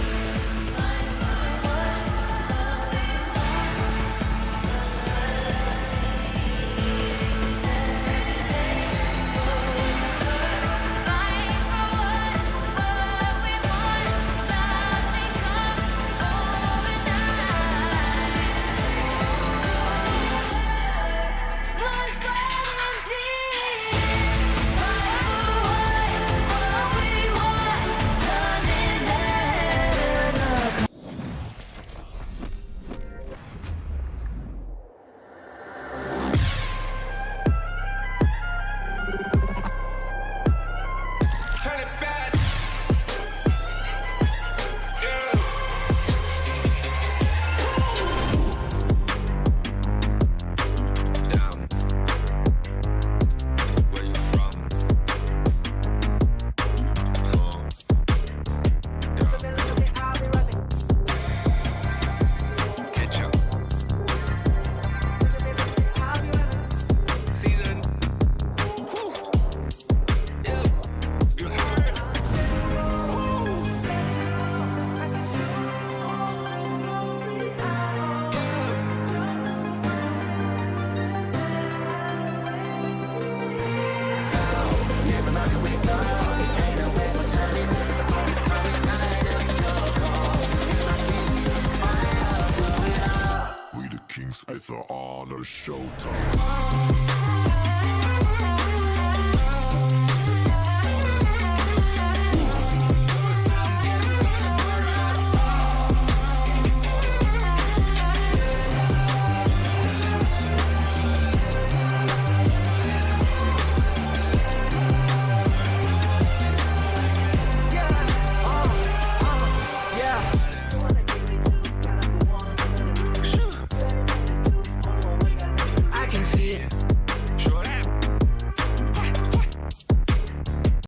It's an honor showtime.